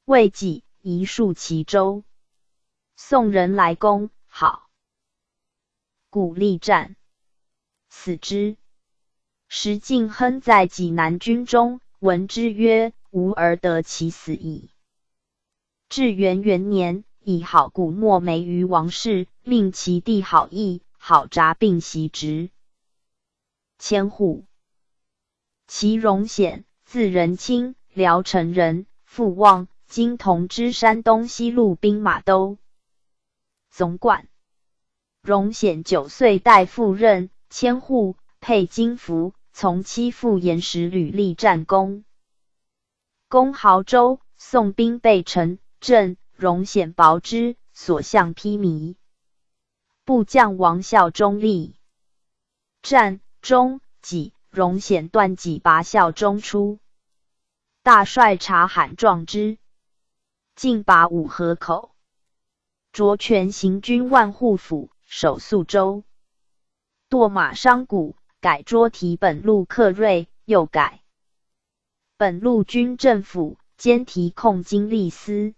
未几，移戍齐州。宋人来攻，好，鼓励战，死之。时敬亨在济南军中，闻之曰：吾而得其死矣。至元元年，以好古墨媒于王室，命其弟好义、好札并袭职。千户，其荣显，字仁卿，聊城人，父望，今同知山东西路兵马都总管。荣显9岁代赴任，千户，配金服，从妻父严时屡立战功。攻亳州，宋兵备陈镇，荣显薄之，所向披靡。部将王孝忠立战中己，荣显断戟拔孝忠出。大帅察罕撞之，尽拔五河口。擢权行军万户府，守宿州。堕马商贾，改捉提本路克瑞，又改本路军政府，兼提控经历司。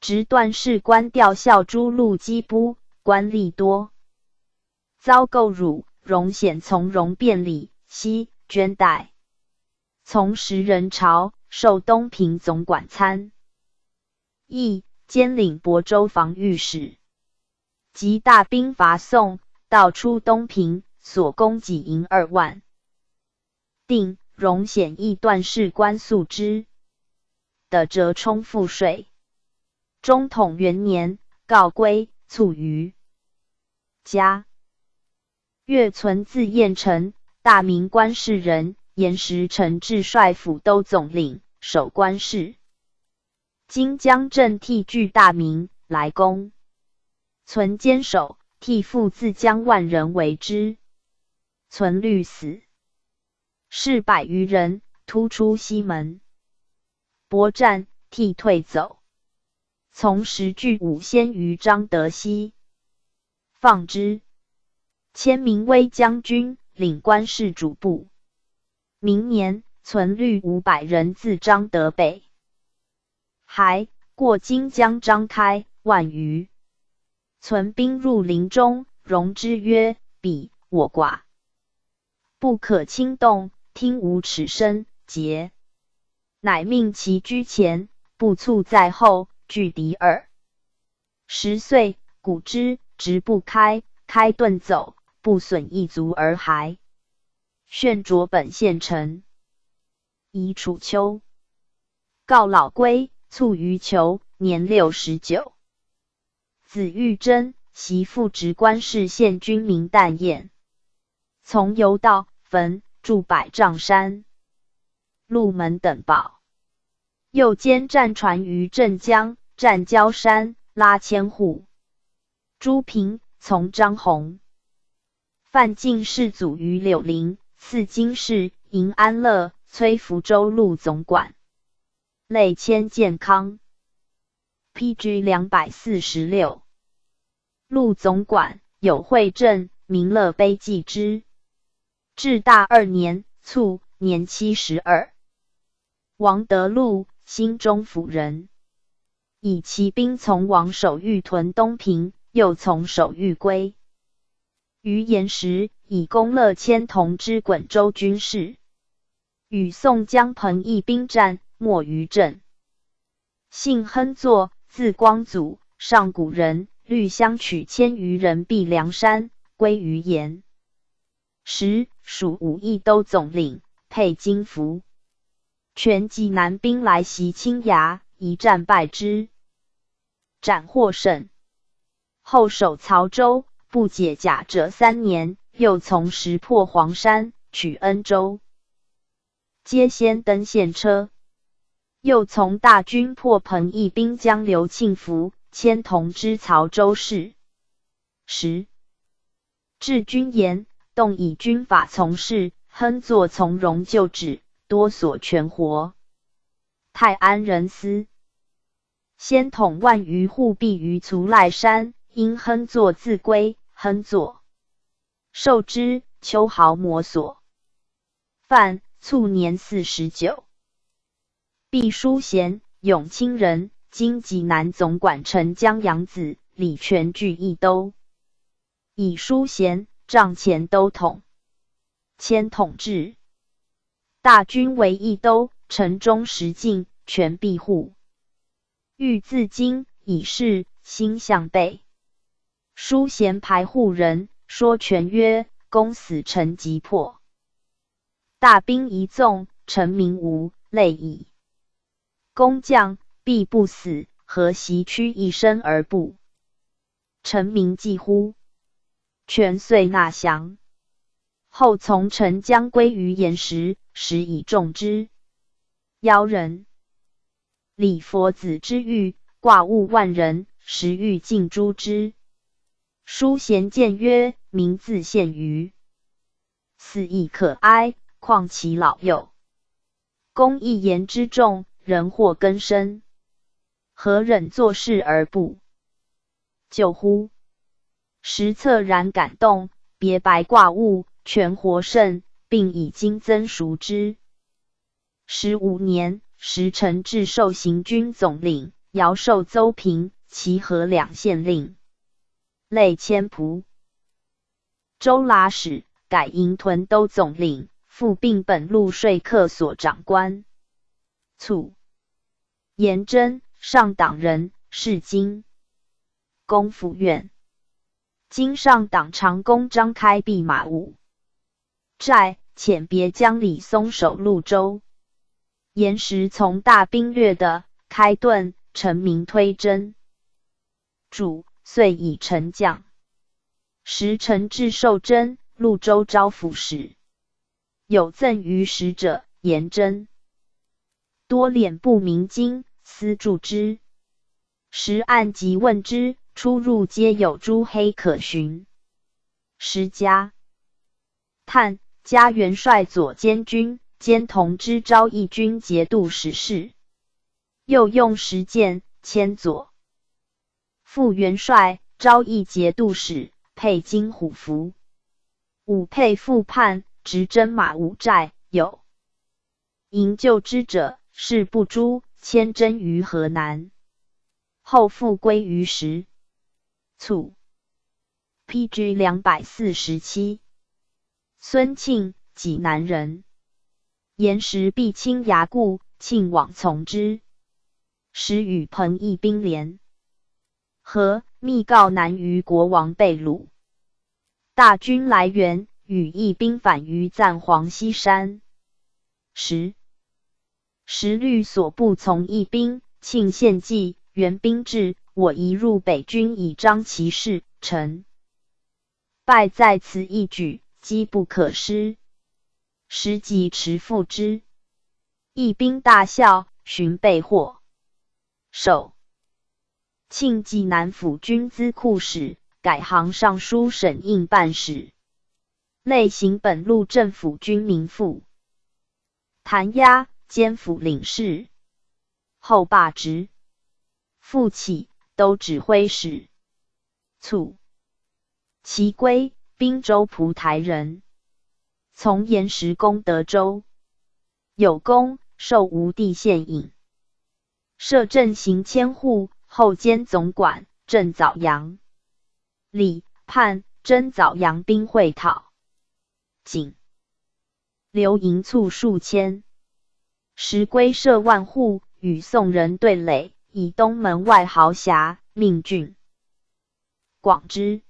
直段士官调校诸路机部，官吏多。遭构辱，荣显从容辩理，悉捐代。从时人朝，授东平总管参议，兼领亳州防御使。及大兵伐宋，盗出东平，所供给银2万。定，荣显亦段士官诉之，得折充赋税。中统元年，告归，卒于家。岳存字彦臣，大名官士人，延时承制帅府都总领，守官事。今江镇替据大名，来攻。存坚守，替父自将万人为之。存虑死，士100余人，突出西门。搏战，替退走。从时据5先于张德熙，放之。迁明威将军，领官士主簿。明年，存率500人自张德北。还过荆江张开，万余。存兵入林中，荣之曰：彼我寡，不可轻动，听无尺身，节。乃命其居前，步卒在后，拒敌耳。10岁，鼓之，直不开，开遁走，不损一卒而还。炫着本县城，以楚秋。告老归，卒于囚，年69。子玉贞，袭父职官士县军名旦宴。从游道，坟，筑百丈山。鹿门等宝。又兼战船于镇江，占焦山，拉千户。朱平，从张宏。范进士祖于柳林，赐金士，迎安乐，崔福州路总管。累迁健康。PG 246。路总管，有惠镇，民乐碑记之。至大2年，卒，年72。王德禄，兴中府人。以骑兵从王守御屯东平，又从守御归。于延时，以公乐迁同知滚州军事。与宋江彭义兵战，没于阵。姓亨作，字光祖，上古人，律乡取1000余人避梁山，归于延时，属武义都总领，配金服。全济南兵来袭青崖，一战败之，斩获胜。后守曹州，不解甲者3年，又从石破黄山，取恩州，皆先登县车。又从大军破彭义兵将刘庆福，迁同知曹州事。至军延，动以军法从事，亨作从容就旨，多所全活。泰安人司。先统万余户避于足赖山，因亨作自归，亨作受之，秋毫摩所。范卒年49。毕淑贤，永清人，今济南总管陈江养子，李全据一都，以书衔帐前都统，迁统制。大军为一都，城中十境全庇护。欲自京，以示心向背。书衔排户人，说权曰：公死臣即破。大兵一纵，臣民无累矣。公将必不死，何袭屈一身而不？臣民既乎？权遂纳降。后从陈江归于岩石，时以重之。妖人李佛子之狱，挂物万人，时欲尽诛之。书衔谏曰：民自陷于死亦可哀，况其老幼？公一言之重，人祸根深，何忍作事而不救乎？时恻然感动，别白挂物，全活甚，并以金增赎之。15年，时陈至授行军总领，遥授邹平、齐河两县令，累迁仆。州剌史，改营屯都总领，复并本路说客所长官。卒。颜真，上党人，是今公府院。今上党长公张开弼马武寨，遣别将李松守潞州。延时从大兵略的，开顿，陈明推真。主遂以丞将。时陈至授真，潞州招抚使，有赠于使者，颜真多敛不明经，私助之。时按即问之，出入皆有朱黑可寻。时家叹加元帅左监军，兼同知昭义军节度使事，又用实践迁左副元帅，昭义节度使，配金虎符。武配副判，执真马武寨，有营救之者，是不诛，迁真于河南。后复归于时。卒。PG 247。孙庆，济南人。延时必亲牙固，庆往从之。时与彭义兵连和，密告南虞国王被掳。大军来援，与义兵反于赞黄溪山。时律所部从义兵，庆献计，援兵至，我移入北军以彰其势，臣败在此一举，机不可失。时即持复之。义兵大笑，寻备获。首庆济南府军资库使，改行尚书审印办使，类行本路政府军民副弹压，兼府领事。后罢职。复起都指挥使。卒。其归，滨州蒲台人。从延时攻德州，有功，授吴地县尹，摄镇行千户，后兼总管，镇枣阳。李判征枣阳兵会讨，仅留营卒数千。时归设万户，与宋人对垒，以东门外豪侠，命郡广之。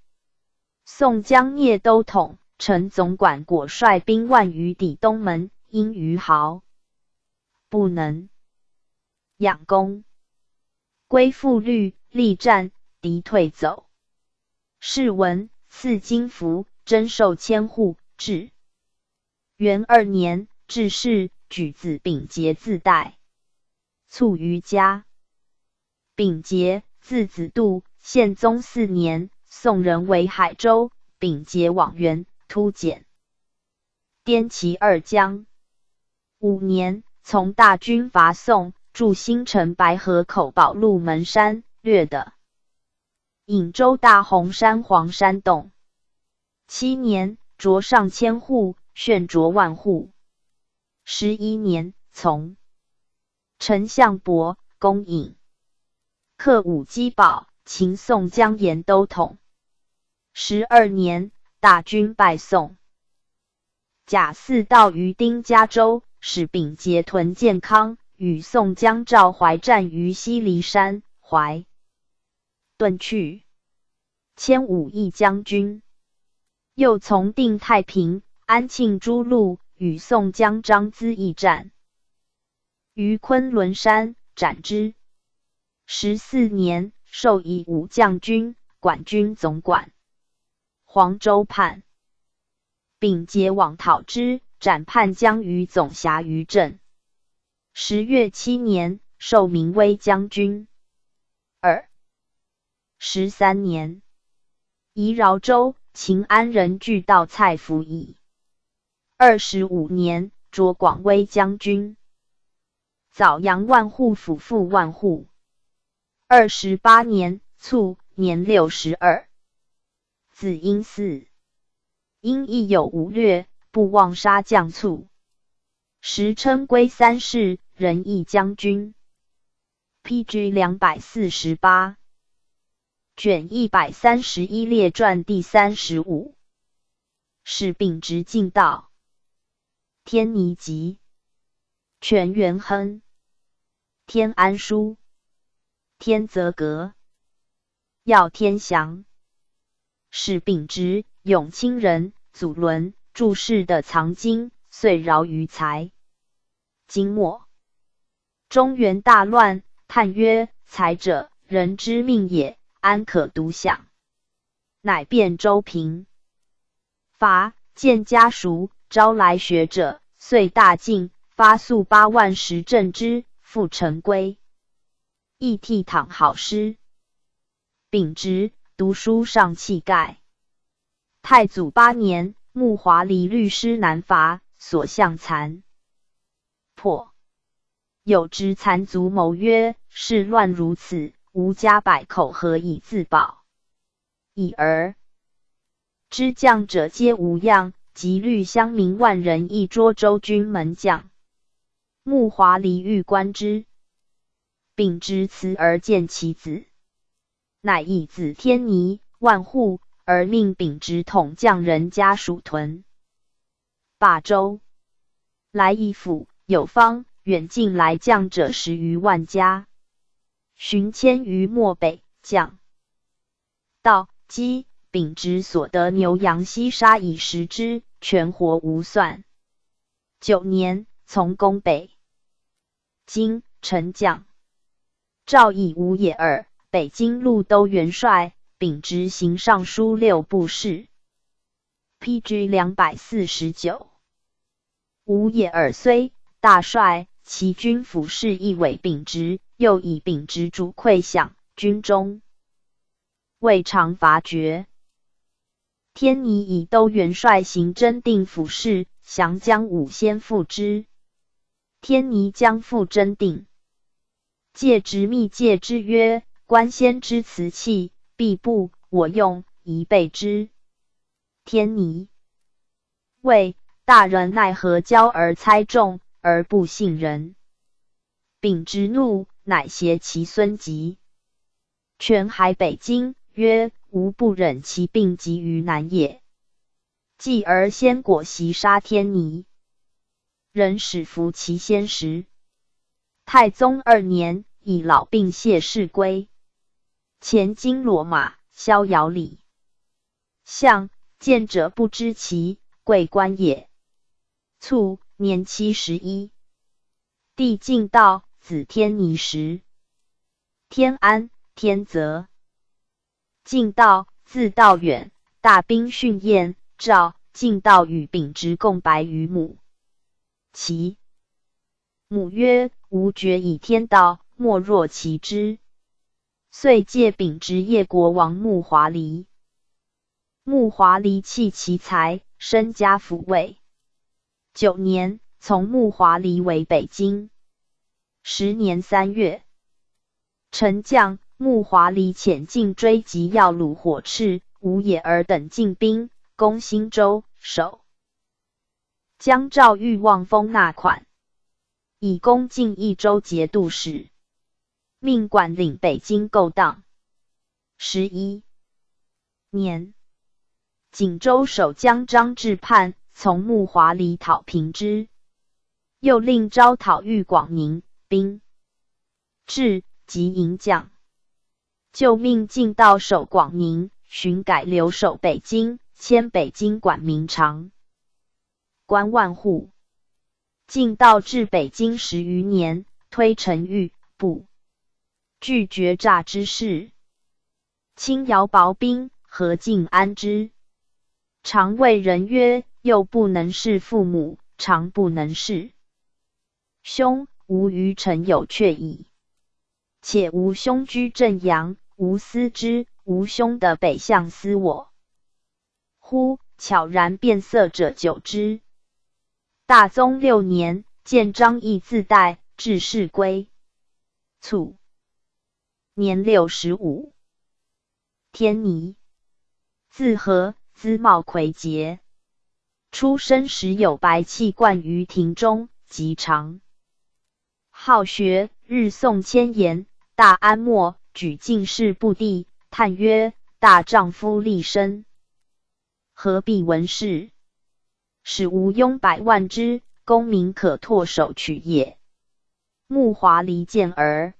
宋江聂都统，陈总管果率兵万余抵东门，因余豪不能养功，归复律，力战，敌退走。是闻赐金符，征授千户，至元2年，致仕，举子秉节自代，卒于家。秉节，字子度，宪宗4年，宋人为海州，秉节往元，突简，滇齐2江。5年，从大军伐宋，驻新城白河口保路门山，略的颍州大洪山黄山洞。7年，擢上千户，炫擢万户。11年，从丞相伯公尹，克武击保，秦宋江沿都统。12年，大军败宋。甲巳到于丁嘉州，使秉节屯建康，与宋江、赵怀战于西离山怀遁去，迁武义将军。又从定太平、安庆诸路与宋江、张咨议战，于昆仑山斩之。14年，授以武将军、管军总管。黄州叛，秉节往讨之，斩叛将于总辖于镇。10月7年，授明威将军。13年，移饶州，秦安人俱到蔡府邑。25年，擢广威将军。枣阳万户府副万户。28年卒，年62。子婴嗣。因亦有吴略，不忘杀将卒，时称归三世，仁义将军。PG 248。卷131列传第35。使秉直进道。天尼集。全元亨。天安书。天泽阁。耀天祥。使秉直，永清人，祖伦，注释的藏经，遂饶于财。经末，中原大乱，叹曰：财者，人之命也，安可独享？乃遍州平。伐，见家属，招来学者，遂大进，发粟8万石镇之，复陈归。亦倜傥好诗。秉直，读书尚气概。太祖8年，穆华黎律师南伐，所向残破。有之残卒谋曰：事乱如此，吾家百口何以自保？已而知将者皆无恙，及律乡民万人，亦涿州军门将。穆华黎欲观之，秉直辞而见其子，乃以子天尼、万户，而命秉直统将人家属屯。霸州。来义府、有方、远近来将者10余万家，寻千余漠北将。道击秉直所得牛羊悉杀以食之，全活无算。9年，从攻北京，丞将。诏以吴也尔、北京路都元帅，秉直行尚书6部事。PG 249。吴也尔虽大帅，其军府事亦委秉直，又以秉直主馈饷，军中未尝伐绝。天尼以都元帅行真定府事，降将武先复之。天尼将复真定，借直密戒之曰：官先之辞器，必不我用，宜备之。天尼谓大人奈何骄而猜中，而不信人？秉直怒，乃挟其孙疾，全还北京，曰：吾不忍其病疾于南也。继而先果袭杀天尼，人使服其先时。太宗2年，以老病谢世归。前金罗马，逍遥里。相见者不知其贵官也。卒，年71。帝敬道，子天尼时。天安、天泽。敬道，字道远，大兵训宴，诏敬道与秉直共白于母。其母曰：吾决以天道，莫若其之。遂借秉直谒国王穆华黎。穆华黎弃其才，身加抚慰。9年，从穆华黎为北京。10年3月，丞将穆华黎遣进追击要虏火赤、吴也尔等进兵，攻新州，守。将赵欲望封纳款，以攻进益州节度使。命管领北京勾当。11年，锦州守将张志叛从木华里讨平之，又令招讨豫广宁兵至及营将，就命进道守广宁，寻改留守北京，迁北京管明长官万户。进道至北京10余年，推陈郁不拒绝诈之事，轻徭薄兵，何进安之？常谓人曰：幼不能事父母，长不能事兄，吾于臣有却矣。且吾兄居正阳，吾思之，吾兄的北向思我乎？悄然变色者久之。大宗6年，见张翼自代，至仕归。卒年65。天尼，字和，姿貌魁杰。出生时有白气贯于庭中，极长。好学，日诵千言，大安默，举进士部第，叹曰：大丈夫立身，何必闻事？使无庸百万之，功名可唾手取也。木华离见而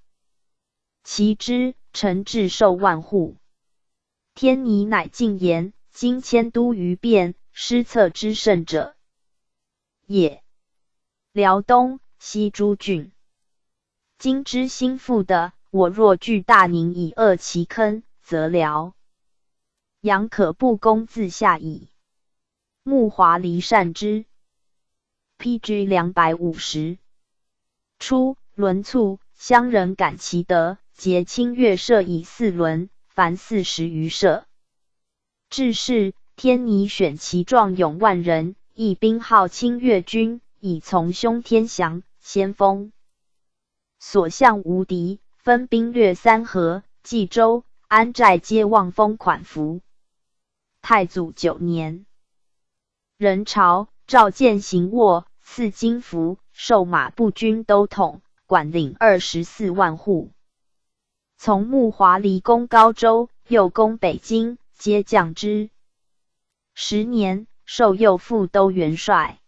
其之，臣至受万户。天尼乃进言，今迁都于汴，失策之甚者也。辽东西诸郡，今之心腹的，我若据大宁以扼其坑，则辽阳可不攻自下矣。木华离善之。PG 250。初，轮簇，乡人感其德，节清乐社以4轮，凡40余社。至是，天尼选其壮勇万人，一兵号清乐军，以从兄天祥、先锋。所向无敌，分兵略3河、冀州、安寨，皆望风款服。太祖9年，人朝，召见行沃，赐金符，授马步军都统，管领24万户。从木华离攻高州，又攻北京，皆降之。10年，授右副都元帅，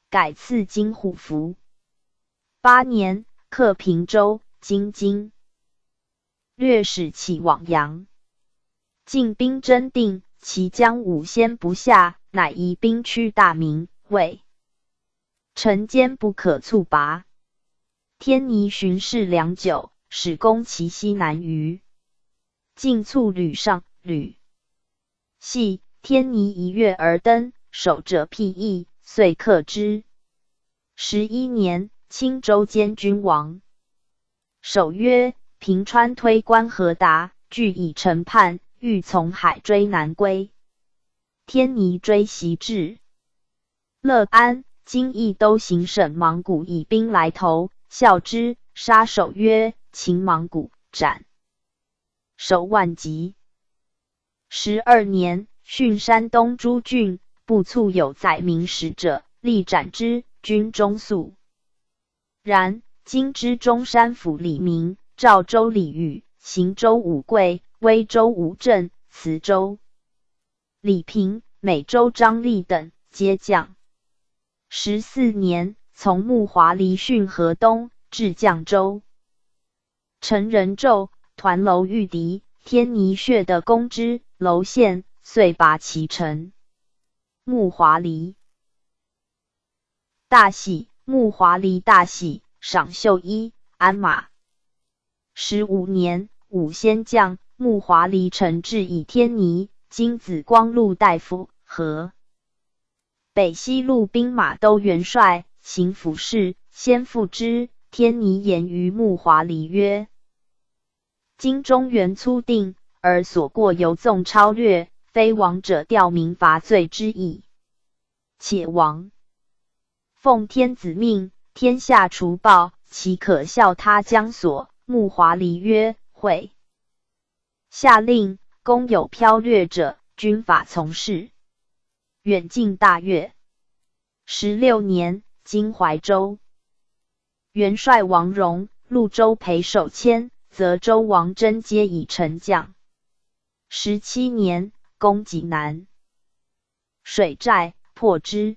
改赐金虎符。8年，克平州、京津，略使起往阳。进兵真定，其将5先不下，乃移兵趋大名，谓臣坚不可猝拔。天尼巡视良久，使攻其西南隅。进卒屡上屡系，天尼一跃而登，守者辟易，遂克之。11年，青州监军王。守曰：平川推官何达，据以陈叛，欲从海追南归。天尼追袭至乐安，今益都行省莽古以兵来投，效之，杀守曰：擒莽古，斩。守万疾。12年，训山东诸郡，不促有载明使者，力斩之，军中肃。然今之中山府李明、赵州李煜、邢州武贵、威州吴镇、磁州李平、美州张立等，皆降。14年，从木华离训河东，至绛州。陈仁胄、团楼御敌，天尼血的攻之，楼陷，遂拔其城。木华离大喜，木华离大喜，赏绣衣、鞍马。15年，武先将木华离城至以天尼，今紫光禄大夫，和北西路兵马都元帅，行府事，先复之。天尼言于木华离曰：今中原粗定，而所过犹纵超略，非王者吊民伐罪之意。且王奉天子命，天下除暴，岂可效他将所？木华离曰：会。下令，公有剽掠者，军法从事。远近大悦。16年，今怀州元帅王荣、潞州裴守谦、泽州王真皆以臣将。17年，攻济南，水寨，破之。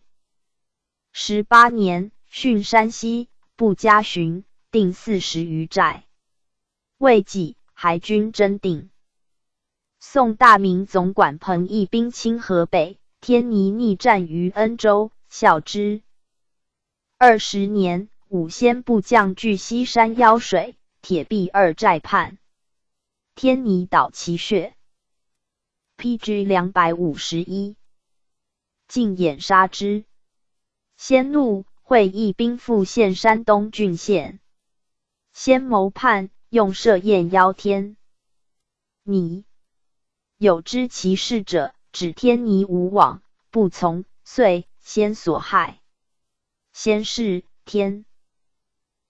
18年，汛山西，不加巡，定40余寨。未几，还军征定。宋大明总管彭义兵侵河北，天尼逆战于恩州，效之。20年，武先部将据西山腰水，铁壁2寨畔，天尼倒其穴。PG 251，进掩杀之。先怒，会义兵复陷山东郡县。先谋叛，用设宴邀天尼。有知其事者，指天尼无往，不从，遂先所害。先是，天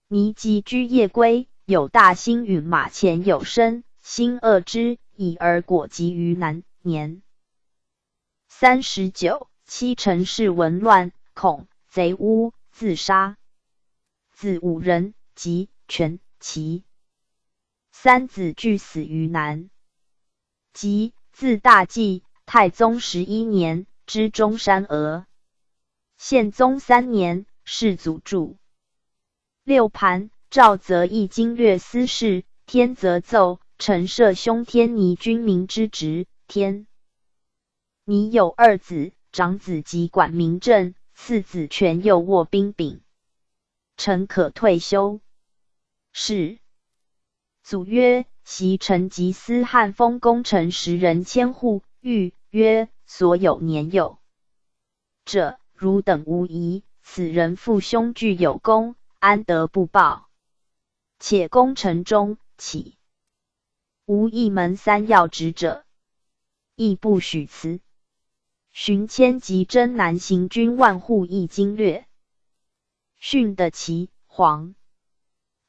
尼即居夜归，有大兴允马前有生，心恶之，以而果及于南年。39，七陈氏闻乱，恐贼污，自杀。子5人，及全齐。3子俱死于南。及字大纪，太宗11年，知中山娥。宪宗3年，世祖著。6盘，赵则义经略司事，天则奏，陈摄兄天尼君民之职，天尼有2子，长子即管民政，次子权又握兵柄。臣可退休。是。祖曰：袭臣及司汉丰功臣10人千户，谕曰：所有年幼者，汝等无疑，此人父兄俱有功，安得不报？且功臣中，岂无一门3要职者？亦不许辞。荀谦及征南行军万户议经略，训得其黄，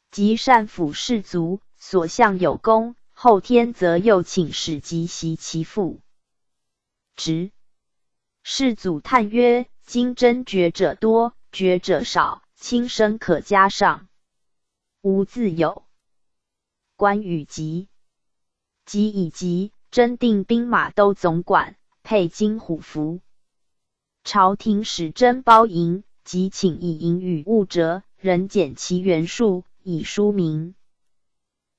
及善抚士卒，所向有功，后天则又请使及袭其父。直。世祖叹曰：今征爵者多，爵者少，轻生可加上，无自有。关羽急，即以及，征定兵马都总管，配金虎符。朝廷使征包银，即请以银与物折，人减其原数，以书名。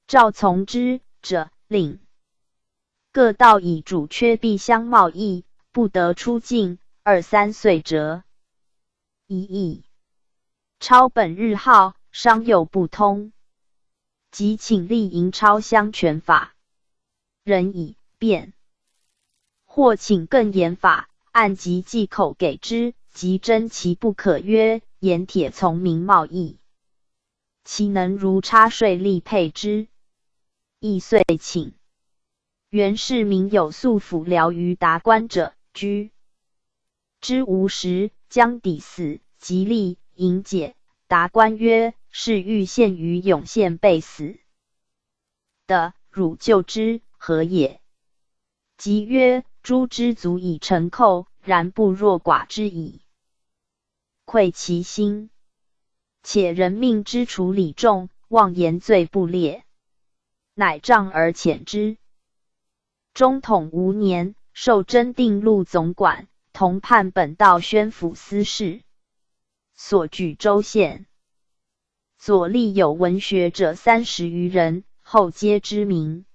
赵从之者，令各道以主缺币相贸易，不得出境，2、3岁折一役。超本日号，商又不通，即请立银钞相权法，人以便。或请更严法，按及忌口给之，即征其不可曰盐铁从民贸易，其能如差税利配之，亦遂请。原是民有素府僚于达官者，居之无时，将抵死，即立迎解。达官曰：是欲陷于永县被死的，汝救之，何也？即曰：诛之足以成寇，然不若寡之矣。愧其心，且人命之处理重，妄言罪不列，乃杖而遣之。中统5年，授征定路总管，同判本道宣抚司事，所举州县。左吏有文学者30余人，后皆知名。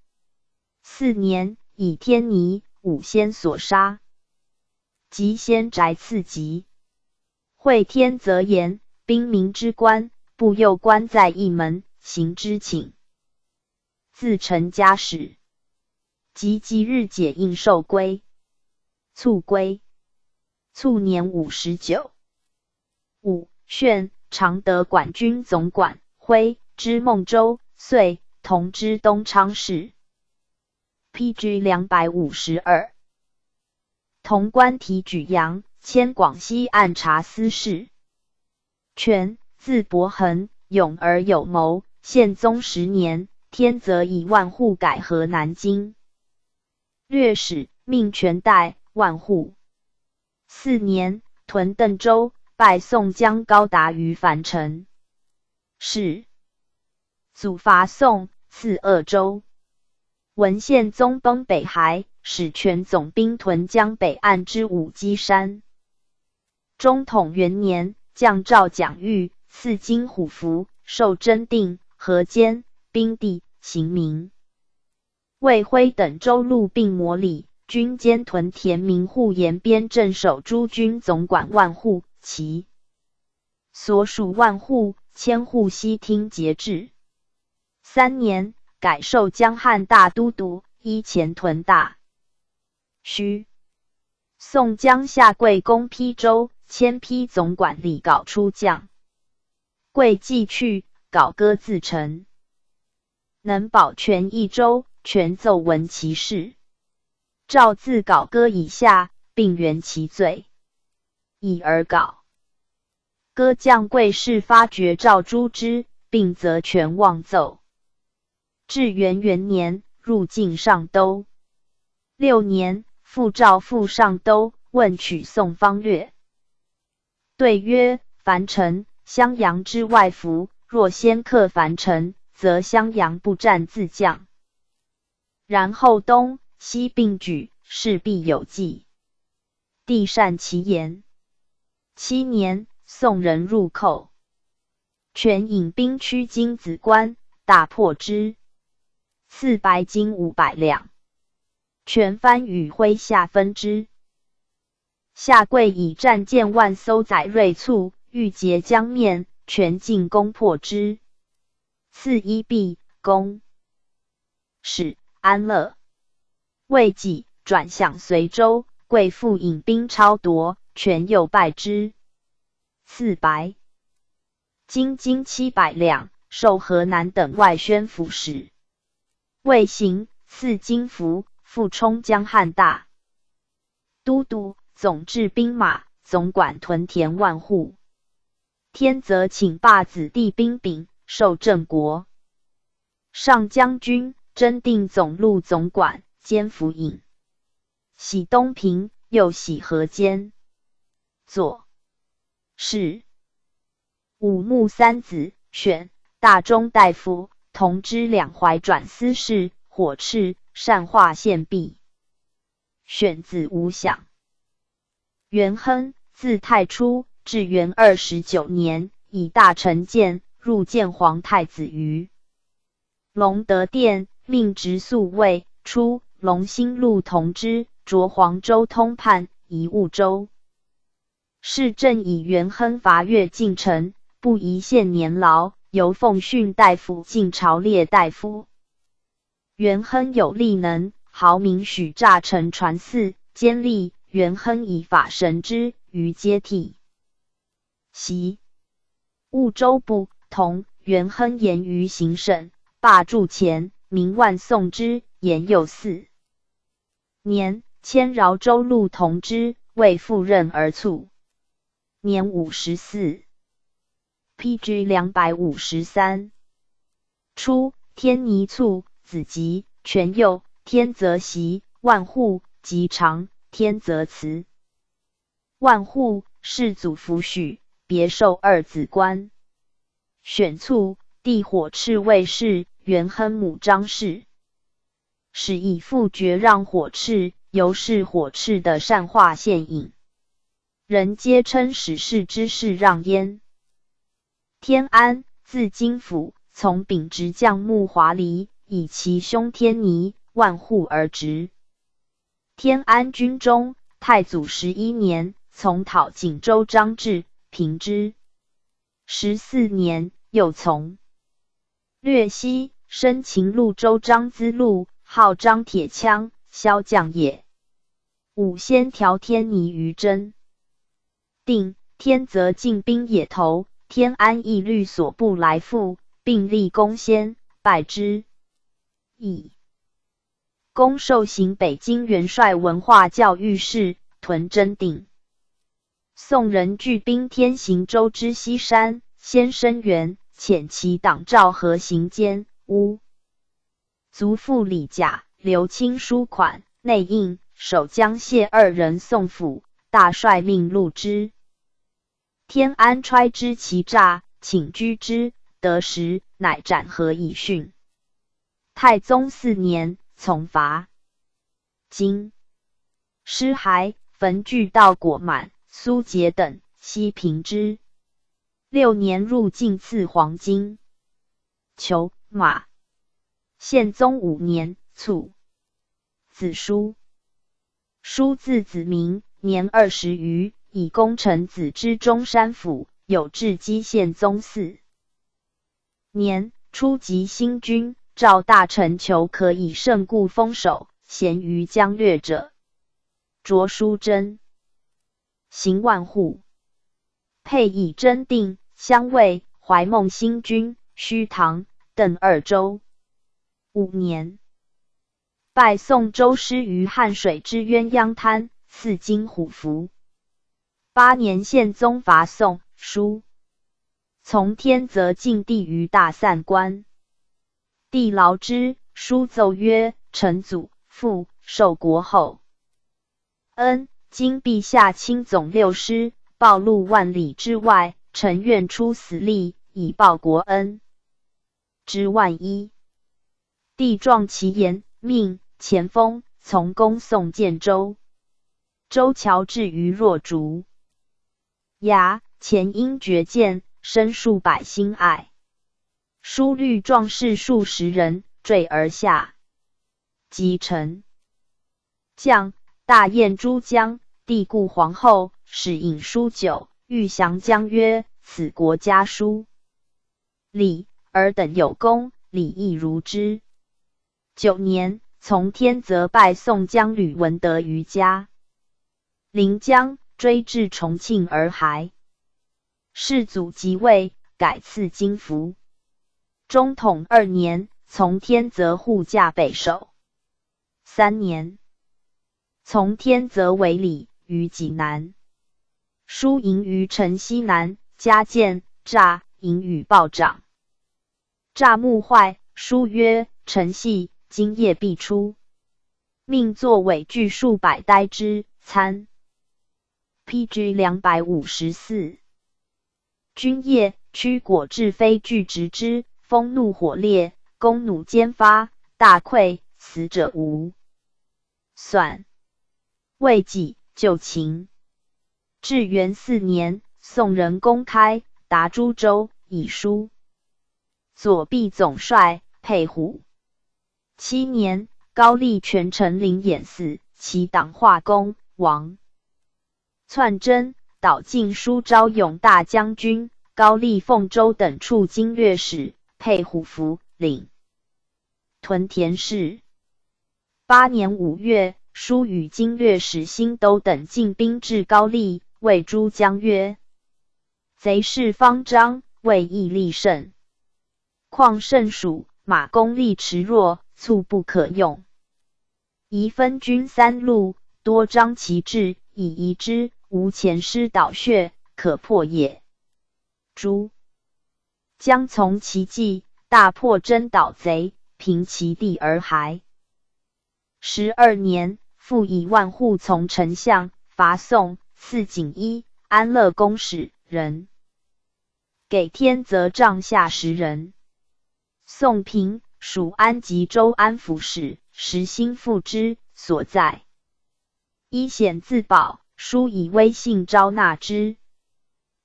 4年，以天尼、武先所杀。及先宅次级。会天则言，兵民之官，不又官在一门，行之请。自陈家史。及即日解印受归。卒归。卒年59。5. 宣常德管军总管，徽知孟州，遂同知东昌事。PG 252。同官提举阳，迁广西按察司事。权，字伯衡，勇而有谋。宪宗10年，天则以万户改河南京。略使，命权代万户。4年，屯邓州，拜宋江高达于樊城。是。祖伐宋，赐鄂州。文献宗崩北还，使全总兵屯江北岸之五稽山。中统元年，降诏蒋玉，赐金虎符，授真定、河间、兵地、刑名。魏辉等州路并模里，军监屯田明户沿边镇守诸军总管万户，其所属万户、千户悉听节制。3年，改授江汉大都督，依前屯大胥。宋江下桂攻邳州，迁邳总管李杲出将。桂既去，杲割自陈，能保全益州，全奏闻其事。诏自杲割以下，并原其罪，以而杲割将桂氏发觉诏诛之，并责全妄奏。至元元年，入晋上都。6年，复诏赴上都，问取宋方略。对曰：樊城、襄阳之外服，若先克樊城，则襄阳不战自降。然后东西并举，势必有计。帝善其言。7年，宋人入寇，全引兵驱荆子关，大破之，赐白金500两。全番与麾下分之。下桂以战舰万艘载锐卒，欲截江面，全进攻破之。赐伊壁、公使安乐。未几，转向随州，桂复引兵超夺，全又败之。赐白金700两，授河南等外宣抚使。未行，赐金符，复充江汉大都督，总制兵马，总管屯田万户。天则请罢子弟兵柄，授郑国。上将军，真定总路总管，兼府尹。喜东平，又喜河间。左是武穆三子，选大中大夫，同知两淮转司事，火赤，善画献璧。选子吴享。元亨，字太初，至元29年，以大臣荐入见皇太子于隆德殿，命直宿卫。初，隆兴路同知，着黄州通判，移婺州。是朕以元亨伐越进臣，不宜限年劳，由奉训大夫进朝列大夫。元亨有力能，豪名许诈臣传嗣，坚立。元亨以法神之，于皆替。袭婺州部同，元亨言于行省，罢铸钱，名万宋之，言有4年，迁饶州路同知，为赴任而卒。年54。PG 253。初，天倪卒，子吉，全佑，天泽袭，万户，吉长，天泽祠。万户，世祖符许，别授2子官。选卒，帝火赤卫士，元亨母张氏。使以父爵让火赤，由是火赤的善画献引。人皆称史氏之事让焉。天安，字金府，从秉直将穆华黎，以其兄天倪、万户而职。天安军中，太祖11年，从讨锦州张志，平之。14年，又从略西，生秦潞州张资禄，号张铁枪，骁将也。武先调天倪于真定，天则进兵野头，天安亦律所部来复，并立功先，败之。以公授行北京元帅文化教育事，屯真定。宋人聚兵天行州之西山，先声援，遣其党赵和行监乌族父李甲、刘钦书款，内应守江谢2人送府，大帅命录之。天安揣知其诈，请居之，得时，乃斩何以训。太宗4年，从伐。今尸骸焚具到果满、苏节等，悉平之。6年入晋赐黄金、裘、马。宪宗5年卒。子舒。舒字子明，年20余，以功臣子之中山府，有至基宪宗4年，初即新军，召大臣求可以胜故封守，咸于将略者，着书真。行万户，配以真定、襄尉、怀孟新军、虚唐、邓二州。5年，拜宋州师于汉水之鸳鸯滩，赐金虎符。8年，宪宗伐宋，书从天则进地于大散关，帝劳之，书奏曰：“臣祖父受国后恩，今陛下亲总6师，暴露万里之外，臣愿出死力，以报国恩。之万一。”帝壮其言，命前锋从攻宋建州。周侨至于若竹崖，前因绝剑，身数百心爱。书率壮士数十人，坠而下。击沉。将大宴诸将，帝故皇后，使饮书酒，欲降将曰：“此国家书礼，尔等有功，礼亦如之。”9年，从天则拜宋将吕文德于家。临江，追至重庆而还。世祖即位，改赐金符。中统2年，从天则护驾北守。3年，从天则为礼于济南。书营于城西南，加建栅营与报长。栅木坏，书曰：“臣系今夜必出。”命作伪具数百呆之，参。PG 254。君夜，驱果至非具直之，风怒火烈，弓弩兼发，大溃，死者无。算。未几，就秦。至元4年，宋人公开，达诸州，以书左弼总帅，沛虎。7年，高丽权臣灵演嗣，其党化公王。篡真，导晋书昭勇大将军、高丽凤州等处经略使，沛虎符，领屯田氏。8年5月，书与经略使新都等进兵至高丽，谓诸将曰：“贼势方张，未易力胜。况甚属马弓力迟弱，猝不可用。宜分军3路，多张其志，以疑之，无前师倒穴，可破也。”诸将从其计，大破真倒贼，平其地而还。12年，复以万户从丞相，伐宋，赐锦衣，安乐公使人，给天则帐下10人。宋平，属安吉州安抚使，时兴复之，所在依险自保，书以威信招纳之，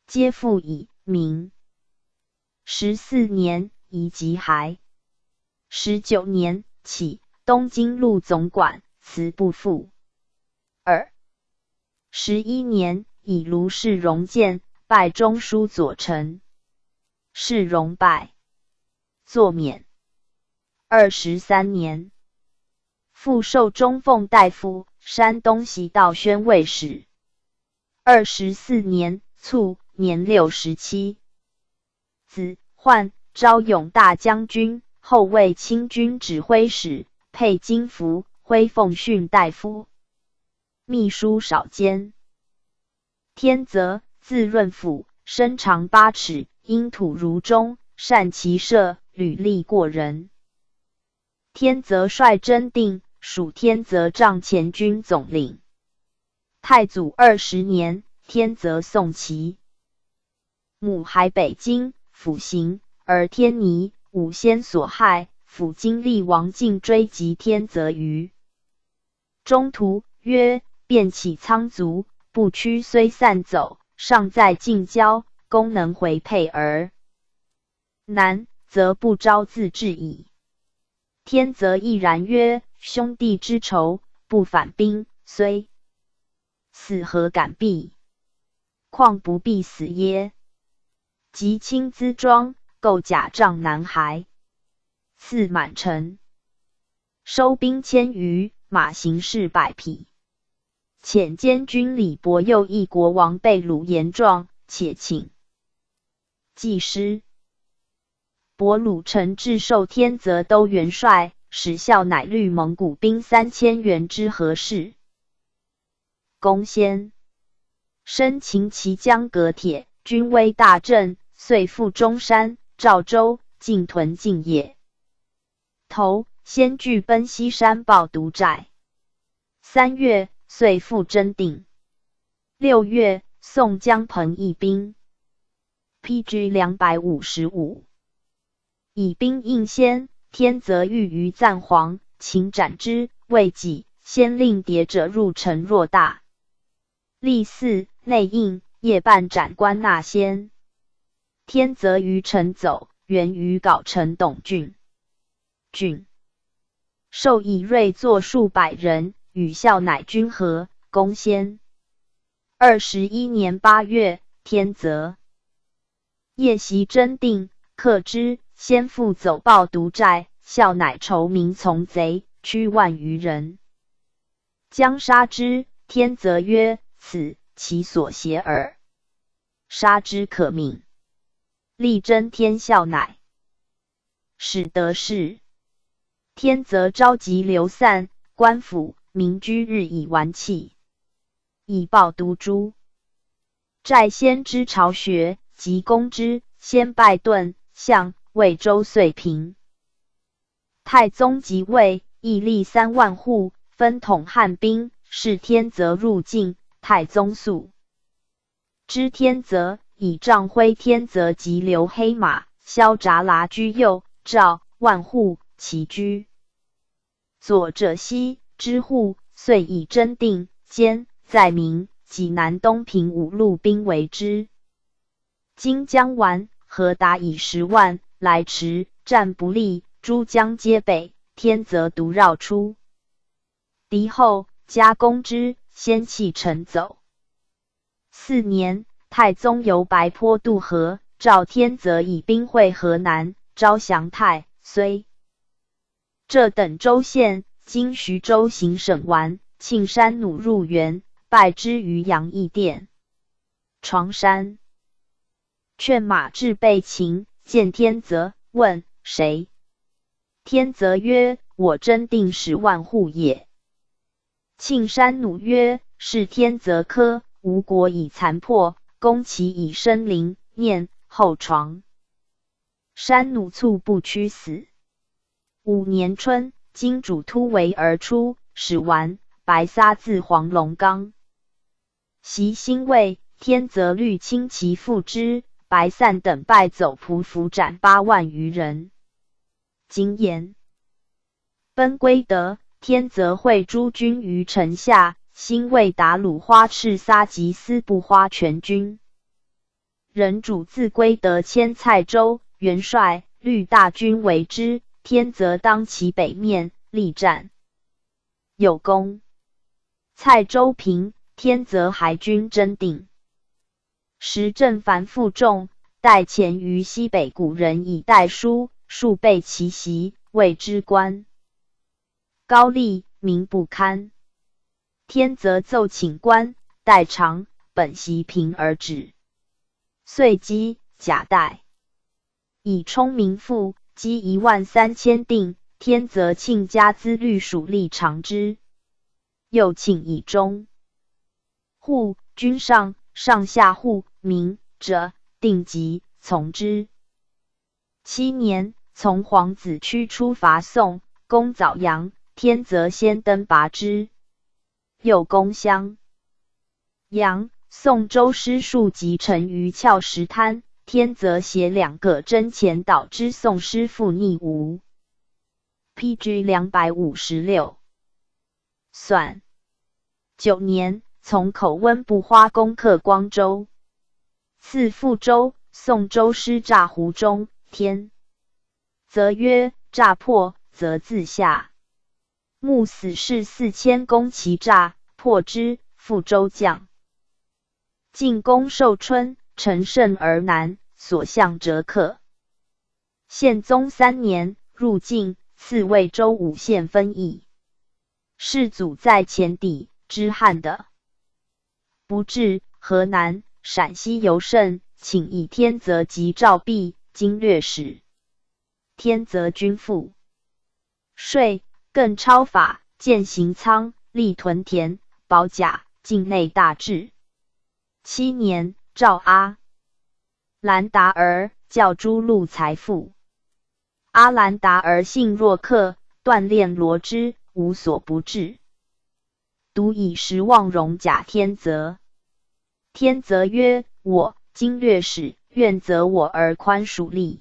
皆复以名。14年，移吉还。19年，起东京路总管，辞不复。11年，以卢氏荣荐，拜中书左丞。世荣拜，作免。23年，复授中奉大夫、山东袭道宣慰使。24年卒，年67。子焕，昭勇大将军，后卫清军指挥使，配金符，徽奉训大夫。秘书少监。天泽，字润甫，身长8尺，因土如钟，善骑射，履历过人。天泽率真定，属天泽帐前军总领。太祖20年，天泽送齐。母还北京，辅行，而天尼武先所害，辅经历王进追击天泽于中途，曰：便起仓卒，不屈虽散走，尚在近郊，公能回沛而南，则不招自治矣。天泽毅然曰：兄弟之仇，不反兵，虽死何敢避？况不必死耶？即亲资庄，构甲仗南还，赐满城，收兵1000余，马行士100匹。遣监军李伯右议国王被掳言状，且请祭师。伯鲁臣至授天泽都元帅，使校乃率蒙古兵3000员之何事。公先生擒其江隔铁，军威大振，遂复中山、赵州，进屯境也。头先据奔西山抱独寨。3月，遂复真定。6月，宋江彭义兵 ，PG 255。以兵应先，天泽欲于赞皇，请斩之，未己，先令谍者入城偌大。立4内应，夜半斩关纳先。天泽于城走，源于皋城董郡。授以锐作数百人，与校乃军合，攻先。21年8月，天泽夜袭真定，克之。先复走报独寨，校乃酬民从贼，驱10000余人。将杀之，天泽曰：此其所挟耳，杀之可悯。力争天效乃使得势。天泽召集流散，官府民居日以顽弃，以报都诸寨先之巢穴，及攻之，先败顿、象、魏州遂平。太宗即位，亦立3万户，分统汉兵，使天泽入境。太宗肃知天泽，以杖挥天泽及留黑马，萧札剌居右，赵、万户齐居左者西之户，遂以真定、坚、在明、济南东平5路兵为之。今江完、何达以10万来迟，战不利，诸将皆北，天泽独绕出。敌后加攻之，先弃城走。4年，太宗由白坡渡河，召天泽以兵会河南，招降泰、睢、浙等州县。经徐州行省完，庆山弩入援，败之于阳义殿。床山劝马至被擒，见天泽，问谁？天泽曰：我真定10万户也。庆山弩曰：是天泽科，吴国以残破，攻其以生灵，念后床山弩猝不屈死。5年春，荆主突围而出，使完、白撒自黄龙冈。袭兴卫，天泽虑轻骑复之，白散等败走匍匐斩8万余人。今言奔归德，天泽会诸军于城下，兴卫打虏花赤撒及司部花全军。人主自归德迁蔡州，元帅率大军为之。天泽当其北面，力战有功。蔡州平，天泽还军真定。时郑凡负重，待前于西北古人以代书，数被其袭，谓之官高丽，名不堪。天泽奏请官，代偿，本袭平而止。遂击贾代，以充民赋，积13000锭。天泽庆家资律属吏偿之，又庆以中户、军上、上下户、民者，定级从之。7年，从黄子驱出伐宋，攻枣阳，天泽先登拔之，又攻襄阳。宋州师数集沉于翘石滩，天泽携2个真前导之宋师傅逆吴。PG 256。算9年，从口温不花攻克光州，赐富州、宋州师诈胡中，天则曰诈破，则自下。慕死士4000攻其诈，破之，复州将。进攻寿春，乘胜而南，所向折克。宪宗3年，入晋，赐魏州5县分邑。世祖在前抵，知汉的不至，河南、陕西尤甚，请以天泽及赵弼，经略使。天泽军赋税，更超法，建行仓，立屯田，保甲，境内大治。7年，赵阿兰达儿教诸路财富。阿兰达儿性若客，锻炼罗之，无所不至。独以时望容假天泽。天泽曰：我经略使，愿责我而宽属吏。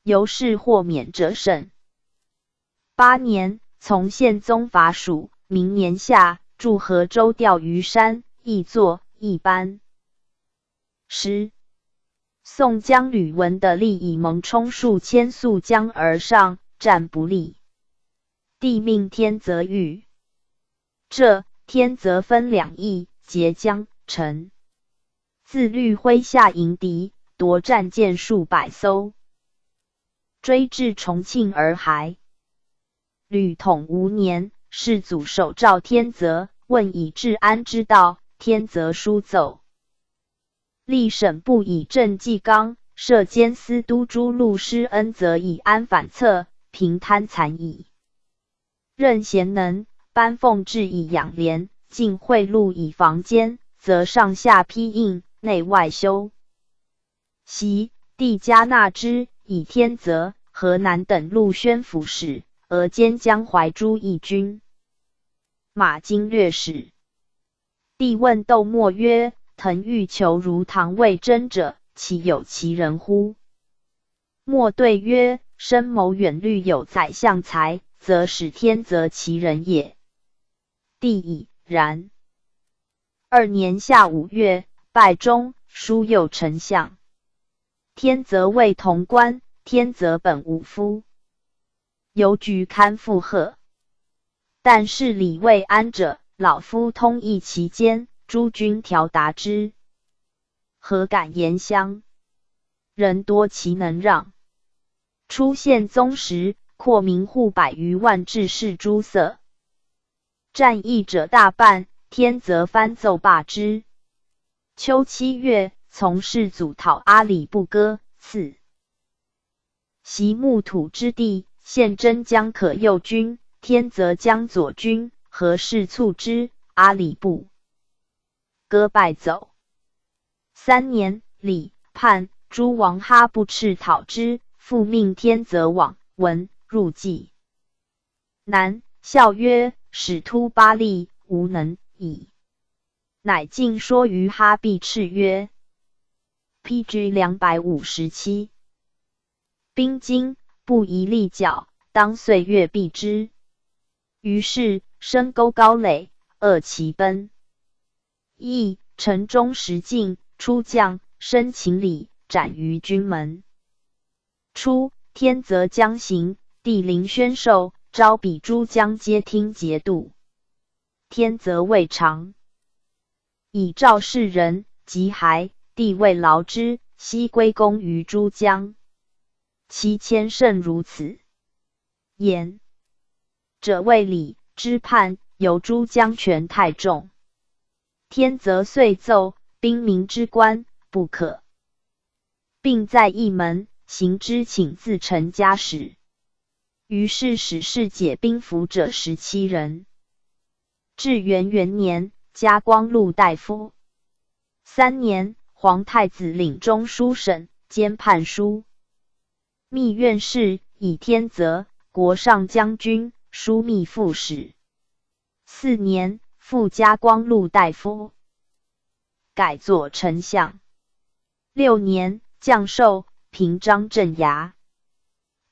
由是获免者甚。8年，从宪宗伐蜀。明年夏，驻河州钓鱼山，亦作一班。宋将吕文的力以蒙冲数千溯江而上，战不利。帝命天泽御。这天泽分2邑，截江城。自律麾下迎敌，夺战舰数百艘，追至重庆而还。吕统5年，世祖手诏天泽，问以治安之道，天泽书奏。历审部以正纪纲，设监司都诸路施恩泽以安反侧，平贪残矣。任贤能，颁奉制以养廉，进贿赂以防奸，则上下批印，内外修习，帝加纳之，以天泽、河南等路宣抚使，俄兼江淮诸义军。马经略使。帝问窦默曰：腾欲求如唐魏真者，其有其人乎？默对曰：深谋远虑有宰相才，则使天泽其人也。帝以然。2年夏5月，拜中，书右丞相。天泽为潼关，天泽本无夫，邮局堪负荷。但是礼未安者，老夫通议其间，诸君调达之。何敢言相？人多其能让。初宪宗时，扩民户100余万至市诸塞。战役者大半，天泽藩奏罢之。秋7月，从世祖讨阿里不哥，赐袭木土之地，现真将可右军，天泽将左军，何事促之？阿里不哥败走。3年，李、叛诸王哈不赤讨之，复命天泽往，闻入冀南，笑曰：使突巴力，无能矣。乃尽说于哈必赤曰 PG 257。兵精，不宜立脚，当岁月避之。于是深沟高垒，扼其奔。亦城中时进，出将，申秦礼，斩于军门。初，天泽将行，帝临宣授，招比诸将皆听节度。天泽未尝，以赵氏人，及还，帝谓劳之，悉归功于诸将。其谦甚如此。言者谓礼之叛，由诸将权太重。天泽遂奏，兵民之官不可，并在一门，行之请自陈家使。于是使士解兵符者17人。至元年，加光禄大夫。3年，皇太子领中书省，兼判书。密院事，以天泽、国上将军、枢密副使。4年，复加光禄大夫，改作丞相。6年，降授平章镇衙。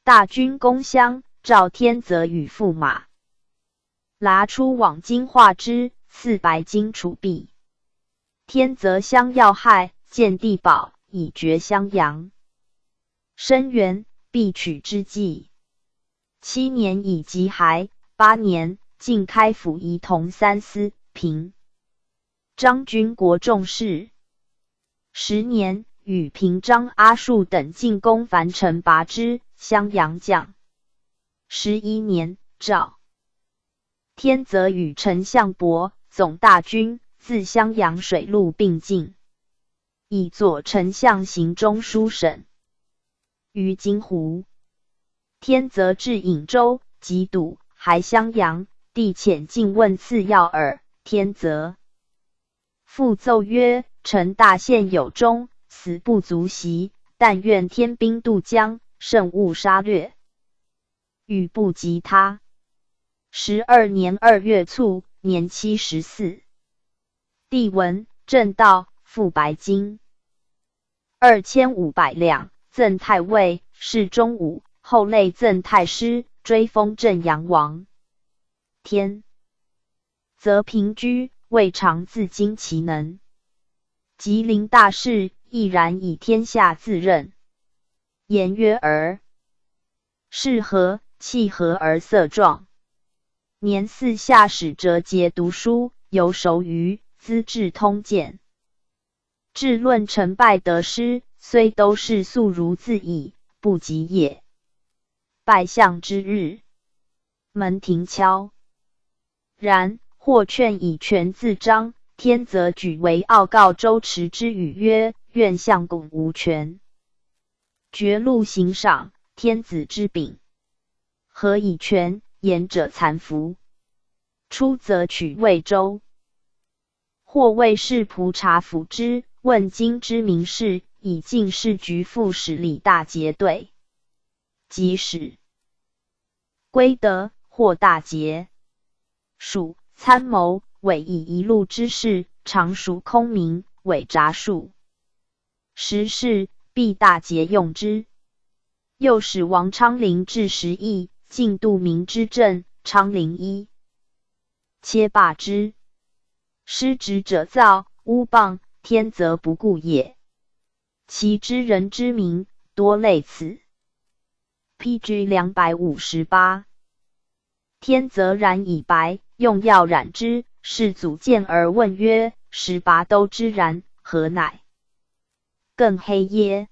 大军攻襄，赵天泽与驸马剌出往京化之，4白金储币。天泽相要害，见地保，以绝襄阳。申元，必取之计。7年以及还，8年，晋开府仪同3司，平章军国重事。10年，与平章阿术等进攻樊城拔之，襄阳将。11年，赵天泽与丞相伯总大军自襄阳水路并进，以左丞相行中书省。于金湖，天泽至颍州，即堵还襄阳，帝遣进问次要耳。天泽复奏曰：臣大献有终，死不足惜，但愿天兵渡江，慎勿杀掠。语不及他。12年2月卒，年74。帝闻，朕道付白金2500两，赠太尉，侍中武，后累赠太师，追封镇阳王。天则平居，未尝自矜其能。吉林大事，毅然以天下自任。言曰儿是何？气和而色壮。年4下使折节读书，游熟于《资治通鉴》。治论成败得失，虽都是素如自矣，不及也。拜相之日，门庭敲。然或劝以权自彰，天则举为傲告周持之语曰：愿相公无权，绝禄行赏，天子之柄，何以权？言者残服。出则取魏州，或谓是蒲察府之，问京之名士，以进士局副使李大节对。即使归德，或大节属参谋，委以一路之事，常属空名，伪札数。时事必大节用之。又使王昌龄至10邑，进度明之政，昌龄一切罢之。失职者造，诬谤，天则不顾也。其知人之名，多类此。PG 258。天则染以白，用药染之。世祖见而问曰：18兜之染，何乃更黑耶？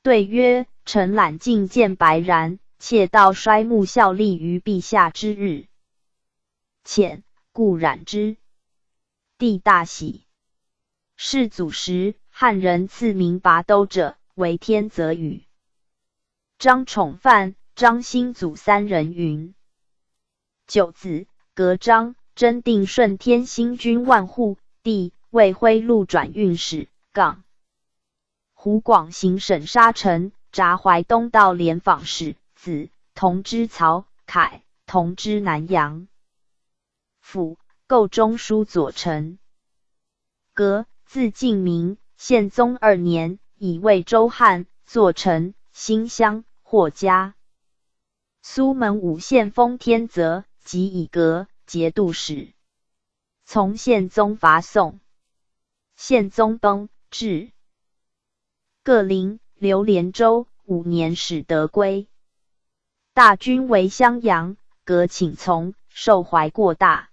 对曰：臣览尽见白然，窃道衰木效力于陛下之日，浅故染之。帝大喜。世祖时，汉人赐名拔兜者，为天泽宇。张宠范、张兴祖3人云。9子，革张，真定顺天兴军万户，帝为徽禄转运使，杠湖广行省沙城，札淮东道廉访使，子同知曹凯，同知南阳府，构中书左丞。革，字敬明，宪宗2年，以魏州汉，作成新乡，获嘉。苏门5县封天泽，即以革节度使。从宪宗伐宋，宪宗崩，至各陵，留连州5年，使得归。大军为襄阳，革请从，受怀过大。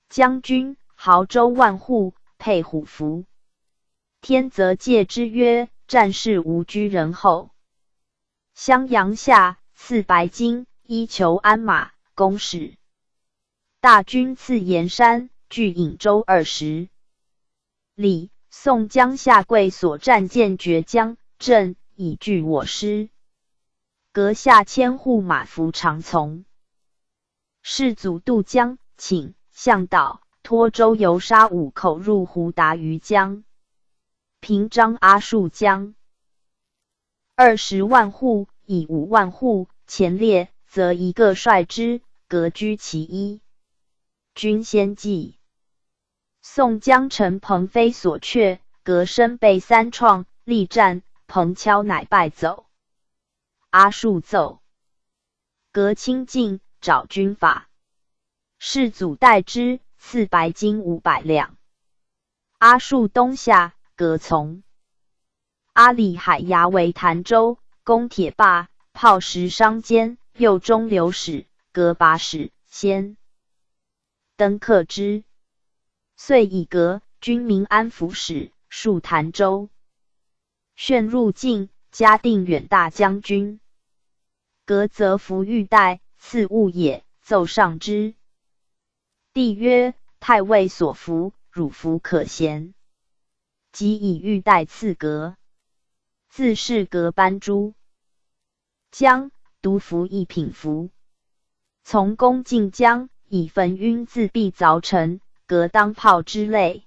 将军亳州万户，佩虎符。天则戒之曰：战事无居人后。襄阳下，赐白金，衣裘鞍马，公使。大军次沿山，据颍州20里。宋江下贵所战舰绝江，镇以拒我师。革下千户马服长从。世祖渡江，请向导托舟游沙5口入胡达于江。平章阿术江20万户，以5万户前列，则一个率之，革居其一。军先记。宋江乘鹏飞所却，革身被三创，力战，彭敲乃败走。阿术奏，革清进，找军法。世祖代之，赐白金500两。阿术东下，革从。阿里海牙为潭州，攻铁坝，炮石商坚，右中流使，革把使，先登克之。遂以革军民安抚使，戍潭州。旋入境，嘉定远大将军。革则服玉带，赐物也，奏上之。帝曰：太尉所服，汝服可嫌。即以玉带赐革。自是革班诸将，独服一品服。从攻晋江，以焚晕自闭凿城，革当炮之类。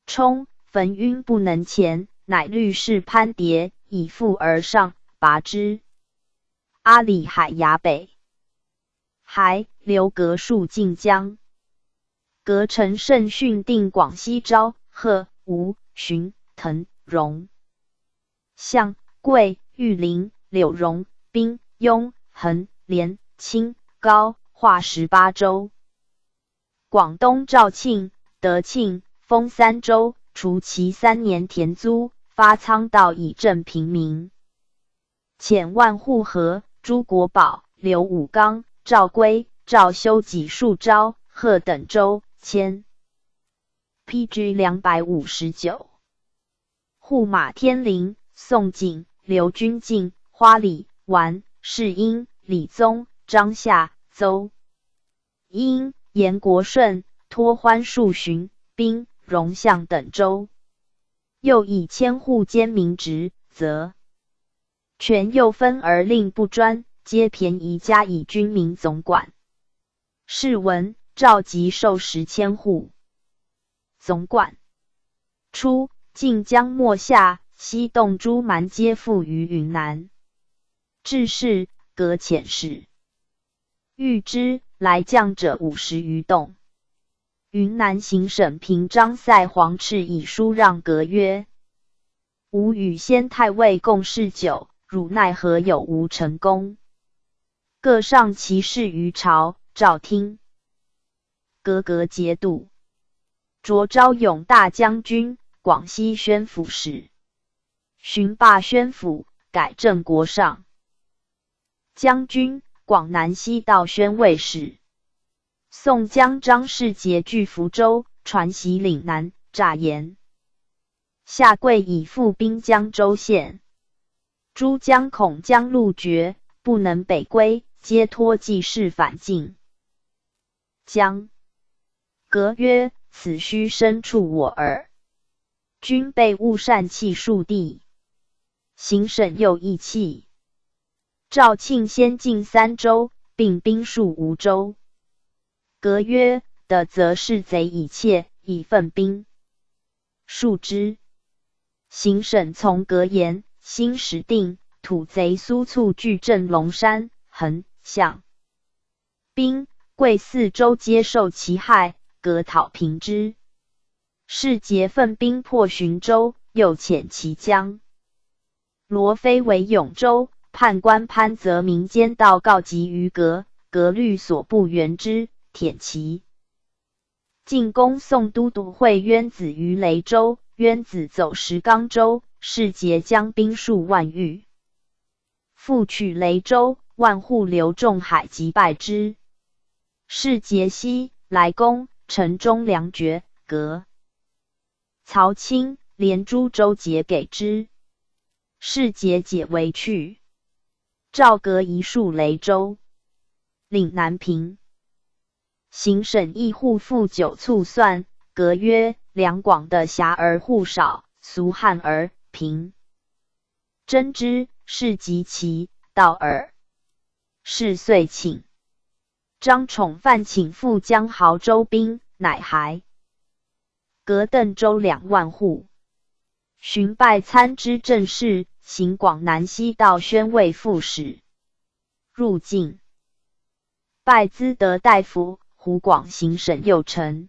冲焚晕不能前，乃律士潘蝶以负而上，拔之。阿里海崖北还留革戍晋江。革陈胜训定广西昭、贺、吴、荀、滕、荣、象、桂、玉林、柳荣、宾、雍、衡、连、清、高、化18州。广东肇庆、德庆、封3州，除其3年田租，发仓道以赈平民。遣万户河、朱国宝、刘武刚、赵圭、赵修己数招、贺等州，迁。PG 259。护马天林、宋景、刘君敬、花李、完、世英、李宗、张夏、邹英、严国顺、托欢数巡、兵、荣相等州。又以千户兼民职，则权又分而令不专，皆便宜加以军民总管。是文召集授10千户总管。初，晋江末下，西洞诸蛮皆附于云南。致仕，革遣使谕之，来将者50余洞。云南行省平章塞黄赤以书让革曰：吾与先太尉共事久，汝奈何有无成功？各上其事于朝，召听。革节度，擢昭勇大将军、广西宣抚使，巡霸宣抚，改正国上将军、广南西道宣慰使。宋江张世杰据福州，传袭岭南，诈言。下跪以复兵江州县。诸将恐江路绝，不能北归，皆托济事返晋江。革曰：此须身处我耳。君备勿擅弃数地。行省又义气。赵庆先进3州，并兵戍吴州。革曰：得则是贼以窃，以奋兵戍之。行省从革言，兴时定，土贼苏簇据镇龙山、衡、象、滨、贵4州皆受其害，革讨平之。世杰奋兵破浔州，又遣其将罗非为永州判官潘泽民间道告急于革，革虑所不援之，舔其。进攻宋都督会渊子于雷州，渊子走石冈州，世杰将兵数万余，复取雷州，万户刘仲海击败之。世杰西来攻，城中粮绝，革、曹钦连诸州节给之。世杰解围去。赵革一戍雷州，领南平。行省议户复9卒算，革曰：两广的狭而户少，俗汉而平。真之，是极其道耳。是遂请张宠范请赴江豪州兵，乃还。革邓州2万户。荀拜参知政事，行广南西道宣慰副使。入晋。拜资德大夫，湖广行省右丞。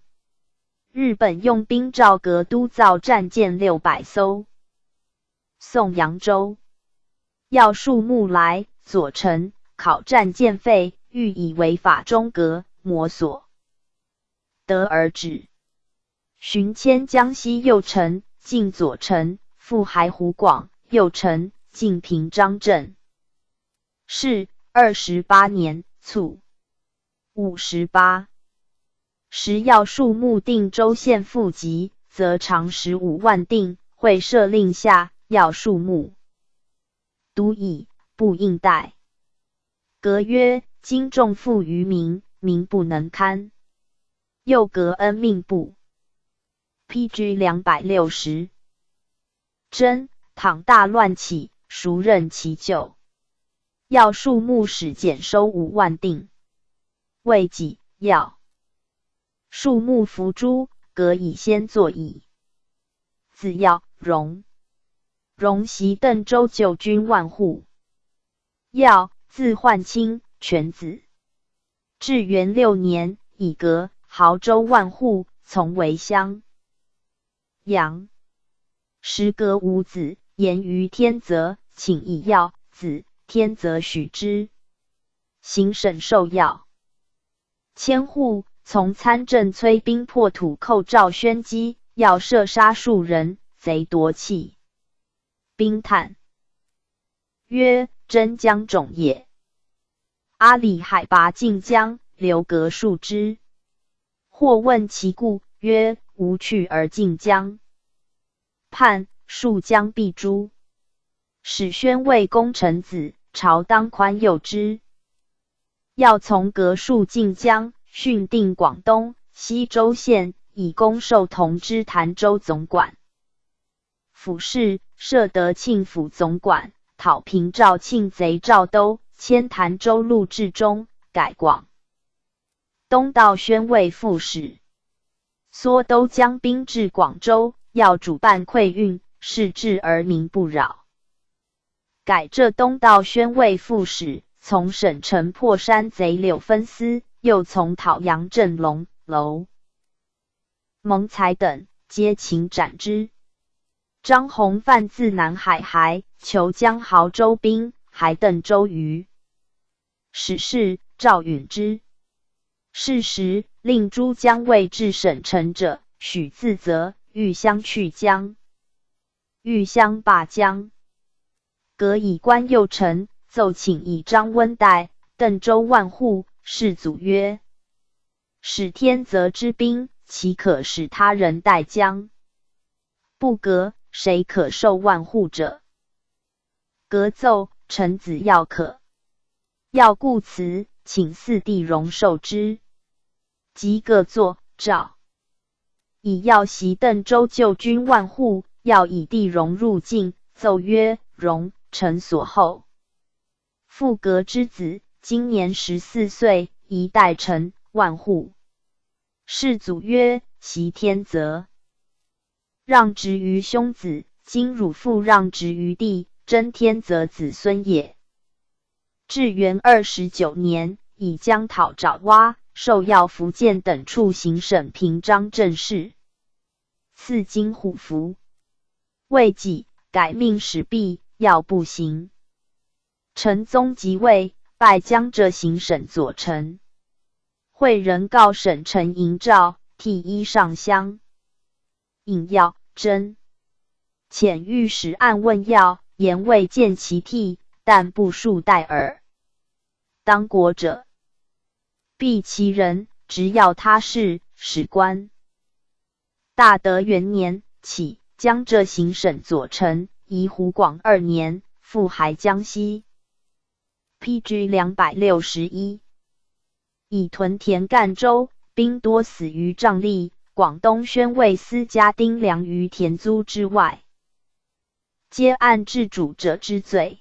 日本用兵赵阁督造战舰600艘。宋扬州要树木来，左丞考战舰费，欲以为法中阁，摩所得而止。寻迁江西右丞，进左丞，复还湖广右丞，进平章镇。是28年卒。58时要树木定州县赋籍，则长15万锭，会设令下，要树木独以不应贷。革曰：今重负于民，民不能堪。又革恩命部。PG 260。真倘大乱起，孰任其咎？要树木使减收5万锭。未几，要树木伏诛，革以先作矣。子要荣，荣袭邓州旧军万户。要字焕卿，犬子。至元6年，以革亳州万户，从为乡。阳时革无子，言于天泽，请以要子，天泽许之。行省受要。千户从参政催兵破土，寇赵宣基，要射杀数人，贼夺气。兵叹曰：真江种也。阿里海拔晋江，流隔数之。或问其故，曰：无去而晋江。判数江必诛。使宣慰功臣子，朝当宽宥之。要从革数晋江，训定广东、西州县，以公授同知潭州总管。府事设德庆府总管，讨平赵庆贼赵都，迁潭州路治中，改广东道宣慰副使。缩都将兵至广州，要主办馈运，事治而民不扰。改浙东道宣慰副使，从省城破山贼柳分司，又从讨阳镇龙楼、蒙才等，皆擒斩之。张弘范自南海还，求江亳州兵，还邓州虞。使是赵允之。是时令诸将尉至省城者，许自责，欲相去疆。欲相罢疆。革以官右丞，奏请以张温代邓州万户。世祖曰：使天泽之兵，岂可使他人代疆？不革，谁可受万户者？革奏臣子要可。要故辞，请四弟容受之。即各作诏，以要袭邓州救军万户，要以弟容入境，奏曰：容，臣所厚。复革之子，今年14岁，宜代臣万户。世祖曰：袭天泽，让职于兄子，今汝复让职于弟，真天泽子孙也。至元29年，以江讨爪哇、授要福建等处行省平章政事，赐金虎符。未几，改命使毕，要不行。陈宗即位，拜江浙行省左丞。会人告省丞营诏，替一上香。引要真遣御史案问要，言未见其替，但不数代耳。当国者，必其人，直要他事，史官。大德元年起，江浙行省左丞，移湖广2年，复还江西。PG 261。以屯田赣州，兵多死于瘴疠。广东宣慰司家丁良于田租之外，皆按治主者之罪。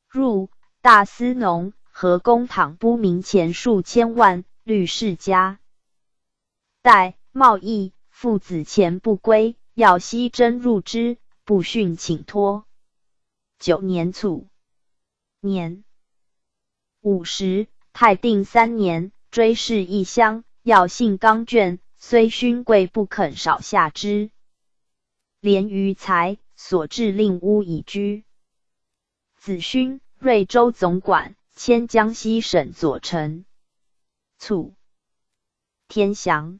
入大司农和公帑不明钱数千万，虑世家。代贸易父子钱不归，要悉征入之，不训请托。9年卒。年50，太定3年，追谥义乡，要姓刚卷，虽勋贵不肯少下之。廉于才，所至令屋以居。子勋，瑞州总管，迁江西省左丞。卒。天祥。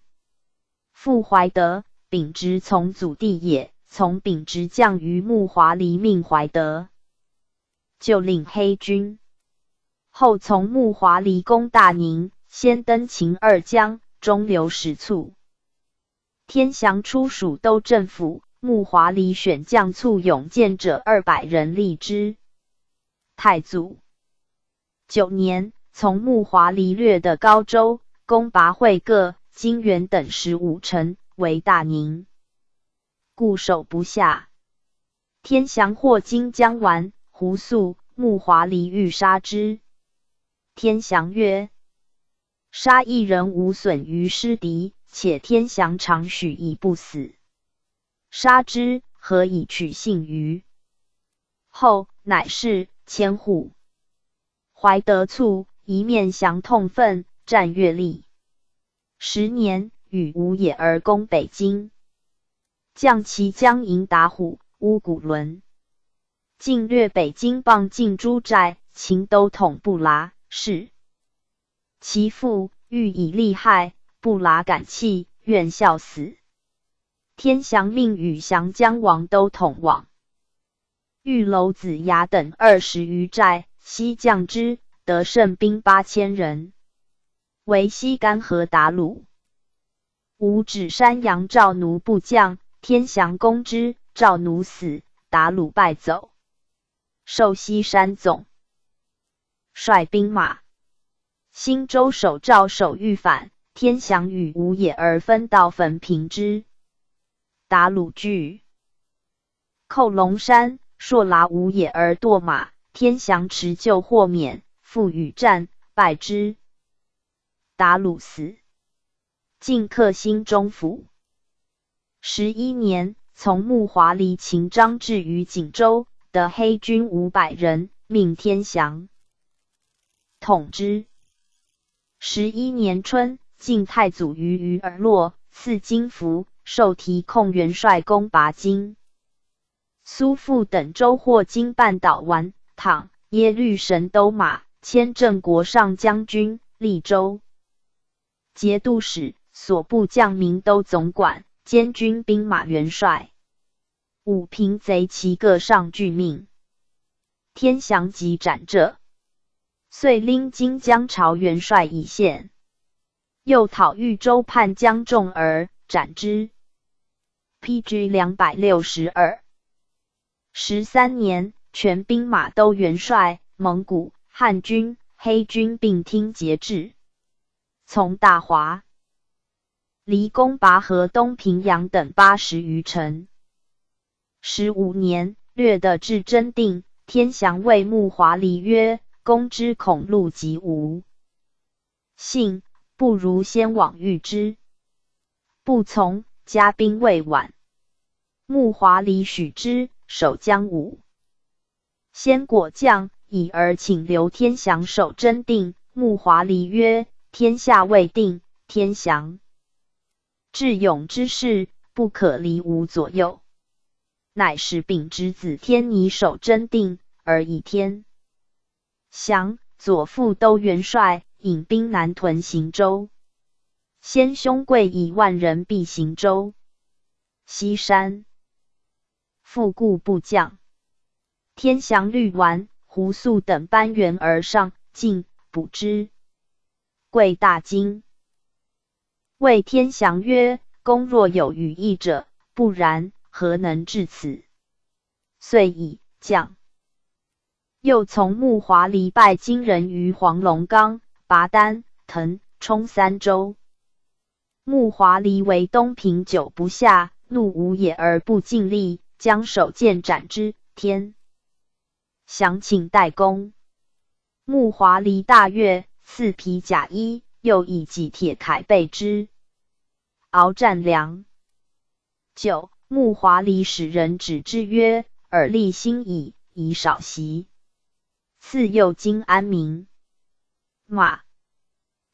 父怀德，秉直从祖弟也。从秉直降于穆华黎，命怀德就领黑军。后从穆华黎攻大宁，先登秦二江，中流矢卒。天祥出蜀都政府，穆华黎选将簇勇健者200人立之。太祖9年，从穆华黎掠的高州、攻拔会各、金元等15城，为大宁，固守不下。天祥获荆将完、胡肃，穆华黎欲杀之。天祥曰：杀一人无损于师敌，且天祥常许以不死，杀之，何以取信于？后乃是千户。怀德卒，一面降痛愤，战乐厉。10年，与吴也而攻北京，将其将营打虎、乌骨仑，进略北京，傍晋诸寨，秦都统布剌是其父，欲以利害，布剌感泣，愿效死。天祥命宇降将王都统往，遇娄子牙等20余寨，西将之，得胜兵8000人，为西干河打虏。吴指山阳赵奴部将，天祥攻之，赵奴死，打虏败走，授西山总，率兵马。新州守赵守欲反，天祥与吴也而分道焚平之，打虏拒，寇龙山，朔剌吴也而堕马，天祥持救获免，复与战，败之，打虏死。进克新中府。11年，从穆华黎秦张至于锦州，得黑军500人，命天祥统之。11年春，晋太祖于而洛，赐金符，授提控元帅，攻拔荆、苏附等州，获金半岛完、躺、耶律神都马，迁镇国上将军、利州节度使，所部将民都总管，兼军兵马元帅。武平贼其各上具命。天祥即斩者，遂拎荆江朝元帅以献。又讨豫州叛将仲而斩之。PG 262。13年，全兵马都元帅、蒙古、汉军、黑军并听节制。从大华离攻拔河东平阳等80余城。15年，略得至真定，天祥谓穆华黎曰：攻之恐路及无信，不如先往御之。不从，加兵未晚。穆华黎许之，守江武。先果将，以而请留天祥守真定。穆华黎曰：天下未定，天祥智勇之士，不可离吾左右。乃使秉之子天尼守真定，而以天祥左副都元帅，引兵南屯行州。先兄贵以10000人避行州。西山复固部将。天祥虑完、胡肃等班援而上，进捕之。贵大惊，谓天祥曰：公若有羽翼者，不然，何能至此？遂以将。又从穆华黎败金人于黄龙冈、拔丹、腾、冲3州。穆华黎为东平久不下，怒吴也而不尽力，将手剑斩之。天祥请代攻。穆华黎大悦，赐皮甲衣，又以己铁铠备之。敖战粮。9. 穆华黎使人指之曰：尔立新矣，宜少袭。赐右京安民。马。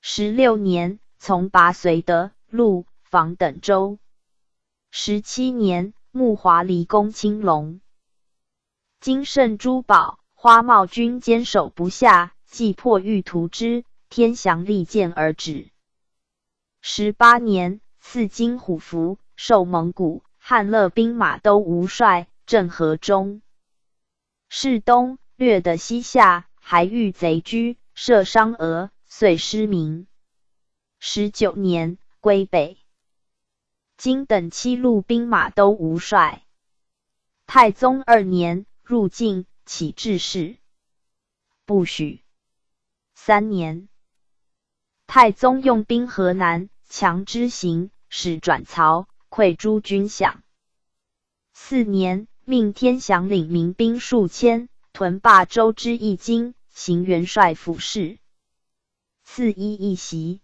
16年，从拔绥德、陆、防等州。17年，穆华离攻青龙，金圣珠宝、花茂军坚守不下，既迫欲屠之，天祥力荐而止。18年，赐金虎符，授蒙古、汉乐兵马都吾帅，镇河中。士东略得西夏，还遇贼居，射伤俄，遂失明。19年，归北。今等7路兵马都吾帅。太宗2年，入晋，起致仕，不许。3年，太宗用兵河南，强之行，使转曹，溃诸军饷。4年，命天祥领民兵数千，屯霸州之一京，行元帅府事。赐一袭。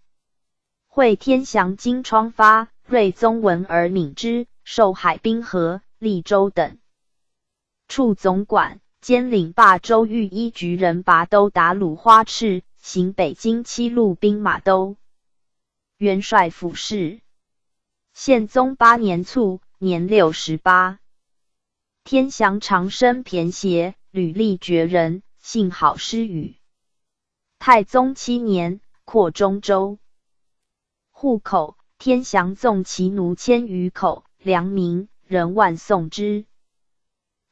会天祥经疮发，睿宗闻而悯之，授海滨河、利州等处总管，兼领霸州御医局人拔都达鲁花赤，行北京7路兵马都元帅府事。宪宗8年卒，年68。天祥长生偏邪，履历绝人，幸好施语。太宗7年，扩中州。户口，天祥纵其奴1000余口，良民，人万送之。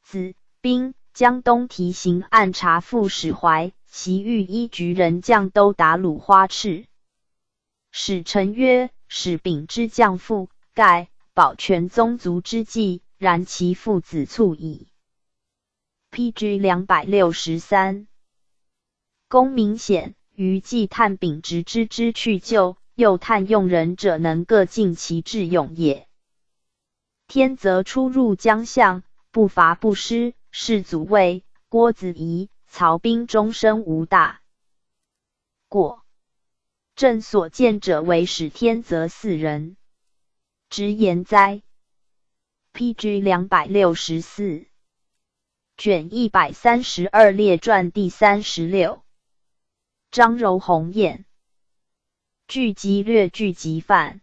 子兵江东提刑按察副使怀，袭御医局人将都达鲁花赤。使臣曰：使秉之将父，盖保全宗族之计，然其父子卒矣。PG 263。公明显，于既探秉直之去就，又探用人者，能各尽其志勇也。天则出入江相，不伐不失，世祖谓郭子仪、曹彬终身无大过。朕所见者为使天则4人，直言哉。PG 264。卷132列传第36。张柔鸿雁。聚集略聚集范。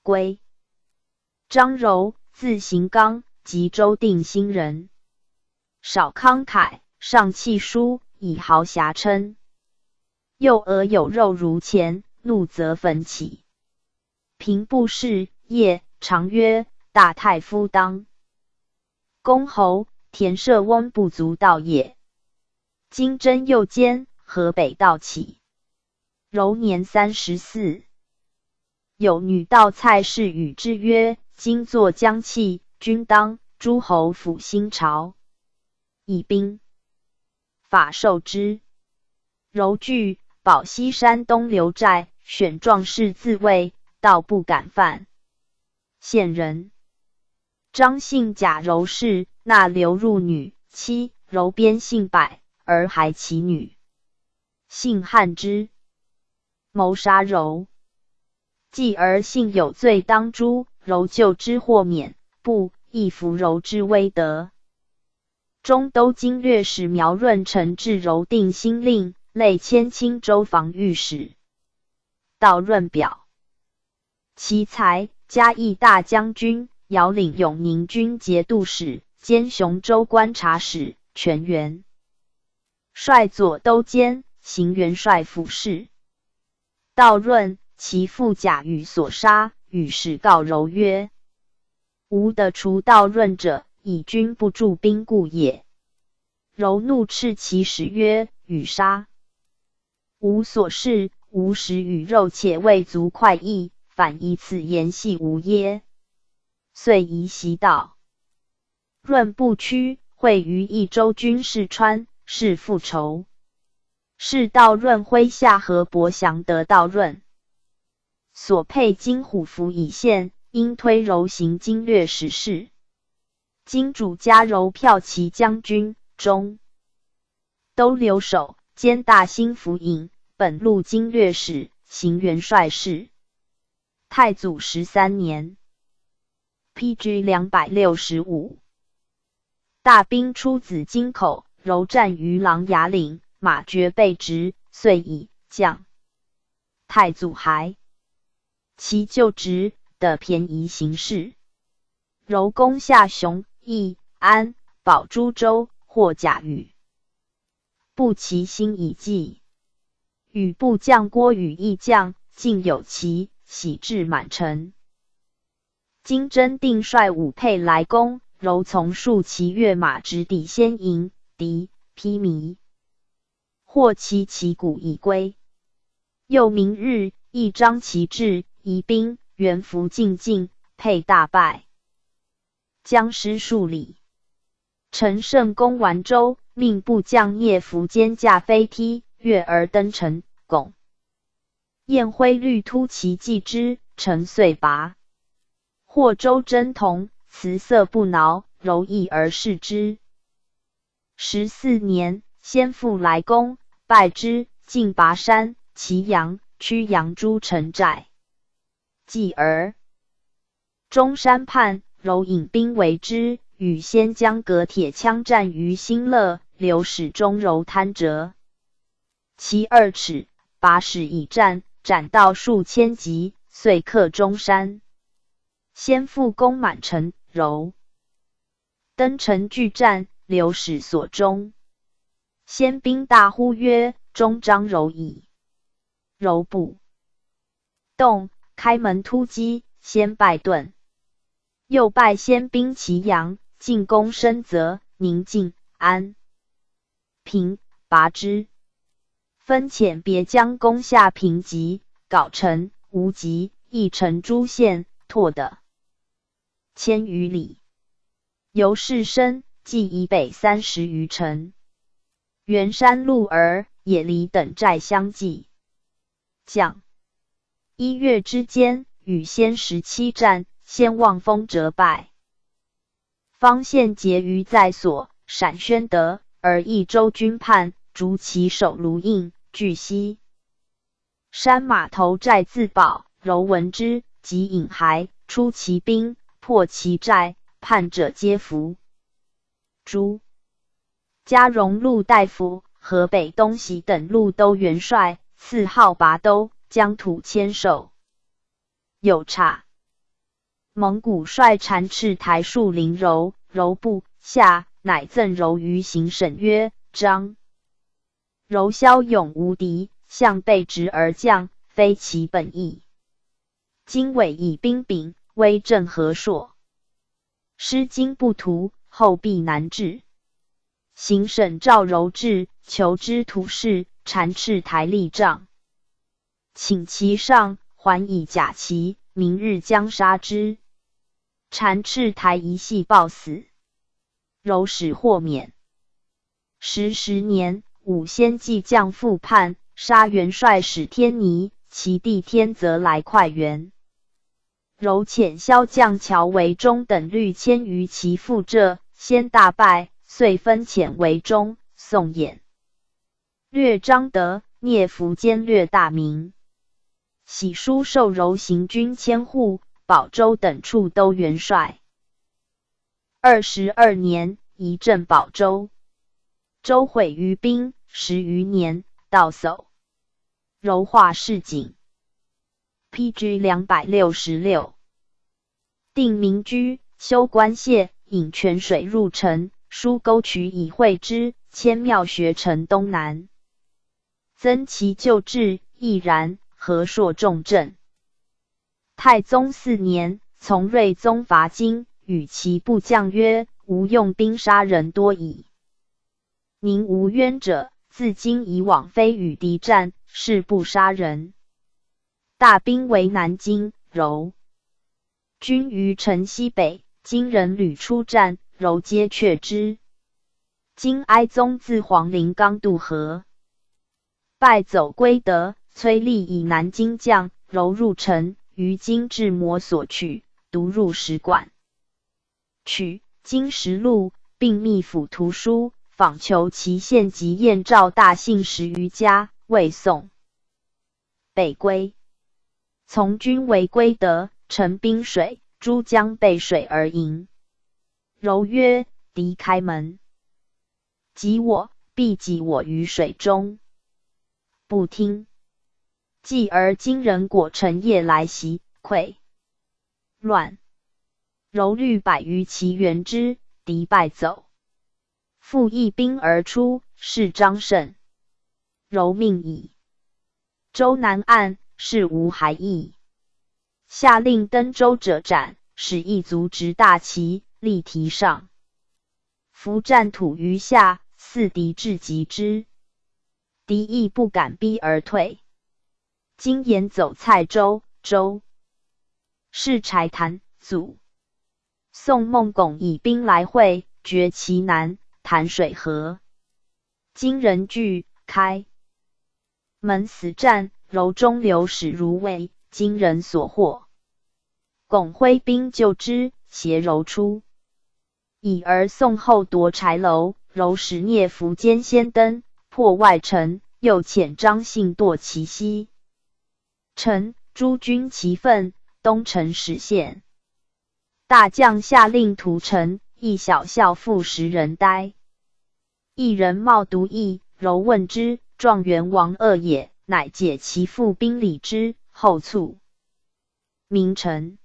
归。张柔，字行刚，吉州定兴人。少慷慨，上气疏，以豪侠称。幼而有肉如钱，怒则焚起。平部事业，常曰大太夫当。公侯，田舍翁不足道也。今征右监，河北道起。柔年34。有女盗蔡氏与之曰：今作将弃，君当诸侯辅新朝。以兵法受之。柔惧，保西山东留寨，选壮士自卫，道不敢犯。县人。张姓假柔氏，纳流入女妻，柔边姓百，而还其女。姓汉之，谋杀柔。继而幸有罪当诛，柔救之获免，不亦服柔之威德。中都经略使苗润成至柔定新令，累迁青州防御使。道润表。其才，嘉义大将军，遥领永宁军节度使，兼雄州观察使，全员。率左都监，行元帅府事。道润，其父贾禹所杀，禹使告柔曰：吾得除道润者，以君不助兵故也。柔怒斥其使曰：禹杀吾所事，吾食与肉，且未足快意，反以此言戏吾耶？遂移袭道。润不屈，会于益州军士川，是复仇。是道润麾下河伯祥得道润所配金虎符以献，因推柔行经略使事。金主加柔骠骑将军，中都留守，兼大兴府尹，本路经略使，行元帅事。太祖13年。PG 265。大兵出紫金口，柔战于琅琊岭，马绝被执，遂以将。太祖还。其就职的便宜行事。柔攻下熊、益、安、保诸州，获甲羽。不其心以计。羽部将郭与义将竟有其喜至满城。金真定率5沛来攻，柔从数骑跃马直抵先营，敌披靡，获其旗鼓已归。又明日，义张其志，移兵，援伏进境，沛大败，将失数里。陈胜攻完州，命部将聂福坚驾飞梯，跃而登城，拱焰辉律突其继之，城遂拔。获州真铜，辞色不挠，柔意而视之。14年，先父来攻，败之，进拔山、祁阳、曲阳诸城寨。继而中山畔，柔引兵围之，与先将隔铁枪战于新乐，流矢中柔贪折，其2尺，拔矢以战，斩到数千级，遂克中山。先父攻满城，柔登城拒战，流矢所中。先兵大呼曰：“终张柔矣！”柔不动，开门突击，先败遁。又败先兵祁阳，进攻深泽、宁晋、安平，拔之。分遣别将攻下平集、皋城、无极、义城诸县，拓的1000余里。由士深，计以北30余城。元山鹿儿、野离等寨相继。将1月之间，与先17战，先望风折败。方献结于在所，闪宣德，而益州军叛，逐其首卢应、据西山码头寨自保。柔闻之，即引还，出其兵，破其寨，叛者皆伏。朱家荣路大夫、河北东西等路都元帅，赐号拔都，疆土千守。有差蒙古率禅赤台戍临柔，柔不下，乃赠柔于行省曰：“张柔骁勇无敌，向背直而降，非其本意。今委以兵柄，威震河朔，失今不图，后必难治。”行省召柔至，求之图事，禅赤台立帐，请其上，还以甲旗，明日将杀之。禅赤台一系暴死，柔使获免。10年，武先继将复叛，杀元帅史天尼，其弟天泽来快援。柔遣骁将乔维忠等率1000余骑赴浙，先大败，遂分遣为忠、宋衍略张德，聂福坚略大名。喜书授柔行军1000户，保州等处都元帅。22年，移镇保州。州毁于兵，10余年，到叟。柔化市井。PG 266。定民居，修官械，引泉水入城，疏沟渠以会之，迁庙学城东南。增其旧制，亦然。河朔重镇。太宗4年，从睿宗伐金，与其部将曰：“吾用兵杀人多矣。宁无冤者，自今以往非与敌战，誓不杀人。”大兵为南京，柔军于城西北，金人屡出战，柔皆却之。今哀宗自黄陵刚渡河，败走归德，崔立以南京将，柔入城，于今至摩所取，独入使馆，取金石录，并密府图书，访求其县及燕赵大姓10余家，未送。北归，从军为归德，乘滨水，诸将背水而迎。柔曰：“敌开门，击我，必击我于水中。”不听。继而金人果乘夜来袭，溃乱。柔虑百余骑援之，敌败走。复一兵而出，是张胜。柔命以州南岸，是无还邑。下令登州者斩，使一卒执大旗，立题上。伏战土于下，四敌至击之，敌亦不敢逼而退。今沿走蔡州，州是柴潭，祖。宋孟拱以兵来会，决其南，潭水河。今人惧，开门死战，柔中流矢如卫，今人所获。拱挥兵救之，携柔出。已而宋后夺柴楼，柔使聂伏坚先登，破外城，又遣张信堕其西城，诸军齐奋，东城始陷。大将下令屠城，一小校负10人呆。一人冒独义，柔问之，状元王恶也，乃解其父兵礼之，后卒。明成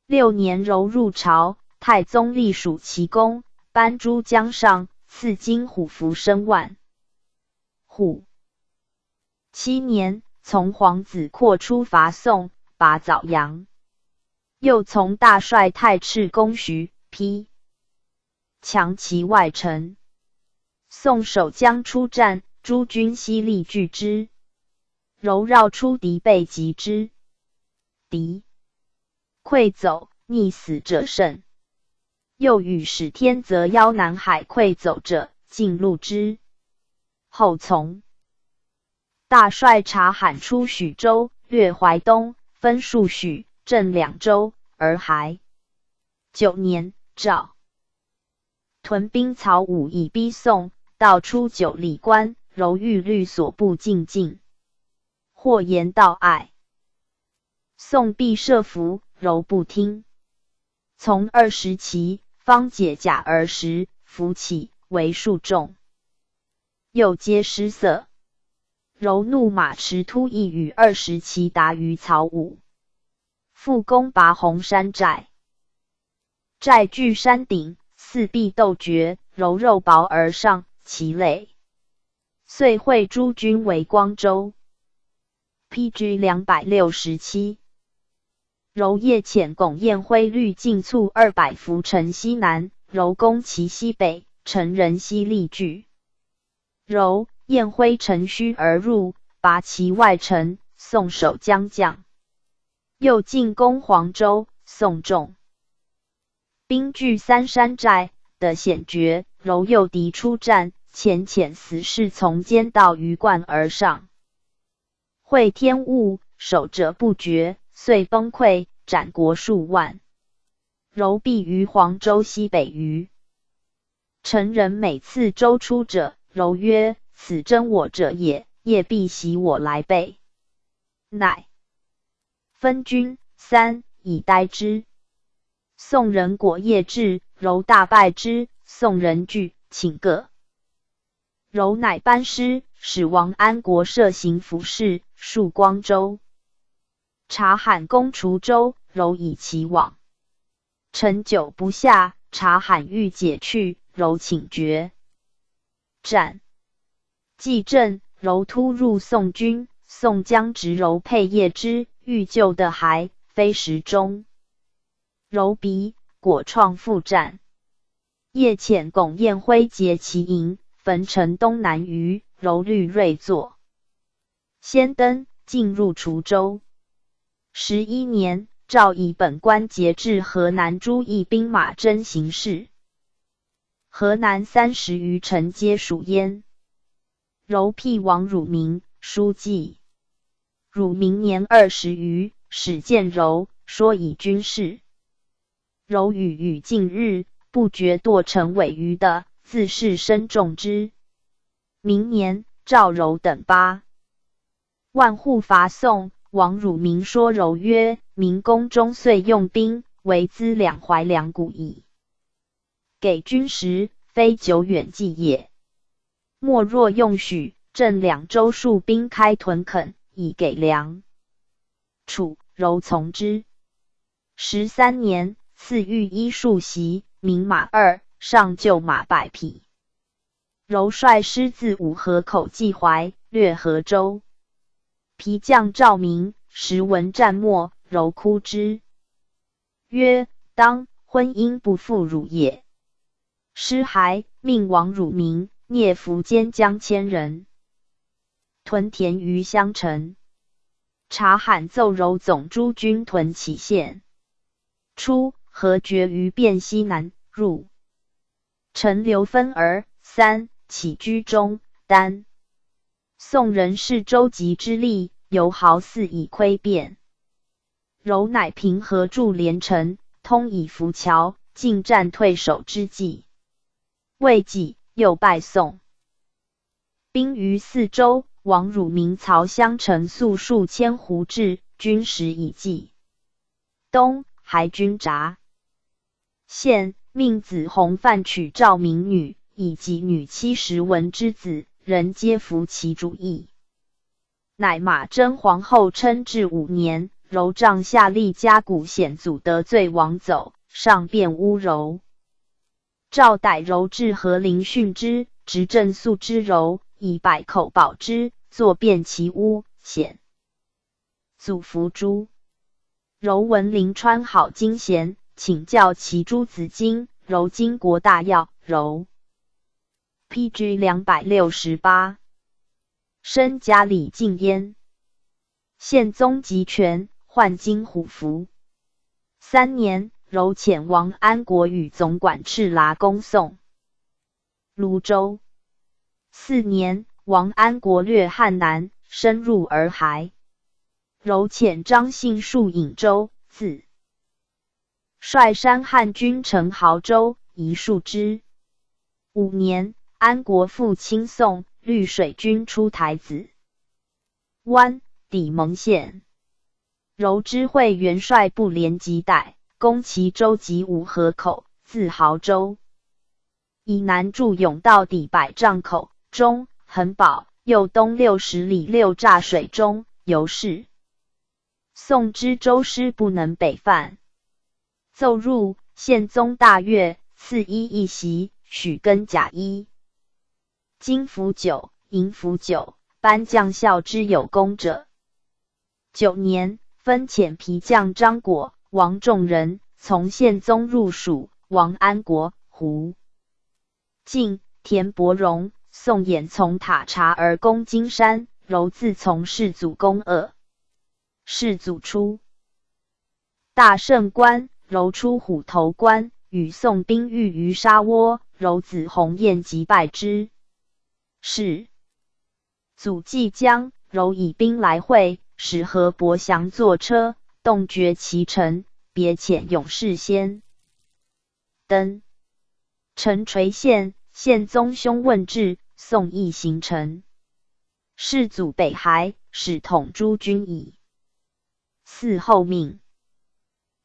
6年，柔入朝，太宗立属其功，颁诸江上，赐金虎符身万户。7年，从皇子扩出伐宋，拔枣阳。又从大帅太赤攻徐丕，强其外城。宋守将出战，诸军悉力拒之。柔绕出敌备击之，敌溃走，溺死者甚。又与使天泽邀南海溃走者，尽戮之。后从。大帅察罕出许州，略淮东，分数许。镇2州，而还。9年，赵屯兵曹武以逼宋，到出9里关，柔欲律所部进进，或言道爱。宋必设伏，柔不听。从20骑，方解甲而食，伏起，为数众。又皆失色。柔怒马持突翼与20骑达于曹武。复攻拔洪山寨，寨据山顶，四壁斗绝，柔肉薄而上其垒。遂会诸军围光州。PG 267。柔夜遣巩彦辉率尽卒200伏城西南，柔攻其西北，城人悉力拒。柔、彦辉乘虚而入，拔其外城，宋守将将。又进攻黄州，宋众兵据3山寨，得险绝。柔诱敌出战，遣死士从间道鱼贯而上，会天雾，守者不绝，遂崩溃，斩国数万。柔避于黄州西北隅。陈人每次州出者，柔曰：“此征我者也，夜必袭我来备。”乃分军3，以待之。宋人果夜至，柔大败之，宋人惧，请各。柔乃班师，使王安国摄行府事，戍光州。察罕攻滁州，柔以其往。陈久不下，察罕欲解去，柔请绝。战既正，柔突入宋军，宋将执柔配夜之，欲救的还，非时中。柔逼，果创复战。夜遣巩彦辉劫其营，焚城东南隅，柔虑锐作。先登，进入滁州。11年，赵以本官节制河南诸邑兵马征行事。河南30余城皆属焉。柔辟王汝明，书记。汝明年20余，始见柔，说以军事。柔与近日，不觉堕成尾余的，自是深重之。明年，赵柔等8万户伐宋，王汝明说柔曰：“明宫中遂用兵，为资2淮2谷矣。给军时，非久远计也。莫若用许、镇2州戍兵开屯垦，以给粮。楚、柔从之。13年，赐御医数袭，名马2，上厩马100匹。柔率师自五河口济淮，略河州。皮将赵明时闻战没，柔哭之，曰：当婚姻不负汝也。师还，命王汝明聂服兼将千人，屯田于襄城。察罕奏柔总诸军屯祁县。初，河决于汴西南，入。陈留分而3，起居中，丹。宋人士周集之力，由豪肆以窥变。柔乃平河筑连城，通以浮桥，进战退守之计。未几，又败宋。兵于四州，王汝明曹襄城粟数千斛至，军食以济。冬，还军札县，命子弘范娶赵明女，以及女70文之子，人皆服其主意。乃马真皇后称至5年，柔帐下立家谷显祖得罪王走，上便诬柔。赵逮柔至河陵训之，执政肃之柔，以百口保之，作辩其诬，显祖伏诛。柔闻临川好经贤，请教其诸子经，柔经国大要，柔 PG 268，身家礼敬焉。宪宗集权，换金虎符。3年，柔遣王安国与总管赤剌攻宋泸州。4年，王安国略汉南，深入洱海。柔遣张信戍颍州，自率山汉军城亳州，夷戍之。5年，安国复侵宋，绿水军出台子湾，抵蒙县。柔知会元帅部连击逮，攻其州及五河口，自亳州以南筑甬道抵百丈口，中衡堡，右东60里6柞水中，由是。宋之州师不能北犯，奏入，宪宗大悦，赐1席，许更甲衣，金符9，银符9，颁将校之有功者。9年，分遣皮将张果、王仲仁从宪宗入蜀，王安国、胡晋、田伯荣、宋衍从塔察而攻金山，柔自从世祖攻鄂。世祖出大胜关，柔出虎头关，与宋兵遇于沙窝，柔子弘彦击败之。是祖既将，柔以兵来会，使何伯祥坐车，洞掘其城，别遣勇士先登陈垂县，宪宗兄问至，宋亦行城。世祖北还，使统诸军矣。嗣后命。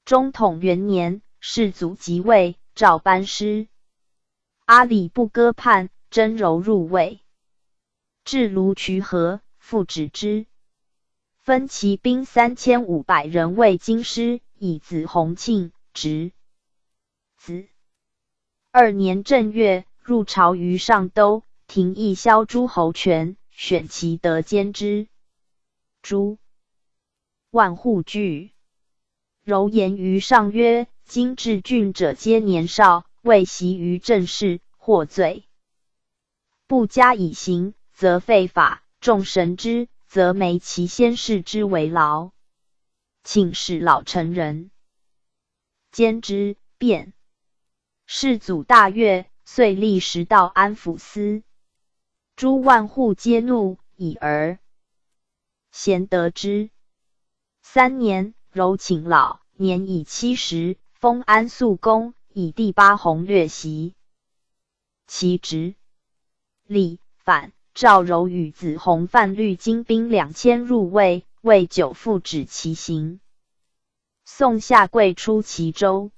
中统元年，世祖即位，诏班师。阿里不割叛，征柔入魏。至卢渠河，复止之。分骑兵3500人为京师，以子弘庆执子。2年正月，入朝于上都，廷议萧诸侯权，选其得兼之。诸万户惧。柔言于上曰：今治郡者皆年少，未习于政事，获罪。不加以刑，则废法；重绳之，则没其先世之为劳。请使老成人兼之，变。世祖大悦，遂立时道安抚司。诸万户皆怒，以而贤得之。3年，柔请老，年已70，封安肃公，以第8弘略袭。其职立反，赵柔与子弘范率精兵2000入魏，魏久复止其行。宋下跪出齐州，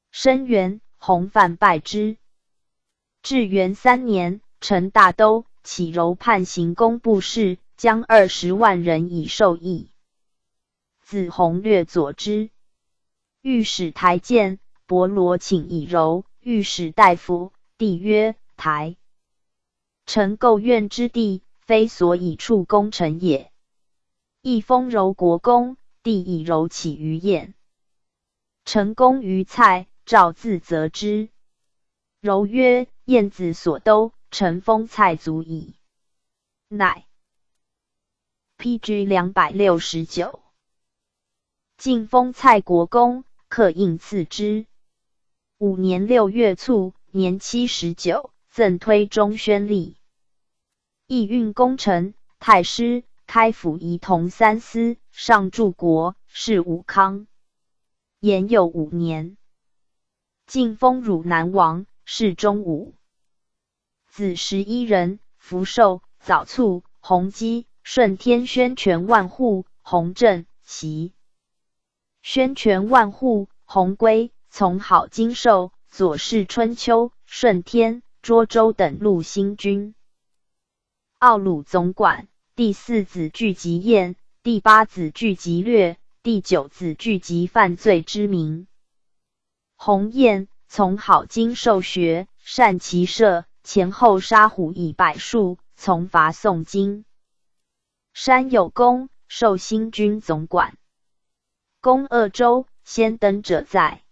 申元，弘范败之。至元3年，陈大都，起柔叛行宫部事，将20万人以授役。子弘略佐之。御史台谏伯罗请以柔。御史大夫帝曰：台臣构怨之地，非所以处功臣也。亦封柔国公，帝以柔起于晏。臣功于蔡，诏自责之。柔曰：晏子所兜，臣封蔡足矣。乃 PG 269。晋封蔡国公，克应赐之。5年6月卒，年79，赠推中宣吏。义运功臣，太师，开府仪同三司，上柱国，是武康。延佑5年，晋封汝南王，是中武。子11人，福寿、早卒、弘基、顺天宣权万户、弘正、齐。宣权万户、弘归、从好金寿、左氏春秋、顺天、涿州等入新军。奥鲁总管，第4子聚集晏，第8子聚集略，第9子聚集犯罪之名。弘晏，从好金受学，善骑射，前后杀虎以百数，从伐宋金。山有功，授新军总管。攻鄂州，先登者在。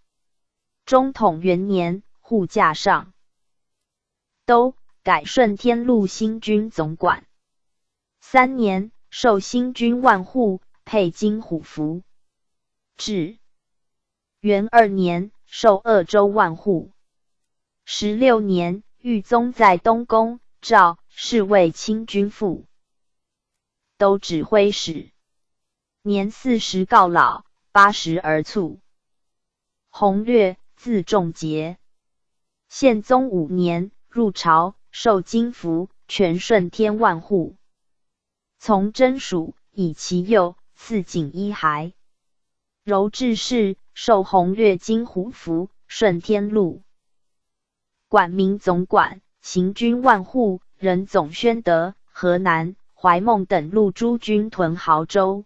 中统元年，护驾上都，改顺天路新军总管。3年，授新军万户，配金虎符。至元2年，授鄂州万户。16年，豫宗在东宫，诏侍卫清军副都指挥使。年40告老，80而卒。弘略，字仲节。宪宗5年，入朝，授金符，全顺天万户。从征蜀，以其右，赐锦衣骸。柔治士，授弘略金虎符，顺天禄。管民总管，行军万户，任总宣德、河南、怀孟等路诸军屯亳州。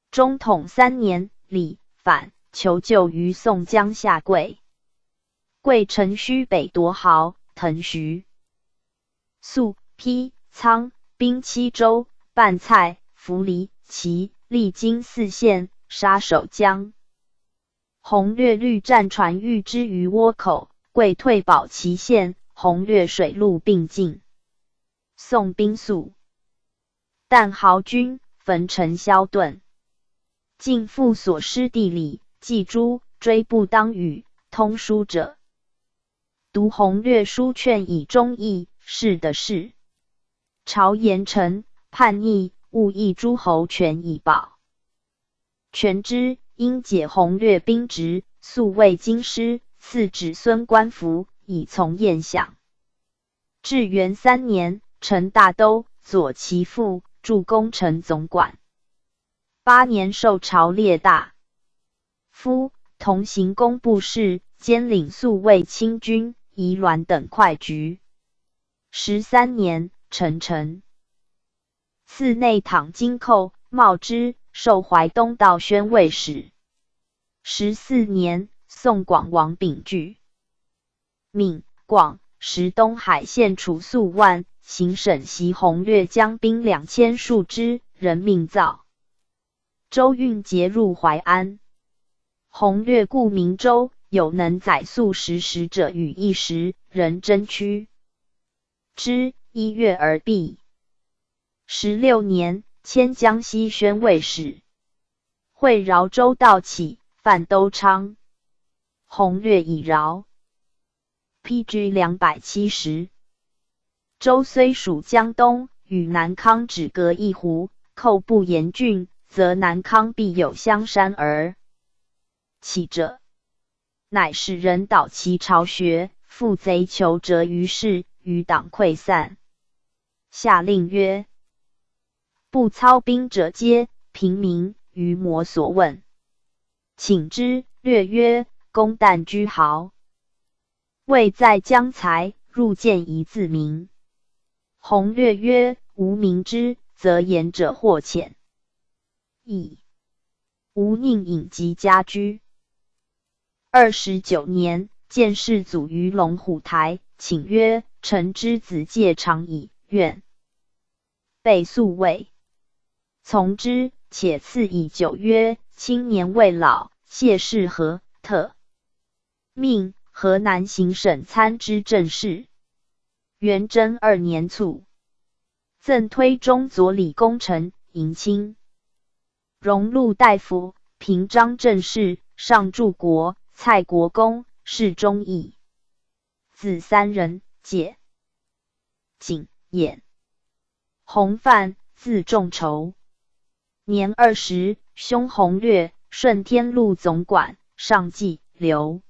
中统3年，李反，求救于宋江下桂。桂陈顼北夺亳，滕徐、肃、丕、苍兵7州，办蔡、扶黎、齐，历经4县，杀守江。弘略率战船遇之于倭口，桂退保祁县，弘略水陆并进。宋兵速，但亳军焚城消遁。晋复所失地理，记诸追不当与，通书者。读弘略书劝以忠义，是的是。朝言臣叛逆，勿议诸侯权以保。权之因解弘略兵职，素为京师，赐子孙官服，以从宴享。至元3年，成大都，左其父，助功臣总管。8年，受朝列大夫，同行工部事，兼领宿卫亲军、宜銮等会局。13年，臣臣。赐内堂金寇，茂之，授淮东道宣慰使。14年，宋广王秉据。闽、广、时东海县处粟万，行省袭弘略将兵2000数之，人命造。州运节入淮安。弘略故明州，有能载粟10石者与1石，人争趋之，1月而毕。16年，迁江西宣慰使。会饶州道起，犯都昌。弘略以饶。PG 270。州虽属江东，与南康只隔一湖，寇不严峻，则南康必有香山而起者，乃使人导其巢穴，复贼求折于市，余党溃散。下令曰：不操兵者皆平民，于摩所问。请之，略曰：公旦居豪。未在江才，入见一字名。弘略曰：吾明之，则言者或浅矣。吴宁隐疾家居。29年，见世祖于龙虎台，请曰：“臣之子戒长矣，愿备宿位。”从之，且赐以酒曰：“青年未老，谢氏何特？”命河南行省参知政事。元贞2年卒，赠推中左理功臣，迎亲。荣禄大夫，平章政事，上柱国，蔡国公，侍中议。子3人，解、景、衍。弘范，字仲筹。年20，兄弘略，顺天路总管，上计刘。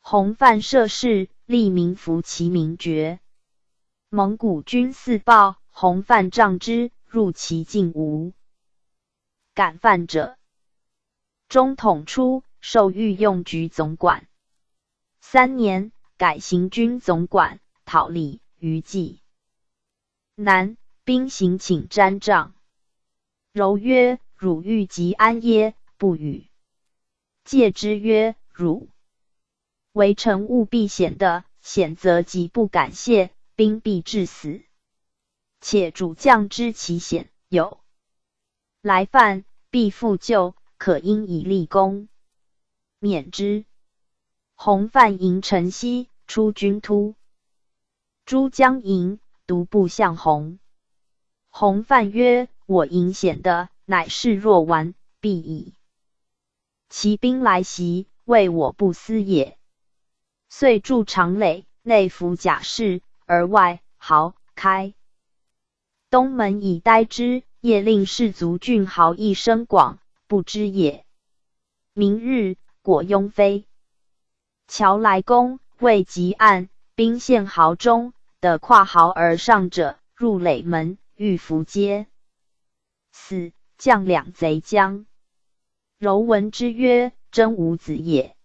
弘范涉事，立名符其名爵。蒙古军四报，弘范杖之，入其境无敢犯者。中统初，授御用局总管。3年，改行军总管，讨吏于冀南，兵行请瞻帐。柔曰：“汝欲及安耶？”不语。戒之曰：“汝为臣务必险的，险则极不敢谢，兵必致死。且主将知其险，有来犯，必复救，可因以立功，免之。”弘范迎陈豨，出军突诸江营，独步向弘。弘范曰：“我迎险的，乃视若丸，必矣。其兵来袭，为我不思也。”遂筑长垒，内服甲士，而外壕开。东门以待之，夜令士卒郡壕一声广，不知也。明日，果拥飞。乔来攻，未及岸，兵陷壕中，得跨壕而上者，入垒门，欲伏阶。死，将两贼将。柔闻之曰：“真吾子也。”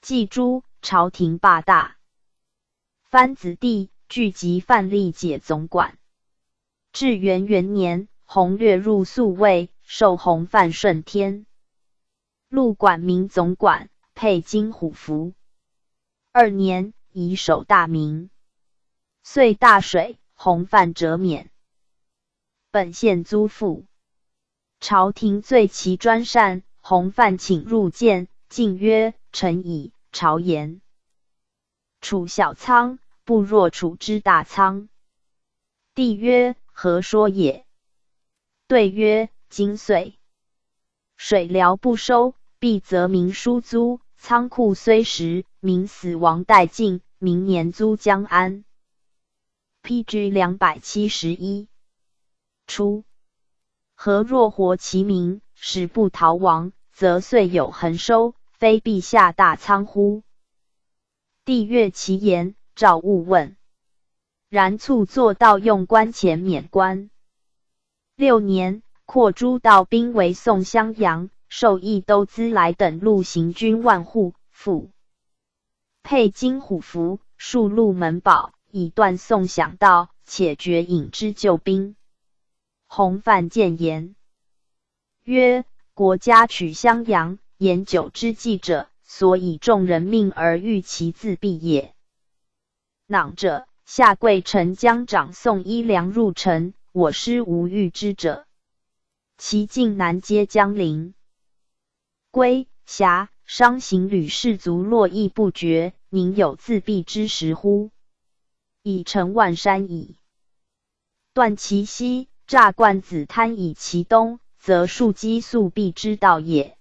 祭诛，朝廷罢大。藩子弟聚集范蠡解总管。至元元年，弘略入宿卫，授弘范顺天路管民总管，配金虎符。2年，以守大名。遂大水，弘范折免。本县租赋。朝廷罪其专擅，弘范请入见，进曰：“臣以朝言。处小仓，不若处之大仓。”帝曰：“何说也？”对曰：“今岁水疗不收，必则民疏租，仓库虽实，民死亡殆尽，明年租将安。”PG 271。初，何若活其民，使不逃亡，则岁有恒收，非陛下大仓乎？帝阅其言，诏勿问。然卒作盗用官钱免官。6年，扩诸道兵为宋襄阳，授益都资来等路行军万户，复配金虎符，数路门堡，以断宋饷道，且绝引之救兵。弘范谏言曰：“国家取襄阳，言久之计者，所以众人命而欲其自毙也。囊者，下贵臣将长送衣粮入城，我师无欲之者，其境南皆江陵。归辖商行旅士卒络绎不绝，宁有自毙之时乎？已成万山矣。断其西，诈灌子滩以其东，则庶几速必之道也。”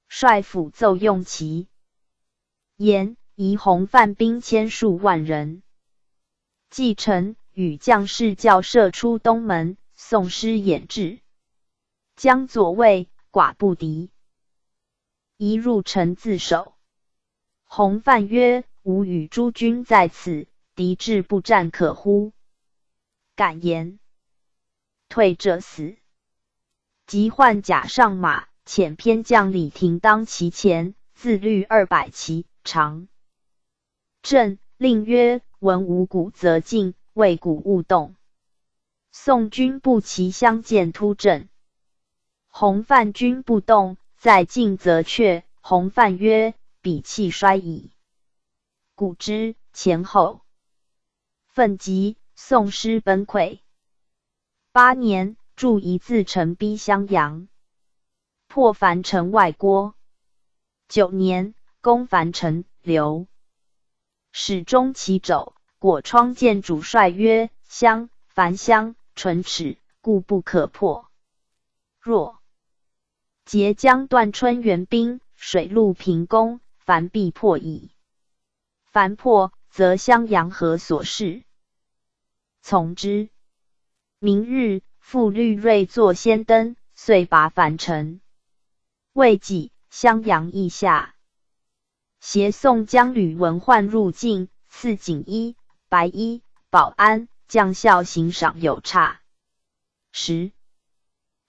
帅府奏用其言，宜弘范兵千数万人。继承与将士校射出东门，宋师掩至，将左卫，寡不敌，宜入城自守。弘范曰：“吾与诸军在此，敌志不战可乎？”敢言。退者死。即换甲上马，遣偏将李廷当其前，自律200骑，长阵，令曰：“闻五鼓则进，未鼓勿动。”宋军步骑相见突阵。洪范军不动，在进则却。洪范曰：彼气衰矣。古之前后。愤急，宋师崩溃。8年，筑一自城逼襄阳，破樊城外郭。9年，攻樊城，刘使中其肘，果疮见主帅曰：襄、樊相唇齿，故不可破。若截江断春援兵，水陆平攻，樊必破矣。樊破，则襄阳何所事？从之。明日，复律锐作先登，遂拔樊城。未几，襄阳邑下。携宋将吕文焕入境，赐锦衣、白衣、保安，将校行赏有差。11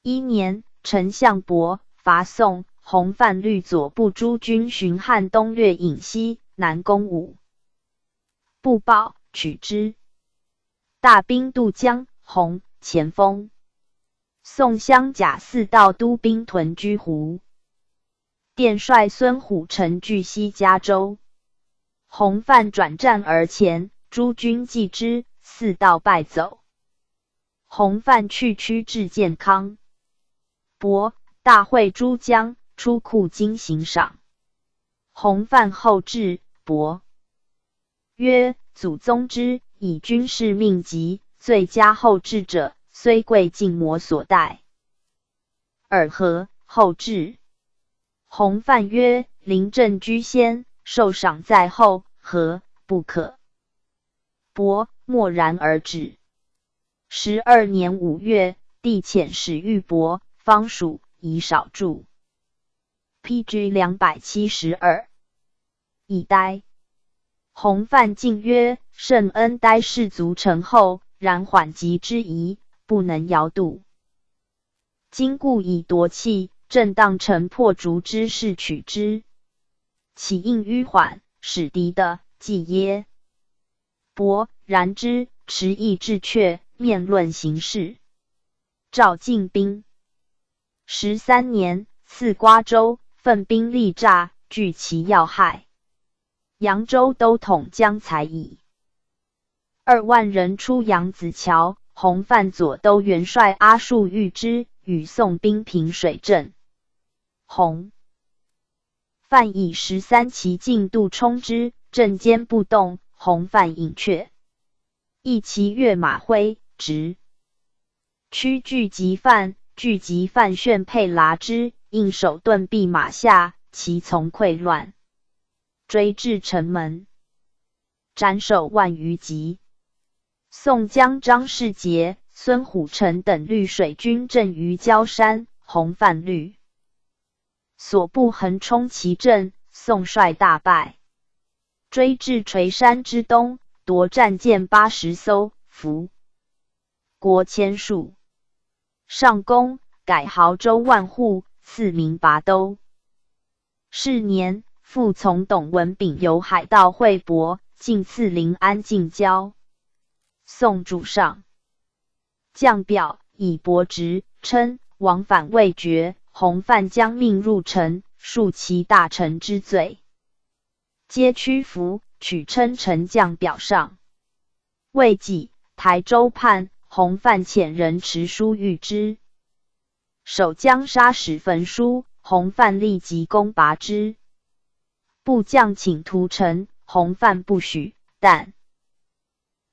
年，丞相伯伐宋，洪范律左部诸军巡汉东略颍西，南攻武不保，取之。大兵渡江，洪、前锋。宋襄甲4道都兵屯居湖。殿帅孙虎城据西嘉州。洪范转战而前，诸军继之，4道败走。洪范去驱至建康。伯大会诸将，出库金行赏。洪范后至，伯曰：祖宗之以军事命急，最佳后至者，虽贵尽魔所待。尔何？后至。洪范曰：临阵居先，受赏在后，何不可？伯默然而止。12年5月，帝遣使谕伯，方属以少助。PG 272。以呆。洪范进曰：圣恩待士卒成后，然缓急之宜，不能遥度。今故以夺气，正当城破竹之势取之，岂应迂缓，使敌的计耶？伯然之，迟疑至阙，面论形势。赵进兵。13年，赐瓜州，奋兵力诈，据其要害。扬州都统将才矣。2万人出扬子桥，洪范左都元帅阿术遇之，与宋兵平水镇。洪范以13骑进度冲之，阵间不动，洪范引却。一骑跃马挥，直驱聚集犯，聚集犯炫佩剌之，应手盾壁马下，其从溃乱。追至城门，斩首万余级。宋将张世杰、孙虎城等绿水军阵于焦山，洪范律所部横冲其阵，宋率大败。追至垂山之东，夺战舰80艘，俘国千数。上公改濠州万户，赐名拔都。是年，复从董文炳游海盗会伯，进赐临安近郊。宋主上将表以伯职，称往返未决，洪范将命入城，恕其大臣之罪，皆屈服，取称丞将表上。未几，台州叛，洪范遣人持书谕之，守将杀使焚书，洪范立即攻拔之。部将请屠城，洪范不许，但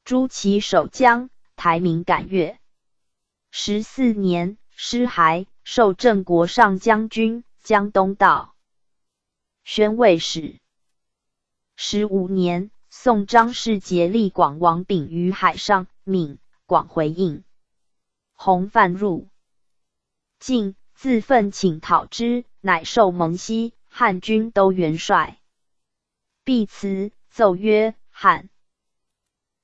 诛其守将，台民感悦。14年，师还，授郑国上将军，江东道宣慰使。15年，宋张世杰立广王炳于海上，闽广回应。洪范入晋，自奋请讨之，乃受蒙西汉军都元帅。必辞奏曰：汉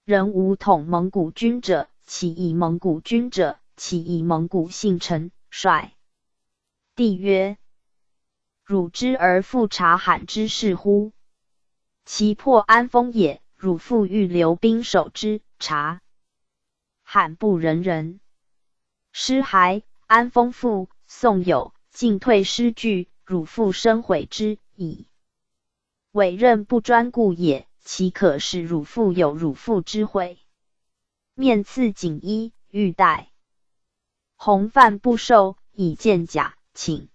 人无统蒙古军者，岂以蒙古军者，岂以蒙古姓陈帅？帝曰：汝知而复察罕之事乎？其破安丰也，汝复欲留兵守之，察罕不仁人。师还，安丰复，宋有进退失据，汝复生悔之矣。委任不专故也，岂可使汝父有汝父之悔？面赐锦衣，欲带。弘范不受，以见甲，请。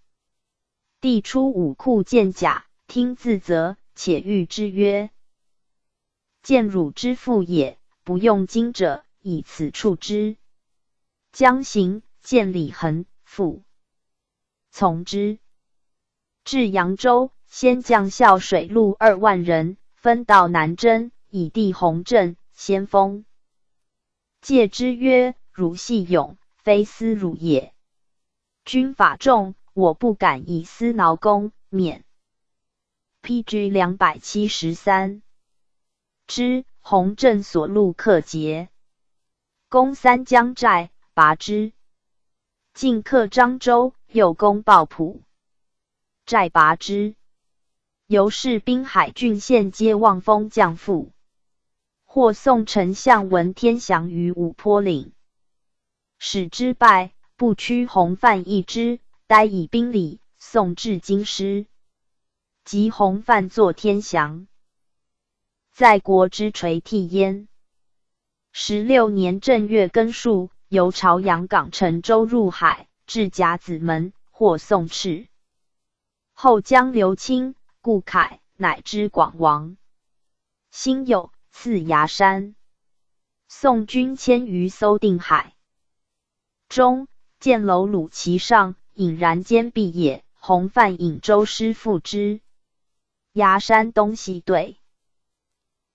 帝出武库见甲，听自责，且谕之曰：见汝之父也，不用金者，以此处之。将行，见李恒，父从之。至扬州，先将校水陆2万人，分道南征，以弟弘镇先锋。戒之曰：汝系勇，非斯汝也。军法重，我不敢以私挠功，免。PG 273。之弘镇所录克节，攻三江寨，拔之。进克漳州，又攻抱朴，寨拔之。由是滨海郡县皆望风降附。或宋丞相闻天降于五坡岭，使之败，不屈弘范一之，待以兵礼，送至京师。及弘范作天降，在国之垂涕焉。16年正月庚戌，由朝阳港乘舟入海，至甲子门，获宋敕。后将刘钦、顾恺，乃知广王。辛酉，赐崖山。宋军迁于搜定海。中，见楼鲁其上，隐然坚壁也。弘范引舟师复之。崖山东西对。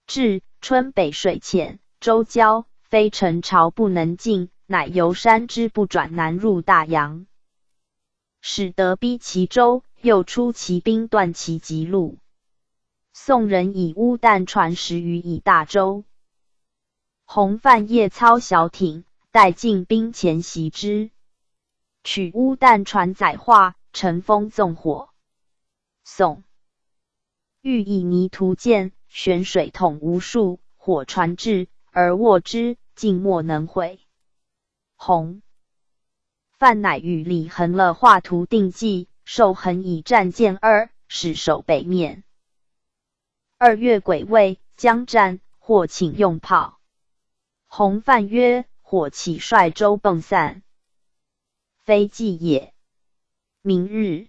至春北水浅，舟交，非陈朝不能进，乃由山之不转南入大洋。使得逼其舟，又出其兵断其急路。宋人以乌弹船10余以大舟。弘范夜操小艇，待进兵前袭之，取乌弹船载化，乘风纵火。宋欲以泥涂舰，悬水桶无数，火船至，而握之，竟莫能毁。弘范乃与李恒了画图定计，授恒以战舰2，使守北面。2月癸未，将战，或请用炮。弘范曰：火起，率舟迸散，非计也。明日，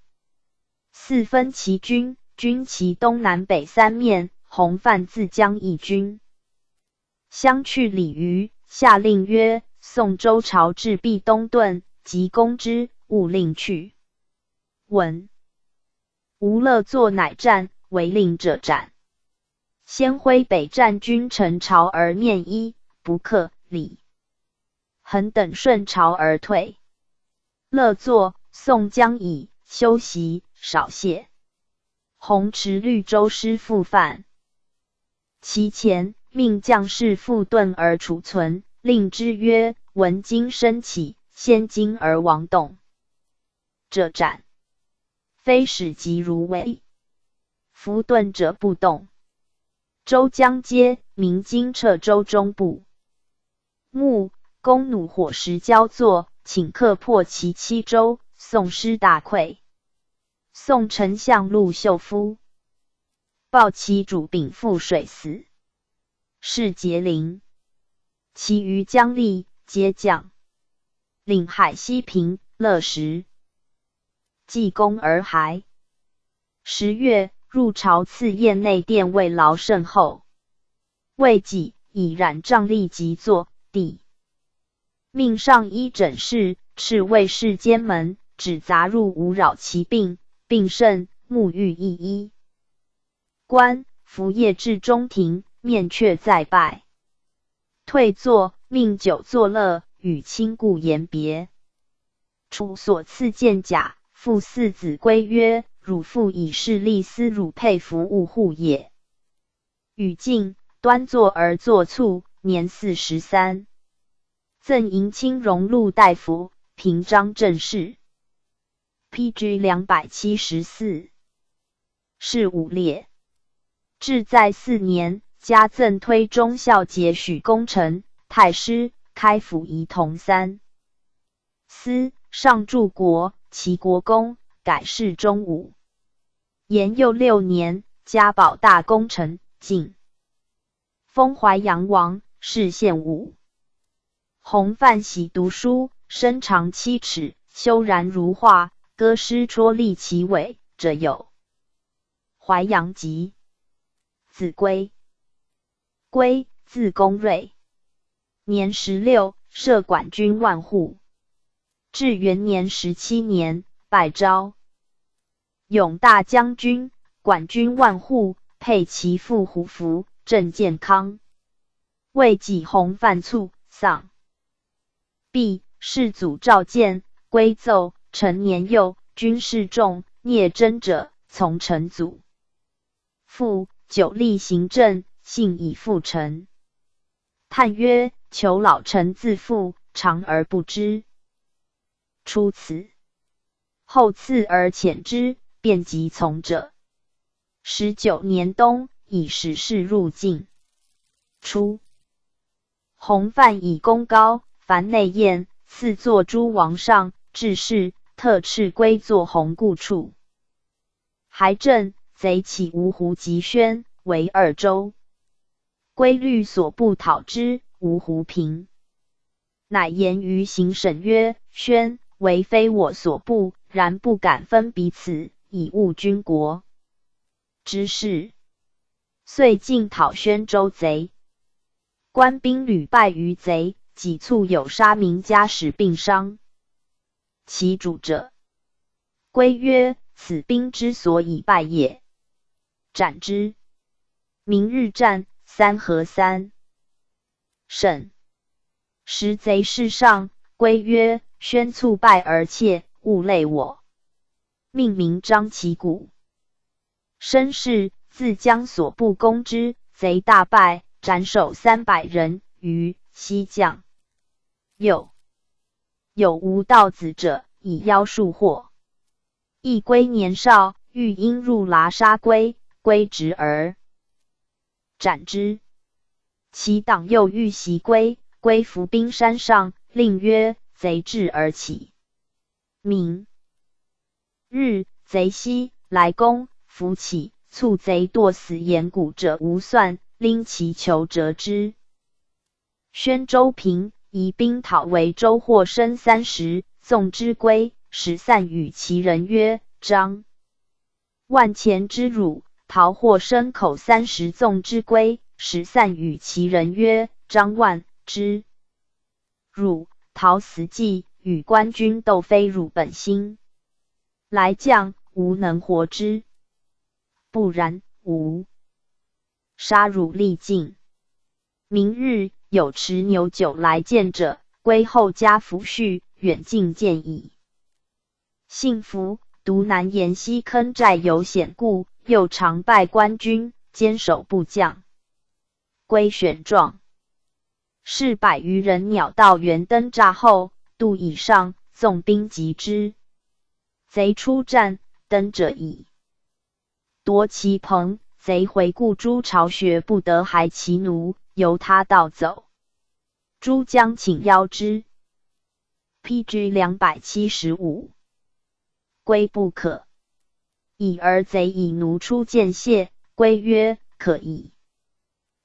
四分其军，军其东南北3面，弘范自将一军。相去鲤鱼，下令曰：宋周朝至壁东遁，即攻之，勿令去。文吴乐作乃战，违令者斩。先挥北战军陈朝而面一，不克。李恒等顺朝而退。乐作，宋将以休息，少谢。弘持绿州师复犯。其前，命将士复遁而储存，令之曰：闻今升起，先惊而亡动，者斩。非使急如为。夫遁者不动。州将皆明经掣州中部。穆弓弩火石交作，顷刻破其7州，宋师大溃。宋丞相陆秀夫报其主秉赴水死，是节陵。其余将吏皆降。领海西平、乐石，济公而还。10月，入朝赐宴内殿慰劳甚厚。未几，以染帐立即坐。帝命上衣诊视，斥卫士监门，只杂入无扰其病，病甚，沐浴一衣。官服夜至中庭，面却再拜。退坐，命酒作乐，与亲故言别。楚所赐剑甲，父四子归曰：汝父以势力思汝佩服勿护也。语尽，端坐而作卒，年43。赠迎亲荣禄大夫，平章政事。PG 274。是5列。至在4年，加赠推中校节许功臣、太师、开府仪同3司，上柱国，齐国公，改世中武。延佑6年，加保大功臣，晋。封淮阳王，谥献武。弘范喜读书，身长7尺，修然如画，歌诗戳立其尾者有。淮阳吉，子归。归，字公瑞，年16，摄管军万户。至元年17年，拜昭永大将军，管军万户，配其父虎符，镇健康。为己弘范卒，丧。毕，世祖召见，归奏：臣年幼，军事重，聂真者，从臣祖。父久历行政，幸以复臣。叹曰：求老臣自负，长而不知。出此，后赐而遣之，便即从者。19年冬，以使士入境。初，弘范以功高，凡内宴，赐坐诸王上，致仕，特敕归坐弘故处。还镇贼起芜湖及宣，为2州。归律所部讨之，芜湖平。乃言于行省曰：宣为非我所部，然不敢分彼此，以误军国之事。遂进讨宣州贼。官兵屡败于贼，几卒有杀民家使并伤。其主者，归曰：此兵之所以败也。斩之。明日战，3合3。胜。时贼势上，归曰：宣卒败而怯，勿累我。命名张其鼓。申氏自将所部攻之，贼大败，斩首300人余，西将。有无道子者，以妖术惑。亦归年少，欲因入剌杀归，归执而斩之。其党又欲袭归，归伏兵山上，令曰：贼至而起。明日，贼西来攻，伏起，卒贼堕死岩谷者无算，拎其裘折之。宣州平，移兵讨为州获身30，纵之归，使散与其人曰：张万钱之辱，逃获身口30，纵之归，使散与其人曰：张万之辱，逃死计，与官军斗，非汝本心。来将，吾能活之。不然，吾杀汝力尽。明日，有持牛酒来见者，归后加服序，远近见矣。幸福，独南沿溪坑寨有险固，又常败官军，坚守部将。归选状。是100余人鸟到圆灯栅后，渡以上，纵兵击之。贼出战，登者矣。夺其棚，贼回顾诸巢穴，不得还其奴，由他盗走。诸将请邀之。PG 275。归不可。已而贼以奴出见谢，归曰：可矣。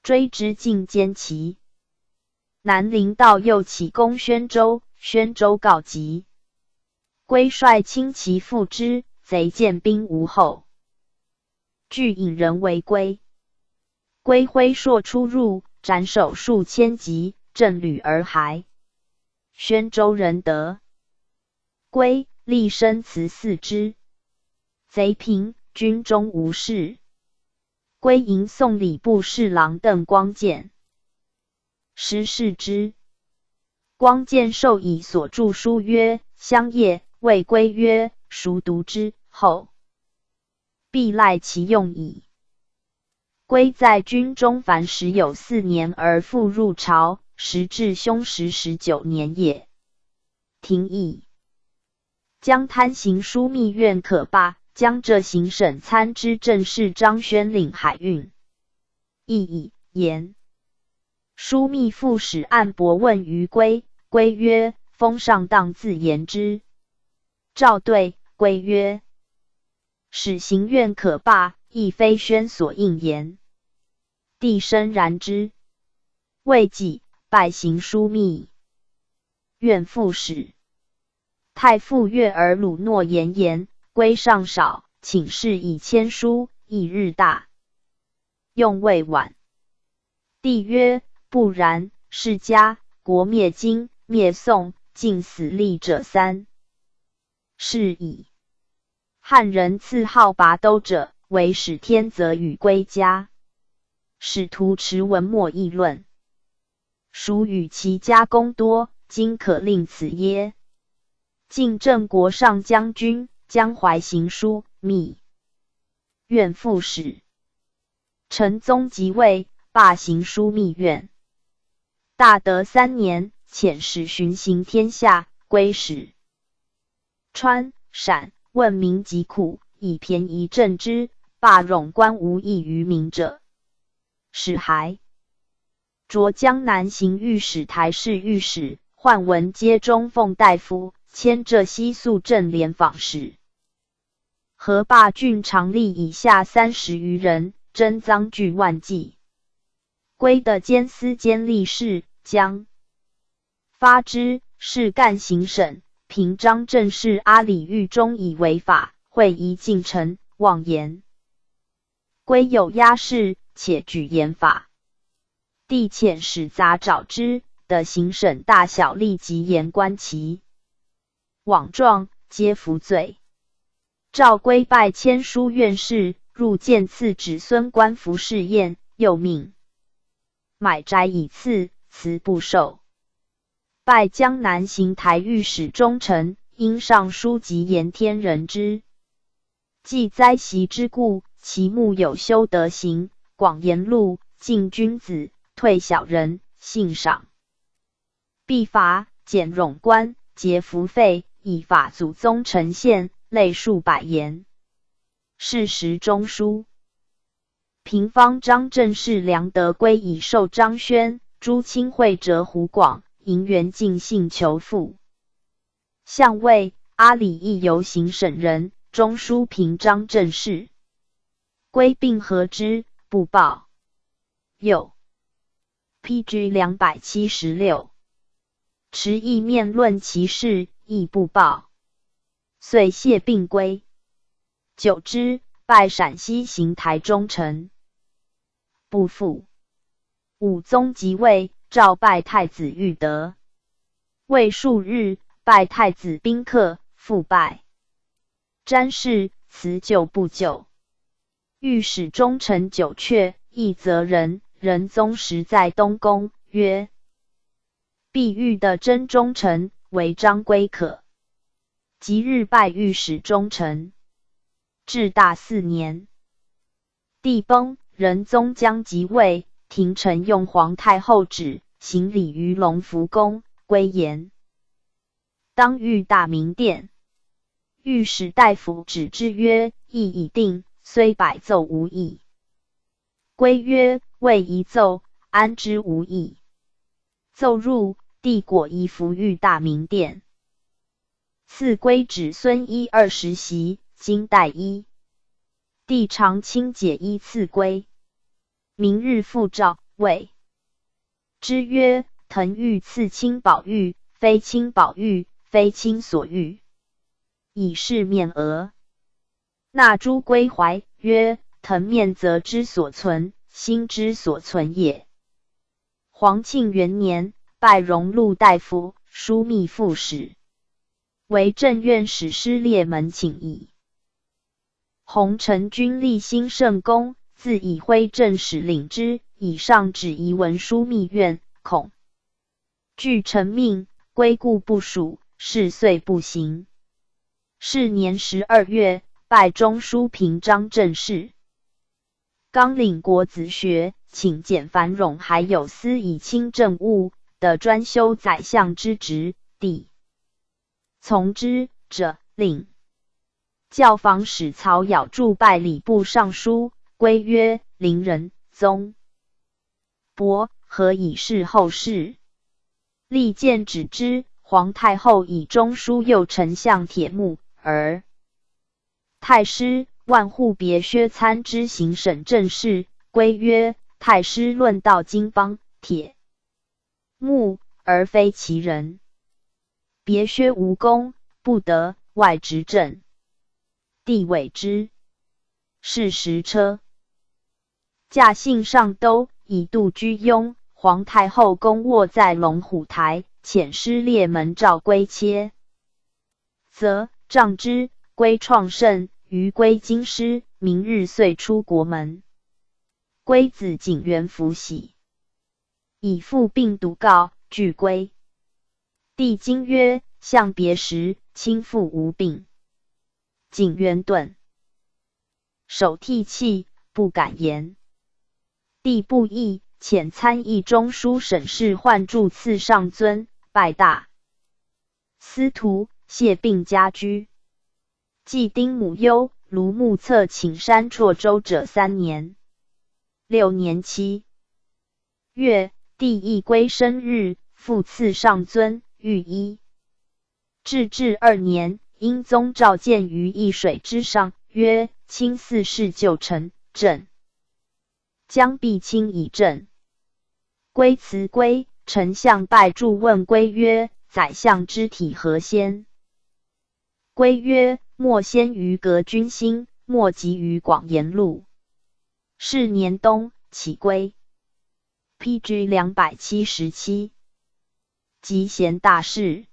追之尽歼其。南陵道又起攻宣州，宣州告急。归率轻骑赴之，贼见兵无后，俱引人围归。归挥槊出入，斩首数千级，振履而还。宣州人得。归立身辞嗣之。贼平，军中无事。归迎送礼部侍郎邓光见。师视之。光见授以所著书曰：香叶。谓归曰：孰读之？后必赖其用矣。归在军中凡时有4年而复入朝，时至凶时19年也。廷议。将贪行枢密院可罢，将这行省参知政事张宣领海运。议以言。枢密副使按伯问于归，归曰：封上当自言之。诏对归曰：使行愿可罢，亦非宣所应言。帝深然之，未几，拜行枢密。愿复使。太傅悦而鲁诺言，归上少，请示以签书，翌日大用未晚。帝曰：不然，世家国灭金，灭宋，尽死力者三。是矣。汉人赐号拔都者，为使天则与归家。使徒持文墨议论，孰与其家功多，今可令此耶？晋郑国上将军江淮行书密。愿复使。陈宗即位，罢行书密院。大德3年，遣使巡行天下，归使川、陕，问民疾苦，以便宜赈之，罢冗官无益于民者。使还着江南行御史台侍御史，宦文阶中奉大夫，迁浙西肃镇廉访使。河坝郡常吏以下30余人，征赃具万计。归的监司监吏事将发之，是干行省，平章政事阿里狱中以违法，会宜进臣，妄言。归有压事，且举严法。帝遣使杂找之，的行省大小立即严官其枉状，皆服罪。诏归拜签书院士，入见赐子孙官服侍宴，又命买宅以赐，辞不受。拜江南行台御史中丞，因上书及言天人之。既灾袭之故，其目有修德行，广言路，敬君子，退小人，信赏必罚，减冗官，节服费，以法祖宗陈宪，类数百言。是时中书平方张正士梁德归以授张轩，朱清惠折胡广，银元进信求父。相位阿里亦游行省人，中书平张正士。归并合之，不报。又 PG 276。持意面论其事，亦不报。遂谢并归。久之，拜陕西行台中丞。不复。武宗即位，诏拜太子裕德。未数日，拜太子宾客，复拜詹事，辞就不就。御史中丞九阙，亦责人。仁宗时在东宫，曰：必欲的真忠臣，为张归可。即日拜御史中丞。至大4年，帝崩，仁宗将即位，廷臣用皇太后旨，行礼于隆福宫，归言当御大明殿。御史大夫止之曰：议已定，虽百奏无益。归曰：未一奏，安知无益？奏入，帝果宜服御大明殿。赐归子孙衣20袭，金带衣。帝常亲解衣赐归。明日复诏，谓之曰：腾欲赐卿宝玉，非卿宝玉，非卿所欲，以示面额。纳诸归怀，曰：腾面则之所存，心之所存也。皇庆元年，拜荣禄大夫、枢密副使，为正院使师列门请议。弘成君立兴圣公，自以徽正使领之，以上旨移文枢密院，恐据臣命，归故不属，事遂不行。是年12月，拜中书平章政事。纲领国子学，请简繁冗还有司以清政务的专修宰相之职，帝从之者，令教坊使曹繇祝拜礼部尚书，归曰：陵人，宗伯，何以事后事？立谏止之。皇太后以中书右丞相铁木而太师万户别薛参知行省政事，归曰：太师论道经邦，铁木而非其人。别薛无功，不得外执政，帝委之。是时车驾幸上都，以度居庸。皇太后宫卧在龙虎台，遣师列门召归切，则杖之。归创圣，于归京师，明日遂出国门。归子景元福喜，以父病笃告，具归。帝惊曰：相别时，亲父无病。景元顿，手涕泣，不敢言。帝不义，遣参议中书省事涣助赐上尊，拜大司徒，谢病家居。继丁母忧，卢目测请山绰州者3年。6年7月，帝亦归生日，复赐上尊，御医。至2年，英宗召见于易水之上，曰：卿4世旧臣，朕将必卿以正。归辞归，丞相拜祝问归曰：宰相之体何先？归曰：莫先于革君心，莫及于广言路。是年冬，起归。PG 277。即贤大事。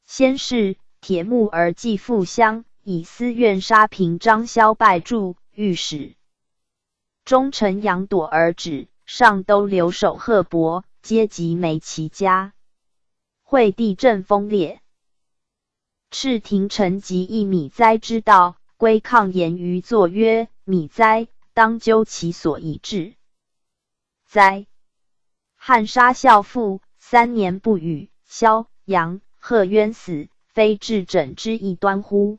先是，铁木而祭复乡，以私怨杀平章萧拜祝，御史忠臣杨朵而止，上都留守贺伯，皆及没其家。惠帝政锋烈。敕廷臣及一米灾之道，归抗言于作曰：米灾，当究其所以至。灾，汉杀孝父，3年不语，萧、杨、贺冤死，非治整之异端乎？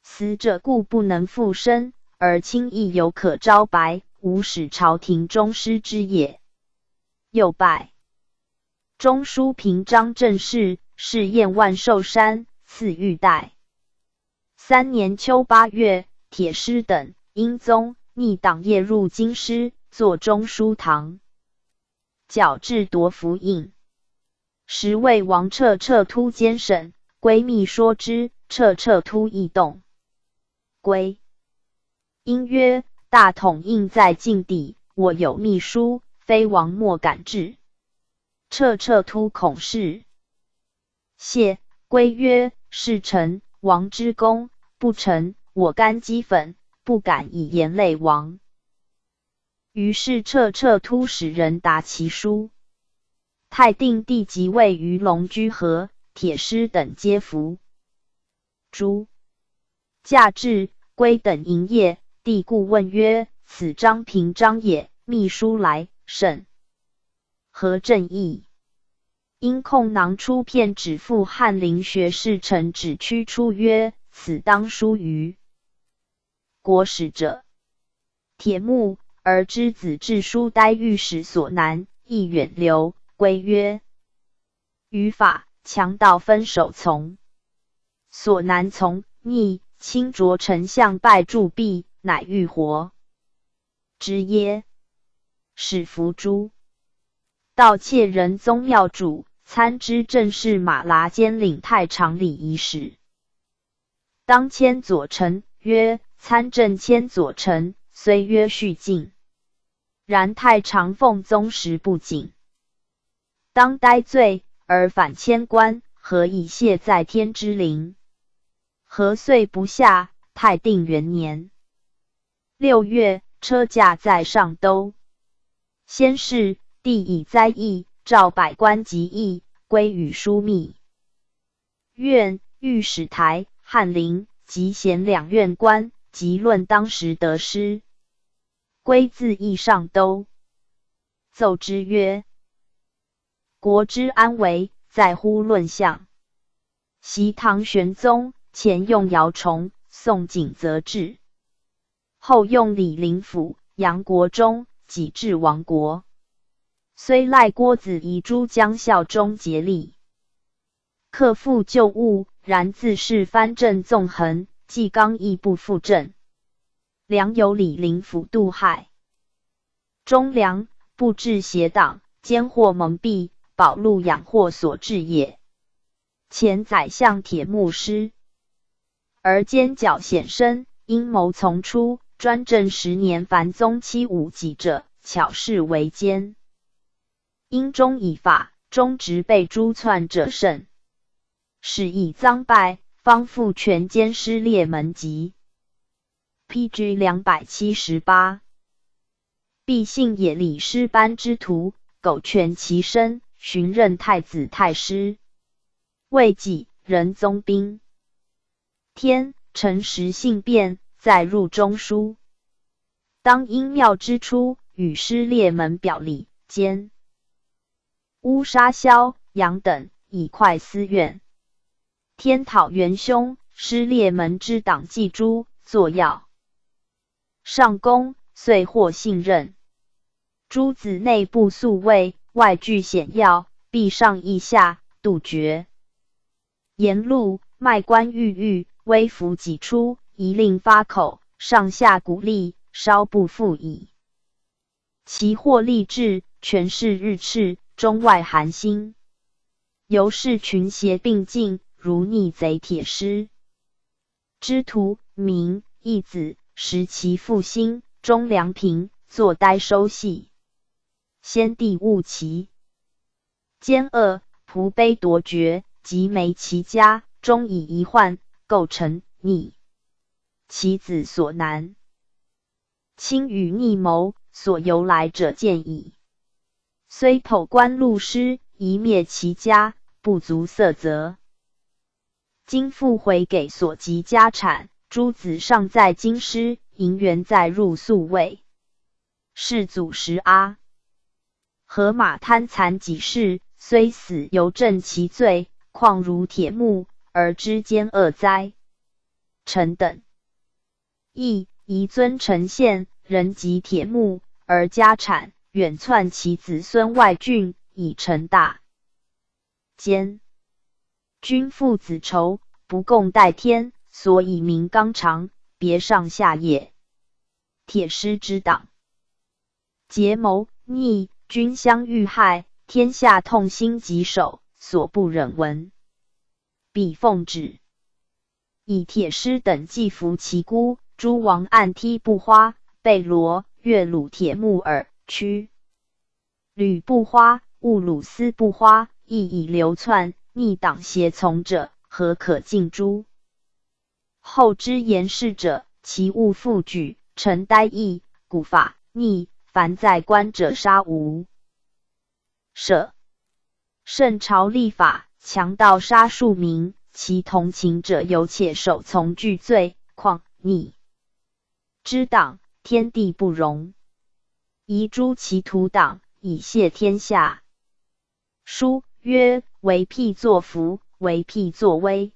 死者故不能复生，而亲亦犹可招白，无使朝廷中失之也。又拜中书平章政事，试验万寿山，赐玉带。3年秋8月，铁师等英宗逆党夜入京师，作中书堂，矫制夺符印。时为王彻突监审，归密说之，彻突异动。归因曰：大统印在禁地，我有密书，非王莫敢至。彻突恐事。谢归曰：是臣王之功，不臣我甘讥讽，不敢以言累王。于是彻突使人答其书。太定帝即位于龙居和，铁师等皆服。诸驾至，归等营业，帝故问曰：此张平章也。秘书来，审何正义？因控囊出片指复翰林学士陈指驱出曰：此当书于国史者。铁木而之子至书呆御史所难，亦远流。归曰：于法强盗分首从，所难从逆，轻着丞相拜祝毕，乃欲活之耶？使伏诛。盗窃人宗庙主，参知政事马剌监领太常礼仪使。当迁左丞，曰：参政迁左丞，虽曰续进，然太常奉宗时不谨。当待罪，而反迁官，何以谢在天之灵？何遂不下？太定元年6月，车驾在上都。先是，帝以灾异，召百官及议，归与枢密院、御史台、翰林及咸2院官，及论当时得失。归自议上都，奏之曰：国之安危，在乎论相。昔唐玄宗，前用姚崇，宋景则治，后用李林甫、杨国忠，己治亡国。虽赖郭子仪诸将效忠竭力，克复旧物，然自是藩镇纵横，纪纲亦不复正。良有李林辅杜害，忠良不治邪党，奸惑蒙蔽，保禄养祸所致也。前宰相铁木师，而奸狡显深，阴谋丛出，专政10年，凡宗期5己者，巧事为奸。因忠以法，忠直被诛篡者甚。使以赃败，方复权奸失列门籍。PG 278。必信也李师班之徒，苟全其身，寻任太子太师。未几，仁宗兵天，臣实信变，再入中书。当因庙之初，与师列门表里，兼乌沙萧、杨等，以快私怨。天讨元凶，师列门之党纪诛，作要。上公遂获信任。诸子内部宿卫，外具险要，必上意下，杜绝。沿路卖官鬻狱，微服己出，一令发口，上下鼓励，稍不复矣。其获吏治，权势日炽，中外寒心。由是群邪并进，如逆贼铁师。知徒名义子，识其父心，忠良平，坐呆收戏。先帝误其奸恶，仆卑夺爵，及没其家，终以遗患，构成逆其子所难。亲与逆谋，所由来者见矣。虽剖官禄师，夷灭其家，不足色泽。今复回给所及家产，诸子尚在京师，银元再入宿卫。世祖时阿河马贪残己事，虽死犹正其罪，况如铁木，而知奸恶哉？臣等亦宜尊臣宪，人及铁木，而家产远窜其子孙外郡，以成大奸。君父子仇，不共戴天，所以民纲常，别上下也。铁师之党结谋逆，君相遇害，天下痛心疾首，所不忍闻。彼奉旨，以铁师等祭服其姑，诸王暗踢不花，被罗越虏铁木耳，屈吕不花，误虏司不花，亦以流窜逆党邪从者，何可尽诛？后之言事者，其勿复举，臣呆役，古法逆，凡在官者杀无赦。圣朝立法，强盗杀庶民，其同情者犹且首从具罪，况逆之党，天地不容。宜诛其徒党，以谢天下。书曰：为辟作福，为辟作威。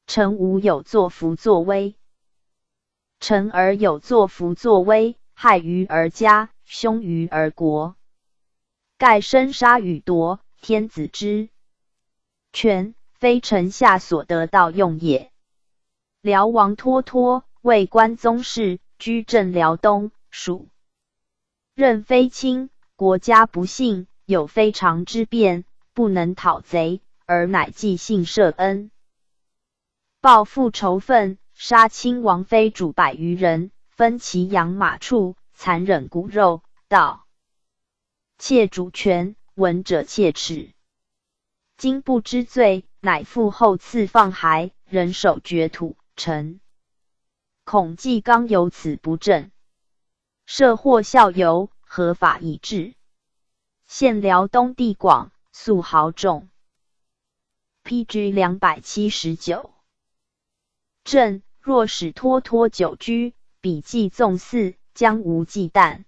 臣无有作福作威。臣而有作福作威，害于而家，凶于而国。盖生杀予夺，天子之权，非臣下所得到用也。辽王脱脱，为关宗室，居镇辽东，属任非亲，国家不幸，有非常之变，不能讨贼，而乃寄信赦恩。报复仇愤，杀亲王妃主100余人，分其养马畜，残忍骨肉，盗窃主权，闻者切齿。今不知罪，乃复后赐放骸，人手掘土。臣恐纪纲由此不正，赦或效尤，合法以治。现辽东地广，素豪众。PG 279。朕若使脱脱久居，彼既纵肆，将无忌惮。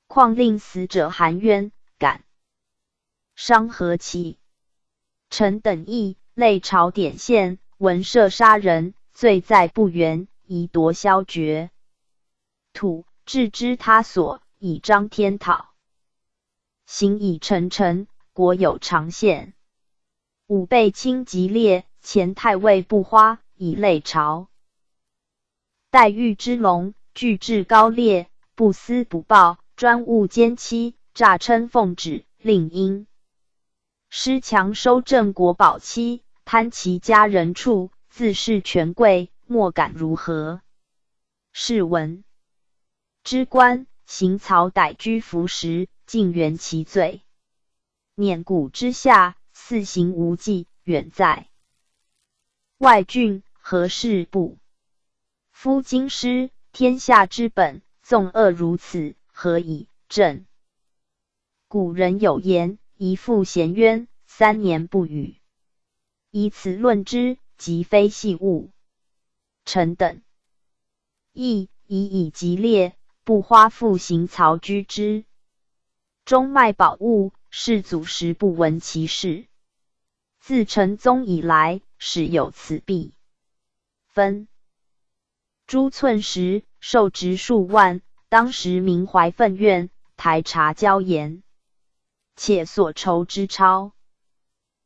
况令死者含冤，感伤何其？臣等亦类朝典宪，闻赦杀人，罪在不源，宜夺消绝。土置之他所，以彰天讨。行以成臣，国有常宪。武备卿吉烈，前太尉不花，以类朝。待遇之龙，具志高烈，不思不报，专务奸欺，诈称奉旨，令因师强收郑国宝妻，贪其家人处，自恃权贵，莫敢如何。是闻知官行曹逮居服食，尽原其罪。碾谷之下，肆行无忌，远在外郡，何事不？夫京师，天下之本，纵恶如此，何以正？古人有言：一复衔冤，3年不语。以此论之，即非细物。臣等亦以吉烈，不花复行曹居之。中卖宝物，世祖时不闻其事。自成宗以来，始有此弊。分诸寸石，受值数万，当时民怀愤怨，台察椒盐，且所筹之钞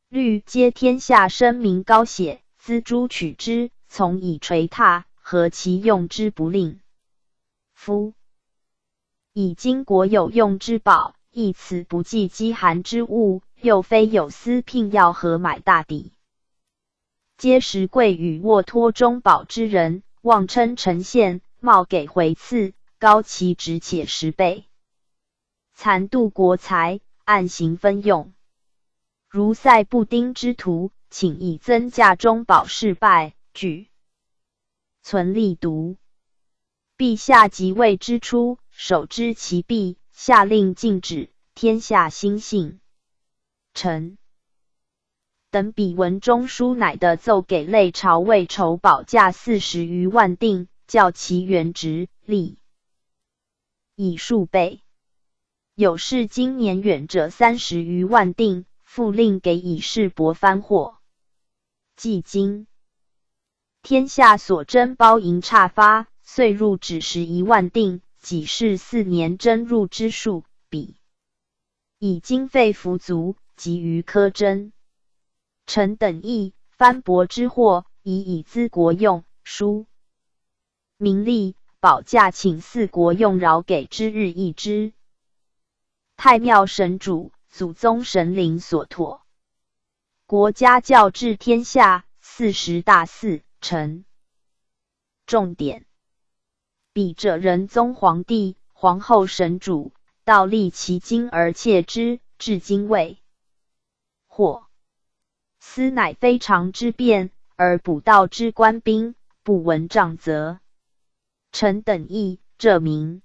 率皆天下声名高血，锱铢取之，从以垂榻，何其用之不令？夫以今国有用之宝，亦此不计饥寒之物，又非有司聘要何买大抵？皆实贵与沃托中宝之人，妄称臣献，冒给回赐，高其职且10倍，残度国财，暗行分用。如塞布丁之徒，请以增价中宝事败，据存力读。陛下即位之初，手知其弊，下令禁止，天下兴信。臣等比文中书乃的奏给类朝为筹宝价40余万锭，较其原值利以数倍。有事今年远者30余万锭，复令给以示薄番货。既今天下所征包银差发，岁入只11万锭，己是4年征入之数，比以经费服足，急于苛征。臣等亦番薄之货，以资国用，书名利宝价，请4国用饶给之日益之。太庙神主，祖宗神灵所托，国家教治天下，40大祀。臣重点：彼者仁宗皇帝、皇后神主，道立其精而窃之，至今未获。斯乃非常之变，而补道之官兵，不闻杖责。臣等亦这名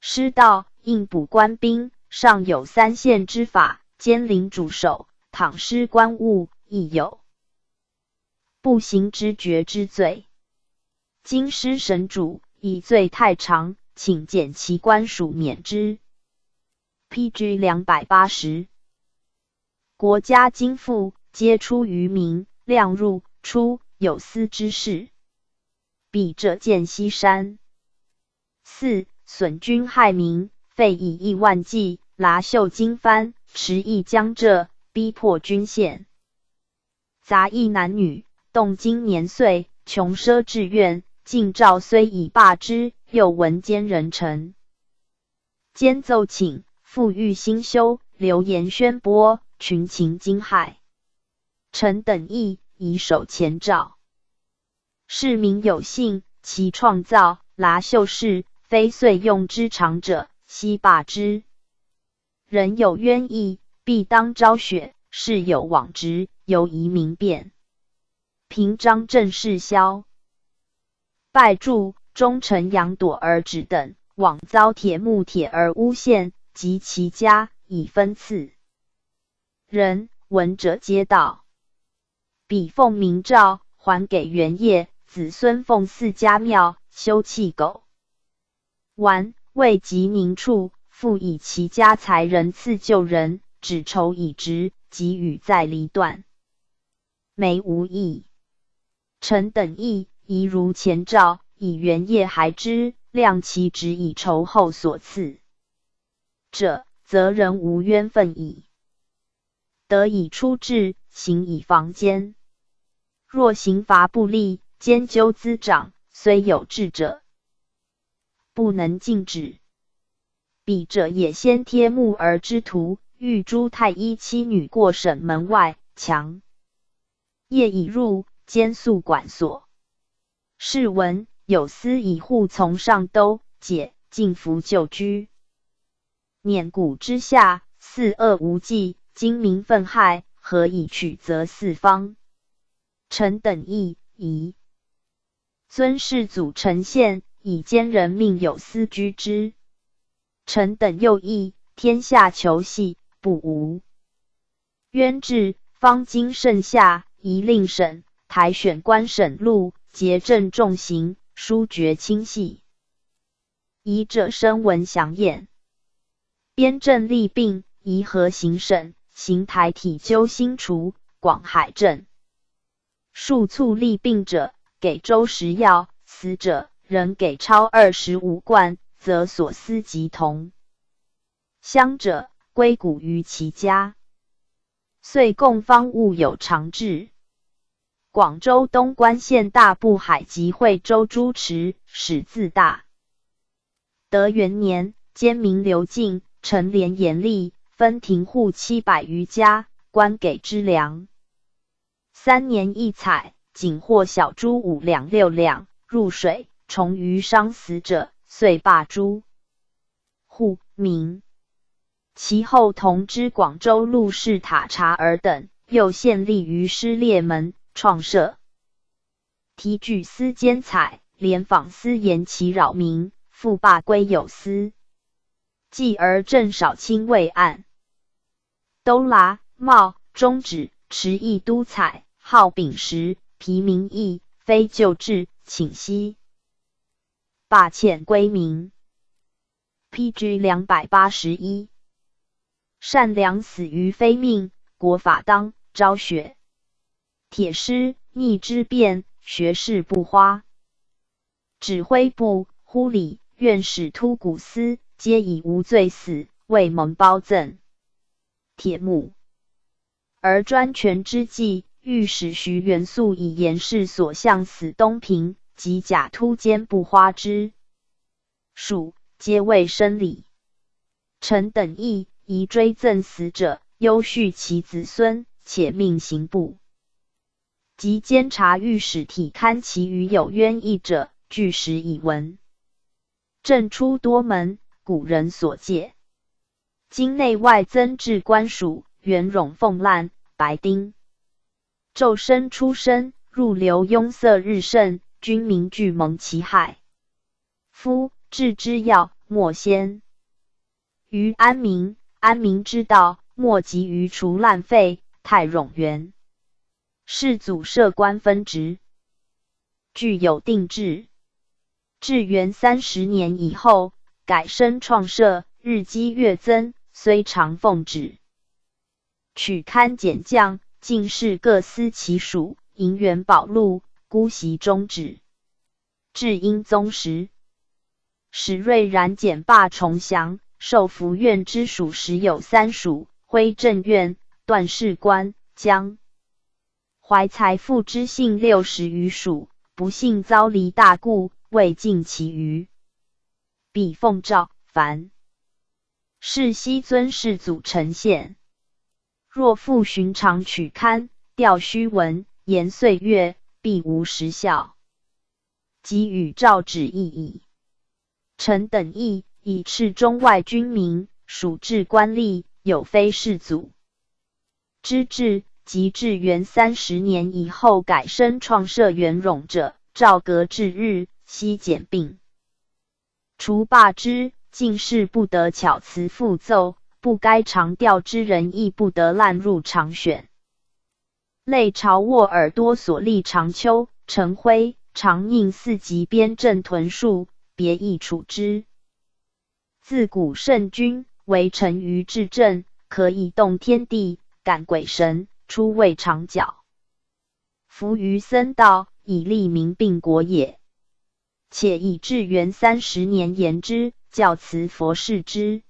师道，应补官兵，尚有3县之法，监领主守，倘失官务，亦有不行之决之罪。今师神主以罪太长，请减其官属免之。PG 280。国家经富，皆出于民，量入出，有司之事。彼者见西山。4. 损军害民，费以1万计，剌绣经幡，持役江浙，逼迫军县，杂役男女，动经年岁，穷奢志愿，晋诏虽已罢之，又闻奸人臣。兼奏请，复欲兴修，流言宣播，群情惊骇。臣等亦以守前诏。市民有信，其创造剌绣事，非遂用之长者，悉罢之。人有冤意，必当昭雪；事有往直，犹宜明辨。平章政事消。拜祝忠臣杨朵儿止等，枉遭铁木铁儿诬陷，及其家，以分赐。人闻者皆道。彼奉明诏，还给元业，子孙奉祀家庙，修葺狗丸，未及宁处，复以其家财人赐旧人，只筹以直，即与再离断，没无益。臣等亦宜如前诏，以元业还之，量其职以酬后所赐者，则人无冤愤矣。得以出治，行以防奸。若刑罚不力，兼纠滋长，虽有志者，不能禁止。笔者也先贴木儿之徒，欲诛太医妻女过审门外，强夜已入，监宿管所。试闻有司以护从上兜，解禁服就居。碾谷之下，四恶无忌，精民愤害，何以取责四方？臣等亦疑。尊世祖陈宪，以奸人命有司居之。臣等又议，天下求系，不无冤至，方今盛夏，宜令审，台选官审录，节正重刑，疏决轻细。疑者声闻详验，边镇利病，宜和行审，刑台体纠新除，广海镇。数促利病者，给粥食药；死者，仍给超25贯，则所思即同。乡者，归谷于其家。遂供方物有常制。广州东关县大埠海及惠州诸池，始自大。德元年，奸民流进，陈廉严厉，分庭户700余家，官给之粮。3年1采，仅获小猪5两6两，入水，虫鱼伤死者，遂罢诸户民。其后同知广州陆氏塔察尔等，又献力于师列门，创设提举司监采，连访司言其扰民，复罢归有司。继而郑少卿未案，兜拉、茂、中指、持议都采，号秉时，皮民义，非旧制，请息。罢遣归民。PG 281。善良死于非命，国法当，昭雪。铁师逆之变，学士不花。指挥部、忽理、院使突古司，皆以无罪死，未蒙褒赠。铁木而专权之计，御史徐元素以严氏所向死东平，及假突奸不花之属，皆未申理。臣等亦宜追赠死者，优恤其子孙，且命刑部及监察御史体勘其余有冤役者，据实以闻。政出多门，古人所戒。今内外增置官署，元戎奉滥，白丁骤生出身，入流壅塞日盛，军民俱蒙其害。夫治之要，莫先于安民，安民之道，莫急于除滥废，太冗员。世祖设官分职，具有定制。至元30年以后，改申创设，日积月增，虽常奉旨。取勘检将，进士各司其属，营元宝禄，姑息中止。至英宗时，史瑞然简罢重降，授福院之属时有3属，徽正院、段士官、江怀财富之幸60余属，不幸遭离大故，未尽其余。彼奉诏凡是悉遵世祖陈宪。若复寻常取勘，调虚文，延岁月，必无实效。即与诏旨异矣。臣等亦以斥中外军民，属治官吏，有非世祖之制，及至元30年以后改申创设元戎者，诏革至日，悉简并。除罢之，进士不得巧辞复奏，不该常调之人亦不得滥入常选。类朝沃尔多所立长丘、陈辉、长宁4级边镇屯戍，别议处之。自古圣君为臣于治政，可以动天地，感鬼神，出未尝缴。服于僧道，以利民并国也。且以至元30年言之，教慈佛事之。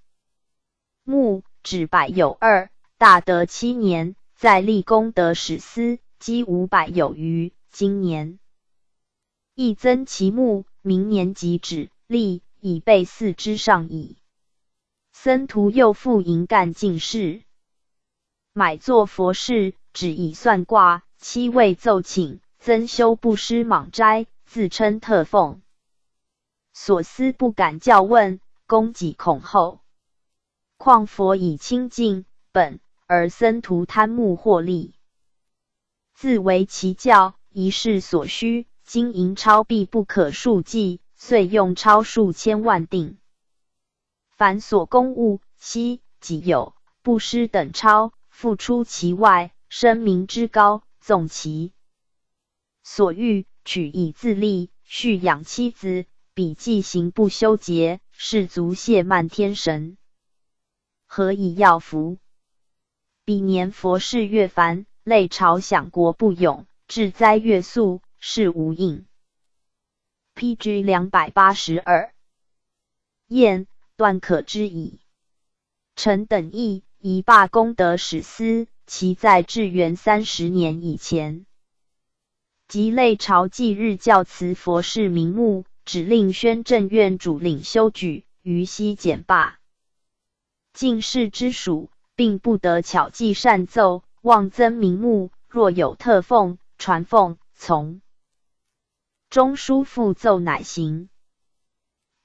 穆指百有2，大德7年，在立功德史司，积500有余。今年亦增其墓，明年即止，立以备祀之上矣。僧徒又复营干进士，买作佛事，只以算卦，七位奏请，增修布施莽斋，自称特奉。所思不敢教问，供给恐后。况佛以清净本，而僧徒贪慕获利，自为其教，一事所需，金银钞币不可数计，遂用钞数千万锭。凡所公物，悉己有，布施等钞，付出其外，声名之高，纵其所欲，取以自利，蓄养妻子，彼既行不修节，士卒谢慢天神，何以要福？彼年佛事越繁，累朝享国不永，治灾越速，事无应。PG 282验断可知矣。臣等亦以罢功德史司，其在至元30年以前，即累朝祭日教慈佛事名目，指令宣政院主领修举，于悉简罢。进士之属，并不得巧记善奏，妄增名目，若有特奉、传奉、从中书复奏乃行。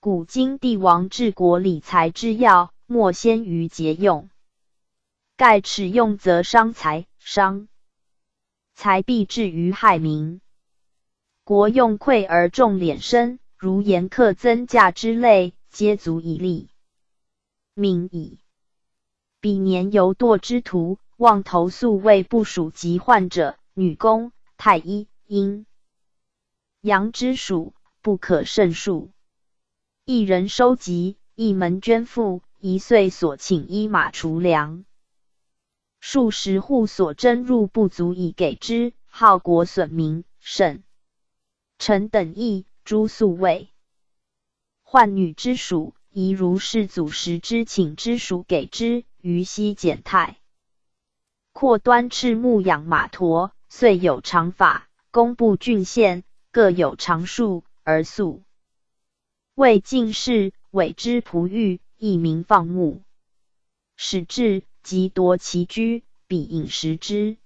古今帝王治国理财之要，莫先于节用。盖耻用则伤财，伤财必至于害民。国用匮而重敛身，如严苛增价之类，皆足以利民矣。彼年犹堕之徒，妄投诉为不属疾患者，女工、太医、阴阳之属，不可胜数。一人收集，一门捐赋，一岁所请一马除粮。数十户所征入不足以给之，耗国损民，甚。臣等亦诸宿卫宦女之属，宜如世祖时之请之属给之，于悉减泰。扩端赤牧养马驮，遂有常法，工部郡县各有常数，而宿为进士，委之仆役，一民放牧。使至即夺其居，彼饮食之。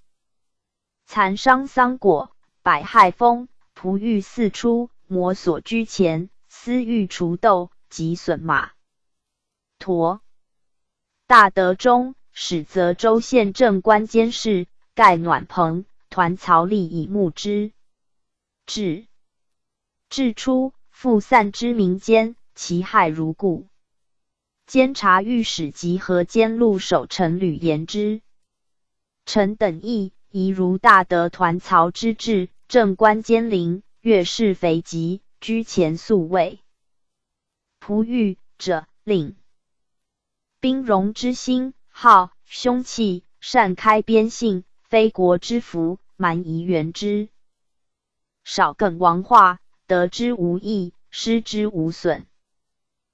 残伤桑果，百害风，仆役四出，摩所居前，私欲除豆，即损马驮。大德中，使泽州县正官监事，盖暖棚，团曹吏以牧之。至初，复散之民间，其害如故。监察御史及河监路守臣屡言之。臣等亦宜如大德团曹之志，正官监临，越是肥瘠，居前宿卫。仆役者，令兵戎之心，好凶器，善开边信，非国之福，蛮夷援之。少更王化，得之无益，失之无损。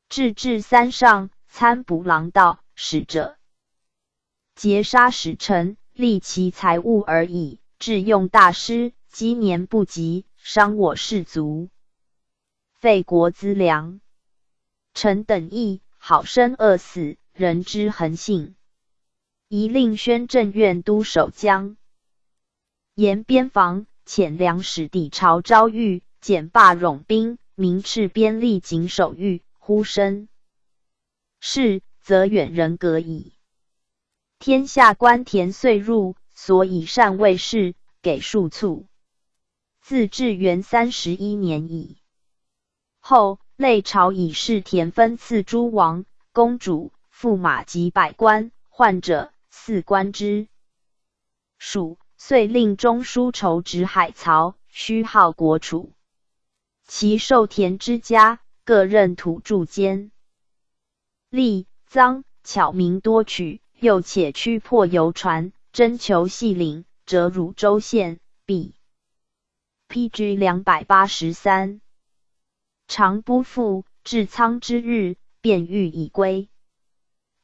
至三上，参捕郎道，使者劫杀使臣，利其财物而已，致用大失，积年不及，伤我士卒，废国资粮。臣等亦好生饿死，人之恒信。宜令宣政院都守江沿边防，遣粮使抵朝招谕，简罢冗兵，明敕边吏谨守御，呼声是，则远人隔矣。天下官田遂入，所以善卫士，给数卒。自至元31年矣。后累朝以士田分赐诸王、公主、驸马及百官，患者4官之属，遂令中书筹执海曹，虚号国储。其受田之家，各任土著监。吏、赃、巧民多取，又且驱破游船，征求细领，折汝州县，毕。PG 283。常不复，至仓之日，便欲已归。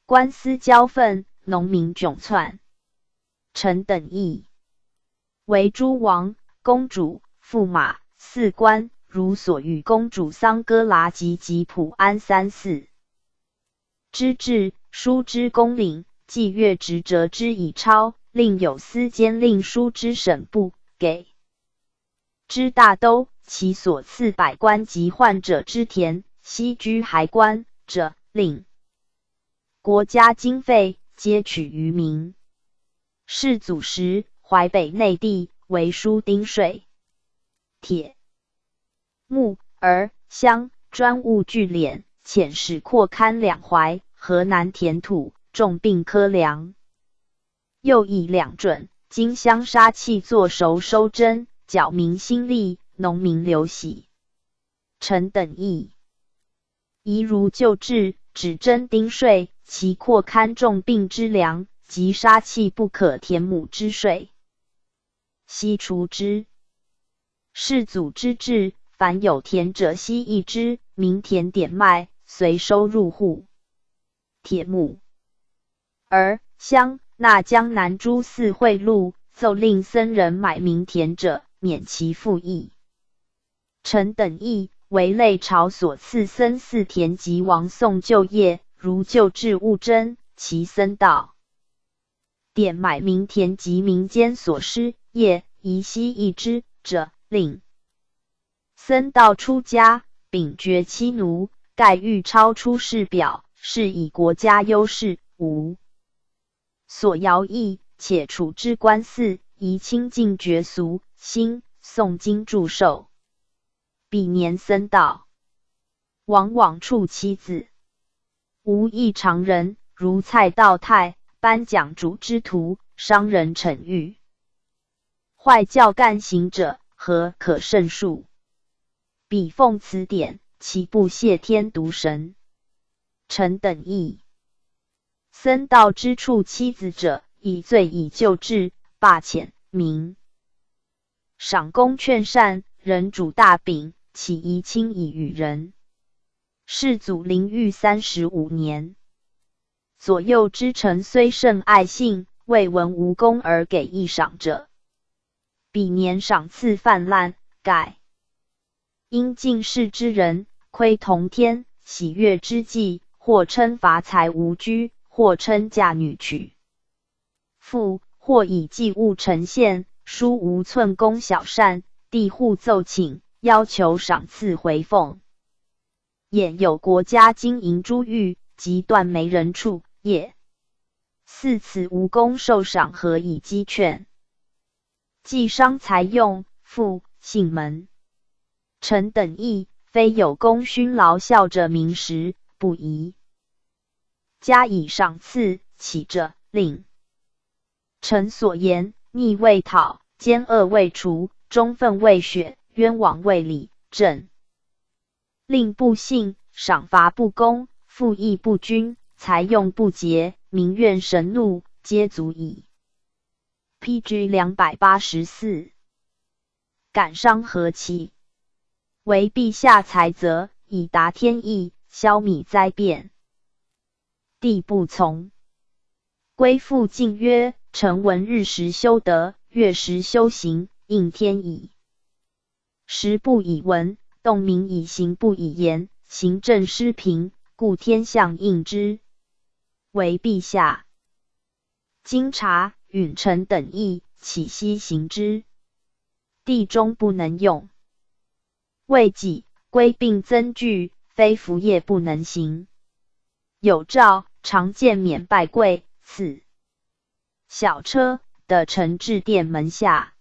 官司交愤，农民窘窜。臣等议。为诸王、公主、驸马、四官，如所与公主桑哥剌及吉普安三四之制，书之公领，既阅职折之以抄，另有司监令书之审部，给之大都，其所赐百官及患者之田，悉居还官者，令国家经费皆取于民。世祖时，淮北内地为输丁税、铁、木、儿、香专务聚敛，遣使扩勘两淮、河南田土，重并科粮。又以两准、金香杀气作熟收征，缴民心力，农民流喜。臣等议。宜如旧制，只征丁税，其扩勘重并之粮，及杀气不可田亩之税，悉除之。世祖之制，凡有田者悉议之，民田典卖，随收入户。铁木、儿、香纳江南诸寺贿赂，奏令僧人买民田者，免其赋役。臣等议。为类朝所赐僧寺田及王宋旧业，如旧制务征，其僧道典买民田及民间所施业，宜悉议之者，令僧道出家，秉绝妻奴，盖欲超出世表，是以国家优势，无所徭役，且处之官司，宜清净绝俗，兴诵经祝寿。彼年僧道往往处妻子，无异常人，如蔡道泰颁讲主之徒，伤人惩狱，坏教干行者，何可胜数？彼奉此典，其不谢天独神。臣等议。僧道之处妻子者，以罪以旧制，罢遣民赏功劝善，人主大秉，岂宜轻以与人？世祖临御35年，左右之臣虽甚爱信，未闻无功而给一赏者。彼年赏赐泛滥，盖因进士之人，窥同天，喜悦之际，或称伐财无居，或称嫁女娶妇，或以祭物呈现，书无寸功小善，帝户奏请，要求赏赐回奉。衍有国家经营珠玉，及断媒人处也。似此无功受赏，何以积劝？既伤财用，复信门。臣等议，非有功勋劳效者民时，不宜加以赏赐，岂者令臣所言，逆未讨，奸恶未除，忠愤未雪，冤枉未理，朕令不信，赏罚不公，赋役不均，财用不节，民怨神怒，皆足矣。PG 284。感伤何其？为陛下裁则，以达天意，消弭灾变。帝不从。归复进曰：臣闻日时修德，月时修行，应天矣。时不以文，动民以行不以言，行政失平，故天象应之。为陛下经察，允臣等议，岂悉行之？帝终不能用。未己归并增具，非服业不能行。有诏，常见免拜跪，赐小车的陈至殿门下。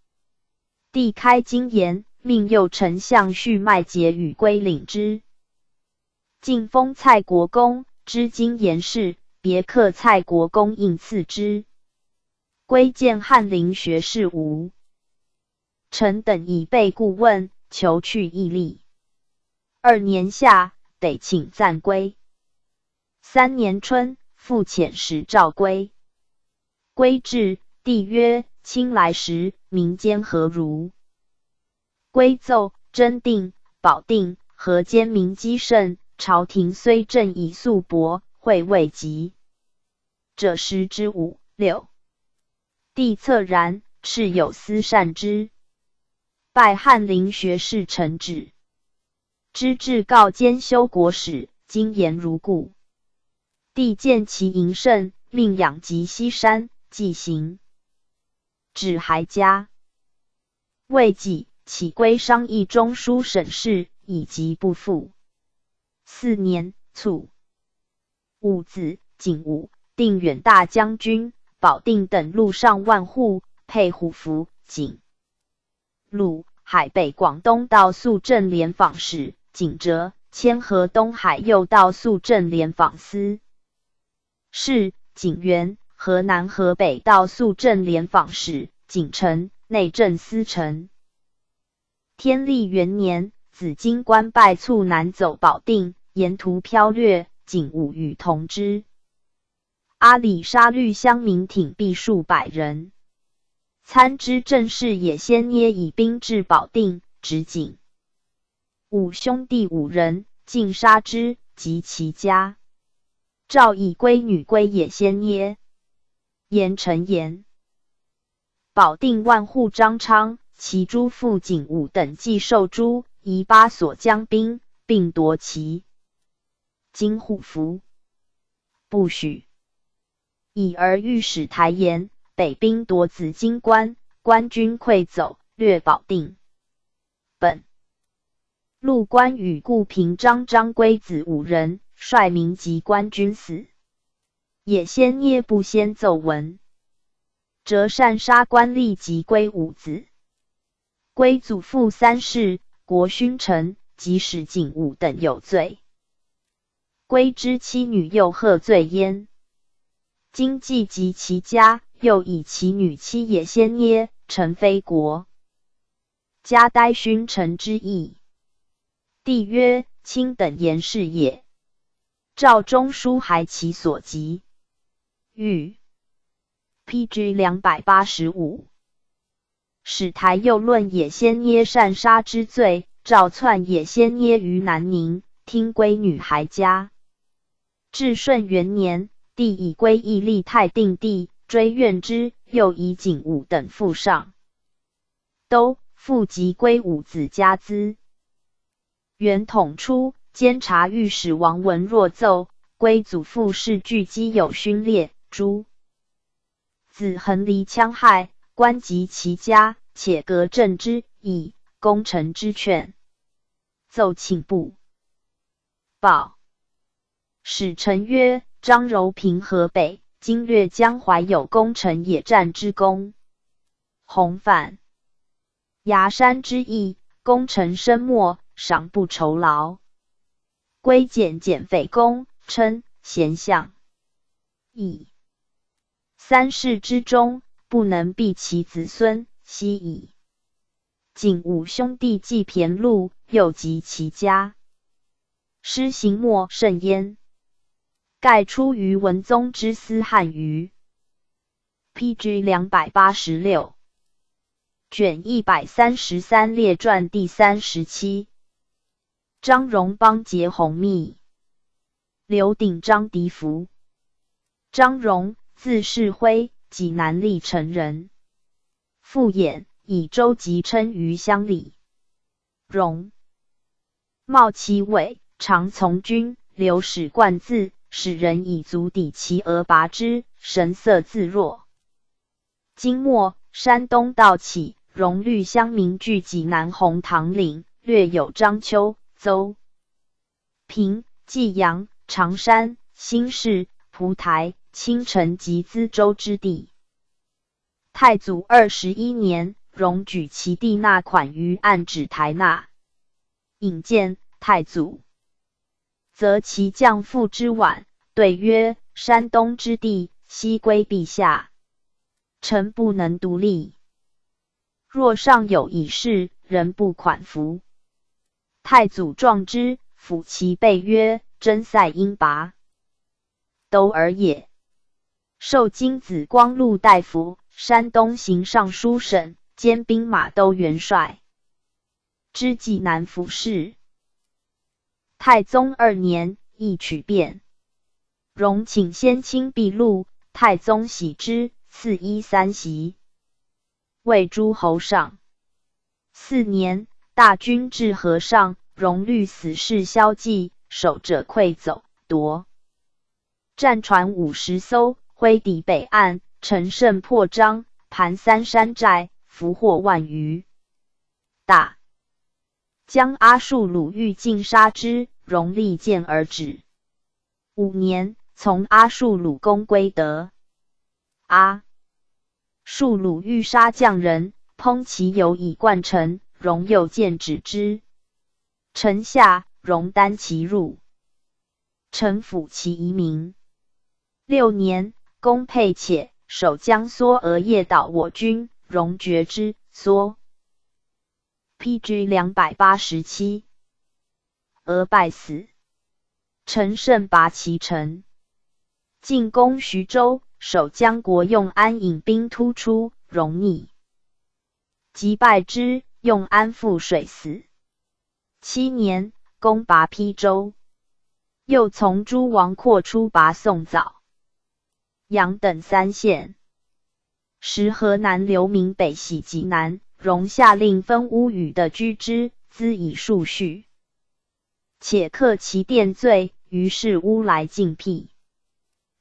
帝开金言，命右丞相续麦节与归领之。晋封蔡国公，知金言事，别克蔡国公应赐之。归见翰林学士无。臣等以备顾问，求去议力。2年夏，得请暂归。3年春，复遣使召归。归至，帝曰：卿来时，民间何如？归奏：真定、保定、河间民积甚，朝廷虽正以素帛，惠未及。这时之5、6。帝恻然，敕有司善之。拜翰林学士承旨。知至告兼修国史，今言如故。帝见其淫甚，命养及西山，既行。止还家。未几，起归商议中书省事，以及不复。4年卒。戊子，景武，定远大将军、保定等路上万户，配虎符、锦鲁海北广东道肃镇联访使，景哲迁河东海右道肃镇联访司。是景元，河南河北道肃镇联访使，景臣内政司丞。天历元年，紫荆关败卒南走保定，沿途剽掠，景武与同之。阿里沙律乡民挺毕数百人。参知政事也先捏以兵至保定，执景武兄弟5人，尽杀之，及其家。诏以闺女归也先捏。言陈言。保定万户张昌，其诸父景武等既受诛，夷巴所将兵，并夺其金虎符，不许。以而御史台言，北兵夺紫荆关，官军溃走，略保定。本陆关羽顾平章张归子5人，率民及官军死。也先捏不先奏闻。折善杀官吏及归5子。归祖父3世，国勋臣，即使景武等有罪。归之妻女又贺罪焉。今既及其家，又以其女妻也先捏，臣非国家待勋臣之意。帝曰：卿等言是也。诏中书还其所及。谕 PG 285。史台又论也先捏擅杀之罪，诏篡也先捏于南宁，听归女还家。至顺元年，帝以归义立太定帝，追愿之，又以景武等附上。都复及归5子家资。元统初，监察御史王文若奏，归祖父是具基有勋烈，诸子横离戕害，官及其家，且革正之，以功臣之劝。奏请部报。使臣曰：张柔平河北，今略江淮有功臣野战之功。弘范崖山之役，功臣身没，赏不酬劳。归减匪功，称贤相。以3世之中，不能避其子孙，悉矣。景武兄弟既骈戮，又及其家，施行莫甚焉。盖出于文宗之司汉虞。PG 286。卷133列传第37。张荣邦结弘密。刘鼎张迪福。张荣，字世辉，济南历城人。复衍，以州籍称于乡里。荣，冒其尾，常从军，流矢贯字，使人以足抵其而拔之，神色自若。今末，山东道起，荣律乡民聚济南红塘岭，略有章丘、邹平、济阳、常山、新市、蒲台、青城及资州之地。太祖21年，荣举其地纳款于案指台纳，引见太祖，则其将父之晚，对曰：山东之地，悉归陛下，臣不能独立。若尚有一事，人不款服。太祖壮之，抚其背曰：征塞应拔，都尔也。授金子光禄大夫，山东行尚书省，兼兵马都元帅，知济南府事。太宗2年，亦取变。荣请先亲秘录，太宗喜之，赐衣3袭，为诸侯上。4年，大军至河上，荣虑死士萧纪，守者溃走，夺战船50艘，挥抵北岸，乘胜破张，盘3山寨，俘获万余。大将阿术鲁欲尽杀之，荣力谏而止。5年，从阿术鲁公归德。阿术鲁欲杀将人，烹其油以灌城，荣又谏止之。城下，荣担其入，臣抚其遗民。6年，公沛且守江缩而夜捣我军，荣决之，缩。PG 287，而败死。陈胜拔其城，进攻徐州，守江国用安引兵突出，荣逆，击败之，用安覆水死。7年，攻拔邳州，又从诸王扩出拔宋枣、阳等3县。时河南刘明北徙济南，荣下令分乌宇的居之，资以数序，且克其殿罪，于是乌来尽辟。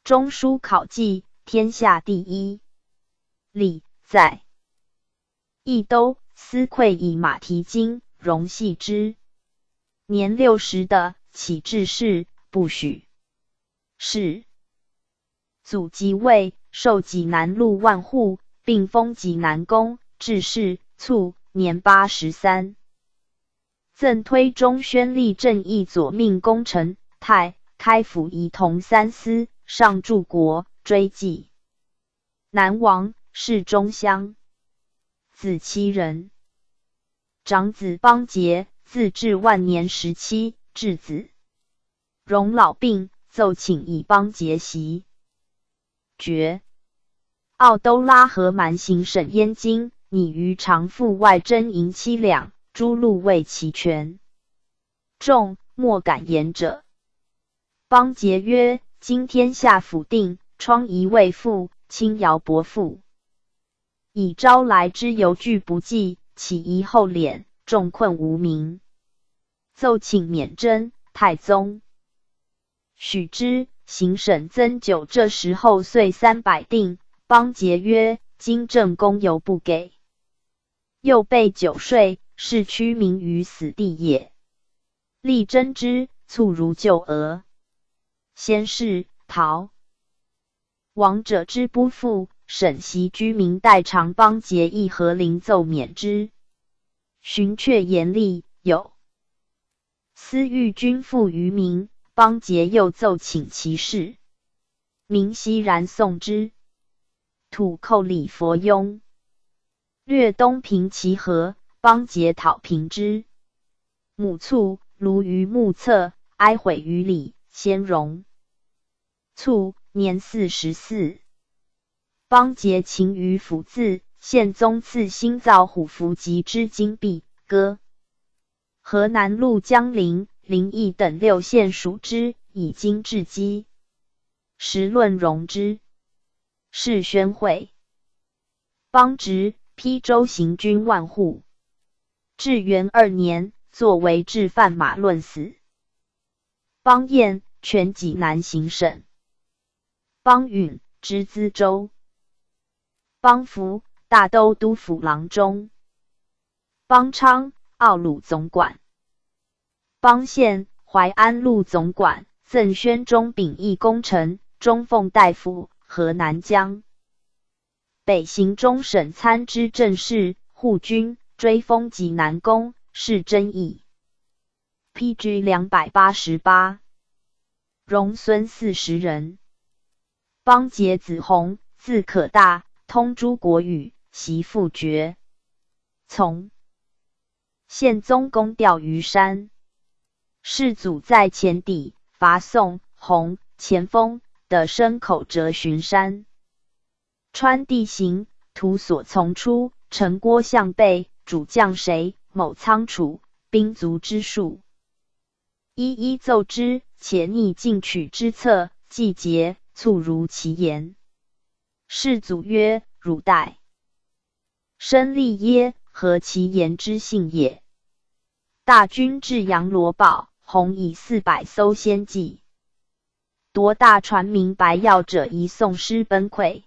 中书考绩，天下第一。礼在益都，司馈以马蹄金，荣系之。年60的，起致仕，不许。是祖即位，授济南路万户，并封济南公，致仕，卒，年83。赠推中宣历正义左命功臣，太开府仪同3司，上柱国，追记。南王，世中乡，子7人。长子邦杰，自至万年17，质子。荣老病，奏请以邦杰袭。爵。奥都拉和蛮行省燕京，拟于长阜外征银7两，诸路未齐全。众莫敢言者。邦杰曰：今天下甫定，疮痍未复，轻徭薄赋，以招来之犹惧不济，起疑后敛，众困无名。奏请免征，太宗许之。行省增酒这时候岁300定。邦杰曰：今正公犹不给，又被酒税，是屈民于死地也。力争之，卒如旧额。先是，陶王者之不复，省袭居民代偿邦杰议和临奏免之。寻却严厉，有司欲君附于民，邦杰又奏请其事，民悉然颂之。土寇李佛雍，略东平其河，邦杰讨平之。母卒，庐于目侧，哀悔于里，先荣。卒，年44。邦杰勤于府字，宪宗赐新造虎符及之金璧，歌。河南路江陵、临邑等6县属之，以金制基。时论荣之。是宣惠。邦直，邳州行军万户。至元2年，作为治犯马论死。邦彦，全济南行省。邦允，知资州。邦福，大都督府郎中。邦昌，奥鲁总管。邦宪，淮安路总管，赠宣中秉义功臣，中奉大夫，河南江北行中省参知政事，护军，追封济南公，是真义。PG 288。荣孙40人。邦杰子弘，字可大，通诸国语，习复绝。从宪宗公钓于山。世祖在前邸，伐宋、洪、前锋的牲口折巡山。川地形，土所从出，城郭向背，主将谁，某仓储，兵卒之数。一一奏之，且逆进取之策，既捷，促如其言。世祖曰：汝待申利耶？何其言之信也？大军至阳罗堡，弘以400艘先骑，夺大传明白药者一送师奔溃。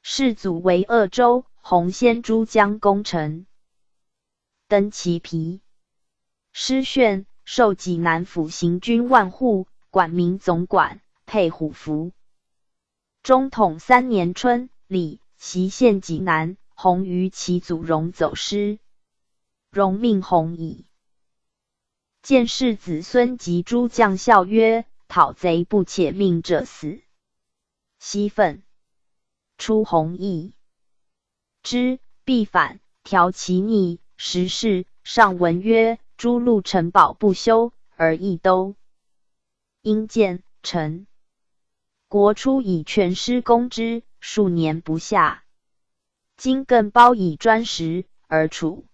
世祖为鄂州，弘先诸将攻城，登其皮。师炫授济南府行军万户，管民总管，配虎符。中统3年春，李袭县济南，弘于其祖荣走失，荣命弘矣。见世子孙及诸将笑曰：讨贼不且命者死。息愤，出弘议之，必反，调其逆。时事上文曰：诸路城堡不修，而益都。因见臣国初以全师攻之，数年不下。今更包以砖石而处，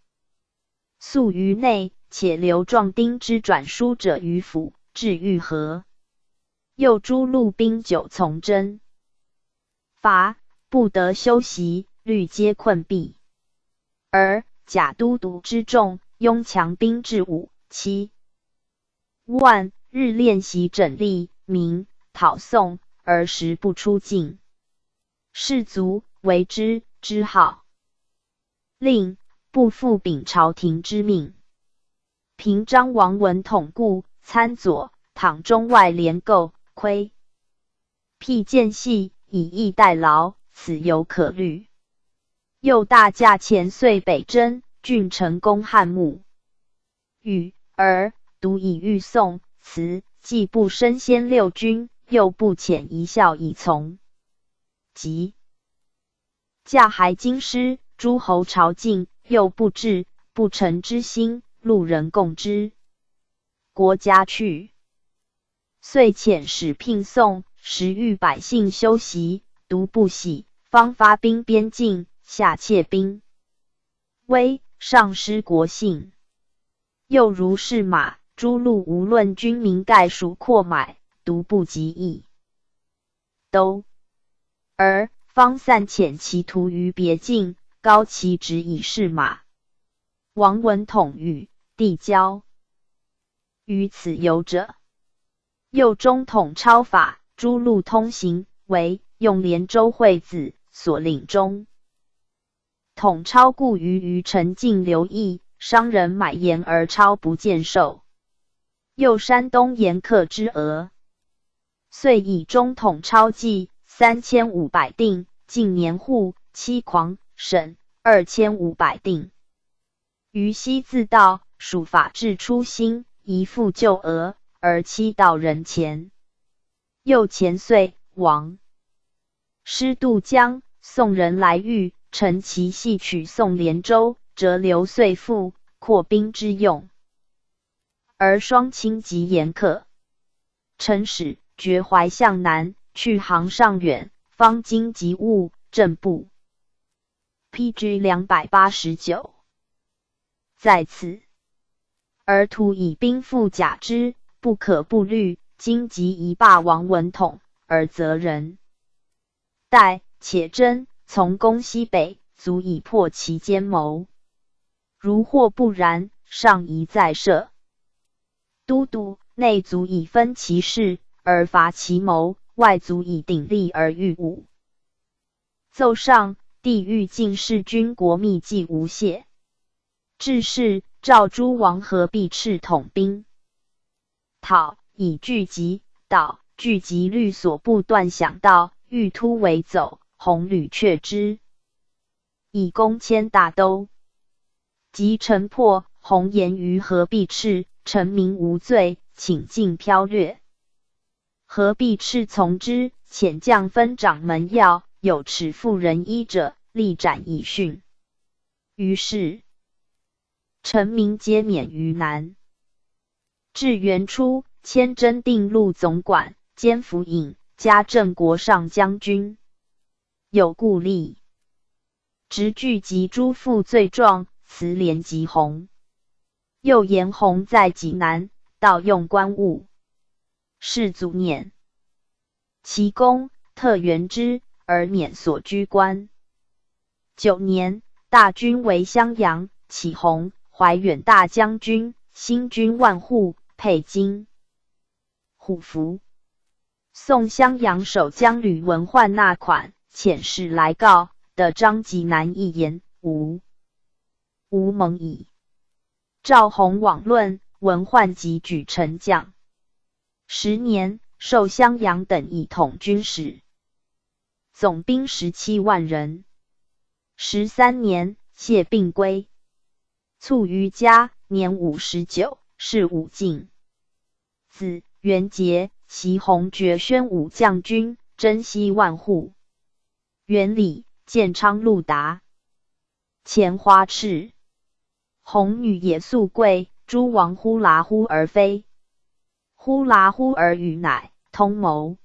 粟于内，且留壮丁之转输者于府，至御河。又诸路兵久从征，伐不得休息，屡皆困毙。而假都督之众，拥强兵至5、7万，日练习整吏民，讨宋，而时不出境。士卒为之号，令不复秉朝廷之命。平章王文统故参左，倘中外连构，窥辟间隙，以逸待劳，此犹可虑。又大驾前岁北征，郡城攻汉墓，与而独以御宋，此既不身先六军，又不遣一校以从。即驾还京师，诸侯朝觐，又不至，不臣之心，路人共之。国家去，遂遣使聘宋，时欲百姓休息，独不喜，方发兵边境，下窃兵，威上失国信。又如是马，诸路无论军民概属阔买，独不及邑都，而方散遣其徒于别境，高其职以示马。王文统与帝交于此游者，又中统超法，诸路通行，为用连州会子所领中。统超故于陈境留意，商人买盐而超不见售。又山东盐客之额，遂以中统超计3500锭，近年户7狂省2500锭。于西自道，属法治初兴，宜复旧额，而期到人前。又前岁王师渡江，宋人来遇，乘其系取宋连州，折留岁赋，扩兵之用。而双亲及严客，臣使绝淮向南，去杭上远，方经及物，正部。PG 289。在此，而徒以兵复甲之，不可不虑。今即一罢王文统，而责人待且真，从攻西北，足以破其奸谋。如或不然，上宜再设都督，内足以分其事而伐其谋，外足以鼎力而御武。奏上，帝欲尽弑军国秘计无懈。至是，诏诸王何必斥统兵，讨以聚集，导聚集律所不断想到，欲突围走，弘屡却之，以攻迁大都。及城破，弘言于何必斥，臣民无罪，请尽剽掠。何必斥从之，遣将分掌门要，有持妇人衣者，力斩以训。于是臣民皆免于难。至元初，迁真定路总管，兼府尹，加正国上将军。有故吏直具及诸父罪状，辞连及弘。又言弘在济南，盗用官物。世祖念其功，特援之，而免所居官。9年，大军为襄阳，启弘、怀远大将军，新军万户，配金虎符。宋襄阳守将吕文焕纳款，遣使来告，得张济南一言，无蒙矣。赵弘往论，文焕即举丞将。10年，授襄阳等以统军使，总兵17万人。13年，谢病归，卒于家，年59，谥武进。子元节，袭弘爵宣武将军，征西万户。元礼，建昌陆达。前花赤。弘女也素贵，诸王呼啦呼而非。呼啦呼而语乃通谋。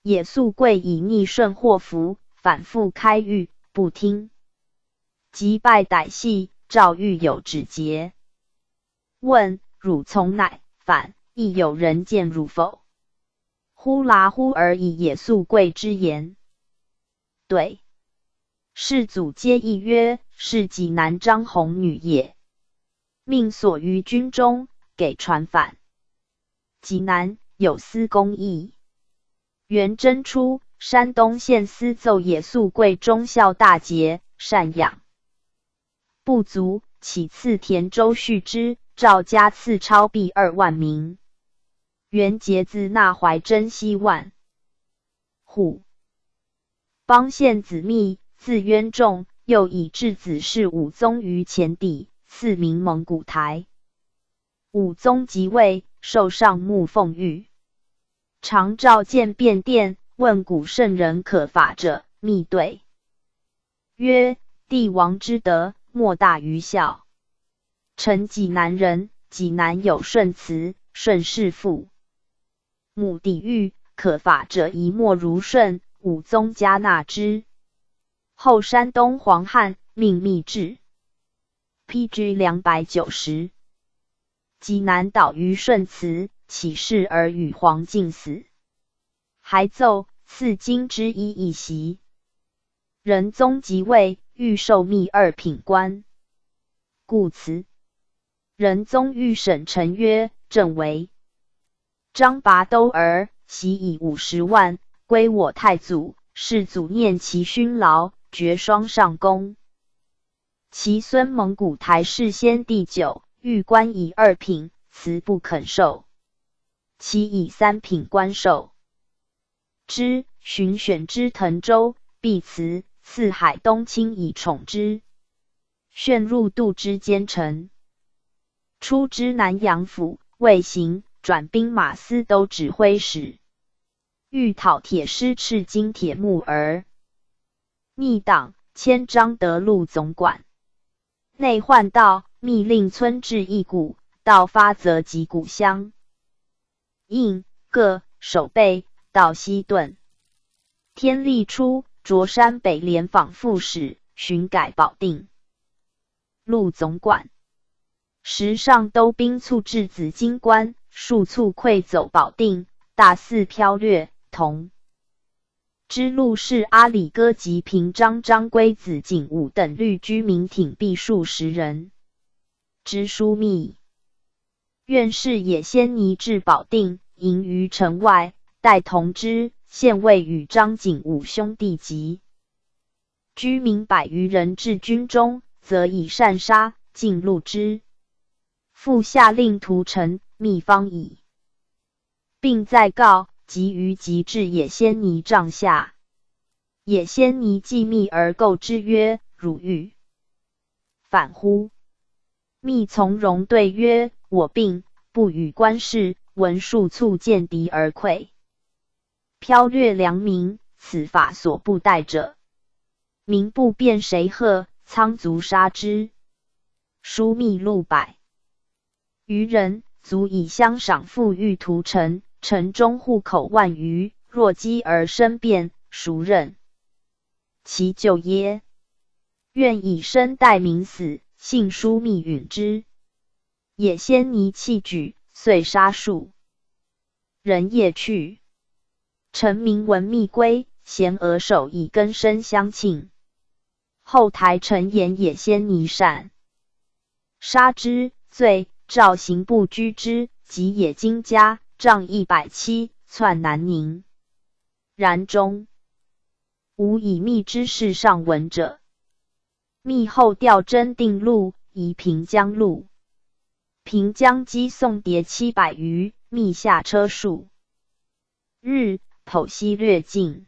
也素贵以逆顺祸福，反复开狱，不听。即拜逮系，诏狱有指节。问汝从乃？反亦有人见汝否？呼啦呼而以也素贵之言。对。世祖皆议曰：是济南张弘女也。命所于军中，给传反。济南有司公议。元贞初，山东县司奏也素贵忠孝大节，善养不足，起赐田州续之，诏加赐钞币2万名。元节自纳怀征西万户。邦县子密，字渊仲，又以质子是武宗于前邸，赐名蒙古台。武宗即位，授上木奉御。常召见便殿，问古圣人可法者，密对曰：帝王之德，莫大于孝。臣济南人，济南有顺慈，顺氏父母抵御，可法者宜莫如顺。武宗加纳之。后山东黄汉，命密制。PG 290。济南岛于顺慈，起事而与黄敬死。还奏赐金之衣一袭。仁宗即位，欲授密2品官，故辞。仁宗御审臣曰：正为。张拔兜儿，袭以50万，归我太祖。世祖念其勋劳，爵双上公。其孙蒙古台世先第9，欲官以2品，辞不肯受。其以3品官授之，寻选之滕州，必辞，赐海东卿以宠之。旋入度之奸臣。出之南阳府，未行，转兵马司都指挥使。欲讨铁师赤金铁木儿，逆党，迁张德路总管。内患道，密令村治一谷，道发则及谷乡。应各守备，道西遁。天历初，卓山北联访副使，巡改保定路总管。时上都兵卒至紫荆关，数卒溃走保定，大肆剽掠。同之路是阿里戈及平章张归子景武等律居民挺毙数10人。之枢密院士也先尼至保定，营于城外，待同之，县尉与张景武兄弟集。居民100余人至军中，则以善杀，尽戮之。复下令屠城，密方矣。并再告，即于即至也先尼帐下。也先尼既密而构之曰：汝欲反乎？密从容对曰：我病，不与官事，闻数卒见敌而溃，剽掠良民，此法所不待者。民不辨谁贺，仓卒杀之。书密录100余人，足以相赏赋欲屠城。城中户口万余，若饥而生变，孰任其救耶？愿以身待民死，信书密允之。也先尼弃举，遂杀数人夜去。臣民闻密归，贤娥首以根深相庆。后台陈言也先尼善，杀之，罪，诏刑部居之，及野金家，杖170，窜南宁。然中无以密之事上闻者。密后调征定录，移平江路。平江击宋牒700余，密下车数日，剖析略尽。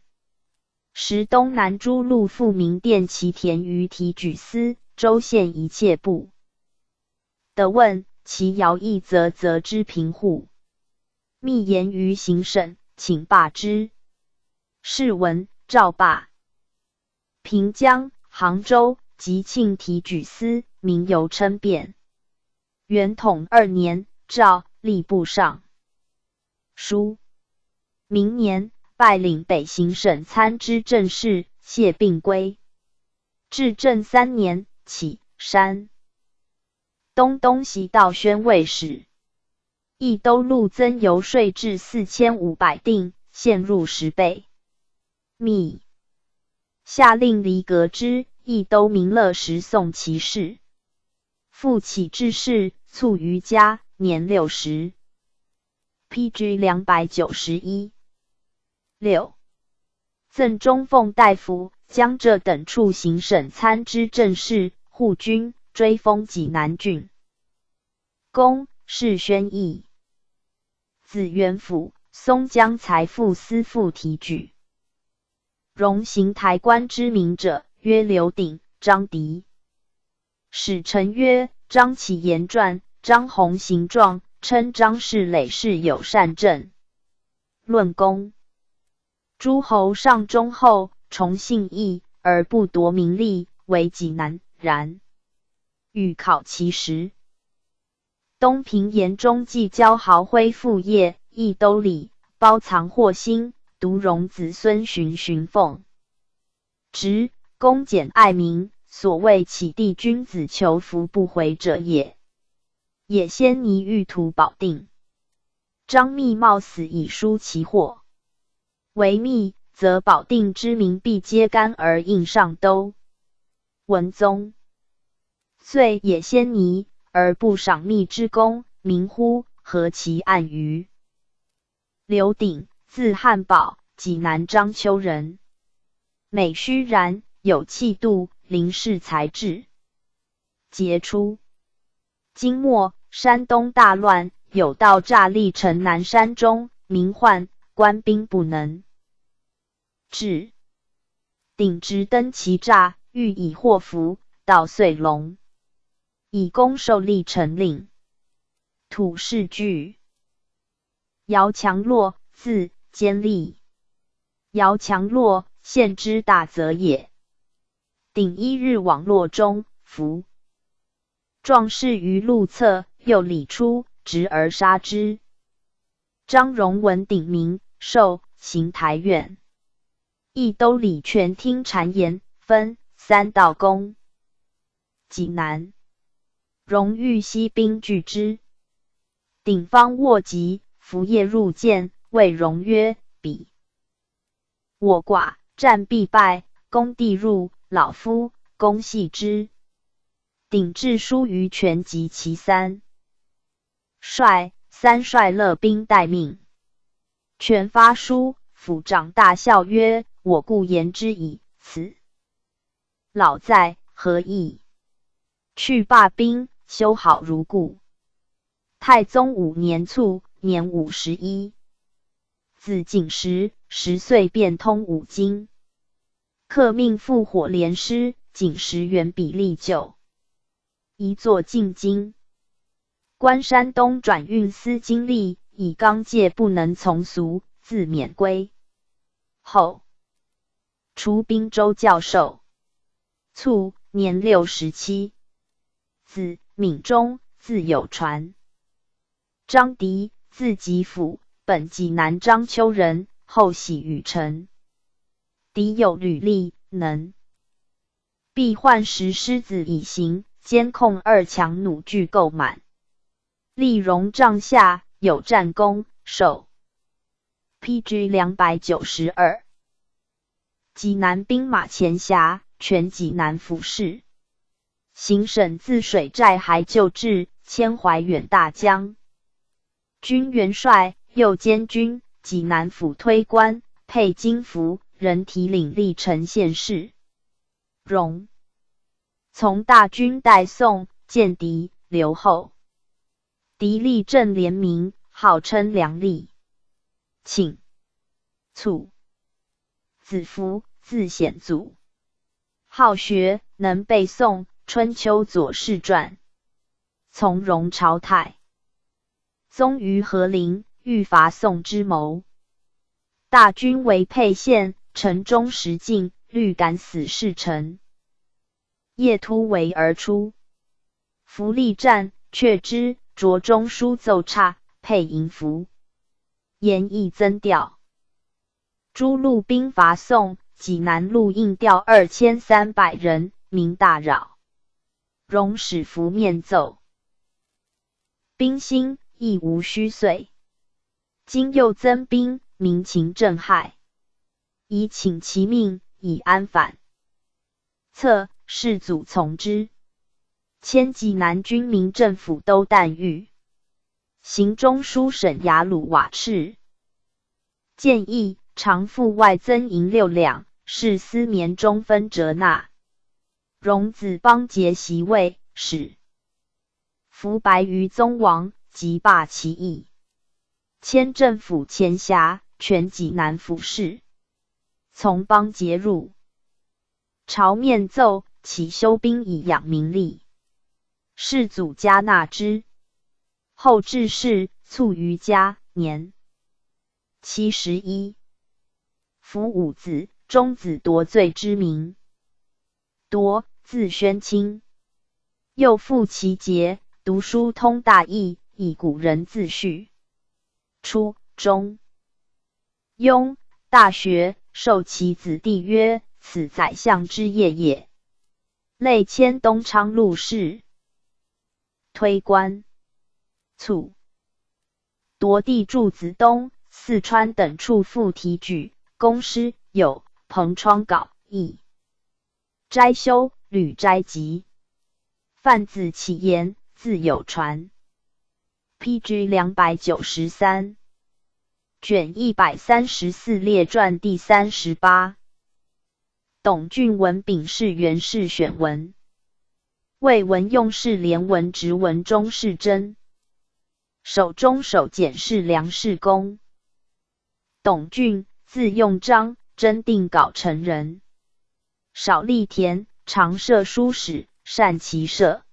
时东南诸路复明殿其田于提举司，州县一切部。得问其徭役则之平户。密言于行省，请罢之。是闻诏罢。平江、杭州及庆提举司，民由称辩。元统2年，诏吏部尚书。明年，拜领北行省参知政事，谢并归。至正3年，起山东西道宣慰使。益都路增邮税至4500锭，现入10倍。密下令离革之，益都民乐时送其事。复起致仕，卒于家，年60。PG 291。6. 赠中奉大夫、江浙等处行省参知政事、护军，追封济南郡公，世宣义。子元辅，松江财富司副提举。荣行台官之名者，曰刘鼎、张迪。史臣曰：张启言传，张弘行状，称张氏累世有善政。论功。诸侯上忠厚，崇信义，而不夺名利，为济南。然欲考其实。东平沿中既交豪辉父业，益都里包藏祸心，独容子孙循奉。直恭俭爱民，所谓启帝君子求福不回者也。也先尼欲图保定。张密冒死以疏其祸。为密，则保定之民必皆甘而应上都。文宗罪也先尼，而不赏密之功，民乎？何其暗愚！刘鼎，字汉宝，济南章丘人。美须然，有气度，临事才智杰出。金末，山东大乱，有道诈立城南山中，民患，官兵不能治。鼎直登其诈，欲以祸福，盗遂龙。以功受立成令。土氏据。姚强洛，字坚立。姚强洛，现之大泽也。鼎1日网络中，伏壮士于路侧，右里出，直而杀之。张荣闻鼎名，授行台院。益都里全听谗言，分3道宫。济南，荣欲西兵拒之。鼎方握疾，伏夜入见，谓荣曰：彼我寡，战必败，攻地入，老夫攻系之。鼎致书于权及其3帅勒兵待命。权发书，府长大笑曰：我故言之矣，此老在何意？去罢兵，修好如故。太宗5年卒，年51。子景时10岁便通5经。克命复火连师，景时原比例就。一作进京。官山东转运司经历，以刚戒不能从俗，自免归。后除滨州教授。卒，年67。子闵中，字有传。张迪，字吉甫，本济南章丘人，后徙禹城。迪有履历，能必换时狮子以行，监控2强弩具构满。立戎帐下，有战功，授。PG 292。济南兵马前辖，全济南府事。行省自水寨还旧治，迁淮远大将军元帅，右监军，济南府推官，配金符，人提领历城县事。荣从大军代宋，见敌，留后。敌立镇联名，号称梁立。请卒，子服，字显祖，好学，能背诵《春秋左氏传》。从容朝太宗于和陵，欲伐宋之谋。大军为沛县，城中时尽，虑敢死事臣。夜突围而出，伏力战，却之，着中书奏差，配营符，言意增调。诸路兵伐宋，济南路应调2300人，民大扰。荣使符面奏，兵兴，亦无虚岁。今又增兵，民情震骇，宜请其命，以安反。策，士祖从之。迁济南军民政府都旦狱，行中书省衙鲁瓦赤。建议常赋外增银6两，士司绵中分折纳。荣子邦节袭位，使伏白于宗王，即罢其役。迁政府前辖，全济南府事。从邦节入朝面奏，起修兵以养民力。世祖加纳之。后致仕，卒于嘉年71。伏五子，中子夺罪之名。夺，字宣清，又复其节，读书通大义，以古人自序。初，中庸，大学，授其子弟曰：“此宰相之业也。”累迁东昌路事。推官。卒。夺弟祝子东、四川等处复提举，公师有彭窗稿议。斋修，吕斋集。范子启言，自有传。PG 293。卷134列传第38。董俊文秉释元氏选文。魏文用事连文直文中士真。守中守检事梁士公。董俊，字用章，真定镐城人。少力田，常设书史，善骑射。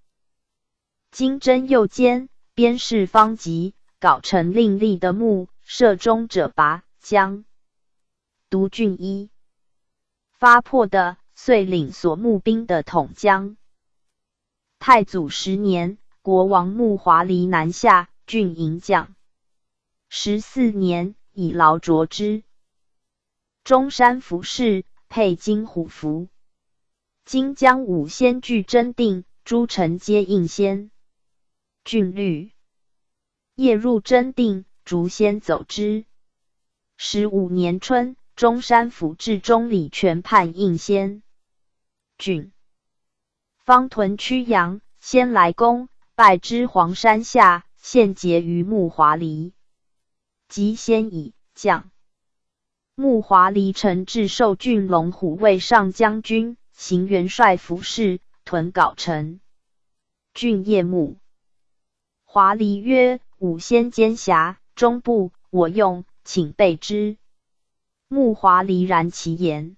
金真右监，边事方籍，镐城令立的墓，射中者拔将。独郡一。发破的，遂领所募兵的统将。太祖10年，国王穆华黎南下，郡营将。14年，以劳擢之。中山服饰，配金虎符。今将5先据真定，诸城皆应先。郡律。夜入真定，逐先走之。15年春，中山府至中礼全判应先。郡。方屯曲阳，先来攻，败之黄山下，现结于穆华黎。即先以将。穆华黎臣至授郡龙虎卫上将军，行元帅服侍，屯镐城。郡夜暮。华黎曰：“吾先兼辖，中部我用，请备之。”穆华黎然其言。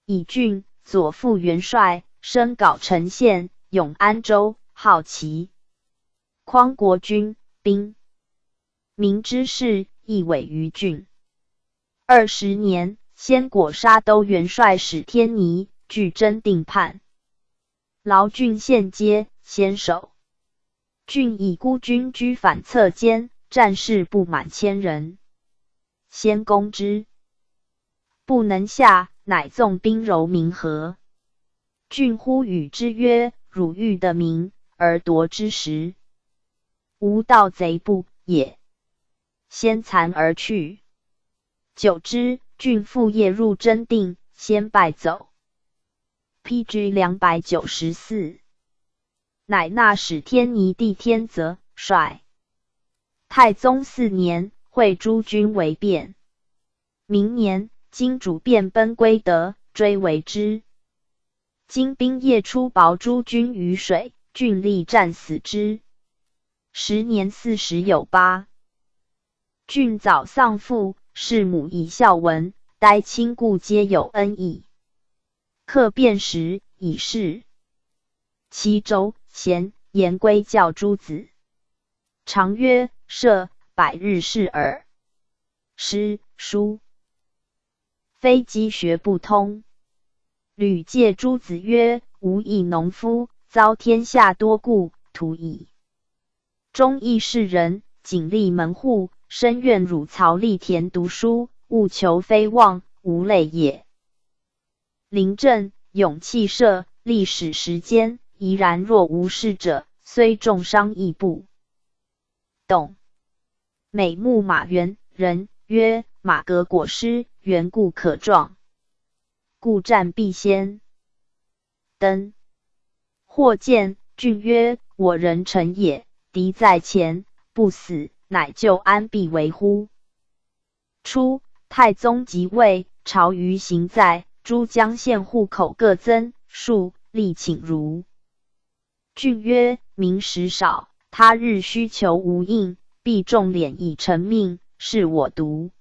以郡左副元帅，升镐城县，永安州，号齐。匡国军兵。明之事，亦委于郡。20年，先果沙都元帅史天尼，据真定叛。劳郡县皆先守。郡以孤军居反侧间，战士不满1000人。先攻之，不能下，乃纵兵柔民河。郡呼与之曰：“汝欲得民，而夺之时，吾盗贼不也。”先惭而去。久之，郡复夜入真定，先败走。PG 294。乃纳使天尼帝天泽帅。太宗4年，会诸军为变。明年，金主便奔归德，追为之。金兵夜出雹诸军于水，郡力战死之。时年40有8。郡早丧父，弑母以孝文，待亲故皆有恩义。客变时，以示齐州贤言归教诸子。常曰：赦百日事耳。诗书非积学不通。屡戒诸子曰：吾亦农夫，遭天下多故，徒矣。忠义士人，谨立门户，深愿汝曹立田读书，务求非望，无累也。临阵勇气射，历史时间，怡然若无事者，虽重伤亦不动。美牧马原人曰：马革裹尸，缘故可壮，故战必先。登或见郡曰：我人臣也，敌在前，不死，乃就安必为乎？初，太宗即位，朝余行在，诸江县户口各增数，力请如。郡曰：民食少，他日需求无应，必重敛以成命，是我独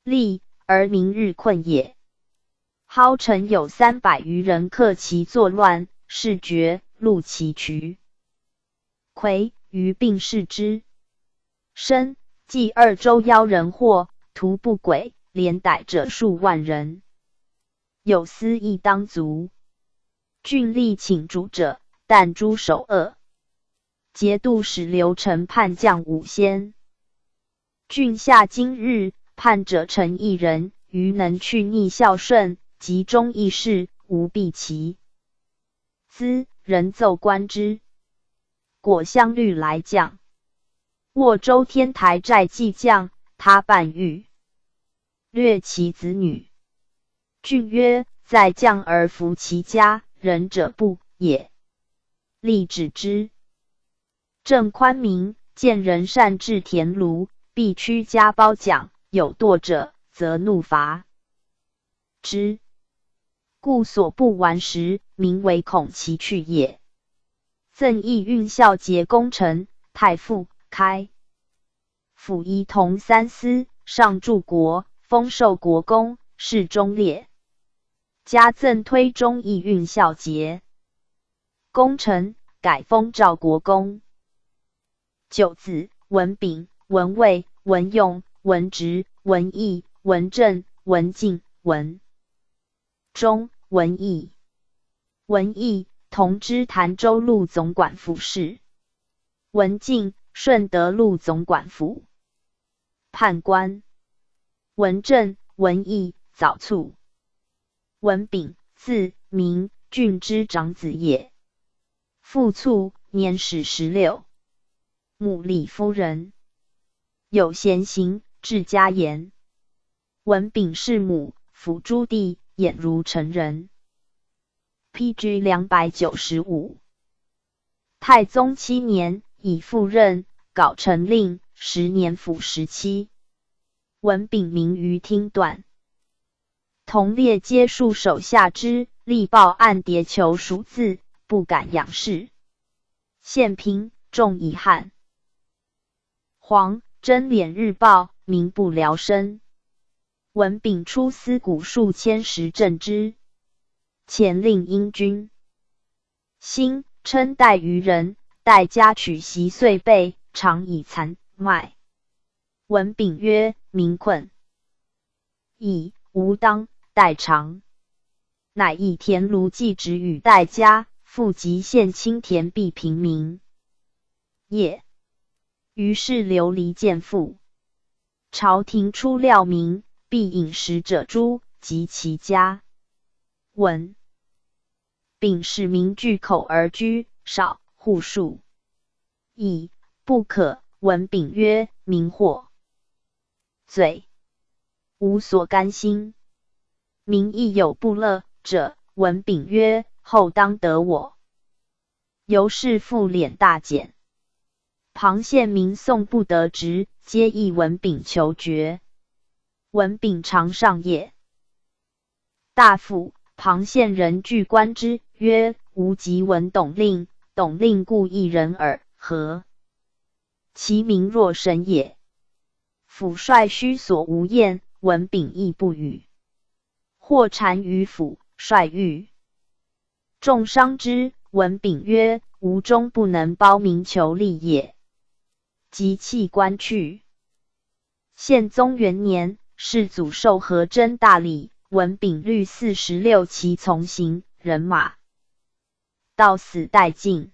利，而明日困也。蒿城有300余人克其作乱，事决，戮其渠。魁于并视之。申，冀2州妖人祸，徒不轨，连逮者数万人。有司亦当卒。郡力请主者，但诛首恶。节度使刘承叛将5千。郡下今日，叛者成1人，余能去逆孝顺，及忠义士，无避其资，人奏观之。果相律来将。沃州天台寨计将，他半狱，掠其子女。郡曰：在将而服其家，仁者不也。立止之。郑宽明见人擅置田庐，必屈家褒奖，有惰者，则怒罚之。故所不完时，民为恐其去也。赠议运孝节功臣，太傅开府仪同3司，上柱国，封授国公，是忠烈。加赠推忠义运孝节功臣，改封赵国公。9子：文炳、文卫、文用、文直、文义、文正、文敬、文忠、文义。文义同知潭州路总管府事。文敬，顺德路总管府判官。文正、文义，早卒。文炳，字明，郡之长子也。父卒，年始16。母李夫人。有贤行，治家严。文炳弑母，抚诸弟，俨如成人。PG 295。太宗7年，以赴任，稿成令，10年府17。文炳名于听断。同列皆戍手下之，力报暗谍求赎字，不敢仰视。献平，众遗憾。黄真敛日报，民不聊生。文炳出司谷数千石镇之。前令英军。辛，称代于人，代家取袭遂备，常以残卖。文炳曰：民困矣，吾当代偿。乃以田庐寄职与代家，复及县清田币平民。也。于是流离见父。朝廷初料民，必引食者诛，及其家。文秉使民聚口而居，少户数矣，不可。文秉曰：民祸罪，无所甘心。民亦有不乐者。文炳曰：后当得我。由是复敛大减。庞县民宋不得职，皆议文炳求爵。文炳常上谒。大夫庞县人具观之，曰：吾即闻董令，董令故一人耳，何？其名若神也。府帅须所无厌，文炳亦不语。或单于府，帅谕。众商之，文炳曰：吾终不能包民求利也。即弃官去。宪宗元年，世祖授和真大礼，文炳率46骑从行，人马到死殆尽。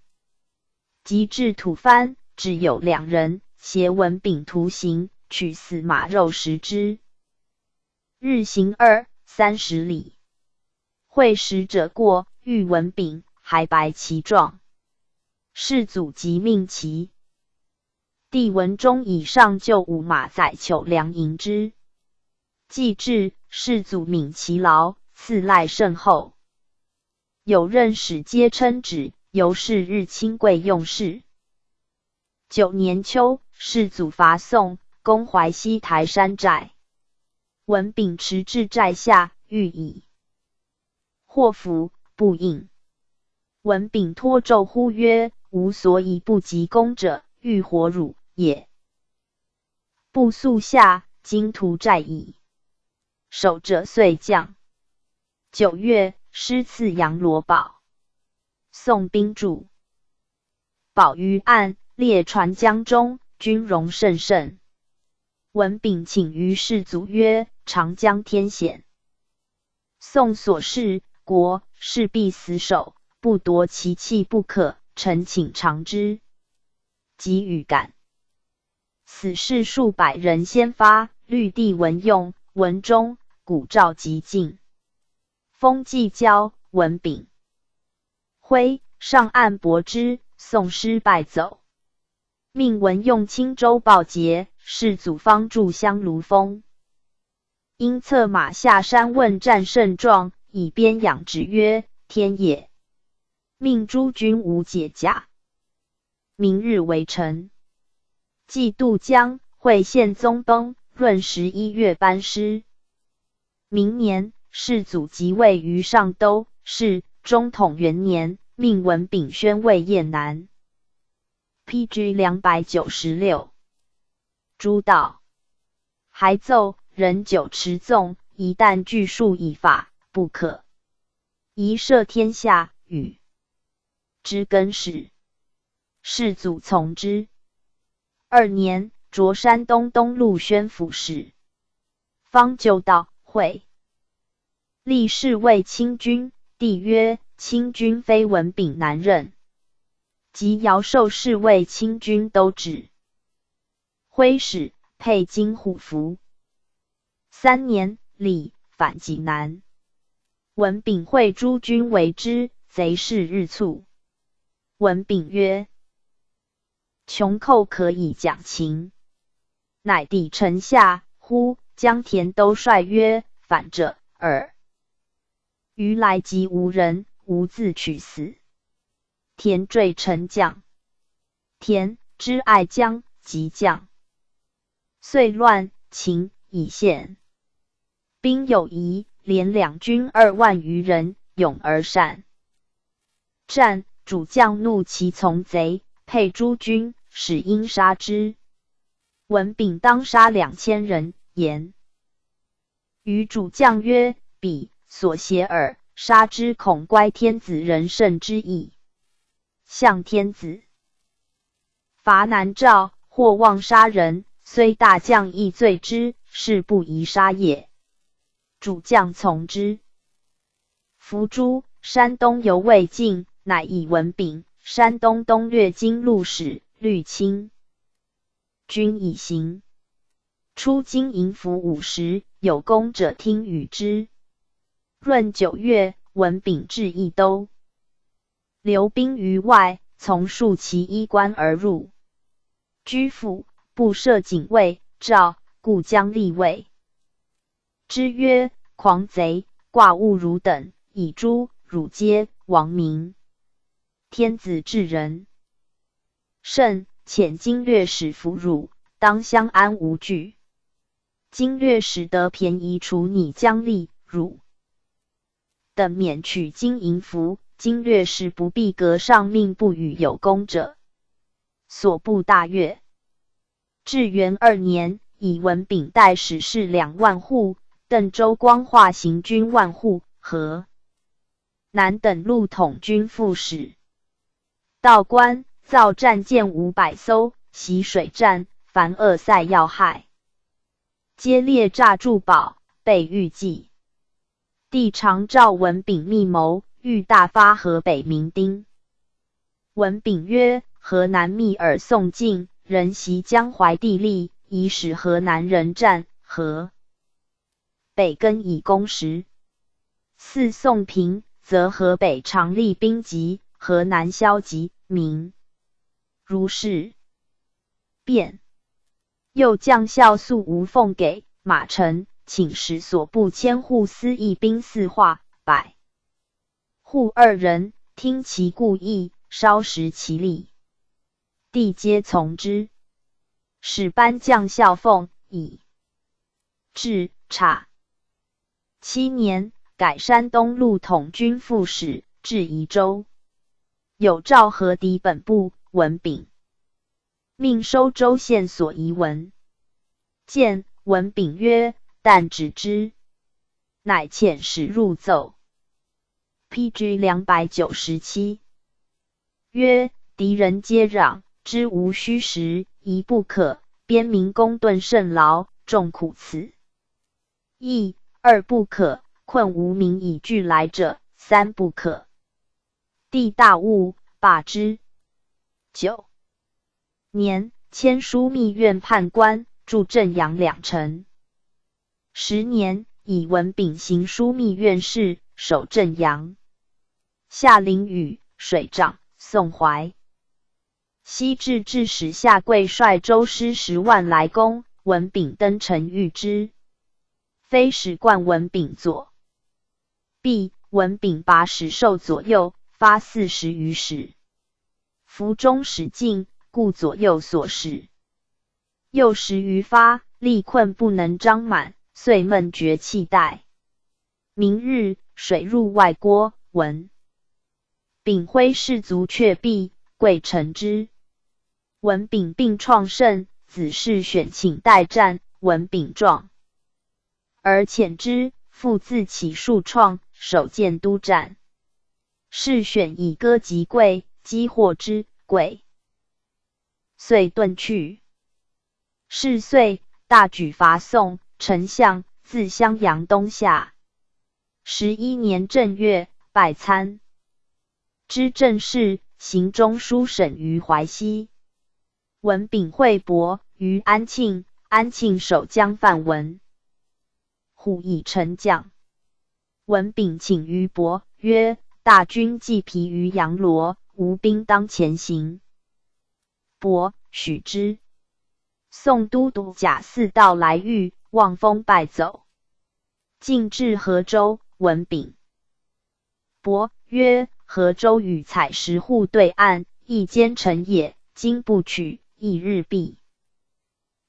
及至吐蕃，只有2人，携文炳徒行，取死马肉食之。日行2-30里。会使者过，遇文炳，还白其状。世祖即命其弟文忠以上就5马载糗粮迎之。既至，世祖悯其劳，赐赖甚厚。有任使皆称旨，由是日亲贵用事。9年秋，世祖伐宋，攻淮西台山寨。文炳持至寨下，欲以祸服，不应。文炳托纣呼曰：吾所以不及攻者，欲火辱也。不速下，今屠寨矣。守者遂降。9月，师赐杨罗宝。宋兵驻宝于岸，列船江中，军容甚盛。文炳请于世祖曰：长江天险，宋所事国，势必死守，不夺其器不可，臣请尝之。即与赶。死士数百人先发，绿地文用、文忠、古赵即进。封纪交、文炳。徽上岸搏之，宋师败走。命文用青州报捷，世祖方驻香炉峰。因策马下山问战甚壮，以鞭仰止曰：天也。命诸军无解甲。明日为臣。既渡江，会宪宗崩，闰11月班师。明年，世祖即位于上都，是中统元年，命文炳宣慰雁南。PG 296。诸道还奏，人久持纵，一旦具数以法，不可。宜赦天下，与之更始。世祖从之。2年，擢山东东路宣抚使。方就道会。立侍卫清君，帝曰：清君非文炳难任。即尧授侍卫清君都指。徽使，佩金虎符。3年，礼反济南。文炳会诸军围之，贼势日促。文炳曰：穷寇可以讲情。乃抵城下，呼江田都帅曰：反者耳。余来即无人，吾自取死。田坠城将。田之爱将，即将。遂乱，秦以献。兵有疑，连2军2万余人，勇而善。战，主将怒其从贼，配诸军，使应杀之。文炳当杀2000人，言。于主将曰：彼所挟耳，杀之恐乖天子人圣之意。相天子伐南诏，或妄杀人，虽大将亦罪之，是不宜杀也。主将从之。伏诛，山东犹未尽，乃以文炳山东东略京录使，律清军以行。出京营服50，有功者听与之。闰9月，文炳至益都。留兵于外，从数其衣冠而入。居府，不设警卫，诏故将立位。之曰：狂贼，挂物汝等，以诛汝皆亡民。天子至人，甚遣经略使俘汝，当相安无惧。经略使得便宜处拟将吏，汝等免取金银服。经略使不必革上命不与有功者，所部大悦。至元2年，以文炳代使士2万户，邓周光化行军10000户，河南等路统军副使。道官造战舰500艘，习水战，凡厄塞要害，皆列诈筑堡，被预计。帝常召文炳密谋，欲大发河北民丁。文炳曰：河南密尔宋境，人袭江淮地利，以使河南人战，河北更以攻时。四宋平，则河北常立兵籍，河南消极，民如是变。又将校宿吴奉给马成，请使所部千户司议兵4化100户2人，听其故意，稍识其理。帝皆从之。使班将校奉，以至察。7年，改山东路统军副使，至宜州。有诏河敌本部，文炳命收州县所遗文。见文炳曰：但止之。乃遣使入奏。PG 297。曰：敌人皆攘，知无虚实，宜不可。边民公顿甚劳，众苦此。1. 2不可，困无民以拒来者。3不可。帝大悟，罢之。9年，迁枢密院判官，驻镇阳2城。10年，以文炳行枢密院事，守镇阳。夏淋雨，水涨，宋淮。西至致使下贵率州师10万来攻，文炳登城御之。非使冠文炳左弼，文炳把使授左右，发40余使。服中使进，故左右所使。又10余发，力困不能张满，遂闷绝气怠。明日，水入外郭，文炳挥士卒却避，贵乘之。文炳病创盛，子氏选请代战，文炳壮而遣之，复自起数创，守建都战。士选以歌击贵，击获之，贵遂遁去。是岁，大举伐宋，丞相自襄阳东下。11年正月，拜参知政事，行中书省于淮西。文炳会伯于安庆，安庆守将范文虎以丞将。文炳请于伯曰：大军既疲于阳罗，吴兵当前行。伯许之。宋都督贾似道来遇，望风败走。进至河州，文炳伯曰：河州与采石户对岸，一间城也，今不取，翌日毕。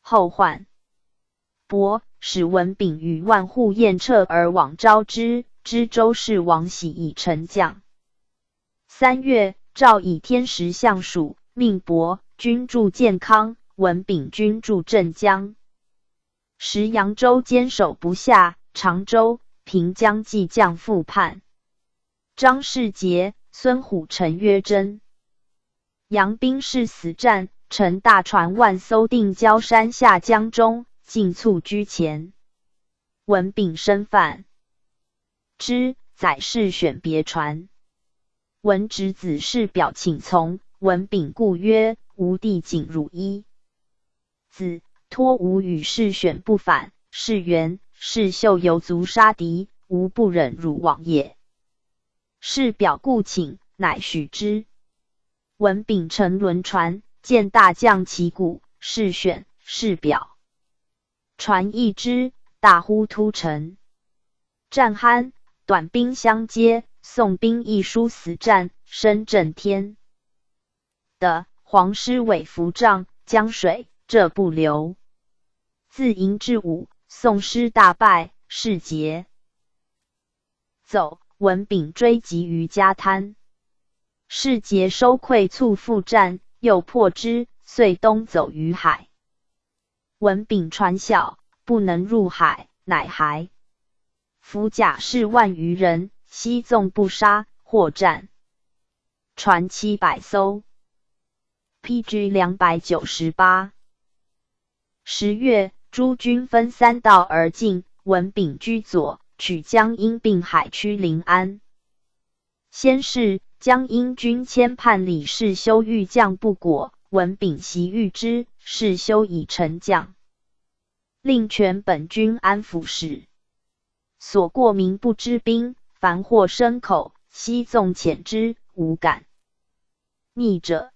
后患。伯使文炳与10000户宴撤而往招之，知州事王喜以丞将。3月，诏以天时相属，命伯军驻建康，文炳军驻镇江。时扬州坚守不下，常州、平江即将复叛。张世杰、孙虎城约真。扬兵士死战，乘大船万艘定礁山下江中，尽卒居前。文炳生犯之，载士选别船。文侄子士表请从，文炳故曰：吾弟仅汝一子，托吾与士选不反。士元，士秀犹足杀敌，吾不忍汝往也。士表故请，乃许之。文炳乘轮船，见大将旗鼓，士选，士表船易之，大呼突城。战酣，短兵相接，宋兵亦殊死战，声震天。的黄师伪伏仗，江水这不流。自营至午，宋师大败，士捷走。文炳追击于家滩，士捷收溃促复战，又破之，遂东走于海。文炳传晓，不能入海，乃还。伏甲士万余人，西纵不杀，获战。船700艘。PG 298。10月，诸军分3道而进，文炳居左，取江阴并海区临安。先是，江阴军迁叛李世修欲将不果，文炳袭御之，世修以臣将，令全本军安抚使。所过民不知兵，凡获牲口，悉纵遣之，无敢逆者。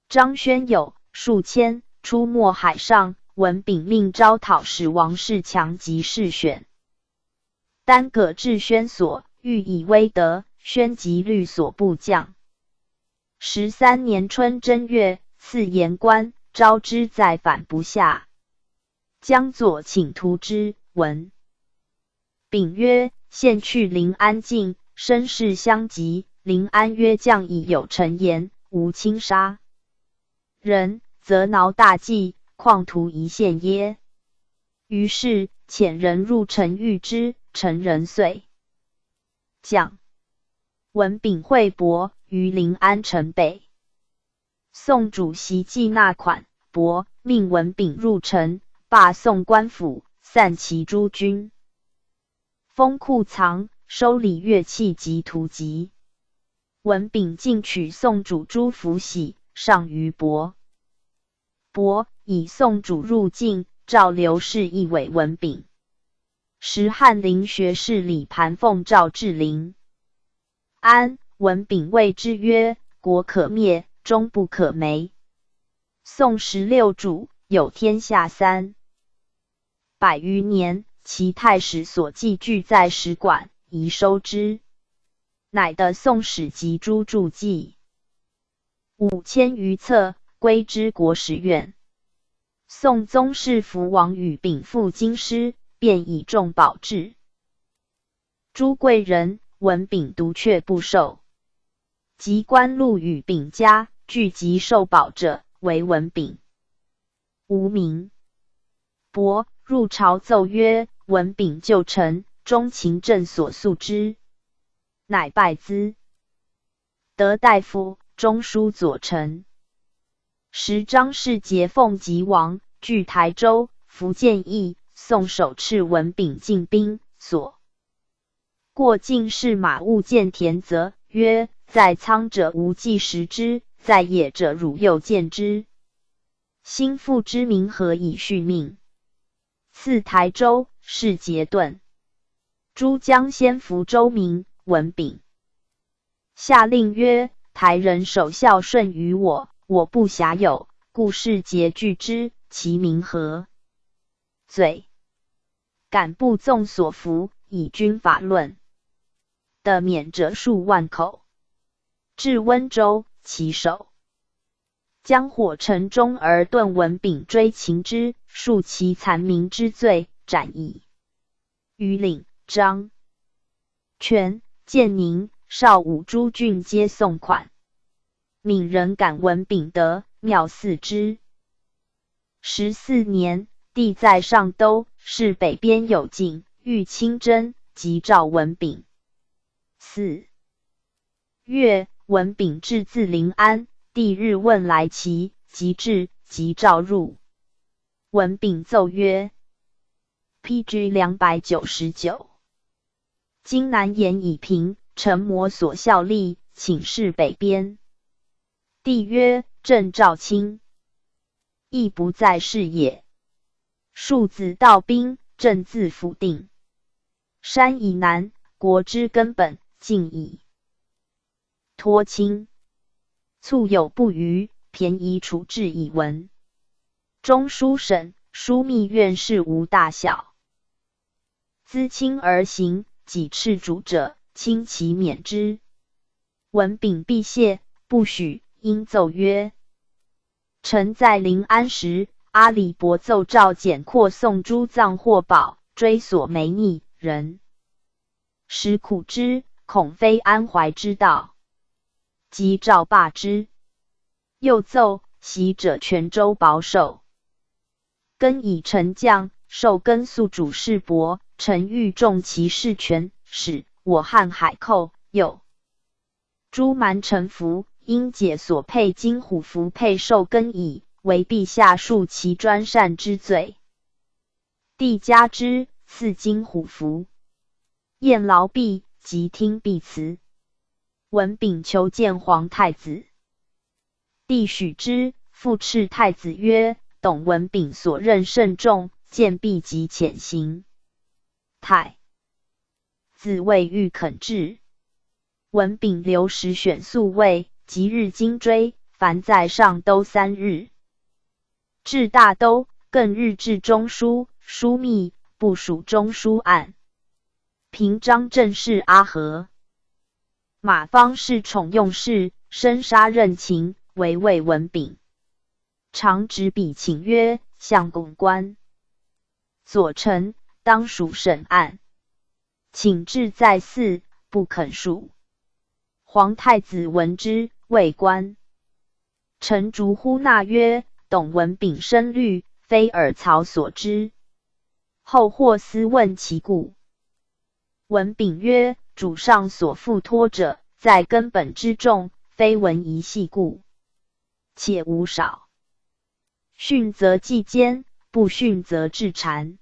张宣有数千，出没海上。文炳命招讨使王世强及士选，单葛至宣所，欲以威德，宣即律所部将。13年春正月，赐言官，招之再反不下。江左请图之，文炳曰：现去临安境，声势相急。临安曰：将已有陈言，无轻杀人，则挠大计，况图一线耶？于是遣人入城谕之，陈人遂将。文炳会伯于临安城北。宋主席既纳款，伯命文炳入城，罢宋官府，散其诸军，封库藏，收礼乐器及图籍。文炳进取宋主诸符玺，上于伯。伯以宋主入境，召刘氏议委文炳。时翰林学士李盘凤召至临安，文炳谓之曰：国可灭，终不可没。宋16主有天下300余年，其太史所记具在史馆，宜收之。乃得宋史及诸注记5000余册，归之国史院。宋宗室福王与禀赋京师，便以重宝至。诸贵人，文炳独却不受。及官禄与炳家，聚集受宝者，为文炳。无名。伯入朝奏曰：文炳旧臣，忠勤正所诉之。乃拜资得大夫、中书左丞。时张世杰奉吉王，据台州、福建邑，宋手敕文炳进兵，所过境事马勿见田泽，曰：在仓者无计食之，在野者汝又见之。心腹之民何以续命？赐台州，世杰顿。诸将先服州民，文炳下令曰：台人守孝顺于我，我不暇有，故世杰拒之，其民何？罪。敢不纵所服，以军法论。的免者数万口。至温州，其守将火城中而顿文炳追擒之，数其残民之罪，斩矣。余岭、张全、建宁、邵武诸郡皆送款。闽人感文炳德，妙祀之。14年，帝在上都，是北边有境，欲亲征，即召文炳。4月，文炳至自临安，帝日问来其，即至，即召入。文炳奏曰 ：PG 299。今南延已平，臣魔所效力，请示北边。帝曰：朕召卿，亦不在是也。庶子道兵，朕自辅定。山以南，国之根本，尽矣。托卿，卒有不虞，便宜处置以闻。中书省枢密院事无大小，咨亲而行，己斥主者，轻其免之。文炳必谢，不许，因奏曰：臣在临安时，阿里伯奏诏简括送诸藏获宝，追索没逆人，时苦之，恐非安怀之道，即诏罢之。又奏袭者泉州保守，更以臣将受根宿主事伯，臣欲重其事权，使我汉海寇有诸蛮臣服，应解所配金虎符配受更矣，为陛下恕其专擅之罪。帝加之，赐金虎符。宴劳毕，即听毕辞。文炳求见皇太子，帝许之，复敕太子曰：董文炳所任甚重，见必即遣行。太子谓欲肯至。文炳留时选宿卫，即日经追，凡在上都3日。至大都，更日至中书，枢密部署中书案。平章政事阿和。马方是宠用事，生杀任情，为魏文炳。常执笔请曰：相公官左丞，当属审案，请至在寺，不肯述。皇太子闻之，谓官臣逐呼纳曰：董文炳深虑，非尔曹所知。后或思问其故。文炳曰：主上所付托者，在根本之重，非文一细故，且无少。训则纪坚，不训则治谗。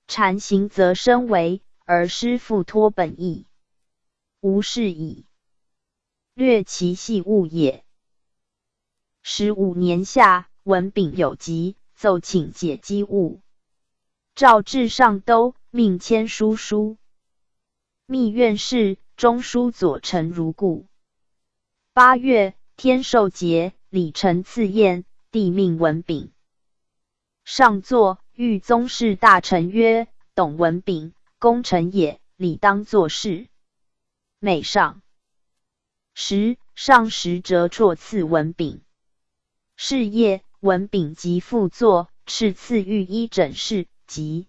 谗行则深为，而师付托本意，无事矣。略其细务也。15年夏，文炳有疾，奏请解机务，诏至上都，命签书。密院事，中书左丞如故。8月，天授节，礼臣赐宴，帝命文炳上座，谕宗室大臣曰：董文炳，功臣也，理当作事。每上时，上使者辍赐文炳。是夜，文炳即复坐，敕赐御医诊室，即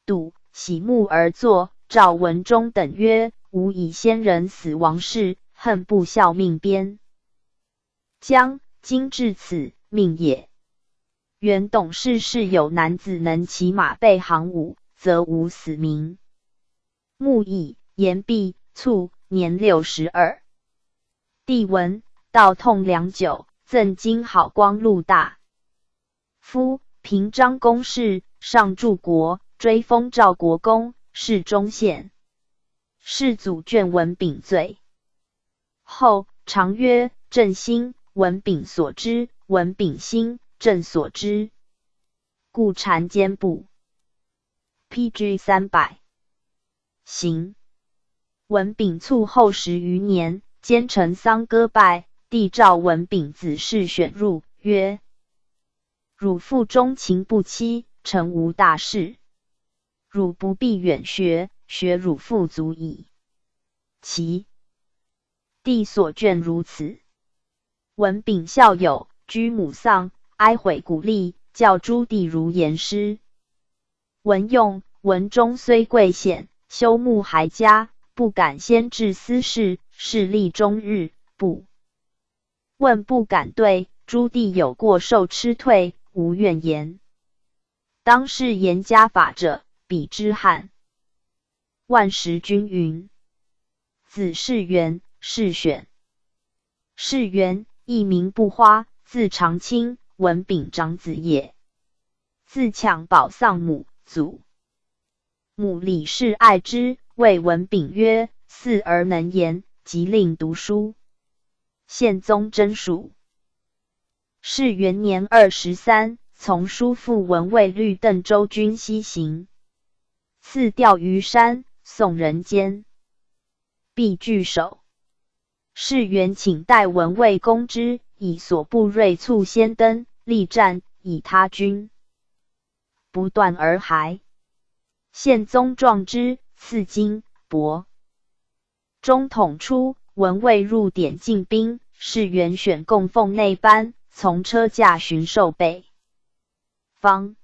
笃洗目而坐。赵文忠等曰：吾以先人死亡事，恨不效命边。今至此，命也。原董氏是有男子能骑马备行伍，则无死名。穆乙，言毕，卒，年62。帝闻，道痛良久，赠金好光禄大夫、平章公事，上柱国，追封赵国公，侍中县。世祖眷文炳罪。后常曰：朕心，文炳所知；文炳心，朕所知。故谗兼不。PG 300。行。文炳卒后10余年，奸臣丧割拜，帝召文炳子氏选入，曰：汝父忠勤不欺，臣无大事。汝不必远学，学汝父足矣。其帝所眷如此。文炳孝友，居母丧，哀悔鼓励，教诸弟如言师。文用、文忠虽贵显，修牧还佳，不敢先治私事，事力终日，不问不敢对，诸弟有过受吃退，无怨言。当是严家法者，比之汉。万时均云。子世元，世选。世元，一名不花，字长卿，文炳长子也。自襁保丧母，祖母李氏爱之，谓文炳曰：嗣而能言，即令读书。宪宗真属。世元年23，从叔父文卫律邓州军西行，赐钓鱼山，送人间，必拒守。世元请代文卫攻之，以所部锐卒先登，力战，以他军不断而还。宪宗壮之，赐金帛。中统初，文卫入典进兵，士元选供奉内班，从车驾巡狩北方。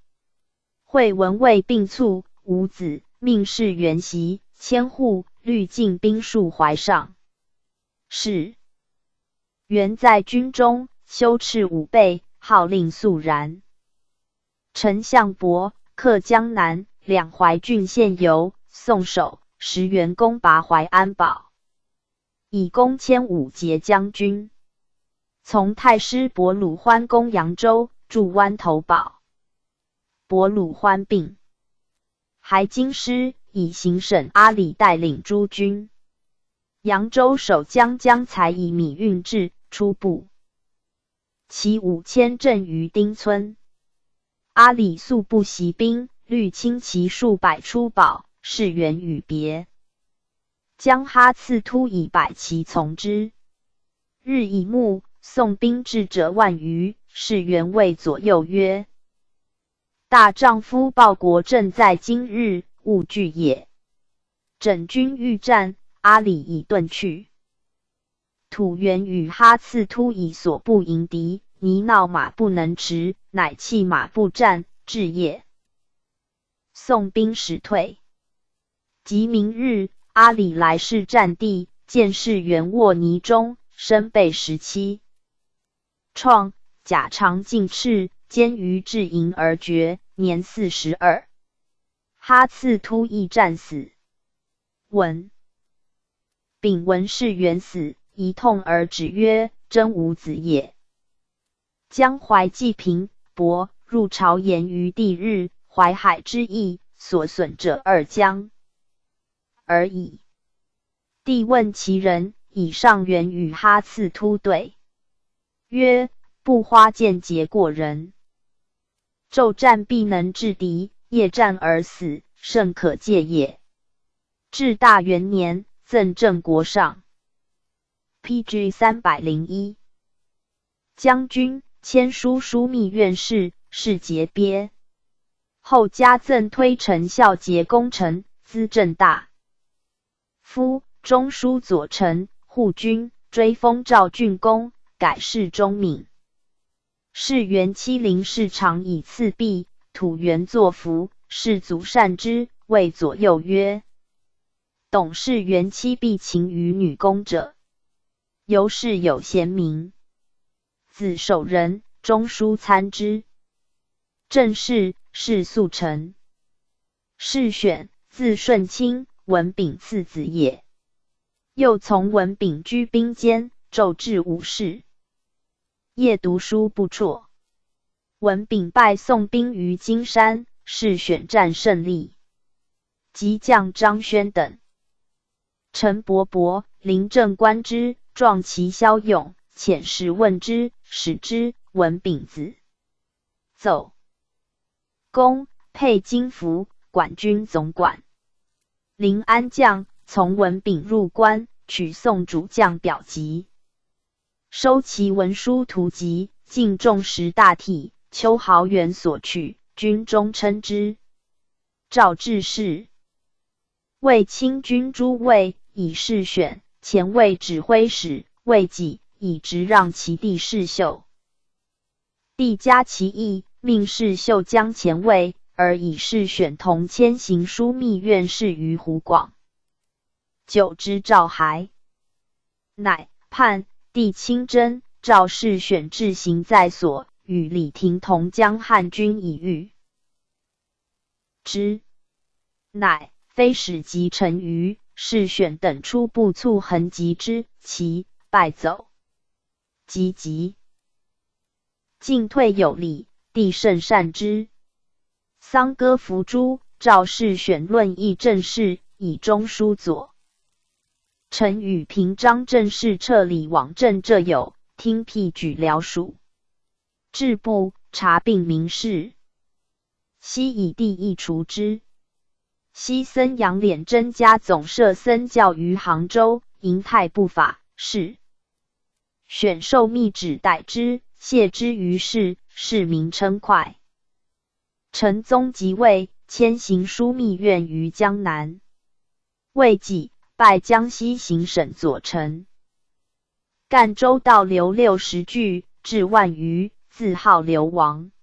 会文卫病卒，无子，命士元袭，千户，率进兵戍淮上。是元在军中，修饬武备，号令肃然。丞相伯克江南，两淮郡县游，宋守，时元攻拔淮安堡，以功1500节将军。从太师伯鲁欢攻扬州，驻湾头堡。伯鲁欢病，还京师，以行省阿里带领诸军。扬州守将姜才以米运至，出部其5000阵于丁村。阿里素不习兵，虑轻骑数百出堡，士元与别。将哈刺突以百骑从之。日以暮，宋兵至者万余，士元谓左右曰：大丈夫报国正在今日，勿惧也。整军欲战，阿里已遁去。吐元与哈刺突以所不迎敌，泥淖马不能驰，乃弃马不战，至夜。宋兵始退。及明日，阿里来至战地，见士元卧泥中，身被17创，甲长尽赤，肩于至营而绝，年42。哈刺突亦战死。文丙闻士元死，一痛而止曰：真无子也。江淮既平，伯入朝言于帝日，淮海之役，所损者2江而已。帝问其人，以上元与哈刺突对，曰：不花间节过人。昼战必能制敌，夜战而死，甚可戒也。至大元年，赠郑国上。PG 301。将军，签书枢密院事，是节鳖。后加赠推陈孝节功臣，资政大夫、中书左丞、护军，追封赵郡公，改氏中闵。士元欺凌士常以次币，吐元作服，士卒善之，谓左右曰：董士元妻必情于女工者，由是有贤名。子守仁，中书参知。正氏，是速成。士选，字顺清，文炳次子也。又从文炳居兵监，骤至武士。夜读书不辍。文炳败宋兵于金山，是选战胜利。即将张轩等。陈伯伯、临政观之，壮其骁勇，遣使问之，使之，文炳子。奏。公佩金服，管军总管。临安将，从文炳入关，取宋主将表籍，收其文书图籍，尽重10大体，秋毫元所取，军中称之。赵志士。为清军诸尉，以士选，前卫指挥使，魏己，以直让其弟士秀。帝加其意，命士秀将前卫，而以士选同迁行枢密院事于湖广。久之赵还，乃判帝亲征，赵士选置行在所，与李廷同将汉军以御之，乃非使及陈余、士选等初步促横击之，其败走。急进退有礼，帝甚善之。丧歌伏诛，赵士选论议政事，以中书左。陈与平章政事撤礼往镇浙有，听辟举辽属。制部察病民事。昔以帝亦除之。昔僧杨敛真家总摄僧教于杭州，营太不法，是选受密旨逮之，谢之于市，市民称快。陈宗即位，迁行枢密院于江南。未几，拜江西行省左丞。赣州道留60具，至万余，自号流亡。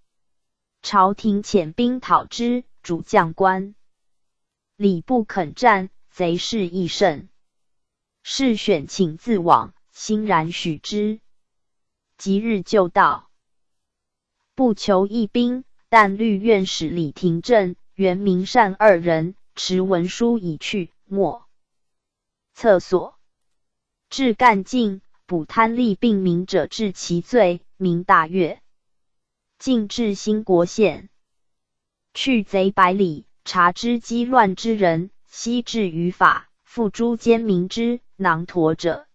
朝廷遣兵讨之，主将官。礼不肯战，贼势亦甚。是选请自往，欣然许之。即日就到，不求一兵，但律院使李廷正、袁明善2人持文书已去，莫厕所。至干境，捕贪吏并民者治其罪，名大悦。进至兴国县，去贼百里，察之激乱之人，悉治于法，付诸奸民之囊橐者。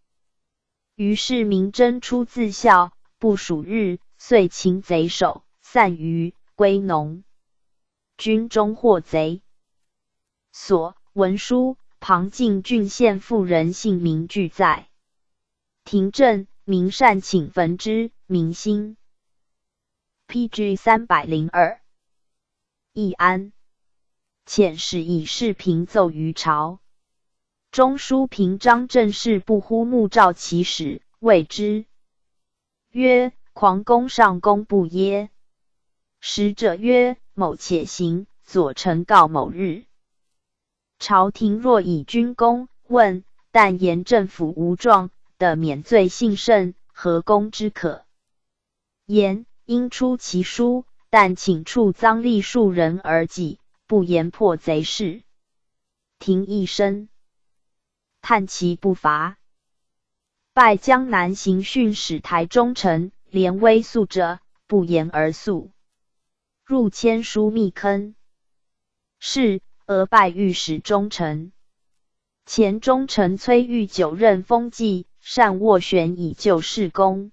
于是民侦出自校，不数日，遂擒贼首，散余，归农。军中获贼所，文书、旁近郡县妇人姓名俱在。廷正、明善请焚之，民心。PG 302。易安遣使以事平奏于朝。中书平章政事不呼穆召其使，谓之曰：狂公上公不耶？使者曰：某且行，左丞告某日。朝廷若以军功，问，但言政府无状，的免罪幸甚，何公之可？言应出其书，但请处赃吏数人而己，不言破贼事。廷一声，叹其不伐。拜江南行训使台中丞，连威肃者，不言而肃。入签书密坑。是俄拜御史中丞。前中丞崔玉9任封记，善斡旋以救事功。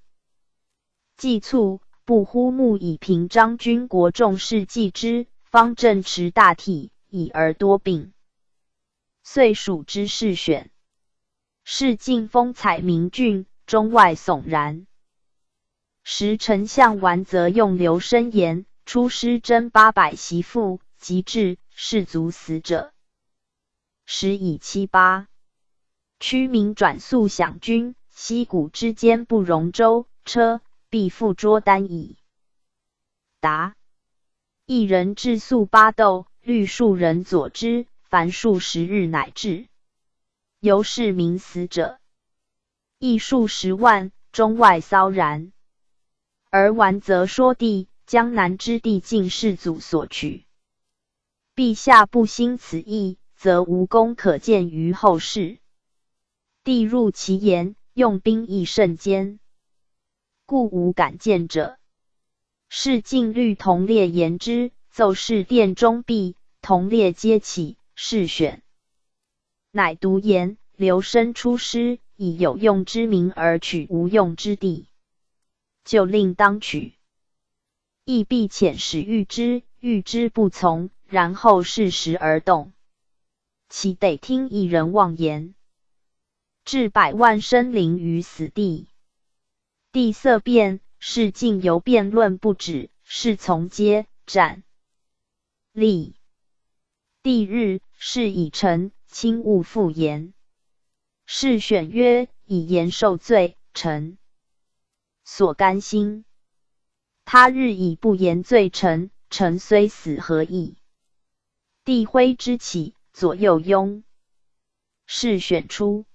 既卒，不呼穆以平章军国重事继之，方正持大体，已而多病。遂属之事选。是晋风采明俊，中外悚然。时丞相完则用刘申言，出师征800袭父，及至士卒死者。时以7、8。屈民转速享军，溪谷之间不容舟车，必复捉单矣。答：一人至速8斗，律数人佐之，凡数10日乃至。由是民死者，亦数10万，中外骚然。而完则说地，江南之地尽世祖所取。陛下不兴此意，则无功可见于后世。帝入其言，用兵亦甚坚，故无敢谏者。是晋律同列言之，奏事殿中毕，同列皆起，是选。乃独言刘申出师，以有用之名而取无用之地，就令当取。亦必遣使谕之，谕之不从，然后适时而动。其得听一人妄言，致100万生灵于死地。帝色变，是晋犹辩论不止，是从皆斩。立帝日，是已成，轻勿复言。是选曰：以言受罪，臣所甘心。他日以不言罪臣，臣虽死何益？帝挥之起，左右拥。是选出。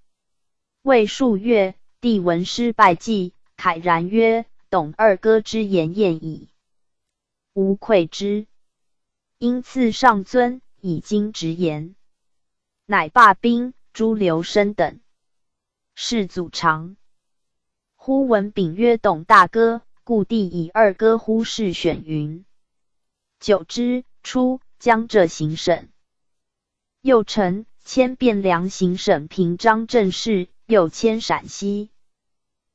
未数月，帝闻师败绩，慨然曰：董二哥之言验矣，无愧之。因赐上尊，以经直言。乃罢兵，诛刘申等。是祖常。忽闻秉曰：董大哥，故帝以二哥呼是选云。久之，初，江浙行省。又臣迁汴梁行省平章政事，又迁陕西。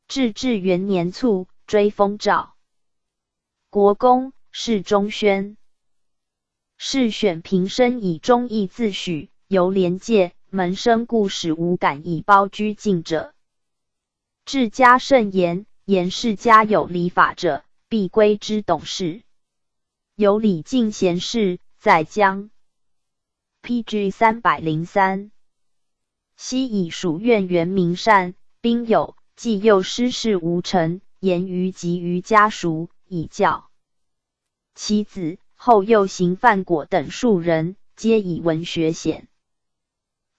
至元年卒，追封诏。国公，是中宣。是选平生以忠义自诩，由廉介门生故使无敢以包居境者。治家甚严，言世家有礼法者，必归之董事。有礼敬贤士，在江。PG 303。昔以属愿元明善，兵有既幼师事无成，言于及于家属，以教其子。后又行范果等数人，皆以文学显。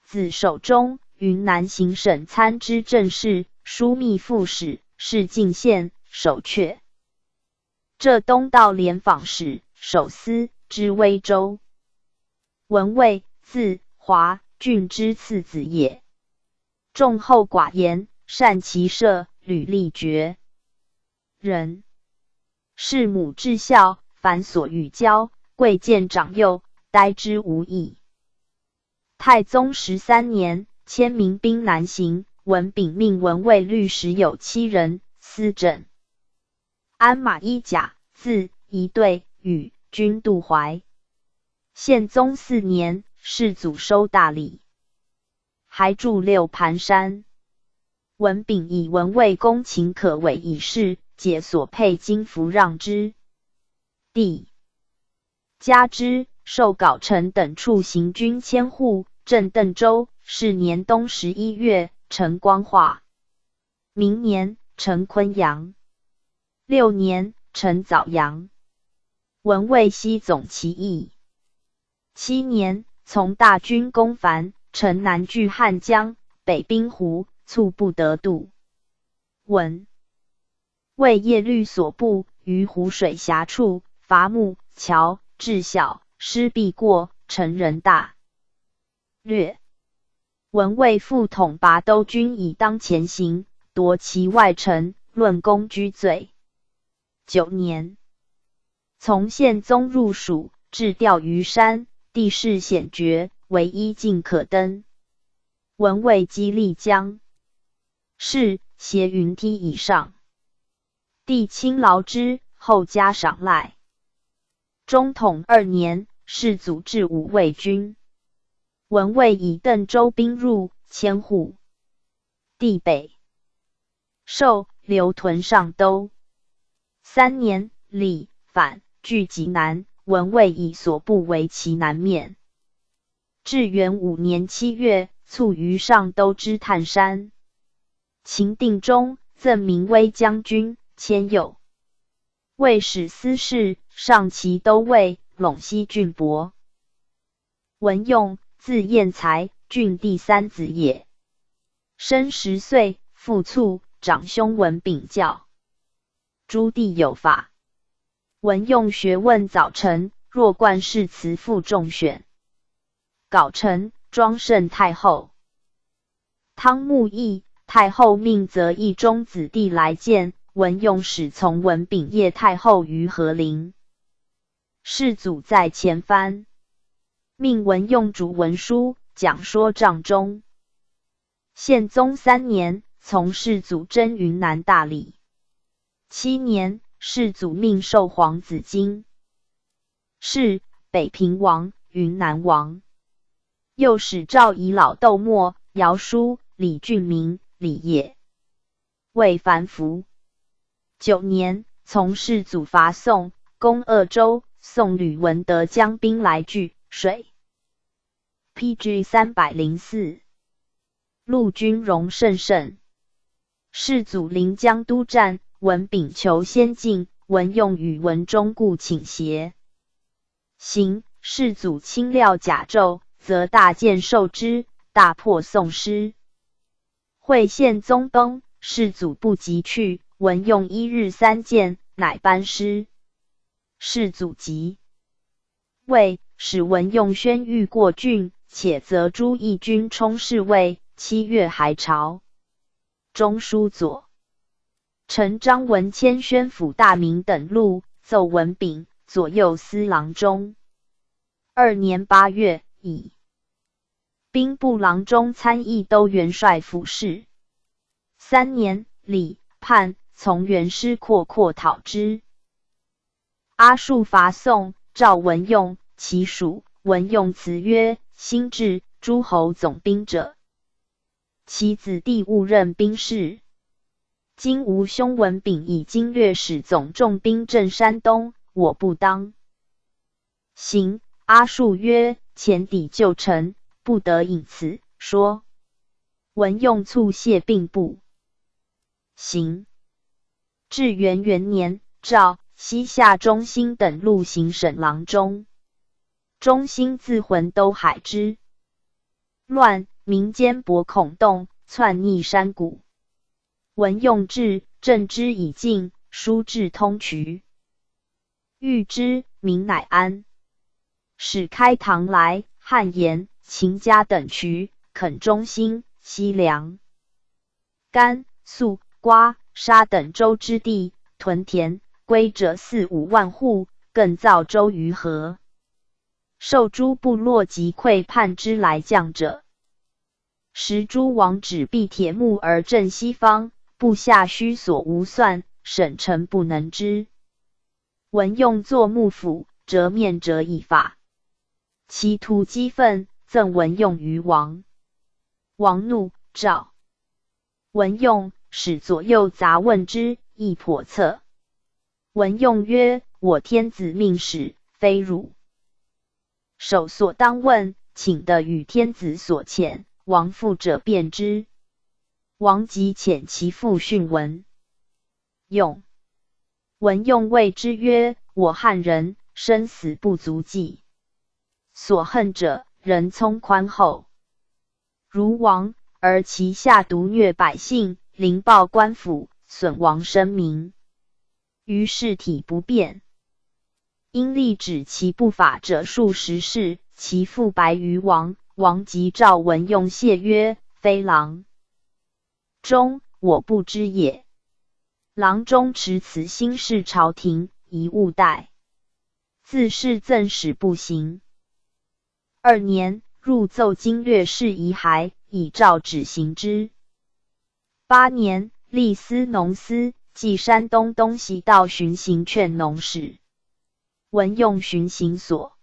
子守中，云南行省参知政事，枢密副使，是晋县守阙。浙东道廉访使，守司，知威州。文蔚，字华，郡之次子也。重厚寡言，善骑射，履历绝人。弑母至孝，凡所欲教，贵贱长幼，呆之无益。太宗13年，迁民兵南行，文炳命文卫律时有7人，司整鞍马衣甲，字仪对，与军渡淮。宪宗4年，世祖收大礼，还筑六盘山。文炳以文卫公勤可为以事，解所配金服让之。帝加之，授藁城等处行军千户，镇邓州。是年冬11月，成光化。明年，成昆阳。6年，成枣阳。文卫西总其意。7年，从大军攻樊，城南据汉江，北滨湖，猝不得渡。文卫夜律所部于湖水峡处，伐木桥，至小，失必过，成人大略。文卫复统拔都军以当前行，夺其外城，论功居罪。9年，从宪宗入蜀，至钓鱼山，地势险绝，唯一径可登。文卫击丽江，是斜云梯以上。帝亲劳之，后加赏赖。中统2年，世祖置武卫军。文卫以邓州兵入，千户。帝北授留屯上都。3年，李反，据济南，文卫以所部为其南面。至元5年7月，卒于上都之泰山。秦定中，赠明威将军，迁右卫使司事，上骑都尉，陇西郡伯。文用，字彦才，郡第3子也。生10岁，父卒，长兄文炳教。诸弟有法。文用学问早成，若冠世词赋中选。藁城，庄圣太后。汤沐邑，太后命择邑中子弟来见，文用使从文炳谒太后于和陵。世祖在前藩，命文用主文书，讲说帐中。宪宗3年，从世祖征云南大理。7年，世祖命授皇子金，是北平王、云南王。又使赵以老窦默、姚舒、李俊明、李业为藩服。9年，从世祖伐宋，攻鄂州，宋吕文德将兵来据水。PG 304，陆军荣甚盛。世祖临江都战，文炳求先进，文用与文忠故请协。行，世祖亲料甲胄，则大剑受之，大破宋师。会宪宗崩，世祖不及去，文用1日3箭，乃班师。世祖即位，使文用宣谕过郡，且责诸义军充侍卫。7月还朝。中书左丞张文谦宣抚大名等录，奏文炳，左右司郎中。2年8月，以兵部郎中参议都元帅府事。3年，李叛，从元师阔讨之。阿术伐宋，召文用，其属。文用辞曰：兴至，诸侯总兵者，其子弟勿任兵事。今吾兄文炳以经略使总重兵镇山东，我不当行。阿术曰：前抵旧城，不得引此说。文用促谢并不行。至元元年，诏西夏中兴等录行省郎中。中兴自浑都海之乱，民间博恐动，窜逆山谷。文用至，镇之以尽，书至通衢。欲之，民乃安。始开唐来，汉延、秦家等渠，垦中兴、西凉、甘、肃、瓜、沙等州之地，屯田，归者4-5万户，更造州于河。受诸部落及溃叛之来将者，时诸王指蔽铁木而镇西方，部下虚所无算，省臣不能知。文用作幕府，折面者以法。其徒激愤，赠文用于王。王怒，诏文用，使左右杂问之，亦叵测。文用曰：我天子命使，非汝首所当问，请得与天子所遣，王父者辩之。王即遣其父讯文用。文用谓之曰：我汉人，生死不足计，所恨者，人聪宽厚，如王，而其下毒虐百姓，凌暴官府，损王生民，于是体不变。因立止其不法者数十世，其父白于王。王即召文用谢曰：非郎中，我不知也。郎中持此心事朝廷，宜勿待。自是赠使不行。2年，入奏经略事遗骸，以诏止行之。8年，历司农司，即山东东西道巡行劝农使。文用巡行所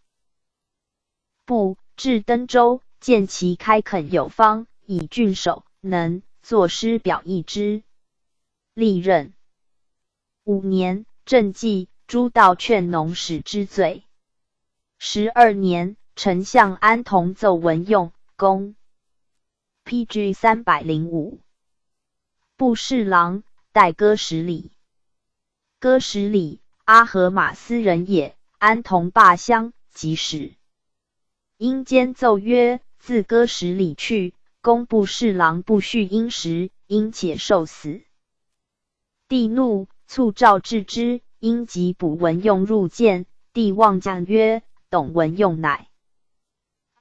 部，至登州，见其开垦有方，以郡守能作诗表意之。历任5年，政绩，诸道劝农使之罪。12年，丞相安同奏文用，公 PG 305，部侍郎，代歌十里。歌十里，阿合马斯人也。安同罢乡，即使。因间奏曰：自歌十里去，工部侍郎不续殷实，因且受死。帝怒，促诏治之，因即捕文用入见。帝望将曰：董文用乃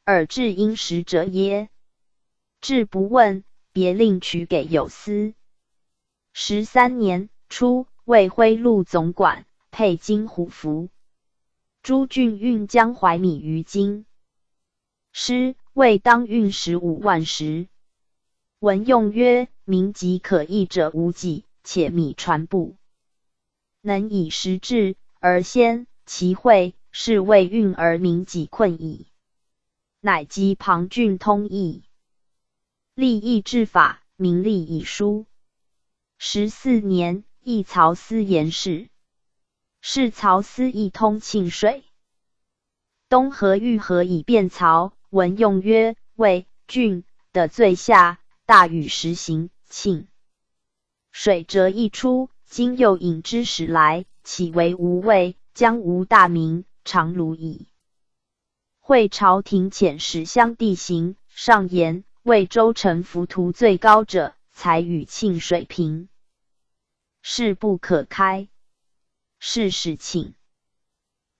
尔治殷实者耶？至不问，别令取给有司。13年初，为徽禄总管，配金虎符。诸郡运江淮米于京师，未当运15万石。文用曰：民即可议者无几，且米传布，能以时制，而先其会，是为运而民己困矣。乃击旁郡通议，立议制法，民立以书。14年，议曹司言事。是曹司议通庆水、东河御河以便曹。文用曰：魏郡的罪下，大禹实行，庆水折一出，今又引之使来，岂为无畏？将无大名，常如矣。会朝廷遣使相地行，上言魏州城浮屠最高者，才与庆水平，事不可开。是使请。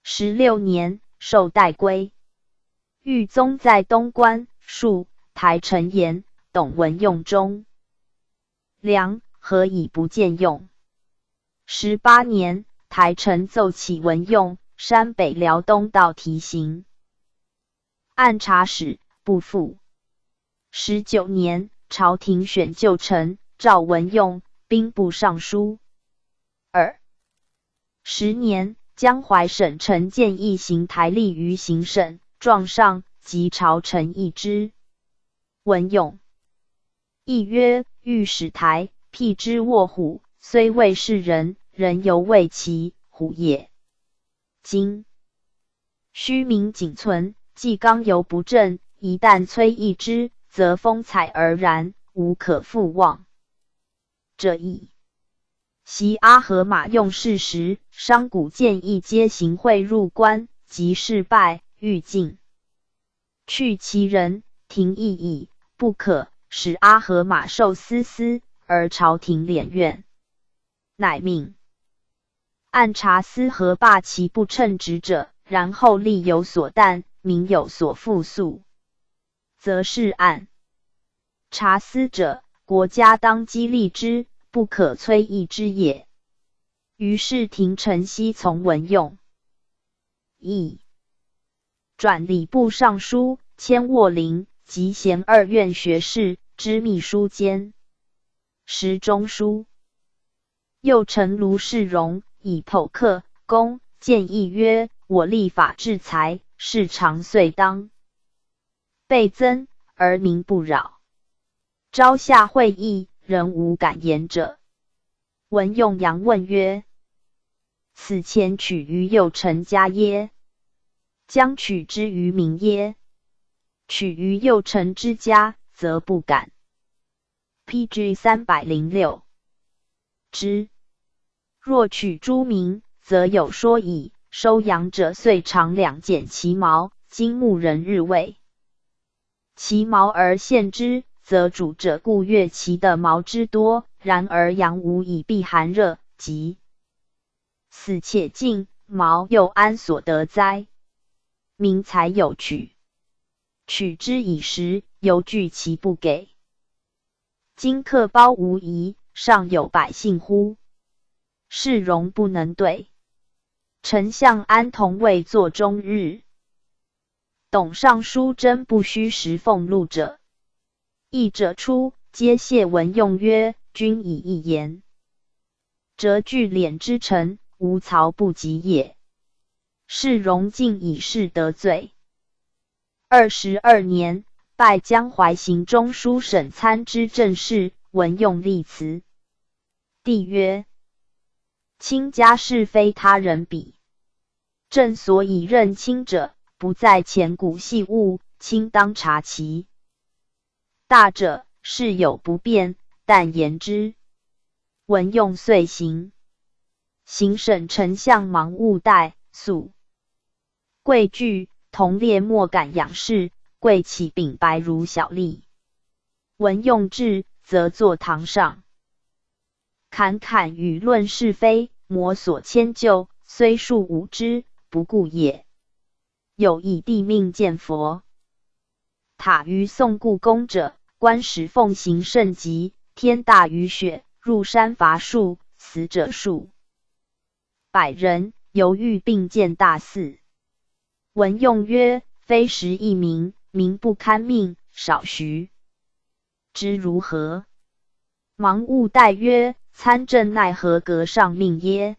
16年，受代归。豫宗在东关，戍台陈言，董文用中梁，何以不见用？18年，台陈奏起文用，山北辽东道提刑，按察使，不复。19年，朝廷选旧臣，召文用兵部尚书。10年，江淮省丞建议行台吏于行省，状上及朝臣议之。文用议曰：御史台，辟之卧虎，虽未是人，人犹未其虎也。今虚名仅存，既刚犹不振，一旦摧易之，则风采而燃，无可复忘。这一袭阿合马用事时，商贾建议皆行贿入关，即事败，欲尽去其人，廷议矣，不可，使阿合马受司司，而朝廷敛怨，乃命按察司核罢其不称职者，然后力有所惮，民有所复诉，则是按察司者，国家当激励之，不可摧抑之也。于是廷臣悉从文用，议转礼部尚书，迁沃陵，及咸二院学士，知秘书监，时中书。右丞卢士荣以剖克公，建议曰：我立法治财，事常遂当倍增，而民不扰。朝下会议，仍无敢言者。文用阳问曰：此钱取于右丞家耶？将取之于民耶？取于右丞之家，则不敢。PG 306之。若取诸民，则有说矣。收养者遂常两剪其毛，今牧人日为其毛而献之，则主者故悦其的毛之多，然而羊无以避寒热，即死且尽，毛又安所得哉？民才有取之以食，犹惧其不给。今客包无疑，尚有百姓乎？士荣不能对。丞相安同谓作终日。董尚书真不虚实俸禄者，议者出，皆谢文用曰：君以一言，折据敛之臣，无曹不及也。士荣竟以事得罪。22年，拜江淮行中书省参知政事，文用立辞。帝曰：卿家事非他人比，朕所以任卿者，不在前古细务，卿当察其大者，事有不便，但言之。文用遂行。行省丞相忙勿怠，素贵惧，同列莫敢仰视，贵起秉白如小吏。文用至，则坐堂上，侃侃舆论是非，摩所迁就，虽数无知，不顾也。有以帝命见佛塔于宋故宫者，观时奉行甚急，天大雨雪，入山伐树，死者数百人，犹豫并建大肆。文用曰：非时一民，民不堪命，少徐之如何？忙勿怠曰：参政奈何阁上命耶？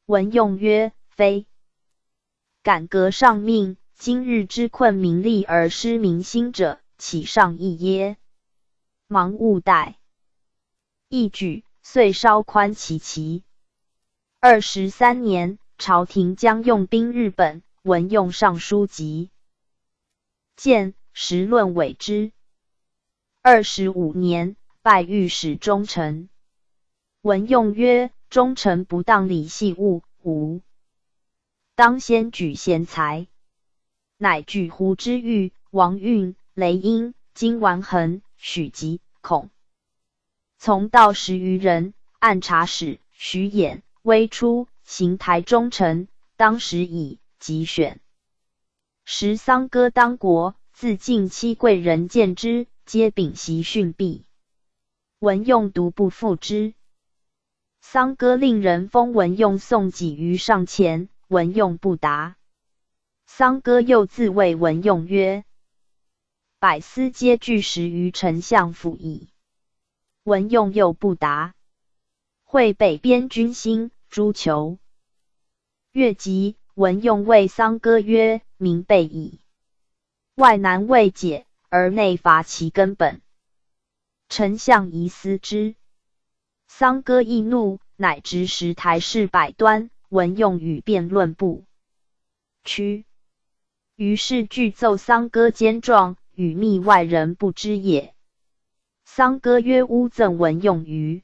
文用曰：非敢阁上命，今日之困民力而失民心者，岂上议耶？忙勿怠。一举，遂稍宽其期。23年，朝廷将用兵日本，文用上书籍见时论委之。25年，拜御史中丞。文用曰：忠臣不当礼器物，吾当先举贤才。乃举胡之玉、王运、雷音、金丸衡、许吉、孔从道10余人，按察使徐衍、微出，行台中丞，当时以即选。时丧歌当国，自尽妻贵人见之，皆秉袭训避。文用独不复之。丧歌令人封文用送己于上前，文用不答。丧歌又自谓文用曰：百司皆具实于丞相府矣。文用又不答。会北边军兴，诸求越级，文用谓丧歌曰：民备矣，外难未解，而内乏其根本。丞相宜思之。丧歌易怒，乃执石台事百端，文用与辩论不屈。于是具奏丧歌奸状，与密外人不知也。丧歌曰：乌赠文用于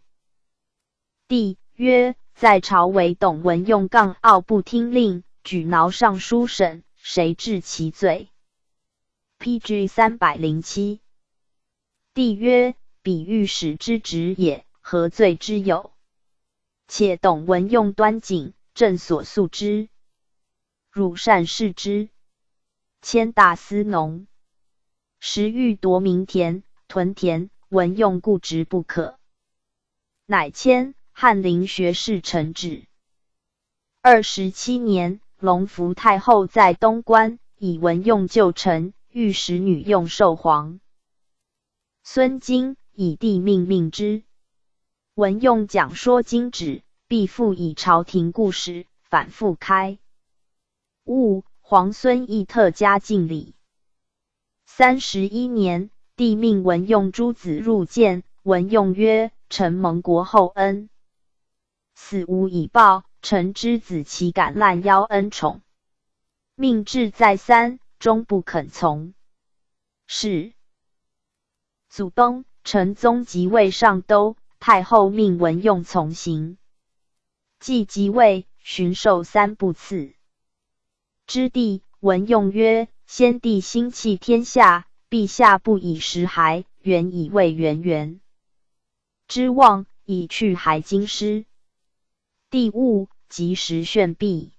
帝。曰：在朝为董文用傲不听令，举挠上书审，谁治其罪 ？PG 307。帝曰：彼御史之职也，何罪之有？且董文用端谨，朕所诉之。汝善视之。迁大司农，时欲夺民田、屯田，文用固执不可，乃迁翰林学士承旨。27年，隆福太后在东关，以文用就臣，欲使女用授皇。孙经以帝命之。文用讲说经旨，必复以朝廷故事，反复开悟。皇孙亦特加敬礼。31年，帝命文用诸子入见，文用曰：臣蒙国厚恩，死无以报，臣之子岂敢滥邀恩宠？命志再三，终不肯从。是祖东，陈宗即位上都，太后命文用从行。既即位，巡狩3不赐。之帝，文用曰：先帝兴弃天下，陛下不以食孩，原以为元之望，以去孩京师。帝悟，即时炫毕。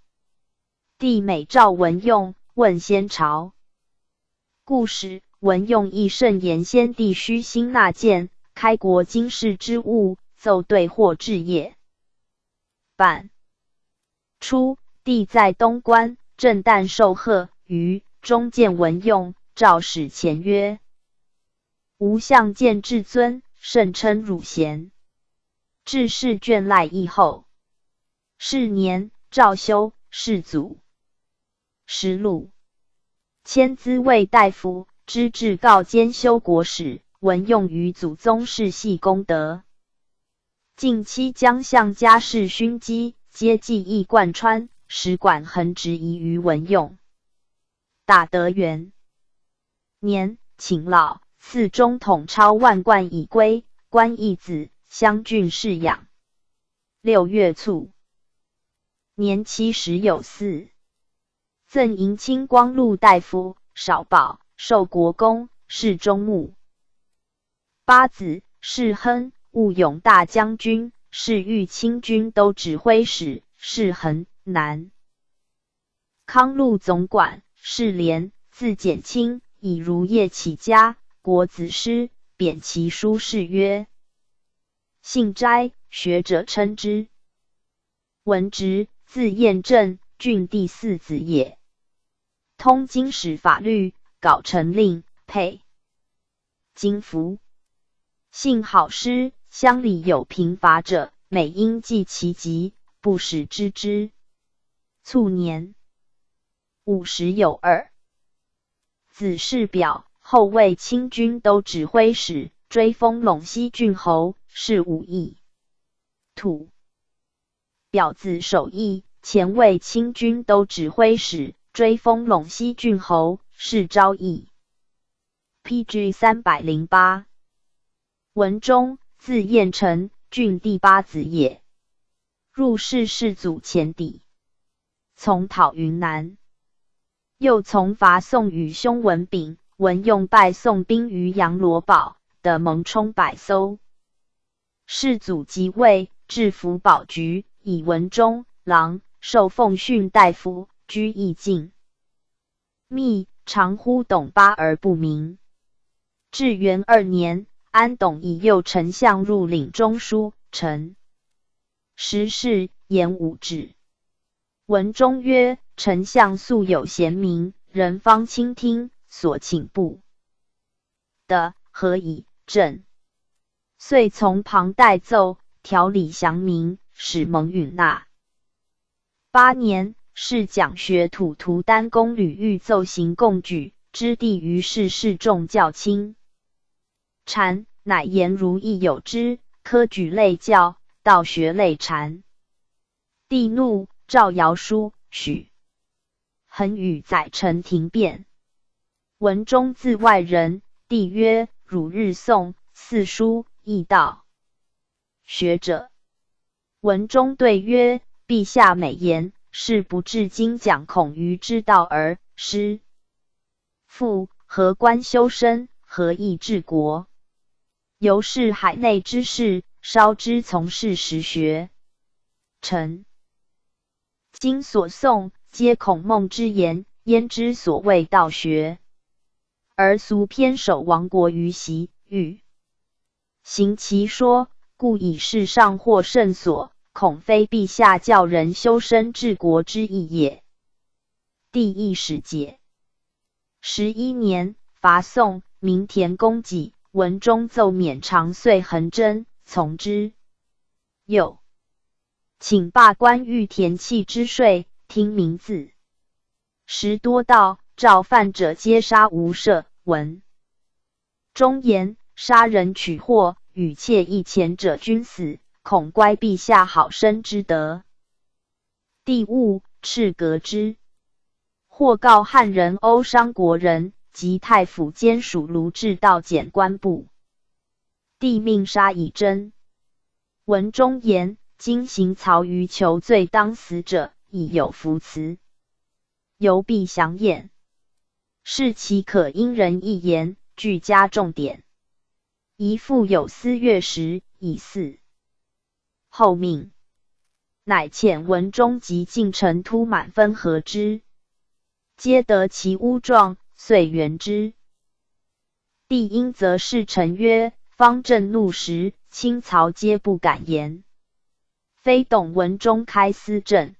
帝每召文用，问先朝故事。文用亦甚言先帝虚心纳谏，开国经世之务，奏对或治业。版初，帝在东关，正旦受贺，于中见文用，诏使前曰：吾相见至尊，甚称汝贤。至是眷赖义后。是年，诏修世祖实录，迁滋卫大夫，知至告兼修国史。文用于祖宗世系功德。近期将相家世勋基，皆记忆贯穿，使管衡直移于文用。大德元年，勤老，赐中统超万贯以归，官义子，襄郡侍养。6月卒，年70有4。赠迎清光禄大夫，少保，授国公，侍中牧。八子，世亨，务勇大将军，是豫清军都指挥使，世衡，南康禄总管，世廉，字简清，以儒业起家，国子师，贬其书士曰信斋，学者称之。文直，字彦正，郡第4子也。通经史法律，稿成令，配经服。性好诗，乡里有贫乏者，每应记其疾，不使知之。卒年50有2。子世表，后为清军都指挥使，追封陇西郡侯，是武义。土表子守义，前为清军都指挥使，追封陇西郡侯，是昭义。PG 308。文忠，字彦成，郡第8子也。入仕世祖前邸，从讨云南。又从伐宋与兄文炳，文用拜宋兵于杨罗堡，得蒙冲100艘。世祖即位，置福宝局，以文忠郎，授奉训大夫，居义境。密常呼董巴而不明。至元2年，安董以右丞相入领中书，臣时事言武旨。文中曰：丞相素有贤明，人方倾听，所请不得，何以正？遂从旁代奏，条理详明，使蒙允纳。8年，是讲学土图丹公吕玉奏行贡举，知帝于是示众较轻。禅，乃言如亦有之，科举类教，道学类禅。帝怒，诏尧书，许衡与宰臣廷变。文中自外人，帝曰：汝日诵四书易道。学者文中对曰：陛下美言，是不至今讲孔于之道而失。复何关修身，何益治国？由是海内之事，稍之从事实学。臣今所诵，皆孔孟之言，焉之所谓道学？而俗偏守亡国于习，欲行其说，故以世上或甚所，恐非陛下教人修身治国之意也。第一史解。11年，伐宋，民田公己，文中奏免长岁恒征，从之。又请罢官御田契之税，听民字。时多盗，召犯者皆杀无赦。文中言：杀人取货，与窃一钱者均死，恐乖陛下好生之德。帝务敕革之。或告汉人殴伤国人，及太府监属卢治道检官部。帝命杀以侦。文中言：今行曹于求罪当死者，已有服辞。犹必详验，是其可因人一言，具加重点。宜复有司阅时，以祀。后命乃遣文中及进臣突满分合之，皆得其诬状，遂原之。帝因责侍臣曰：方震怒时，卿曹皆不敢言，非董文中开私政。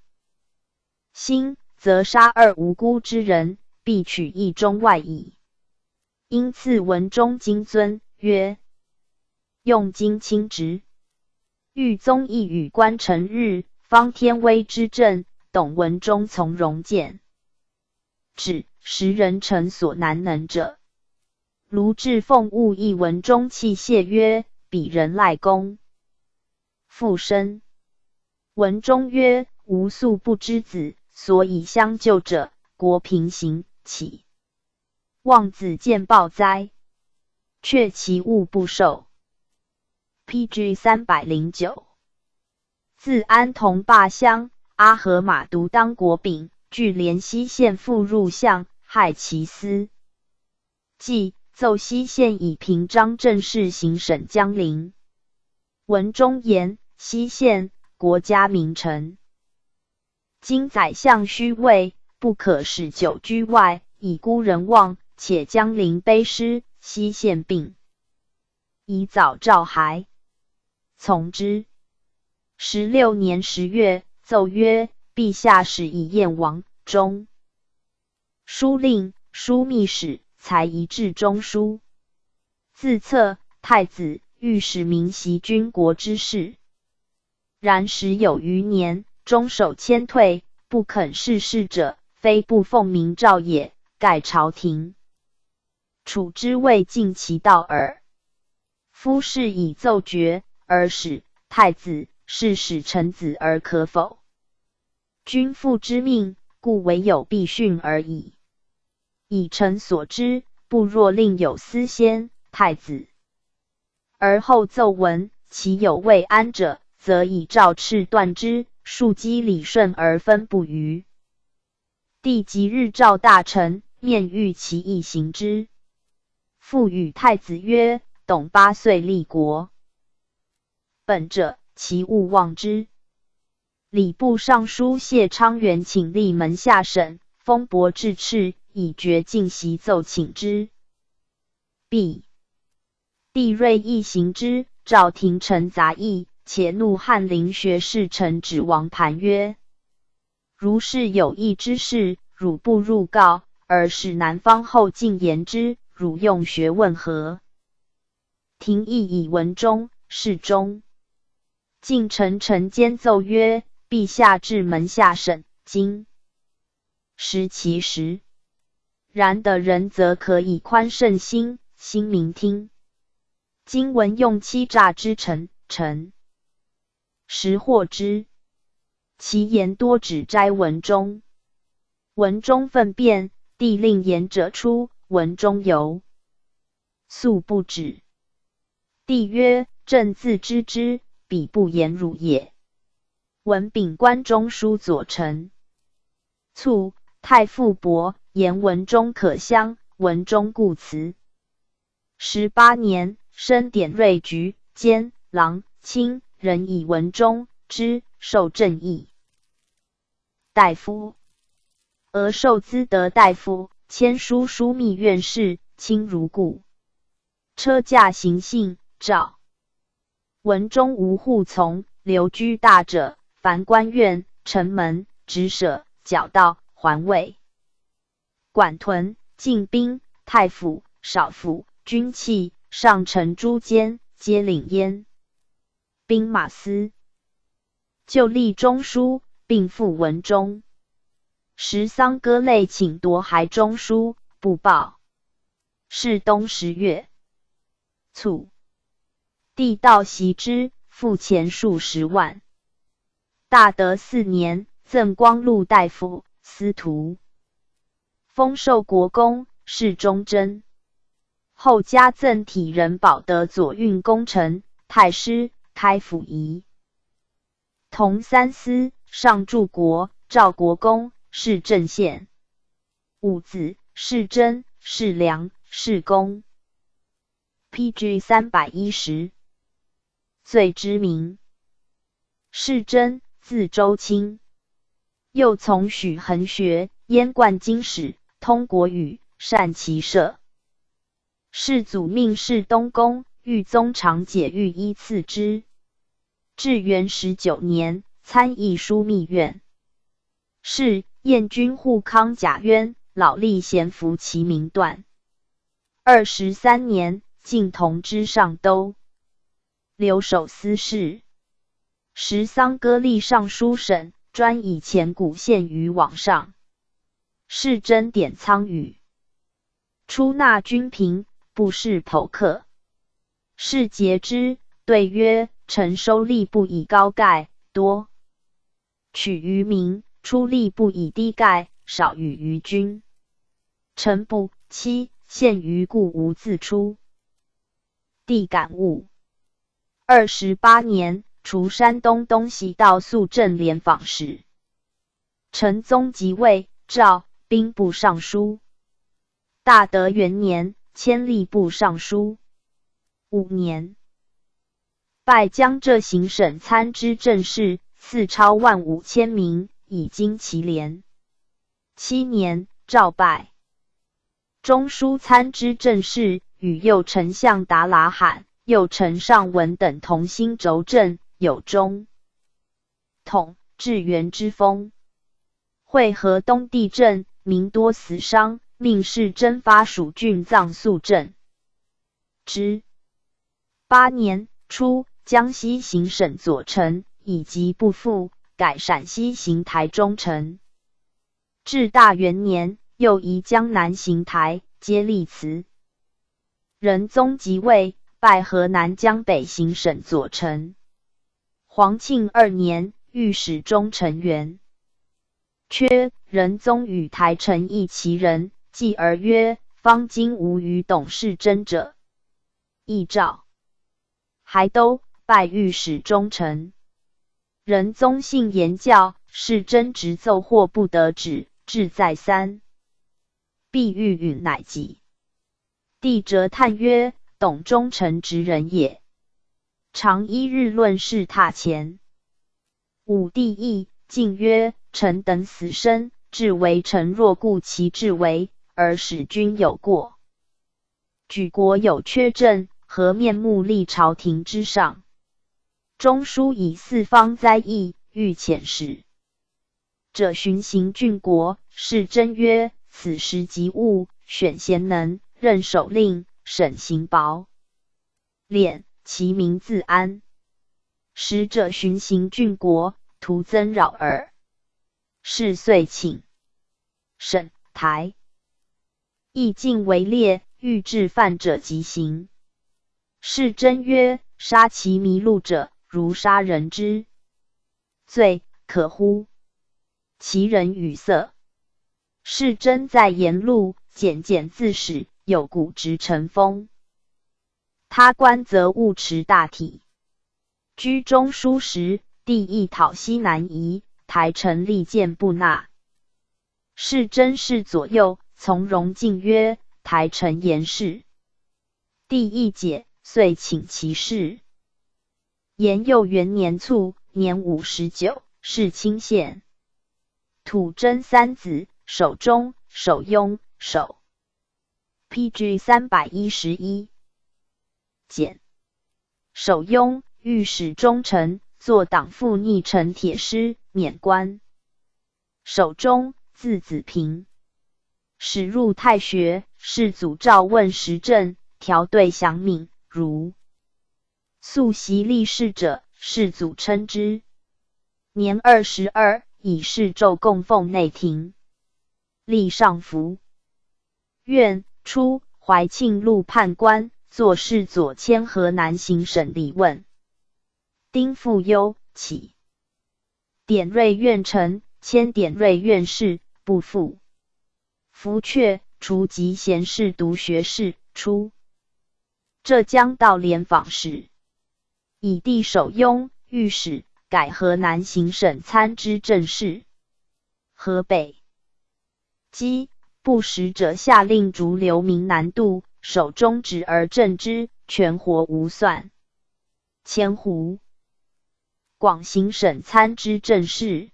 兴则杀二无辜之人，必取一中外矣。因赐文中金尊，曰：用金亲职。豫宗义与官臣日，方天威之政，董文中从容见。指时人臣所难能者。卢志奉物一文中器谢曰：彼人赖公。复生。文中曰：吾素不知子，所以相救者，国平行岂望子见报哉？却其物不受。PG 309。自安同霸乡，阿合马独当国秉，据连西县复入相，害其私。即奏西县以平章政事行省江陵。文中言：西县国家名臣，今宰相虚位，不可使久居外，以孤人望，且江陵卑失，西县病，宜早召还。从之。16年10月，奏曰：陛下使以燕王中书令、枢密使，才宜治中书。自册太子，欲使民习军国之事。然时有余年，终守谦退，不肯事事者，非不奉明诏也，盖朝廷处之未尽其道耳。夫事以奏决，而使太子是使臣子而可否？君父之命，故唯有必训而已。以臣所知，不若另有司先太子，而后奏闻，其有未安者，则以诏敕断之，庶几理顺而分不虞。帝即日召大臣，面谕其意行之。复与太子曰：董8岁立国，本者其勿忘之。礼部尚书谢昌元请立门下省，封伯至敕，以决进袭奏请之。帝锐意行之，召廷臣杂议，且怒翰林学士臣指王盘曰：如是有益之事，汝不入告，而使南方后进言之，汝用学问何？廷议以文中，侍中。晋臣陈坚奏曰：陛下至门下省，今失其实。然得人则可以宽慎心，心明听。今闻用欺诈之臣，实获之。其言多指摘文中。文中愤辩，帝令言者出，文中犹素不止。帝曰：朕自知之，彼不言汝也。文秉关中书左丞。卒，太傅伯言文中可乡，文中故辞。18年，升典锐局监郎卿，人以文中之，授正议大夫。俄授资德大夫，签书枢密院事，亲如故。车驾行幸，诏文中无护从，留居大者，凡官院、城门、职舍、角道、环卫、管屯、禁兵、太府、少府、军器、上臣诸监，皆领焉。兵马司就立中书，并附文中。时丧歌类请夺还中书，不报。是冬10月，卒。帝悼袭之，赋钱数10万。大德4年，赠光禄大夫、司徒，封授国公，侍中贞。后加赠体仁保德左运功臣、太师、开府仪同三司、上柱国、赵国公、是镇县。五子：是真、是良、是公。PG 310。最知名。是真，字周卿，又从许衡学，燕冠经史，通国语，善骑射。世祖命世东宫，御宗长解御医赐之。至元19年，参议枢密院。是燕军护康贾渊，老吏咸服其名段。23年，晋同知上都，留守司事。时丧歌吏尚书省，专以前古献于网上。是真典仓宇，出纳军平，不是剖客。是节之，对曰：臣收吏不以高盖，多取于民；出吏不以低盖，少与于君。臣不期，陷于故无自出。帝感悟。28年，除山东东西道肃镇廉访使。陈宗即位，诏兵部尚书。大德元年，迁吏部尚书。5年，拜江浙行省参知政事，赐超15000名，以经其廉。7年，诏拜中书参知政事，与右丞相达拉罕、右丞尚文等同心轴正，有中统至元之风。会河东地震，民多死伤，命是真发蜀郡葬肃镇之。8年初，江西行省左丞，以疾不复，改陕西行台中丞。至大元年，又移江南行台，皆立祠。仁宗即位，拜河南江北行省左丞。皇庆2年，御史中丞员。缺仁宗与台臣议其人，继而曰：方今无与董事真者。议诏。还都，拜御史中丞。仁宗信言教，是真直奏或不得止，志再三。必欲允乃己。帝辄叹曰：董忠诚直人也，常一日论事榻前。武帝义，进曰：臣等死生，至为臣若顾其至为，而使君有过。举国有缺政，何面目立朝廷之上？中书以四方灾异，欲遣使者巡行郡国，是真曰：此时急务，选贤能，任守令，审刑薄敛，其民自安。使者巡行郡国，徒增扰耳。是遂请审台，议尽为烈，欲治犯者即刑。是真曰：杀其迷路者，如杀人之罪，可乎？其人语塞。是真在沿路，简简自始，有古直成风。他官则务持大体，居中书时，帝亦讨西南夷，台臣力谏不纳。是真是左右，从容进曰：台臣言是。帝亦解，遂请其事。延佑元年卒，年59，世清县。土真三子，守中、守雍、守。PG 311。简。守雍，御史中丞，作党附逆臣铁师，免官。守中，字子平，始入太学，世祖诏问时政，调对详敏，如素习立事者，世祖称之。年22，以侍奏供奉内廷，立上服院。初，怀庆路判官，作事左迁河南行省理问。丁复忧，起典瑞院丞，迁典瑞院士，不复。福阙，除籍贤士读学士，出浙江道廉访使。以弟守雍，御史，改河南行省参知政事。河北击不实者，下令逐流民南渡，守中止而正之，全活无算。迁胡广行省参知政事。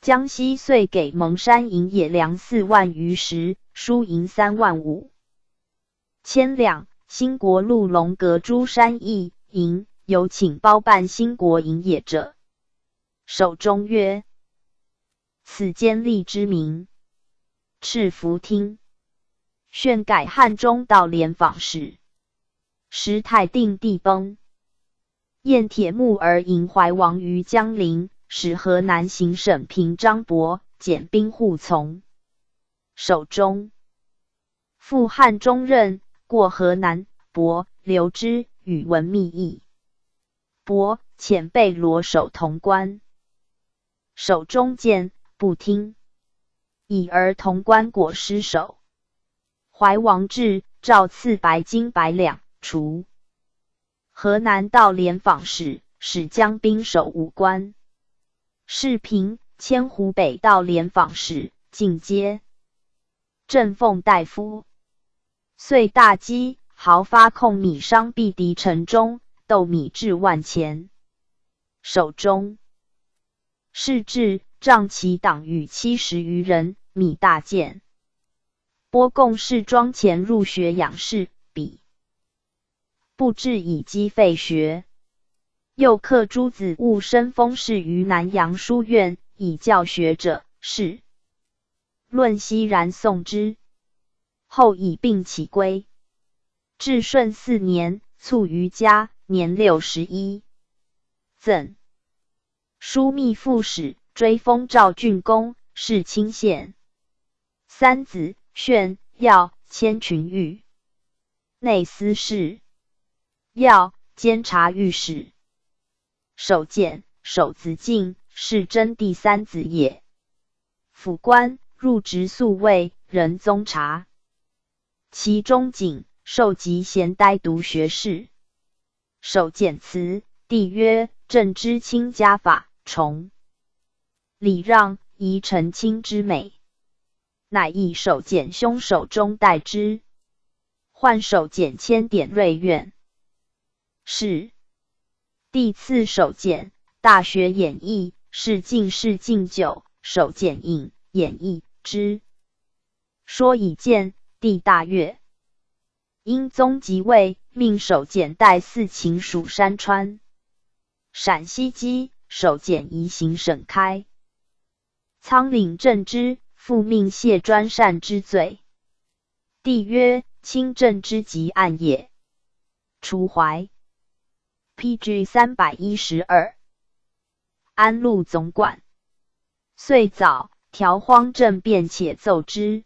江西遂给蒙山营野粮4万余石，输银3万5千两。兴国路龙阁诸山邑营，有请包办兴国营野者。守中曰：此监吏之名。敕服听。宣改汉中道廉访使。时太定帝崩，验铁木而迎怀王于江陵，使河南行省平张伯减兵护从。守中赴汉中任，过河南，伯留之，与闻密议。伯遣被罗守潼关。守中见，不听。以而潼关果失守。怀王至，诏赐白金100两，除。河南道廉访使，使将兵守武关。世平，迁湖北道廉访使，进阶。正奉大夫。遂大饥，豪发控米商必敌城中，斗米至万钱。守中是至，仗其党羽70余人，米大见。拨贡士庄钱入学养士，比不至以积废学。又克诸子务生封事于南阳书院，以教学者，是论熙然送之。后以病起归。至顺4年，卒于家，年61。赠枢密副使，追封赵郡公，世清县。三子，炫、耀，迁群御内司事。耀，监察御史。守简，守子敬，是真第三子也。辅官，入职宿尉，任宗察。其中景，受及贤呆读学士。守简辞，帝曰：朕知卿家法，崇礼让，宜臣卿之美。乃以守简兄守中代之。换守简迁典瑞院。是。帝赐守简大学演义，是进士敬酒，守简引演绎之。说以见，帝大悦。英宗即位，命守简代4秦属山川。陕西畿，守简移行省开。仓廪正之，复命谢专擅之罪。帝曰：卿正之极案也。除怀。PG 312。安陆总管。岁早，调荒政变，且奏之。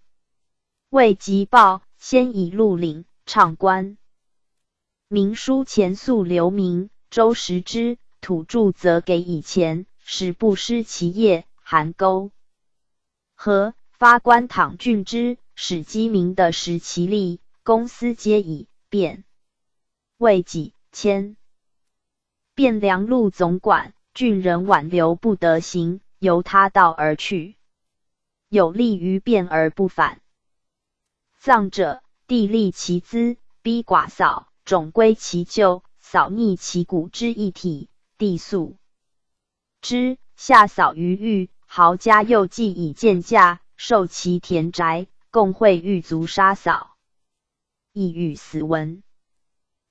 未及报，先以陆领畅官。明书前诉流民，周时之，土著则给以钱，使不失其业。函钩。和发官讨郡之，使饥民的食其力，公司皆以便。未几迁汴梁路总管，郡人挽留不得行，由他道而去，有利于变而不返。葬者，地利其资，逼寡扫，种归其旧，扫逆其骨之一体，地肃之，下扫于狱。豪家又既以贱价，受其田宅，共会狱卒杀扫，意欲死文。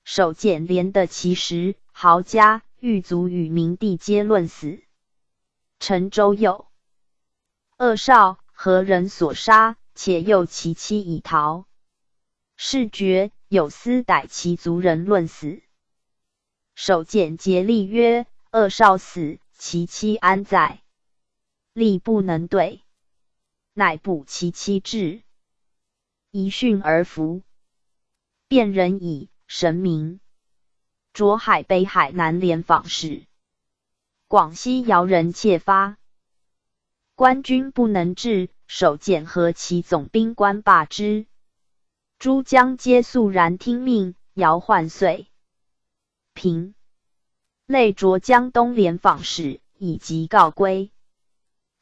守检连得其实，豪家、狱卒与明帝皆论死。陈州有恶少，何人所杀？且诱其妻以逃。事决，有司逮其族人论死。守检竭力曰：恶少死，其妻安在？力不能对，乃捕其妻至，疑讯而服。辨人以神明。卓海北海南联访使。广西姚人窃发，官军不能治，守检和其总兵官罢之。诸将皆肃然听命，姚换遂平。累擢江东联访使，以及告归。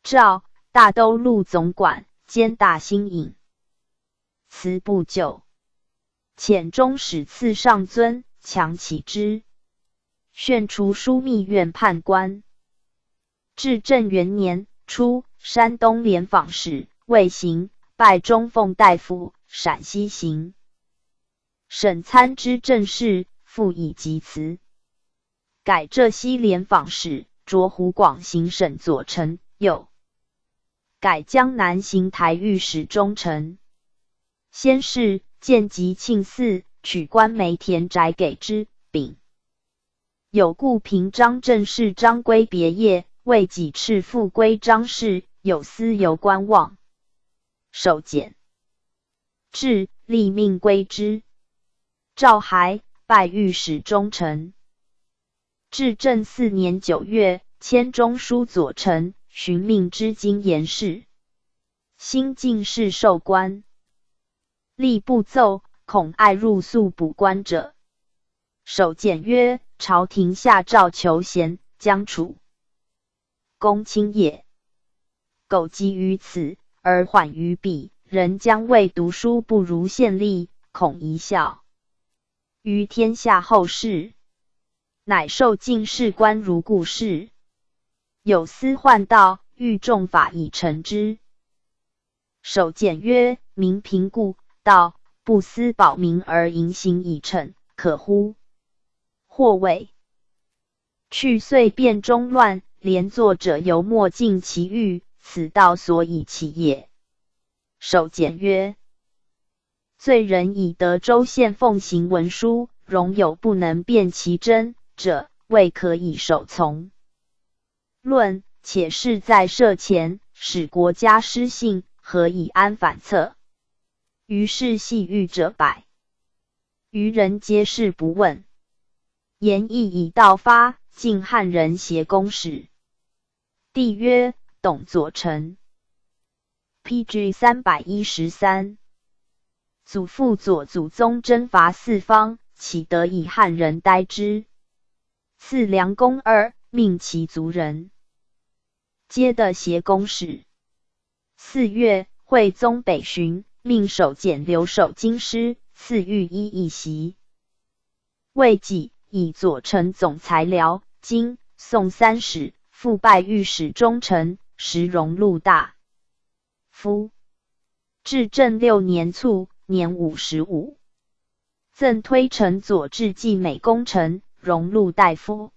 诏大都路总管兼大兴尹。辞不久，遣中使赐上尊，强启之。宣除枢密院判官。至正元年初，山东联访使魏行拜中奉大夫，陕西行省参知政事，复以及辞。改浙西联访使，擢湖广行省左丞，又改江南行台御史中丞。先是建吉庆寺，取官梅田宅给之，丙有故平章政事张归别业，为己敕复归张氏，有司由观望。守检至，立命归之。诏还，拜御史中丞。至正4年9月，迁中书左丞，寻命知京言事。新进士授官。吏部奏，恐爱入宿补官者。守检曰：朝廷下诏求贤，将处公卿也。苟急于此，而缓于彼，人将为读书不如县吏，恐贻笑于天下后世。乃授进士官如故事。有司宦道，欲重法以惩之。守检曰：民贫故，道不思保民而淫行以惩，可乎？或谓去岁变中乱，连作者犹莫尽其欲，此道所以起也。守检曰：罪人以德州县奉行文书，容有不能辨其真者，未可以守从。论且事在社前，使国家失信，何以安反侧？于是细狱者百，愚人皆是不问。言意以道发，晋汉人协公使。帝曰：董左丞。PG 313。祖父左祖宗征伐四方，岂得以汉人待之？赐良公2，命其族人皆得协公使。4月，惠宗北巡，命守检留守京师，赐御医一袭。未几，以左丞总裁辽、京、宋三使，复拜御史中丞，时荣禄大夫。至正6年卒，年55。赠推丞左治记美功臣，荣禄大夫。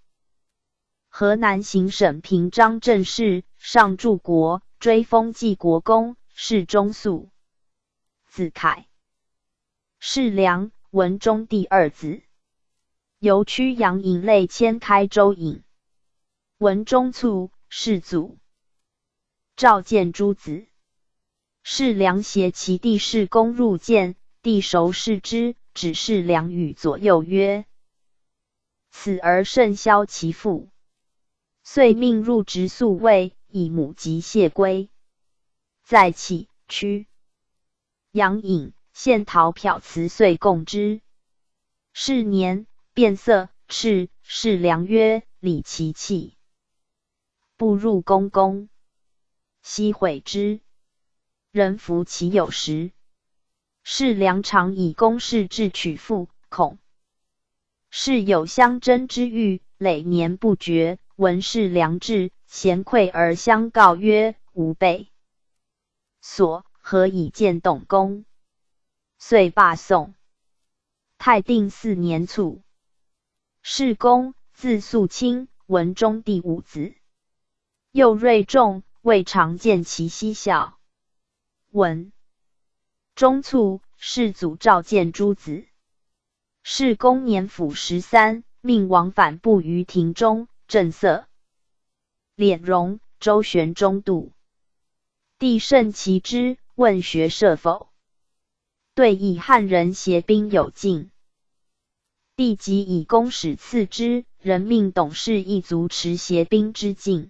河南行省平章政事，上柱国，追封济国公，世中肃。子凯，世良，文中第2子。由曲阳尹类迁开州尹。文中卒，世祖。召见诸子。世良携其弟世公入见，帝熟视之，指世良与左右曰：此儿甚消其父。遂命入职宿卫，以母及谢归。再起曲阳尹献陶朴辞岁供之。是年，变色，赤。士良曰：礼其器，步入宫宫，悉毁之。人服其有时。士良常以宫室至取妇，恐士有相争之欲，累年不绝。闻士良至，咸愧而相告曰：吾辈所何以见董公？遂罢宋。太定4年卒。士公，字肃清，文中第5子。又锐重，未常见其嬉笑。文中卒，世祖召见诸子。士公年甫13，命往返步于庭中，正色敛容，周旋中度。帝甚奇之，问学射否？对以汉人携兵有进。帝即以公使赐之，人命董氏一族持携兵之境。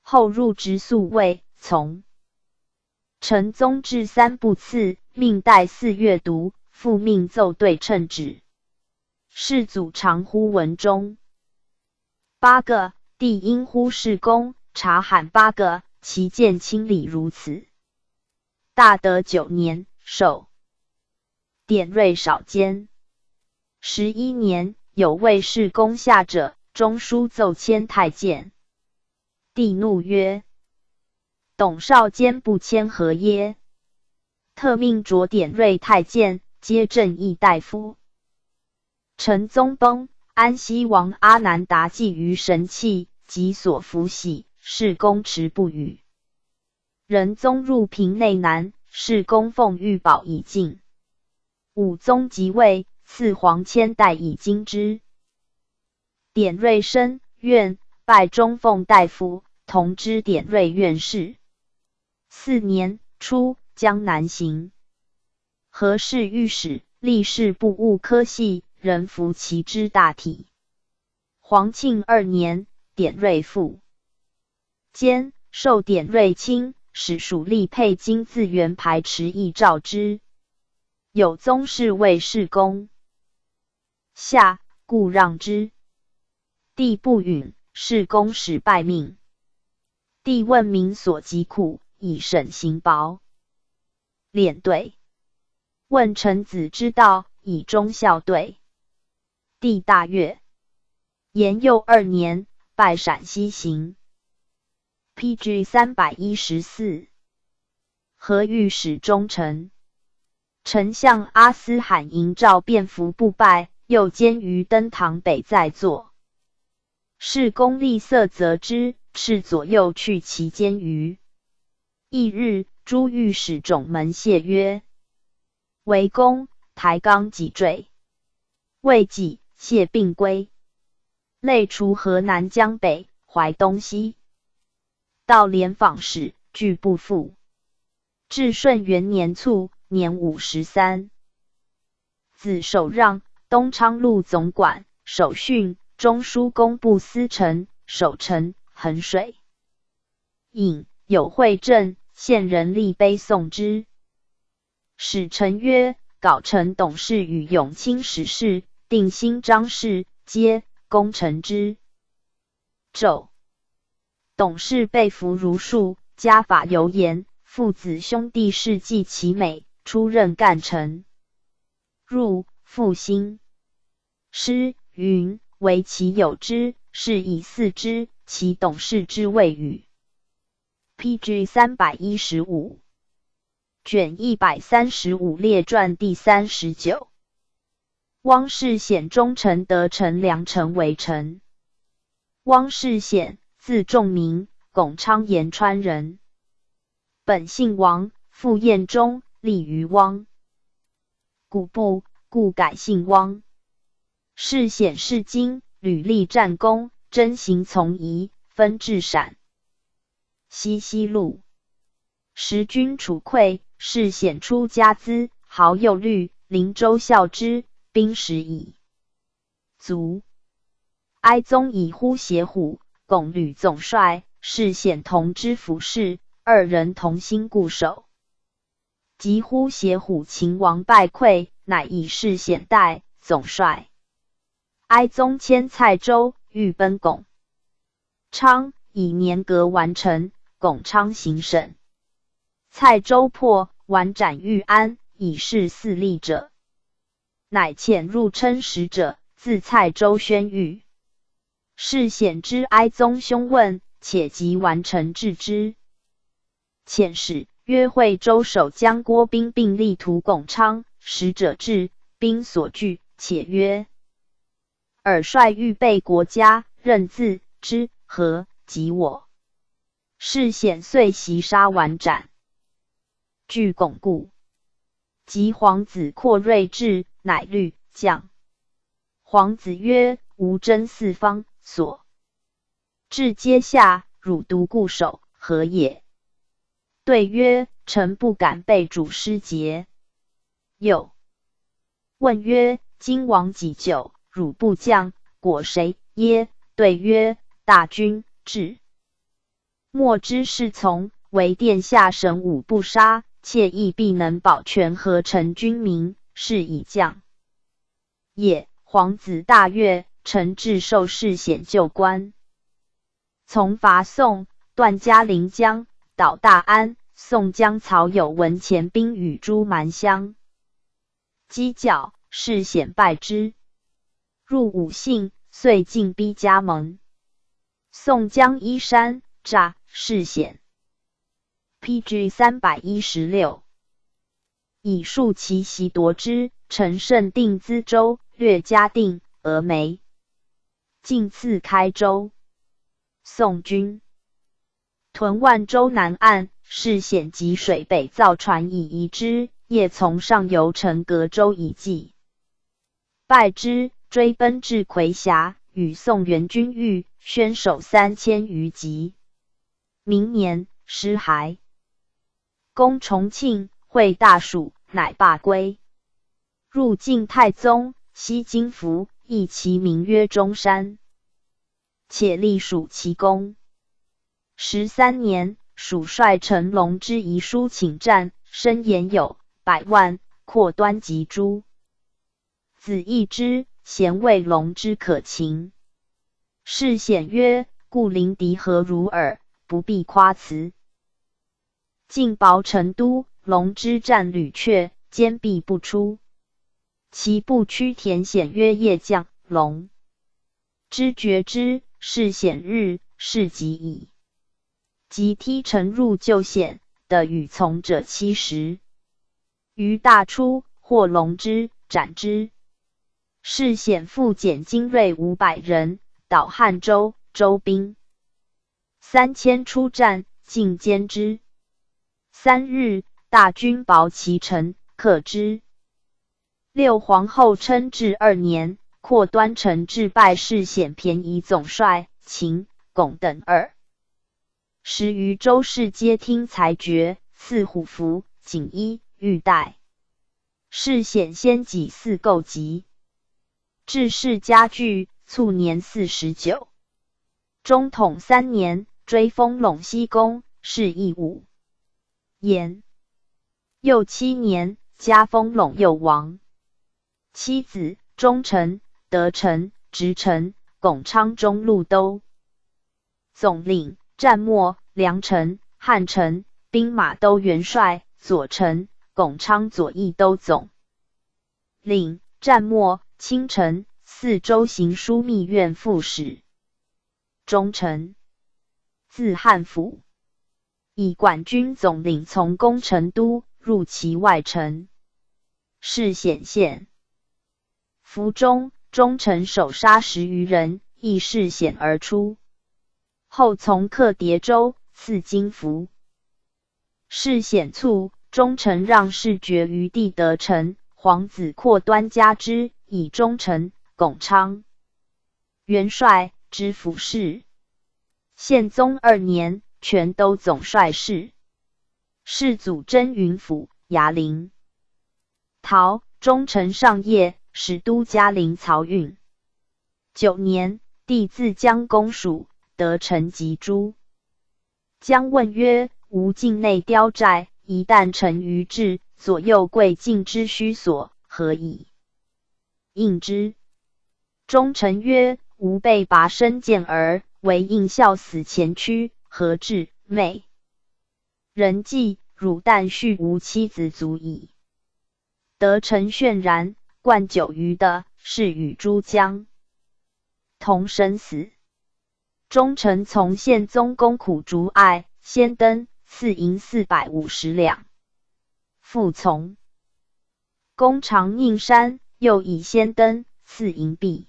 后入直宿卫，从。陈宗至3不赐，命代4阅读，复命奏对称旨。世祖常呼文中8个，帝因呼士公，察罕8个，其见清理如此。大德9年，授典瑞少监。11年，有为士公下者，中书奏迁太监。帝怒曰：董少监不迁何耶？特命擢典瑞太监，皆正议大夫。陈宗崩，安西王阿难达祭于神器，及所服玺，士公持不语。仁宗入平内南，士公奉玉宝以进。武宗即位，赐黄千代以金之。典瑞生，愿拜中奉大夫，同知典瑞院士。4年，初，江南行。何氏御史，历仕部务科系，人服其之大体。皇庆2年，典瑞复兼，授典瑞卿，使属吏配金字元牌持议诏之。有宗室为士公。下，故让之。帝不允，士公使拜命。帝问民所疾苦，以审刑薄。敛对。问臣子之道，以忠孝对。帝大悦。延佑2年，拜陕西行。PG 314。何御史中丞。丞相阿斯罕迎诏便服不拜，又监于登堂北在座。士公立色责之，斥左右去其监于。翌日，诸御史种门谢曰：为公，抬纲脊坠。未几，谢并归。累除河南江北、淮东西。到连访使，俱不复。至顺元年卒，年53。子守让，东昌路总管、守训、中书工部司丞、守臣、衡水尹，有惠政，县人立碑颂之。使臣曰：稿臣董氏与永清史事、定兴张氏，皆功臣之胄。董氏被俘如数，家法尤严，父子兄弟事迹其美，出任干臣。入复兴。诗云：惟其有之，是以祀之，其董氏之谓与。PG 315。卷135列传第39。汪士显忠臣得臣梁城为臣。汪士显，字仲明，巩昌延川人。本姓王，父彦忠，立于汪。古部，故改姓汪。士显是经，屡立战功，征行从夷，分至陕西路。时军楚溃，士显出家资，号右律，灵州校之，兵10矣。卒。哀宗以呼携虎，巩吕总帅，士显同知府事，2人同心固守。及呼携虎秦王败溃，乃以士显代总帅。哀宗迁蔡州，欲奔巩昌，以年革完成，巩昌行省。蔡州破，完斩豫安，以示四立者，乃遣入称使者，自蔡州宣谕。是显知哀宗兄问，且即完成治之。遣使约会州守将郭斌并力图巩昌，使者至，兵所惧，且曰：尔帅预备国家，任自之何及我？是显遂袭杀完斩。据巩固。及皇子扩锐至，乃虑将。皇子曰：吾征四方，所至阶下，汝独固守，何也？对曰：臣不敢被主失节。又问曰：今王己久，汝部将，果谁耶？对曰：大军至，莫之是从，为殿下神武不杀，切亦必能保全河城军民，是以将也。皇子大悦，臣至受世显旧官。从伐宋，断嘉陵江，捣大安。宋江曹有闻前兵与诸蛮乡击较，世显败之，入武信，遂进逼加盟。宋江依山诈世显。PG 316，以数其袭夺之。陈胜定资州，略嘉定、峨眉，进刺开州。宋军屯万州南岸，世显及水北造船以移之，夜从上游乘隔州以济，败之，追奔至夔峡，与宋元军遇，宣守3000余骑。明年，失还。攻重庆，会大蜀，乃罢归。入晋太宗，西京服，亦其名曰中山。且隶属其功。13年，蜀帅陈龙之遗书请战，申言有100万，扩端及诸子义之，咸谓龙之可擒。世显曰：故临敌何如耳，不必夸辞。进薄成都，龙之战屡却，坚壁不出。其部驱田显曰：夜将龙之绝之，世显日是及矣。即踢城入就险，得与从者70。于大出，获龙之，斩之。世显复减精锐500人，捣汉州，州兵3000出战，尽歼之。3日，大军薄其城，克之。六皇后称治2年，扩端城至拜世显便宜总帅秦、巩等10余州市皆听裁决，赐虎符、锦衣、玉带。世显先己4构疾，致仕加剧，卒年49。中统3年，追封陇西公，是义武延。又7年，加封陇右王。妻子忠臣、德臣、直臣、巩昌中路都总领、战末、梁臣、汉臣、兵马都元帅、左丞、巩昌左翼都总领、战末、卿臣、4州行枢密院副使。忠臣，字汉甫，以管军总领从攻成都，入其外城。世显县。服中，忠臣首杀10余人，亦世显而出。后从克叠州，赐金符。世显卒，忠臣让事决于帝德城，皇子扩端加之，以忠臣、巩昌元帅知府事。宪宗2年，全都总帅事。世祖真云府、牙陵。陶，忠臣上业，使都嘉陵漕运。9年，帝自将攻蜀，得城及诸。将问曰：吾境内雕寨，一旦成于治，左右贵尽之虚所，何以应之？忠臣曰：吾辈拔身见儿，为应孝死前驱，何至？妹人计，汝但续无妻子足矣。德臣泫然，灌酒于的，是与诸将同生死。忠臣从宪宗公苦竹爱，先登，赐银450两。复从公常宁山，又以先登，赐银币。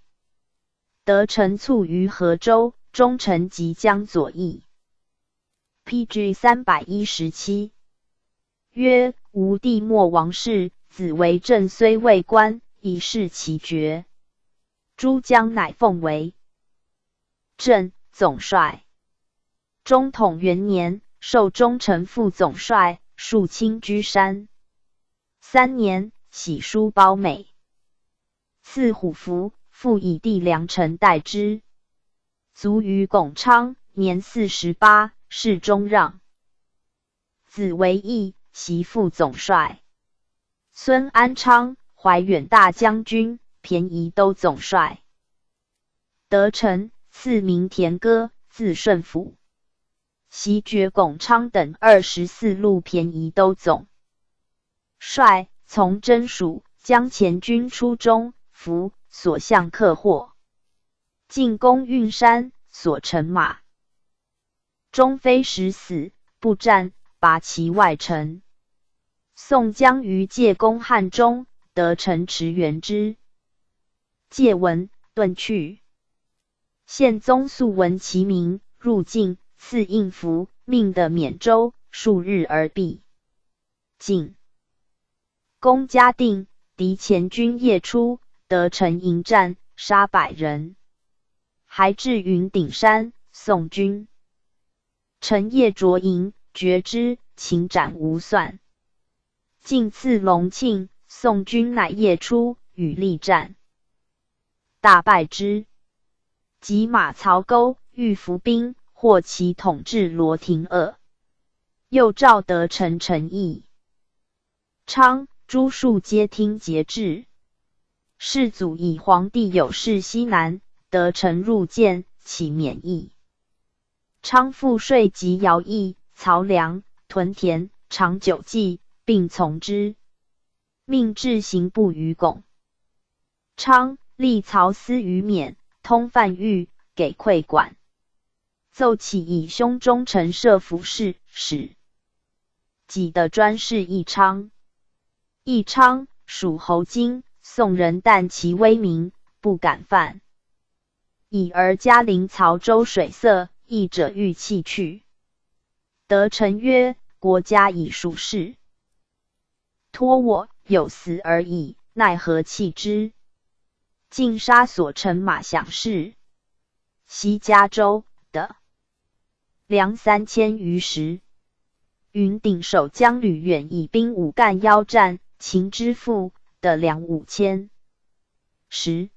德臣卒于河州，忠臣即将左翼。PG 317曰：吾弟莫王室，子为政虽未官，以示其爵。诸将乃奉为正总帅。中统元年，授忠臣副总帅，戍清居山。3年，玺书褒美，赐虎符，复以弟良臣代之。卒于巩昌，年48，谥中让。子为义，袭副总帅。孙安昌，怀远大将军，便宜都总帅。德臣，赐名田歌，字顺甫。袭爵巩昌等24路便宜都总帅，从征蜀，将前军出中，伏所向克获。进攻运山，所乘马。中非时死，不战，拔其外城。宋将于介攻汉中，德臣驰援之。介闻，遁去。宪宗素闻其名，入境，赐印符，命得免州，数日而毕。晋公嘉定，敌前军夜出，德臣迎战，杀100人，还至云顶山，宋军臣夜着营，决之，擒斩无算。晋赐隆庆，宋军乃夜出，与力战，大败之。及马曹沟，欲伏兵，获其统制罗廷鄂。又召德臣陈毅、昌、朱数皆听节制。世祖以皇帝有事西南，德臣入见，起免疫。昌赋税及徭役，曹梁、屯田、长久计，并从之。命置刑部于巩昌，立曹司于免，通范狱，给馈管。奏起以兄忠臣设服侍使。己的专事义昌。义昌，属侯京，宋人但其威名，不敢犯。已而嘉陵曹州水塞，义者欲弃去。德臣曰：国家以属事，托我，有死而已，奈何弃之？尽杀所乘马享事。西嘉州的粮3000余石。云顶守将吕远以兵5干邀战，秦之父的粮5000石。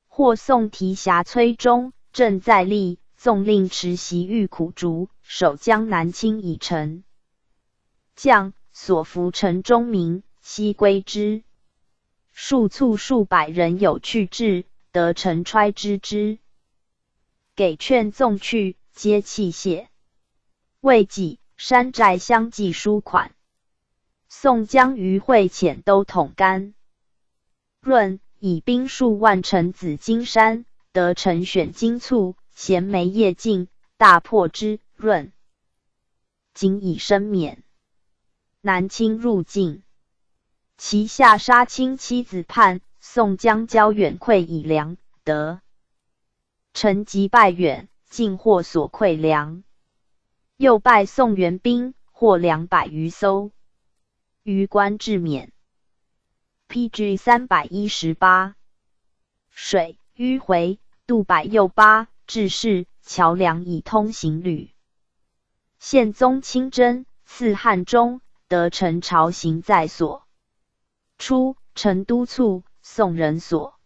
或宋提辖崔中，正在立，纵令持袭遇苦竹，守江南清已成。将所服城中民，悉归之。数卒数百人有去至，德臣揣之，给劝纵去，皆弃谢。未几，山寨相继输款。宋将于会遣都统甘润以兵数万乘紫金山，德臣选精卒，衔枚夜进，大破之。润仅以身免。南侵入境，其下杀亲妻子叛，宋将交远馈以粮，德臣即败远，尽获所馈粮。又拜宋援兵，获200余艘，余官至免。PG 318水迂回，渡百又巴，致仕，桥梁以通行旅。宪宗亲征，赐汉中，德臣朝行在所。初，成都卒，宋人所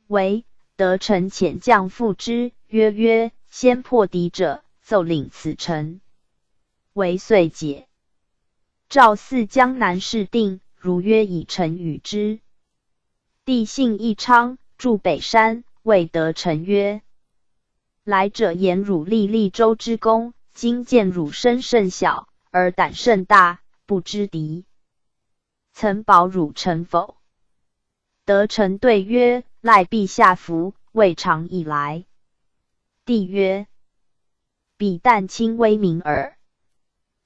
为。德臣遣将复之，曰先破敌者，奏领此城。为遂解。诏祀江南事定，如约以臣与之。帝幸义昌，驻北山，谓德臣曰：来者言汝立利州之功，今见汝身甚小，而胆甚大，不知敌。曾保汝臣否？德臣对曰：赖陛下福，未尝以来。帝曰：彼但轻威名耳。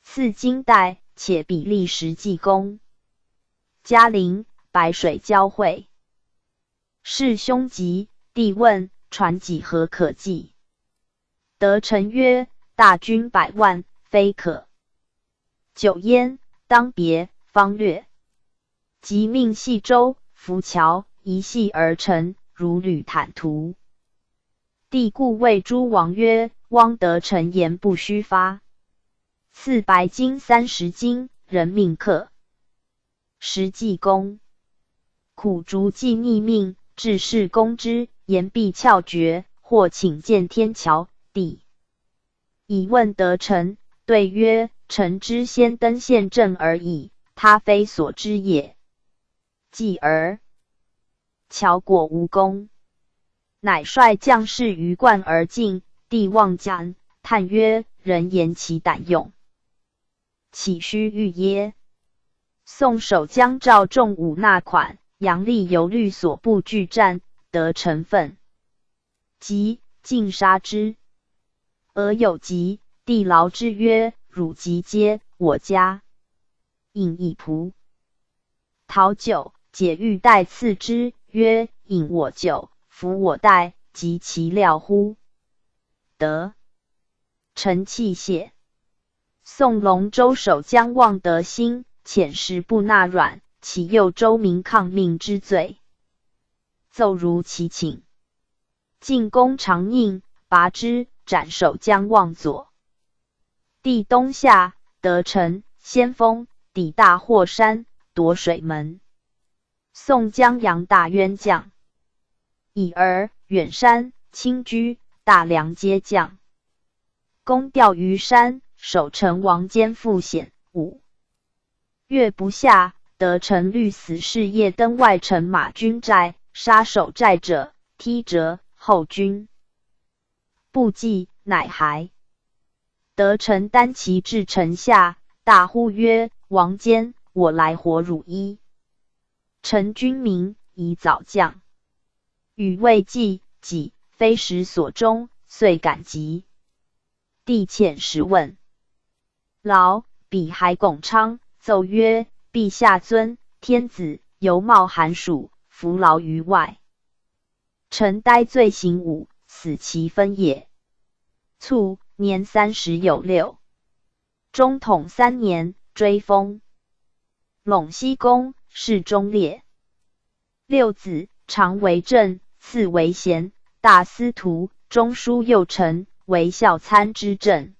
赐金带，且比立时济功。嘉陵、白水交汇，是凶吉。帝问：传几何可计？德臣曰：大军100万，非可。久焉，当别，方略。即命系舟、浮桥，一系而成，如履坦途。帝故谓诸王曰：汪德臣言不虚发。赐白金30斤，人命客。时济公苦逐计逆命，致仕攻之，言必翘绝，或请见天桥。帝以问德臣，对曰：臣知先登县镇而已，他非所知也。继而桥果无功，乃率将士鱼贯而进。帝望将，叹曰：人言其胆勇，岂须欲耶？宋守将赵仲武纳款，杨力游律所部拒战，得臣愤，即尽杀之。俄有疾，帝劳之曰：汝疾皆我家，饮一仆。讨酒，解欲待赐之，曰：饮我酒，服我待，及其料乎？得。臣泣谢。宋龙州守将望德兴，遣使不纳软，其右州民抗命之罪，奏如其请。进攻长宁，拔之，斩守将望左。帝东下，得臣、先锋，抵大霍山，夺水门。宋江阳大渊将，以儿、远山、清居、大梁皆将。攻钓鱼山，守城王坚复险。5月不下，得臣律死士夜登外城马军寨，杀守寨者，踢折后军。不济，乃还。得臣单骑至城下，大呼曰：王坚，我来活汝一。臣军民以早降，语未济，己非时所终，遂赶急。帝遣使问，劳比海拱昌奏曰：陛下尊天子，犹冒寒暑，服劳于外。臣呆罪行5，死其分也。卒，年30有6。中统3年，追封陇西公，侍中烈。6子，常为正，次为贤，大司徒，中书右丞，为校参知政。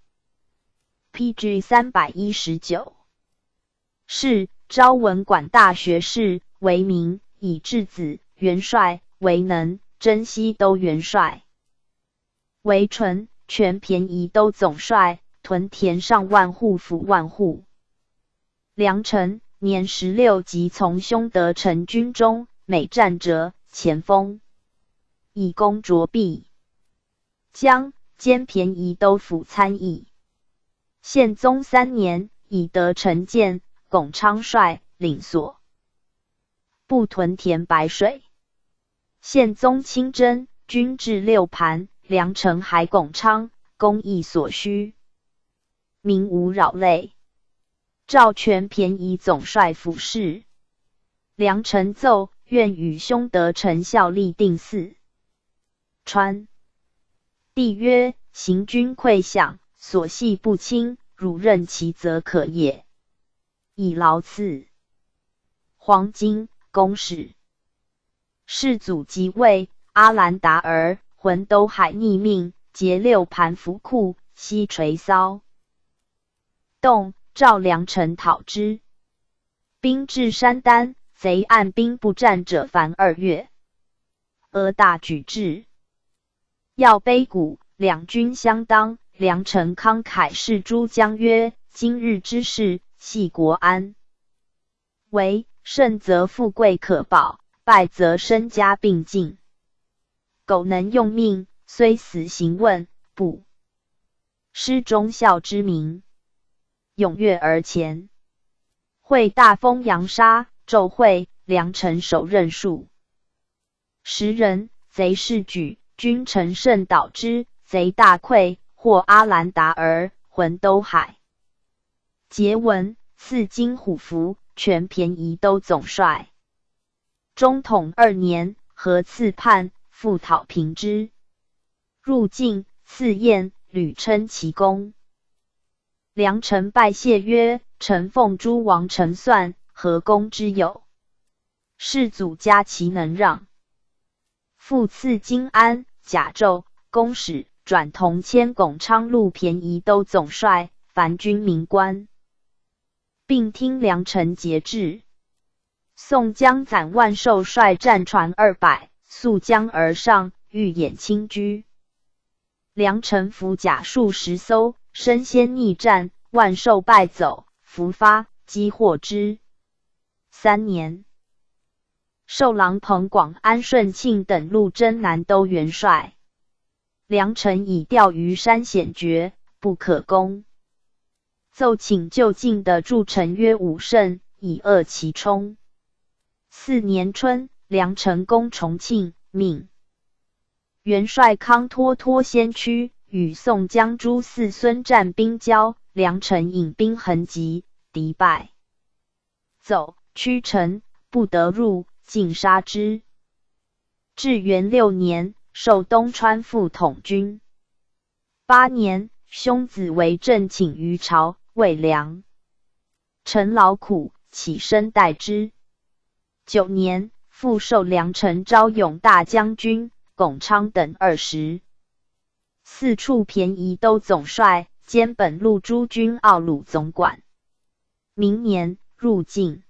PG 319。是昭文馆大学士，为名，以质子元帅为能，征西都元帅为纯，全便宜都总帅，屯田上万户，府万户。良臣，年16，即从兄得臣军中，每战者前锋，以功卓璧。将兼便宜都府参议。宪宗3年，以得臣见拱昌帅，领所部屯田白水。宪宗亲征，军至6盘，梁城海拱昌，公益所需，民无扰累。赵全便宜总帅府事。梁臣奏，愿与兄得臣效力定嗣。川。帝曰：行军溃饷，所系不清，汝任其则可也。以劳赐黄金、公使。世祖即位，阿兰达儿浑都海逆命，劫6盘府库，西垂骚。动，召良臣讨之。兵至山丹，贼按兵不战者凡2月。大举至，要碑谷，两军相当。良臣慷慨示诸将曰：今日之事，系国安。为胜则富贵可保，败则身家并尽。苟能用命，虽死刑问，不失忠孝之名，踊跃而前。会大封扬沙，骤会，良臣首任数10人，贼势举，君臣甚导之，贼大溃，获阿兰达尔，浑都海。桀文，赐金虎符，全便宜都总帅。中统2年，何赐判，复讨平之。入境，赐宴，屡称其功。良臣拜谢曰：“臣奉诸王臣算，何功之有？世祖嘉其能让。”复赐金安、甲胄、公使，转同迁巩昌路便宜都总帅，凡军民官，并听良臣节制。宋江攒万寿率战船200，溯江而上，欲掩轻居。良臣伏甲数10艘，身先逆战，万寿败走，伏发，击获之。3年，授郎彭广、安顺庆等陆征南都元帅。良臣以钓鱼山险绝，不可攻，奏请就近的助臣曰武胜，以扼其冲。4年春，良臣攻重庆，命元帅康托托先驱，与宋江诸泗孙战兵交，良臣引兵横击，敌败，走，屈城，不得入，尽杀之。至元6年，授东川副统军。8年，兄子为政请于朝，谓良臣劳苦，起身代之。9年，复授良臣昭勇大将军、巩昌等20。4处便宜都总帅，兼本路诸军奥鲁总管。明年，入境。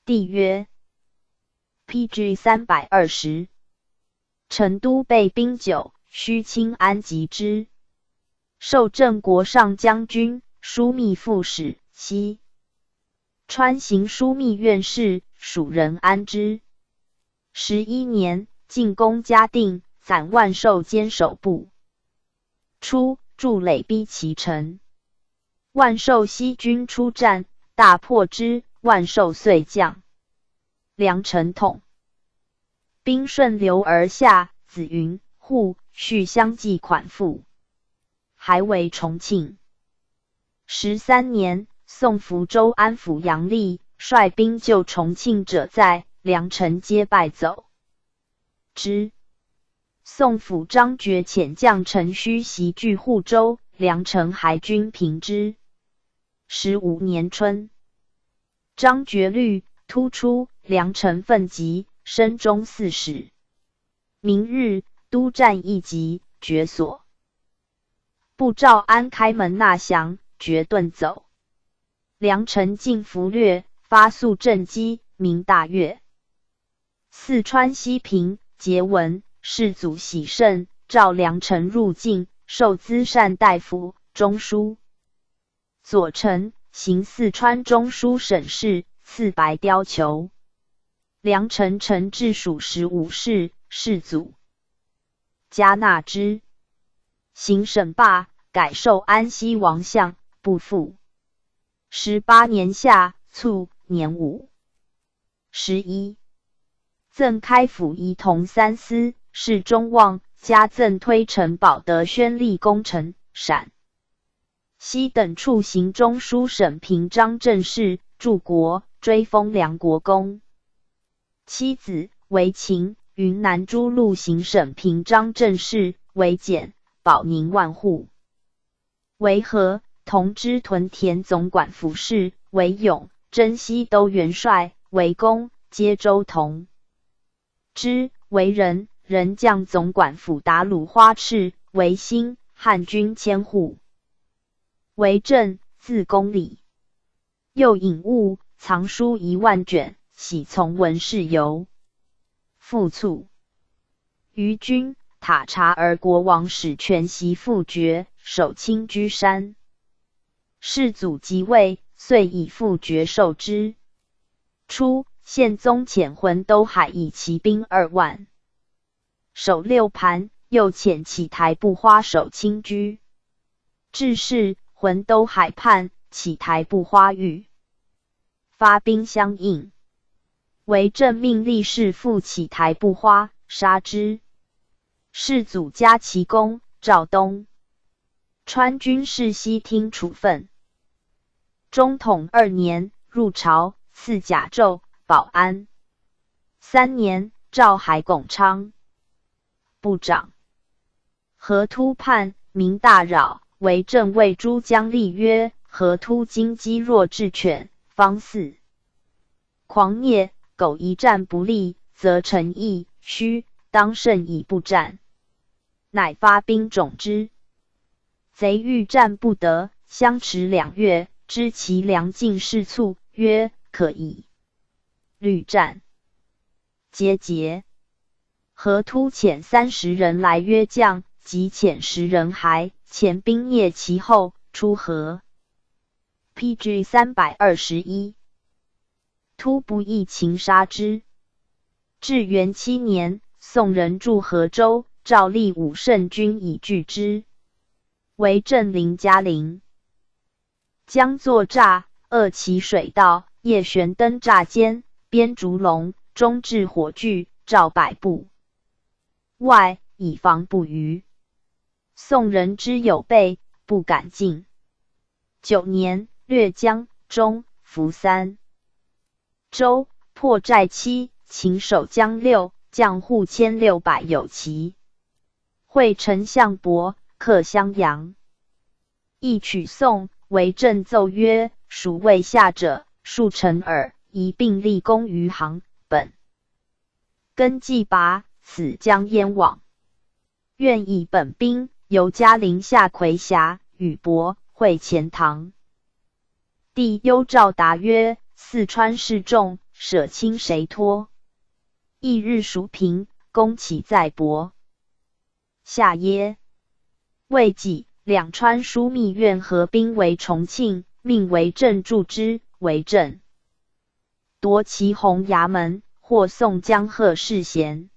帝曰 ：“PG 320。成都备兵久，须亲安吉之。”授郑国上将军、枢密副使，西川行枢密院事，属人安之。11年，进攻嘉定，攒万寿坚守部。初，筑垒逼其城。万寿西军出战，大破之，万寿遂降。良臣统兵顺流而下，子云、户、续相继款附，还为重庆。13年，宋福州安抚杨立，率兵救重庆者在，良臣皆败走之。宋府张觉遣将陈须袭据护州，良臣还军平之。15年春，张觉虑突出，良臣奋击，升中4使。明日，督战一急，决所。布赵安开门纳降，决遁走。良臣进俘掠，发速振击，名大悦。四川西平，桀文，世祖喜甚，召良臣入境，授资善大夫、中书左丞，行四川中书省事，赐白貂裘。良臣承治属15事，世祖加纳之。行省罢，改授安西王相，不复。18年夏，卒，年5。11，赠开府仪同3司，侍中望，加赠推陈保德宣立功臣，陕西等处行中书省平章政事，柱国，追封梁国公。妻子为秦，云南诸路行省平章政事，为简，保宁万户。为和，同知屯田总管府事，为勇，征西都元帅，为公，皆州同知，为仁，人将总管府达鲁花赤，为兴，汉军千户。为正，字公礼。又引物，藏书1万卷，喜从文事游。复卒。于君，塔察儿国王使权袭复爵，守清居山。世祖即位，遂以复爵授之。初，宪宗遣浑都海以骑兵2万。守六盘，又遣启台部花守清居。至是，浑都海畔，启台部花遇，发兵相应。韦震命力士赴启台部花，杀之。世祖加其功，赵东川军事悉听处分。中统2年，入朝，赐甲胄，保安。3年，召海拱昌部长。河突叛，民大扰。韦震谓诸将吏曰：河突今饥弱至犬，方似狂孽，苟一战不利，则臣意虚，当胜以不战。乃发兵种之。贼欲战不得，相持2月，知其粮尽事促，曰：可以。屡战节。河突遣30人来约将，即遣10人还，遣兵蹑其后，出河。PG 321。突不意擒杀之。至元7年，宋人驻河州，诏立武圣军以拒之。韦震临嘉陵，将作诈，扼其水道，夜悬灯栅间，编竹笼，中置火炬，照百步外，以防不虞。宋人知有备，不敢进。9年，略江中，伏3州，破寨7，擒守江6，将户1600有骑。会丞相伯，克襄阳。亦取宋，韦震奏曰：蜀未下者，数臣耳，宜并立功于行，本根既拔，此将焉往？愿以本兵由嘉陵下夔峡，与伯会钱塘。帝忧诏答曰：四川势众，舍亲谁托？翌日蜀平，攻其在伯下耶。未几，两川枢密院合兵为重庆，命韦震助之。韦震夺祁洪衙门，获宋江贺世贤。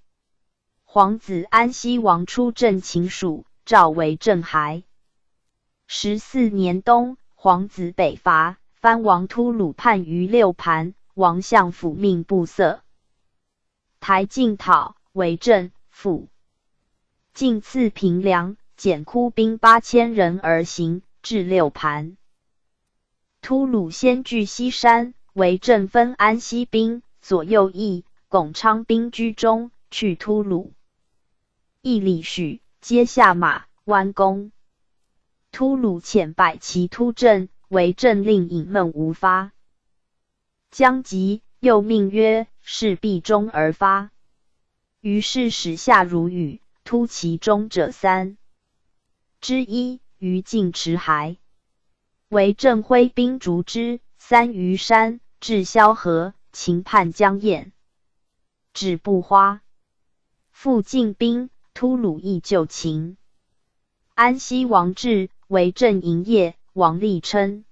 皇子安西王出镇秦蜀，召韦震还。14年冬，皇子北伐，藩王突鲁叛于六盘，王相府命不塞。台进讨，韦震复进赐平凉，减哭兵8000人而行，至六盘。突鲁先据西山，韦震分安西兵，左右翼，巩昌兵居中，去突鲁。义李许皆下马，弯弓。突鲁遣百骑突阵，韦震令引闷无发。将及，又命曰：势必中而发。于是始下如雨，突其中者3之1，于晋池还。韦震挥兵逐之，3余山，至萧河，秦叛将燕，止不花。复进兵，突鲁亦救秦。安西王至，韦震营业，王力称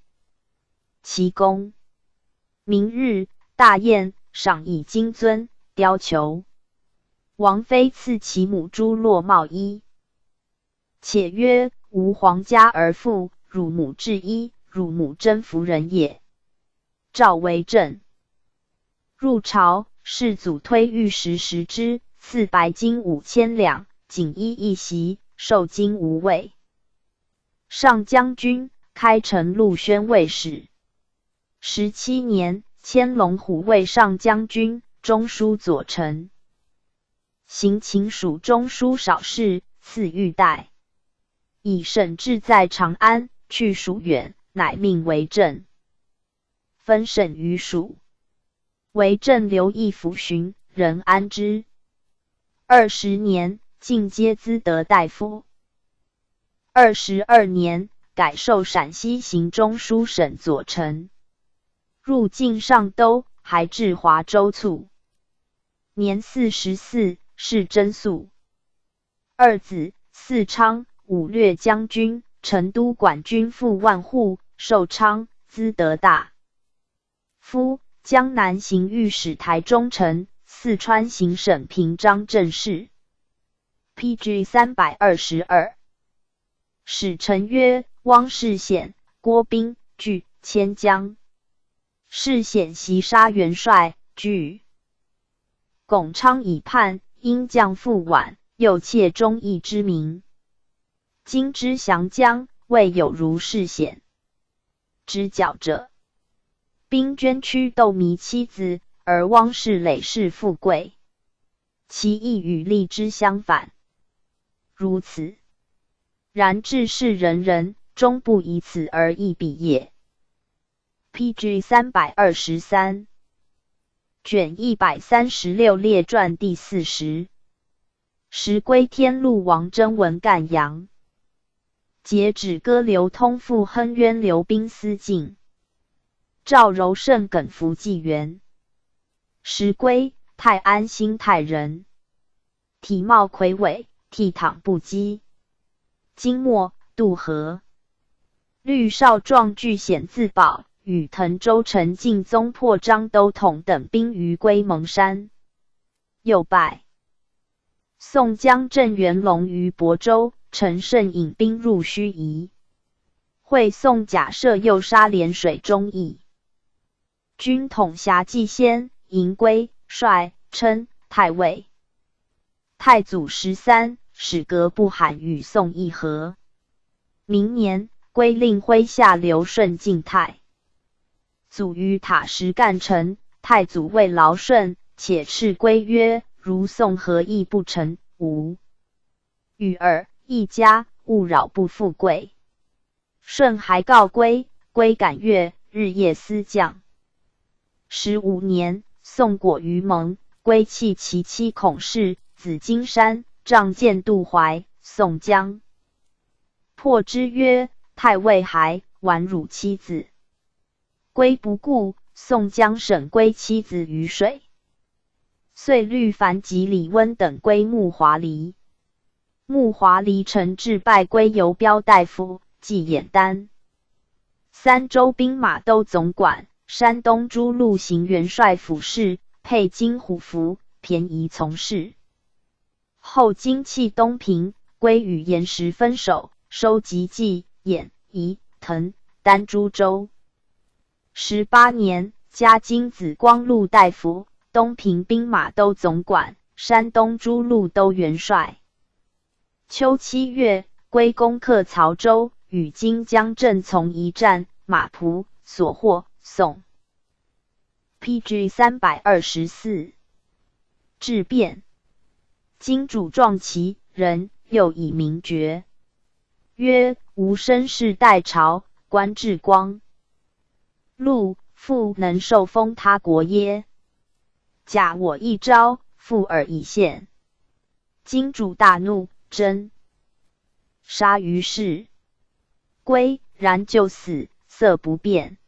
其功。明日，大宴，赏以金樽、貂裘。王妃赐其母珠落帽衣，且曰：吾皇家而富，汝母至衣，汝母真夫人也。诏韦震。入朝，世祖推御史10之，赐白金5000两，锦衣一袭，授金吾尉。上将军，开城陆宣慰使。17年，迁龙虎卫上将军，中书左丞。行秦蜀中书少事，赐玉带。以省治在长安，去蜀远，乃命韦震分省于蜀。韦震留一抚巡，仍安之。20年，进阶资德大夫。22年，改授陕西行中书省左丞。入晋上都，还至华州卒。年44，谥真肃。二子，嗣昌，武略将军，成都管军副万户，寿昌，资德大夫，江南行御史台中丞，四川行省平章政事。PG 322。使臣曰：汪士显、郭彬惧，迁江。士显袭杀元帅，惧。巩昌以叛，因将复晚，又窃忠义之名。今之降江，未有如士显。知剿者，兵捐屈斗弥妻子，而汪士累世富贵，其意与利之相反。如此，然治世仁人，终不以此而易彼也。PG 323卷136列传第40。时归天禄王征文干阳，节止歌流通复亨渊流兵司境，赵柔胜耿服纪元。时归，泰安兴泰人，体貌魁伟，倜傥不羁。金末，渡河。律少壮据险自保，与滕州陈敬宗破张都统等兵于龟蒙山。又败。宋江镇元龙于亳州，陈胜引兵入盱眙。会宋假设诱杀涟水忠义。军统辖纪仙、营圭，帅称太尉。太祖13，使阁不罕与宋议和。明年，归令麾下刘顺进太。祖于塔什干城，太祖谓劳顺，且敕归曰：如宋何议不成？无。与尔，一家，勿扰不富贵。顺还告归，归感悦，日夜思将。15年，宋果于蒙，归弃其妻孔氏，子金山，仗剑渡淮，宋江破之曰：太尉还，宛辱妻子。归不顾，宋江审归妻子于水。遂律樊及李温等归木华黎。木华黎臣至拜归游标大夫，即衍丹。三州兵马都总管，山东诸路行元帅府事，配金虎符，便宜从事。后经弃东平，归与严实分守，收集济、兖、宜、滕、丹诸州。18年，加金子光禄大夫，东平兵马都总管，山东诸路都元帅。秋7月，归攻克曹州，与金江镇从一战，马仆所获，宋。PG 324。质变。今主壮其人，又以名爵，曰：吾身世代朝，官至光禄，复能受封他国耶？假我一招，复尔以献。今主大怒，征杀于市。归，然就死，色不变。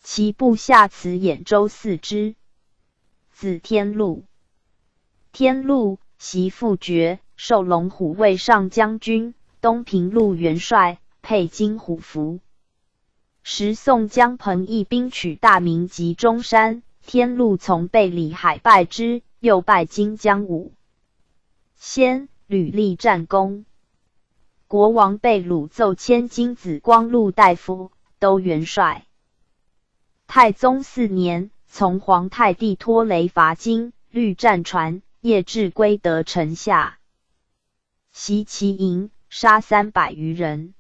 其部下辞兖州4之。子天禄。天禄，袭父爵，授龙虎卫上将军，东平路元帅，配金虎符。时宋江彭义兵取大名及中山，天禄从背里海败之，又拜金江武先，屡立战功。国王被掳，奏迁金子光禄大夫，都元帅。太宗4年，从皇太帝托雷伐金，律战船，夜至归德城下，袭其营，杀300余人。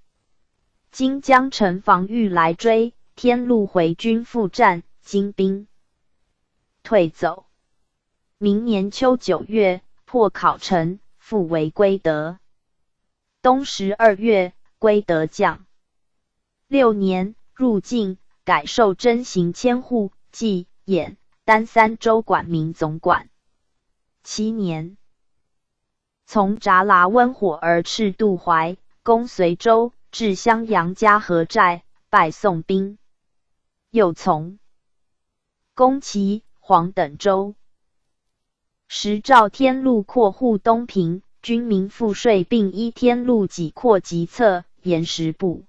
金江城防御来追，天禄回军复战，金兵退走。明年秋9月，破考城，复为归德。冬12月，归德降。6年，入晋，改授征行千户，冀、兖、丹3州管民总管。7年，从札剌温火而赤渡淮，攻随州，至襄阳嘉禾寨，败宋兵。又从攻齐、黄等州。时赵天禄扩户东平，军民赋税，并依天禄己扩籍册，严实不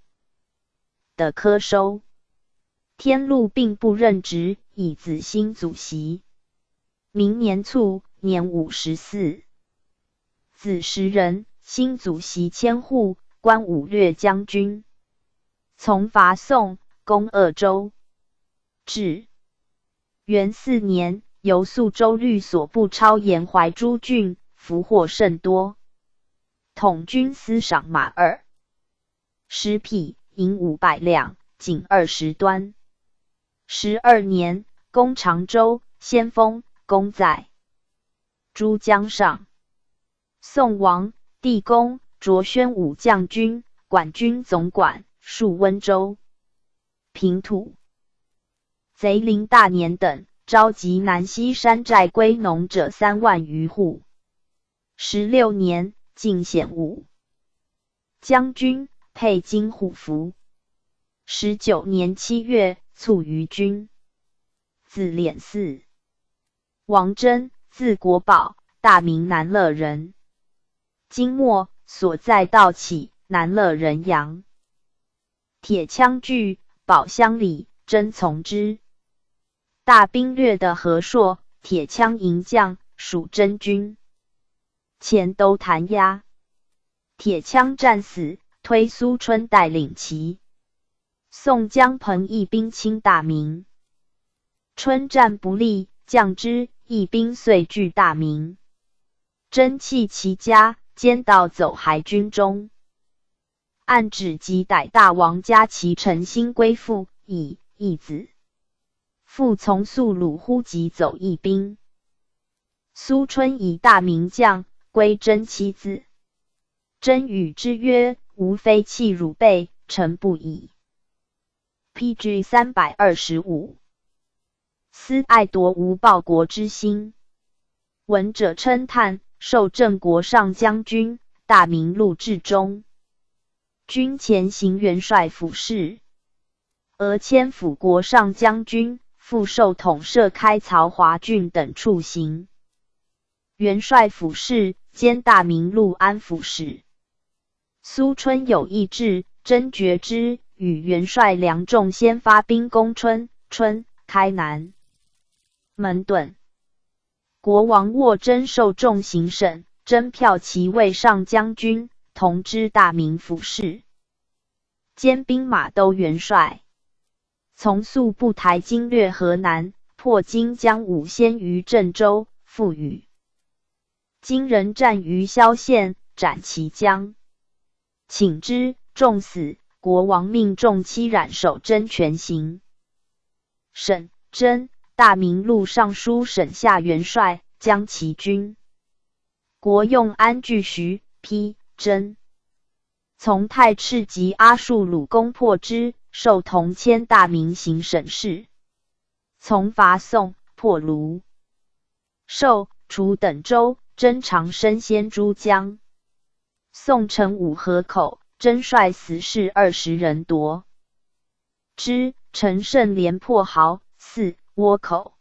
得苛收。天禄并不任职，以子兴祖袭。明年卒，年54。子10人，新祖袭千户，官武略将军。从伐宋，攻鄂州。至元4年，由肃州律所部超沿淮诸郡，俘获甚多。统军司赏马210匹，银500两，锦20端。12年，攻常州，先锋，功在珠江上。宋王帝公擢宣武将军，管军总管，戍温州。平土贼林大年等，召集南西山寨归农者3万余户。16年，进显武将军，配金虎符。19年7月，卒于军。字敛嗣。王真，字国宝，大名南乐人。金末所在道起，南乐人阳。铁枪具，宝箱里，真从之。大兵略的和硕，铁枪营将，属真军。前都弹压，铁枪战死，推苏春带领旗。宋江彭义兵侵大名，春战不利，将之，义兵遂据大名。真弃其家，兼道走还军中。暗指击逮大王家其诚心归附，以义子。复从宿鲁呼即走义兵。苏春以大名将，归真妻子。真与之曰：吾非弃汝辈，诚不已。PG 325。思爱夺无报国之心。闻者称叹，授郑国上将军，大名陆志忠。军前行元帅府事，俄迁辅国上将军，复授统摄开曹华郡等处行。元帅府事，兼大名陆安府使。苏春有意志，真觉之，与元帅梁仲先发兵攻春，开南门遁。国王沃真受重行省，征票骑卫上将军，同知大名府事，兼兵马都元帅。从速部台经略河南，破荆江5先于郑州，复与金人战于萧县，斩其将，请之，众死。国王命众妻染首真全刑。沈真，大名录尚书省下元帅，将其军。国用安据徐丕真。从太赤及阿术鲁攻破之，受同迁大名行省事。从伐宋，破卢、寿、楚等州，真常身先诸江。宋城五河口，真率死士20人夺之，陈胜连破壕4倭口。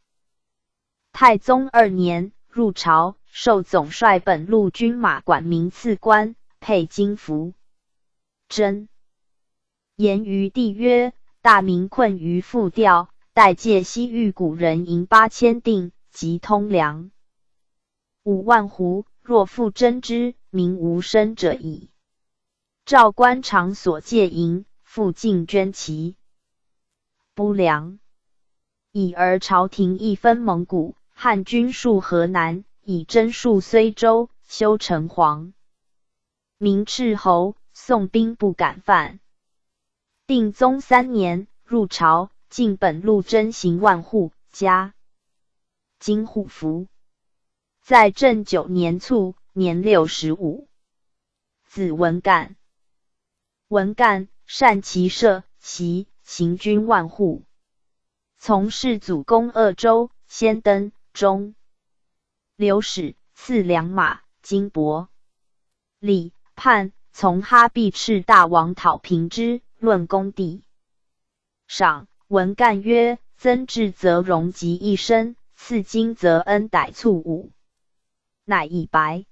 太宗2年，入朝，授总帅本路军马管名次官，配金符。真言于帝曰：大明困于复调，待借西域古人银8000锭，及通粮5万斛，若复征之，民无生者矣。赵官场所借银，复尽捐其不良，以而朝廷一分蒙古，汉军戍河南，以征戍睢州，修城隍。明赤侯，宋兵不敢犯。定宗3年，入朝，进本路征行万户，加金虎符。在正9年卒，年65。子文干。文干，善骑射，袭，行军万户。从事祖攻鄂州，先登中流矢，赐良马、金帛。李叛，从哈必赤大王讨平之，论功地。赏文干曰：增至则荣及一身，赐金则恩逮卒5，乃以白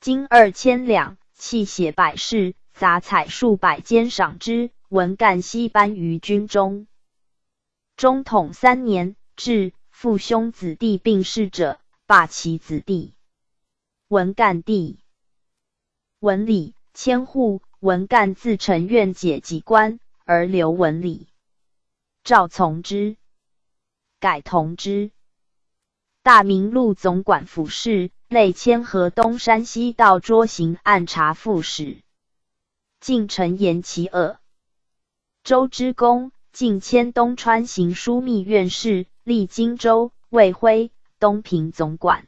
金2000两，器械百事，杂彩数百间赏之。文干悉颁于军中。中统3年，至父兄子弟病逝者，罢其子弟。文干弟。文理，迁户。文干自承愿解己官，而留文理。赵从之，改同之。大明路总管府事，累迁河东山西道捉刑按察副使。晋臣言其恶。周之公，晋迁东川行枢密院事，历荆州、卫徽、东平总管。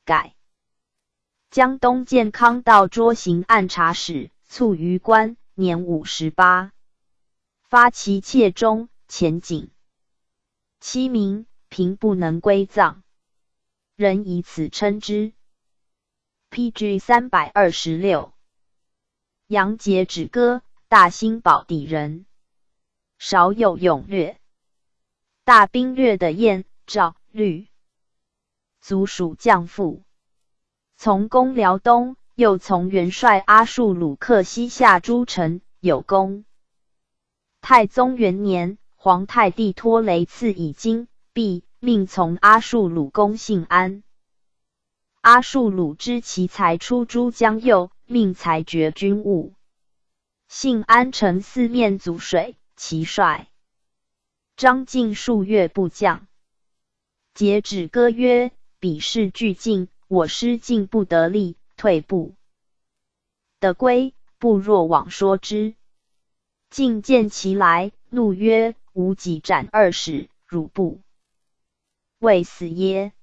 改。江东健康道捉刑按察使，卒于官，年58。发其妾中，前景。妻民，平不能归葬，人以此称之。PG 326。杨节止歌，大兴宝地人，少有勇略。大兵略的燕、赵、吕，族属将父。从攻辽东，又从元帅阿术鲁克西夏诸城，有功。太宗元年，皇太帝托雷赐以金币，命从阿术鲁攻信安。阿术鲁知其才出诸江右，命裁决军务。信安城四面阻水，其帅张进数月不降。节止歌曰：彼势俱进，我师进不得力，退步。得归，不若往说之。进见其来，怒曰：吾己斩二使，汝不未死耶？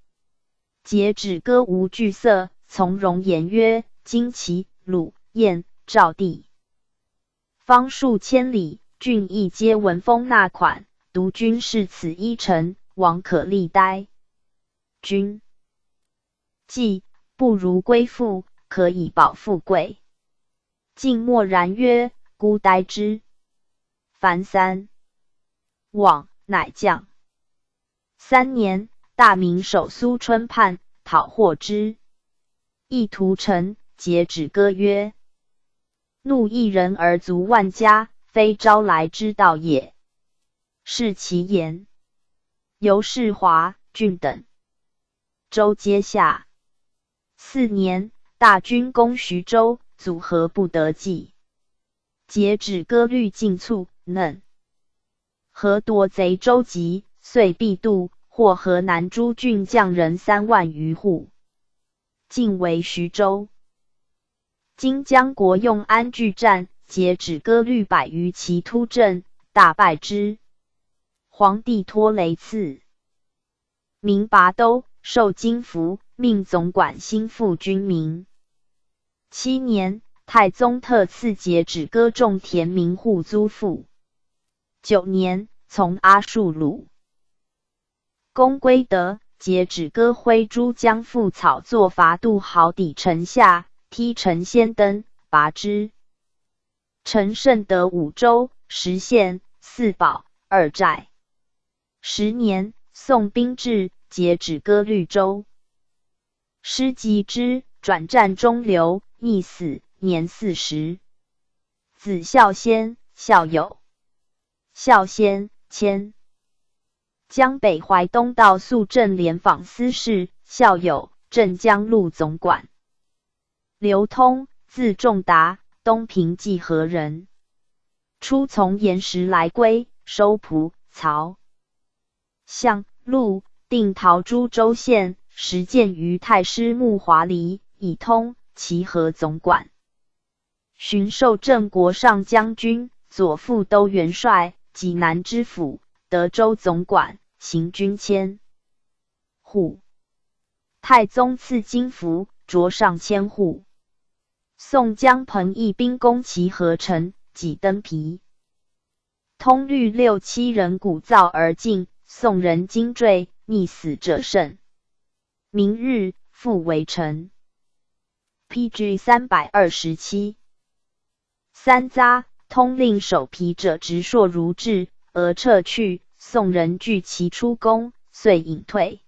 节止歌无惧色，从容言曰：荆齐、鲁、燕、赵地，方数千里，郡邑皆闻风纳款，独君是此一城，王可立哉？君既不如归附，可以保富贵。晋默然曰：孤待之。凡3往，乃降。3年，大明守苏春畔，讨获之。意屠城，节止歌曰：怒一人而族万家，非招来之道也。是其言。由世华、郡等州皆下。4年，大军攻徐州，阻合不得计。节止歌虑尽卒，嫩何夺贼舟楫，遂必渡，获河南诸郡将人3万余户，尽为徐州。今将国用安拒战，节止歌率100余骑突阵，大败之。皇帝托雷赐名拔都，授金符，命总管心腹军民。7年，太宗特赐节止歌种田民户租赋。9年，从阿术鲁攻归德，节止歌挥诸将覆草作伐渡好抵城下，踢城先登，拔之。陈胜得5州、10县、4保、2寨。10年，宋兵至，节止歌绿州。师及之，转战中流，溺死，年40。子孝先，孝友。孝先，迁江北淮东道肃镇廉访司事，孝友，镇江路总管。刘通，字仲达，东平济河人。初从岩石来归，收蒲、曹、相、陆，定陶诸州县，实践于太师穆华黎，以通齐河总管。巡授镇国上将军，左副都元帅，济南知府，德州总管，行军千户。太宗赐金符，擢上千户。宋江彭义兵攻齐河城，己登皮。通律6、7人鼓噪而进，宋人惊坠，溺死者甚。明日，复围城。PG 327。3匝，通令守皮者直槊如至，俄撤去，宋人拒其出宫，遂隐退。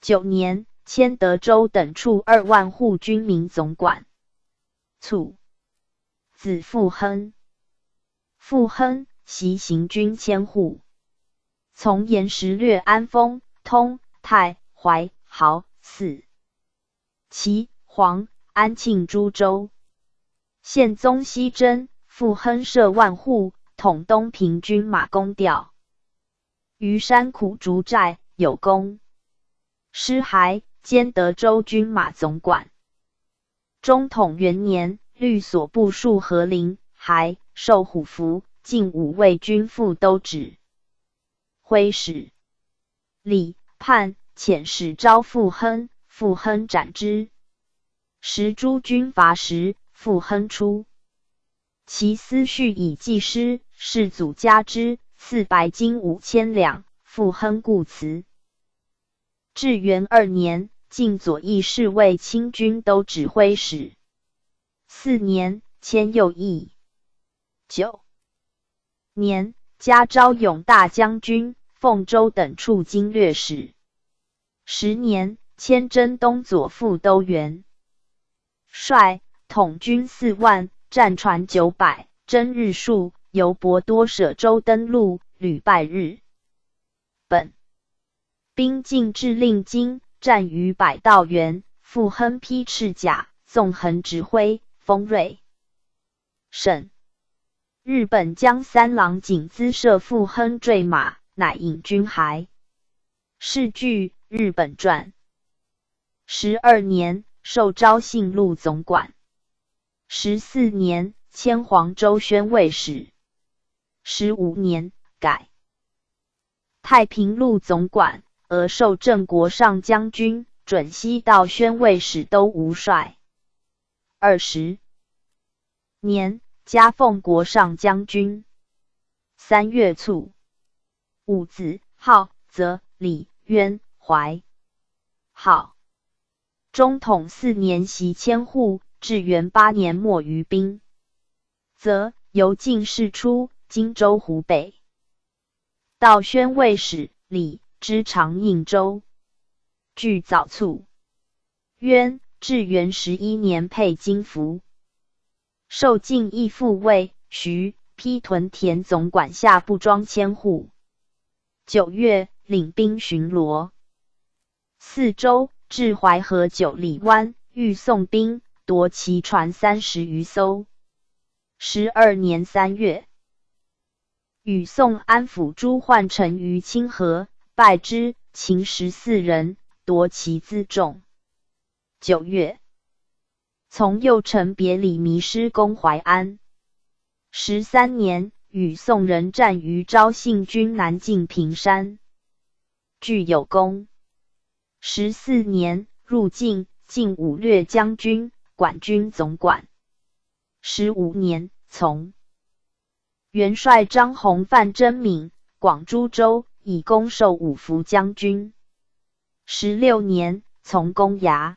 9年，迁德州等处2万户军民总管。卒，子傅亨。傅亨，袭行军千户。从岩石略安丰、通、泰、淮、亳、泗。齐、黄、安庆诸州。宪宗西征，复亨摄万户，统东平军马弓调。于山苦竹寨有功。师还，兼德州军马总管。中统元年，律所部署和林、还，授虎符，进5位军副都指挥使。李、判遣使招傅亨，傅亨斩之。时诸军伐时，傅亨出。其思绪以济师，世祖加之，赐白金5000两，傅亨故辞。至元2年，晋左翼侍卫亲军都指挥使。4年，迁右翼。9年，加昭勇大将军、凤州等处经略使。10年，迁征东左副都元帅，统军4万，战船900，征日数，由博多舍州登陆，屡败日本。兵进至令津，战于百道园，傅亨披赤甲，纵横指挥，锋锐甚。日本将三郎景资射傅亨坠马，乃引军还。是据日本传。12年，授昭信路总管。14年，迁黄州宣慰使。15年，改太平路总管，而授郑国上将军、准西道宣慰使都吴帅。20年，加奉国上将军。3月卒。五子，号则、李、渊、怀。号中统4年袭千户，至元8年没于兵。则由进士出，荆州湖北。道宣慰使李之长应州。据早卒。渊至元11年配金服。受晋义父尉徐邳屯田总管下布庄千户。9月，领兵巡逻4州，至淮河9里湾，欲宋兵，夺其船30余艘。12年3月，与宋安抚朱焕成于清河，败之，擒14人，夺其辎重。9月，从右丞别里迷失攻淮安。13年，与宋人战于昭信军南进平山，具有功。14年，入晋，晋武略将军、管军总管。15年，从元帅张弘范征闽、广诸州，以功授五福将军。16年，从攻崖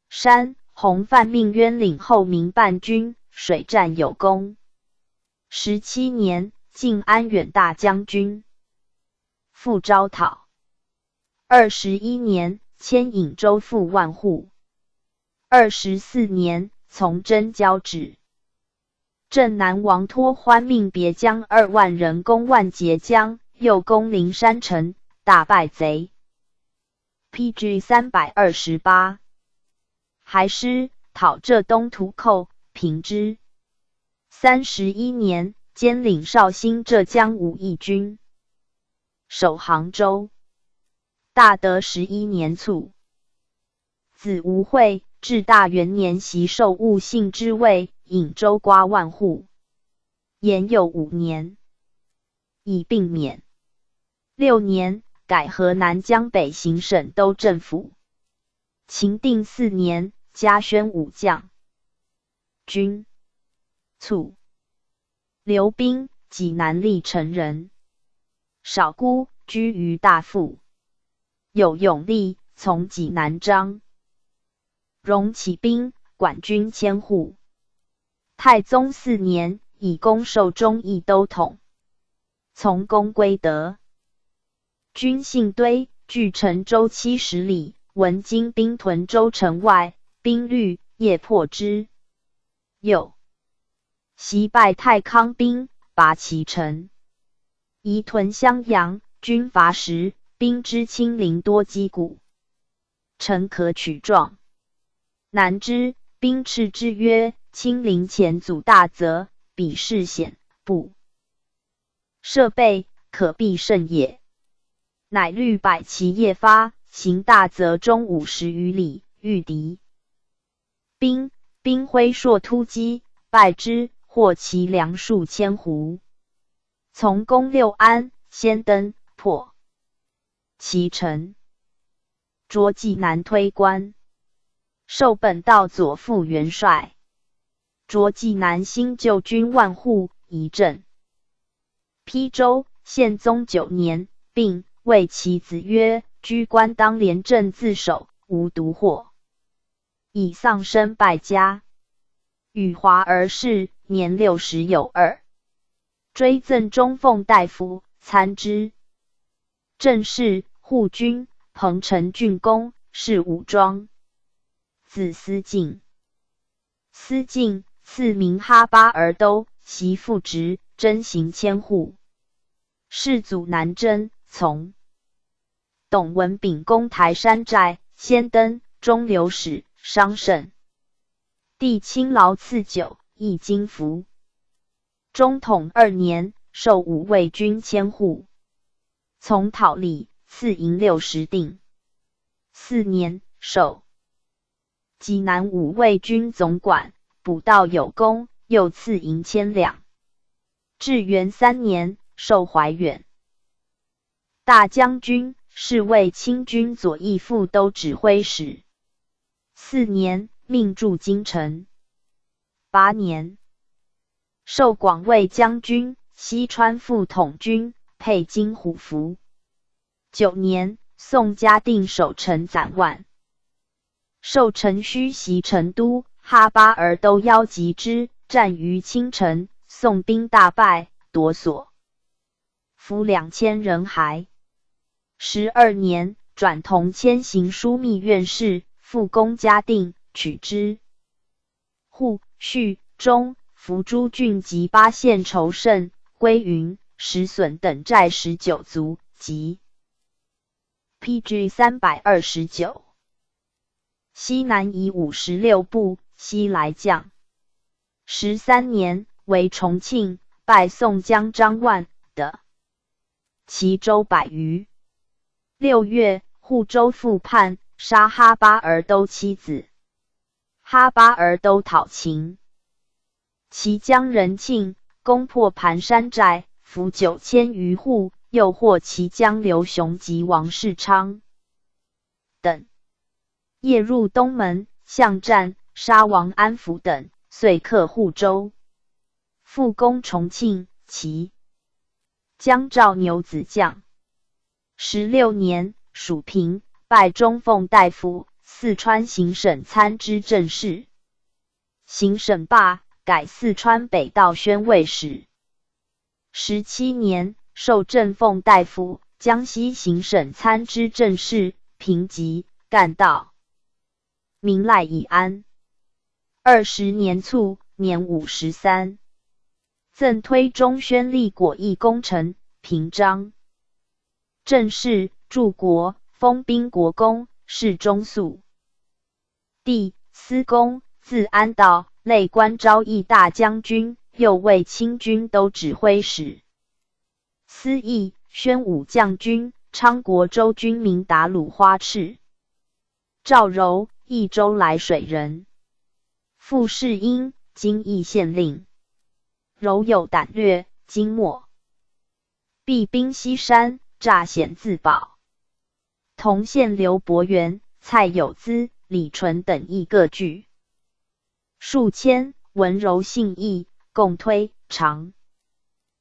山，弘范命渊领后民伴军，水战有功。17年，晋安远大将军。复招讨。21年，迁颍州副万户。24年，从征交趾。镇南王托欢命别将2万人攻万节江，又攻灵山城，大败贼。PG 328。还师讨浙东屠寇，平之。31年，兼领绍兴浙江武义军，守杭州。大德11年卒。子吴惠，至大元年袭受务信之位，颍州瓜万户。延佑5年，以病免。6年，改河南江北行省都政府。秦定4年，加宣武将军。卒。刘彬，济南历城人。少孤，居于大富。有永历，从济南章。荣起兵，管军千户。太宗4年，以功授忠义都统。从功归德。军信堆，距陈州70里，闻金兵屯州城外，兵虑，夜破之。又袭败太康兵，拔其城。移屯襄阳，军伐时，兵之轻陵多击鼓，城可取状。南之，兵斥之曰：亲临前阻大则，彼事险，不设备，可必胜也。乃率百骑夜发，行大则中50余里，遇敌兵挥槊突击，败之，获其粮数千斛。从攻六安、先登，破其城，着济南推官，授本道左副元帅。着济南新旧军万户，仪镇邳州。宪宗9年，并谓其子曰：居官当廉政自守，无独祸。以丧身败家，与华而逝，年60有2。追赠中奉大夫，参知政事、护军、彭城郡公，侍武装。字思敬。思敬，赐名哈巴尔都，袭父职，征行千户。世祖南征，从董文炳攻台山寨，先登，中流矢，伤甚。帝亲劳赐酒，亦金服。中统2年，授武卫军千户。从讨礼，赐银60锭。4年，授济南武卫军总管，补道有功，又赐银1000两。至元3年，授怀远大将军，侍卫清军左翼副都指挥使。4年，命驻京城。8年，授广卫将军、西川副统军，配金虎符。9年，宋嘉定守城暂万，授陈须袭成都，哈巴尔都邀击之，战于青城，宋兵大败，夺所俘2000人骸。12年，转同迁行枢密院事，复攻嘉定，取之。户、叙、中、福诸郡及8县仇胜，归云、石笋等寨19卒，及 PG 329。西南夷56部，西来将。13年，为重庆，拜宋江张万的齐州100余。6月，护州复叛，杀哈巴尔都妻子。哈巴尔都讨秦，其将人庆攻破盘山寨，俘9000余户，又获其将刘雄及王世昌等。夜入东门，巷战，杀王安福等，遂克护州。复攻重庆，其将赵牛子将。16年，蜀平，拜中奉大夫，四川行省参知政事。行省罢，改四川北道宣慰使。17年，授正奉大夫，江西行省参知政事，平吉、干道。民赖以安。20年卒，年53。赠推中宣历果毅功臣，平章政事，柱国，封兵国公，侍中肃。弟司公，字安道，累官昭义大将军，又为清军都指挥使。司义，宣武将军，昌国州军名达鲁花赤。赵柔，益州来水人。傅世英，今义县令。柔有胆略，今末避兵西山，诈险自保。同县刘伯元、蔡有资、李纯等亦各据。数千，文柔信义，共推常。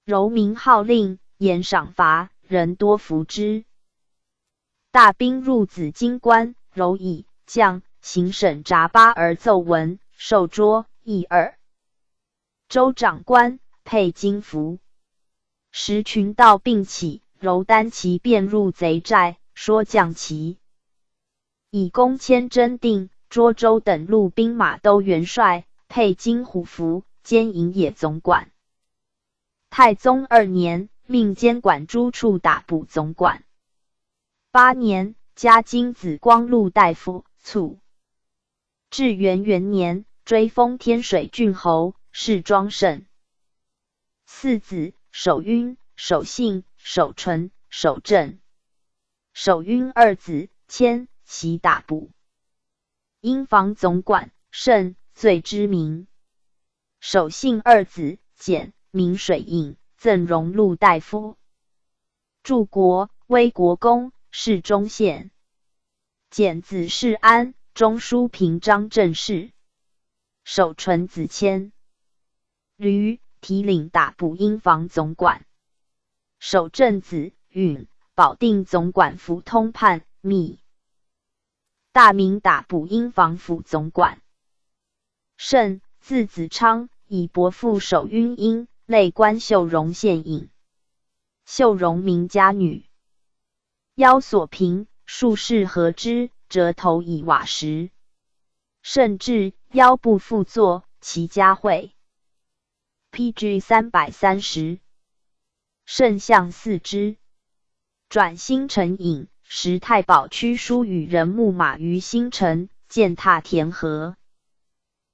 柔名号令，言赏罚，人多服之。大兵入紫荆关，柔以将行省札巴而奏闻，受捉，议2。州长官，配金符。时群盗并起，柔单骑便入贼寨，说将其以攻迁真定、涿州等路兵马都元帅，配金虎符，兼营野总管。太宗2年，命监管诸处打捕总管。8年，加金紫光禄大夫，卒。至元元年，追封天水郡侯，谥庄胜。四子：守晕、守信、守纯、守正。守晕二子，迁袭大补，因防总管，胜最知名。守信二子，简名水印，赠荣禄大夫。柱国，威国公，侍中县。简子世安，中书平章政事。守纯子谦，闾提领大补因防总管。守正子允，保定总管府通判秘。大名大补因防府总管。胜，字子昌，以伯父守晕因，累官秀容县尹。秀容名家女。腰所平，术士合之，折头以瓦石。甚至腰部复作，其家讳。PG 330。圣象四之。转新城尹，时太保屈书与人牧马于新城，践踏田禾。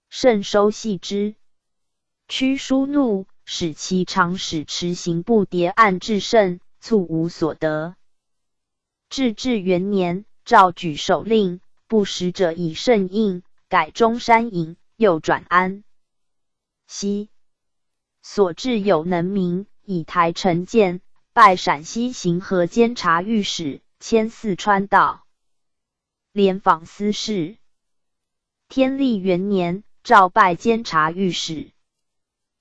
甚收系之。屈书怒，使其长使持刑部牒案至圣，卒无所得。至元年，诏举手令，不实者以圣印，改中山尹，又转安西。所至有能名，以台臣谏，拜陕西行河监察御史，迁四川道廉访司事。天历元年，诏拜监察御史。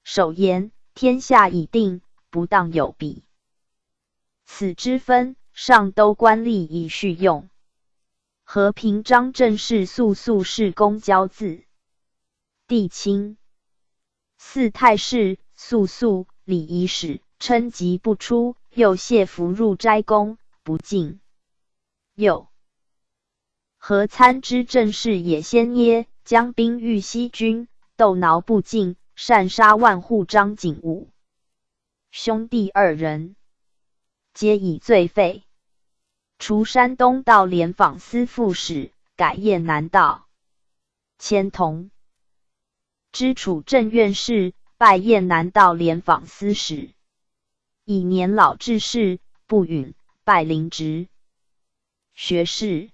首言：天下已定，不当有比。此之分，上都官吏以叙用。和平章政事速速是公交字。帝亲。四太史速速礼仪使，称疾不出，又谢服入斋宫，不进。又和参知政事也先耶，将兵御西军，斗挠不尽，擅杀万户张景武。兄弟二人，皆以罪废。除山东道廉访司副使，改雁南道。迁同知楚正院事，拜雁南道廉访司使。以年老致仕，不允，拜临职。学士。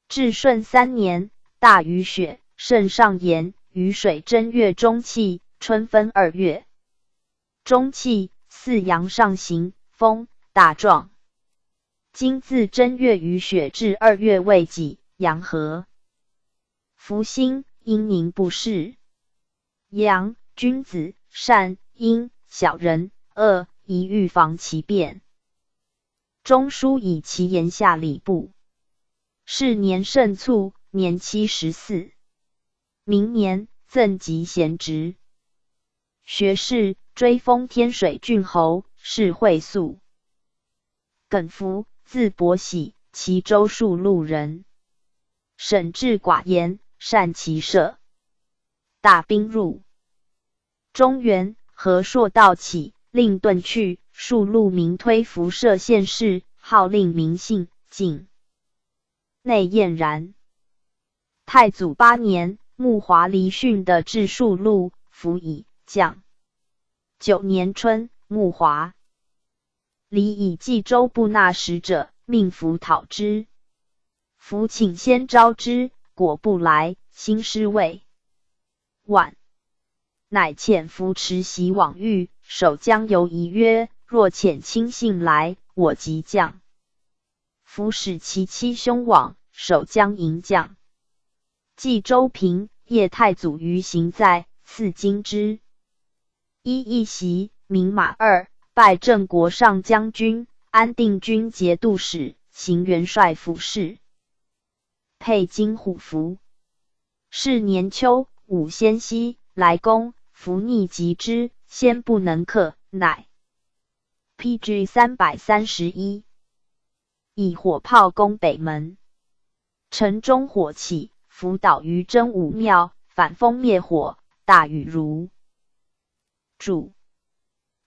至顺3年，大雨雪，圣上言，雨水正月中气，春分2月。中气，四阳上行，风大壮。今自正月雨雪至2月未己，阳和。福星，阴宁不适。阳，君子，善；阴，小人，恶，宜预防其变。中书以其言下礼部。是年甚卒，年74。明年，赠及贤职。学士，追封天水郡侯，谥惠肃。耿福，字伯喜，齐州戍路人。审治寡言，善骑射。大兵入中原，和硕道起，令遁去，戍路民推辐射县事，号令民信，进。内晏然。太祖8年，穆华离训的至戍路，服以将。9年春，穆华离以冀州布纳使者，命符讨之。符请先招之，果不来，兴师卫。晚，乃遣符持袭往谕，守江游疑曰：若遣亲信来，我即降。符使其妻兄往，守江迎将。冀州平，叶太祖于行在，赐金之。一袭，名马2，拜郑国上将军、安定军节度使、行元帅府事。佩金虎符。是年秋，武先西来攻，符逆击之，先不能克，乃 PG 331。以火炮攻北门。城中火起，符倒于真武庙，反封灭火，大雨如注。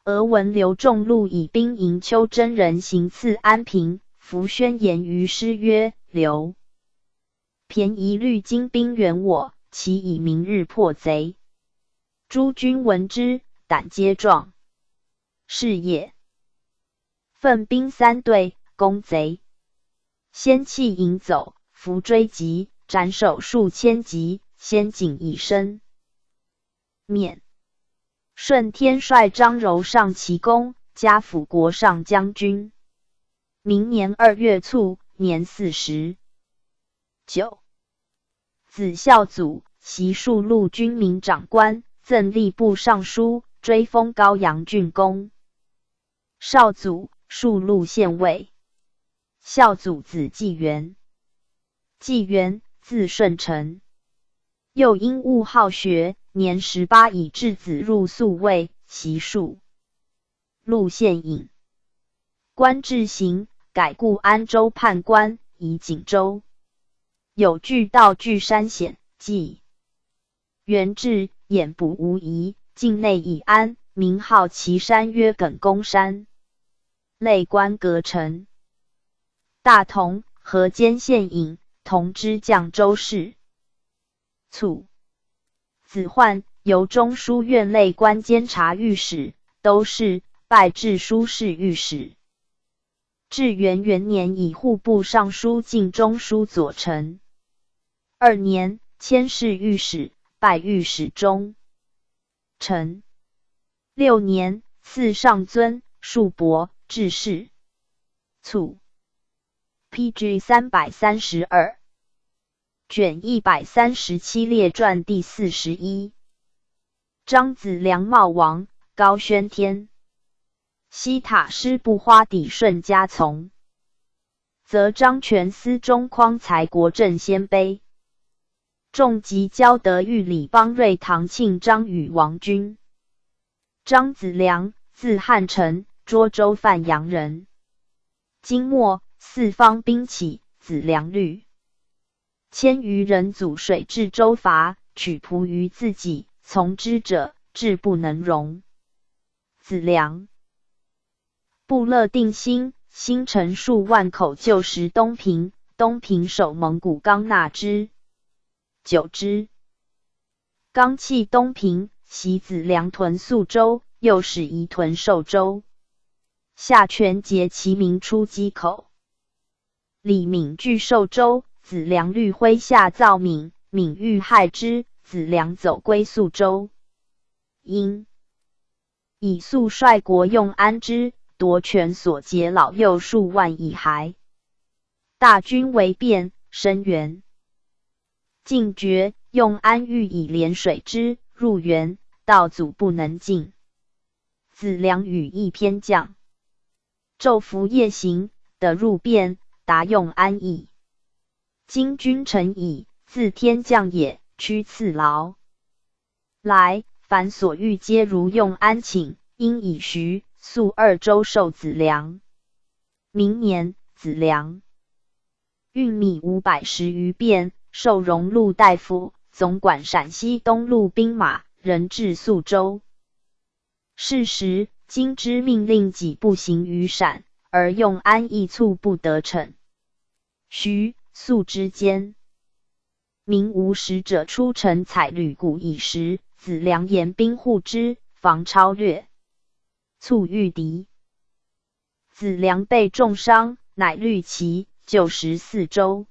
俄闻刘仲禄以兵迎邱真人行刺安平，符宣言于诗曰：刘便宜率精兵援我，其以明日破贼。诸军闻之，胆皆壮。是也，分兵3队，攻贼。先弃引走，伏追击，斩首数千级，先警以身。免。顺天率张柔上齐公，加辅国上将军。明年2月卒，年40。9. 子孝祖，袭数路军民长官，赠吏部尚书，追封高阳郡公。少祖，数路县尉。孝祖子纪元。纪元，字顺成。又因务好学，年18以致子入宿卫，习数路县尹。官至刑，改故安州判官，以锦州。有据道据山险，纪元至，眼不无疑，境内以安，名号其山曰耿公山。累官阁丞。大同，河间县尹，同知绛州事。卒。子焕，由中书院类官监察御史、都事，拜至书侍御史。至元元年，以户部尚书进中书左丞。2年，迁侍御史，拜御史中丞。6年，赐上尊，数伯，致仕。卒。PG 332。卷137列传第41。张子良茂王，高宣天。西塔师不花底顺家从。则张权司中匡才国政鲜卑。仲及交德御礼邦瑞堂庆张与王君。张子良，字汉成，涿州范阳人。金末，四方兵起，子良虑。千余人阻水至州伐，取仆于自己，从之者志不能容。子良。布勒定兴，兴城数万口救时东平，东平守蒙古刚纳之。久之，刚弃东平，袭子良屯宿州，又使夷屯寿州。下权节其民出击口。李敏据寿州，子良虑麾下造闽，闽欲害之，子良走归宿州。因以速率国用安之，夺权所劫老幼数万以骸。大军为变，声援。进爵，用安欲以连水之，入援，道阻不能进。子良与一偏将，昼伏夜行，得入变，达用安邑。今君臣矣，自天降也，屈赐劳。来，凡所欲皆如用安请，因以徐、宿2州授子良。明年，子良运米510余变，授荣禄大夫，总管陕西东路兵马，人至宿州。是时，京之命令己不行于陕，而用安亦促不得逞。徐、宿之间，民无使者出城采履谷以食，子良严兵护之，防超略，促御敌。子良被重伤，乃虑其，就14州。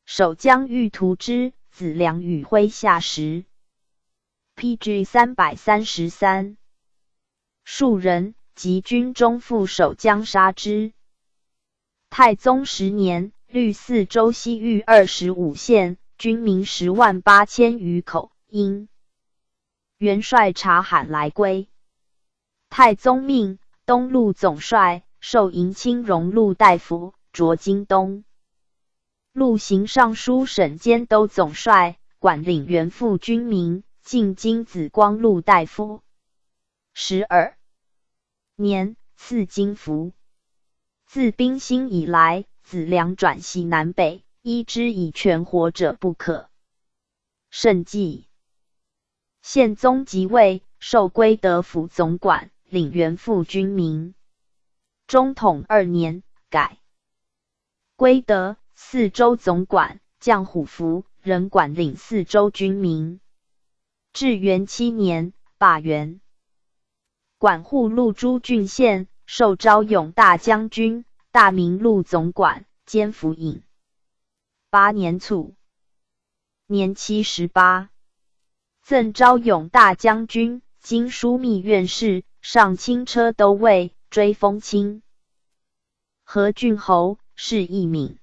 守将欲屠之，子良与麾下食。PG 333。数人，及军中副守将杀之。太宗10年，律4州西域25县，军民108000余口，因元帅察罕来归。太宗命东路总帅，授迎亲荣禄大夫，着京东路行尚书省监都总帅，管领原附军民，进京紫光禄大夫。12年，赐金符。自兵兴以来，子良转西南北，依之以全活者不可。甚忌。宪宗即位，授归德府总管，领原附军民。中统2年，改归德4州总管，将虎符，仍管领4州军民。至元7年，罢元。管户路诸郡县，授昭勇大将军、大明路总管，兼府尹。8年卒，年78，赠昭勇大将军、经枢密院事、上卿车都尉，追封卿。和郡侯，谥义敏。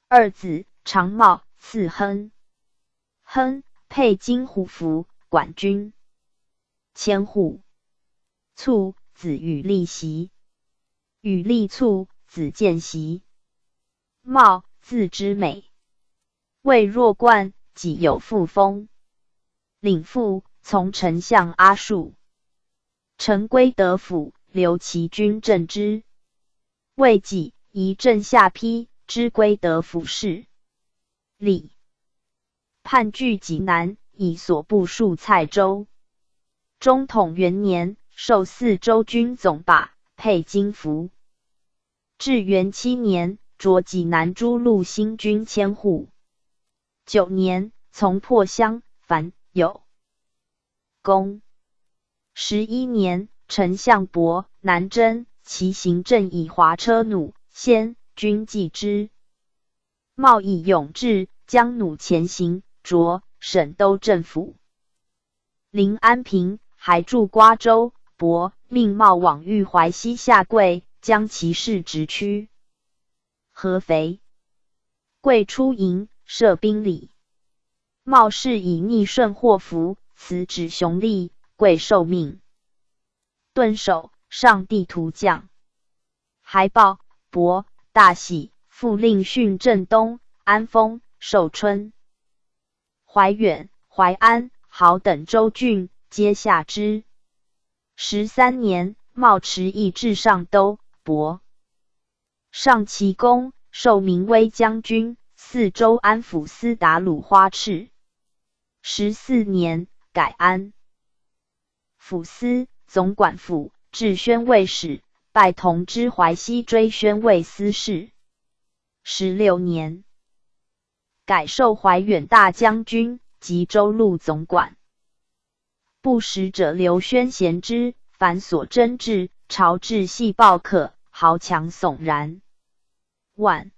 二子长茂，赐亨。亨配金虎符，管军。千户卒，子羽利袭。羽利卒，子建袭。茂，字之美，为弱冠，己有父封。领父，从丞相阿术。臣归德府，留其军镇之。为己，移镇下邳，知归德府事。礼叛据济南，以所部戍蔡州。中统元年，授4州军总把，配金符。至元7年，着济南诸路新军1000户。9年，从破襄，凡有功。11年，丞相伯南征，其行政以华车弩，先军继之。茂以勇志，将弩前行，着省都政府。临安平，还驻瓜州，伯命茂往豫淮西下桂，将其事直驱。合肥，桂出营，设兵礼。茂士以逆顺祸福，辞止雄立，桂受命。顿首，上帝图将。还报，伯大喜，复令训镇东、安丰、寿春、怀远、淮安、亳等州郡，皆下之。13年，茂持议至上都，伯上其功，授明威将军、4州安抚司达鲁花赤。14年，改安抚司，总管府，置宣慰使，拜同知淮西追宣慰司事。16年，改授怀远大将军及州路总管。不使者刘宣贤之，凡所征至，朝至细报可，豪强悚然。万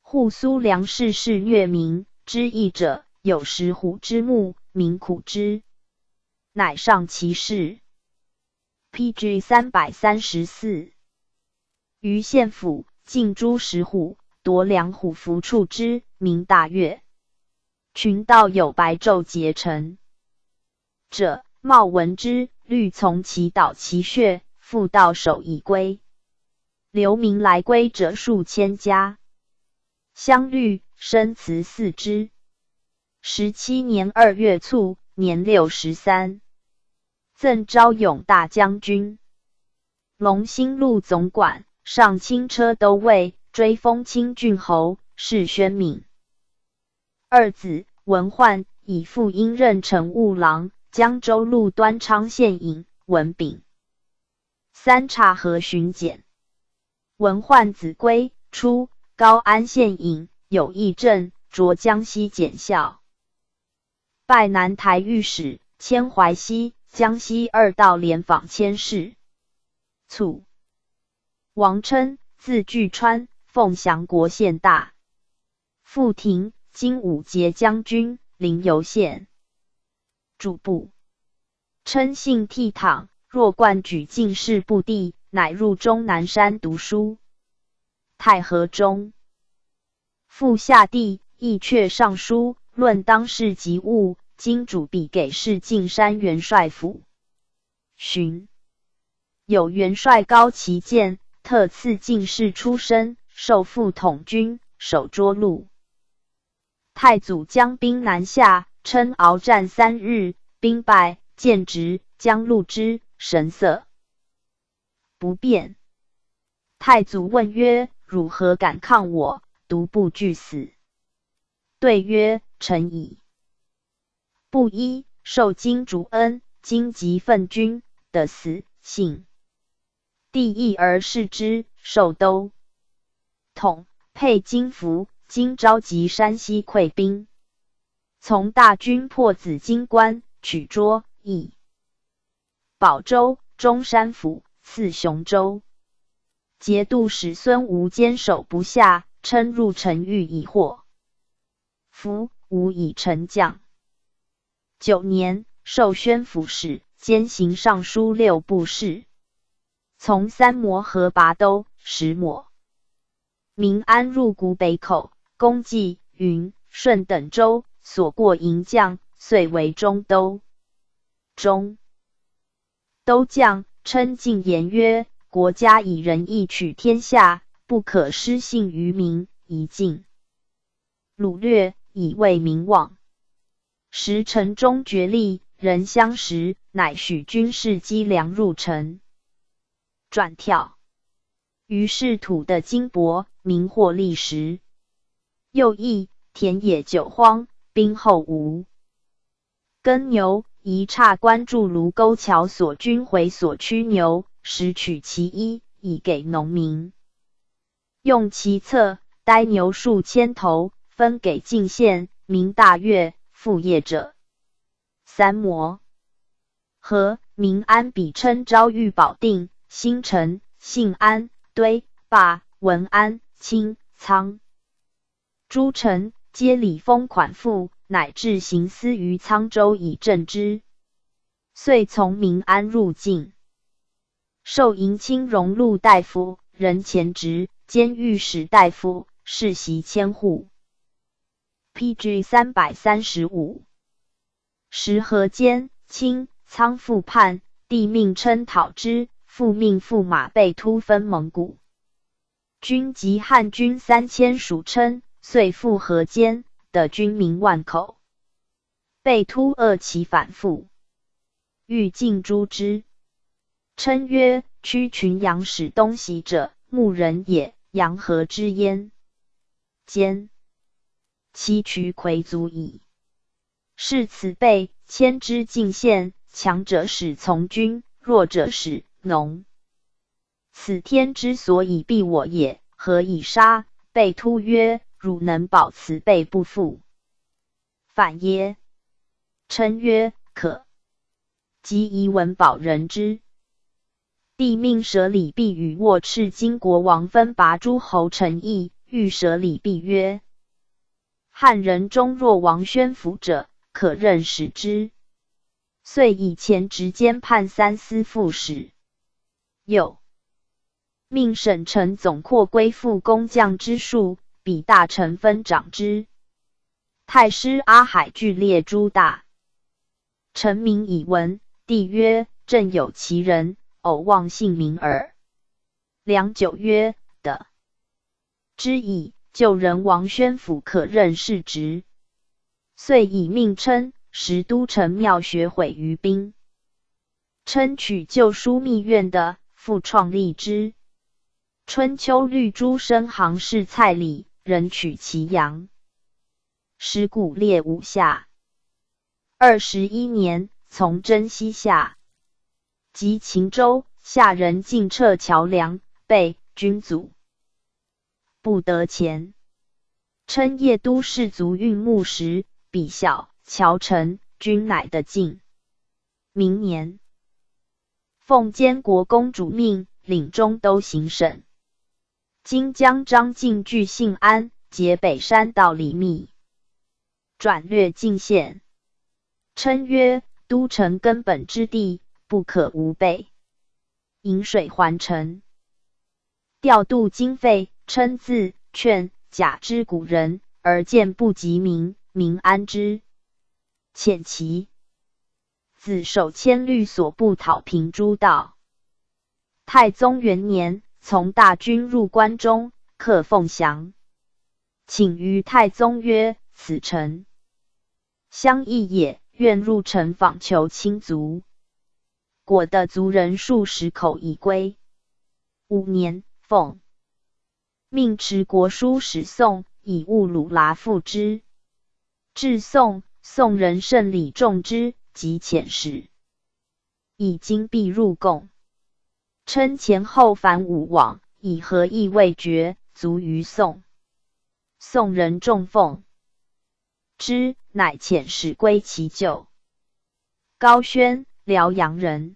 户苏梁氏是虐民，知义者有石虎之目，民苦之，乃上其事。PG 334。于县府尽诛石虎，夺良虎符处之，民大悦。群盗有白昼结成者，茂闻之，律从其蹈其穴，复盗首已归。流民来归者数千家。乡律生祠4之。17年2月卒，年63。赠昭勇大将军、龙兴路总管、上卿车都尉，追封清郡侯，谥宣敏。二子文焕以父因任乘务郎、江州路端昌县尹，文炳。三察河巡检。文焕子归，出高安县尹，有议政，着江西检校。拜南台御史，迁淮西、江西2道连访佥事。卒。王琛，字巨川，凤翔国县大。傅庭，今武节将军，临游县主簿。琛性倜傥，若冠举进士部第，乃入终南山读书。太和中。复下第议阙尚书，论当世急务，今主笔给事进山元帅府。寻有元帅高其荐，特赐进士出身，授副统军，守涿鹿。太祖将兵南下，称鏖战3日，兵败，见直，将戮之，神色不变。太祖问曰：汝何敢抗我，独不惧死？对曰：臣矣。不依，受金主恩，今即奋军，得死，幸。帝义而视之，受都统，配金符，今召集山西溃兵，从大军破紫荆关，取涿、益、保州、中山府，赐雄州。节度使孙吴坚守不下，称入城欲以获。夫吴以臣将。9年，授宣抚使，兼行尚书6部事。从3摩河拔都、10抹。明安入谷北口、公济、云、顺等州，所过营将，遂为中都。中都将称进言曰：国家以仁义取天下，不可失信于民，宜尽掳掠，以为民望。时城中决力，人相识，乃许军士积粮入城。转跳于是土的金帛，民获利时。又益田野久荒，兵后无耕牛，宜差官筑卢沟桥所军回所驱牛，拾取其一，以给农民。用其策，呆牛数千头，分给进献，民大悦，复业者。3摩河民安比称昭裕保定、新城、信安、堆、坝、文安、清、仓诸城，皆礼封款赋，乃至行司于沧州以赈之。遂从民安入境，授迎亲荣禄大夫，任前职，兼御史大夫，世袭千户。PG 335。时河间，清、仓复叛，帝命称讨之，复命驸马被突分蒙古军及汉军3000属称，遂赴河间，得军民万口。被突恶其反复，欲尽诛之。称曰：驱群羊使东袭者，牧人也，羊何之焉？间其渠魁足矣。是此辈迁之进献，强者使从军，弱者使农。此天之所以避我也，何以杀？被突曰：汝能保此辈不复？反耶？称曰：可。即以文保人之。帝命舍礼毕与沃赤金国王分拔诸侯臣邑，欲舍礼毕曰：汉人中若王宣抚者，可任使之。遂以前职兼判3司副使。又命省城总括归附工匠之数，比大臣分掌之。太师阿海据列诸大臣民以闻，帝曰：正有其人，偶忘姓名耳。良久曰：得。之矣，旧人王宣抚可任是职。遂以命称时都城庙学毁于兵，称取旧书密院的，复创立之。春秋绿珠生行市蔡礼，人取其阳。使古列5下。21年，从征西夏，及秦州，夏人尽撤桥梁，被军阻，不得前。称夜都士卒运木石，比小桥城，军乃得进。明年，奉监国公主命，领中都行省。今将张进据信安，结北山道李密，转略进献。称曰：都城根本之地，不可无备。引水还城，调度经费，称自劝假之古人，而见不及民，民安之。遣其子守千律所部讨平诸道。太宗元年，从大军入关中，克凤翔。请于太宗曰：此城相异也，愿入城访求亲族。果的族人数10口已归。5年，奉命持国书使宋，以务鲁剌复之。至宋，宋人甚礼重之，及遣使以金币入贡，称前后反5往，以和议未决，卒于宋。宋人重奉之，乃遣使归其旧。高宣，辽阳人。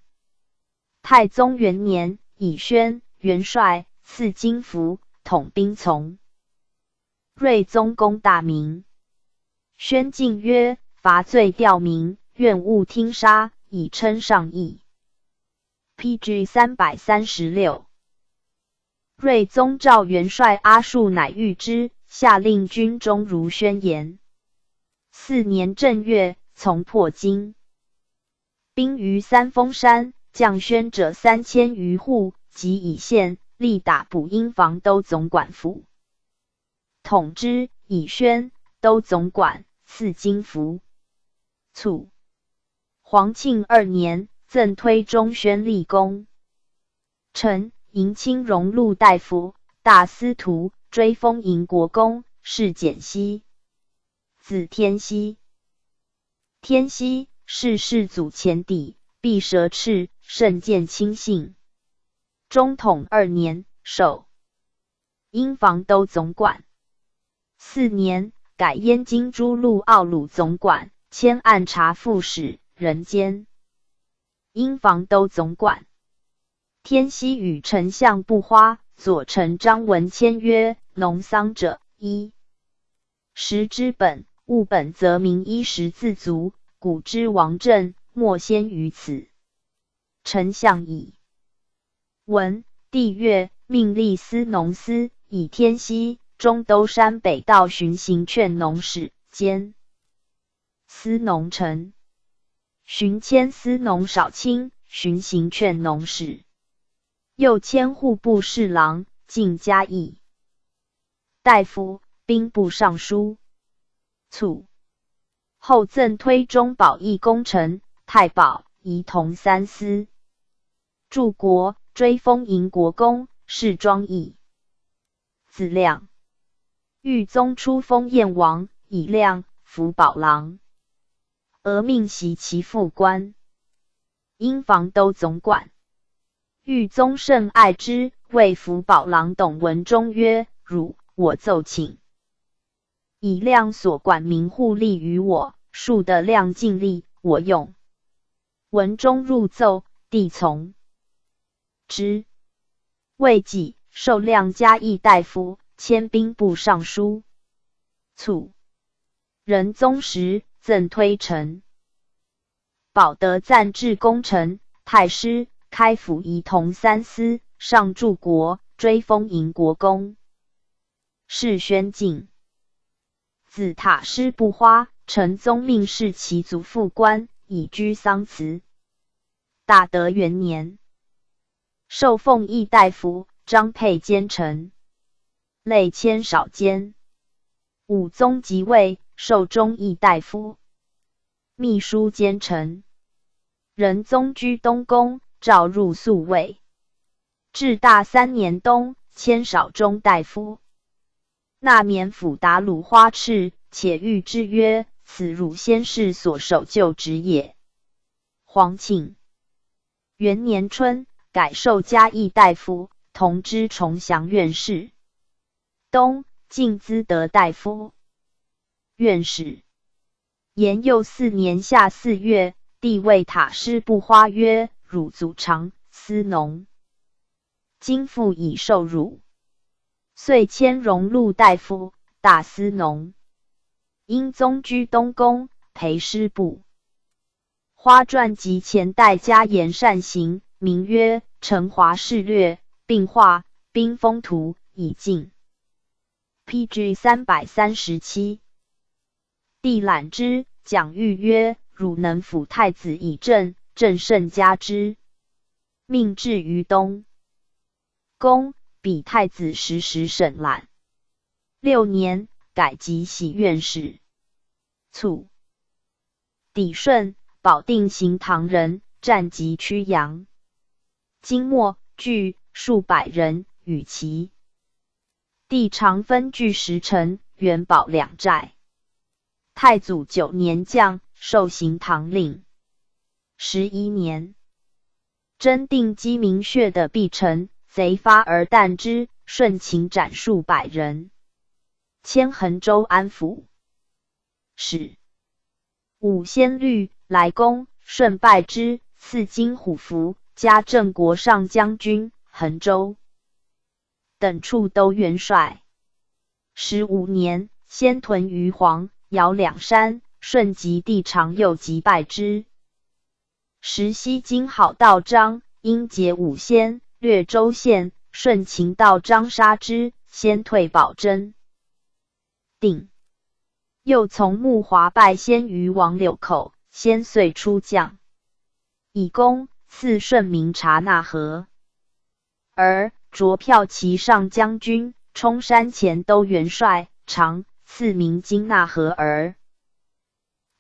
太宗元年，以宣元帅赐金符，统兵从。睿宗公大明。宣进曰：伐罪吊民，愿勿听杀，以称上义。PG 336。睿宗召元帅阿术乃谕之，下令军中如宣言。4年正月，从破京。兵于三峰山，将宣者3000余户，及以县，力打补阴防都总管府。统之，以宣都总管，赐金符。卒。皇庆2年，赠推中宣立功。臣迎亲荣禄大夫、大司徒，追封营国公，是简溪。子天锡。天锡是世祖前帝，避蛇赤，甚见亲信。中统2年，授阴防都总管。4年，改燕京诸路奥鲁总管，迁按察副使，人监。阴防都总管。天锡与丞相不花、左丞张文签约：农桑者一，食之本，物本则民衣食自足，古之王政，莫先于此。丞相矣。文帝曰：命吏司农司，以天锡中都山北道巡行劝农使，兼司农丞。巡迁司农少卿，巡行劝农使。又迁户部侍郎，进嘉义。大夫、兵部尚书。卒。后赠推中保义功臣，太保、仪同3司。柱国，追封营国公，是庄义。子亮。豫宗初封燕王，以亮辅保郎。俄命袭其副官。阴防都总管。豫宗甚爱之，谓辅保郎董文忠曰：汝我奏请，以亮所管民户力于我，庶的亮尽力，我用。文忠入奏，帝从之。未几，授亮嘉义大夫，迁兵部尚书。卒。仁宗时，赠推臣。保德赞至功臣，太师，开府仪同3司，上柱国，追封营国公。是宣进。子塔师不花，成宗命弑其祖父官，以居丧祠。大德元年，受奉议大夫，张佩监丞，累迁少监。武宗即位，授中议大夫，秘书监丞。仁宗居东宫，召入宿卫。至大3年冬，迁少中大夫。纳免府达鲁花赤，且谕之曰：此汝先世所守旧职也。皇庆元年春，改授嘉义大夫，同知崇祥院士。冬，晋资德大夫、院士。延佑4年夏4月，帝谓塔师不花曰：汝祖常司农，今复已受汝。遂迁荣禄大夫、大司农。因宗居东宫，陪师部。花传及前代家言善行，名曰《承华事略》，并画《兵风图》以进。PG 337。帝览之，讲谕曰：汝能辅太子以政，朕甚嘉之。命至于东宫，比太子时审览。6年，改即喜院士。卒。抵顺，保定行唐人，战及曲阳。今末聚数百人，与其。帝常分据10城，原保2寨。太祖9年降，授行唐令。11年，征定鸡鸣穴的必城，贼发而啖之，顺擒斩数百人。迁衡州安抚使。武仙律来攻，顺败之，赐金虎符，加镇国上将军、衡州等处都元帅。15年，先屯于黄、姚两山，顺及地长右击败之。时西京好道张因结武仙，略州县，顺秦道张杀之，先退保真。定。又从木华败先于王柳口，先遂出将，以功赐顺明察纳河，而擢骠骑上将军、冲山前都元帅，常赐明金纳河儿。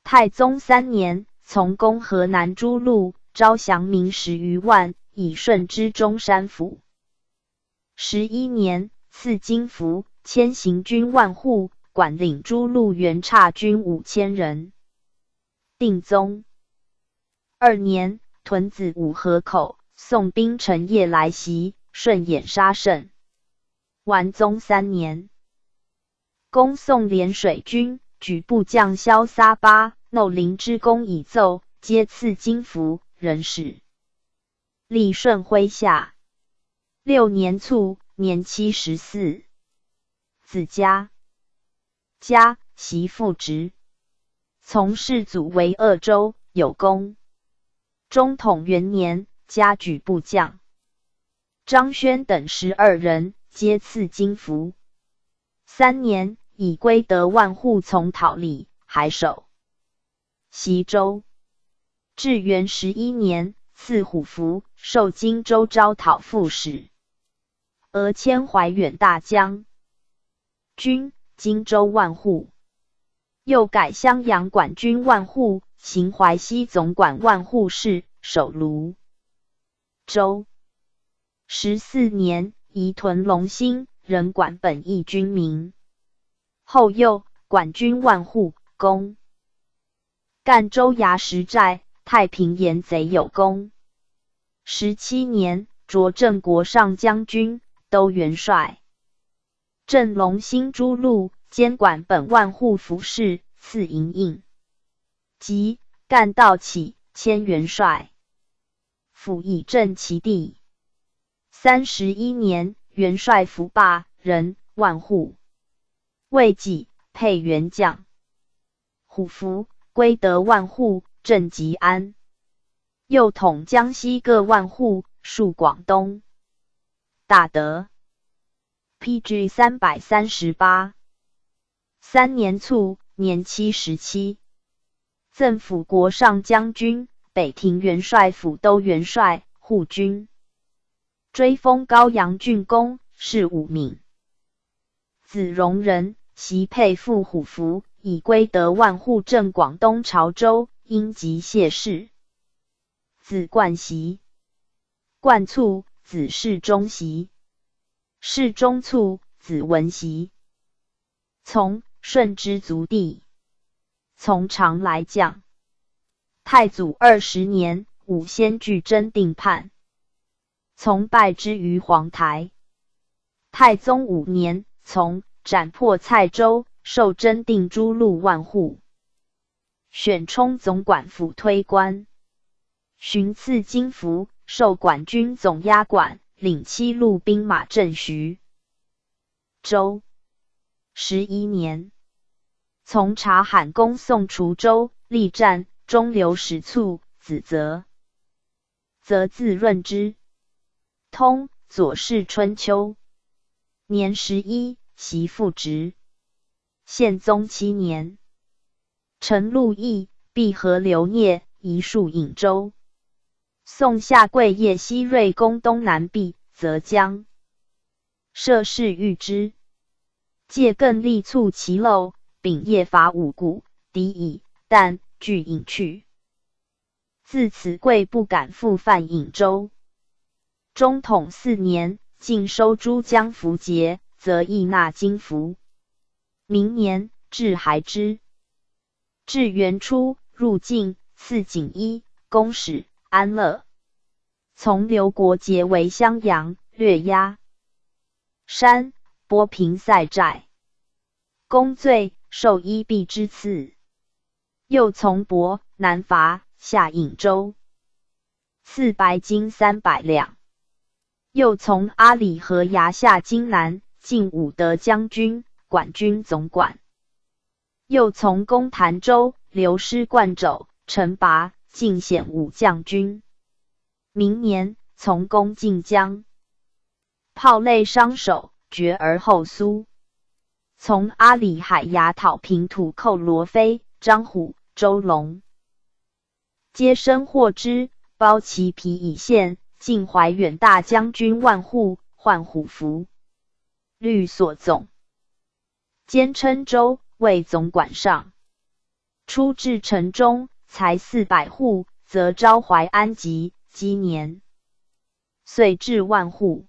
太宗3年，从攻河南诸路，招降民10余万，以顺之中山府。11年，赐金符，迁行军万户，管领诸路原差军5000人。定宗2年，屯子午河口，宋兵乘夜来袭，顺掩杀胜。完宗3年，攻宋连水军，举部将萧撒巴、耨陵之功已奏，皆赐金符，人使。立顺麾下。6年卒，年74。子嘉。嘉，袭父职，从世祖为鄂州，有功。中统元年，嘉举部将张轩等12人，皆赐金符。3年，以归德万户从讨李，还守袭州。至元11年，赐虎符，授荆州招讨副使，俄迁怀远大将军、荆州万户。又改襄阳管军万户，秦淮西总管万户事，守泸州。14年，移屯龙兴，仍管本邑军民。后又管军万户，攻赣州崖石寨，太平沿贼有功。17年，擢镇国上将军、都元帅。镇龙兴诸路，监管本万户服饰，赐银印。即赣道起，迁元帅。辅以镇其地。31年，元帅服罢，人万户。魏己，配元将。虎符，归德万户，镇吉安。又统江西各万户，戍广东。大德。PG 338。3年卒，年77。赠辅国上将军、北庭元帅府都元帅、护军。追封高阳郡公，是武敏。子荣人，袭配副虎符，以归德万户镇广东潮州，因即谢氏。子冠袭。冠卒，子世忠袭。世忠卒，子文袭。从，顺之族弟。从常来将。太祖20年，武仙据真定叛，从败之于黄台。太宗5年，从斩破蔡州，授真定诸路万户。选充总管府推官。寻赐金符，授管军总押管，领7路兵马镇徐州。11年，从察罕攻宋滁州，力战，中流矢卒，子泽。则字润之。通左氏春秋。年11，袭父职。宪宗7年，陈陆毅、毕河流聂，移戍颍州。宋夏贵业西瑞攻东南壁，则将摄事御之。借更力促其漏，秉业伐五谷，敌矣，但俱隐去。自此贵不敢复犯颍州。中统4年，尽收诸江符节，则亦纳金符。明年，置还之。至元初，入晋，赐锦衣、公使、安乐。从刘国节为襄阳，略压山、波平塞寨。公罪，受伊壁之赐。又从亳南伐，下颍州，赐白金300两。又从阿里河崖下荆南，进武德将军、管军总管。又从公潭州流失灌肘、陈拔，进显武将军。明年，从攻晋江，炮擂伤手，决而后苏。从阿里海崖讨平土寇罗非、张虎、周龙，皆身获之，包其皮以献。晋怀远大将军万户，换虎符，律所总，兼郴州卫总管上。出至城中，才400户，则招怀安籍，积年。遂至万户，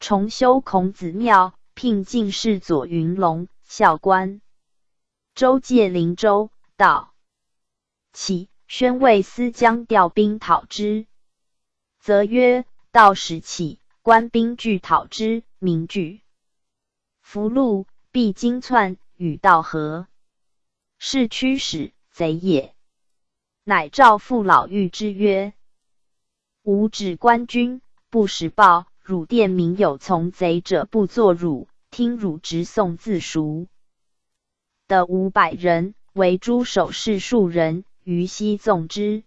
重修孔子庙，聘进士左云龙、校官。州界灵州，道起，宣慰司将调兵讨之。则曰：道始起，官兵俱讨之，名惧。俘虏，必经窜，与道合。是驱使，贼也。乃召父老谕之曰：吾指官军，不使报，汝殿民有从贼者，不作汝，听汝直送自赎。得500人，为诸守士数人，于西纵之。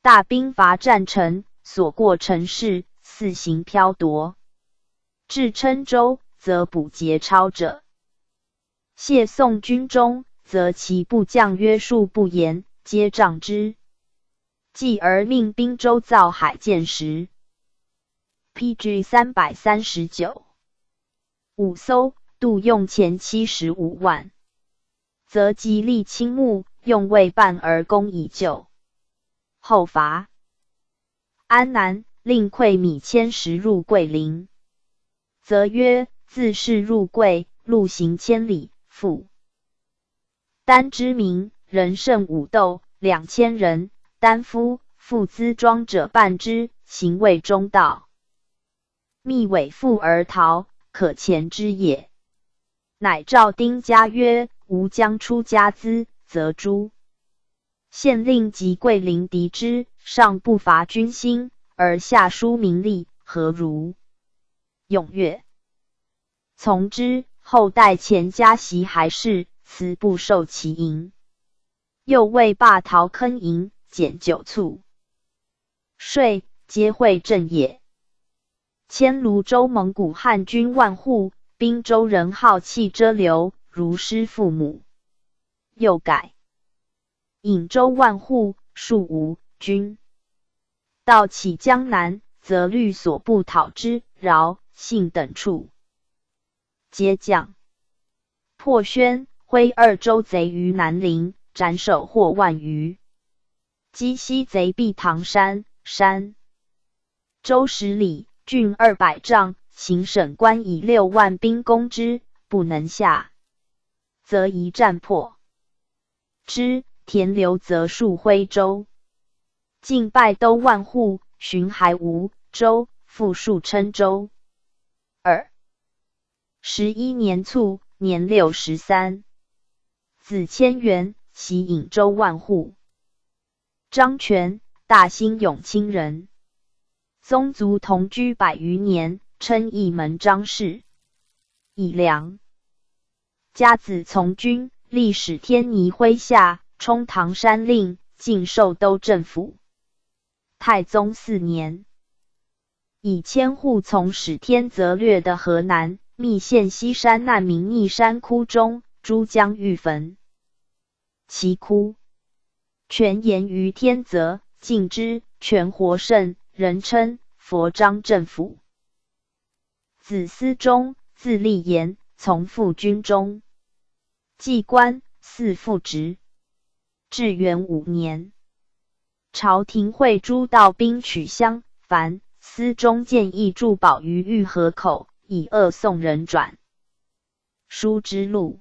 大兵伐战城，所过城市，四行飘夺。至郴州，则捕劫超者。谢宋军中，则其部将约束不严，皆杖之。继而命兵周造海舰时 ，PG 339， 5艘，度用钱75万。则极力倾慕，用未半而攻以救。后伐安南，令馈米1000石入桂林。则曰：自是入桂，路行千里，复丹之民，人胜武斗2000人，丹夫负资庄者半之，行未中道。密伪复而逃，可前之也。乃召丁家曰：吾将出家资，则诛。县令及桂林敌之，上不伐军心，而下书民力，何如？踊跃。从之。后代前家袭还氏，辞不受其营。又为罢陶坑营，减酒醋税，皆会正也。迁泸州蒙古汉军万户，滨州人好气遮流，如失父母。又改颍州万户，戍吴军。到起江南，则律所部讨之，饶、信等处皆降。破宣、徽2州贼于南陵，斩首获万余。击西贼避唐山，山州10里，郡200丈，行省官以6万兵攻之，不能下，则一战破之。田留则戍徽州，晋败都万户，巡还吴州，复戍郴州。11年卒，年63。子千元，袭颍州万户。张全，大兴永清人，宗族同居100余年，称义门张氏。以良家子从军，历使天倪麾下，充唐山令，进授都政府。太宗4年，以千户从使天泽略的河南密县西山难民逆山窟中，诸将欲焚其窟，全言于天泽，尽之，全活甚，人称佛章政府。子思忠，字立言，从父军中，祭官，嗣副职。至元5年，朝廷会诸道兵取襄、樊，思忠建议驻保于玉河口，以扼宋人转书之路。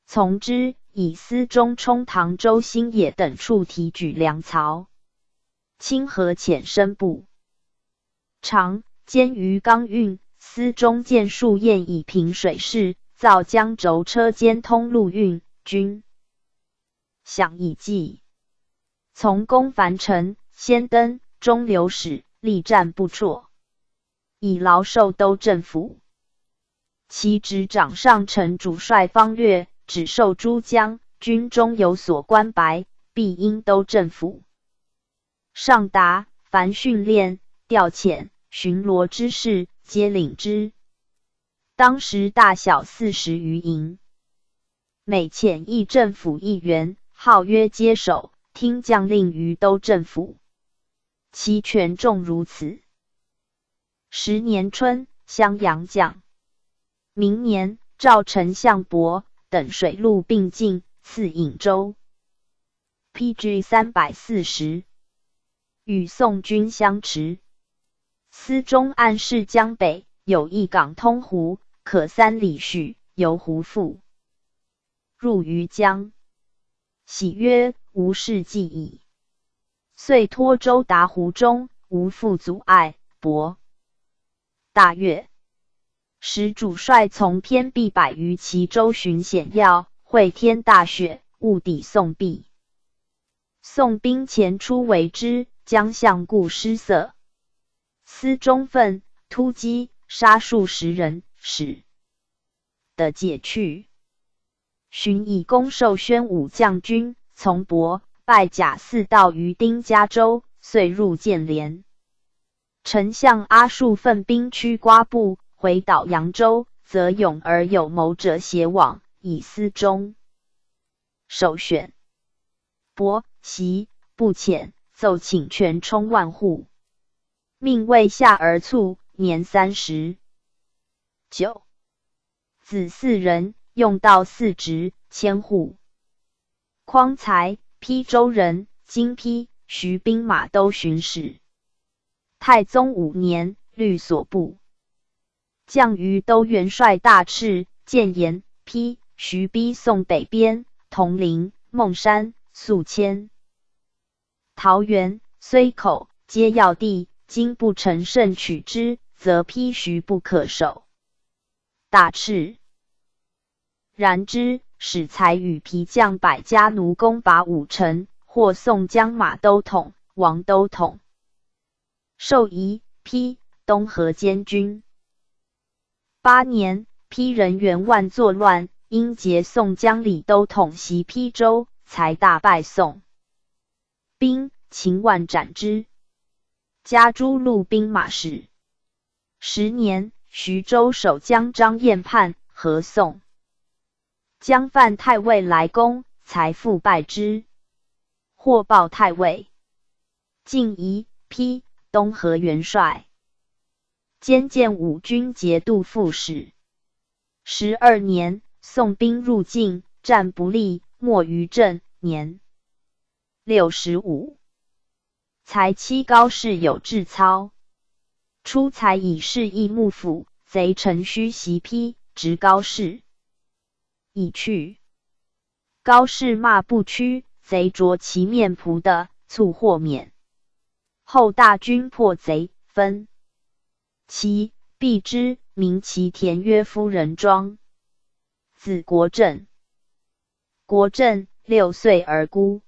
从之，以思忠充唐州新野等处提举粮曹。清河潜深部长兼于刚运，思忠建数堰以平水势，造江轴车兼通陆运，军饷以计。从攻樊城，先登中流矢，力战不辍，以劳授都政府。其执掌上臣主帅方略，只授诸将军中有所关白，必应都政府。上达，凡训练、调遣、巡逻之事，皆领之。当时大小40余营，每遣议政府一员，号曰接手，听将令于都政府。其权重如此。10年春，襄阳将。明年，赵丞相伯等水陆并进，赐颍州。PG 340，与宋军相持。司中按市江北，有一港通湖，可3里许，由湖复。入于江，喜曰：无事既矣。遂托舟达湖中，无复阻碍。伯大悦。使主帅从偏僻100余骑舟巡险要，会天大雪，误抵宋壁。宋兵前出围之，江相故失色。司中愤，突击，杀数10人，使得解去。寻以攻授宣武将军，从伯拜甲4道于丁家州，遂入建连。丞相阿术奋兵驱瓜部，回导扬州，则勇而有谋者挟往，以司中首选。伯袭不遣，奏请权充万户。命未下而卒，年39。子4人，用道4职，千户。匡才，邳州人，今邳、徐兵马都巡使。太宗5年，律所部。将于都元帅大赤、建言、邳、徐逼宋北边，铜陵、孟山、宿迁、桃园、睢口，皆要地，今不乘胜取之，则邳徐不可守。大赤然之，使才与皮将百家奴攻拔5城，获宋江马都统、王都统。授仪、邳、东河监军。8年，邳人袁万作乱，因结宋江李都统袭邳州，才大败宋兵，秦万斩之。加诸路兵马使。10年，徐州守将张彦叛，合宋。江犯太尉来攻，才复败之，获报太尉。晋仪、邳、东河元帅。兼建武军节度副使。12年，宋兵入晋，战不利，没于阵，年65。才妻高氏有志操，初才以示义幕府，贼乘虚袭邳，执高氏，已去。高氏骂不屈，贼着其面仆的，卒获免。后大军破贼，分其避之，名其田曰夫人庄。子国政。国政6岁而孤。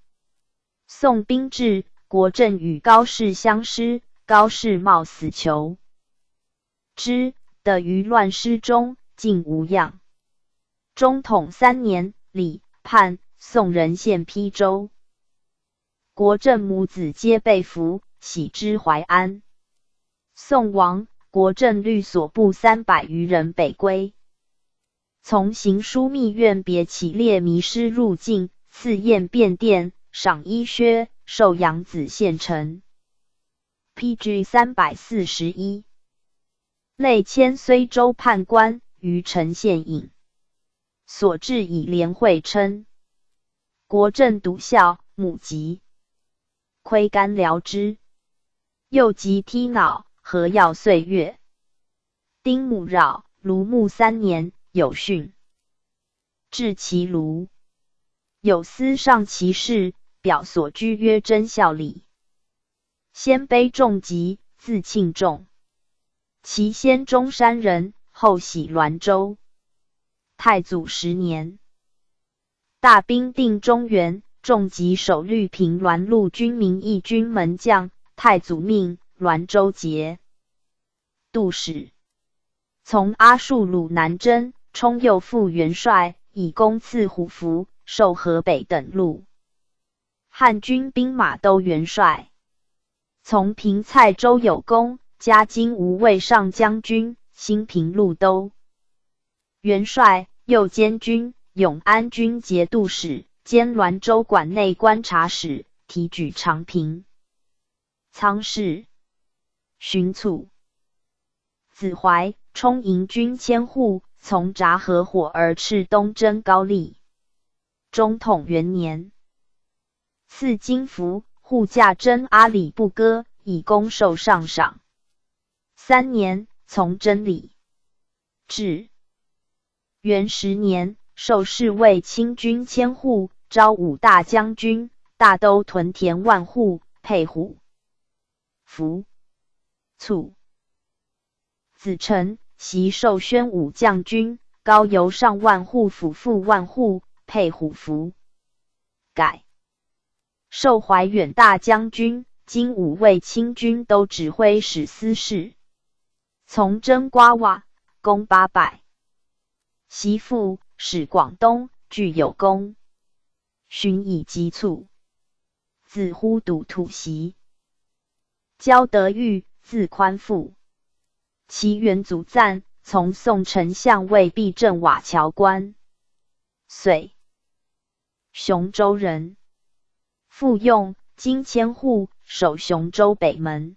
宋兵至，国政与高氏相失，高氏冒死求之，得于乱师中，竟无恙。中统3年，李叛，宋人献邳州。国政母子皆被俘，徙之淮安。宋亡，国政律所部300余人北归。从行枢密院别起列迷失入境，赐宴便殿，赏衣靴，授扬子县丞。PG 341。累迁睢州判官，于陈县尹。所至以廉惠称。国政笃孝，母疾，窥肝疗之。又疾踢脑，合药岁月。丁母扰，卢穆3年，有训。至其庐，有司上其事，表所居曰真孝礼。先卑重疾，字庆仲。其先中山人，后徙滦州。太祖10年，大兵定中原，重击守律平滦路军民义军门将。太祖命滦州节度使从阿术鲁南征，冲右副元帅，以功赐虎符，授河北等路汉军兵马都元帅。从平蔡州有功，加金吾卫上将军、兴平路都元帅，右监军、永安军节度使，兼滦州管内观察使，提举长平仓士。荀卒，子怀，充营军1000户，从札河火而赤东征高丽。中统元年，赐金符，护驾征阿里不哥，以功受上赏。3年，从征礼。至元10年，授侍卫亲军1000户，招武大将军、大都屯田万户，配虎符。卒，子成，袭授宣武将军，高邮上万户府副万户，配虎符。改授怀远大将军、今武卫亲军都指挥使司事。从征瓜瓦，功800。袭父，使广东，具有功。勋以急卒，子呼堵土袭。焦德裕，字宽父，其元祖赞，从宋丞相为弼镇瓦桥官。遂雄州人，复用，今千户，守雄州北门。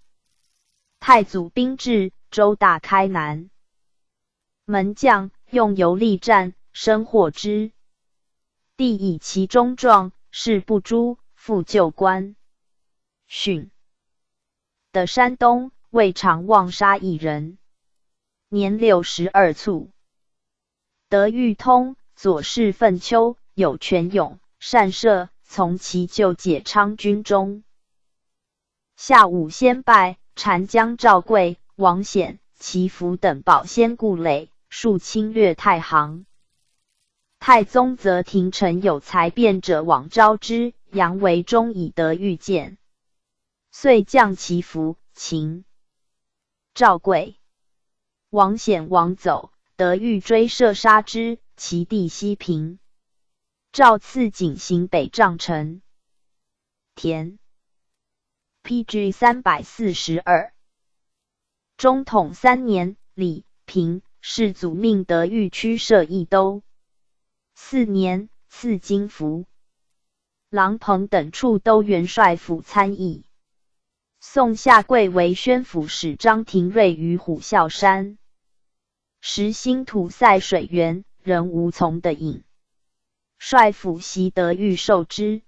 太祖兵至，州大开南。门将用游力战，生获之。帝以其中状，事不诛，复就官。训的山东，未尝妄杀一人。年62卒。德裕通，左侍奋丘，有权勇，善射，从其就解昌军中。下武先拜，禅将赵贵、王显、祈福等保先故垒，数侵略太行。太宗则廷臣有才辩者往招之，杨维忠以德裕见，遂降祈福、秦、赵贵、王显亡走，德裕追射杀之，其弟西平。赵赐景行北帐臣。田 PG 342。中统3年，李、平世祖命德裕驱射益都。4年，赐金符。郎彭等处都元帅府参议。宋下贵为宣抚使张廷瑞于虎啸山。时兴土塞水源，仍无从的引。帅府袭德裕受之。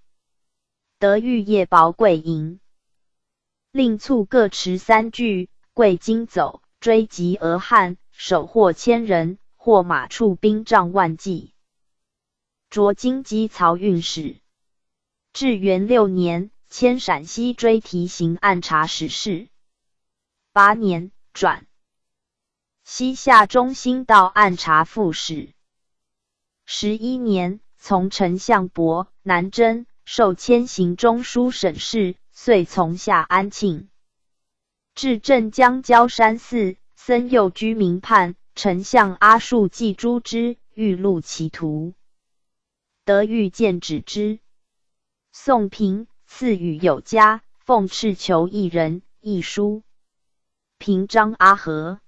德裕夜保贵营，令卒各持3具，贵经走，追击俄汉，手获1000人，获马处兵仗万计。着京畿漕运使。至元6年，迁陕西追提刑按察使事。8年，转西夏中兴道按察副使。11年，从丞相伯南征，受迁行中书省事，遂从下安庆。至镇江焦山寺，僧诱居民叛，丞相阿术既诛之，欲戮其徒。德裕见止之。宋平，赐予有加，奉敕求一人，一书。平章阿和。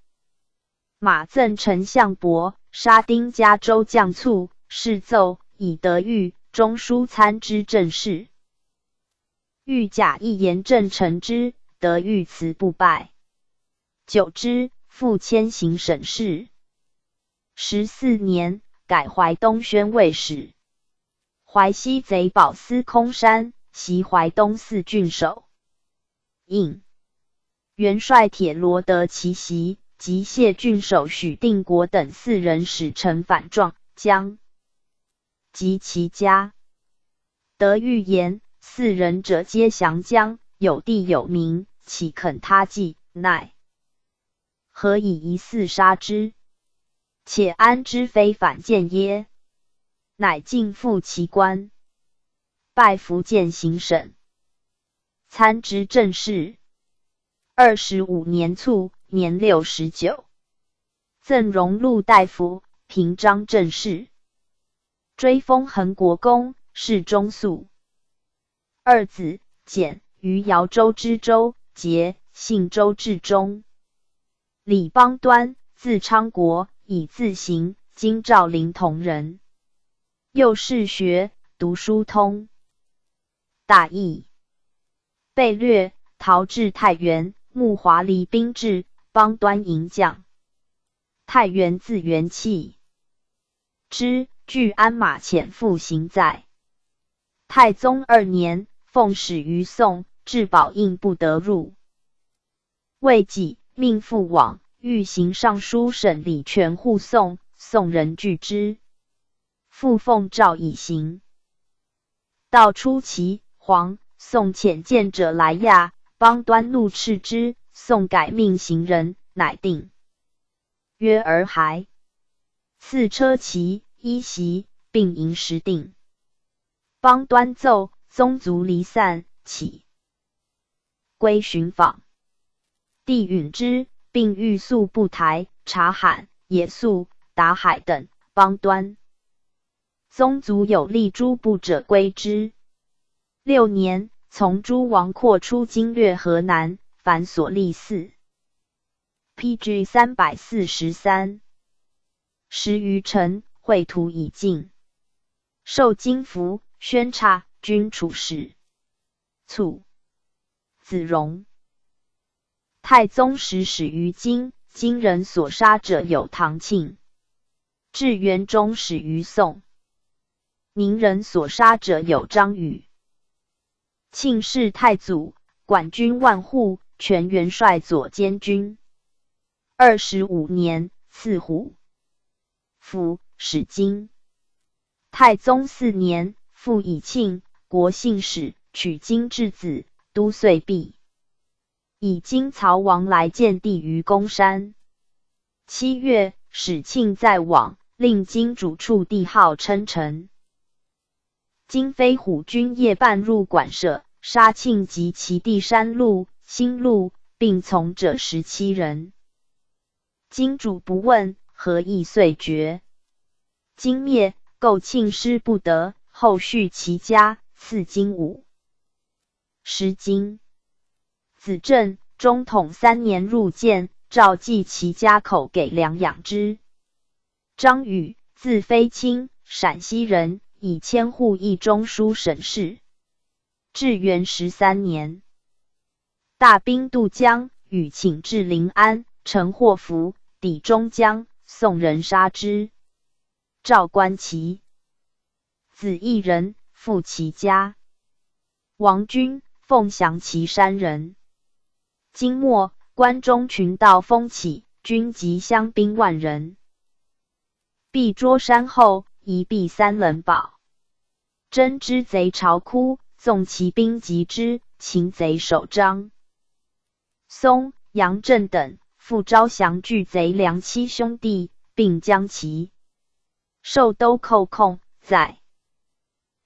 马赠丞相伯、沙丁加州将卒，示奏以德裕中书参知政事。欲假一言正臣之，德裕辞不拜。久之，复迁行省事。14年，改淮东宣慰使。淮西贼保司空山，袭淮东4郡守。应元帅铁罗德其袭，及谢郡守许定国等4人使臣反状，将及其家。德裕言，4人者皆降将，有地有名，岂肯他计？奈何以疑似杀之？且安知非反间耶？乃进复其官，拜福建行省，参知政事。25年卒，年69，赠荣禄大夫，平章政事，追封恒国公，侍中肃。二子简于姚州知州，节姓周至中。李邦端，字昌国，以字行，今兆陵同人。幼士学，读书通，大义。被掠，逃至太原，慕华黎兵至，邦端迎将。太原字元气，之据鞍马潜伏行在。太宗2年，奉使于宋，至宝应不得入。未几，命复往，欲行尚书省李全护送，宋人拒之。复奉诏以行。到初期，黄宋遣见者来亚，邦端怒斥之，宋改命行人，乃定。曰儿还。赐车骑1袭，并迎时定。邦端奏，宗族离散，起归寻访。帝允之，并欲速不台、察罕、野宿、达海等。邦端宗族有立诸部者归之。6年，从诸王扩出经略河南，凡所立4。PG 343。10余臣，绘图已尽。授金符，宣察军处事。卒。子荣。太宗时始于今，今人所杀者有唐庆。至元中始于宋。宁人所杀者有张宇。庆氏太祖，管军万户，全元帅左监军。25年，赐虎符，使京。太宗4年，复以庆国信使，取京质子，都岁毕。以京曹王来见帝于公山。7月，使庆在往，令京主处帝号称臣。今飞虎军夜半入馆舍，杀庆及其弟山路、新路，并从者17人。京主不问，何意遂绝。京灭，构庆师不得，后续其家，赐京武。失京。子正中统3年入监，诏寄其家口给粮养之。张宇，字飞卿，陕西人，以千户议中书省事。至元13年，大兵渡江，与请至临安，乘祸伏，抵中江，宋人杀之。诏观其子一人，复其家。王君，凤翔岐山人。今末，关中群盗风起，军及乡兵万人。避捉山后，一避3人堡。征之贼巢窟，纵骑兵击之，擒贼首张。松、杨震等复招降拒贼梁7兄弟，并将其授都寇控，在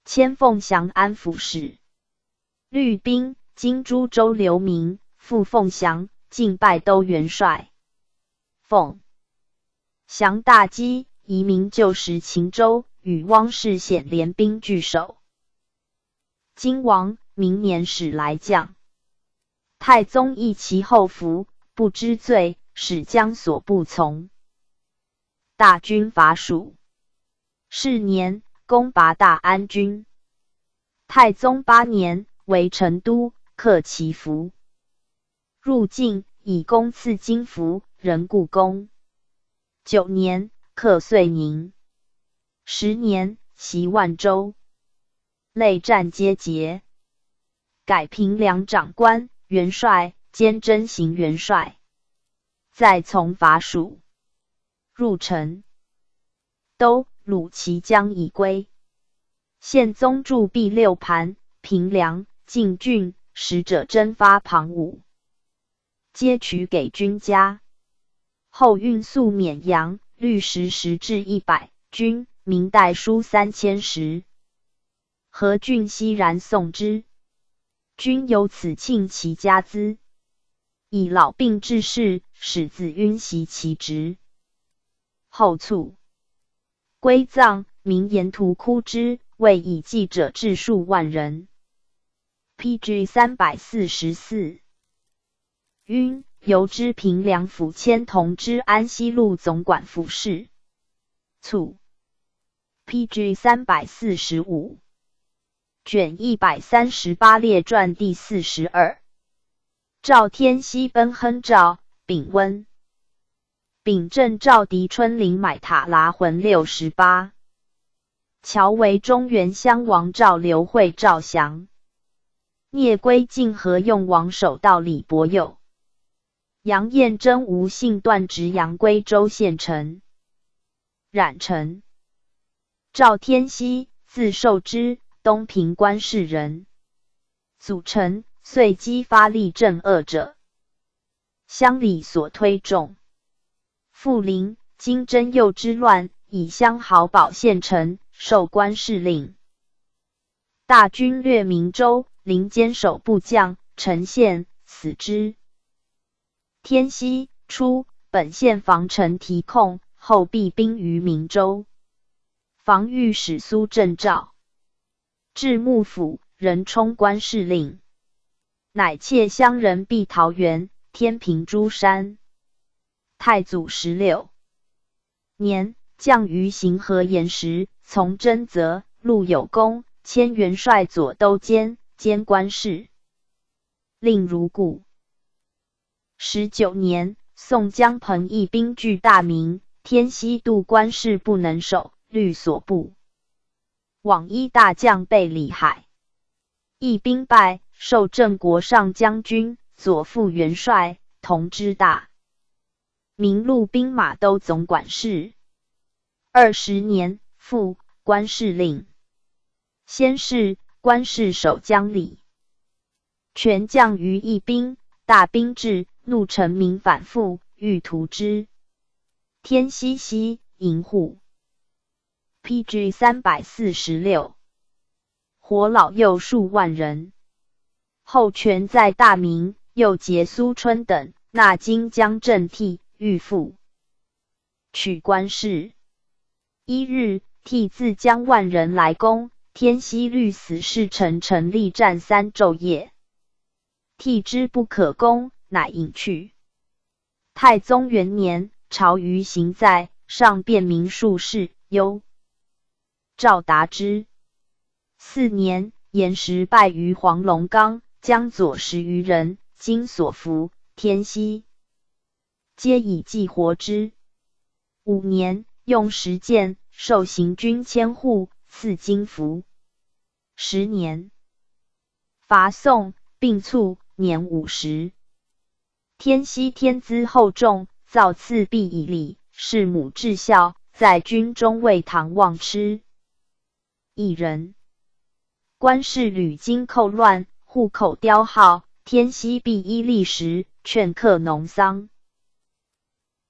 迁凤翔安抚使。律兵今诸州刘明，复凤翔，进拜都元帅。凤翔大饥，移民就食秦州，与汪氏显联兵拒守。今王明年始来将。太宗议其后服，不知罪，使将所不从。大军伐蜀。是年，攻拔大安军。太宗8年，为成都，克其服。入晋，以功赐金符，任故宫。9年，克遂宁。10年，袭万州。内战皆捷，改平凉长官、元帅，兼征行元帅。再从伐蜀。入陈都，虏其将以归。宪宗筑壁6盘，平凉、晋郡，使者征发庞武，皆取给军家。后运宿沔阳，律10至100，均明代书3010。何俊熙然送之，均有此庆其家资。以老病致仕，使子晕袭其职。后卒，归葬，民沿途哭之，为以祭者至数万人。PG 344。晕，由之平凉府迁同知安西路总管府事。卒。PG 345。卷138列传第42。赵天锡奔亨赵，丙温。丙镇赵狄春陵买塔拉浑68。乔为中原襄王赵刘惠赵降。聂归晋河用王守道李伯友。杨彦真吴姓段直杨归州县丞。冉成。赵天锡，字寿之，东平官士人。祖臣，遂激发力正恶者。乡里所推重。复临今征右之乱，以乡豪保县丞，授官士令。大军略明州，临坚守部将陈宪死之。天锡，初，本县防城提控，后避兵于明州。防御使苏正照。至幕府，仍充官士令。乃窃乡人避桃园、天平诸山。太祖16年，降于行河岩石，从征泽，陆有功，迁元帅左都监，兼官事，令如故。19年，宋江彭义兵据大名，天锡度官事不能守，律所部。往依大将被里海。义兵败，授郑国上将军，左副元帅，同知大明路兵马都总管事。20年，复官士令。先是，官士守江里。权降于义兵，大兵至，怒臣民反复，欲屠之。天锡悉迎护。PG 346。活老幼数万人。后权在大明，又结苏春等，纳金江镇替，欲复取官事。1日，替自将万人来攻，天锡虑死士臣陈力战3昼夜，替之不可攻，乃引去。太宗元年，朝余行在，上便民术士，忧。赵达之。4年，严实败于黄龙冈，将左10余人，今所俘，天锡皆以计活之。5年，用10箭，授行军千户，赐金符。10年，伐宋，并卒，年50。天锡天资厚重，造次必以礼，弑母至孝，在军中为唐望吃。一人。官士屡经寇乱，户口凋耗，天锡必依历时，劝客农桑。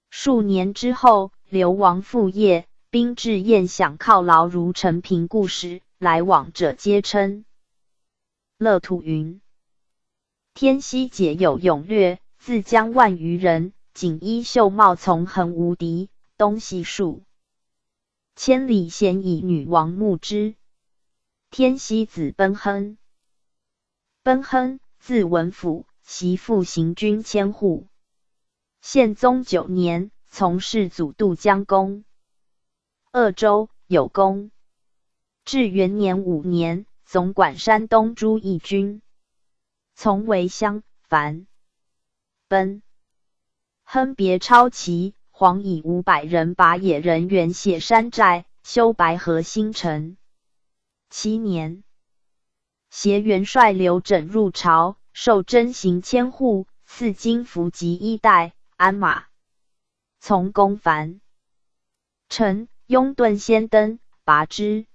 数年之后，流亡复业，兵至宴享犒劳如陈平故事，来往者皆称。乐土云：天锡解有勇略，自将万余人，锦衣绣帽，从横无敌，东西数千里，咸以女王慕之。天锡子奔亨。奔亨，字文甫，袭父行军千户。宪宗9年，从事祖度江公。鄂州有功。至元年5年，总管山东诸义军。从为襄樊。奔亨别超骑，黄以500人把野人援写山寨，修白河新城。7年，携元帅刘整入朝，授征行千户，赐金符及衣带、鞍马。从公樊。臣拥盾先登，拔之。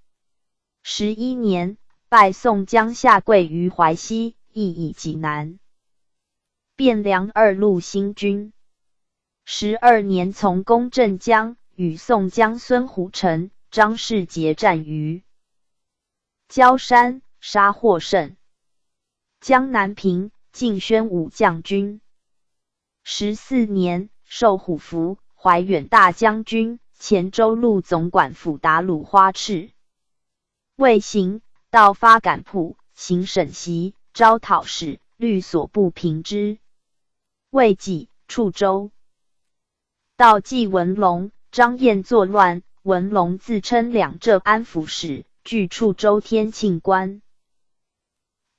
11年，拜宋江下跪于淮西，亦以济南。汴梁2路新军。12年，从攻镇江，与宋江、孙虎城、张世杰战于焦山，杀获胜。江南平，晋宣武将军。14年，授虎符、怀远大将军、黔州路总管府达鲁花赤。魏行，到发感铺，行审袭，招讨使，律所不平之。魏己，处州。到纪文龙、张燕作乱，文龙自称两浙安抚使，据处州天庆关。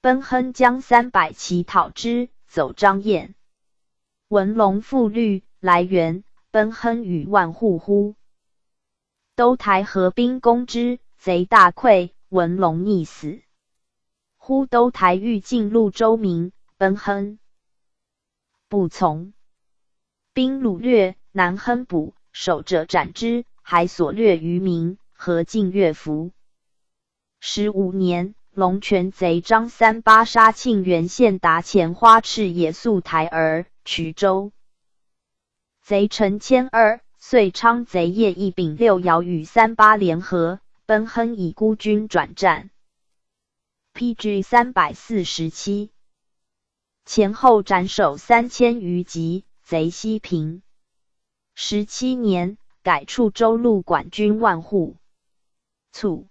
奔亨将300骑讨之，走张燕。文龙复虑，来援，奔亨与万户乎。都台合兵攻之，贼大溃，文龙溺死。忽都台欲进入州民，奔亨不从，兵掳掠，南亨捕，守者斩之，还所掠余民，合尽乐服。15年，龙泉贼张三八杀庆元县达前花赤也宿台儿，衢州。贼陈千二，遂昌贼叶一丙六爻与38联合，奔亨以孤军转战。PG 347，前后斩首3000余级，贼西平。17年，改处州路管军万户。卒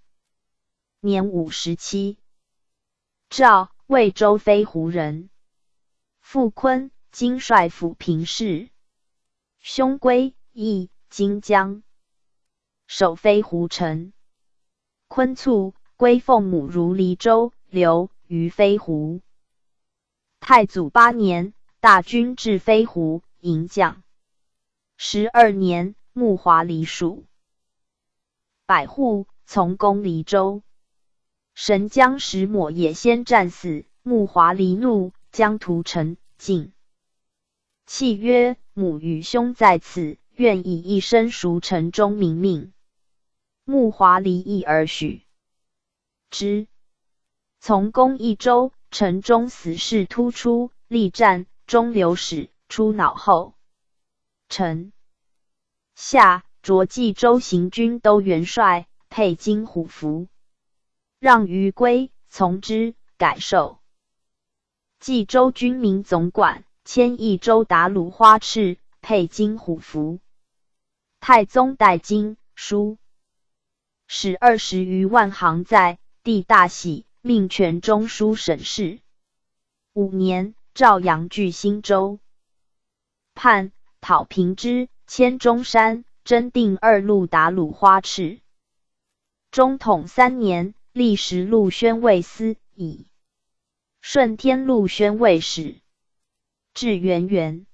年57。赵，魏州飞狐人。傅坤，今率府平事。兄归，义，荆江。守飞狐城。坤卒，归奉母如黎州，留于飞狐。太祖8年，大军至飞狐，迎将。12年，木华黎属。百户，从攻黎州。神将石抹也先战死，木华黎怒，将屠城尽。契曰：母与兄在此，愿以一生赎城中民命。木华黎义而许之。从攻益州，城中死士突出，力战，中流矢出脑后。臣下着冀州行军都元帅，佩金虎符，让于归，从之，改授冀州军民总管，迁益州达鲁花赤，佩金虎符。太宗代经书，使20余万行在，帝大喜，命权中书省事。5年，赵阳据新州，叛，讨平之，迁中山，征定2路达鲁花赤。中统3年，历时陆宣慰司，以顺天陆宣慰使。至元元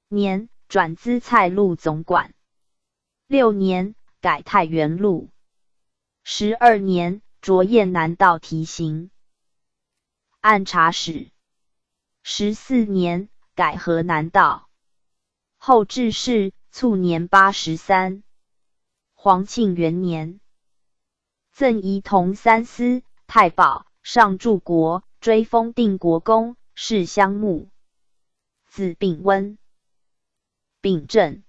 年，转资蔡路总管。6年，改太原路。12年，着雁南道提刑。按察使。14年，改河南道。后致仕，卒年83。黄庆元年，赠仪同3司、太保、上柱国，追封定国公，谥襄牧。子丙温。丙正。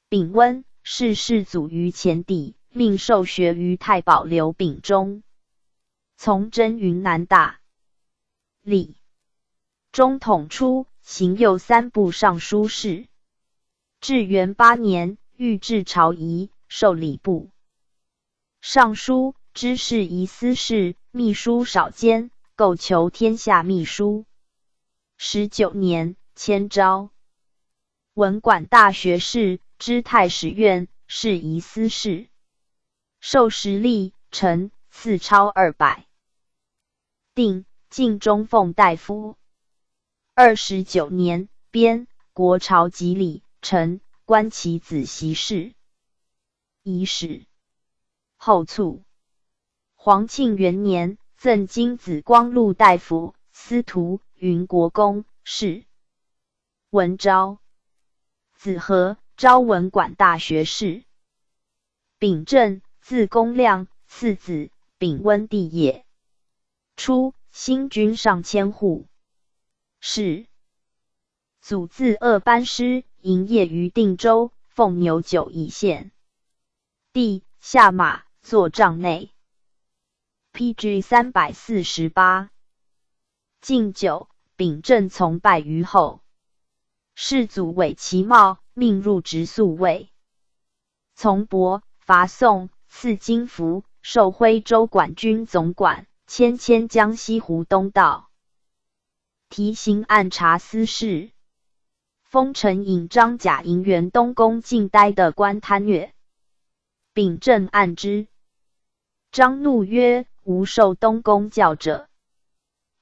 丙温，是世祖于前帝，命授学于太保刘秉忠，从征云南大理。中统初，行右3部尚书事。至元8年，欲置朝仪，授礼部尚书、知事仪司事、秘书少监，构求天下秘书。19年，迁昭文馆大学士，知太史院，是仪司事。授10吏，臣，赐超200。定，晋中奉大夫。29年，编国朝集礼，臣，观其子袭事。仪使。后卒。黄庆元年，赠金子光禄大夫、司徒、云国公，是。文昭。子和，昭文馆大学士。秉正，字公亮，次子，秉温帝也。初，新军上千户。是。祖字鄂班师，营业于定州，奉牛酒一献。帝下马，坐帐内。PG 348。敬酒，秉正从拜于后。世祖委其茂，命入直宿尉。从伯伐宋，赐金符，授徽州管军总管，迁江西湖东道。提刑按察司事。封陈引张贾银元东宫禁呆的官贪越。秉正按之。张怒曰：无受东宫教者。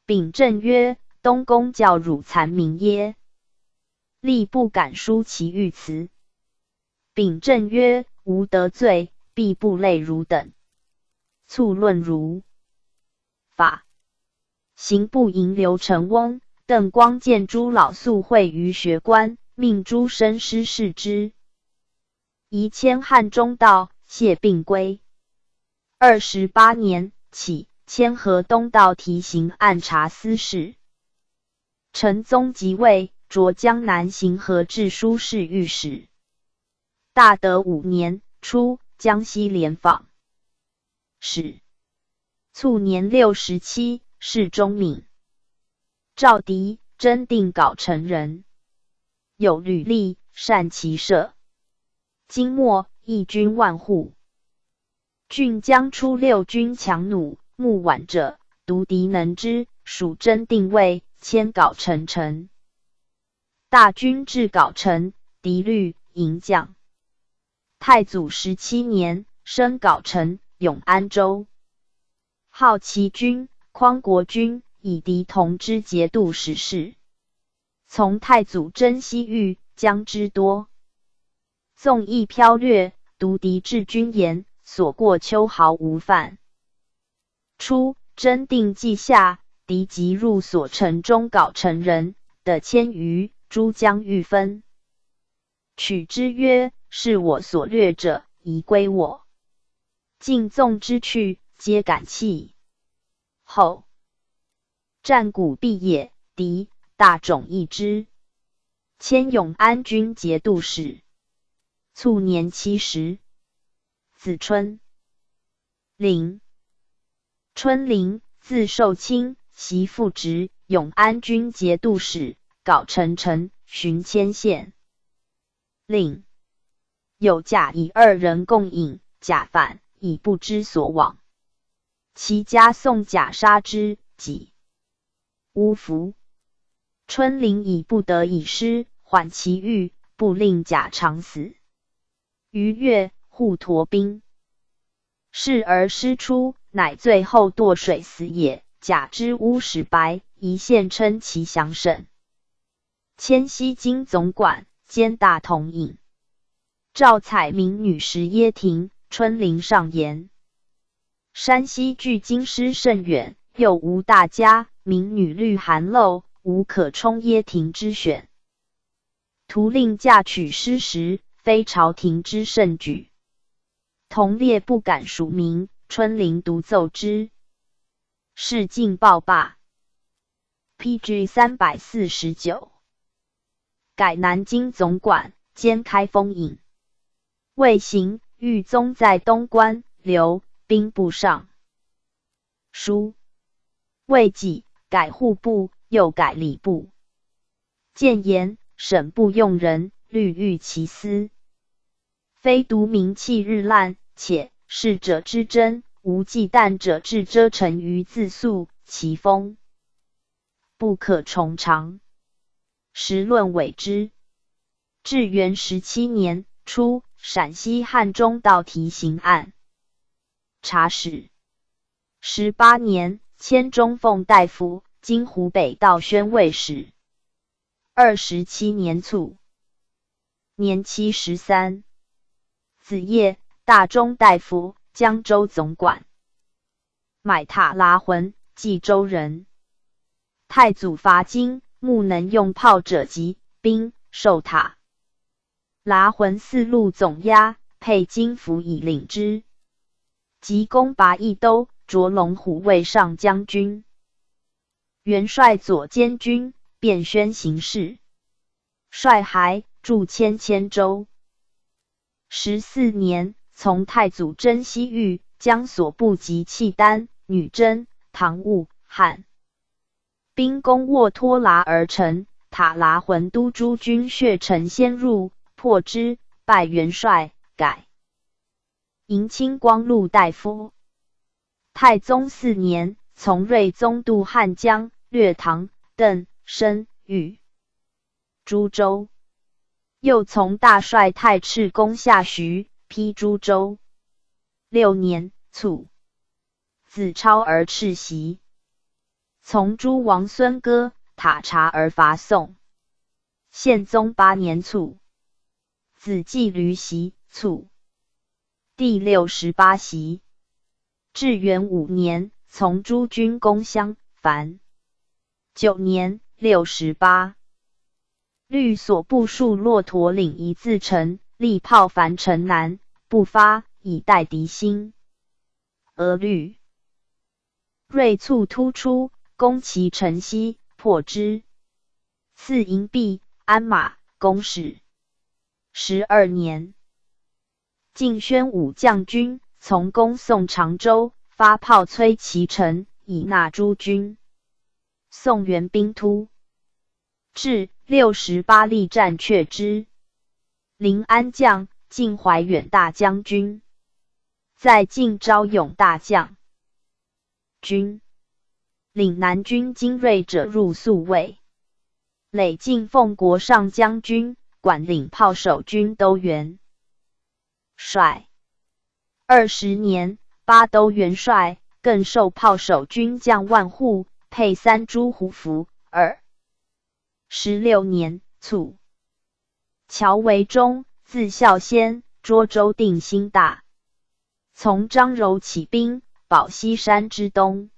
秉正曰：东宫教汝残民耶？吏不敢书其御辞。秉正曰：无得罪，必不类汝等。促论如法。刑部营刘承翁、邓光见诸老宿会于学官，命诸生师视之。宜迁汉中道，谢病归。28年起，迁河东道提刑按察司事。陈宗即位，擢江南行河治书侍御史。大德5年初，江西联访使。卒年67，世中闵。赵迪，真定镐城人，有履历，善骑射。金末，义军万户。郡将出6军强弩，木挽者，独敌能之，属真定尉，迁镐城丞。大军至镐城，敌虑，迎将。太祖17年，升镐城，永安州。号骑军、匡国军，以敌同知节度使事。从太祖征西域，将之多。纵意剽掠，独敌至军言，所过秋毫无犯。初，真定既下，敌即入所城中镐城人的千余，诸将欲分。取之曰：是我所掠者，宜归我。尽纵之去，皆感泣。后战鼓毕也，敌大种一之。迁永安军节度使。卒年70。子春陵。春陵，字寿卿，袭父职，永安军节度使，镐城丞，巡迁县令。有甲乙2人共饮，甲反，以不知所往。其家送甲杀之，己乌服。春陵以不得已失，缓其狱，不令甲长死。余月，护驼兵。事而师出，乃最后堕水死也。甲之乌始白，一县称其降省。迁西京总管，兼大统尹。赵采明女时耶亭，春陵上言。山西距京师甚远，又无大家，民女虑寒陋，无可充耶亭之选。徒令嫁娶师时，非朝廷之盛举。同列不敢署名，春陵独奏之。事尽报罢。PG 349。改南京总管，兼开封尹。魏行，豫宗在东关，留兵部尚书。魏己，改户部，又改礼部。谏言，审不用人，虑欲其私。非独名气日烂，且事者之真，无忌惮者至遮臣于自肃，其风不可重长。时论委之。至元17年初，陕西汉中道提刑案察使。18年，迁中奉大夫，今湖北道宣慰使。27年卒。年73。子业，大中大夫，江州总管。买塔拉浑，冀州人。太祖伐金，木能用炮者及兵，授塔拉浑4路总押，配金符以领之。即攻拔益都，擢龙虎卫上将军。元帅左监军，遍宣行事。率还驻迁州。14年，从太祖征西域，将所部及契丹、女真、唐兀、汉兵攻沃托拉而成。塔拉浑都诸军血陈先入，破之，拜元帅，改迎清光禄大夫。太宗4年，从睿宗渡汉江，略唐、邓、申、豫、诸州。又从大帅太赤攻下徐，披诸州。6年，卒，子超而赤袭。从诸王孙哥、塔察而伐宋。宪宗8年卒，子继闾袭，卒。第68袭。至元5年，从诸军攻襄樊。9年，68。律所部署骆驼岭一自城，力炮樊城南，不发，以待敌心。律锐卒突出，攻其城西，破之。赐银币、鞍马、弓矢。12年，晋宣武将军从攻宋常州，发炮摧其城，以纳诸军。宋援兵突至68力战却之。临安将晋怀远大将军，在晋昭勇大将军。岭南军精锐者入宿卫。累晋奉国上将军，管领炮手军都元帅。20年，巴都元帅，更授炮手军将万户，配3诸胡服。16年，卒。乔为忠，字孝先，涿州定兴大。从张柔起兵，保西山之东。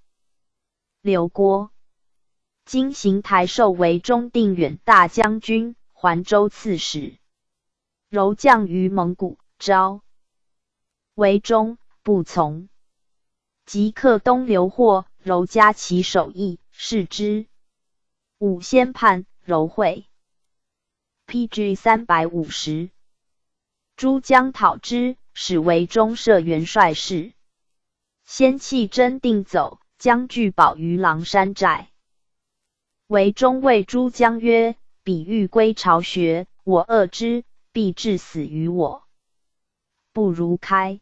刘郭今邢台授为中定远大将军、环州刺史。柔将于蒙古，昭为忠，不从。即克东刘获，柔加其手艺，视之。武先叛，柔会。PG 350。诸将讨之，使为忠摄元帅事。先弃真定走，将拒保于狼山寨。为忠谓诸将曰：彼欲归巢穴，我恶之，必致死于我。不如开。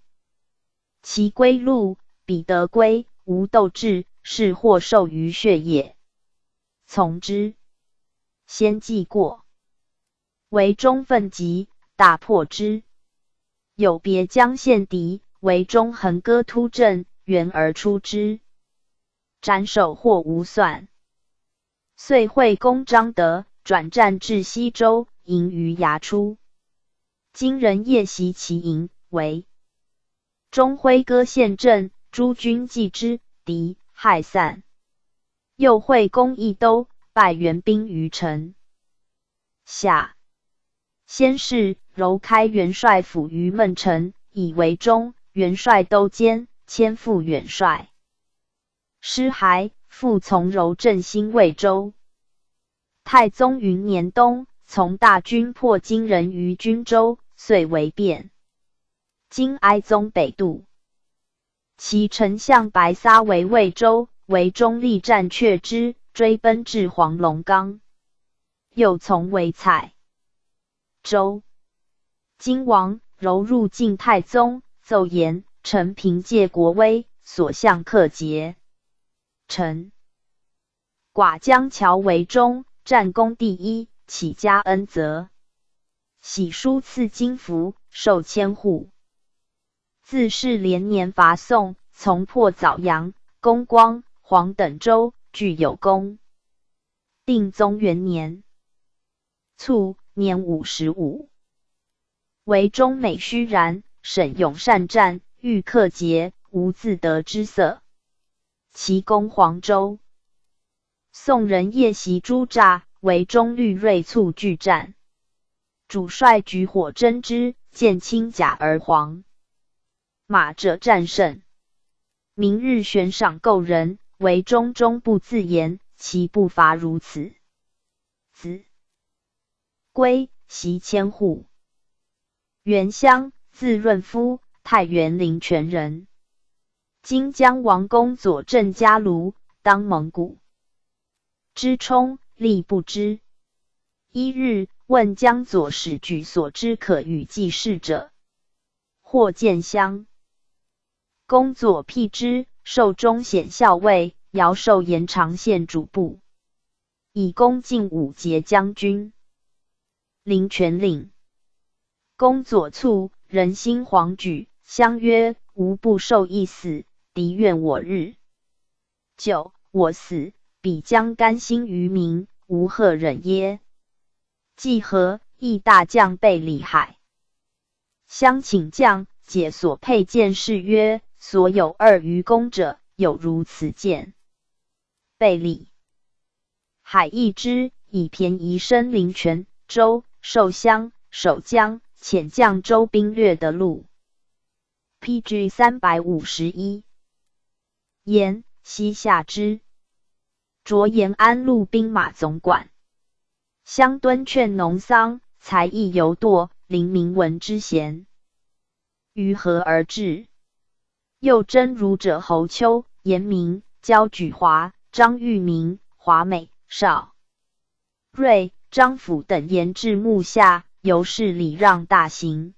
其归路，彼得归，无斗志，是或受于血也。从之。先既过，为忠愤急，大破之。有别将陷敌，为忠横戈突阵，援而出之，斩首或无算。遂会攻张德，转战至西州，营于崖出。今人夜袭其营，为忠挥戈陷阵，诸军继之，敌害散。又会攻益都，败援兵于城下。先是，柔开元帅府于孟城，以为忠。元帅都监，迁副元帅。失还，复从柔镇新魏州。太宗云年冬，从大军破金人于均州，遂为变。今哀宗北渡，其丞相白撒为魏州，为忠力战却之，追奔至黄龙冈。又从为蔡州。今王柔入晋太宗，奏言臣凭借国威，所向克节。臣寡将乔为忠，战功第一，起加恩泽。喜书赐金符，授千户。自是连年伐宋，从破枣阳、攻光、黄等州，具有功。定宗元年，卒，年55。为忠美虚然，审勇善战，欲克节，无自得之色。其攻黄州。宋人夜袭诸栅，为忠虑锐卒拒战。主帅举火征之，见轻甲而黄。马者战胜。明日悬赏购人，为忠终不自言，其不伐如此。子归袭千户。原乡字润夫，太原临泉人。今江王公左镇家庐，当蒙古。之冲，力不知。一日，问江左使举所知可与记事者，或见乡。公左辟之，授中显校尉，遥授延长县主簿，以公进武节将军。临泉令。公左卒，人心惶惧，相曰：吾不受一死，敌怨我日。久，我死，彼将甘心于民，吾何忍耶？既何，义大将备里海。相请将，解所佩剑士曰：所有2余弓者，有如此剑。备里海义之，以便宜生临泉、州、寿乡、守江、遣将州兵略的路。PG 351。延，西夏之。着延安路兵马总管。相敦劝农桑，才艺犹惰，临明文之贤。于何而至？又征儒者侯丘、严明、焦举华、张玉明、华美、邵瑞、张辅等言至幕下，由是礼让大行。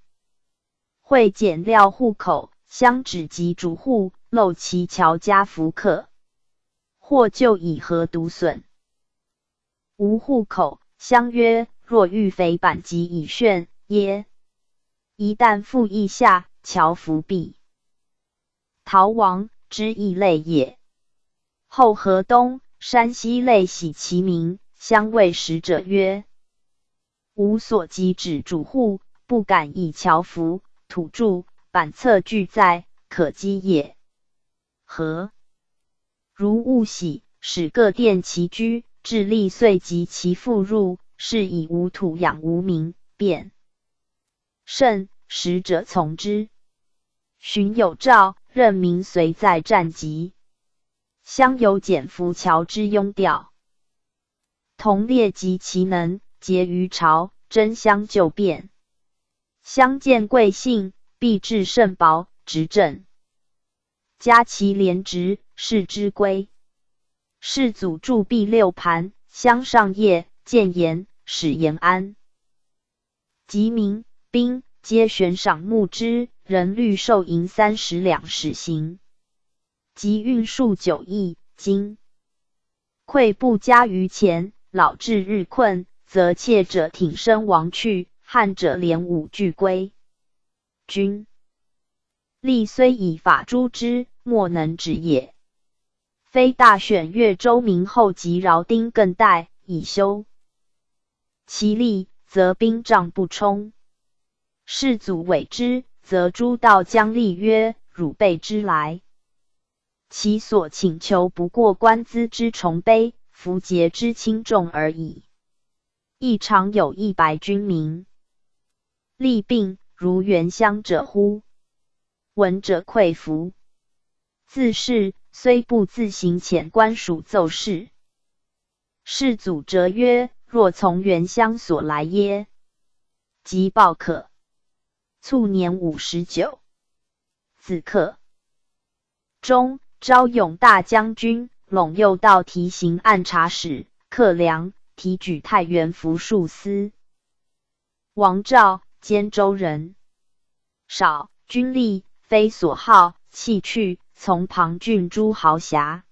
会检料户口，相指及主户，漏其侨家福客，或就以何独损。无户口，相曰：若欲肥板及以炫耶？一旦复议下，侨服毕。逃亡之异类也。后河东、山西类喜其名，相谓使者曰：吾所及指主户，不敢以侨服、土著、板册俱在，可击也。何？如勿喜，使各店其居，致力遂及其复入，是以无土养无民，便甚。使者从之。寻有诏，任民随在战籍。乡有简服侨之庸调，同列及其能，结于朝，争相就变。相见贵姓，必至甚薄，执政。加其廉职，视之归。世祖铸币6盘，乡上业，建言，使延安。及民兵皆悬赏募之，人律受银30两使行。及运数9亿，今馈不加于前，老至日困，则怯者挺身亡去，汉者连武俱归。君吏虽以法诛之，莫能止也。非大选越州民后及饶丁更待，以修其吏，则兵仗不充。世祖委之，则诸道将吏曰：汝备之来。其所请求不过官资之崇卑，符节之轻重而已。亦常有100军民。吏病如原乡者乎？闻者愧服。自是，虽不自行遣官属奏事。世祖辄曰：若从原乡所来耶？即报可。卒年59。子克中，昭勇大将军，陇右道提刑按察使，克良，提举太原府庶司。王昭，监州人。少，军力，非所好，弃去，从旁郡诸豪侠。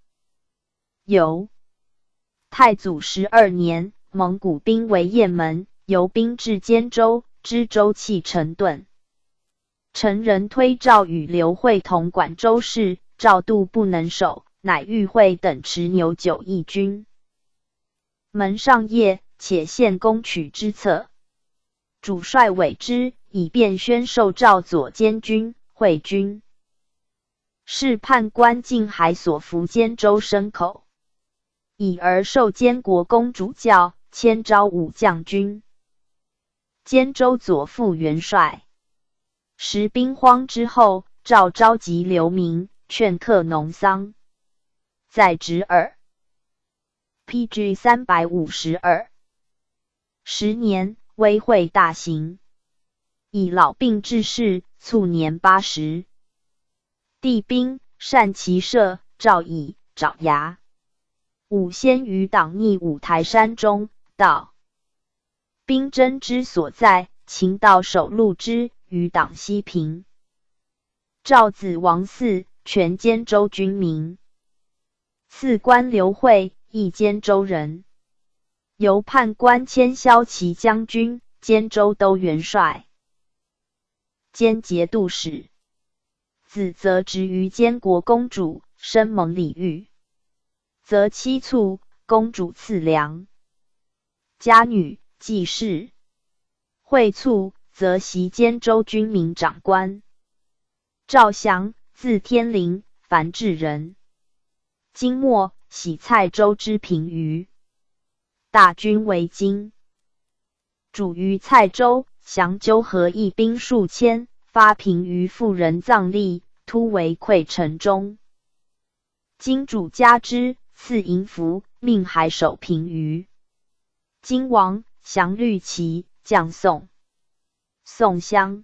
游太祖12年，蒙古兵围雁门，游兵至坚州，知州弃陈顿。陈人推诏与刘惠同管州事，赵度不能守，乃欲惠等持牛9亿军。门上业，且献攻取之策。主帅委之，以便宣授赵左监军、惠军。是判官晋海所服坚州牲口，以而授监国公主教，迁昭武将军。坚州左副元帅。时兵荒之后，赵召集流民，劝克农桑。在职耳。PG 352。10年，威惠大行。以老病致仕，卒年80。帝兵善骑射，诏以爪牙。武先于党逆五台山中，道兵真之所在，秦道守路之，于党西平。赵子王嗣，全监州军民。次官刘惠，亦监州人。由判官迁骁骑将军，兼州都元帅，兼节度使。子则执于监国公主，生蒙礼遇，则妻卒，公主赐粮。家女季氏。会卒，则袭监州军民长官。赵祥，字天龄，樊至人。金末，徙蔡州之平舆。大军为京，主于蔡州，降纠合义兵数千，发平于妇人葬礼，突围溃城中。金主加之，赐银符，命海守平舆。金王降绿旗，将宋。宋襄。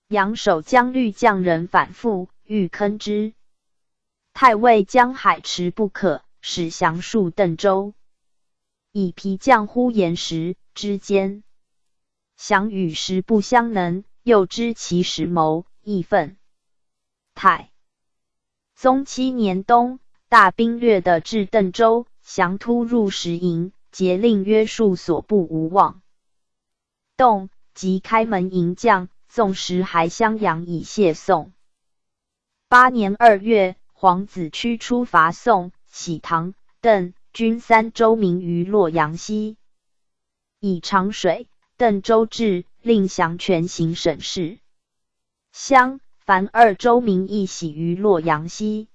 杨守将绿将人反复，欲坑之。太尉江海持不可，使降戍邓州。以皮将呼延时之间，降与时不相能，又知其实谋，义愤。太宗7年冬，大兵掠的至邓州，降突入石营，节令约束所部无望。动即开门迎将，纵时还襄阳以谢宋。8年2月，皇子驱出伐宋，喜唐、邓均3州民于洛阳西。以长水、邓州治，令降权行省事。襄、樊2州民亦喜于洛阳西。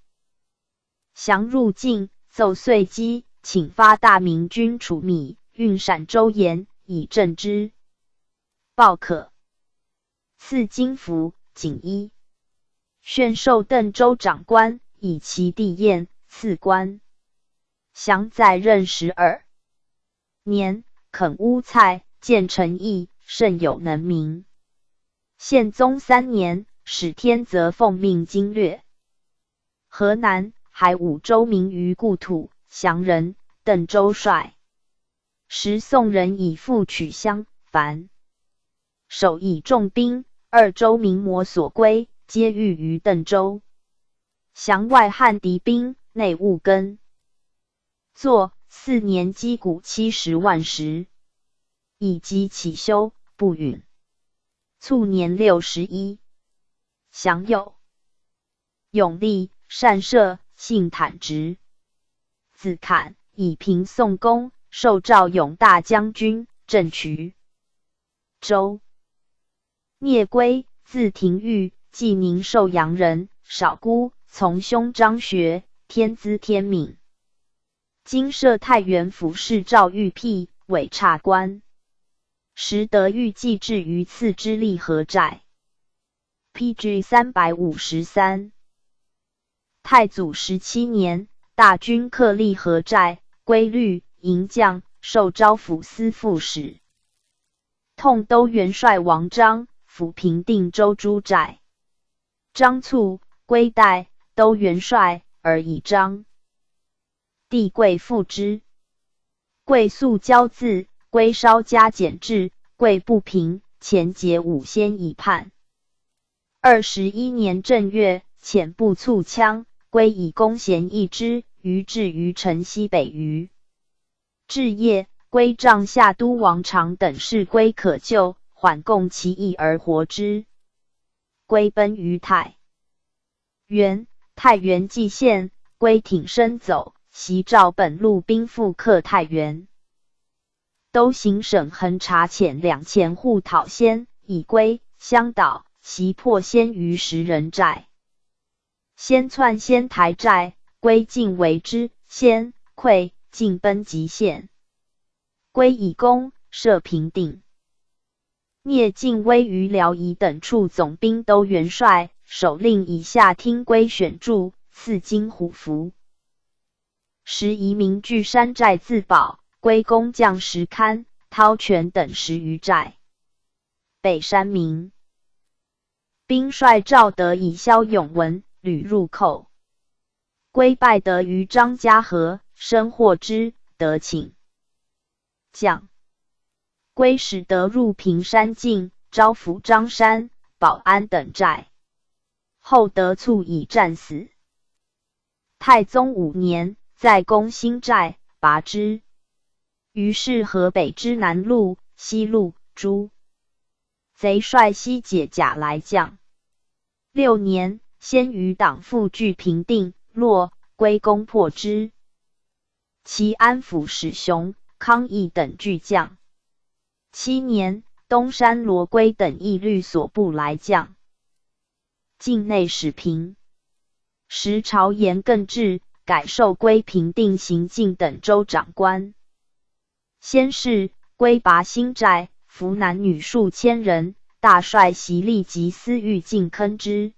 降入晋，奏遂基，请发大明军楚密，运陕州盐，以镇之。报可。赐金符、锦衣。宣授邓州长官，以其地宴，赐官。降在任12年，垦乌蔡，建成邑，甚有能名。宪宗3年，使天泽奉命经略河南、海5州民于故土，降人，邓州帅。时宋人以复取襄、樊，守以重兵，2州民魔所归，皆寓于邓州。降外汉敌兵，内务根。作4年击鼓70万石，以击起修，不允。卒年61。降有勇力，善射，性坦直。子侃，以平宋公，授赵勇大将军，镇衢州。聂归，字廷玉，济宁寿阳人，少姑，从兄张学，天资天敏。今设太原府事赵玉辟，伪察官。时得玉寄至于次之利河寨。PG 353。太祖17年，大军克利河寨，归律、营将，授招抚司副使。痛都元帅王章，抚平定州诸寨。章卒，归代都元帅，而以章。帝贵复之。贵素骄恣，归稍加减制，贵不平，前节5先以叛。21年正月，遣部卒羌，归以攻咸邑之，于至于城西北隅。至夜，归帐下都王常等士归可救，缓共其意而活之。归奔于太原，太原蓟县，归挺身走，袭赵本路兵复克太原。都行省衡察遣2000户讨先，以归、相岛，袭破先于10人寨。先窜仙台寨，归进围之，先溃，进奔极县。归以攻，设平定。聂进威于辽夷等处总兵都元帅，首令以下听归选著，赐金虎符。时移民据山寨自保，归攻将石堪、涛泉等10余寨。北山民。兵帅赵德以骁勇文屡入寇，归败得于张家河，深获之，得请将。归使得入平山境，招抚张山、保安等寨，后得卒以战死。太宗5年，在攻新寨，拔之。于是河北之南路、西路诸贼率西解甲来将。6年，先于党复据平定，洛、归攻破之。其安抚使熊、康义等巨将。7年，东山罗圭等亦律所部来将。境内始平。时朝延更至，改授归平定行境等州长官。先是，归拔新寨，俘男女数千人，大帅袭立即私欲进坑之。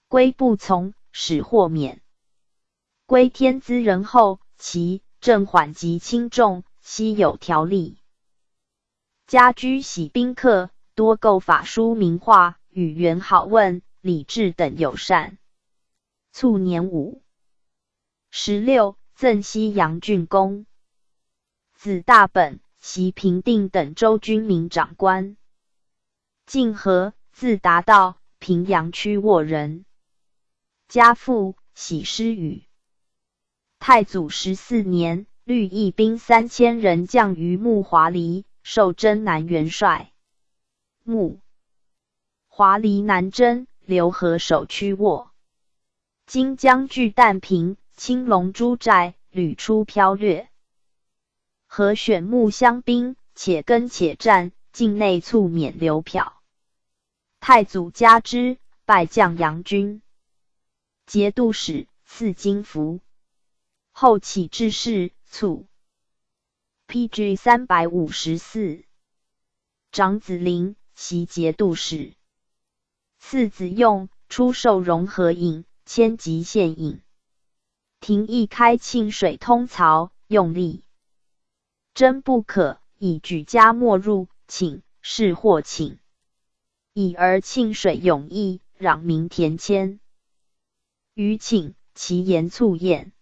归不从，使获免。归天资仁厚，其政缓急轻重，悉有条例。家居喜宾客，多购法书名画，语言好问，礼制等友善。卒年5。16，赠西阳郡公。子大本，袭平定等州军民长官。晋和，字达道，平阳曲沃人。家父，喜师宇。太祖14年，率义兵3000人降于木华黎，授征南元帅。木华黎南征，刘和守曲沃。今将据旦平、青龙诸寨，屡出剽掠。和选木乡兵，且跟且战，境内卒免流漂。太祖加之，拜将杨军。节度使，赐金符。后起致仕，卒。PG 354。长子陵，袭节度使。次子用，出授融合尹、迁吉县尹。廷议开庆水通曹，用力真不可，以举家没入，请是或请。以而庆水永义，攘民田谦。余请其言促宴。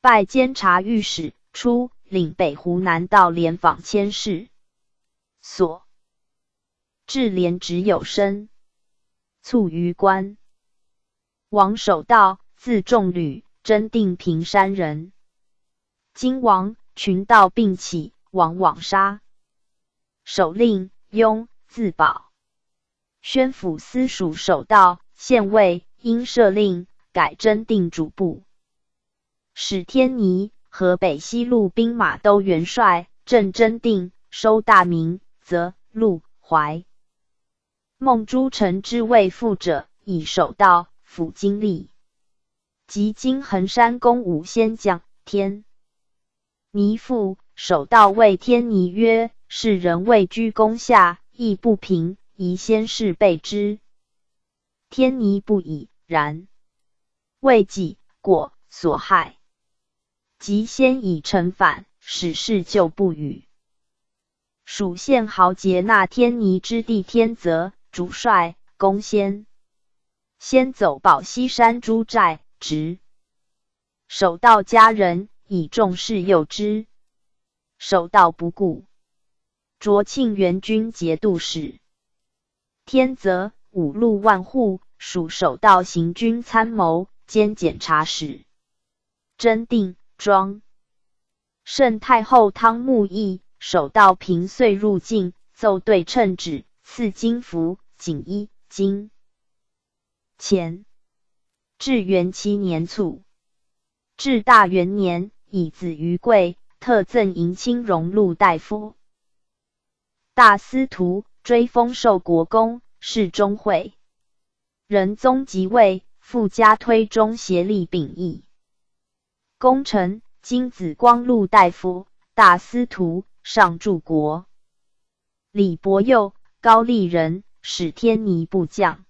拜监察御史，出领北湖南道联访佥事。所至廉职有升。卒于官。王守道，字仲履，真定平山人。今王群盗并起，往杀。守令雍，字保。宣抚司属守道，县尉，因赦令，改真定主簿。使天尼，河北西路兵马都元帅，镇真定，收大名，则陆、淮、孟诸城之卫副者，以守道，辅经历。及今衡山公武先将天尼父，守道谓天尼曰：世人位居宫下，义不平，宜先事备之。天尼不以然，为己过所害，即先以惩反，使事就不语。蜀县豪杰纳天尼之地天泽，主帅攻先走保西山诸寨，直。守道家人，以重事诱之。守道不顾，擢庆元军节度使。天泽5路万户，属守道行军参谋，兼检察使。真定庄。圣太后汤沐邑，守道平岁入境，奏对称旨，赐金符、锦衣、金钱。至元7年卒。至大元年，以子于贵，特赠迎亲荣禄大夫。大司徒，追封授国公，侍中会。仁宗即位，复加推中协力秉义。功臣，金子光禄大夫、大司徒、上柱国。李伯佑，高丽人，使天尼部将。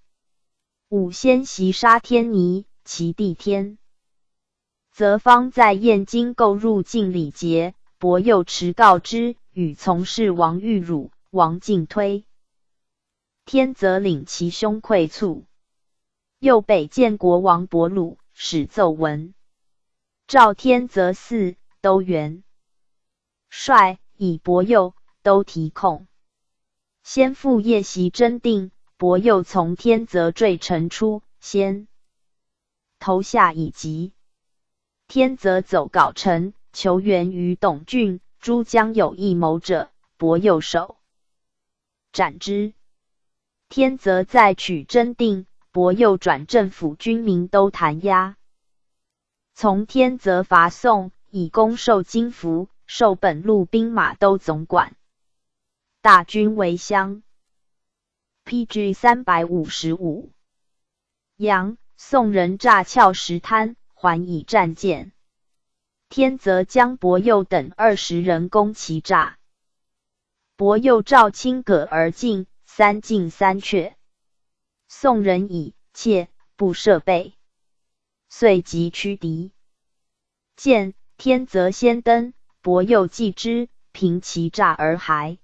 武先袭杀天尼，其弟天则方在燕京购入境礼节，伯佑持告之，与从事王玉汝、王敬推。天泽领其兄溃卒，又北见国王伯鲁，使奏闻。召天泽嗣、都元帅以伯佑、都提控。先父夜袭真定，伯佑从天泽坠城出，先投下以疾。天泽走皋城，求援于董俊，诸将有异谋者，伯佑首斩之。天泽再取真定，伯佑转政府军民都弹压。从天泽伐宋，以攻受金符，授本路兵马都总管，大军为乡。PG 355。杨宋人诈鞘石滩，还以战舰。天泽将伯佑等20人攻其诈，伯佑召轻葛而进，3进3却。宋人以怯不设备，遂即驱敌。见天泽先登，伯佑继之，平其诈而还。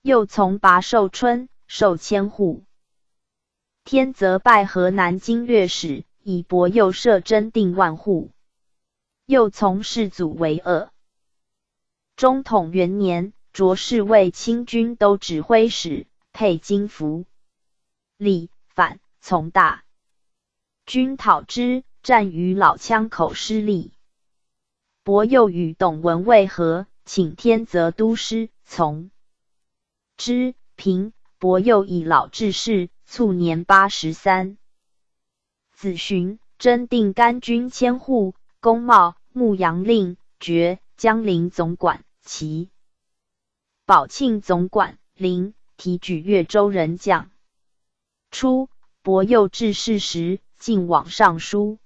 又从拔寿春，受千户。天泽拜河南经略使，以伯佑摄真定万户。又从世祖为恶。中统元年，擢侍卫亲军都指挥使，配金符。李反，从大军讨之，战于老枪口失利。伯佑与董文会合，请天泽都师，从之。平伯佑以老致仕，卒年83。子荀，真定甘军千户，公茂、牧阳令，爵江陵总管，齐宝庆总管，临提举越州人将。初，伯佑致仕时，进往上书。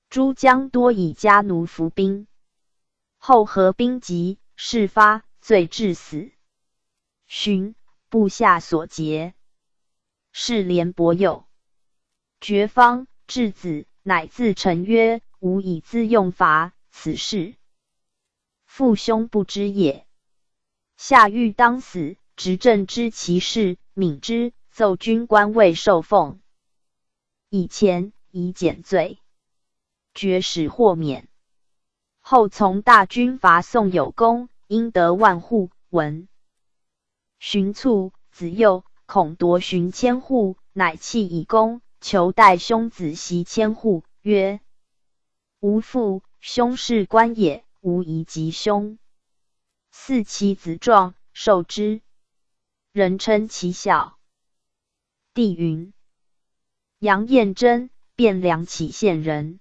诸将多以家奴服兵，后合兵急，事发，罪致死。荀部下所劫，是怜伯佑。爵方质子，乃自陈曰：“吾以自用罚，此事父兄不知也。”下狱当死，执政知其事，敏之，奏军官未受俸，以前以减罪，爵使豁免。后从大军伐宋有功，应得万户。闻荀卒，子幼恐夺荀千户，乃弃以功，求代兄子袭千户，曰：“吾父兄是官也，无疑及兄。”嗣其子壮，受之，人称其小。帝云：杨彦真，汴梁杞县人。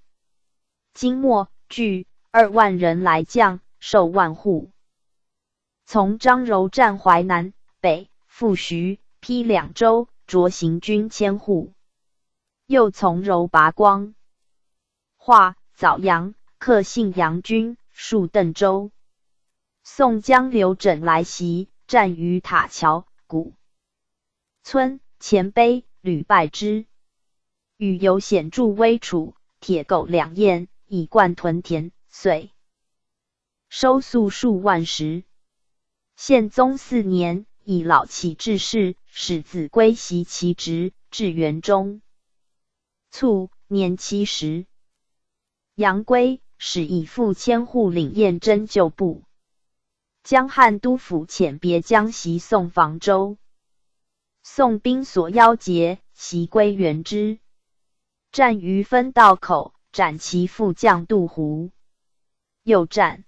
今末聚2万人来将，受万户。从张柔战淮南北，复徐邳2州，擢行军千户。又从柔拔光、华、枣阳，克信阳军，戍邓州。宋将刘轸来袭，战于塔桥、古村、前碑，屡败之。与有显著威楚、铁狗2燕，以灌屯田，遂收粟数万石。宪宗4年，以老起致仕，使子归袭其职，至元中。卒，年70。杨圭使以父千户领彦真旧部。江汉都府遣别将袭宋房州。宋兵所邀劫，袭归援之。战于分道口，斩其副将杜胡。又战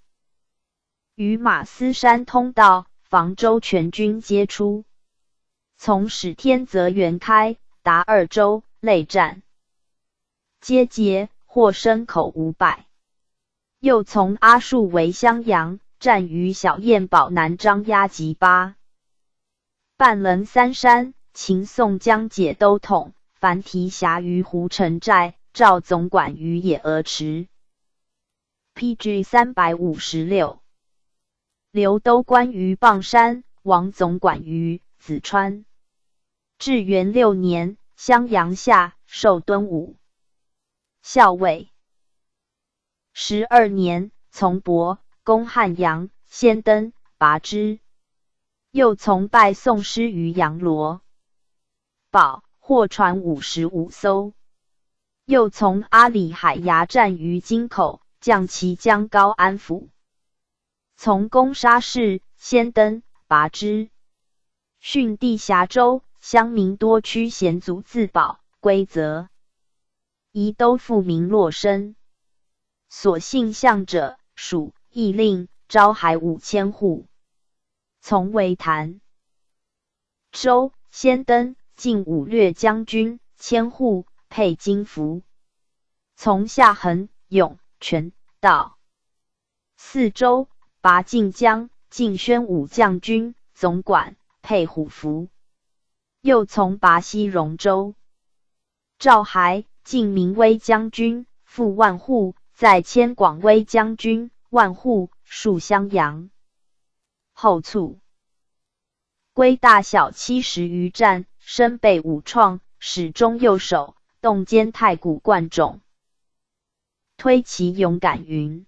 于马思山通道，房州全军皆出。从使天泽元开，达2州，累战，皆捷，获牲口500。又从阿术为襄阳，战于小燕堡南张押及巴半棱3山，秦宋将解都统，樊提辖于胡城寨，赵总管于野鹅池。PG 356。刘都官于邙山，王总管于淄川。至元6年，襄阳下，授敦武校尉。12年，从伯攻汉阳，先登，拔之。又从拜宋师于阳罗。宝，货船55艘。又从阿里海牙战于京口，降其江高安抚。从攻沙市，先登拔之。训地峡州，乡民多趋险阻自保，归则宜都复民落身。所幸相者，属义令，招海5000户。从为谭州，先登进武略将军1000户，配金服。从下衡、永、泉、道4州，拔晋江，进宣武将军总管，配虎符。又从拔西戎州，赵还进明威将军复万户，再迁广威将军万户，戍襄阳。后卒。归大小70余战，身被5创，使中右手，动兼太谷贯踵。推其勇敢云：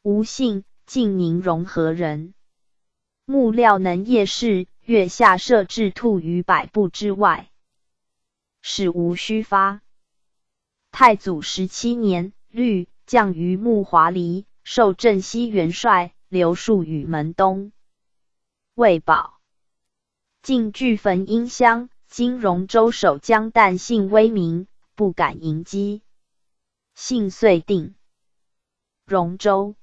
吴姓，晋宁荣何人？木料能夜视，月下射至兔于100步之外，使无虚发。太祖17年，律降于木华黎，授镇西元帅，留戍与门东。魏保。晋据汾阴乡，今荣州守将但姓威名，不敢迎击。幸遂定。荣州。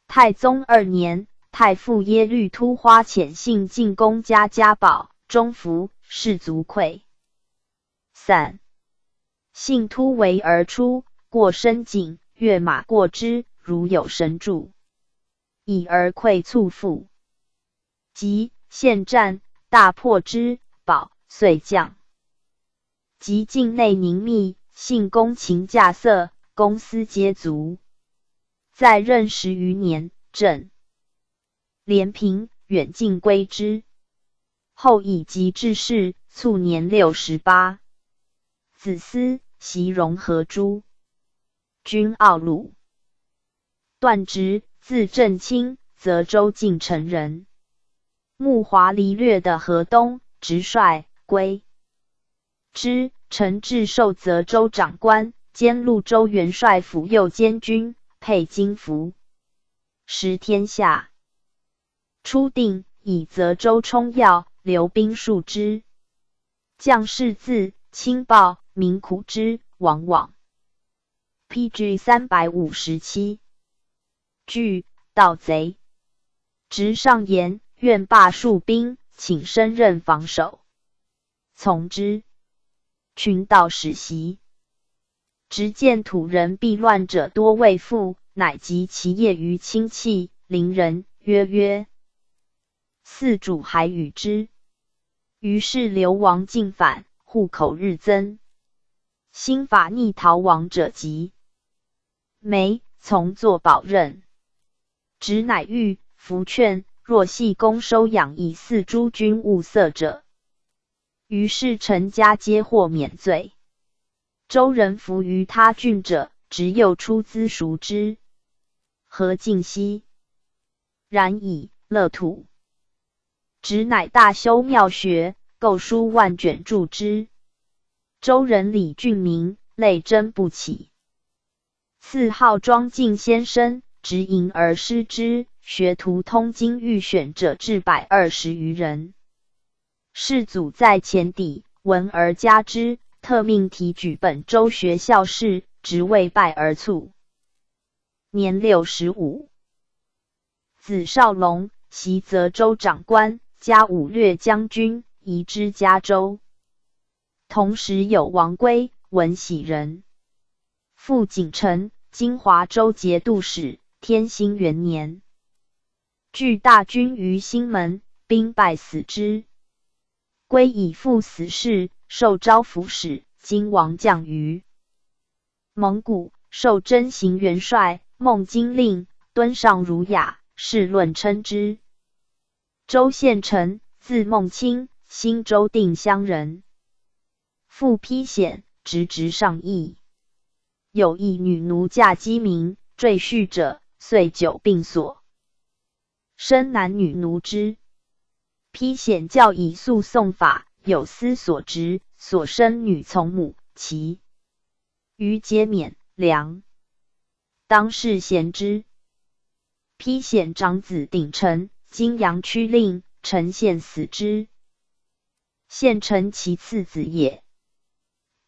太宗2年，太傅耶律突花遣信进攻家宝，中伏，士卒溃散。信突围而出，过深井，跃马过之，如有神助，已而溃猝复。即陷战，大破之，保遂降。及境内宁密，信公勤驾色，公私皆足。在任10余年，镇连平，远近归之。后以疾致仕，卒年68。子思袭荣河诸军奥鲁。段直，字正卿，泽州晋城人。木华黎略的河东，直率归之，陈至授泽州长官，兼潞州元帅府右监军，配金服。识天下。初定，以泽州充要，留兵戍之。将士自轻暴，民苦之，往往。PG 357。据盗贼。直上言，愿罢戍兵，请升任防守。从之。群盗始袭。直见土人避乱者多未复，乃集其业于亲戚邻人，曰嗣主还与之。于是流亡尽返，户口日增。新法逆逃亡者急。梅从作保任。直乃谕服劝，若系公收养以4诸军物色者，于是陈家皆获免罪。州人服于他郡者，直又出资赎之。何敬熙。然以乐土。直乃大修庙学，构书万卷著之。州人李俊明泪真不起。赐号庄敬先生，直迎而师之，学徒通经预选者至120余人。世祖在前邸，闻而加之，特命提举本州学校士，直未拜而卒。年65。子少龙，袭泽州长官，加武略将军，移之嘉州。同时有王圭、文喜人。父景臣，今华州节度使，天兴元年。据大军于兴门，兵败死之。圭以父死事，受招抚使，今王将于蒙古，受征行元帅，孟津令，敦尚儒雅，世论称之。周县丞，字孟卿，新州定襄人。父丕显，直上邑。有一女奴嫁姬民，赘婿者，遂久病所。生男女奴之。丕显教以诉讼法，有司所执，所生女从母，其余皆免良。当世贤之。丕显长子鼎臣，今阳曲令，臣献死之。献臣其次子也。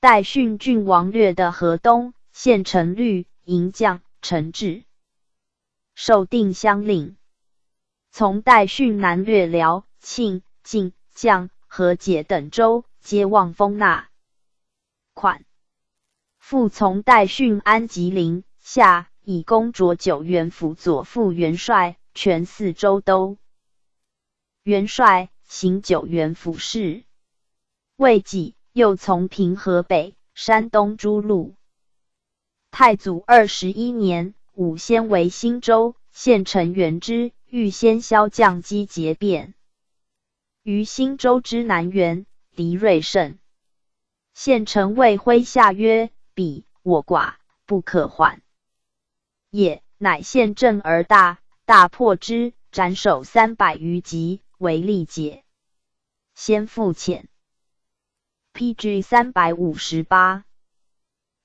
代训郡王略的河东，献臣律营将陈志，授定襄令。从代训南略辽、庆、晋、绛、和解等州，皆望封纳款。复从代训安吉林下，以功卓九原府左副元帅，全4州都元帅，行九原府事。未几，又从平河北、山东诸路。太祖21年，武先为新州，献臣元之，欲先骁将击节变。于新州之南垣，敌锐甚。献臣谓麾下曰：“彼我寡，不可缓也。”乃献阵而大破之，斩首300余级，为力解。先复遣。PG 358。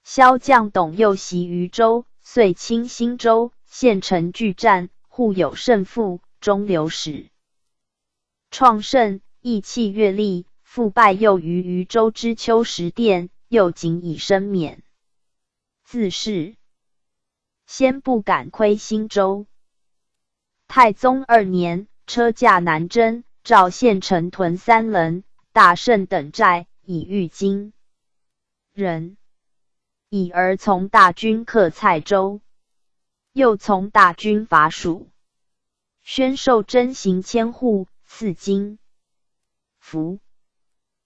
骁将董右袭渝州，遂侵新州，献臣拒战，互有胜负，终流矢。创胜，意气越厉，复败诱于渝州之丘石殿，又仅以身免。自是先不敢窥新州。太宗2年，车驾南征，召献臣屯3人、大胜等寨，以御京人。以而从大军克蔡州，又从大军伐蜀。宣授征行千户，赐金符。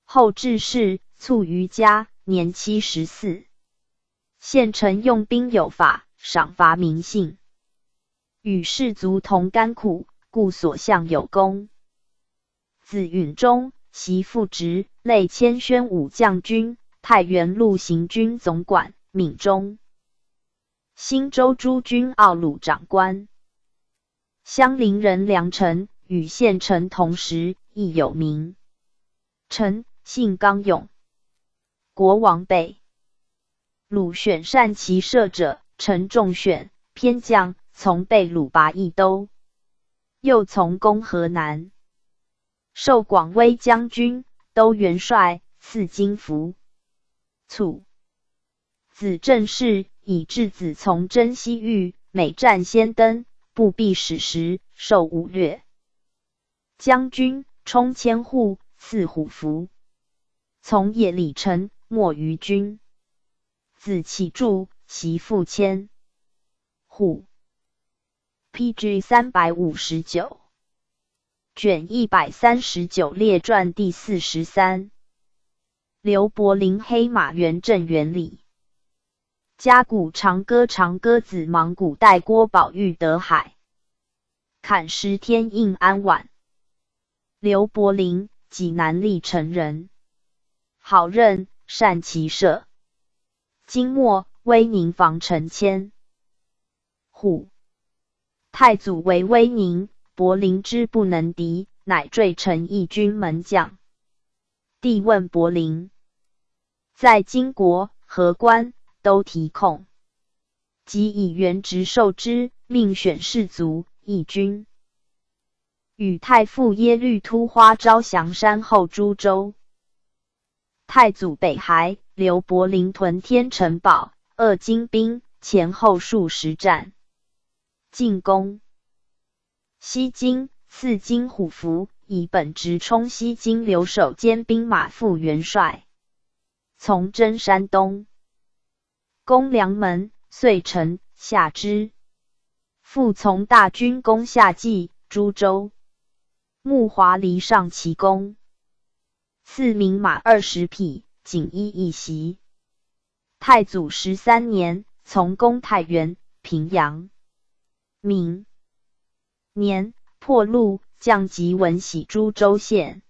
后致仕，卒于家，年74。献臣用兵有法，赏罚民信，与士卒同甘苦，故所向有功。子允中，袭副职，累迁宣武将军、太原路行军总管、闽中、新州诸军奥鲁长官。襄陵人梁臣，与献臣同时，亦有名。臣性刚勇。国王北鲁选善骑射者，臣重选，偏将，从被鲁拔一都，又从攻河南。授广威将军、都元帅，赐金符。卒。子正氏以质子从征西域，每战先登，不避矢石，受武略将军，充千户，赐虎符。从野李成，没于军。子启柱，袭复迁户。PG 359。卷139列传第43。刘伯陵黑马元正元礼。嘉谷长歌长歌子莽古代郭宝玉得海。砍石天应安宛。刘伯陵，济南历城人，好任，善骑射。金末，威宁防陈谦户。太祖为威宁，伯陵之不能敌，乃赘成义军门将。帝问伯陵，在金国、河关都提控，即以原职授之，命选士卒，义军。与太傅耶律突花招降山后诸州。太祖北还，刘伯陵屯天城堡，扼金兵，前后数十战，进攻西京，赐金虎符，以本职充西京留守兼兵马副元帅。从征山东，攻梁门，遂城下之。复从大军攻下济、株洲。穆华黎上其功，赐名马20匹，锦衣一袭。太祖13年，从攻太原、平阳。明年，破陆，降级文喜株洲县。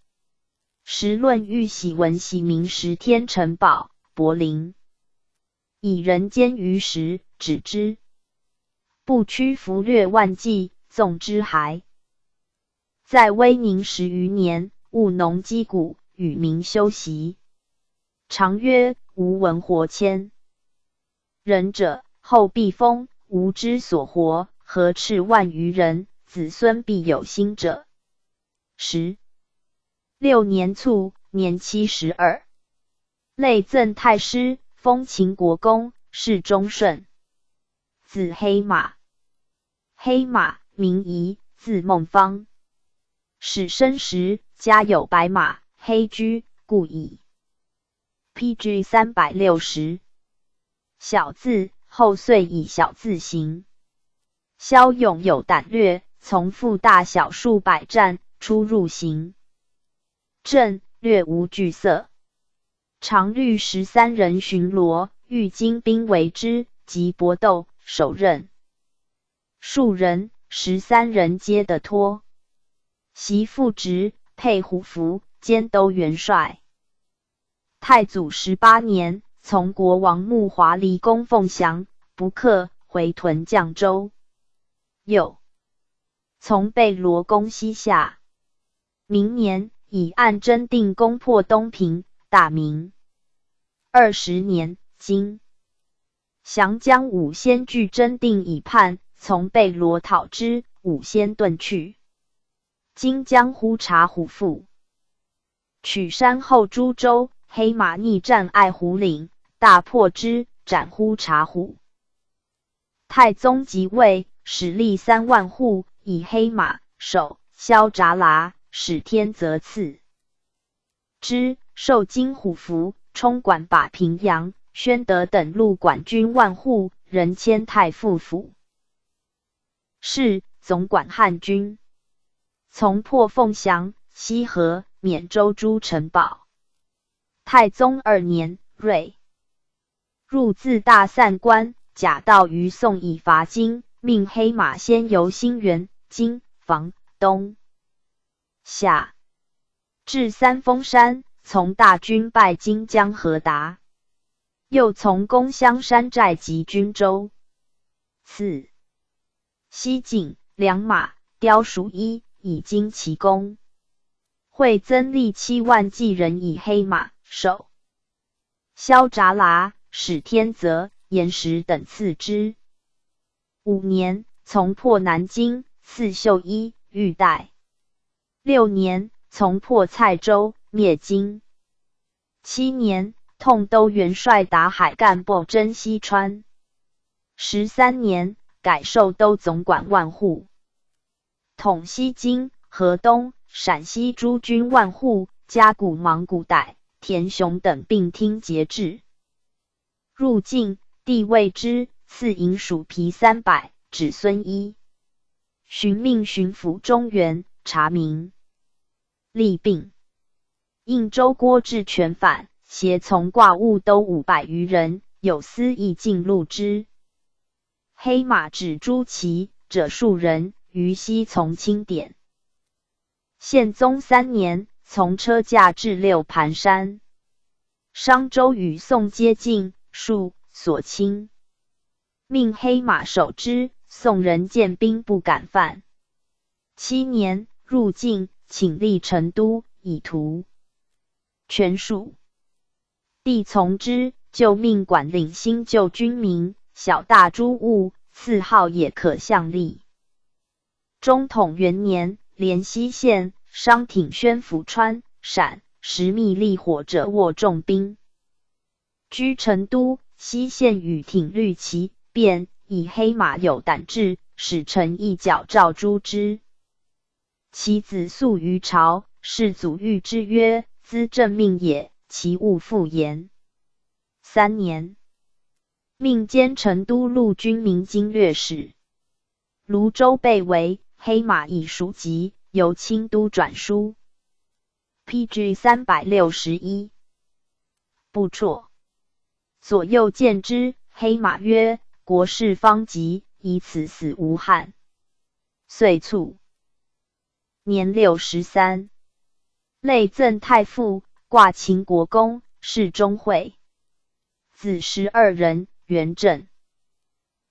时论欲喜文喜明时天城堡，伯陵以人间于时，止之。不屈服略万计，纵之还。在威宁10余年，务农积谷，与民休息。常曰：吾闻活千人者，后必封，吾之所活，何赤万余人，子孙必有心者。16年卒，年72。累赠太师，封秦国公，谥忠顺。字黑马。黑马，名仪，字孟方。始生时，家有白马、黑驹，故以 PG 360。小字，后遂以小字行。骁勇有胆略，从赴大小数百战，出入行阵，略无惧色。常率13人巡逻，欲精兵为之，及搏斗，手刃数人，13人皆得脱。袭副职，配虎符，兼都元帅。太祖18年，从国王穆华离宫凤翔，不克，回屯绛州。又从贝罗攻西夏。明年，以按真定攻破东平，大明20年，今降将武先据真定以叛，从贝罗讨之，武先遁去。今江呼察虎父，取山后诸州，黑马逆战爱虎岭，大破之，斩呼察虎。太宗即位，使吏3万户，以黑马守萧札剌，使天泽赐之，授金虎符，充管把平阳、宣德等路管军万户，人迁太傅府事，总管汉军。从破凤翔、西河、缅州诸城堡。太宗2年，闰，入自大散关，假道于宋以伐金，命黑马先游兴元、金、房、东、夏，至三峰山，从大军败金江何达。又从攻香山寨及军州。次西晋良马、雕属一，以精其功。会增立7万骑人以黑马守萧札剌，使天泽、延时等赐之。5年，从破南京，赐秀一、玉带。6年，从破蔡州，灭金。7年，痛都元帅达海干部征西川。13年，改授都总管万户，统西京、河东、陕西诸军万户，加古芒古代、田雄等并听节制。入晋，帝位之，赐银鼠皮300，子孙一。寻命巡抚中原，查明。吏病。应州郭志全反，携从挂务都500余人，有司亦尽录之。黑马指朱祁者数人，于西从清点。宪宗3年，从车驾至六盘山。商州与宋接近，数所侵，命黑马守之，宋人见兵不敢犯。7年，入晋，请立成都，以图权术。帝从之，就命管领新旧军民，小大诸务，赐号也可相立。中统元年，连西县商挺宣抚川、陕，时密立火者握重兵。居成都，西县与挺律其便，以黑马有胆志，使臣一角诏诛之。其子宿于朝，世祖谕之曰：兹正命也，其勿复言。3年，命兼成都陆军民经略使。泸州被围，黑马以书籍，由清都转书。PG 361。不辍。左右见之，黑马曰：国事方急，以此死无憾。遂卒。年63。累赠太傅，挂秦国公，谥忠惠。子12人，元正。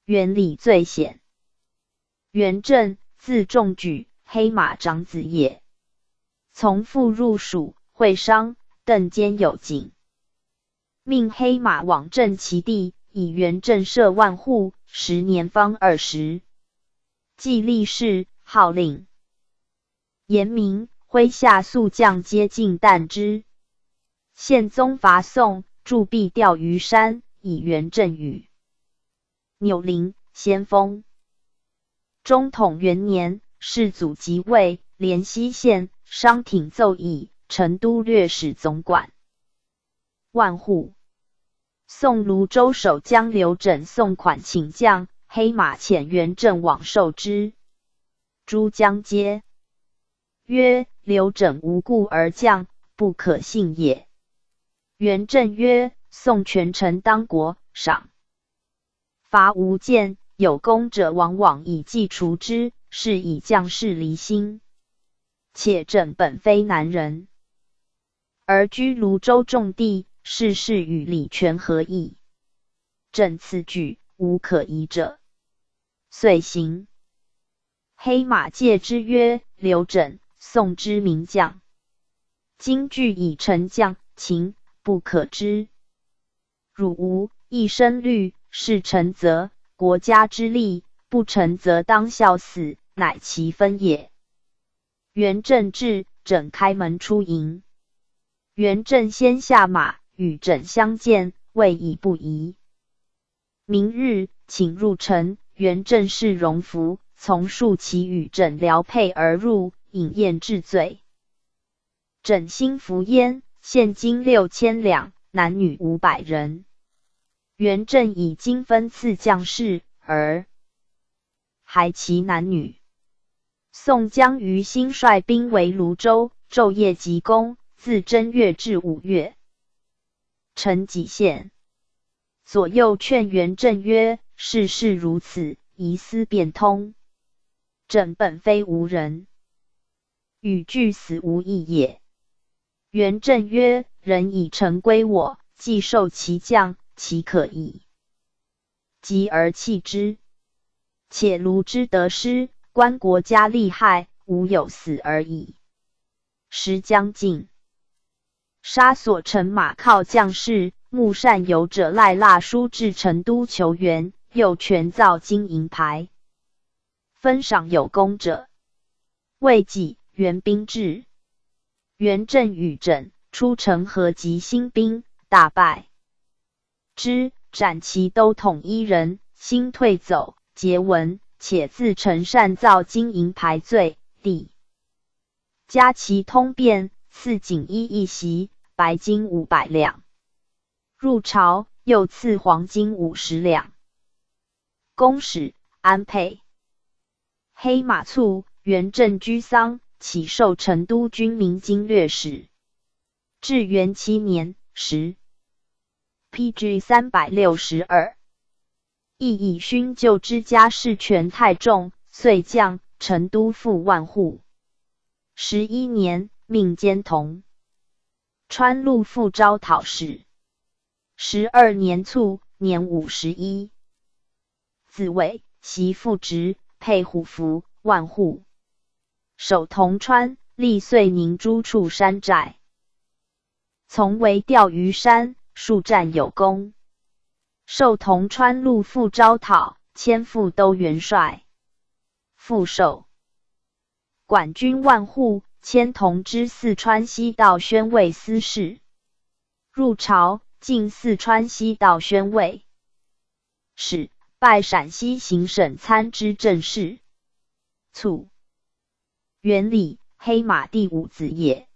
元礼最显。元正，字仲举，黑马长子也。从父入蜀，会商，邓坚有景，命黑马往镇其地，以元镇设万户，10年方20。既立誓，号令。严明，麾下宿将皆尽惮之。宪宗伐宋，筑壁钓鱼山，以元镇宇。钮灵，先锋。中统元年，世祖即位，连西县商挺奏以成都略使总管。万户。宋泸州守将刘枕送款请将，黑马遣元镇往受之。诸将皆曰：刘枕无故而降，不可信也。元镇曰：宋权臣当国，赏伐无间，有功者往往以计除之，是以将士离心。且朕本非南人，而居泸州重地，事事与礼权合议。朕此举无可疑者，遂行。黑马戒之曰：刘枕，宋之名将，今据以臣将，情不可知。汝无一身虑，是臣则国家之利，不臣则当效死，乃其分也。元镇至，枕开门出迎。元镇先下马，与枕相见，谓以不疑。明日，请入城，元镇侍荣服，从数骑与枕聊配而入，饮宴至醉。枕心服焉，现金6000两，男女500人。元镇以金分赐将士，而还其男女。宋将于兴率兵围泸州，昼夜急攻，自正月至5月。陈己县。左右劝元镇曰：世事如此，宜思变通。枕本非无人，与俱死无异也。元镇曰：人以城归我，既受其将，其可矣。及而弃之。且卢之得失，观国家利害，无有死而已。时将尽，杀所乘马靠将士，慕善游者赖蜡书至成都求援，又全造金银牌，分赏有功者。未几，元兵至，元镇与枕出城合集新兵，大败之，斩其都统一人，心退走，节文，且自陈善造金银牌罪，帝加其通变，赐锦衣一袭，白金500两。入朝，又赐黄金50两。公使安沛。黑马卒，元镇居丧，起授成都军民经略使。至元7年10 ，PG 362。亦以勋就之家事权太重，遂降成都复万户。11年，命兼同川路副招讨使。12年卒，年51。子伟，袭副职，配虎符，万户。守铜川，历遂宁诸处山寨。从为钓鱼山，数战有功。授铜川路副招讨，迁副都元帅。副授管军万户，迁同知四川西道宣慰司事。入朝，进四川西道宣慰使，拜陕西行省参知政事。卒。元礼，黑马第5子也。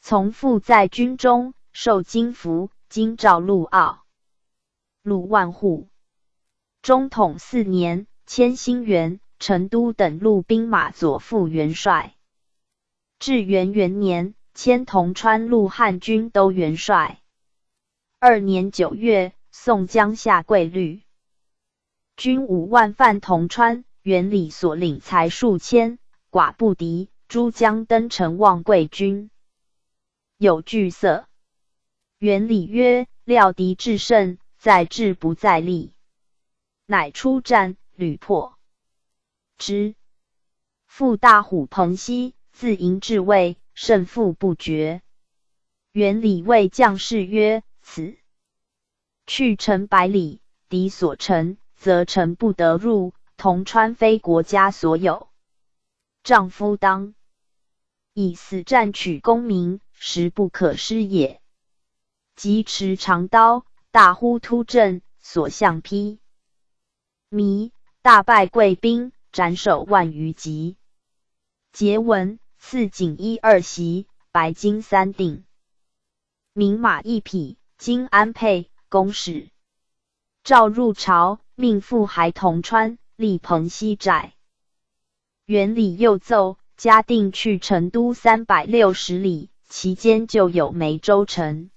从父在军中，受金符，京兆陆奥。陆万户。中统4年，迁兴元、成都等路兵马左副元帅。至元元年，迁铜川路汉军都元帅。2年9月，宋江下桂律，军5万犯铜川，元礼所领财数千，寡不敌，诸将登城望桂军，有惧色。元礼曰：料敌至胜，在智不在力。乃出战，屡破之。复大虎彭熙，自营至卫，胜负不决。元礼谓将士曰：此去城百里，敌所城，则城不得入。铜川非国家所有，丈夫当以死战取功名，实不可失也。即持长刀，大呼突阵，所向披靡，大败贵兵，斩首万余级。桀闻，赐锦衣2袭，白金3锭，名马1匹，金鞍辔，公使。诏入朝，命复还铜川，立彭溪寨。元礼又奏，嘉定去成都360里，其间就有梅州城，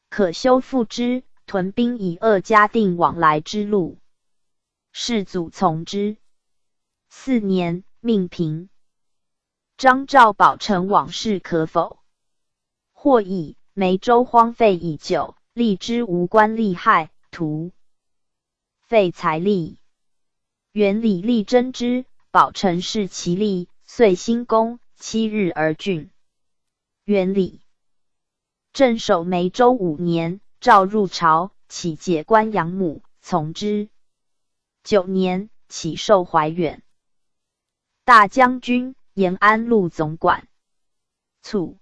可修复之，屯兵以扼嘉定往来之路。世祖从之。4年，命平。张昭保陈往事可否？或以梅州荒废已久，立之无官利害，徒废财力。元礼力争之，保陈视其力，遂兴功，7日而郡。元礼镇守梅州5年，诏入朝，起解关阳母，从之。9年，起授怀远大将军、延安路总管。卒。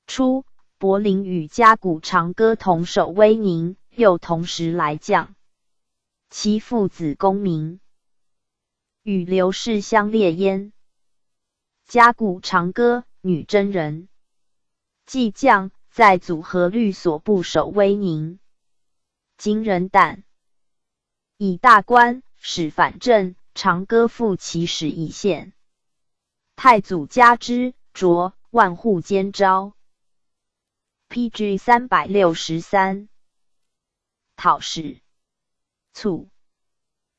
初，柏林与嘉谷长歌同守威宁，又同时来将。其父子公明，与刘氏相列焉。嘉谷长歌，女真人，既将，在组合律所部守威宁。今人旦，以大官，使反正，长歌复其使一县。太祖加之，擢万户监招。PG 363。讨使。卒。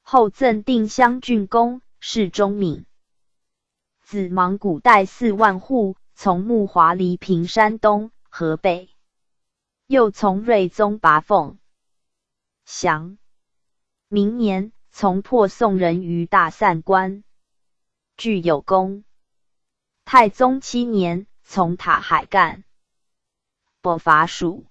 后赠定襄郡公，侍中闵。子莽古代4万户，从木华黎平山东、河北。又从睿宗拔凤降。明年，从破宋人于大散关，具有功。太宗7年，从塔海干，不伐蜀。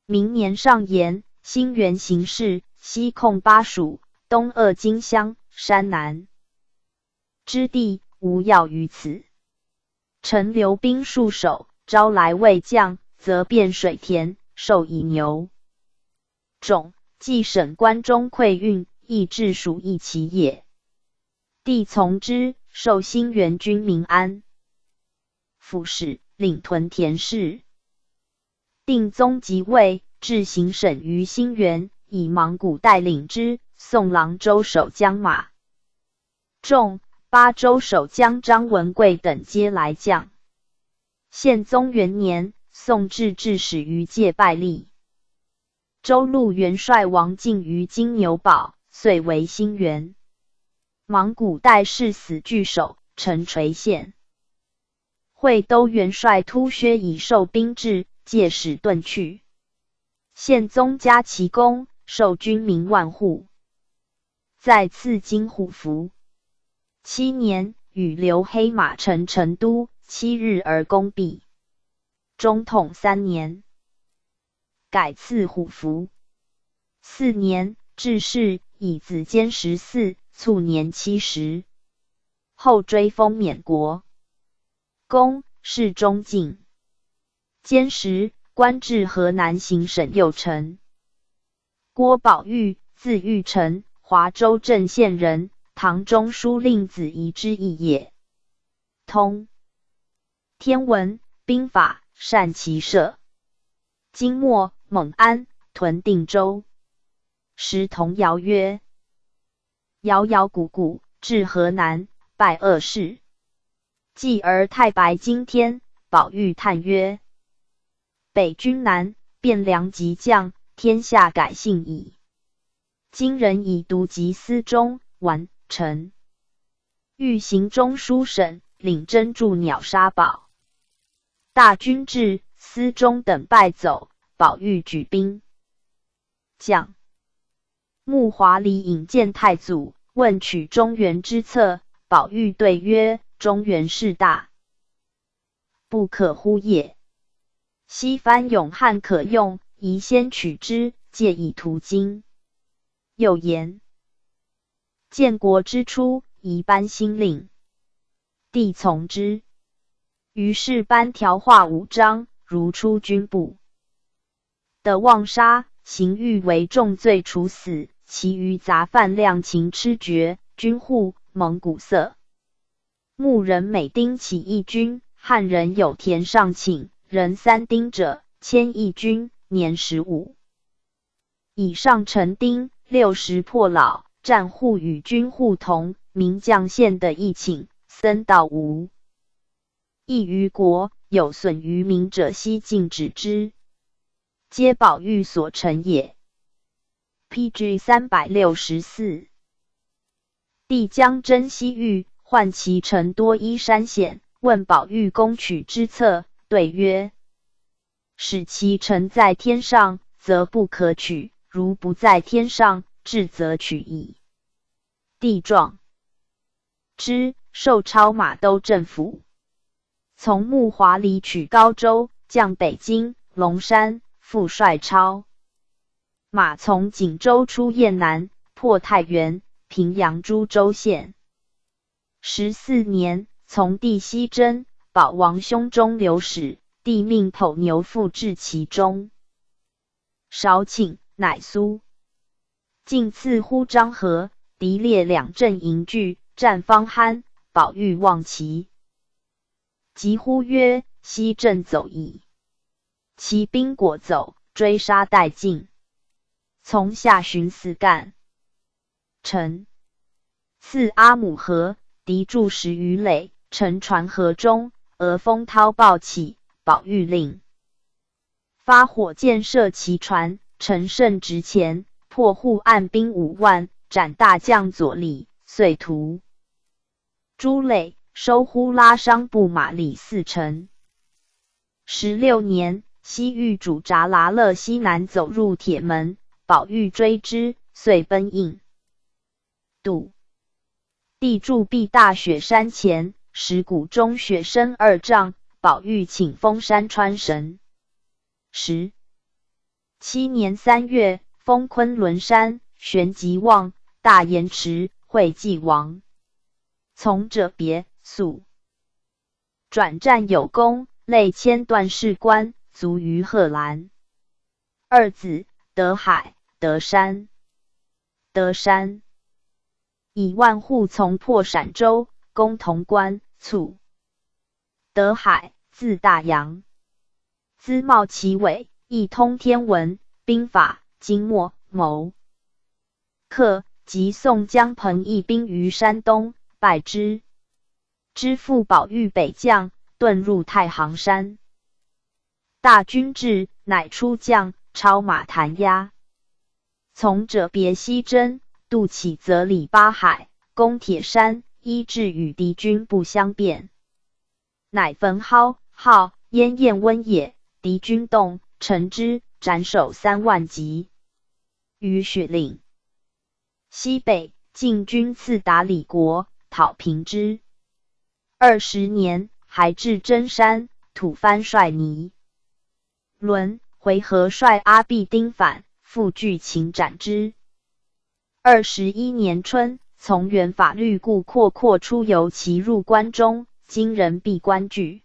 明年上言，兴元行事，西控巴蜀，东扼荆襄、山南之地，无要于此。臣留兵戍守，招来未将，则遍水田，授以牛种，既省关中馈运，亦治蜀一其也。帝从之，授兴元军民安副使，领屯田事。定宗即位，置行省于兴元，以莽古带领之。宋郎州守将马仲、巴州守将张文贵等皆来将。宪宗元年，宋制置使于界拜立。州路元帅王进于金牛堡，遂为兴元。莽古代誓死据守，陈垂县。会都元帅突厥以受兵制，借使遁去。宪宗加其功，授军民万户。再赐金虎符。7年，与留黑马乘成都，7日而攻毕。中统3年，改赐虎符。4年，致仕，以子监14，卒年70。后追封缅国公，侍中进。监时，官至河南行省右丞。郭宝玉，字玉成，华州镇县人，唐中书令子仪之义也。通天文、兵法，善骑射。金末，蒙安、屯定州。时同尧曰：尧尧谷谷，至河南，拜恶士。继而太白金天，宝玉叹曰：北军南，汴梁即将，天下改幸矣。今人以独及司中、完、陈。欲行中书省，领真助鸟杀宝。大军至，司中等败走，宝玉举兵将。穆华黎引见太祖，问取中原之策。宝玉对曰：中原势大，不可忽也。西番勇汉可用，宜先取之，借以图经。又言建国之初，宜颁新令，帝从之。于是颁条画5章，如出军部。得妄杀，刑狱为重罪处死，其余杂犯量刑吃绝。军户蒙古色。牧人每丁起一军，汉人有田上请，人3丁者，迁一军，年15。以上成丁，60破老，战户与军户同，名将县的一请，僧道无益于国，有损于民者，悉禁止之，皆宝玉所成也。PG 364。帝将征西域，唤其臣多依山险，问宝玉攻取之策，对曰：使其臣在天上，则不可取；如不在天上，至则取矣。帝状之，授超马都镇抚。从木华里取高州，降北京、龙山，复率超马从锦州出雁南，破太原、平阳诸州县。14年，从弟西征，保王兄中流矢，帝命剖牛腹至其中。少顷，乃苏。进次呼张合，敌列2阵营聚，战方酣，宝玉望其。即呼曰：西阵走矣。其兵果走，追杀殆尽。从下寻死干。臣次阿母河，敌驻10余垒，乘船河中，俄风涛暴起，宝玉令发火箭射其船，乘胜直前，破护岸兵5万，斩大将左李，遂屠诸垒，收呼拉商部马里4成。16年，西域主札剌勒西南走入铁门，宝玉追之，遂奔应。杜帝驻避大雪山前，石谷中雪深2丈，宝玉请封山川神。17年3月，封昆仑山，玄极望，大延迟，会济王。从者别，宿。转战有功，累迁段事官，卒于贺兰。2子，德海、德山。德山以万户从破陕州，攻潼关，卒。德海，字大阳，姿貌奇伟，亦通天文、兵法、经墨，谋克，及宋江彭义兵于山东，败之。知父宝玉北将，遁入太行山。大军至，乃出将，超马弹压。从者别西征，渡起则里八海，攻铁山，依至与敌军不相便。乃焚蒿、号、燕燕温也，敌军动，乘之，斩首3万级。于雪岭西北，晋军刺达李国，讨平之。20年，还至真山，吐蕃率倪伦、回纥率阿必丁反，复据秦斩之。21年春，从原法律故阔出游其入关中，今人闭关拒。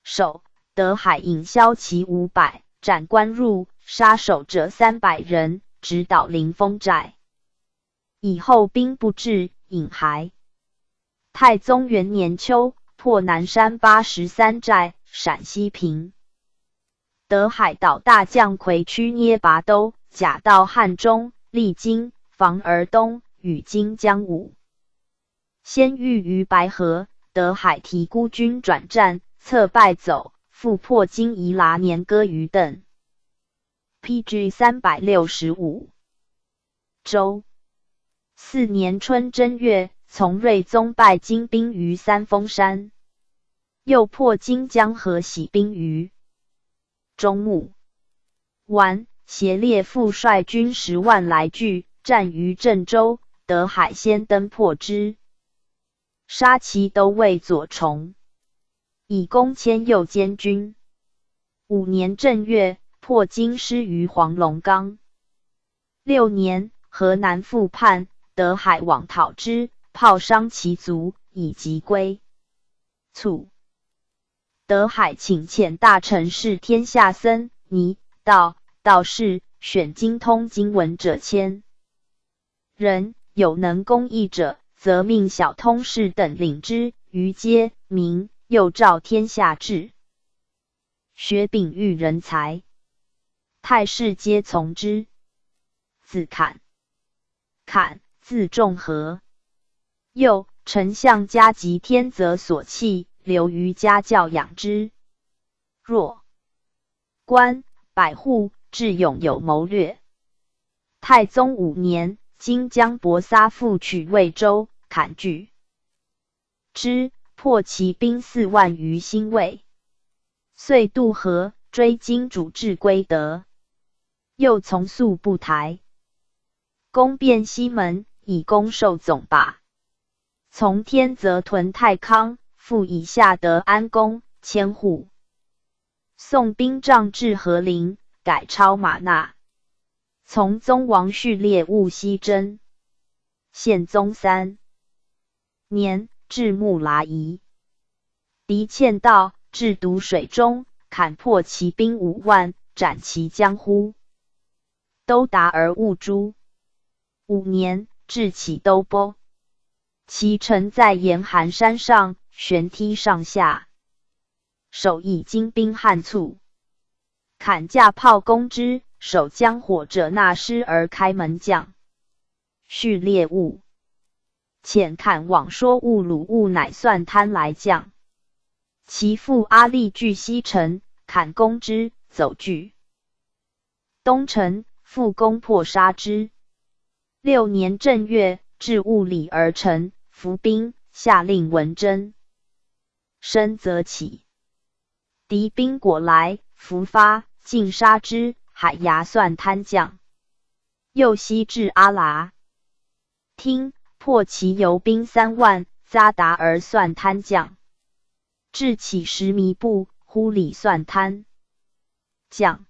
守德海引骁骑500，斩关入，杀守者300人，直捣临风寨。以后兵不至，引还。太宗元年秋，破南山83寨，陕西平。德海岛大将魁屈捏拔都，假到汉中，历经防而东，与今江武。先遇于白河，德海提孤军转战，策败走，复破金夷剌年歌于邓。PG 365。周4年春正月，从睿宗败金兵于三峰山，又破金江河喜兵于中牟。完，协列复率军10万来拒，战于郑州，德海先登破之，杀其都尉左崇，以攻迁右监军。5年正月，破京师于黄龙冈。6年，河南复叛，德海往讨之，炮伤其卒，以即归。卒，德海请遣大臣视天下僧、尼、道士，选精通经文者1000人，有能工艺者，则命小通士等领之，于皆民，又召天下志。学秉育人才，太士皆从之。字侃，字仲和，幼丞相家及天泽所弃，留于家教养之。若官百户，智勇有谋略。太宗5年，今将伯撒复取魏州，侃拒之，破其兵4万余兴魏。遂渡河，追荆主至归德。又从速不台，攻汴西门，以攻受总把。从天泽屯太康，复以下得安宫、千户。宋兵仗至河陵，改抄马纳。从宗王序列务西征。宪宗3年，至木剌夷。敌欠道，至堵水中，砍破其兵5万，斩其将乎。都达而误诛。5年，至起都波。其城在严寒山上，悬梯上下，守以精兵悍卒。砍架炮攻之，守将火者纳师而开门将。序列务遣砍往说误鲁误乃算贪来将。其父阿力据西城，砍攻之，走拒。东城，复攻破杀之。6年正月，至务里而成，伏兵，下令文征。深则起。敌兵果来，伏发，尽杀之，海牙算贪将。右西至阿剌听，破其游兵3万，扎达而算贪将。至起10弥部，忽里算贪将。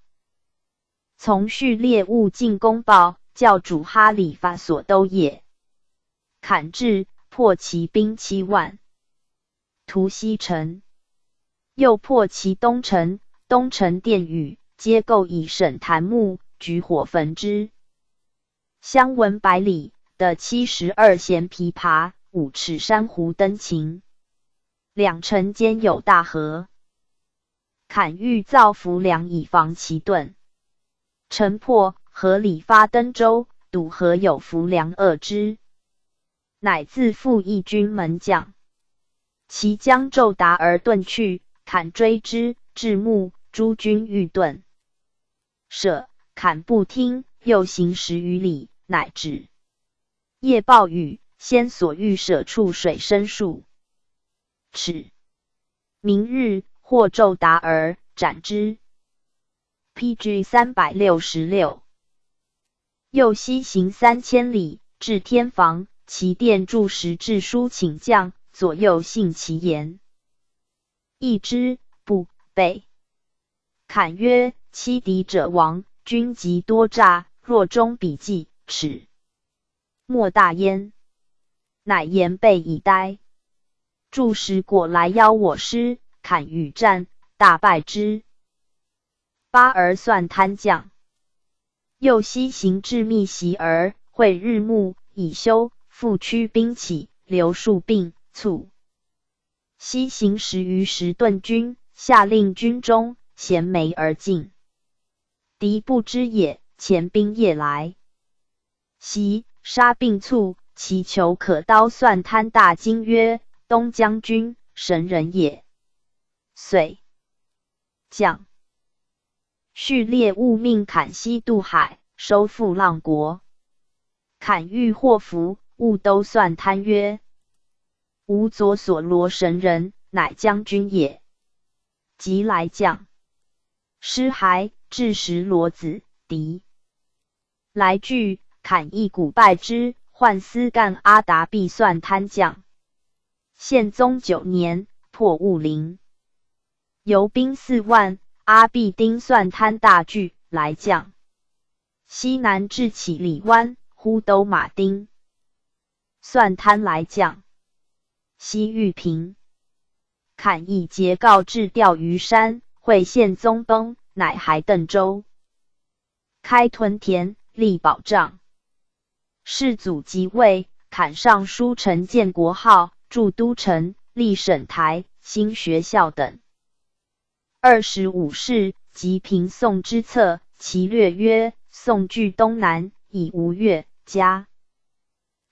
从序列务进攻报，教主哈里发所都也。砍至，破其兵7万。屠西城。又破其东城，东城殿宇，皆构以沈檀木，举火焚之。相闻百里，的72弦琵琶，5尺珊瑚灯琴。2城间有大河。砍欲造浮梁以防其盾。城破，河里发登舟，堵河有浮梁遏之。乃自复一军门将。其将骤达而遁去，砍追之，至木，诸军欲遁。舍，砍不听，又行10余里，乃止。夜暴雨，先所欲舍处水深数尺。明日，或骤达而斩之。PG 366。又西行3000里，至天房，其殿筑石制书请将，左右信其言。议之，不备。侃曰：欺敌者亡，军极多诈，若中笔记，耻。莫大焉。乃言备以待。筑石果来邀我师，侃与战，大败之。8而算贪将。又西行至密袭而会日暮，以休，复驱兵起，留数病卒。西行10余时遁军，下令军中衔枚而进。敌不知也，前兵夜来。袭，杀病卒，其求可刀算贪大惊曰：东将军，神人也。遂将。序列务命侃西渡海，收复浪国。侃欲祸福，务都算贪曰：吾左所罗神人，乃将军也。即来将。师还，至时罗子敌。来拒，侃一鼓败之，换司干阿达必算贪将。宪宗9年，破务陵。游兵4万，阿必丁算滩大巨来将，西南至起里湾，呼都马丁算滩来将，西玉平坎义节告至钓鱼山，会献宗崩，乃还邓州，开屯田，立保障。世祖即位，坎上书陈建国号，筑都城，立省台、新学校等。25世即平宋之策，其略曰：宋据东南，以吴越家，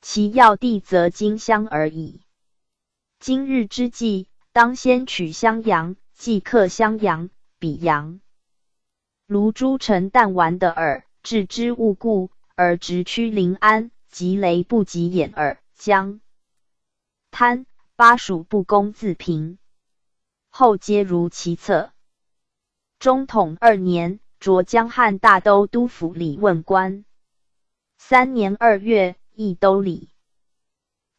其要地则今襄而已。今日之计，当先取襄阳，即克襄阳、比阳。卢诸城弹丸的耳，置之勿固，而直趋临安，及雷不及掩耳，江滩巴蜀不攻自平，后皆如其策。中统2年，擢江汉大都督府理问官。3年2月，议都理。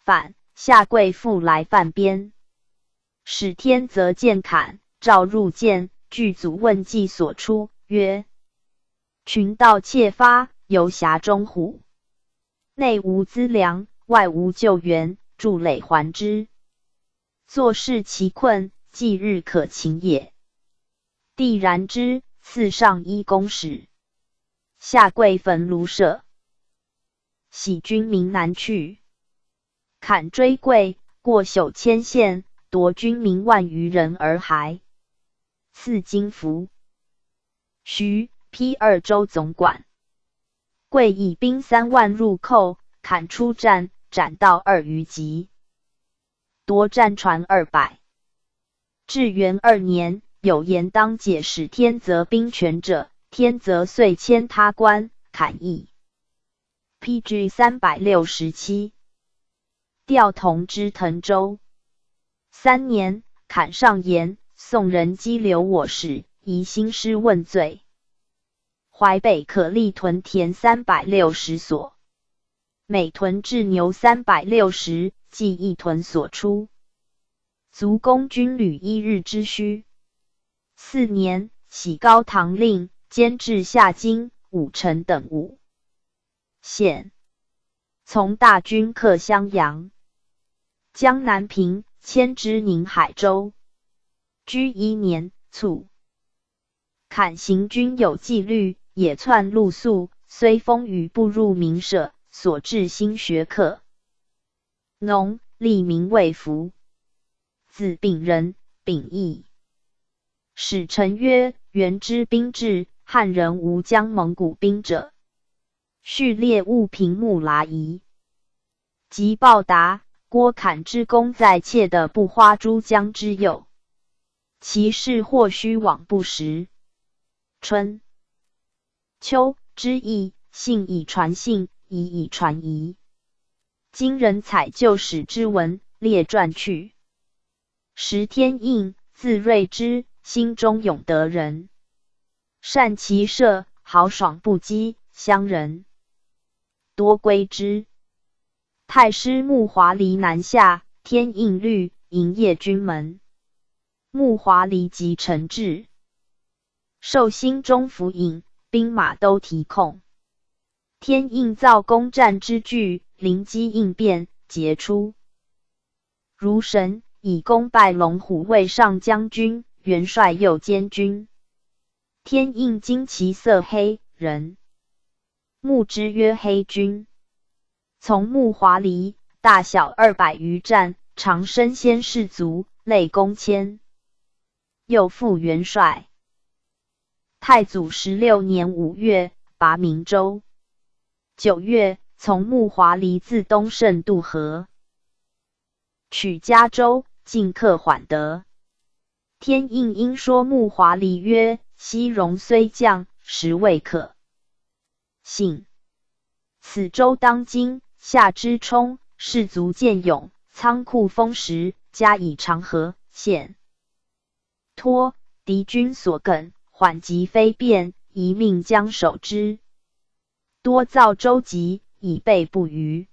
反，下跪复来犯边。使天则见坎，召入见，具足问计所出，曰：群盗窃发，游峡中虎，内无资粮，外无救援，筑垒还之。坐视其困，即日可擒也。帝然之，赐上衣公使。下跪焚庐舍，喜军民南去。坎追贵，过宿牵县，夺军民万余人而还。赐金符。徐邳2州总管。贵以兵3万入寇，坎出战，斩到2余级，夺战船200。至元2年，有言当解使天泽兵权者，天泽遂迁他官，坎邑。PG 367。调同知滕州。3年，坎上言宋人激流我使，宜兴师问罪。淮北可立屯田360所，每屯置牛360，即一屯所出，足供军旅1日之需。4年，喜高唐令，兼治下京、武城等5县，从大军克襄阳。江南平，迁之宁海州。居1年，卒。坎行军有纪律，也窜露宿，虽风雨不入民舍，所至新学客。农，立名卫福。字秉仁，秉义。使臣曰：元之兵至，汉人无将蒙古兵者。序列务平木剌夷。即报答郭侃之功在窃的不花珠江之右，其事或虚妄不实。春秋之意，信以传信，疑以传疑。今人采旧史之文，列传去。时天应，字瑞之，心中永德人，善骑射，豪爽不羁，乡人多归之。太师穆华黎南下，天应律，营业军门。穆华黎即承制，受兴中府尹，兵马都提控。天应造攻战之具，灵机应变，杰出如神，以功拜龙虎卫上将军、元帅右监军。天应旌旗色黑，人穆之曰黑军。从穆华黎，大小200余战，常身先士卒，累功千。又复元帅。太祖16年5月，拔明州。9月，从穆华黎自东胜渡河，取嘉州，进克缓德。天应因说穆华黎曰：西戎虽降，实未可信。此州当今，夏之冲，士卒健勇，仓库丰实，加以长河县托敌军所梗，缓急非变，宜命将守之。多造舟楫，以备不虞。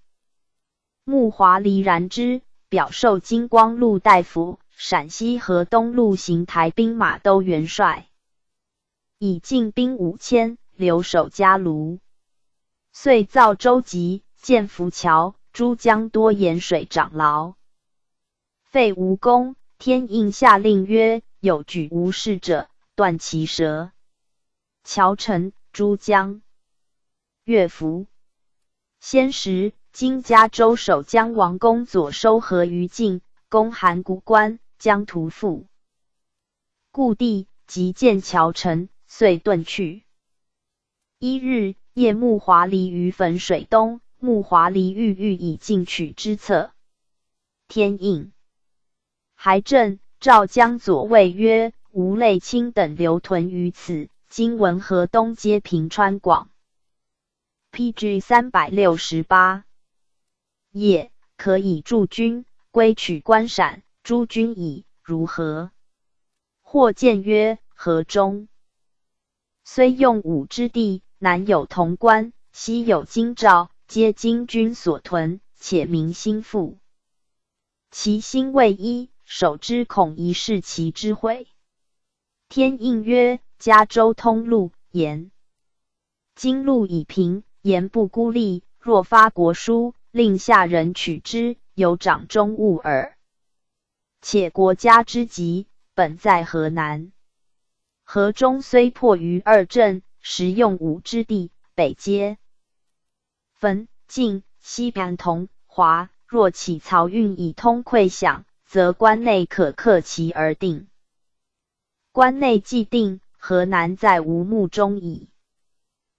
穆华黎然之，表授金光禄大夫、陕西河东路行台兵马都元帅。以进兵5000，留守家庐。遂造舟楫，建浮桥，诸江多盐水长牢。废吴公，天应下令曰：有举无事者，断其舌。乔臣、诸江。乐府。先时，今嘉州守江王公左收河于境，攻函谷关，将屠父。故地即见乔臣，遂遁去。一日，夜木华离于汾水东，木华离欲以进取之策。天应。还镇赵江左卫曰：吴类卿等留屯于此，今闻河东皆平川广。PG 368。也可以驻军，归取关陕，诸军矣，如何？或见曰：河中虽用武之地，南有潼关，西有京兆，皆今军所屯，且民心复。其心未一，守之恐一是其之毁。天应曰：嘉州通路，言今路已平，言不孤立，若发国书，令下人取之，有掌中物耳。且国家之急，本在河南。河中虽破于2镇，实用武之地，北接汾、晋，西边同、华。若起漕运以通溃饷，则关内可克其而定。关内既定，河南在无目中矣。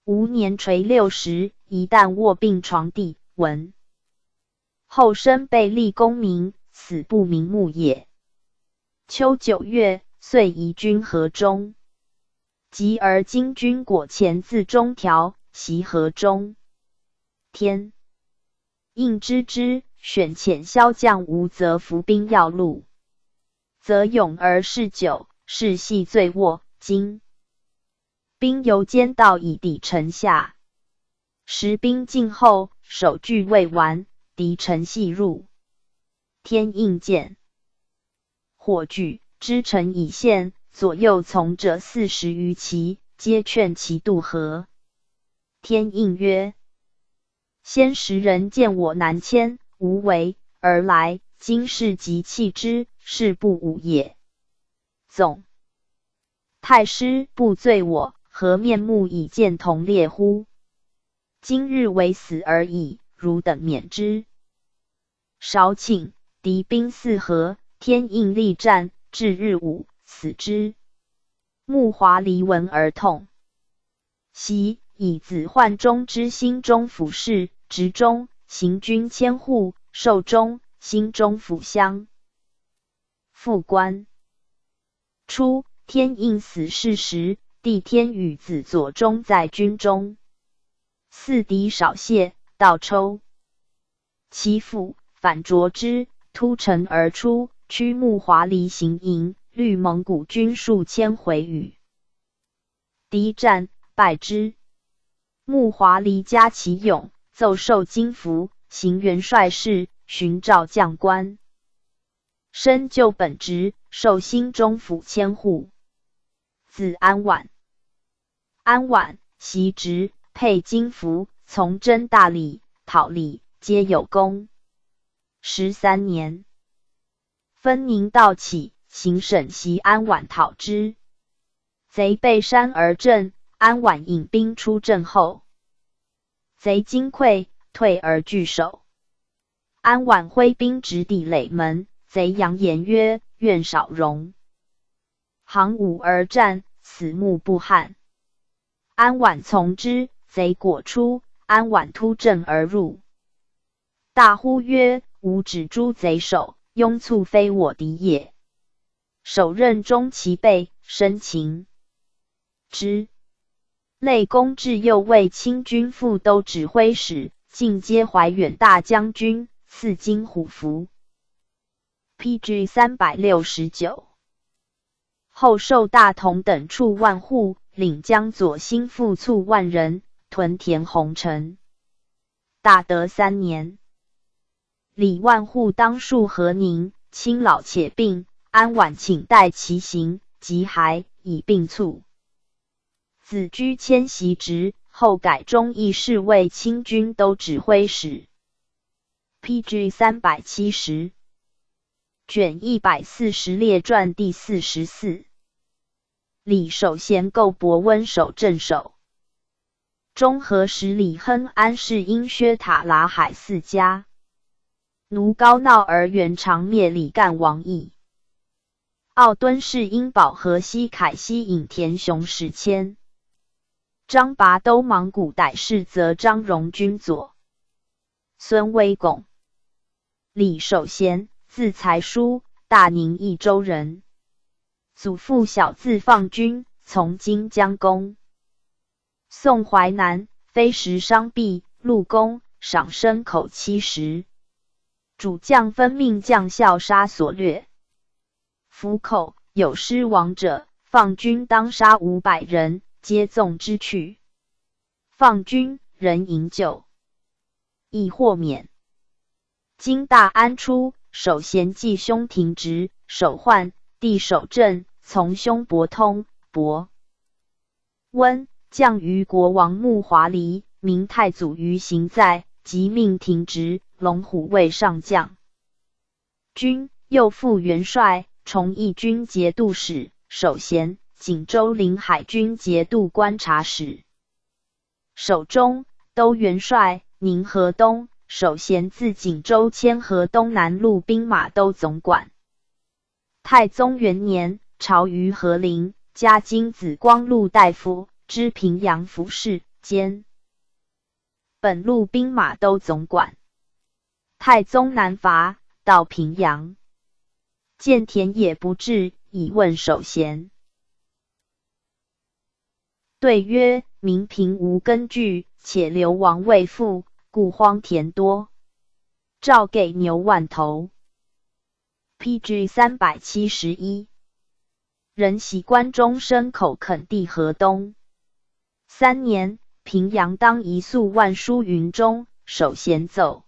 吾年垂60，一旦卧病床地，闻后生被立功名，死不瞑目也。秋9月，遂移军河中。及而今军果前自中条，袭河中。天应知之，选遣骁将吴则伏兵要路，则勇而事久，士系醉卧。今兵由间道以抵城下，时兵尽后，守据未完，敌城系入。天应见火炬，知城已陷，左右从者40余骑，皆劝其渡河。天应曰：先时人见我南迁，无为而来，今是即弃之，是不武也。总太师不罪我，何面目以见同列乎？今日为死而已，汝等免之。少顷，敌兵四合，天应力战，至日午，死之。木华离闻而痛，袭以子焕中之兴中府事，执中，行军千户，授中，兴中府乡。复官。初，天应死事时，帝天与子左中在军中。四敌少泄，道抽其腹，反斫之，突城而出，驱木华离行营，率蒙古军数千回与敌战，败之。木华离加其勇，奏授金符，行元帅事，寻召将官。身就本职，授兴中府千户。子安琬。安琬袭职，佩金符，从征大礼、讨礼，皆有功。13年，分宁道起，行省袭安琬讨之。贼背山而阵，安琬引兵出阵后，贼惊溃，退而据守。安琬挥兵直抵垒门，贼扬言曰：愿少容。行伍而战，死木不憾。安琬从之，贼果出，安琬突阵而入，大呼曰：吾止诛贼首，拥簇非我敌也。手刃中其背，生擒之。累公至右卫清军副都指挥使，进阶怀远大将军，赐金虎符。PG 369。后授大同等处万户，领江左兴副卒万人，屯田洪城。大德3年，李万户当戍河宁，亲老且病，安琬请代其行，即还以病卒。子居迁袭职，后改忠义侍卫亲军都指挥使。PG 370卷140列传第44。李守贤构博温守镇守。中和时李亨安世因薛塔拉海4家。奴高闹而元长灭李干王邑。奥敦士因保河西凯西引田雄10千。张拔都芒古逮事则张荣军佐。孙威拱。李守贤，字才叔，大宁益州人。祖父小字放君，从今江公。宋淮南，非时商毕，陆公，赏牲口70。主将分命将校杀所掠。府口有失亡者，放君当杀500人，皆纵之去。放君人营救，亦获免。经大安初，守贤继兄停职，守患，帝守镇，从兄伯通、伯温降于国王穆华黎，明太祖于行在，即命停职，龙虎卫上将军，右副元帅，崇义军节度使，守贤，锦州临海军节度观察使。守中都元帅，宁河东，守贤自锦州迁河东南路兵马都总管。太宗元年，朝于和陵，加金紫光禄大夫，知平阳府事，兼本路兵马都总管。太宗南伐，到平阳，见田野不治，以问守贤。对曰：民贫无根据，且流亡未复，故荒田多。诏给牛万头。PG 371。人袭关中牲口垦地河东。3年，平阳当一粟万书云中，守贤奏。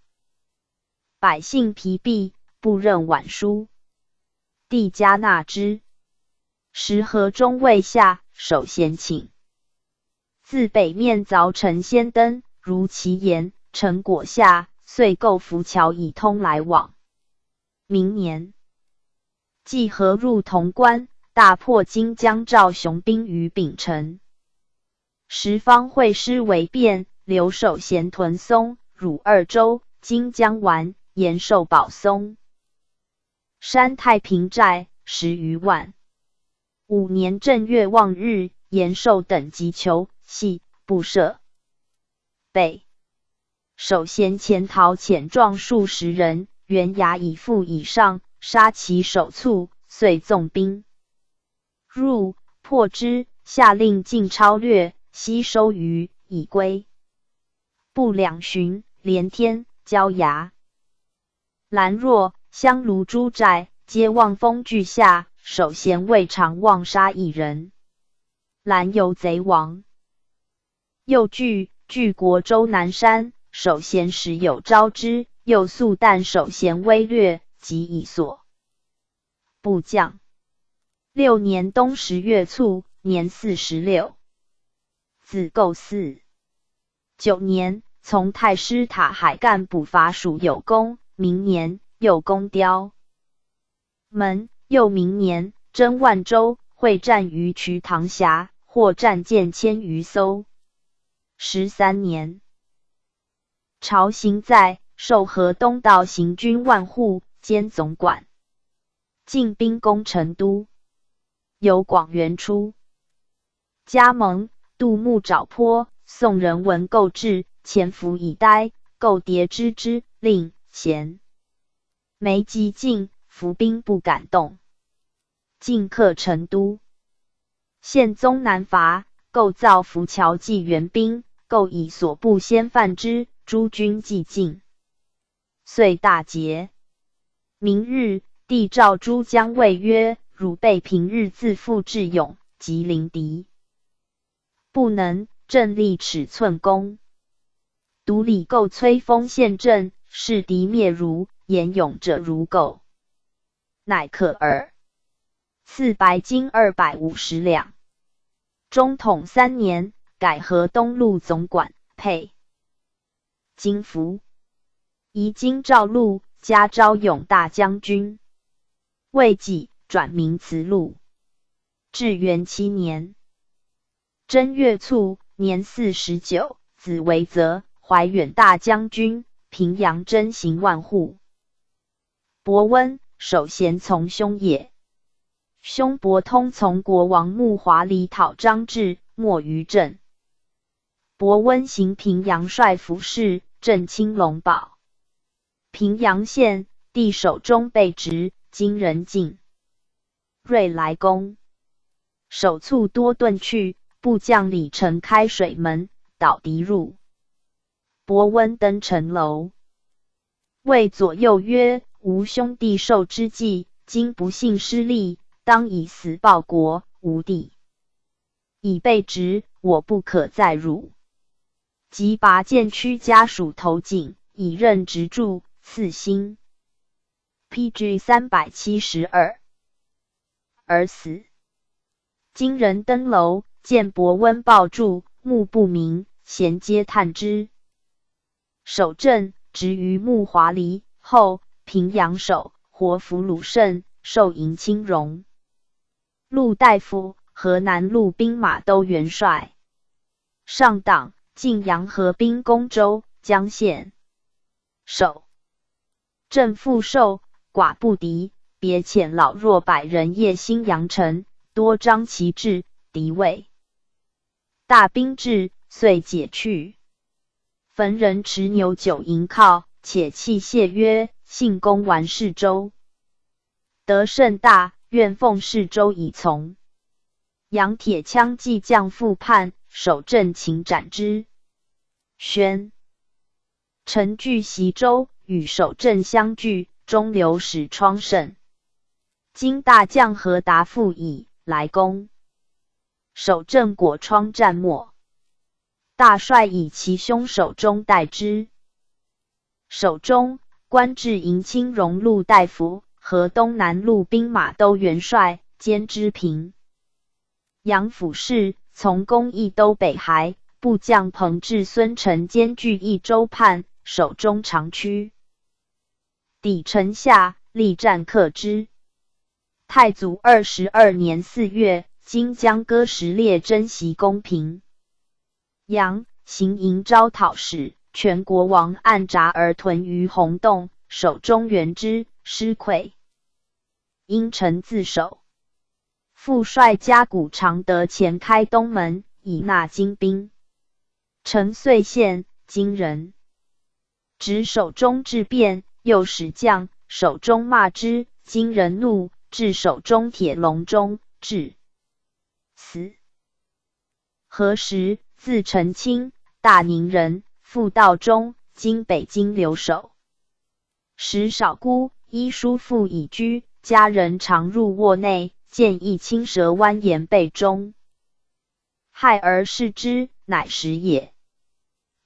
百姓疲弊，不任晚书。帝加纳之。时河中未下，守贤请。自北面凿成仙灯，如其言，成果下，遂构浮桥以通来往。明年，济河入潼关，大破金江赵雄兵于丙辰。时方会师为变，留守贤屯松、汝2州，金江丸、延寿保松。山太平寨10余万。5年正月望日，延寿等急求，系不赦。北守贤潜逃遣壮数10人，原衙以腹以上，杀其首卒，遂纵兵入，破之，下令尽抄掠，悉收余，以归。不2旬，连天、焦衙、兰若、香炉诸寨，皆望风俱下，守贤未尝妄杀一人。兰有贼亡。又据国州南山，守贤时有招之，又素但守贤威略，即以所部将。6年冬10月卒，年46。子构嗣。9年，从太师塔海干补伐属有功。明年，又攻雕门。又明年，征万州，会战于瞿塘峡，获战舰1000余艘。13年，朝行在，授河东道行军万户，兼总管。进兵攻成都。由广元出。加盟，杜牧沼坡，宋人文构志，潜伏以待，构叠之之，令贤。梅及进，伏兵不敢动。进克成都。宪宗南伐，构造浮桥济援兵，构以所部先犯之，诸军既进。遂大捷。明日，帝诏诸将尉曰：汝辈平日自负智勇，及临敌，不能正立尺寸功。独李构摧锋陷阵，视敌灭如，言勇者如狗，乃可耳。赐白金250两。中统3年，改河东路总管，配京服，移京兆路，加昭勇大将军。未几，转名慈路。至元7年正月卒，年49，子为泽，怀远大将军，平阳征行万户。伯温，守贤从兄也。兄伯通从国王穆华黎讨张志，没于阵。伯温行平阳帅服侍，镇青龙堡。平阳县地守中备职，今人境。瑞来公守卒多遁去，部将李成开水门，导敌入。伯温登城楼，谓左右曰：吾兄弟受之计，今不幸失利，当以死报国，无地。已被职，我不可再辱。即拔剑驱家属投井，以任职助，赐薪。PG 372而死。今人登楼，见伯温抱柱，目不明，衔接探之。守镇职于穆华黎，后平阳守，活俘鲁胜，受迎青荣。陆大夫，河南路兵马都元帅。上党，晋阳河滨公州、江县。守镇复受，寡不敌，别遣老弱100人夜兴阳城，多张旗帜，敌畏。大兵至，遂解去。焚人持牛9营靠，且弃谢曰：信公完世州，得甚大，愿奉世州以从。杨铁枪骑将复叛，守镇擒斩之。宣陈据袭州，与守镇相聚，中流使疮盛。今大将何达复以来攻，守镇果疮战没。大帅以其兄守中代之。守中官至迎青荣路大夫，河东南路兵马都元帅，兼知平阳府事，从攻益都北还，部将彭至、孙承兼据益州畔，守中长驱。抵城下，力战克之。太祖22年4月，今江歌时列征袭公平阳，行营招讨使，全国王按札而屯于洪洞，守中原之，失溃。因臣自守。复率加鼓常德前开东门，以纳精兵。陈遂献，今人。执守中至变，又使将守中骂之，今人怒，至守中铁笼中，至死。何时，字承清，大宁人，复道中，今北京留守。时少孤，依叔父已居，家人常入卧内，见一青蛇蜿蜒背中，害而视之，乃食也。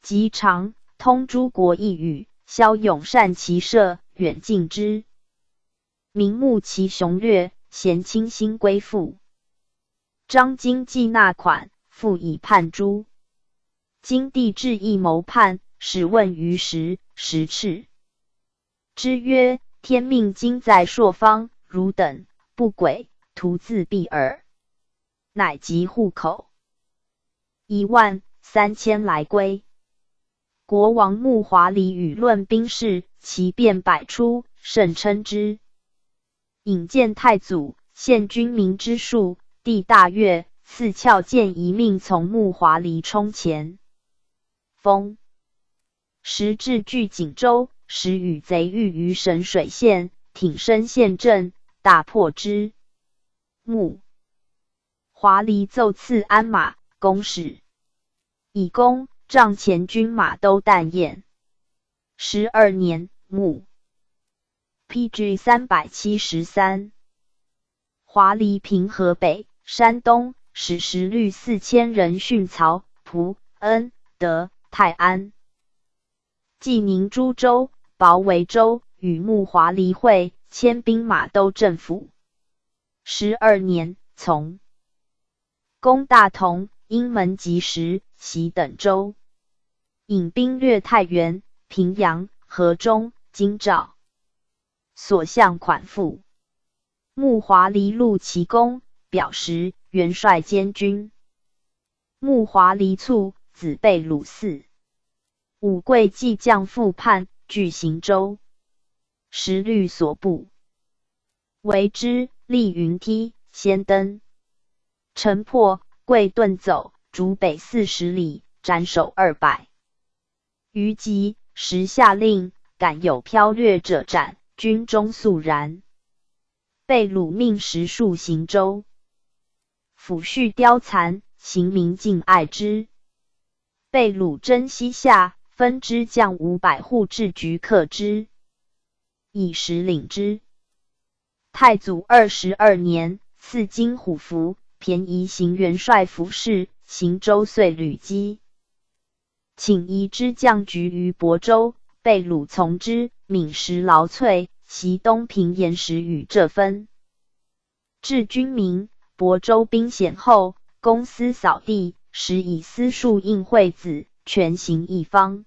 及常通诸国异语，骁勇善骑射，远近之。明目其雄略，咸清心归附。张经济纳款，复以叛诛。今帝至义谋叛，使问于时斥之曰：天命今在朔方，汝等不轨，徒自毙耳。乃即户口13000来归。国王穆华黎与论兵事，其辩百出，甚称之。引见太祖，献军民之术，帝大悦，赐翘剑一命，从穆华黎冲前。封时至据锦州，时与贼遇于神水县，挺身陷阵，大破之。穆华黎奏赐鞍马，公使以功，帐前军马都旦宴。12年，穆 PG 373华黎平河北、山东，使时率4000人训曹、蒲、恩、德、泰安。济宁诸州、保维州，与穆华黎会，迁兵马都镇抚。12年，从攻大同、阴门及时、袭等州，引兵掠太原、平阳、河中、京兆，所向款赋。穆华黎录其功，表时元帅监军。穆华黎卒，子贝鲁嗣。武贵继将复叛，据行州。时律所部，为之，立云梯，先登。城破，贵遁走，逐北40里，斩首200。余吉时下令，敢有剽掠者斩，军中肃然。被掳命10数行州，抚恤凋残，行民敬爱之。被掳征西下，分之将500户至局克之，以时领之。太祖22年，赐金虎符，便宜行元帅服饰，行州遂屡击。请移之将局于亳州，被掳从之，闽时劳瘁，袭东平岩石与浙分。至军民，亳州兵险后，公私扫地，时以私数应惠子，全行一方。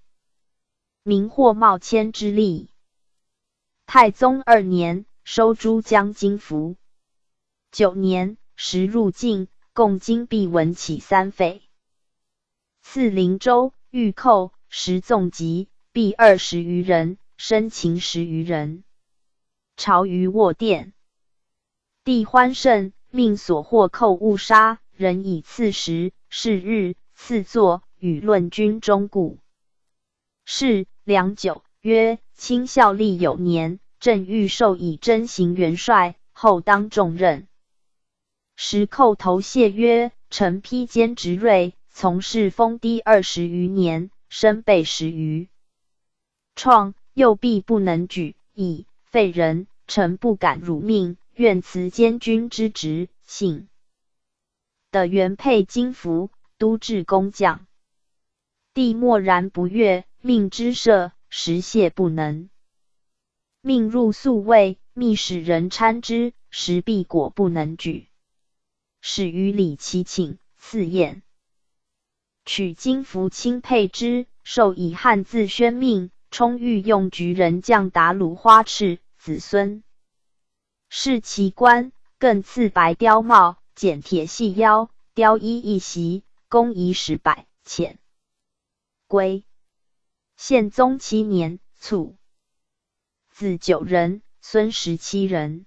民获冒迁之力。太宗2年，收诸将金符。9年，时入境，共金币文起3匪。赐灵州、御寇，时纵籍，币20余人，生擒10余人。朝于卧殿。帝欢甚，命所获寇勿杀，人以赐食，是日，赐坐，与论军中故。是良久，曰：卿效力有年，朕欲授以征行元帅，后当重任。时叩头谢曰：臣披坚执锐，从事封地20余年，身备10余创，右臂不能举，以废人，臣不敢辱命，愿辞监军之职，幸的原配金符，都至工匠。帝默然不悦，命之赦，实谢不能。命入宿卫，密使人搀之，时必果不能举。使于礼其请，赐宴。取金符钦佩之，授以汉字宣命，充御用举人将达鲁花赤子孙。是其官，更赐白貂帽，剪铁细腰，貂衣一袭，弓夷10百，遣归。宪宗7年卒。子9人，孙17人。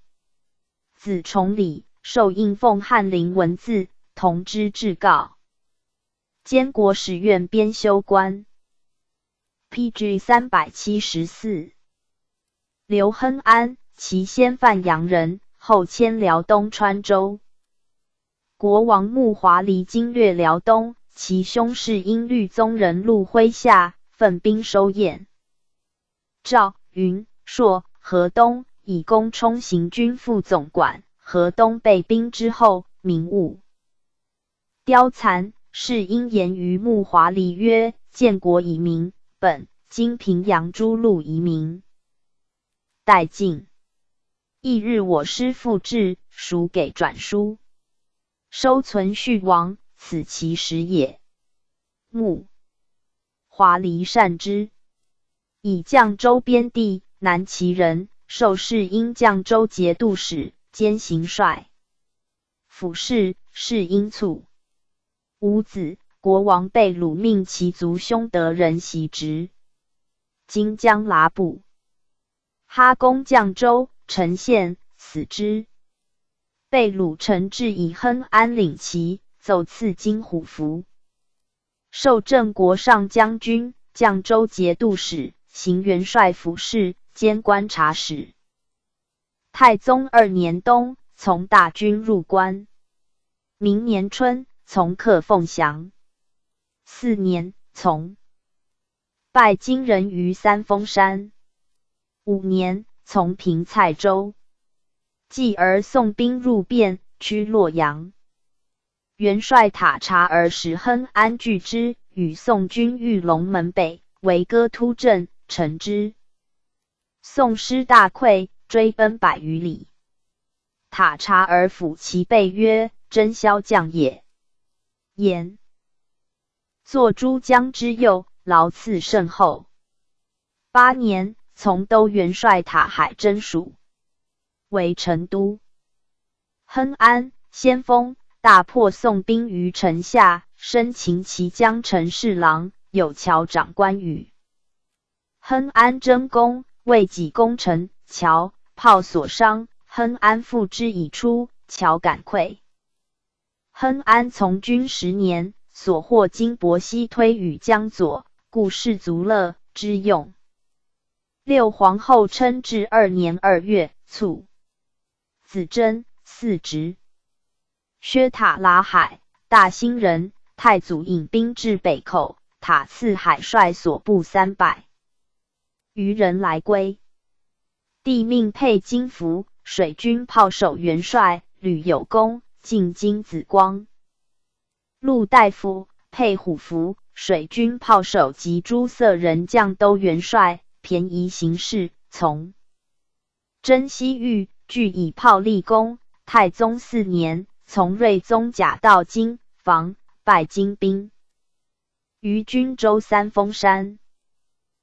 子崇礼，受应奉翰林文字，同知至诰。监国史院编修官。PG 374。刘亨安，其先范阳人，后迁辽东川州。国王穆华黎经略辽东，其兄是因律宗人陆麾下，奋兵收燕。赵、云、朔、河东以功充行军副总管。河东被兵之后，民务凋残，是因言于穆华黎曰：建国以民，本今平阳诸路移民。殆尽。翌日我师复至，属给转书，收存续亡，此其实也。穆华黎善之，以绛州边地，南齐人，受是因绛州节度使，兼行帅。府事，是因卒。无子，国王被掳，命其族兄得人袭职。今将剌部。哈攻绛州，陈宪死之。被掳陈至以亨安领旗，奏赐金虎符。授正国上将军、绛州节度使，行元帅府事，兼观察使。太宗2年冬，从大军入关。明年春，从克凤翔。4年，从拜金人于三峰山。5年，从平蔡州。继而宋兵入汴，趋洛阳。元帅塔察尔使亨安拒之，与宋军遇龙门北，围割突阵，城之。宋师大溃，追奔100余里。塔察尔抚其背曰：真骁将也。言坐珠江之右，劳赐甚厚。8年，从都元帅塔海真属，为成都。亨安，先锋，大破宋兵于城下，升秦齐江城侍郎，有桥长关羽。亨安争功，为己攻城，桥炮所伤，亨安复之以出，桥赶溃。亨安从军10年，所获金帛悉推与江左，故士卒乐之用。6皇后称至2年2月卒。子珍，嗣侄。薛塔拉海，大兴人，太祖引兵至北口，塔赐海帅所部300余人来归。帝命配金符，水军炮手元帅吕有功，进京紫光。陆大夫配虎符，水军炮手及诸色人将都元帅，便宜行事，从。征西域，俱以炮立功。太宗4年，从睿宗甲到京防，败金兵于均州三峰山。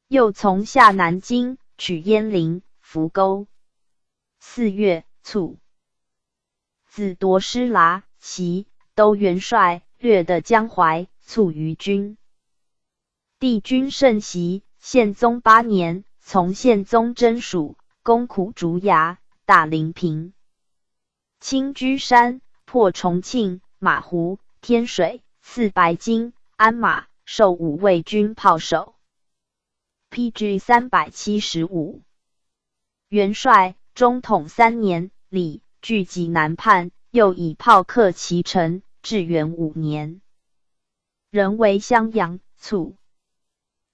又从下南京，取鄢陵、扶沟。4月卒。子夺施剌、齐都元帅，略得江淮，卒于军。帝君甚喜，宪宗8年，从宪宗征蜀，攻苦竹崖，大临平。清居山，破重庆、马湖、天水，赐白金、鞍马，授武卫军炮手。PG 375。元帅，中统3年，李据济南叛，又以炮克其城，至元5年。人为襄阳，卒。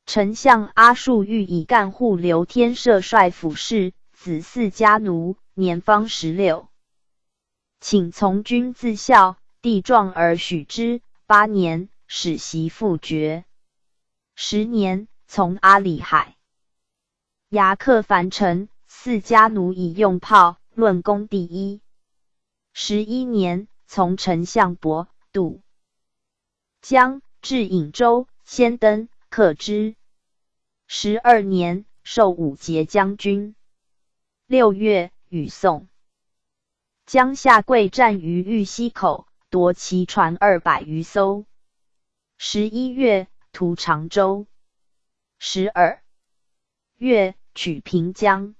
丞相阿术欲以干户刘天摄帅府事，子嗣家奴，年方16。请从军自校，帝壮而许之。8年，使袭复爵。10年，从阿里海。牙克樊城，嗣家奴以用炮，论功第一。11年，从丞相博渡江，至颍州，先登，克之。12年，授武节将军。6月，与宋。江夏贵战于玉溪口，夺其船200余艘。11月，屠常州。12月，取平江。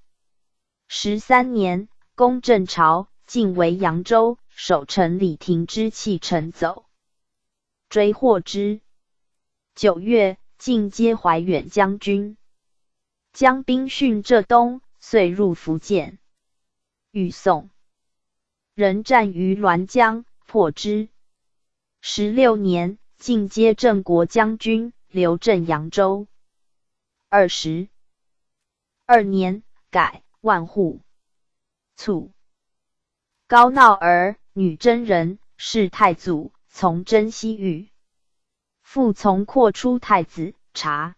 13年，攻镇巢，进为扬州，守城李廷之弃城走，追获之。9月，进接怀远将军。将兵逊浙东，遂入福建。与宋。人战于滦江，破之。16年，进接镇国将军，留镇扬州。22年，改万户。卒。高闹儿，女真人，是太祖，从征西域。复从扩出太子，察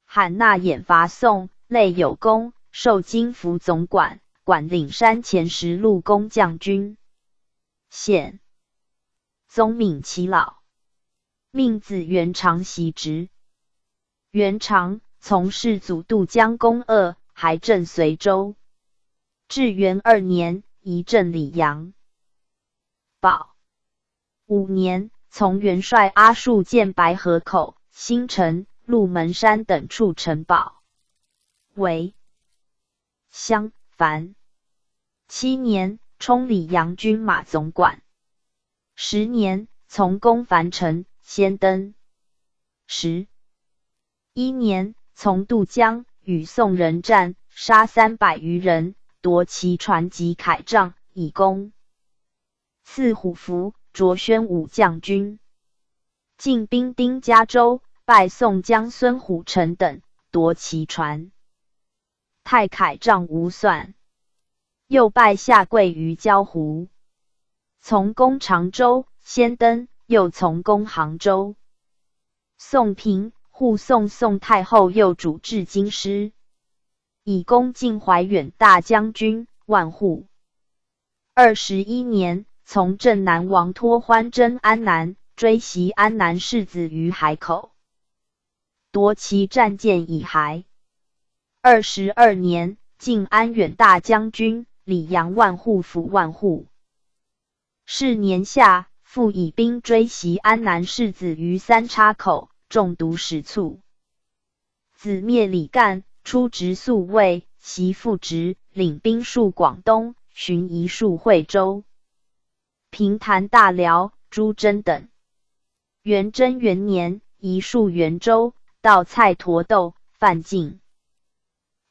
罕纳衍伐宋，累有功，授金符总管，管领山前10路工将军。宪宗敏其老，命子元长袭职。元长从世祖渡江攻鄂，还镇随州。至元2年，移镇里阳。宝5年，从元帅阿术建白河口、新城、鹿门山等处城堡，为襄樊。7年，充里阳军马总管。10年，从攻樊城，先登。11年，从渡江，与宋人战，杀300余人，夺其船及铠杖，以功。赐虎符，擢宣武将军。进兵丁家州，败宋将孙虎城等，夺其船。太铠杖无算。又败下贵于焦湖。从攻常州，先登，又从攻杭州。宋平护送宋太后右主至京师，以功晋怀远大将军，万户。21年，从镇南王托欢征安南，追袭安南士子于海口，夺其战舰以还。22年，晋安远大将军李阳万户府万户。是年夏，复以兵追袭安南士子于三叉口，中毒食卒。子灭李干，出直宿卫，袭副职，领兵戍广东，巡夷戍惠州。平谭大辽、朱桢等。元贞元年，夷戍元州，到蔡佗斗，犯境。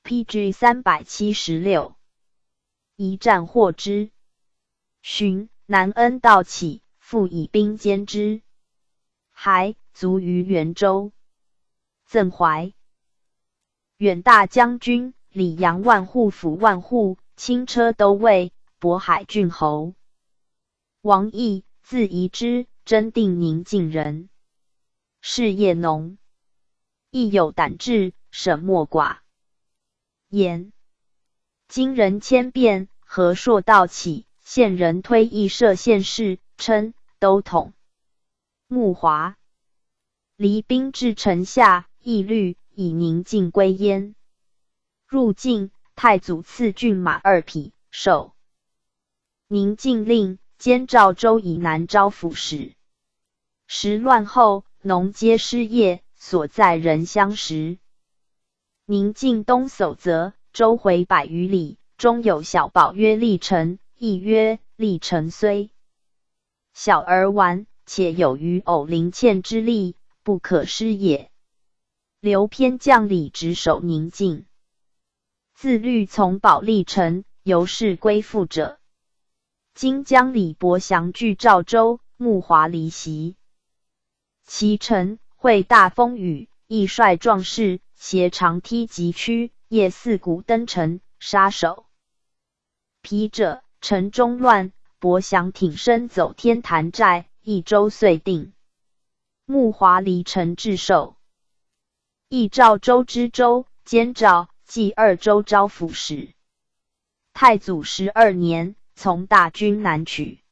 PG 376。一战获之。寻南恩道起，复以兵歼之。还卒于元州。赠怀。远大将军李阳万户府万户，轻车都尉，渤海郡侯。王毅，字宜之，真定宁晋人。事业农，亦有胆志，省莫寡。言今人迁变，和硕道起，县人推议设县事，称都统。穆华离兵至城下，议律以宁晋归焉。入晋，太祖赐骏马2匹，授宁晋令，兼赵州以南招抚使。时乱后，农皆失业，所在人相食。宁晋东守则，周回100余里，中有小堡曰历城，亦曰历城虽小而顽，且有余偶临堑之力，不可失也。刘偏将领直守宁晋，自律从保历城，由是归附者。今将李伯祥据赵州，穆华离袭。其臣会大风雨，亦率壮士携长梯疾驱，夜四鼓登城，杀守。疲者，城中乱，伯祥挺身走天坛寨，1周遂定。穆华离城致寿。亦赵州知州，兼赵、冀2州招抚使。太祖12年，从大军南取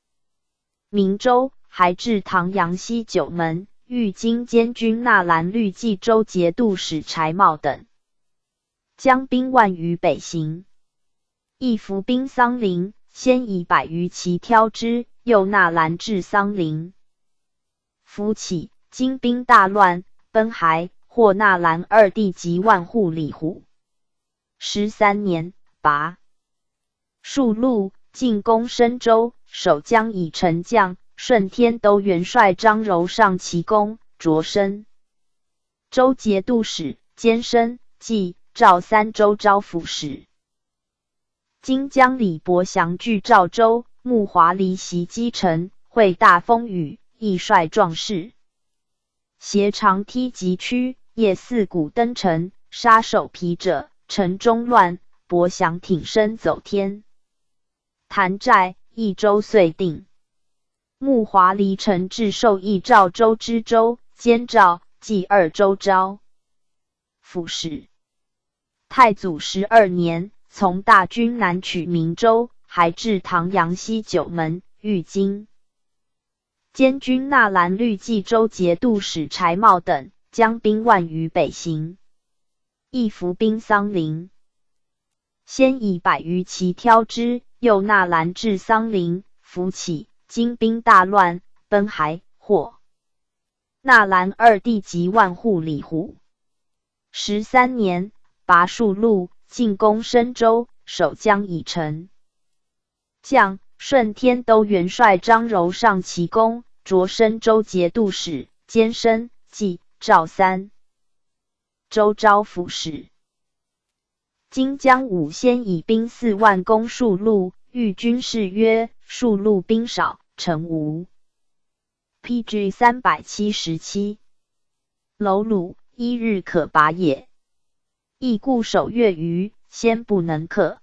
明州，还至唐阳西九门，豫津监军纳兰律冀州节度使柴茂等，将兵万余北行。亦伏兵桑陵，先以100余骑挑之，又纳兰至桑陵。伏起，金兵大乱，奔还，获纳兰2弟及万户李虎。13年，拔戍路，进攻深州，守将以丞将、顺天都元帅张柔上其功，擢升州节度使，兼升冀、赵3州招抚使。今将李伯祥据赵州，穆华离袭击城，会大风雨，亦率壮士携长梯疾驱，夜四鼓登城，杀守疲者，城中乱，伯祥挺身走天坛寨，1周遂定。穆华离城至授益赵州知州，兼赵、冀2州招抚使。太祖12年，从大军南取明州，还至唐阳西九门、豫津。监军纳兰律冀州节度使柴茂等，将兵万余北行。亦伏兵桑陵，先以100余骑挑之，又纳兰至桑陵。伏起，金兵大乱，奔还，获纳兰2弟及万户李虎。13年，拔戍路，进攻深州，守将以城将、顺天都元帅张柔上其功，擢升州节度使，兼升冀、赵3州招抚使。今将武先以兵4万攻戍路，豫军士曰：戍路兵少，城无。PG 377。楼鲁1日可拔也。亦固守越余，先不能克。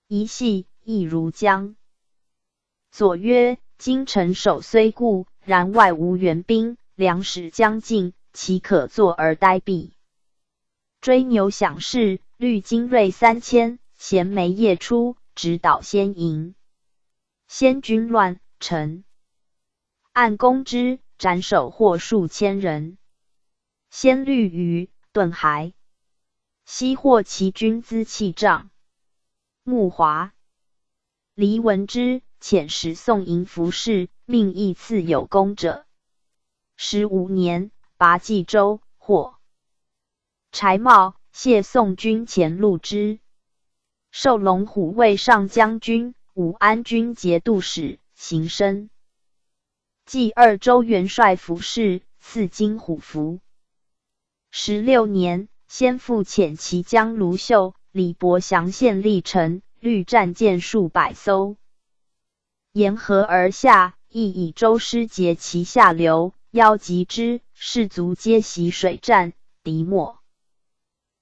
一系亦如将。左曰：今城守虽固，然外无援兵，粮食将尽，岂可坐而待毙？追牛响势，率精锐3000，衔枚夜出，直捣先营。先军乱，陈按攻之，斩首获数千人。先虑于顿骸，悉获其军资器仗。穆华、黎闻之，遣使送迎服侍，命亦赐有功者。15年，拔冀州，获柴茂、谢宋军前录之。授龙虎卫上将军、武安军节度使，行升。冀2州元帅服侍，赐金虎符。16年，先父遣骑将卢秀、李伯祥献历城，率战舰数百艘，沿河而下，亦以舟师截其下流，邀击之，士卒皆习水战，敌莫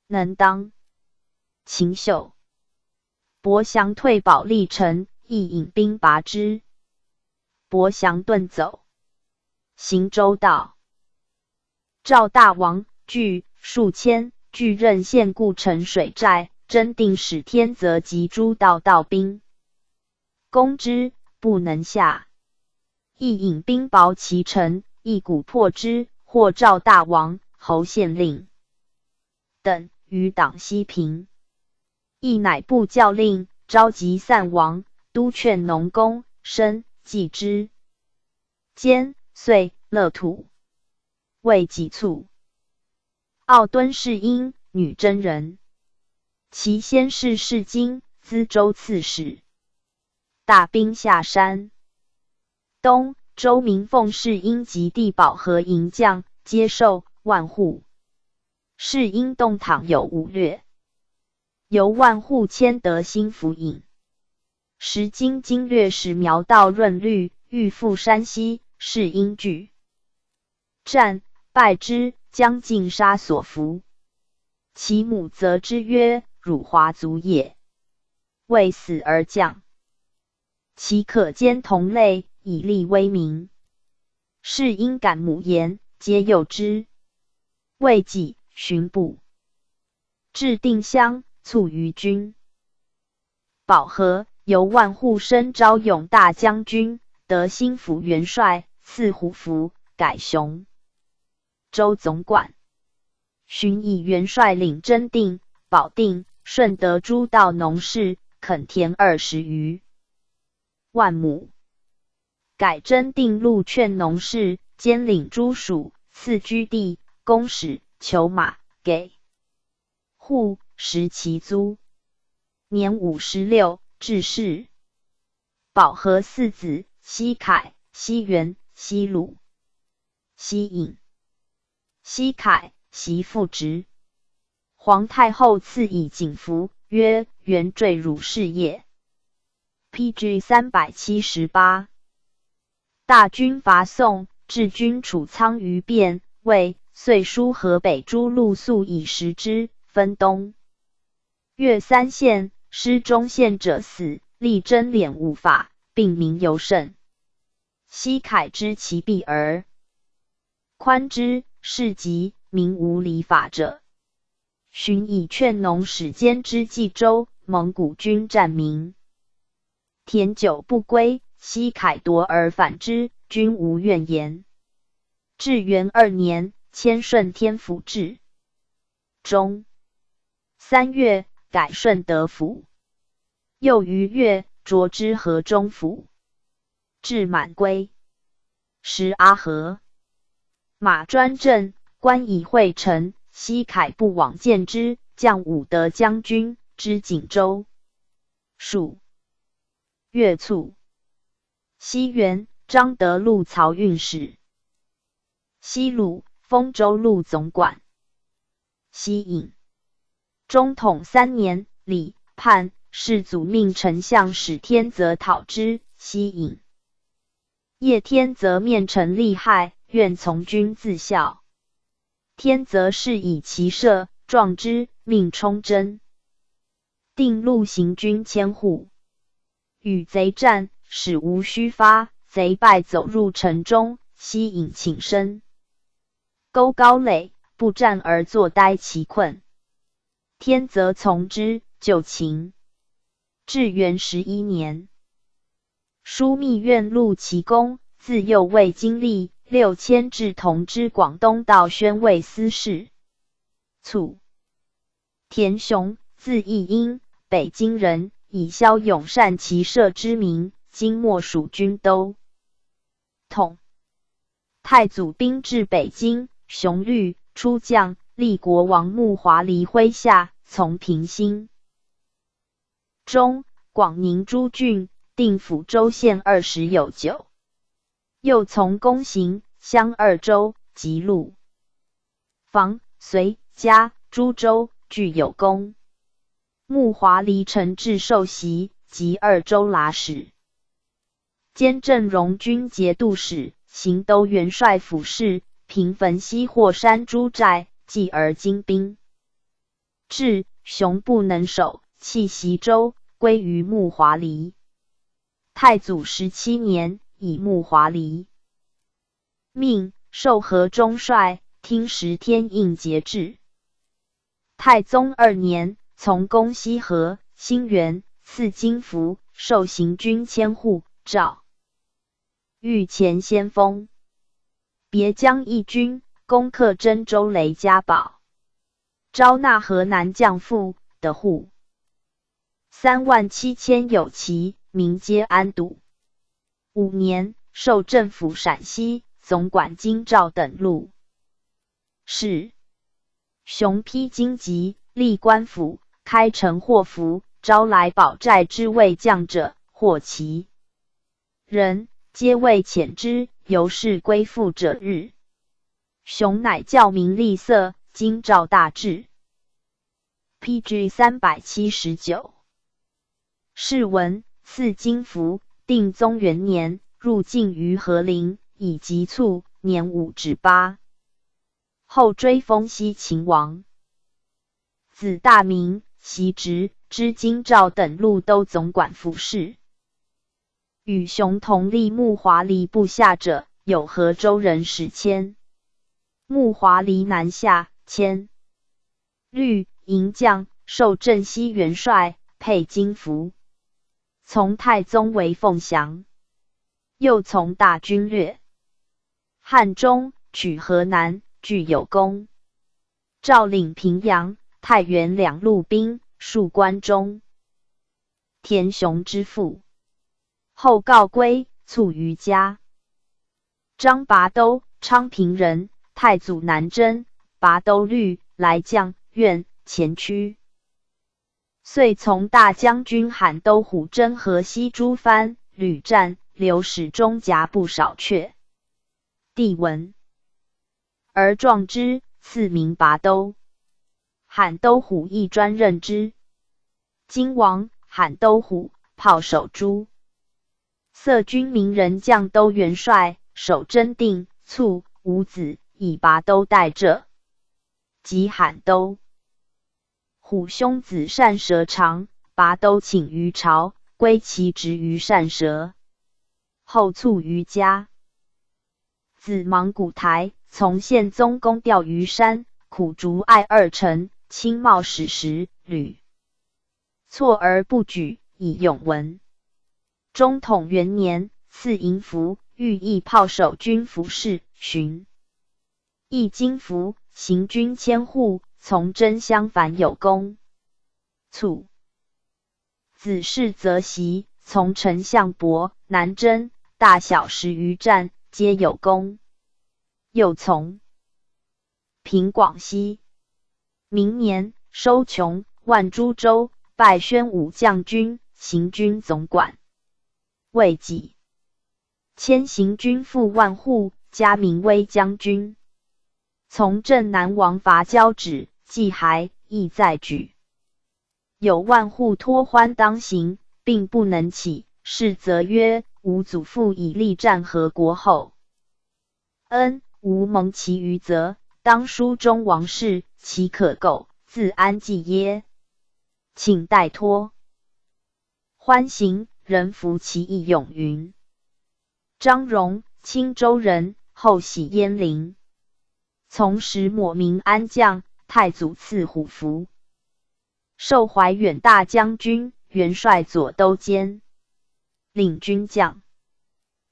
能当。秦秀、伯祥退保历城，亦引兵拔之。伯祥遁走。行州道。赵大王据数千，据任县固城水寨，征定使天泽及诸道道兵，攻之，不能下。亦引兵薄其城，一鼓破之，获赵大王、侯县令等于党西平。亦乃部教令，召集散王，都劝农工，申祭之。兼遂乐土，为己卒。奥敦是英，女真人。其先世是京、淄州刺史。大兵下山。东周明奉是英及地保和营将，皆受万户。是英动倘有误略，由万户迁得新府尹。时经略使苗道润律，欲赴山西，是英惧战，败之，将尽杀所俘。其母责之曰：“汝华族也，为死而降，其可兼同类，以立威名。”是因感母言，皆诱之。未几，巡捕，至定襄，卒于军。保和由万户升昭勇大将军，得新府元帅，赐虎符，改雄州总管。寻以元帅领真定、保定、顺德诸道农事，垦田20余万亩。改真定路劝农事，兼领诸属，赐居地、公使、裘马，给户食其租。年56，致仕。保和四子：西凯、西元、西鲁、西尹。西凯，袭父职。皇太后赐以锦服，曰：“元坠汝事也。” PG 378。大军伐宋，至军储仓于汴，魏，遂书河北诸路速以食之，分东越3县，失中县者死，力争敛无法，并民尤甚。西凯知其弊而宽之，是疾，民无礼法者。寻以劝农使兼之冀州，蒙古军战民，田久不归，西凯夺而反之，均无怨言。至元2年，迁顺天府治。中3月，改顺德府。又于月，擢之河中府。至满归。时阿和、马专政，官以会臣。西凯不往见之，降武德将军，知锦州。属月卒。西元，张德禄漕运使。西鲁，丰州路总管。西尹。中统3年，李叛，世祖命丞相使天泽讨之，西尹。叶天泽面陈利害，愿从军自效。天泽是以骑射，撞之，命冲征。定路行军千户，与贼战，使无虚发，贼败走入城中，西尹请身。勾高垒，不战而坐待其困。天泽从之，就擒。至元11年，枢密院录其功，自幼未经历， 6迁至同知广东道宣慰司事。卒。田雄，字义英，北京人，以骁勇善骑射之名，今莫属军都。统。太祖兵至北京，雄律出将，立国王穆华黎麾下，从平兴。中，广宁诸郡，定抚州县20有9。又从公行、襄2州，及陆、房、绥、嘉、诸州，俱有功。穆华黎承制受袭，及2州剌史，兼镇戎军节度使，行都元帅府事，平汾西霍山诸寨，继而精兵。至，雄不能守，弃袭州，归于穆华黎。太祖17年，以穆华黎命授河中帅，听10天应节制。太宗2年，从攻西河、兴元，赐金符，授行军千户，诏御前先锋。别将义军，攻克真州雷家堡，招纳河南将父的户37000有骑，民皆安堵。5年，授镇抚陕西，总管京兆等路。是。雄披荆棘，立官府，开城祸福，招来保寨之卫将者，或其人，皆为遣之，由是归附者日。雄乃教民立色，京兆大治。PG 379。是文，赐金符，定宗元年，入境于和陵，以及卒，年5至8。后追封西秦王。子大名，袭职，知京兆等路都总管府事。与雄同立穆华黎部下者，有河州人史谦。穆华黎南下，谦律营将，授镇西元帅，配金符。从太宗为凤翔。又从大军略汉中，取河南，俱有功。诏领平阳、太原2路兵，戍关中。田雄之父。后告归，卒于家。张拔都，昌平人，太祖南征，拔都虑，来将，愿前驱。遂从大将军韩都虎征河西诸藩，屡战，留使中夹不少阙。帝闻，而壮之，赐名拔都。韩都虎亦专任之。今王韩都虎，炮手诸色军名人将都元帅，守真定、卒、无子，以拔都代者。即韩都虎兄子善蛇长，拔都请于朝，归其职于善蛇。后卒于家。子芒古台，从宪宗公调于山，苦竹爱2臣，亲冒矢石，屡错而不举，以永闻。中统元年，赐银符，御役炮手军服事，巡役金符，行军千户，从征襄樊有功。卒。子氏则袭，从丞相伯南征，大小10余战，皆有功。又从平广西。明年，收琼、万诸州，拜宣武将军、行军总管。未几，迁行军副万户，加名威将军。从镇南王伐交趾，既还，亦再举。有万户托欢当行，并不能起，是则曰：吾祖父以力战和国后，恩吾蒙其余责，当书中王室，其可构，自安济耶？请代托。欢行，人服其义勇云。张荣，青州人，后徙鄢陵。从时抹名安将，太祖赐虎符。授怀远大将军，元帅左都监，领军将。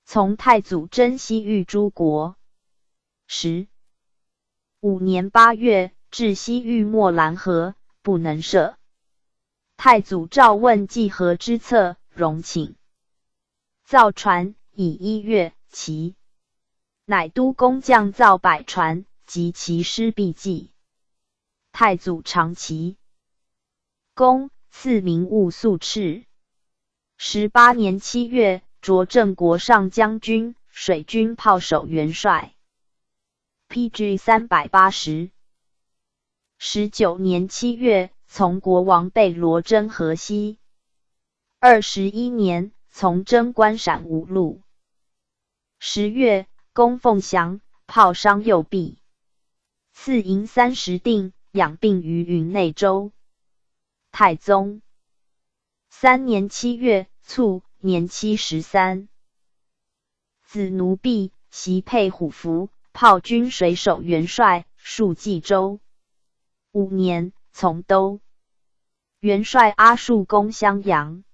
从太祖征西域诸国。15年8月，至西域墨兰河，不能涉。太祖诏问济河之策，容请。造船，以1月期。乃督工匠造百船，及其师必济。太祖常其功，赐名务素敕。18年7月，擢郑国上将军、水军炮手元帅。PG 380。19年7月，从国王贝罗征河西。21年，从征官陕无路。10月，攻凤翔，炮伤右臂。赐银30锭，养病于云内州。太宗3年7月卒，年73。子奴婢，袭配虎符，炮军水手元帅，戍冀州。5年，从都元帅阿术攻襄阳。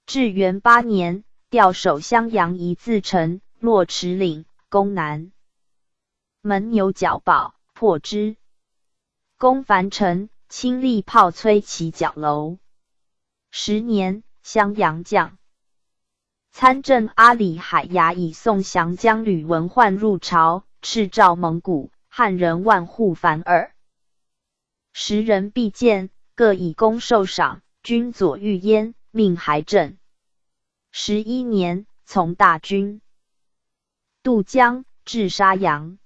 至元8年，调守襄阳一自城，落池岭，攻南门牛角堡，破之。攻樊城，亲力炮摧其角楼。10年，襄阳将参政阿里海牙以宋降将吕文焕入朝，敕诏蒙古汉人万户凡耳。时人必见，各以功受赏，君左御焉，命还政。11年，从大军渡江，至沙阳。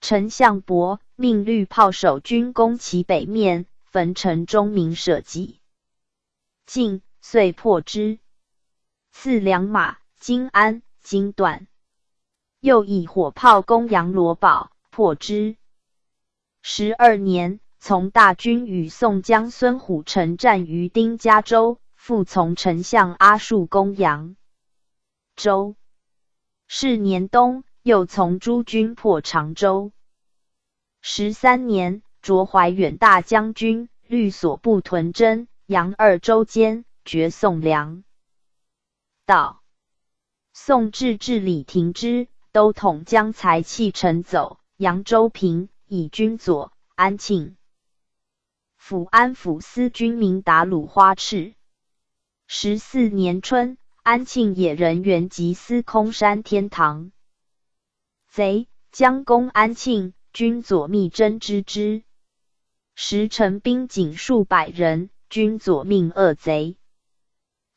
丞相伯命绿炮守军攻其北面，焚城中民社稷。晋，遂破之。赐良马、金鞍、金缎。又以火炮攻阳罗堡，破之。12年，从大军与宋将孙虎城战于丁家州，复从丞相阿术攻扬州。是年冬，又从诸军破常州。13年，擢怀远大将军，率所部屯征扬2州间，绝宋粮道。宋至李廷之，都统将财弃城走，扬州平，以军佐安庆。抚安抚司军名达鲁花赤。14年春，安庆野人原及司空山天堂。贼将攻安庆，军佐密征之之。时陈兵仅数百人，军佐命遏贼。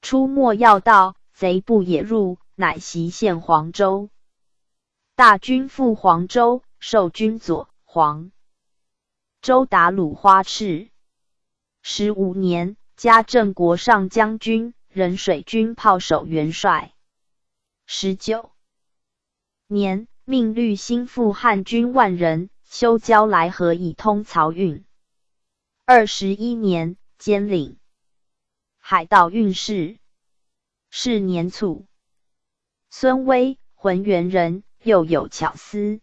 出没要道，贼不也入，乃袭陷黄州。大军赴黄州，受军佐黄州达鲁花赤。15年，加郑国上将军，任水军炮手元帅。19年，命律兴复汉军万人，修交来河以通漕运。21年，兼领海道运事。是年卒。孙威，浑源人，又有巧思。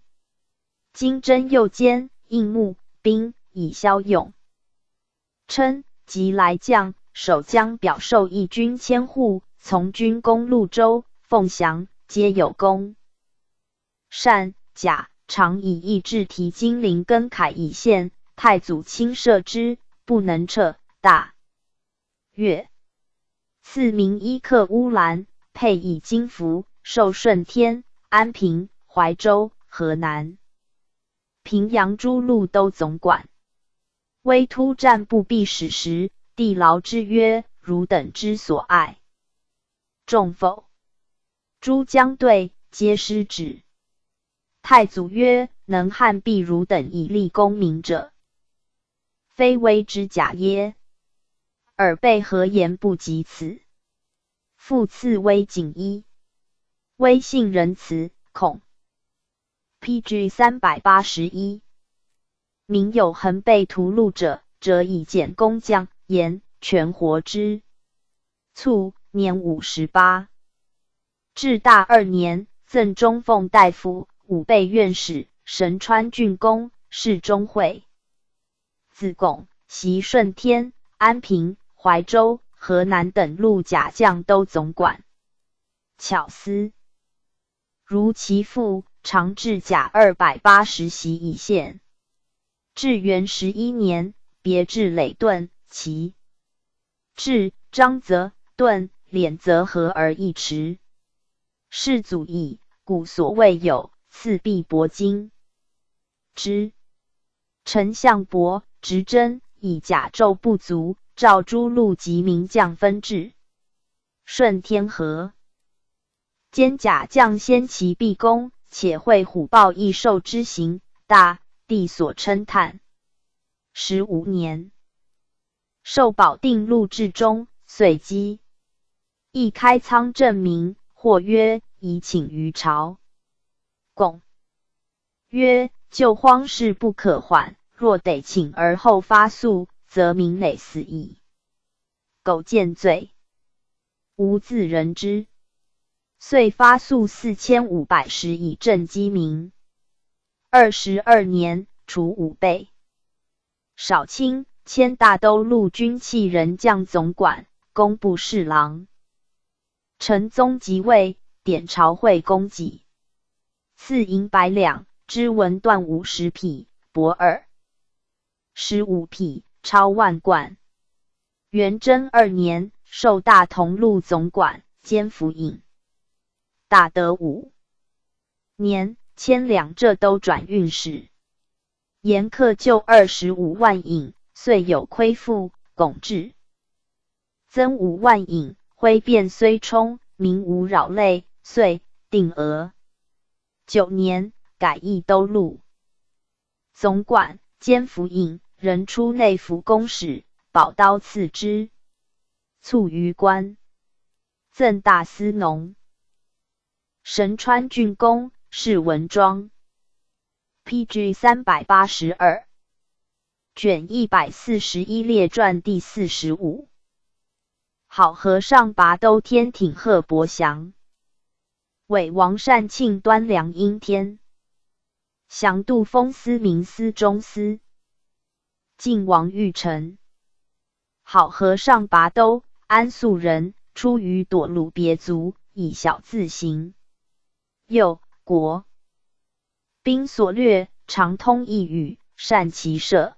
金针右监，应募兵，以骁勇。称即来将，守将表授义军1000户，从军攻潞州、凤翔，皆有功。善甲常以义制提金陵更凯以献，太祖亲赦之，不能撤。大悦。赐名伊克乌兰，配以金符，授顺天、安平、怀州、河南、平阳诸路都总管。威突战不避使时，帝劳之曰：汝等之所爱，众否？诸将对，皆失止。太祖曰：能汉必汝等以立功名者，非威之假耶？尔备何言不及此？复赐威锦衣。威信仁慈，恐。PG 381。民有横被屠戮者，则以简工匠言，全活之。卒，年58。至大2年，赠中奉大夫、武备院使、神川郡公，侍中会。子贡，袭顺天、安平、怀州、河南等路甲将都总管。巧思。如其父常置甲280席以县。至元11年，别置累顿、齐、至张则、顿、敛则合而一池。世祖以古所谓有次必帛金之。丞相伯执真以甲胄不足，召诸路及名将分治。顺天河兼甲将先其必功，且会虎豹异兽之行，大帝所称叹。15年，授保定录至中，遂击。亦开仓证明，或曰以请于朝。贡曰：救荒事不可缓，若得请而后发诉，则民累死矣。苟见罪，无自人之。遂发诉4500石以赈饥民。22年，除5倍。少卿迁大都路军器人将总管、工部侍郎。成宗即位，典朝会供给，赐银100两，织文缎50匹，帛215匹，超万贯。元贞2年，授大同路总管，兼府尹。大德5年，迁两浙都转运使。盐客就25万引，遂有亏负，拱治。增5万引，挥变虽充，民无扰累，遂定额。9年，改义都路总管，兼府尹，人出内府公使，宝刀赐之。卒于官。赠大司农。神川郡公，是文庄。PG 382卷141列传第45。好和尚拔兜天挺鹤伯祥。伪王善庆端凉阴天。祥度封司明司中司。晋王玉成。好和尚拔兜，安宿人，出于朵鲁别族，以小字行。右国兵所掠，常通一语，善骑射。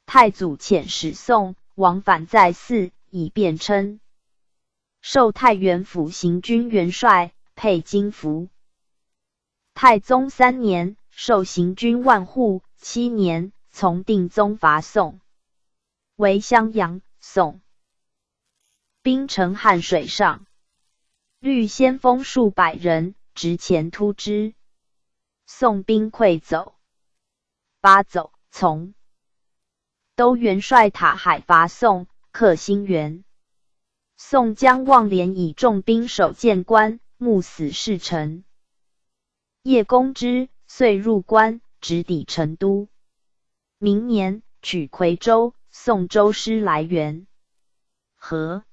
太祖遣使宋，往返在寺，以便称。授太原府行军元帅，配金服。太宗3年，授行军万户。7年，从定宗伐宋，为襄阳、宋兵城汉水上，率先锋数百人，直前突之。宋兵溃走，八走从。都元帅塔海伐宋，克兴元。宋将望连以重兵守建关，目死事成。叶公之，遂入关，直抵成都。明年，取夔州，宋州师来援。和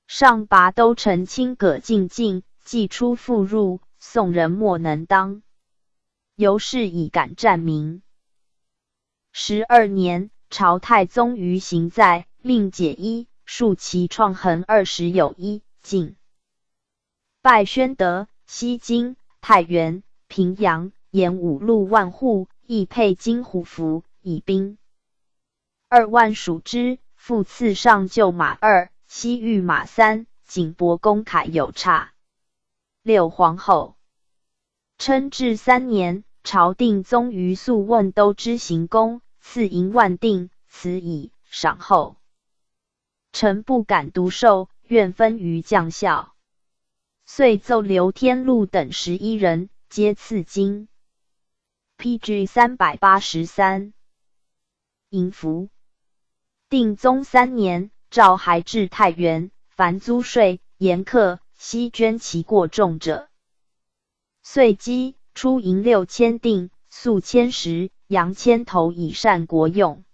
上拔都城卿葛进进，既出复入，宋人莫能当。由是以敢战民。12年，朝太宗于行在，命解衣，束其创痕20有1，进。拜宣德、西京、太原、平阳、沿5路万户，亦配金虎符，以兵2万属之，复赐上厩马2，西域马3，景伯公铠有差。6皇后。称至3年，朝定宗于肃问都之行宫，赐银万锭，此以赏后。臣不敢独受，愿分于将校。遂奏刘天禄等11人，皆赐金。PG 383。迎服。定宗3年，诏还至太原，凡租税、盐客，悉捐其过重者。遂积出银6000锭，粟1000石，羊1000头，以善国用。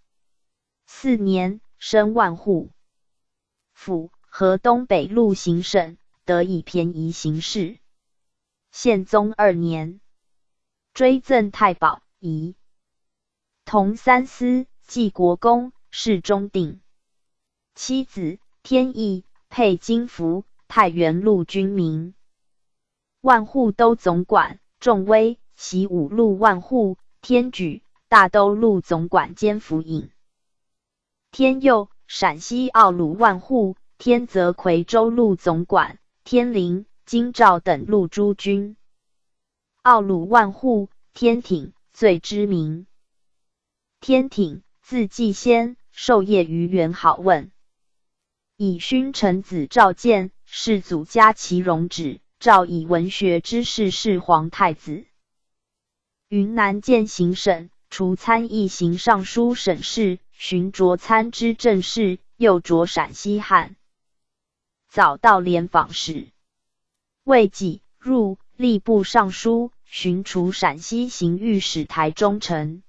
4年，升万户。府河东北路行省，得以便宜行事。宪宗2年，追赠太保仪同3司，继国公，侍中定。妻子天意，配金服，太原路军民。万户都总管，重威，袭5路万户，天举大都路总管兼府尹。天佑，陕西奥鲁万户，天泽夔州路总管，天灵、京兆等路诸军。奥鲁万户，天挺最知名。天挺，字季先，授业于元好问。以勋臣子赵建，世祖嘉其荣旨，诏以文学之士谥皇太子。云南监行省，除参议行尚书省事，巡酌参知政事，又擢陕西汉早道廉访使。未几，入吏部尚书，巡除陕西行御史台中丞。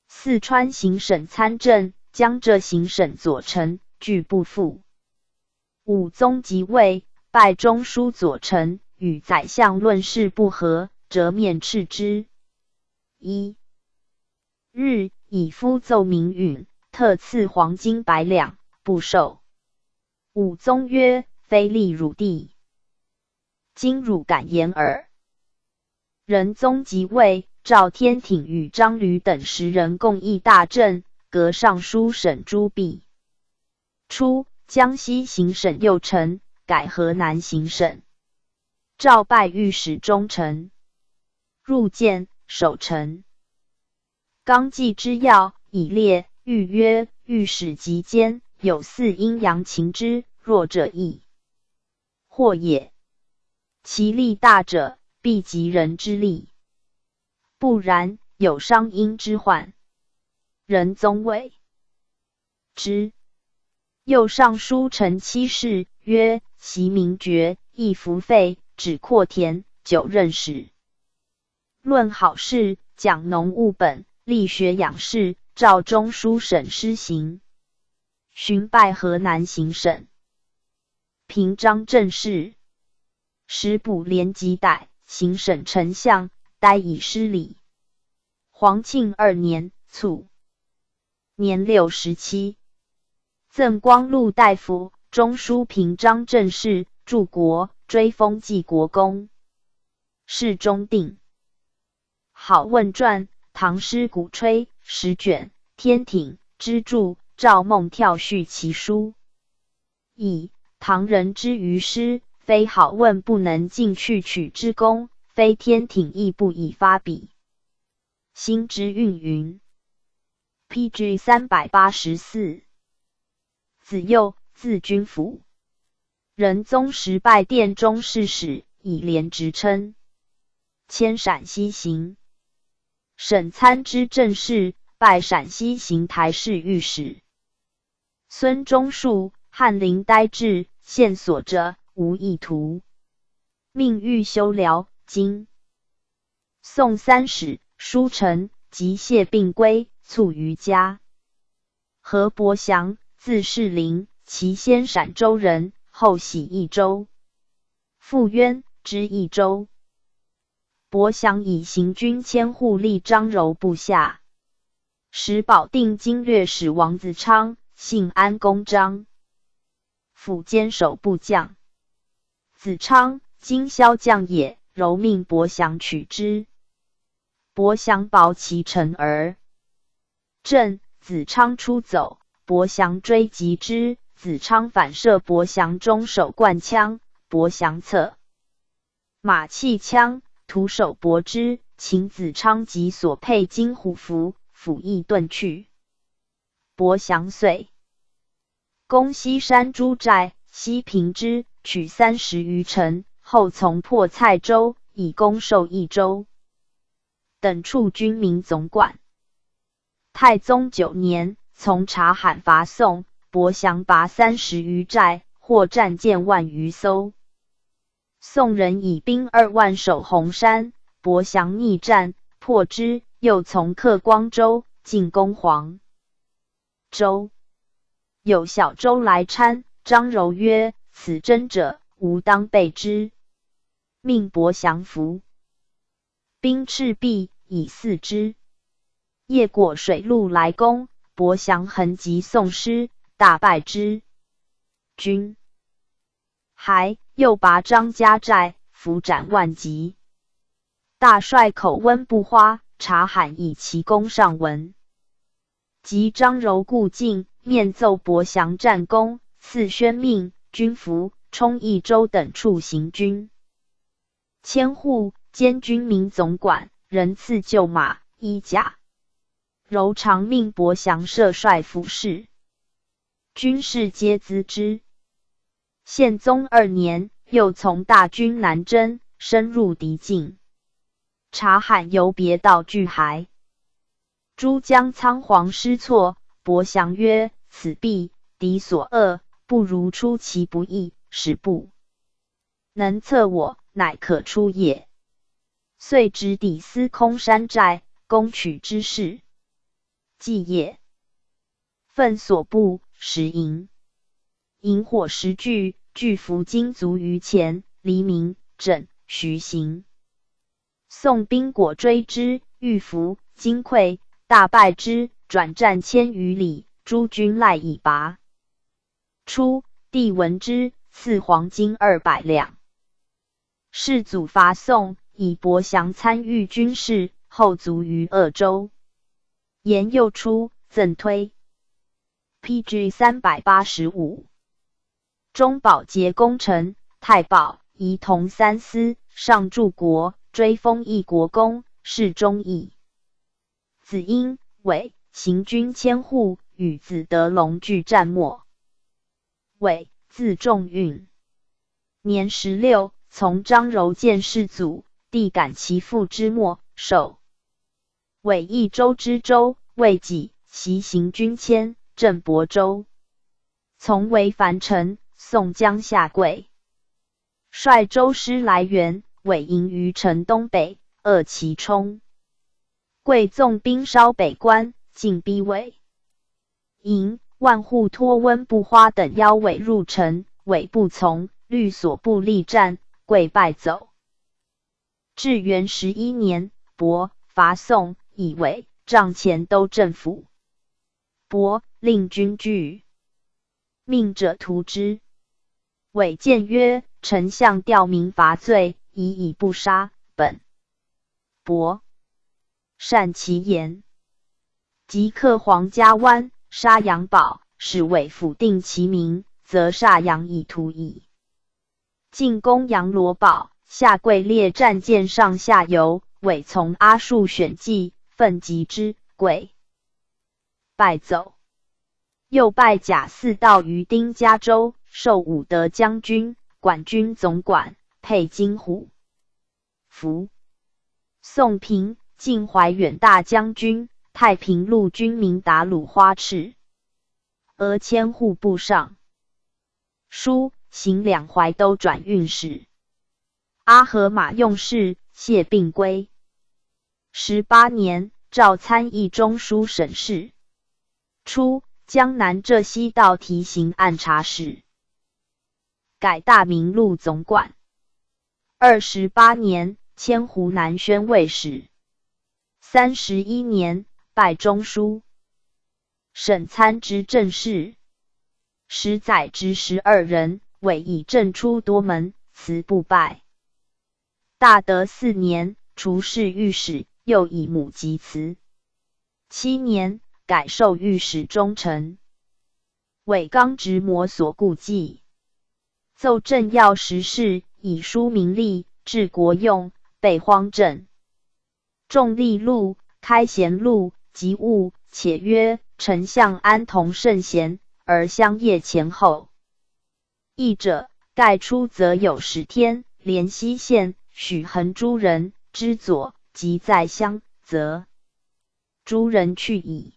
四川行省参政，江浙行省左丞，拒不赴。武宗即位，拜中书左丞，与宰相论事不合，折面斥之。1日，以夫奏明允，特赐黄金100两，不受。武宗曰：非立汝弟，今汝敢言耳。仁宗即位，召天挺与张吕等10人共议大政，革尚书省诸弊。初，江西行省右丞，改河南行省。诏拜御史中丞。入见，守丞。纲纪之要以列，谕曰：御史及监，有4阴阳情之，弱者亦或也。其力大者，必及人之力；不然，有伤阴之患。仁宗谓之。右尚书陈七事曰：袭名爵，亦服费，止扩田，9任使。论好事，讲农务本，力学养士，召中书省施行。寻拜河南行省。平章政事。时补连及代，行省丞相，待以失礼。皇庆2年卒，年67。赠光禄大夫，中书平章政事，柱国，追封济国公。世中定。好问传，唐诗鼓吹10卷，天挺之著，赵孟跳续其书。以唐人之于诗，非好问不能尽去取之功，非天挺亦不以发笔。新之韵云。pg 384。子佑，字君甫。仁宗时拜殿中侍使，以廉职称。迁陕西行省参知政事，拜陕西行台侍御史。孙中树，翰林呆滞，现所者，无异图。命欲修辽，今宋3使，书成，即谢病归，卒于家。何伯祥，字士林，其先陕州人，后徙益州。傅渊，知益州。伯祥以行军千户立张柔部下。时保定经略使王子昌，姓安公张，府监守部将。子昌，今骁将也，柔命伯祥取之。伯祥保其城而镇，子昌出走，伯祥追击之，子昌反射伯祥中手贯枪，伯祥侧马弃枪，徒手搏之，请子昌及所佩金虎符，斧亦遁去。伯祥遂攻西山诸寨，西平之，取30余城，后从破蔡州，以攻受益州。等处军民总管。太宗9年，从察罕伐宋，伯祥拔30余寨，获战舰万余艘。宋人以兵2万守红山，伯祥逆战，破之，又从克光州，进攻黄州。有小舟来参，张柔曰：此真者，吾当备之。命伯祥服。兵赤壁，以俟之。夜过水路来攻，伯祥横击宋师，大败之。军还，又拔张家寨，伏斩万级。大帅口温不花，察罕以其功上闻。及张柔故境，面奏伯祥战功，赐宣命、军服、充益州等处行军。千户兼军民总管，人赐厩马、衣甲。柔常命伯祥摄帅服饰，军士皆咨之。宪宗2年，又从大军南征，深入敌境。察罕由别道拒还。诸将仓皇失措，伯祥曰：“此必敌所恶，不如出其不意，使不能测我，乃可出也。”遂直抵司空山寨，攻取之势。既夜，奋所部10营，营火10炬，巨伏精卒于前。黎明，整徐行。宋兵果追之，遇伏，惊溃，大败之，转战1000余里，诸军赖以拔。初，帝闻之，赐黄金200两。世祖伐宋，以伯祥参与军事，后卒于鄂州。延佑初，赠推。PG 385。中保节功臣，太保，仪同3司，上柱国，追封邑国公，侍中邑。子婴、韦行军千户，与子德龙俱战没。韦，字仲运，年16，从张柔见世祖，帝感其父之末，授韦益州知州，未己，袭行军迁，镇亳州。从为樊城，宋江下桂，率州师来援，韦营于城东北，扼其冲。桂纵兵烧北关，进逼韦营，万户托温不花等邀韦入城，韦不从，律所部力战，桂败走。至元11年，亳伐宋，以韦帐前都政府。亳令军拒，命者屠之。韦谏曰：“丞相吊民伐罪，以不杀本。”亳善其言，即克黄家湾，杀杨宝，使韦府定其名，则杀杨以图矣。进攻杨罗堡，下桂列战舰上下游，韦从阿术选骑，奋击之，桂败走。又拜甲4道于丁家州，授武德将军、管军总管，配金虎符。宋平，晋怀远大将军，太平路军民打虏花赤，俄千户部上书，行2淮都转运使。阿合马用事，谢病归。18年，召参议中书省事。初，江南浙西道提刑按察使，改大明路总管。28年，迁湖南宣慰使。31年，拜中书省参知政事。10载执12人，韦以政出多门，辞不拜。大德4年，除侍御史，又以母及辞。7年，改授御史中丞。韦刚直摩所顾忌，奏政要实事，以书名利，治国用，备荒政。重利禄，开贤禄，及物，且曰：“丞相安同圣贤，而相业前后。”译者，盖出则有10天，连西县许衡诸人之左，即在乡，则诸人去矣。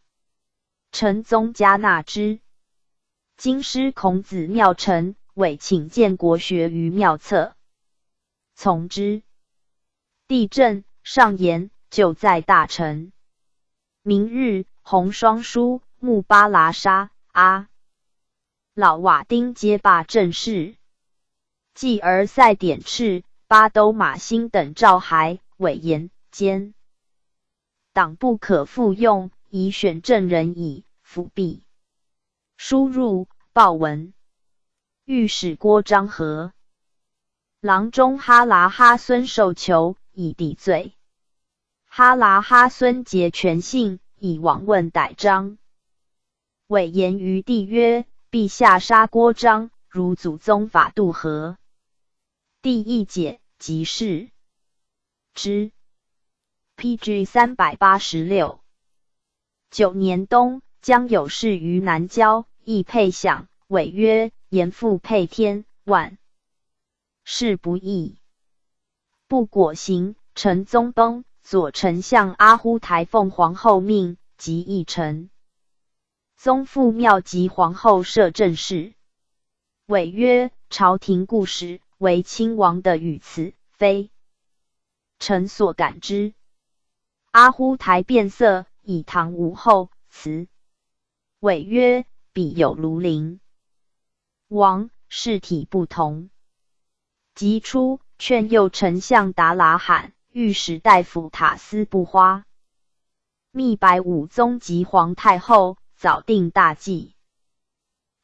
陈宗嘉纳之。京师孔子庙臣，韦请见国学于庙侧，从之。帝政，上言，就在大臣。明日，红双书，木巴拉沙、阿老瓦丁皆罢政事。继而赛典赤、巴都马兴等诏函，韦言兼党不可复用，以选正人矣。辅弼。书入，报文。御史郭章和。郎中哈拉哈孙寿求，以抵罪。哈喇哈孙节全信，以往问逮章。伪言于帝曰：陛下杀郭彰，如祖宗法度何？帝亦解，即是之。PG 386。9年冬，将有事于南郊，亦配享。伪曰：言复配天，万事不义，不果行。陈宗崩，左丞相阿忽台奉皇后命，即议臣。宗复庙及皇后摄政事。伪曰：朝廷故事，为亲王的语词，非臣所感之。阿忽台变色，以唐武后辞。伪曰：彼有庐陵王，事体不同。即出，劝右丞相达拉罕、御史大夫塔斯不花，密白武宗及皇太后，早定大计。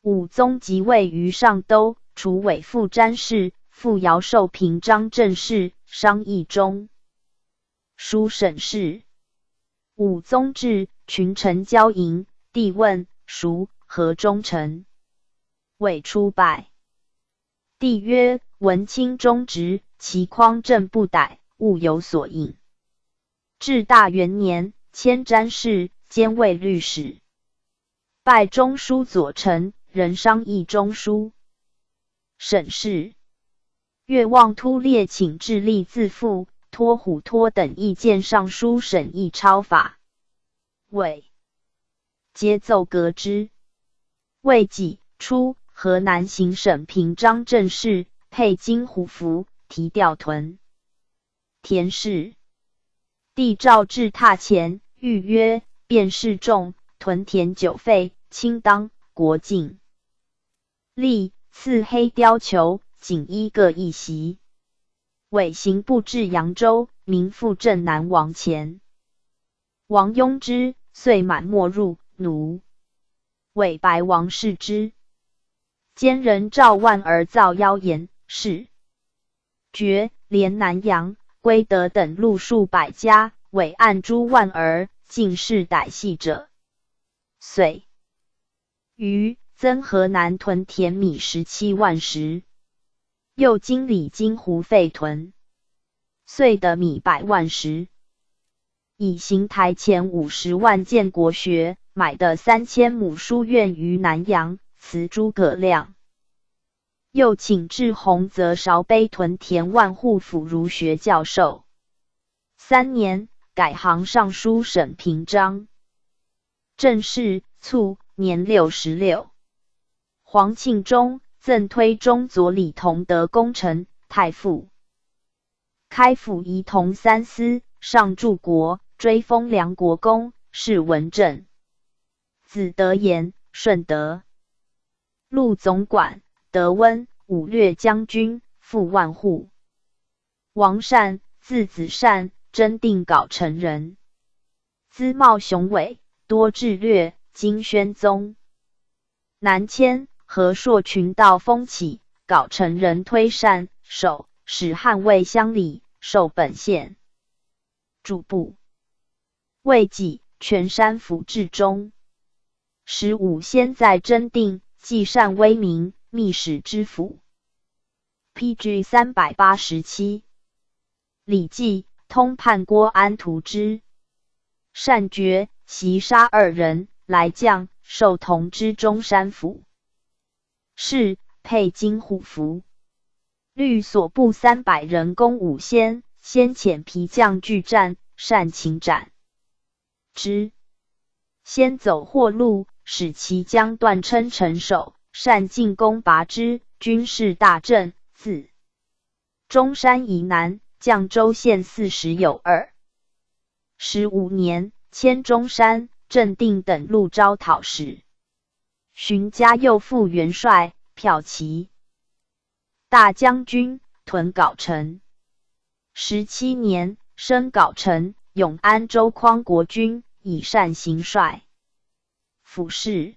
武宗即位于上都，除伪副詹事，复尧授平章政事、商议中书省事。武宗至，群臣交迎，帝问孰何忠臣？伪出拜。帝曰：文卿忠直，其匡正不逮，务有所应。至大元年，迁詹事，兼卫律使。拜中书左丞，任商议中书省事。越望突烈请致力自负，托虎托等意见尚书审议抄法。伪皆奏革之。未几，出河南行省平章政事，配金虎符，提吊屯田氏。帝诏至榻前，谕曰：便示众，屯田久废，卿当国敬。立赐黑貂裘，锦衣各一袭。伪行步至扬州，民赴镇南王前。王拥之，遂满没入，奴。伪白王视之。奸人赵万而造妖言，是绝连南阳、归德等路数百家，伪按诛万儿，尽是歹戏者。遂于增河南屯田米17万石，又经里金湖废屯，遂得米100万石。以行台前50万建国学，买的3000亩书院于南阳，辞诸葛亮。又请至洪泽韶碑屯田万户府儒学教授。3年，改行尚书省平章政事，卒，年66。黄庆忠赠推中左李同德功臣，太傅，开府仪同3司，上柱国，追封梁国公，谥文正。子德言、顺德路总管，德温，武略将军，副万户。王善，字子善，真定镐城人。姿貌雄伟，多智略，经宣宗。南迁，和硕群盗风起，镐城人推善守，使汉卫乡里，授本县主簿。未几，全山府至中。15先在真定，既善威名，密使知府。PG 387。李继通判郭安图之，善决，袭杀2人，来将，授同知中山府。是配金虎符。律所部300人攻5先，先遣皮将拒战，善擒斩之。先走祸路，使其将断称城守，善进攻拔之，军事大振。自中山以南，绛州县40有2。15年，迁中山、镇定等路招讨使。荀家右副元帅，骠骑大将军，屯镐城。17年，升镐城，永安州匡国军，以善行帅。府事。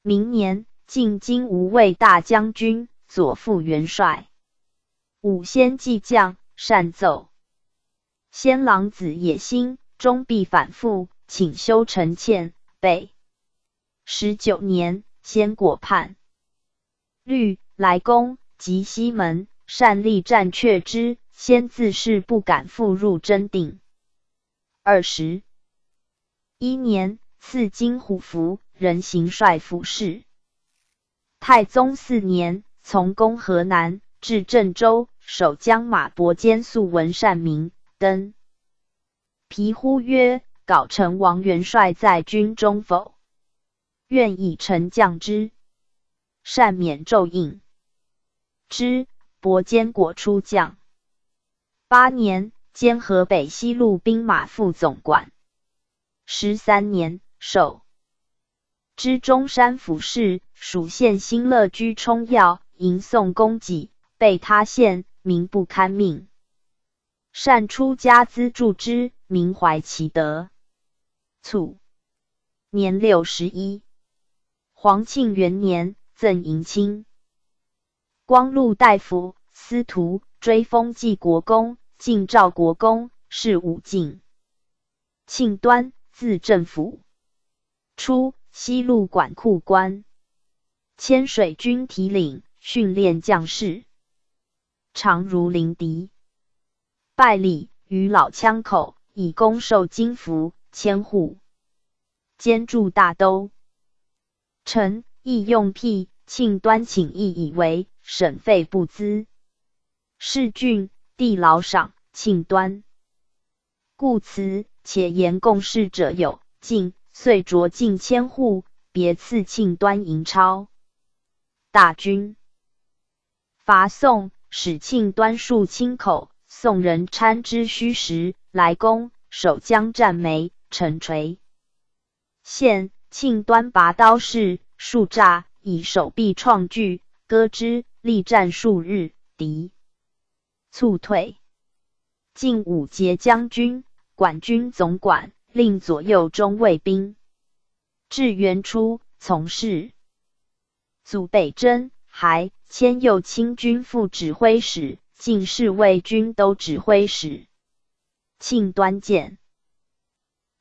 明年，进京无畏大将军，左副元帅。5先骑将，善奏。先郎子野心，终必反复，请修成欠。北19年，先果叛，律来攻及西门，擅力战却之，先自是不敢复入真定。21年，赐金虎符，任行帅府事。太宗4年，从攻河南，至郑州，守将马伯坚素闻善名，登皮呼曰：“稿成王元帅在军中否？愿以臣降之。”善免奏应之。伯坚果出将。8年，兼河北西路兵马副总管。13年，授知中山府事，属县新乐居充要，迎送供给，被他陷，民不堪命。善出家资助之，民怀其德。卒年61。皇庆元年，赠迎卿。光禄大夫、司徒，追封济国公，晋赵国公，是武进。庆端，字正甫，初西路管库官，迁水军提领，训练将士，常如临敌。拜礼于老枪口，以供授金符、千户，兼驻大都。臣亦用辟，庆端请意以为省费不资。世郡地劳赏庆端，故辞且言共事者有晋，遂着近千户，别赐庆端银钞。大军伐宋，使庆端戍清口，宋人参之虚实，来攻，守将战没，城垂。现庆端拔刀势，数诈，以手臂创据，割之，力战数日，敌猝退。晋武节将军、管军总管，令左右中卫兵。至元初，从事。祖北征，还迁右卿军副指挥使，进士卫军都指挥使。庆端见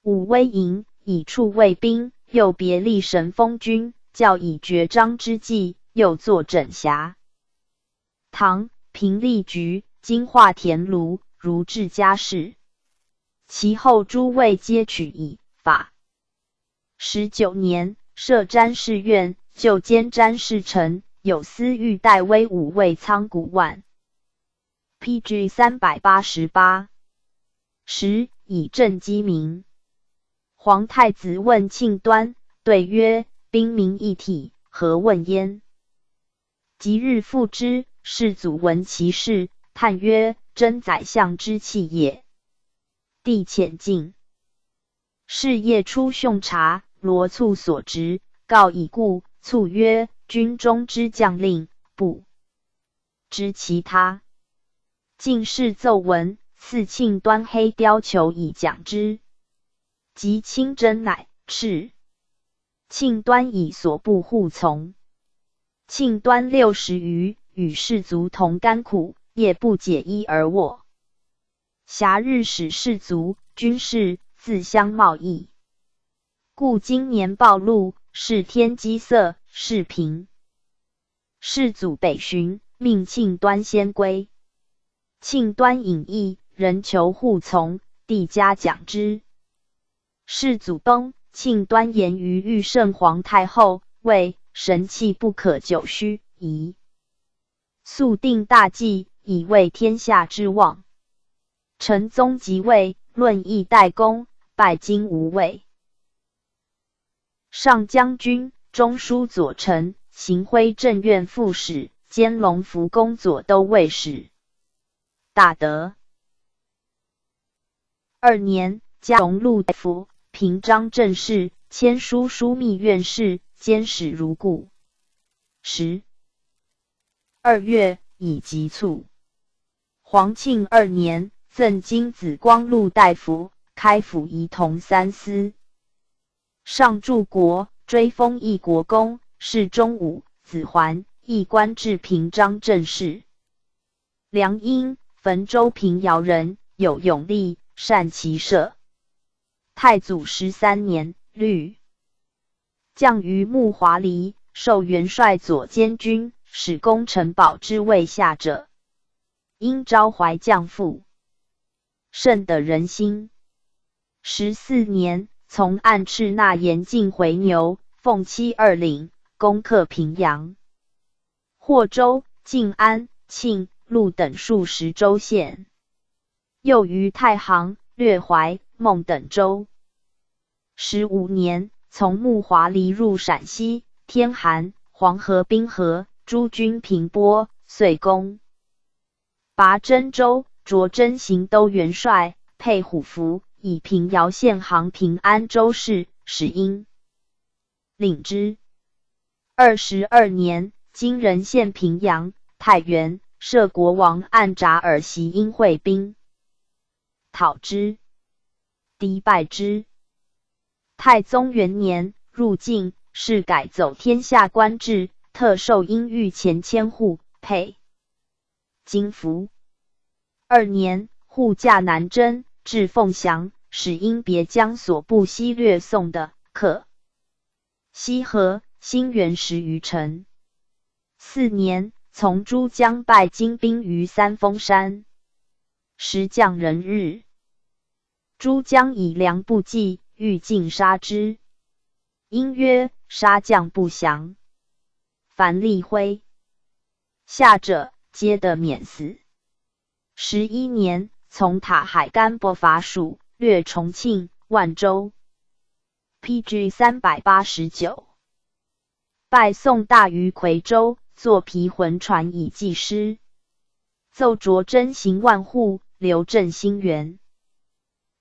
武威营，以处卫兵，又别立神封军，教以绝章之计，又作整辖。唐平利局，今化田庐，如治家事。其后诸位皆取以法。19年，设詹事院，就兼詹事丞，有司御代威武卫仓谷万。PG 388。10以正鸡鸣。皇太子问庆端，对曰：“兵民一体，何问焉？”即日复之，世祖闻其事，叹曰：“真宰相之器也。”帝遣进是夜出凶察，罗促所职，告已故。促曰：“军中之将令，不知其他。”进士奏闻，赐庆端黑貂裘以奖之。及亲征，乃敕庆端以所部护从。庆端60余，与士卒同甘苦，夜不解衣而卧。暇日使士卒、军士自相贸易，故今年暴露，是天机色，是平。士祖北巡，命庆端先归。庆端隐逸，人求护从，帝嘉奖之。世祖崩，庆端言于玉圣皇太后，谓神器不可久虚，宜速定大计，以为天下之望。成宗即位，论议代公，拜金吾尉。上将军、中书左丞、行徽正院副使，兼隆福宫左都尉使。大德2年，加荣禄大夫、平章政事，迁书枢密院事，监使如故。12月，以疾卒。皇庆2年，赠金子光禄大夫，开府仪同3司。上柱国，追封义国公，是中武、子桓，亦官至平章政事。梁英，汾州平遥人，有勇力，善骑射。太祖13年，律降于木华黎，授元帅左监军，使攻城堡之卫下者，因招怀将赋，甚得人心。14年，从按敕纳严禁回牛、凤栖2岭，攻克平阳、霍州、晋安、庆、陆等数十州县，又于太行、略怀、孟等州。15年，从木华黎入陕西、天韩、黄河、滨河，诸军平波，遂攻拔真州，擢真行都元帅，配虎符，以平遥县行平安州事，使因领之。22年，今仁县平阳、太原，设国王按札尔袭因会兵，讨之，敌败之。太宗元年，入晋，是改走天下官制，特授因御前千户，配金服。2年，护驾南征，至凤翔，使因别将所部西掠宋的克西河、兴元10余城。4年，从珠江败金兵于三峰山，时降人日。珠江以粮不济，欲尽杀之。因曰：杀将不降，凡立麾下者，皆得免死。11年，从塔海干拨伐蜀，略重庆、万州。PG 389，败宋大于夔州，作皮浑船以济师。奏擢真行万户，留镇兴元。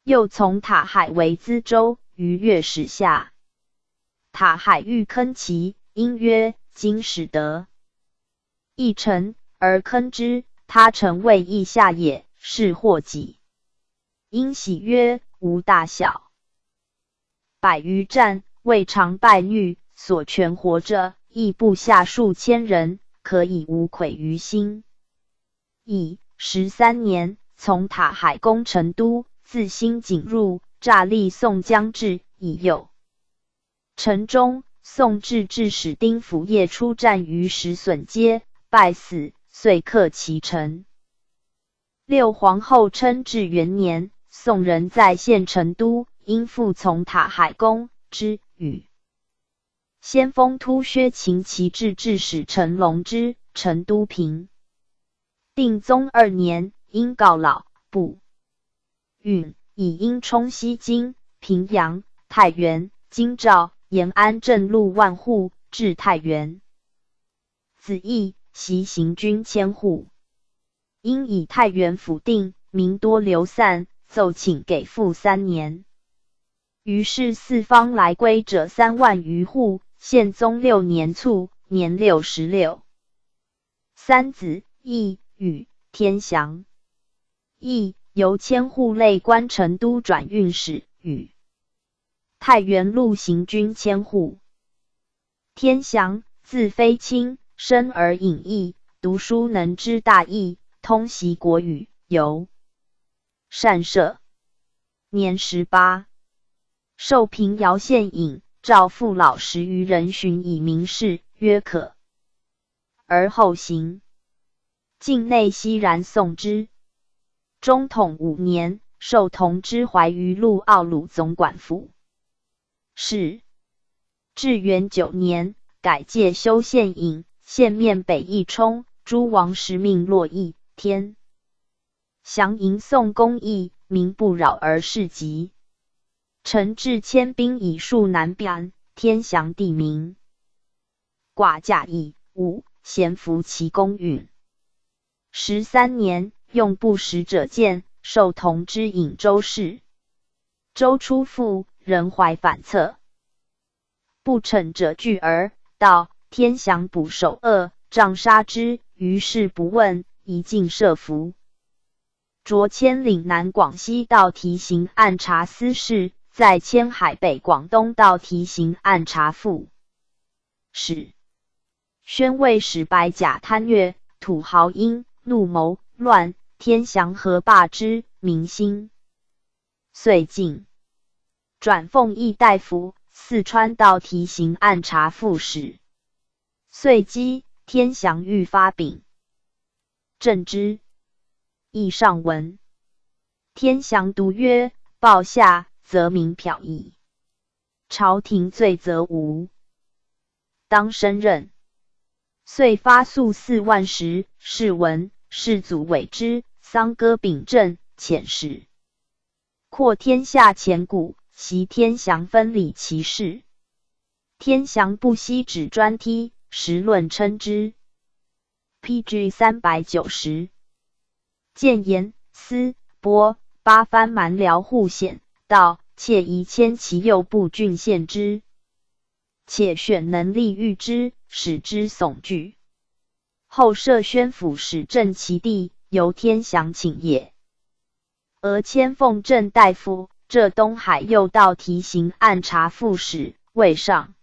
又从塔海为资州，于越使下。塔海欲坑其，因曰：今始得一城，而坑之，他城未易下也，是祸己。因喜曰：无大小。百余战，未尝败率，所全活着，亦部下数千人，可以无愧于心。乙13年，从塔海攻成都，自新井入，诈立宋将至，以右。城中，宋制置使丁辅业出战于石笋街，败死，遂克其城。6皇后称至元年，宋人在县成都，因复从塔海攻之，与先锋突厥秦旗制置使陈龙之，成都平。定宗2年，因告老，不允，以因充西京、平阳、太原、京兆、延安镇路万户，至太原。子义袭行军千户，因以太原府定，民多流散，奏请给付3年。于是四方来归者3万余户。宪宗6年卒，年66。三子义、与、天祥。义由千户类官成都转运使，与太原路行军千户。天祥字飞卿，生而隐逸，读书能知大义，通习国语，尤善射。年18，授平遥县尹，召父老10余人巡以明示，曰可。而后行。境内熙然送之。中统5年，授同知怀于路奥鲁总管府。是。至元9年，改介修县尹，县面北邑冲，诸王时命洛邑，天祥迎宋公义，民不扰而事急。陈至迁兵以戍南边，天祥地名。寡驾邑5，咸服其公允。13年，用不食者谏，授同知尹州事。州出复，人怀反侧。不逞者惧而道，天祥捕首恶，杖杀之，于是不问，一尽设伏。擢迁岭南广西道提刑按察司事，在迁海北广东道提刑按察副使。宣慰使白甲贪越，土豪因怒谋乱，天祥何罢之，民心遂进，转奉议大夫、四川道提刑按察副使。遂击天祥欲发禀，正之。议上文，天祥读曰：报下，则民剽矣；朝廷罪则无，当升任。遂发粟4万石，是文，世祖委之，桑歌秉政，遣使扩天下前谷，袭天祥分理其事。天祥不惜指专梯，时论称之。PG 390。建言司拨8番蛮辽护显，道窃宜迁其右部郡县之，且选能力御之，使之悚惧。后设宣抚使正其地，由天祥请也。俄迁奉正大夫，浙东海右道提刑按察副使，未上。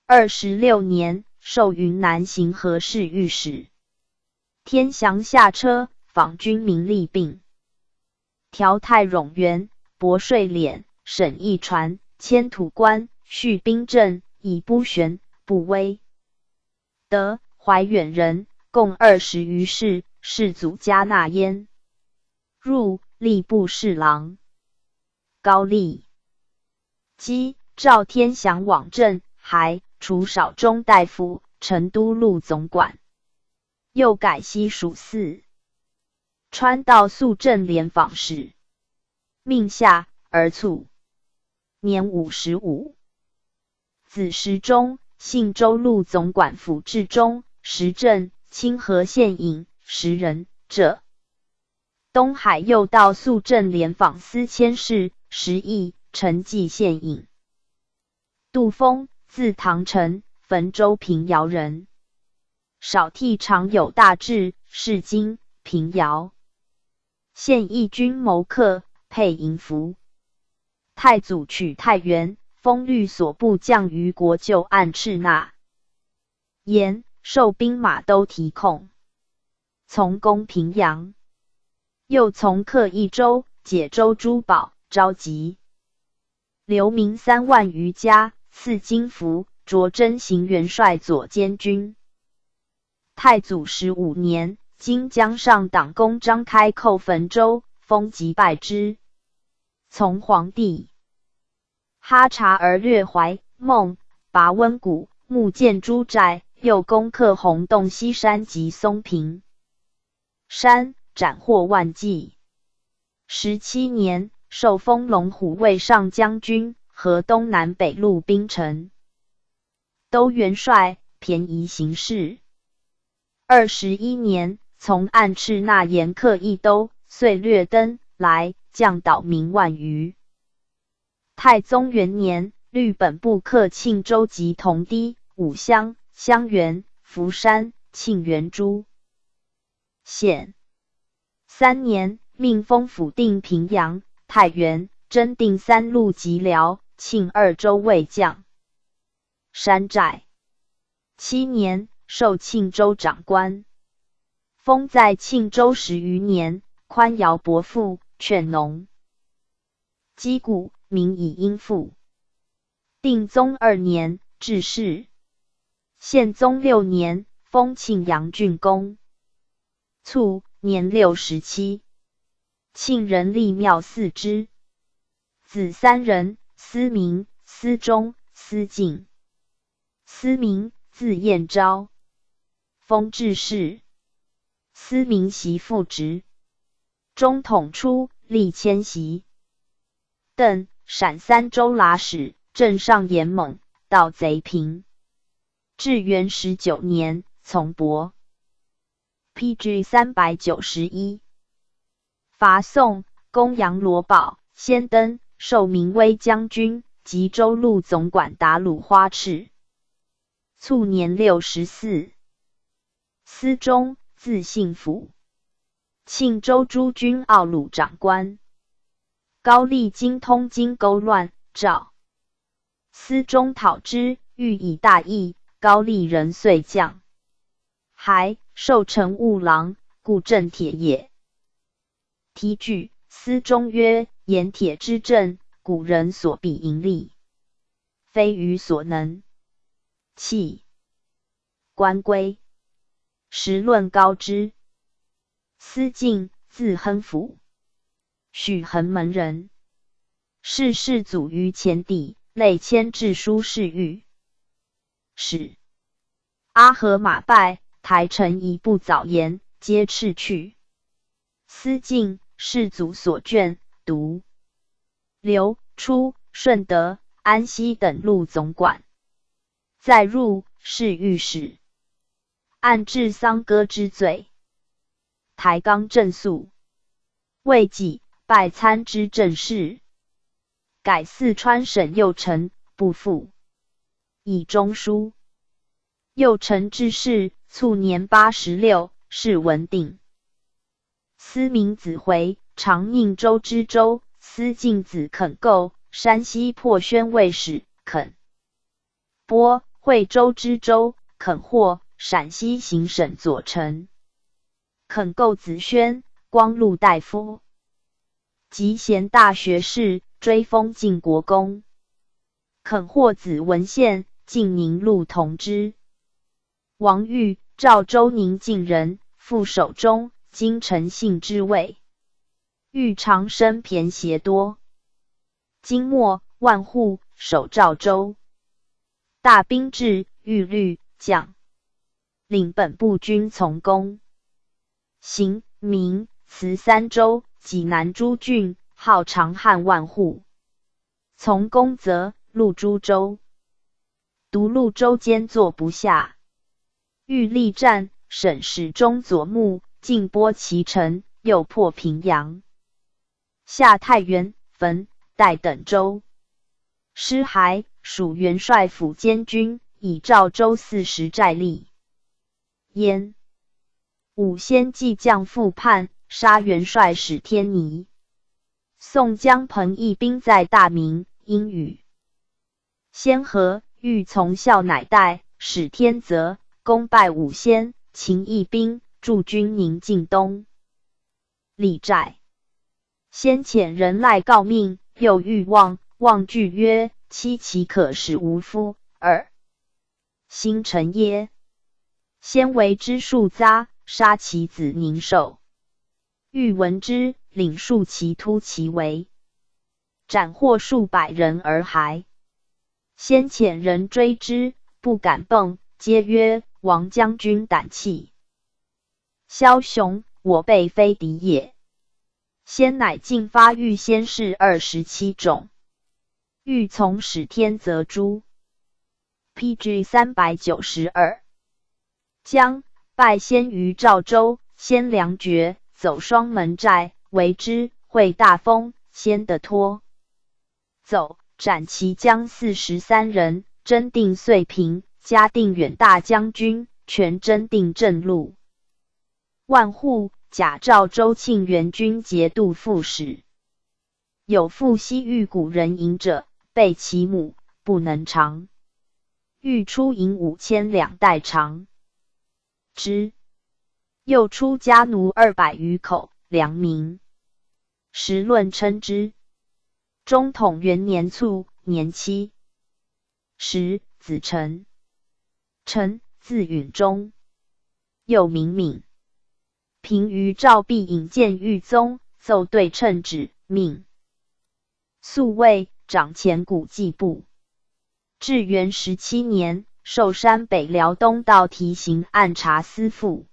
26年，授云南行河市御史。天祥下车，访军民利病，调太冗员，薄税敛，审议传，迁土官，蓄兵政，以不悬不威。得怀远人，共20余士，世祖加纳焉。入吏部侍郎。高丽姬赵天祥往镇，还除少中大夫，成都路总管。又改西蜀四川道肃镇连访使，命下而卒，年55。子时中，信州路总管府治中，时镇清河县尹，时人，者东海右道肃镇连访司佥事，时邑承济县尹。杜峰，字唐臣，汾州平遥人。少替常有大志，是今平遥现义军谋克，配银服。太祖取太原，封律所部将于国舅按赤那，言授兵马都提控，从攻平阳。又从克益州，解州珠宝，召集流民3万余家，赐金服，擢真行元帅左监军。太祖15年，今江上党公张开寇汾州，封即败之。从皇帝哈察而略怀孟，拔温谷，木建诸寨，又攻克洪洞西山及松平山，斩获万计。17年，受封龙虎卫上将军，河东南北路兵臣，都元帅，便宜行事。21年，从按赤那沿克益都，遂略登来，将岛民万余。太宗元年，律本部克庆州及同堤、武乡、襄垣、福山、庆元诸县。3年，命封府定平阳、太原、真定3路及辽、庆2州卫将。山寨。7年，授庆州长官，封在庆州10余年，宽徭薄赋，劝农击鼓，民以应付。定宗2年，致仕。宪宗6年，封庆阳郡公。卒，年67。庆人立庙祀之。子3人，司明、司中、司敬。司明，字彦昭，封致仕。司明袭复职。中统初，历迁袭。邓，陕3州剌史，镇上言猛，盗贼平。至元19年，从伯。PG 391。伐宋，攻杨罗堡，先登，授明威将军，吉州路总管达鲁花赤。卒，年64。司中，字信甫，庆州诸军奥鲁长官。高丽精通金钩乱，赵司中讨之，欲以大义，高丽人遂降。还授乘务郎，故镇铁也。题句，司中曰：盐铁之政，古人所必盈利，非余所能。弃官归，时论高之。思敬，字亨甫，许衡门人。是世祖于前帝，累迁治书侍御史。阿合马败，台臣一不早言，皆斥去。思敬，世祖所眷，读刘、初、顺德、安西等路总管。再入侍御史，按治丧歌之罪。台纲正肃，未几，拜参知政事，改四川省右丞，不复以中书。右丞之事，卒年86，谥文定。思明子回，长宁州知州。思敬子肯构，山西破宣卫使。肯拨，惠州知州。肯获，陕西行省左丞。肯构子宣，光禄大夫，集贤大学士，追封晋国公。肯获子文献，晋宁路同知。王玉，赵州宁晋人，副守中，今丞相之位。玉常生偏邪多。金末，万户，守赵州。大兵至，御律将，领本部军从公。行、名、慈三州，济南诸郡，号长汉万户。从公则入诸州，独潞州间坐不下。欲力战，省使中左牧，进波其城，又破平阳。下太原、汾、代等州。失还，属元帅府监军，以赵州40寨吏。焉武先继将复叛，杀元帅史天尼。宋江彭义兵在大名，因与先和，欲从效乃代，史天泽攻败武先，秦义兵驻军宁晋东。李寨先遣人来告命，又欲望，望惧曰：妻岂可使无夫？新臣耶？先为之数匝，杀其子宁寿。欲闻之，领数骑突其围，斩获数百人而还。先遣人追之，不敢蹦，皆曰：王将军胆气，枭雄，我辈非敌也。先乃进发御先士27种，欲从史天泽诛。PG 392。将败先于赵州，先粮绝，走双门寨，为之，会大风，先得脱，走，斩其将43人，征定遂平，加定远大将军，全征定正路。万户，假赵州庆元军节度副使。有复西域古人营者，备其母，不能偿。欲出银5000两代偿之。又出家奴200余口，良民。时论称之。中统元年卒，年7。子成。成，字允中，又名敏。平于赵必引荐狱宗，奏对称旨，命宿卫掌前古迹部。至元17年，授山北辽东道提刑按察司副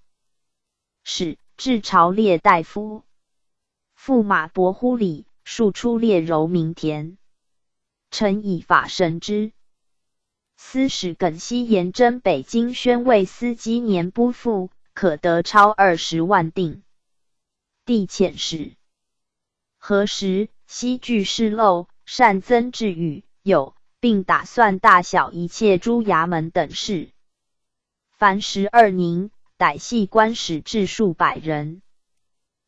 使，至朝列大夫。驸马伯忽里，庶出列柔民田。臣以法审之。司使耿熙严征北京宣慰司机年不复，可得超20万锭。帝遣使。何时，西据事漏，善增治语，有并打算大小一切诸衙门等事。凡12宁，逮系官使至数百人。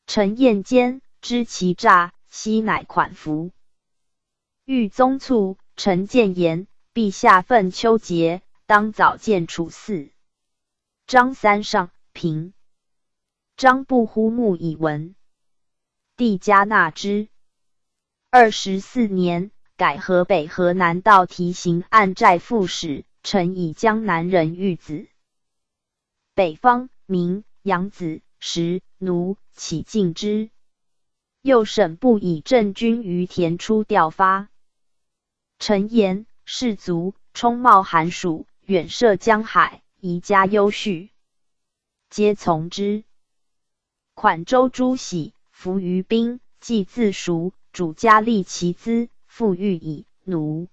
陈彦坚知其诈，悉乃款服。欲宗促，陈谏言：陛下愤秋节，当早见处嗣。张三上平。张不呼目以闻。帝加纳之。24年，改河北河南道提刑按寨副使，陈以江南人玉子。北方名杨子，时奴起敬之。右省部以镇军于田出调发。陈言，士卒，充茂寒暑，远涉江海，宜家优恤，皆从之。款州诸喜，服于兵，既自赎，主家立其资，复欲以奴。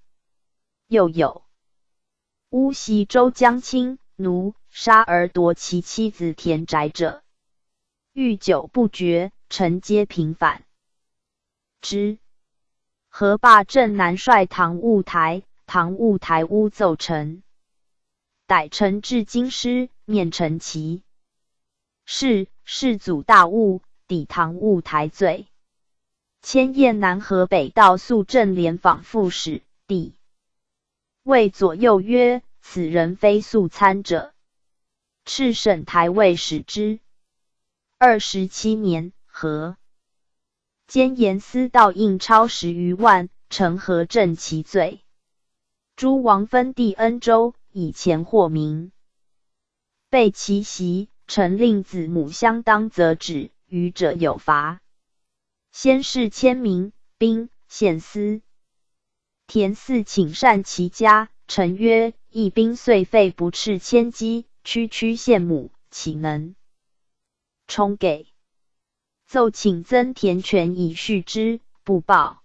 又有乌袭州江青奴杀而夺其妻子田宅者，欲久不决，臣皆平反之。河坝镇南帅唐务台，唐务台诬奏臣，逮臣至京师，面陈其事，世祖大悟，抵唐务台罪，迁燕南河北道肃镇廉访副使。帝谓左右曰：此人非肃参者。敕省台尉使之。27年，和监盐司盗印钞10余万，成何正其罪。诸王分地恩州，以前获名。被其袭，臣令子母相当责止，余者有罚。先是签名，兵献司。田嗣请善其家，臣曰：一兵岁费不斥千击，区区献母，岂能充给？奏请增田权以恤之，不报。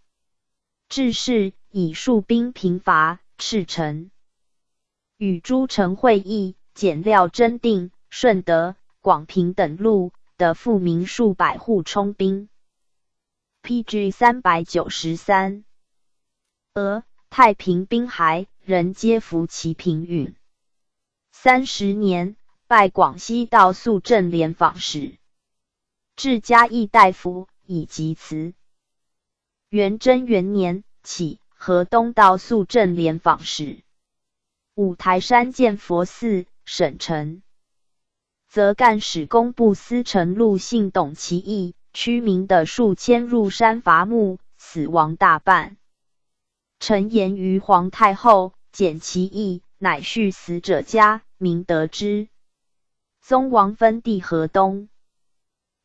至是，以数兵平伐，斥臣。与诸城会议，检料征定，顺德、广平等路的富民数百户充兵。PG 393。太平兵骸，人皆服其平允。30年，拜广西道肃镇廉访使。至嘉义大夫，以及辞。元贞元年起，河东道肃镇廉访使。五台山见佛寺，省城。则干使工部司丞陆信懂其意，驱民的数千入山伐木，死亡大半。臣言于皇太后，检其意，乃叙死者家，民得之。宗王分地河东。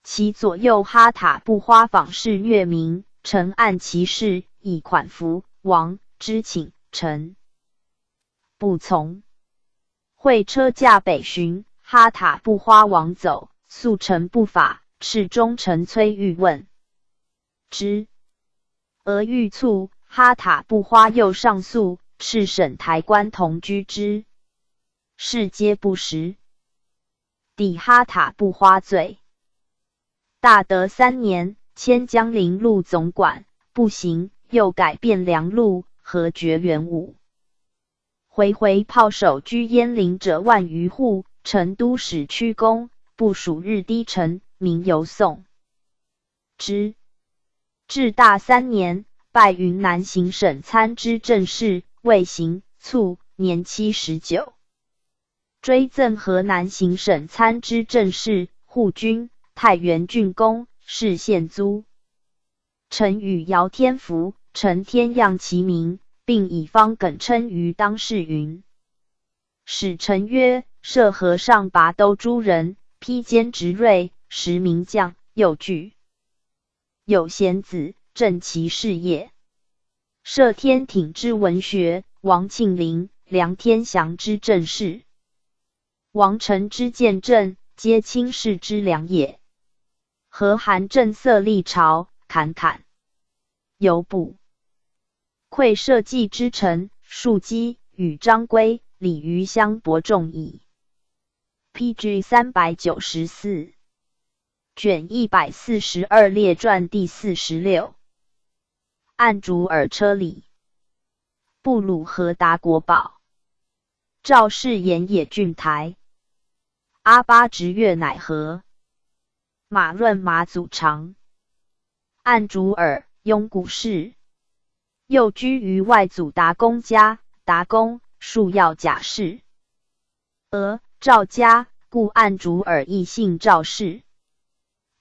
其左右哈塔布花访士虐民，臣按其事，以款服。王之请，臣不从。会车驾北巡，哈塔布花王走，速臣不法，敕中丞崔玉问之。欲促，哈塔布花又上诉，敕省台官同居之，事皆不实。抵哈塔布花罪。大德3年，迁江陵路总管，不行，又改变良路，和绝元武。回炮手居鄢陵者万余户，成都使屈公，部署日低臣，民犹颂之。至大3年，拜云南行省参知政事，未行，卒，年79。追赠河南行省参知政事、护军、太原郡公，是县租。臣与姚天福、陈天样其名，并以方耿称于当世云。使臣曰：设河上拔都诸人，披坚执锐，实名将，又具有贤子，正其事业。设天挺之文学，王庆龄、梁天祥之政事，王臣之见政，皆卿士之良也。和韩正色历朝，侃侃犹不愧社稷之臣，庶几与张规、李余相伯仲矣。PG 394。卷142列传第46。按主尔车里。布鲁和达国宝。赵氏沿野郡台。阿巴直月乃和。马润马祖长。按主尔，雍古氏。又居于外祖达公家，达公数要贾氏。赵家，故按主尔亦姓赵氏。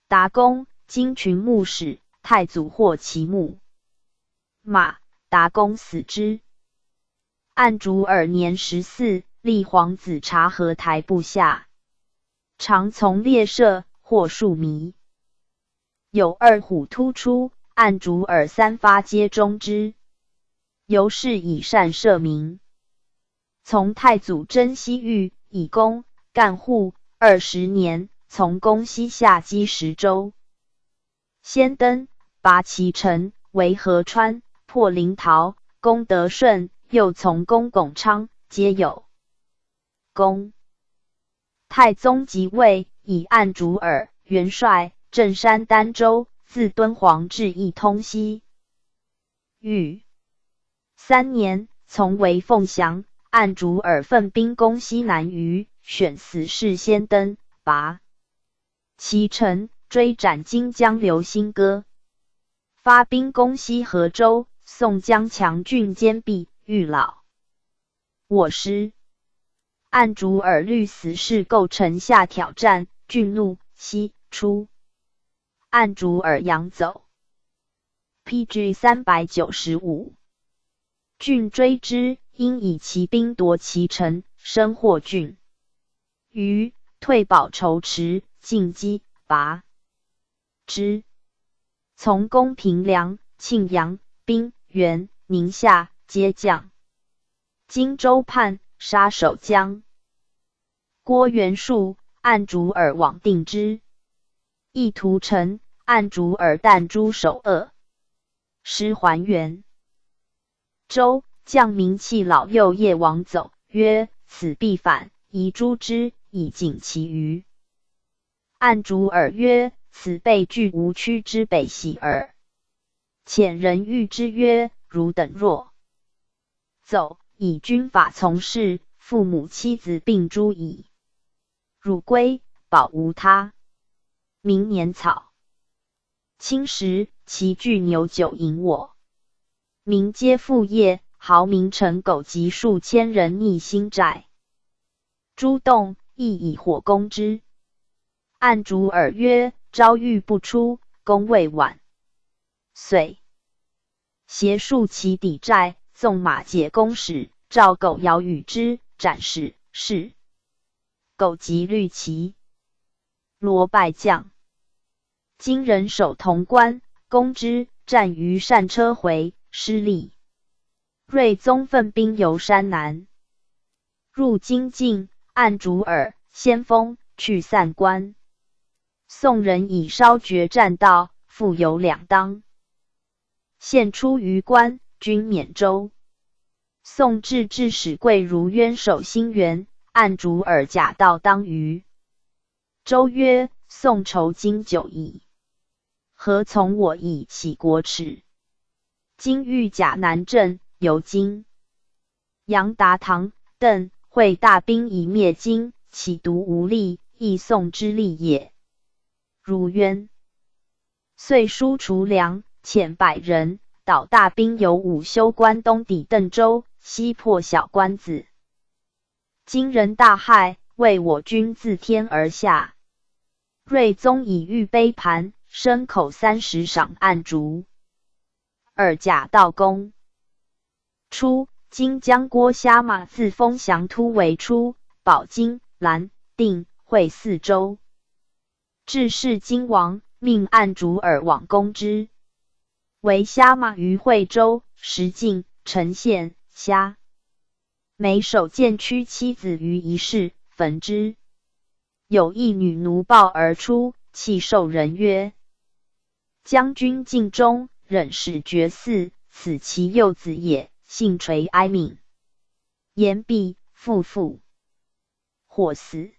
达公，今群牧使，太祖获其墓。马达公死之。按竹尔年14，立皇子察合台部下，常从猎射，获数糜。有二虎突出，按竹尔3发皆中之，由是以善射民。从太祖征西域，以攻干户20年，从攻西夏击10州。先登拔其城，围河川，破临洮，攻德顺，又从攻巩昌，皆有功。太宗即位，以按竹尔元帅，镇山儋州，自敦煌至义通西域。3年，从为凤翔，按竹尔奋兵攻西南隅，选死士先登拔其城，追斩荆江刘兴哥。发兵攻西河州，宋江强郡坚壁，遇老我师。按竹尔虑死士构城下挑战，郡怒，西出。按竹尔扬走。PG 395。郡追之，因以骑兵夺其城，生获郡。余退保仇池，进击拔之。从攻平凉、庆阳、滨、原、宁夏，皆降。荆州叛，杀守江。郭元术、按竹尔往定之。意屠城，按竹尔弹诸守恶，师还原。周将名弃老幼夜王走，曰：此必反，宜诛之，以警其余。按竹尔曰：此辈据吴区之北徙耳。遣人谕之曰：汝等若走，以军法从事，父母妻子并诛矣。汝归，保无他。明年草。侵时，其具牛酒引我。民皆复业，豪民成狗及数千人逆兴寨。诸洞亦以火攻之。按竹尔曰：朝欲不出，攻未晚。遂携数骑抵寨，纵马解弓矢，召狗摇与之，斩使是。狗即绿旗，罗败将。今人守潼关，攻之，战于善车回，失利。睿宗奋兵游山南，入京境，按竹尔先锋，去散关。宋人以烧绝栈道，复有两当。献出于关，军免州。宋制置使贵如渊守兴元，按竹尔假道当虞。周曰：宋仇今久矣，何从我以起国耻？今欲假南郑，由今杨达唐邓会大兵以灭金，岂独无力，亦宋之利也。如渊遂书除粮，遣100人，导大兵由武修关东抵邓州，西破小关子。今人大骇，谓我军自天而下。睿宗以玉杯盘，牲口30赏按竹尔假道公。初，今江郭虾马自丰翔突围出，保金、兰、定、会4州。至是金王，命按竹尔往攻之。为虾马于惠州、石进、陈县、虾每守剑驱妻子于一室，焚之。有一女奴报而出，泣受人曰：将军尽忠，忍使绝嗣，此其幼子也，幸垂哀悯。言毕，复或死。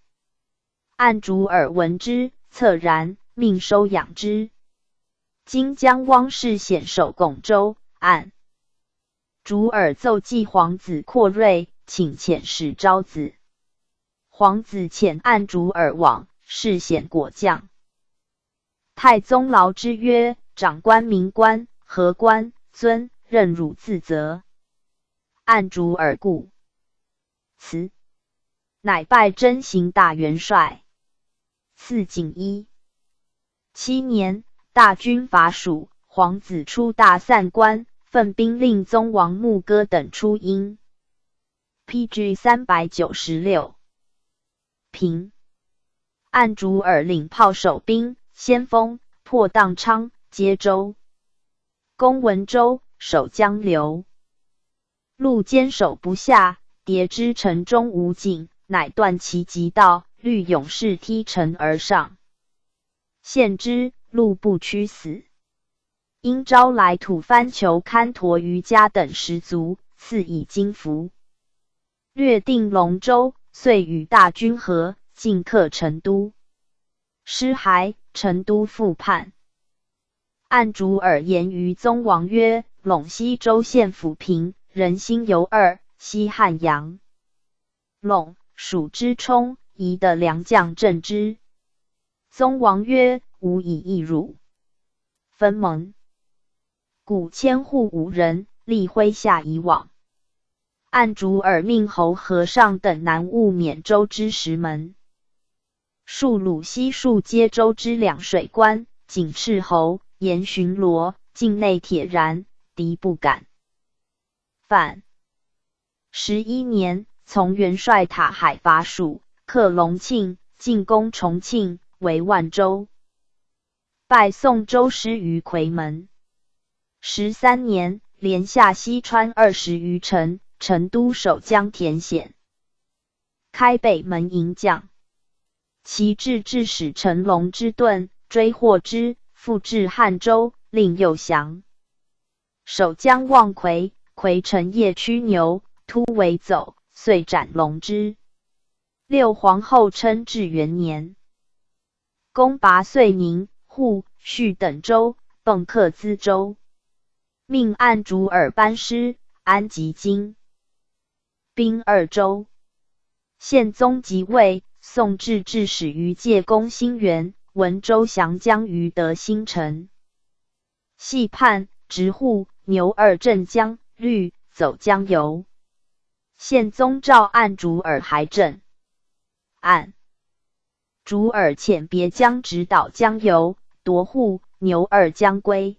按竹尔闻之，恻然，命收养之。今江汪氏显守巩州，按竹尔奏记皇子阔瑞，请遣使招子。皇子遣按竹尔往，是显果将。太宗劳之曰：长官民官，何官尊，任汝自责。按竹尔故辞，乃拜征行大元帅。赐锦衣。7年，大军伐蜀，皇子出大散关，奋兵令宗王牧歌等出营。PG 396平按主尔领炮守兵、先锋、破荡昌、接州，攻文州，守江流。路坚守不下，迭知城中无井，乃断其急道，率勇士踢城而上。献之，路不屈死。因招来吐蕃酋勘陀于家等10族，赐以金符。略定龙州，遂与大军合，进克成都。失还，成都复叛。按主尔言于宗王曰：陇西州县府平，人心尤二，西汉阳。陇，属之冲，夷的良将镇之。宗王曰：吾以易汝。分盟。古千户5人，立麾下以往。按主尔命侯和尚等南务缅州之10门。戍鲁西戍接州之2水关，景赤侯、严巡逻，境内铁然，敌不敢。反。11年，从元帅塔海伐蜀，克隆庆，进攻重庆，为万州。败宋州师于夔门。13年，连下西川20余城，成都守江田险，开北门迎将。其至使成龙之盾，追获之，复至汉州，令诱降。守将望夔，夔乘夜驱牛，突围走，遂斩龙之。6皇后称至元年，攻拔遂宁、户、叙等州，迸克淄州。命按主尔班师，安吉京。兵2州。宪宗即位，宋至使于介攻兴元，文州降将于德兴城。系叛，直户、牛二镇江、律，走江游。宪宗诏按主尔还镇。按主尔遣别将直捣江游，夺户、牛二将归。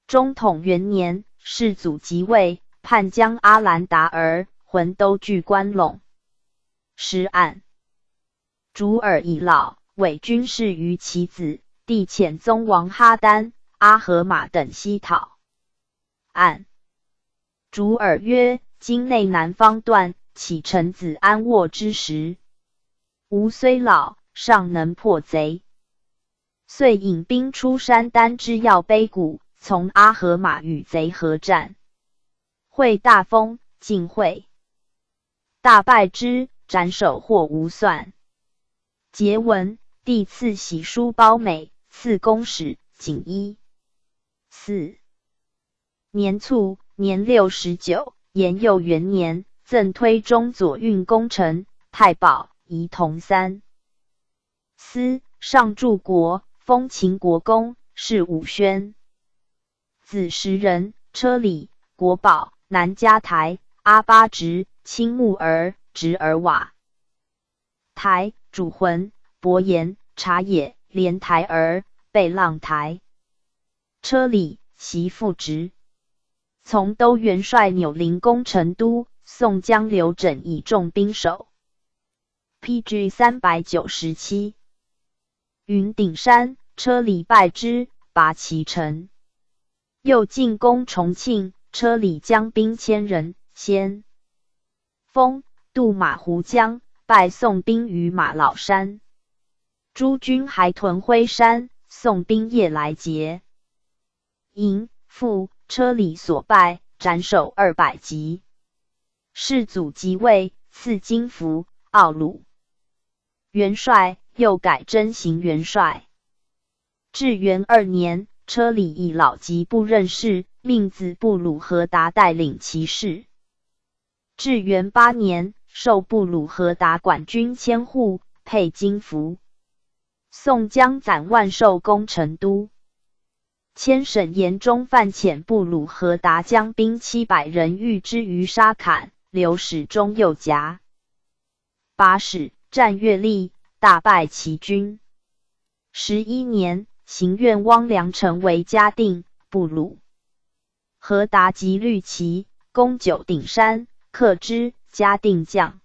中统元年，世祖即位，叛将阿兰达尔，浑都据关陇。失按主尔已老，伪军事于其子，帝遣宗王哈丹、阿合马等西讨。按主尔曰：今内南方断，岂臣子安卧之时？吾虽老，尚能破贼。遂引兵出山丹之要碑谷，从阿合马与贼合战。会大风，尽会。大败之，斩首获无算。节文，帝赐玺书褒美，赐公使、锦衣。4年卒，年69，延佑元年，赠推中左运功臣，太保、仪同3。司上柱国，封秦国公，谥武宣。子10人，车里、国宝、南家台、阿巴直、青木儿、直儿瓦。台，主浑、伯颜、察野、连台儿、贝浪台。车里，袭父直。从都元帅钮灵攻成都，宋江刘整以重兵守。PG 397云顶山，车里败之，拔其城。又进攻重庆，车里将兵1000人，先锋渡马湖江，败宋兵于马老山。诸军还屯辉山，宋兵夜来劫。营复车里所败，斩首200级。世祖即位，赐金符，奥鲁元帅，又改征行元帅。至元2年，车里已老疾不任事，命子布鲁和达带领其事。至元8年，授布鲁和达管军1000户，配金符。宋江斩万寿攻成都。迁省盐中范遣布鲁和达将兵700人御之于沙坎，留使中右夹。八使战岳力，大败其军。11年，行愿汪良城为嘉定，布鲁何达即绿旗，攻九鼎山，克之，加定将。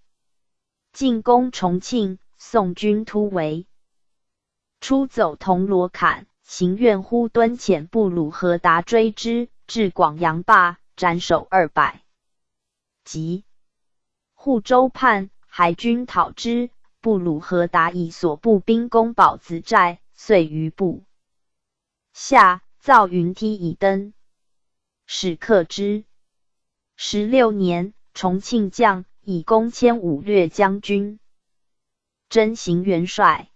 进攻重庆，宋军突围，出走铜锣坎，行愿忽敦遣布鲁何达追之，至广阳坝，斩首200。即护州畔，海军讨之，布鲁何达以所部兵攻保子寨，遂于部下造云梯以登，使克之。16年，重庆将以攻迁武略将军，征行元帅。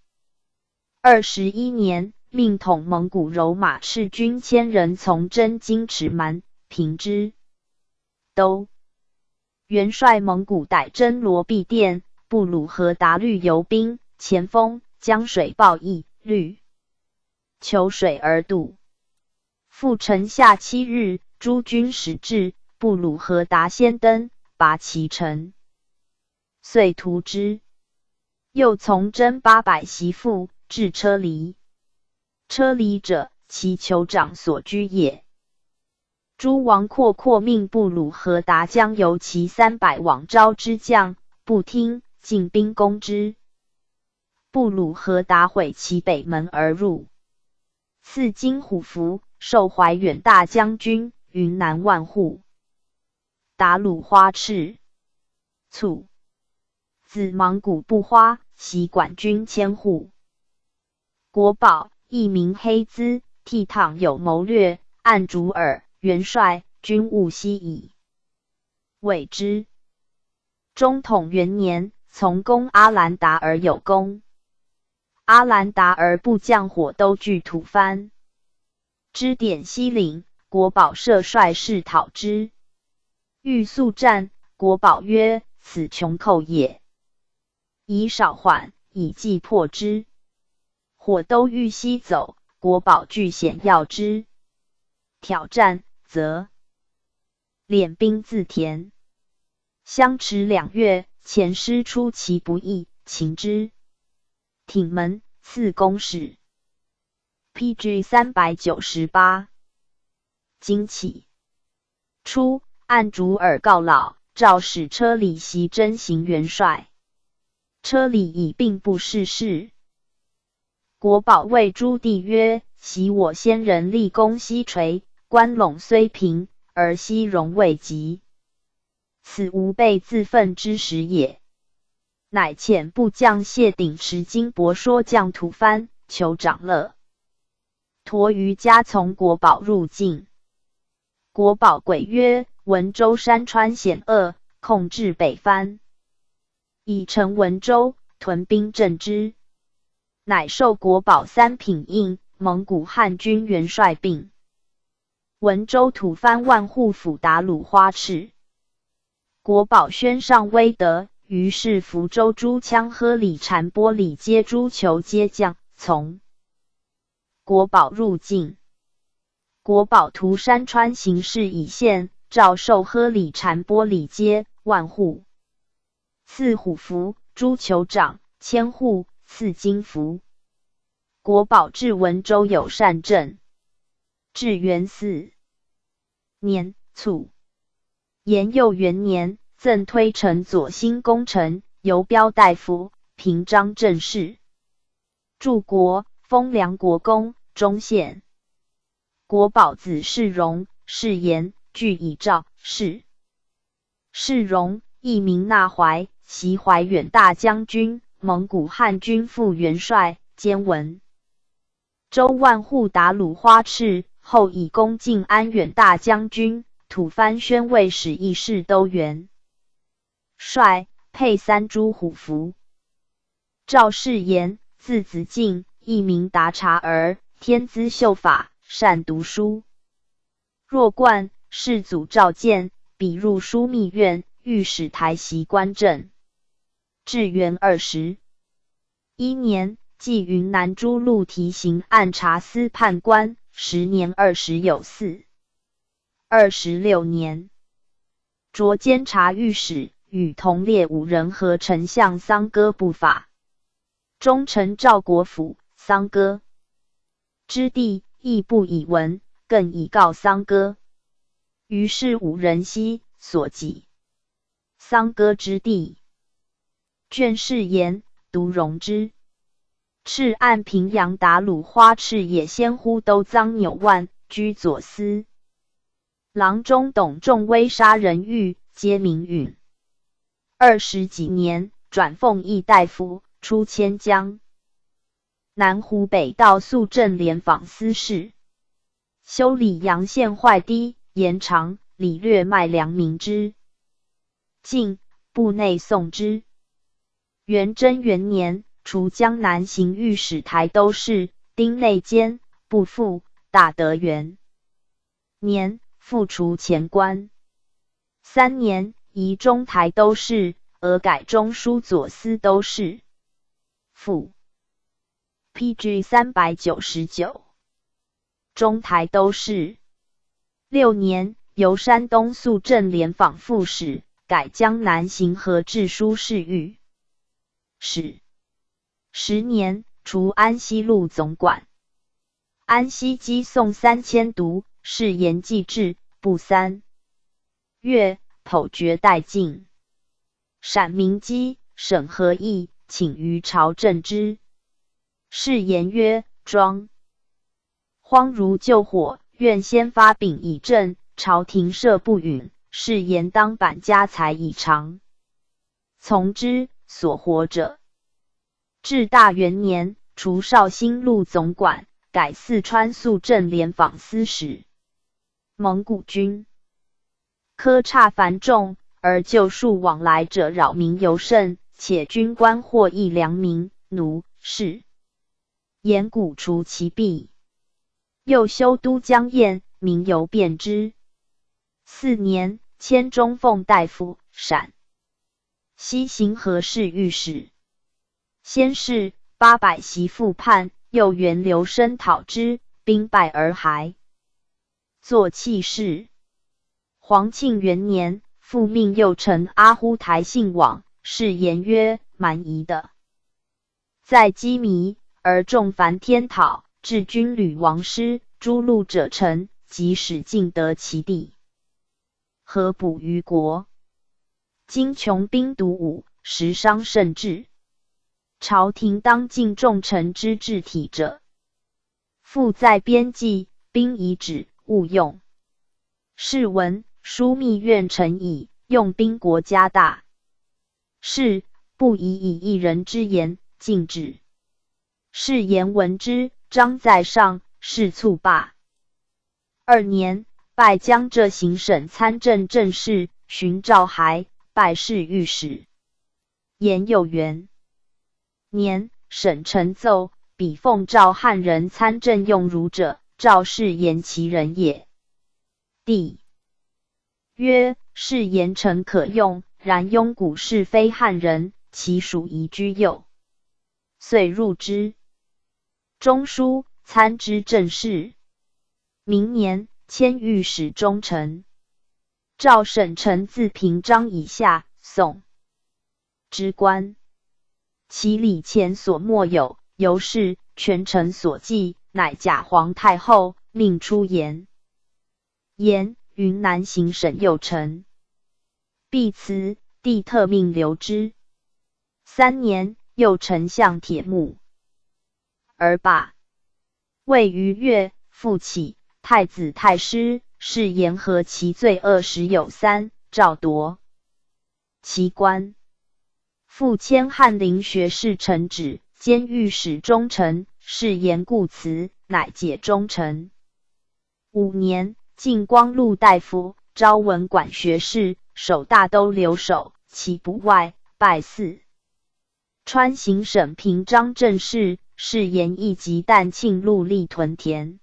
21年，命统蒙古柔马赤军1000人从征金池蛮平之。都元帅蒙古逮真罗毕店，布鲁何达率游兵，前锋江水报义，虑求水而渡。复城下7日，诸军始至，布鲁何达先登，拔其城，遂屠之。又从征800袭复，至车厘。车厘者，其酋长所居也。诸王阔命布鲁何达将由其300往招之将，不听，进兵攻之。布鲁何达毁其北门而入，赐金虎符，授怀远大将军，云南万户。达鲁花赤，卒，子莽古布花，袭管军千户。国宝，一名黑兹，倜傥有谋略，按主耳，元帅，军务西夷。谓之。中统元年，从攻阿兰达尔有功。阿兰达尔部将火都据吐蕃，支点西岭，国宝设帅士讨之。欲速战，国宝曰：“此穷寇也。”以少缓，以计破之。火都欲西走，国宝据险要之。挑战，则敛兵自田。相持2月，遣师出其不意，擒之。挺门，赐公使。PG 398。经起初，按主耳告老，诏使车里袭征行元帅。车里以并不事事。国宝谓诸帝曰：“昔我先人立功西垂，关陇虽平，而西戎未及，此吾辈自奋之时也。”乃遣部将谢鼎持金帛说将吐蕃，求长乐。陀于家从国宝入境。国宝诡曰：“文州山川险恶，控制北藩，已成文州，屯兵镇之。”乃授国宝3品印，蒙古汉军元帅并。文州吐蕃万户府达鲁花赤。国宝宣上威德，于是福州诸羌喝里禅波里皆诸酋皆将从。国宝入境。国宝图山川形势已现，诏授喝里禅波里皆万户，赐虎符，诸酋长1000户，赐金符。国宝至文州有善政。至元4年卒。延佑元年，赠推臣左兴功臣，游标大夫，平章政事。柱国，封梁国公，中宪。国宝子世荣，世言，据以诏，世荣，艺名纳怀，袭怀远大将军，蒙古汉军副元帅，兼文州万户达鲁花赤，后以功晋安远大将军，吐蕃宣慰使议事都元帅，配3株虎符。赵世言，字子敬，艺名达察儿，天资秀法，善读书。若冠，世祖召见，比入枢密院，御史台袭官正。至元21年，继云南诸路提刑按察司判官，10年20有4。26年，擢监察御史，与同列5人合丞相桑哥不法。忠臣赵国府，桑哥之弟亦不以闻，更以告桑哥。于是五人兮所及。桑歌之地，卷氏言独容之。赤岸平阳达鲁花赤野仙乎都臧纽万居左司。郎中董仲威杀人狱，皆名允。20几年，转奉议大夫，出迁江南湖北道肃镇廉访司事。修理阳县坏堤，延长礼略卖良民之。晋部内送之。元贞元年，除江南行御史台都事，丁内监不复，大德元年，复除前官。3年，移中台都事，俄改中书左司都事。复 PG 399。中台都事。6年，由山东肃镇廉访副使，改江南行河治书侍御史。10年，除安西路总管。安西击宋3000毒，是言既至，不3月，剖决殆尽。陕民基、沈和义请于朝政之。是言曰：庄荒如救火，愿先发禀以正。朝廷赦不允，是言当版家财以偿。从之，所活者。至大元年，除绍兴路总管，改四川肃镇廉访司使。蒙古军苛差繁重，而救赎往来者扰民尤甚，且军官获益良民、奴、士。言古除其弊。又修都江堰，民犹便之。4年，迁中奉大夫，陕西行河侍御史。先是800袭复叛，又援刘申讨之，兵败而还。作弃事。皇庆元年，复命右丞阿忽台信往，是言曰：蛮夷的，在羁縻，而众凡天讨，至军旅王师，诸路者臣，即使尽得其地。何补于国？今穷兵黩武，时伤甚至。朝廷当尽重臣之治体者。复在边际，兵以止，勿用。是闻枢密院臣以用兵国家大，是不宜以一人之言禁止。是言闻之，章在上，是卒罢。2年，拜江浙行省参政政事，巡赵还，拜侍御史。延佑元年，省臣奏，彼奉赵汉人参政用儒者，赵氏言其人也。帝曰：是言臣可用，然庸古氏非汉人，其属宜居右。遂入之。中书参知政事。明年，迁御史中丞。赵省臣自平章以下，宋之官。其礼前所莫有，由是权臣所记，乃假皇太后命出言。言云南行省右丞。必辞，帝特命留之。3年，右丞相铁木而罢。未逾月，复起，太子太师，是言何其罪恶时有3，诏夺其官。复迁翰林学士承旨，兼御史中丞，是言故辞，乃解中丞。5年，晋光禄大夫，昭文馆学士，守大都留守，其不外，拜4川行省平章政事，是言义及旦庆禄立屯田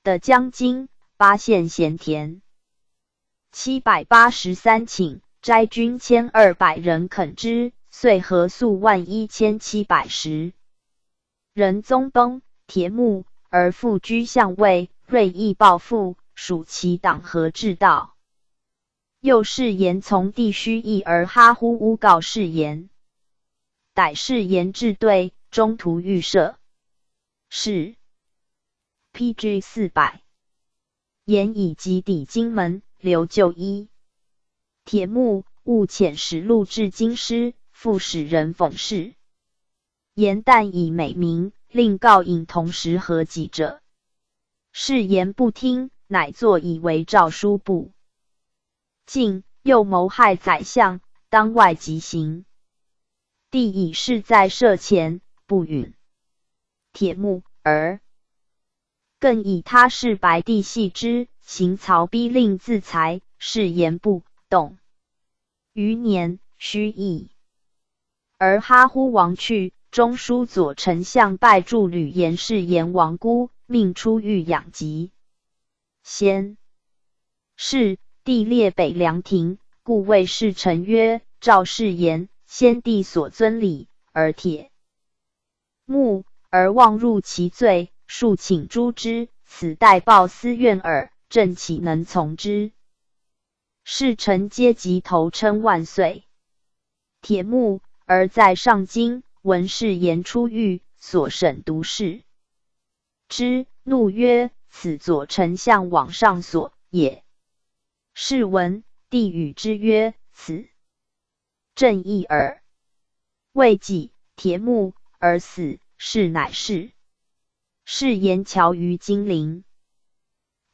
的江津8县咸田。783顷，斋军1200人垦之，遂合粟11710。仁宗崩，铁木而复居相位，锐意抱负，属其党和治道。又是言从地虚意而哈乎诬告是言，逮是言治对，中途预设。是 PG 400。言以及抵金门，留就医。铁木务遣使录至京师，复使人讽事。言但以美名，令告引同时合己者。是言不听，乃作以为诏书部。晋又谋害宰相，当外急行。帝以事在舍前，不允。铁木而更以他事白帝系之，行曹逼令自裁，是言不动。余年虚意，而哈忽王去，中书左丞相拜助吕延是言亡孤，命出狱养疾。先是帝列北凉亭，故谓侍臣曰：赵氏言，先帝所尊礼，而铁木而妄入其罪，庶请诛之，此待报私怨耳，朕岂能从之？侍臣皆即头称万岁。铁木而在上京，闻是言出狱，所审读事之，怒曰：此左丞相往上所也。是闻，帝语之曰：此正义耳。未几，铁木而死，是乃是。是言侨于金陵。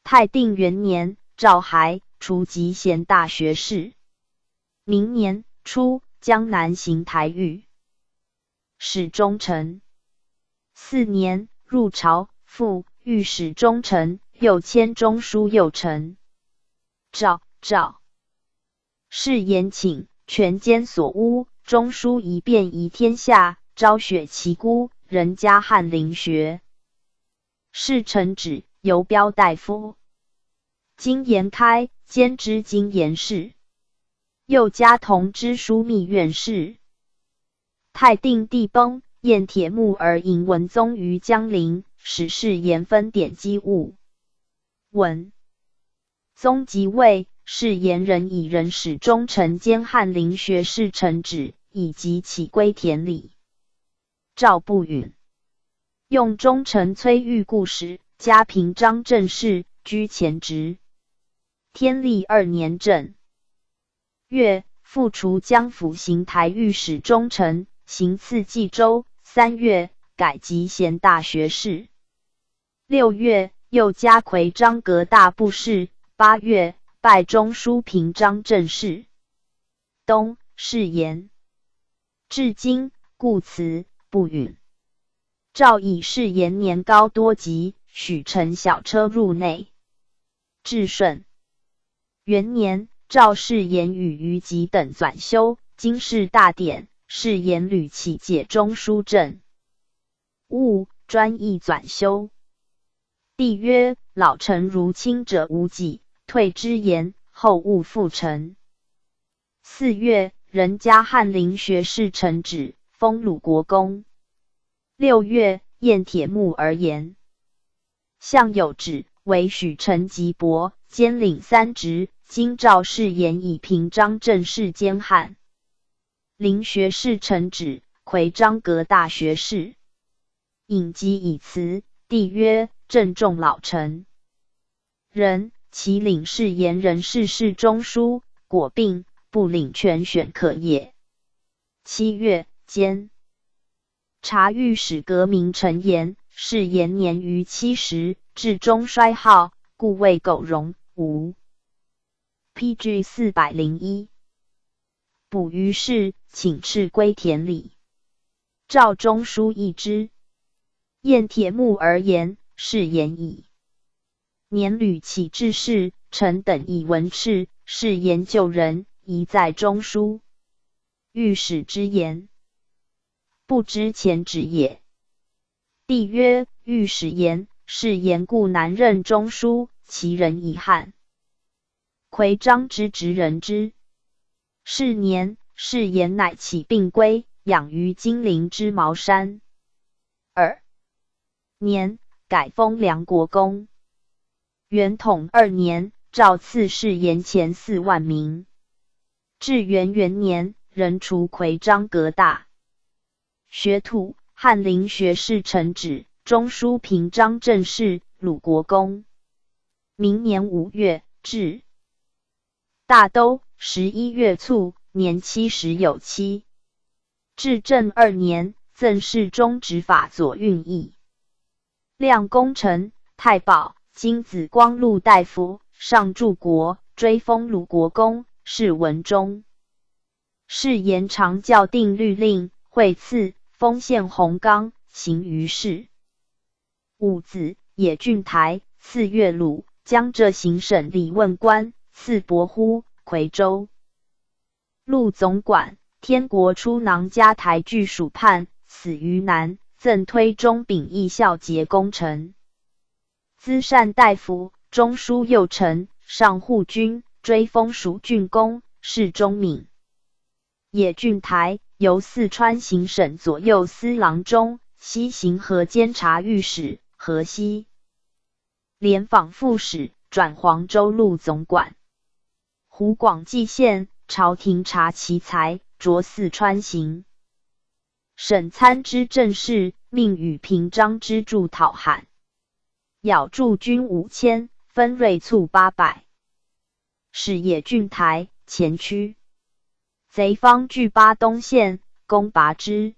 太定元年，诏骸，除集贤大学士。明年初，江南行台狱，使中丞。4年，入朝，复御史中丞，又迁中书右丞。诏是言请权奸所诬，中书一变移天下，昭雪其孤，人加翰林学。是臣旨，由彪大夫。今言开，兼知今言事。又加同知枢密院事。太定帝崩，宴铁木而迎文宗于江陵，使是言分典机务。文宗即位，是言人以人使中丞兼翰林学士臣旨，以及起归田里。诏不允。用中丞崔玉固使，加平章政事，居前职。天历2年正月，复除江府行台御史中丞，行次冀州。3月，改集贤大学士。6月，又加魁章阁大布事。8月，拜中书平章政事。冬，是言。至今，故辞不允。诏以是言年高多疾，许乘小车入内。至顺元年，诏是言与于吉等纂修经世大典，是言屡起解中书正务，专议纂修。帝曰：老臣如亲者无己，退之言，后勿复臣。4月，人加翰林学士臣旨，封鲁国公。6月，宴铁木而言。相有旨，为许臣吉伯，兼领3职。今诏是言以平章政事兼翰林学士臣旨，魁章阁大学士。引疾以辞，帝曰：朕重老臣。人其领是言人事事中书，果病，不领权选可也。7月，兼察御史革名陈言，是言年逾70，至中衰号，故谓苟容。5 PG 401。补于是，请敕归田里。诏中书议之。宴铁木而言，是言矣。年屡起致事，臣等以闻敕，是言救人，宜在中书。御史之言，不知前旨也。帝曰：御史言，是言故难任中书，其人遗憾。魁章之职人之。是年，是言乃起病归，养于金陵之茅山。2年，改封梁国公。元统2年，诏赐是言前4万名。至元元年，仍除魁章阁大学徒，翰林学士臣旨，中书平章政事，鲁国公。明年5月至。大都11月卒，年70有7。至正2年，赠侍中执法左运议。亮功臣，太保，金紫光禄大夫，上柱国，追封鲁国公，谥文忠。是延长教定律令，会赐，封献弘纲，行于世。五子，野郡台，赐岳鲁，江浙行省理问官，赐伯乎，夔州录总管，天国出囊嘉台据属判，死于南，赠推中秉义孝节功臣。资善大夫，中书右丞，上护军，追封蜀郡公，谥忠敏。野郡台，由四川行省左右司郎中，西行河监察御史，河西廉访副使，转黄州路总管。湖广蓟县，朝廷察其才，着四川行省参知政事，命与平章之助讨罕。咬驻军5000，分锐卒800。使野郡台，前驱贼方据巴东县，攻拔之。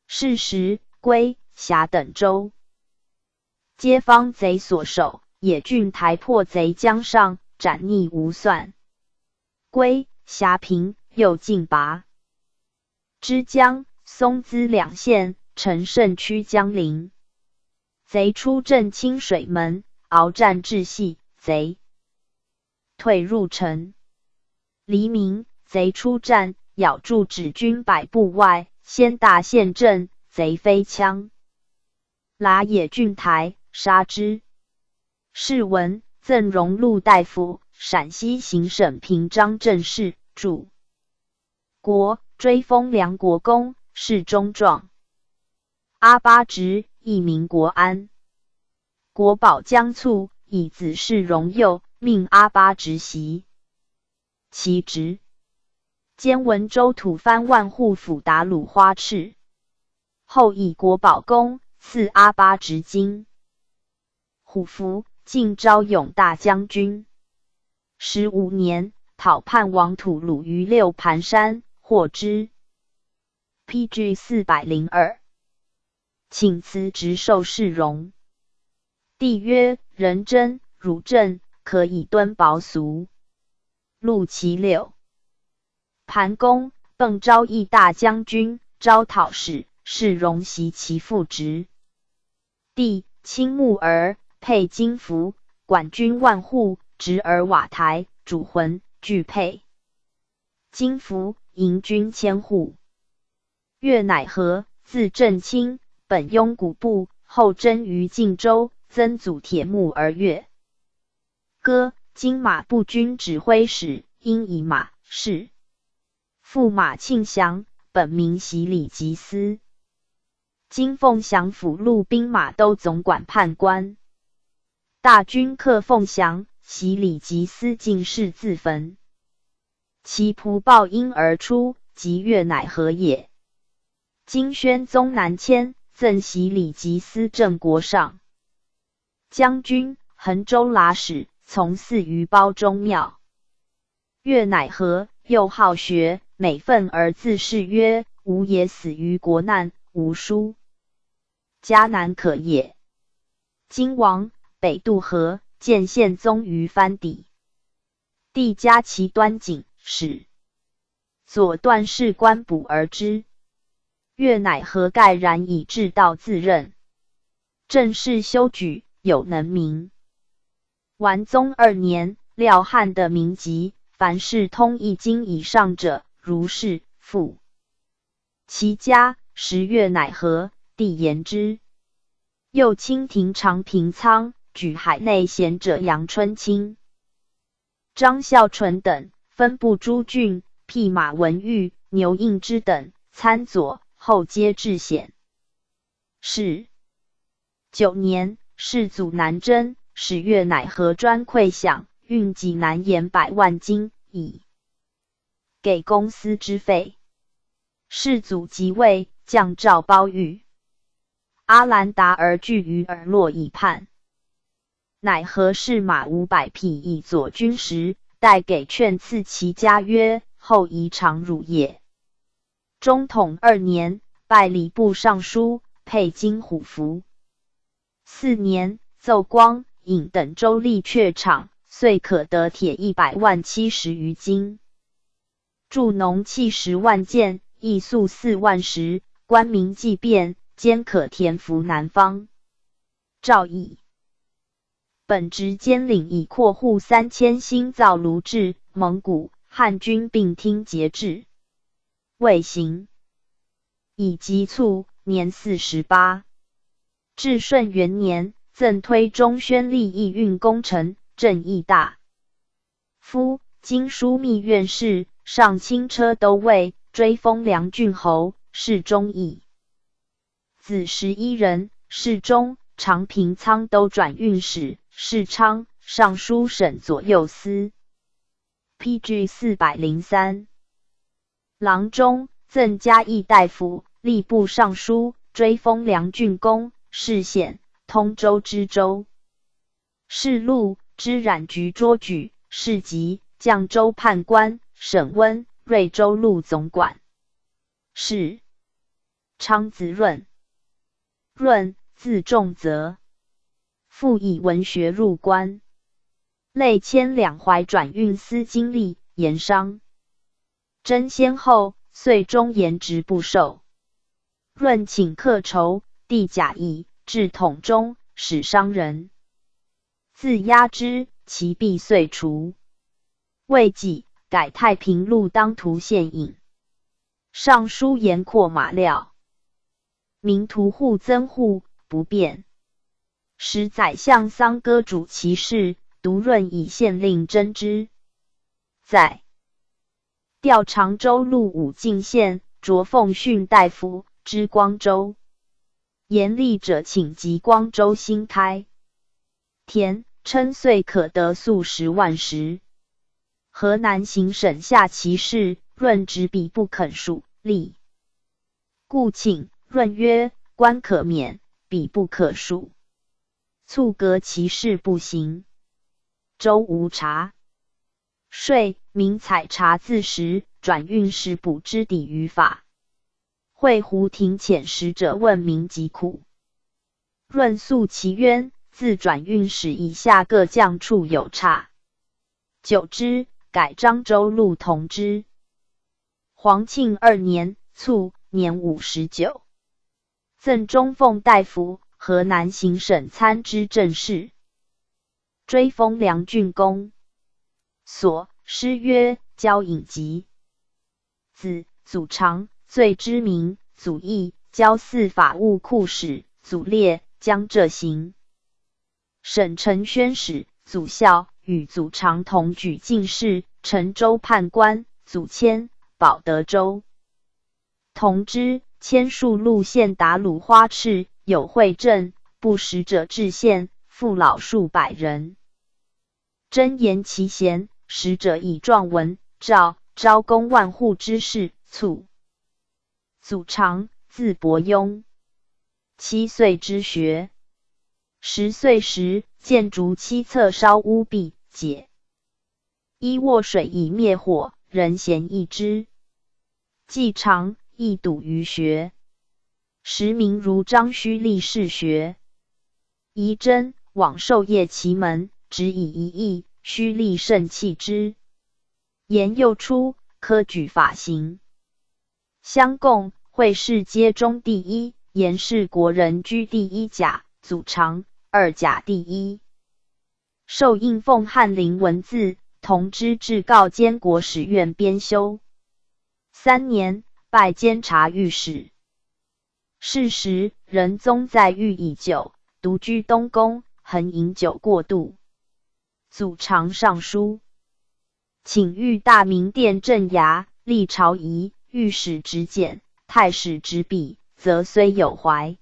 是时，归、辖等州皆方贼所守，野郡台破贼江上，斩逆无算。归、辖平，又进拔之江、松滋两县，乘胜趋江陵。贼出镇清水门，鏖战至隙，贼退入城。黎明，贼出战，咬住止军100步外，先大陷阵，贼飞枪，剌野郡台，杀之。是文，赠荣禄大夫，陕西行省平章政事，著国，追封梁国公，谥中壮。阿巴直，艺名国安。国保将卒，以子弑荣佑，命阿巴直袭其职。兼文州吐蕃万户府达鲁花赤。后以国保公，赐阿巴直金虎符，晋昭勇大将军。15年，讨叛王吐鲁于六盘山，获之。PG 402。请辞职受谥荣。帝曰：人真，汝正，可以敦薄俗。录其六。盘公，奔昭义大将军，招讨使，是荣袭其父职。帝亲穆儿，配金服，管军万户，执尔瓦台，主浑，俱配金服，迎军1000户。岳乃和，字正卿，本庸古部，后征于晋州，曾祖铁木儿岳。歌，金马步军指挥使，因以马氏。父马庆祥，本名袭里吉司，今凤翔府路兵马都总管判官。大军克凤翔，袭里吉司进士自焚。其仆报因而出，即岳乃和也。今宣宗南迁，赠袭里吉司正国上将军、衡州剌史，从祀于褒忠庙。岳乃和，又好学，每愤而自誓曰：吾也死于国难，无书家难可也。今王，北渡河，见宪宗于藩邸。帝加其端景，使左段士官补而之。岳乃和盖然以治道自任，政事修举，有能名。完宗2年，廖汉的名籍，凡是通1经以上者，如是父。其家时岳乃和，帝言之。又清廷长平仓，举海内贤者杨春清、张孝纯等，分布诸郡，辟马文玉、牛应之等参佐，后皆至显。是9年，世祖南征，使岳乃和专馈饷，运济南盐100万斤，以给公司之费。世祖即位，降诏褒谕。阿兰达而拒于尔洛以叛。乃合氏马500匹以佐军时，待给劝赐其家曰：后宜常汝也。中统2年，拜礼部尚书，配金虎符。4年，奏光、颍等州立阙场，遂可得铁100万70余斤，铸农器10万件，役粟4万石，官民既便，兼可田服南方。诏议本职兼领以扩户3000新造卢治、蒙古、汉军并听节制。未行。以及卒，年48。至顺元年，赠推中宣吏议运功臣，正义大夫、经枢密院事，上卿车都尉，追封梁郡侯，侍中邑。子11人，侍中、长平仓都转运使，侍昌、尚书省左右司。PG 403。郎中，赠嘉义大夫，吏部尚书，追封梁郡公，侍县，通州知州。侍录，知染局捉举，侍疾，绛州判官，审温，瑞州路总管。是昌子润。润，字仲泽，复以文学入官，累迁两淮转运司经历，盐商。征先后，遂中言职不受。润请客酬，帝假意，至统中，使商人。自压之，其弊遂除。未几，改太平路当涂县尹。尚书盐扩马料。民屠户增户，不便。使宰相桑歌主其事，独润以县令征之。在调常州路武进县，擢奉训大夫，知光州。严厉者请及光州新开田，称岁可得粟10万石。河南行省下其事，润执笔不肯数，立。故请。润曰：官可免，笔不可数。促革其事不行。州无察税，民采茶自食，转运使补之抵于法。会胡庭遣使者问民疾苦，润诉其冤，自转运使以下各将处有差。久之，改漳州路同知。黄庆2年，卒，年59。赠中奉大夫，河南行省参知政事。追封梁郡公。所，诗曰：交尹籍。子，祖常，最知名，祖义，交司法务库使，祖烈，江浙行省承宣使，祖孝，与祖常同举进士，陈州判官，祖谦，保德州。同知，迁戍路县达鲁花赤，有会镇，不识者至县，父老数百人。真言其贤，使者以状文诏，招公万户之事，卒。祖常，字伯庸，7岁之学。10岁时，见竹七侧烧屋壁，解依卧水以灭火，人咸易之。既长，亦笃于学。时名如张须立士学。仪真，往授业其门，只以一役，须立甚弃之。言又出，科举法行。相共，会试皆中第一，言是国人居第一甲，祖常2甲第一。受应奉翰林文字，同知至告监国史院编修。3年，拜监察御史。是时，仁宗在狱已久，独居东宫，恒饮酒过度。祖常上书，请御大明殿镇衙，历朝仪，御史执简，太史执笔，则虽有怀。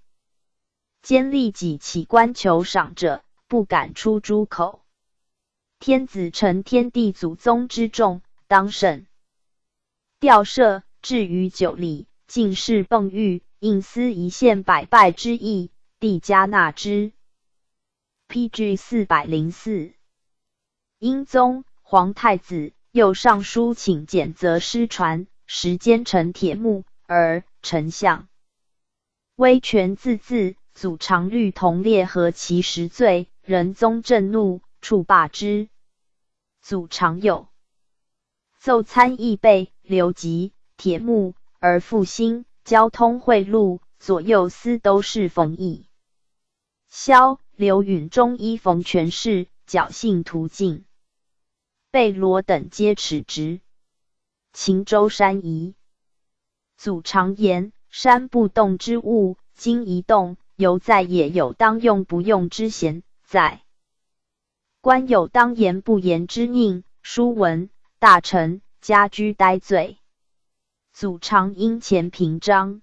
兼立己起官求赏者，不敢出诸口。天子承天地祖宗之重，当慎。吊射，至于9里，进士迸狱，应司一县100败之役，帝加纳之。PG 404。英宗皇太子又上书请检责失传，时奸臣铁木，而丞相威权自恣，祖常律同列合其实罪，仁宗震怒，处罢之。祖常有奏参议备刘吉、铁木，而复兴交通贿赂，左右司都事冯异、萧、刘允中依冯权势，侥幸途径。贝罗等皆耻之。秦州山夷，祖常言：山不动之物，今一动，犹在也有当用不用之嫌在。官有当言不言之佞，书文大臣家居待罪。祖常因前平章，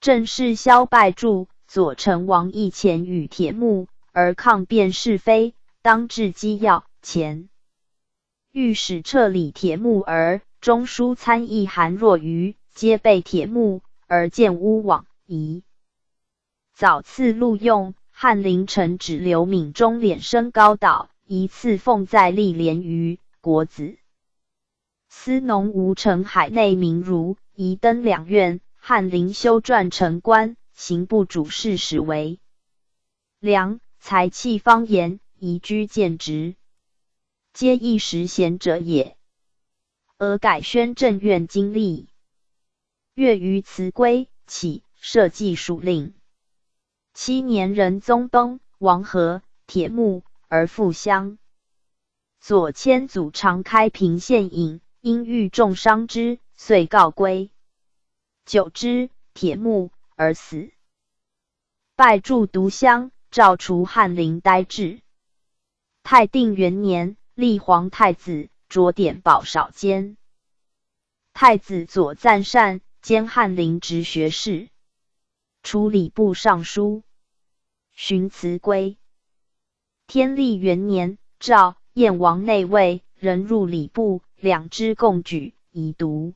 正是萧败著，左丞王义前与铁木，而抗辩是非，当治机要。前御史撤礼铁木，而中书参议韩若愚皆被铁木，而见诬往夷。早赐录用，翰林丞指刘敏中敛升高岛，一次奉在历连于国子司农吴城海内民儒，宜登两院，翰林修撰成官，刑部主事使为良，才气方言，宜居见职，皆一时贤者也。俄改宣政院经历，越于辞归，起社稷属令。7年仁宗崩，王和、铁木，而复乡。左迁祖常开平县尹，因遇重伤之，遂告归。久之，铁木，而死。败著独乡，诏除翰林呆制。太定元年，立皇太子，擢典保少监。太子左赞善兼翰林直学士，处礼部尚书，寻辞归。天历元年，诏燕王内卫，人入礼部，两支共举，以读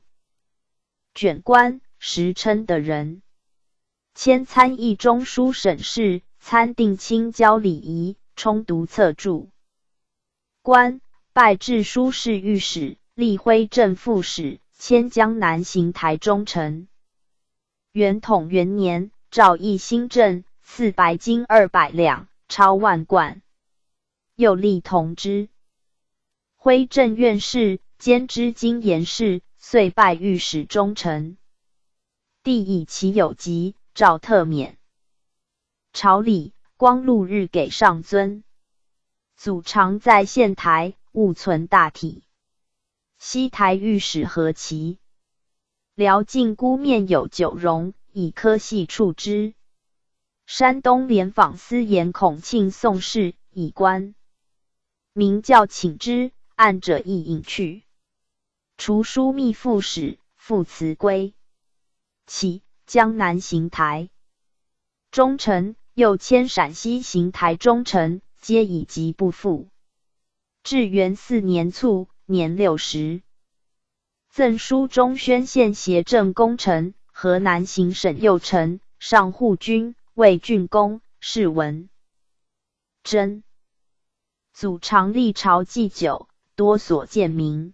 卷官，时称的人。迁参议中书省事，参定卿交礼仪，充读策注。官拜至书侍御史，历徽正副使，迁江南行台中丞。元统元年，诏议新政，赐白金200两，超万贯。又立同知、徽正院士，兼知经言事，遂拜御史中丞。帝以其有疾，诏特免。朝礼，光禄日给上尊。祖常在县台，勿存大体。西台御史何其辽晋姑面有9容，以科系处之。山东廉访司言孔庆宋氏，以官名教请之，案者亦隐去。除枢密副使，复辞归。起江南行台中丞，又迁陕西行台中丞，皆以疾不复。至元4年卒，年60。赠书中宣县协政功臣，河南行省右丞，上护军，卫郡公，谥文贞。祖常历朝祭酒，多所见名。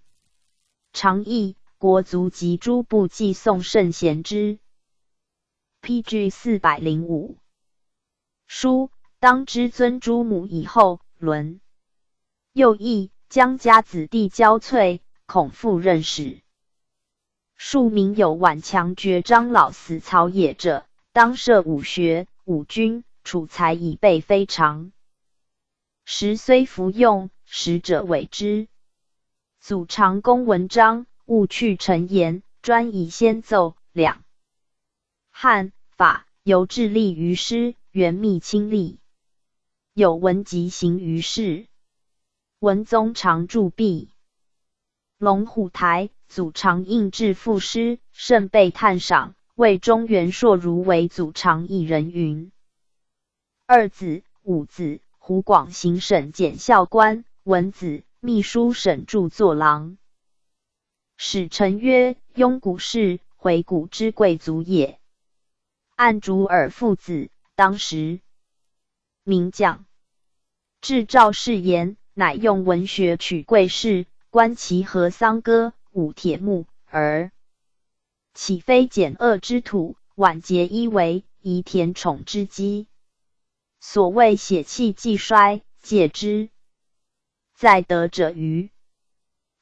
常议国族及诸部祭颂圣贤之。PG 405。书当知尊诸母以后，伦。又议江家子弟交瘁，恐复任使。庶民有挽强绝张老死曹野者，当设武学、武军，储才以备非常。时虽服用，使者委之。祖常公文章，务去陈言，专以先奏两汉法，由致力于师，原密亲历。有文集行于世。文宗常著壁。龙虎台，祖常应制赋诗，甚被叹赏，谓中原硕如为祖常一人云。二子、五子，湖广行省检校官，文子，秘书省著作郎。使臣曰：雍古氏，回古之贵族也。按主尔父子，当时名将。至赵氏言，乃用文学取贵士，观其和丧歌，舞铁木，而岂非简恶之土，晚节衣为，宜田宠之基。所谓血气既衰，戒之。在德者于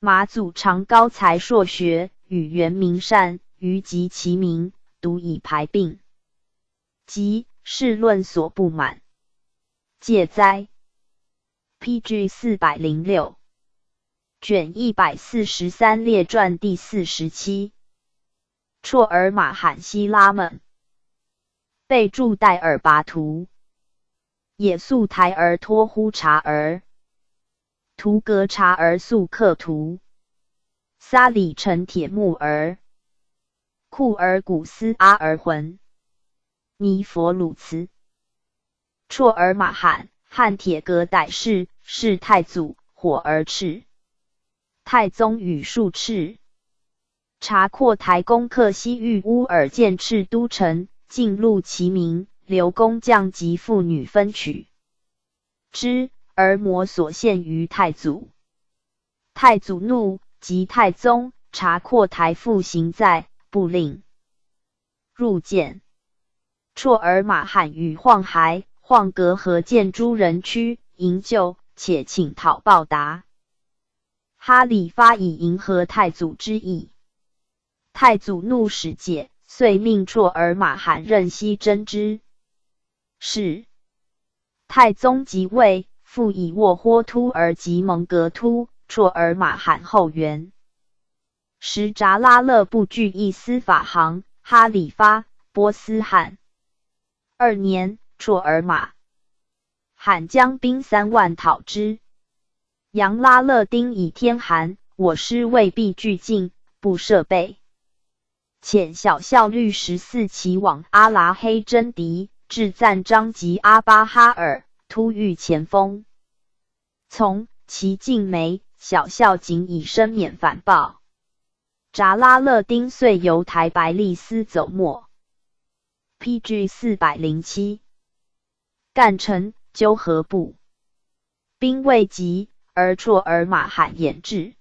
马祖常高才硕学，与元明善，于及其名，独以排并。即世论所不满。戒哉 PG 406卷143列传第47。绰尔马罕希拉们。备注戴尔拔图。也速台儿托呼察儿。图格察儿速克图。撒里陈铁木儿。库尔古斯阿儿魂。尼佛鲁茨。绰尔马罕，汉铁格歹士，是太祖，火而赤。太宗与数赤。察阔台攻克西域乌尔见赤都城，进入其名，留工匠及妇女分取之，而魔所献于太祖。太祖怒，即太宗，察阔台复行在，不令入见。绰尔马罕与晃孩、晃格合见诸人屈，营救，且请讨报答。哈里发以迎合太祖之意。太祖怒使解，遂命绰尔马罕任西征之。是太宗即位，复以沃豁突而及蒙格突，绰尔马罕后援。时札拉勒部据一司法行，哈里发、波斯罕。2年，绰尔马罕将兵3万讨之。杨拉勒丁以天寒，我师未必俱尽，不设备。遣小校律14骑往阿拉黑征敌，至赞章及阿巴哈尔，突遇前锋。从其进没，小校仅以身免反报。札拉勒丁遂由台白利斯走没。PG 407干城纠合部。兵未及，而绰尔马罕掩至。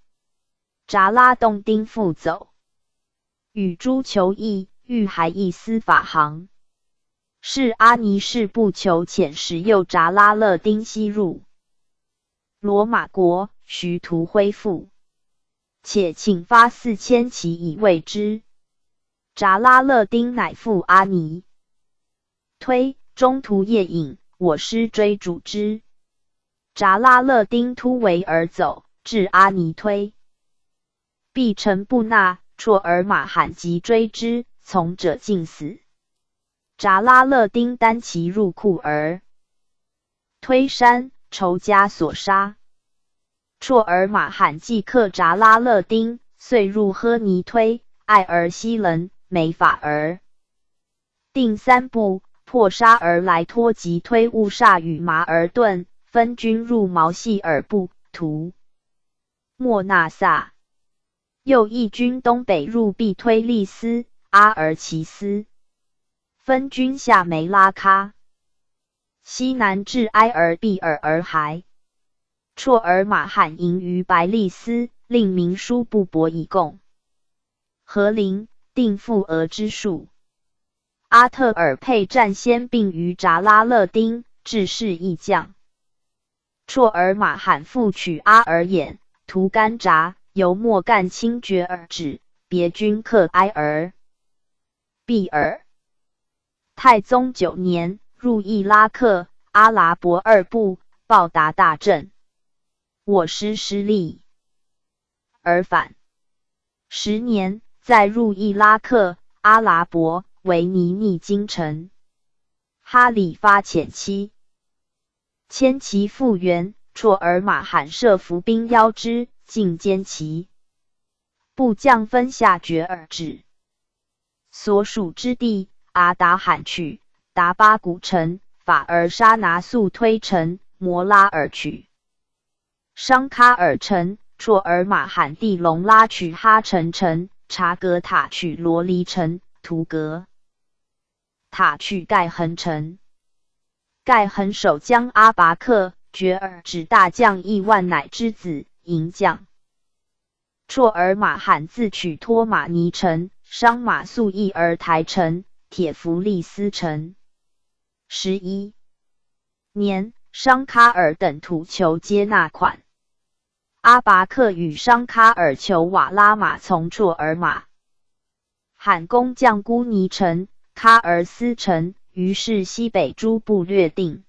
札拉洞丁复走。与诸求议，欲还议司法行。是阿尼士不求遣使诱札拉勒丁西入罗马国，徐图恢复，且请发4000骑以卫之。札拉勒丁乃复阿尼推，中途夜饮，我师追逐之。札拉勒丁突围而走，至阿尼推，必城不纳，绰尔马罕急追之，从者尽死。札拉勒丁单骑入库尔推山，仇家所杀。绰尔马罕即克札拉勒丁，遂入呵尼推，爱而西人，没法而定3部，破杀而来托及推误煞与麻而顿，分军入毛细尔部，图莫纳萨。又义军东北入必推利斯、阿尔齐斯，分军下梅拉喀，西南至埃尔毕尔而还。绰尔马罕营于白利斯，令明书部伯以贡。和林定复俄之术。阿特尔佩战先并于札拉勒丁，致仕义将。绰尔马罕复取阿尔眼、图干札，由莫干清绝而止，别军克埃尔毕尔。太宗9年，入伊拉克、阿拉伯2部，报答大阵。我师失利而返。10年，再入伊拉克、阿拉伯，为尼密京城。哈里发遣期，迁其复原，绰尔马罕设伏兵邀之，进歼其。部将分下决而止。所属之地，阿达罕取，达巴古城，法尔沙拿速推城，摩拉尔取。商喀尔城，绰尔马罕地隆拉取哈城城，察格塔取罗黎城，图格塔取盖恒城。盖恒守将阿拔克，觉尔指大将1万乃之子，营将。绰尔马罕自取托马尼城，商马速邑而台城，铁弗利斯城。11年，商喀尔等土求接纳款。阿拔克与商喀尔求瓦拉马从绰尔马罕攻将孤尼城、喀尔斯城，于是西北诸部略定。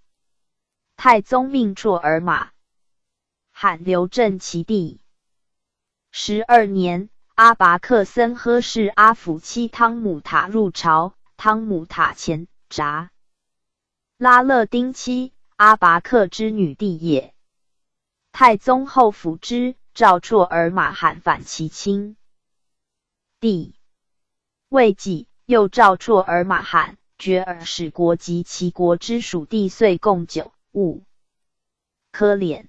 太宗命绰尔马罕留镇其地。12年，阿拔克森呵弑阿甫妻汤姆塔入朝，汤姆塔前札拉勒丁妻，阿拔克之女弟也。太宗后服之，诏绰尔马罕反其亲。帝未几，又诏绰尔马罕觉尔使国及其国之属地岁共9物。可怜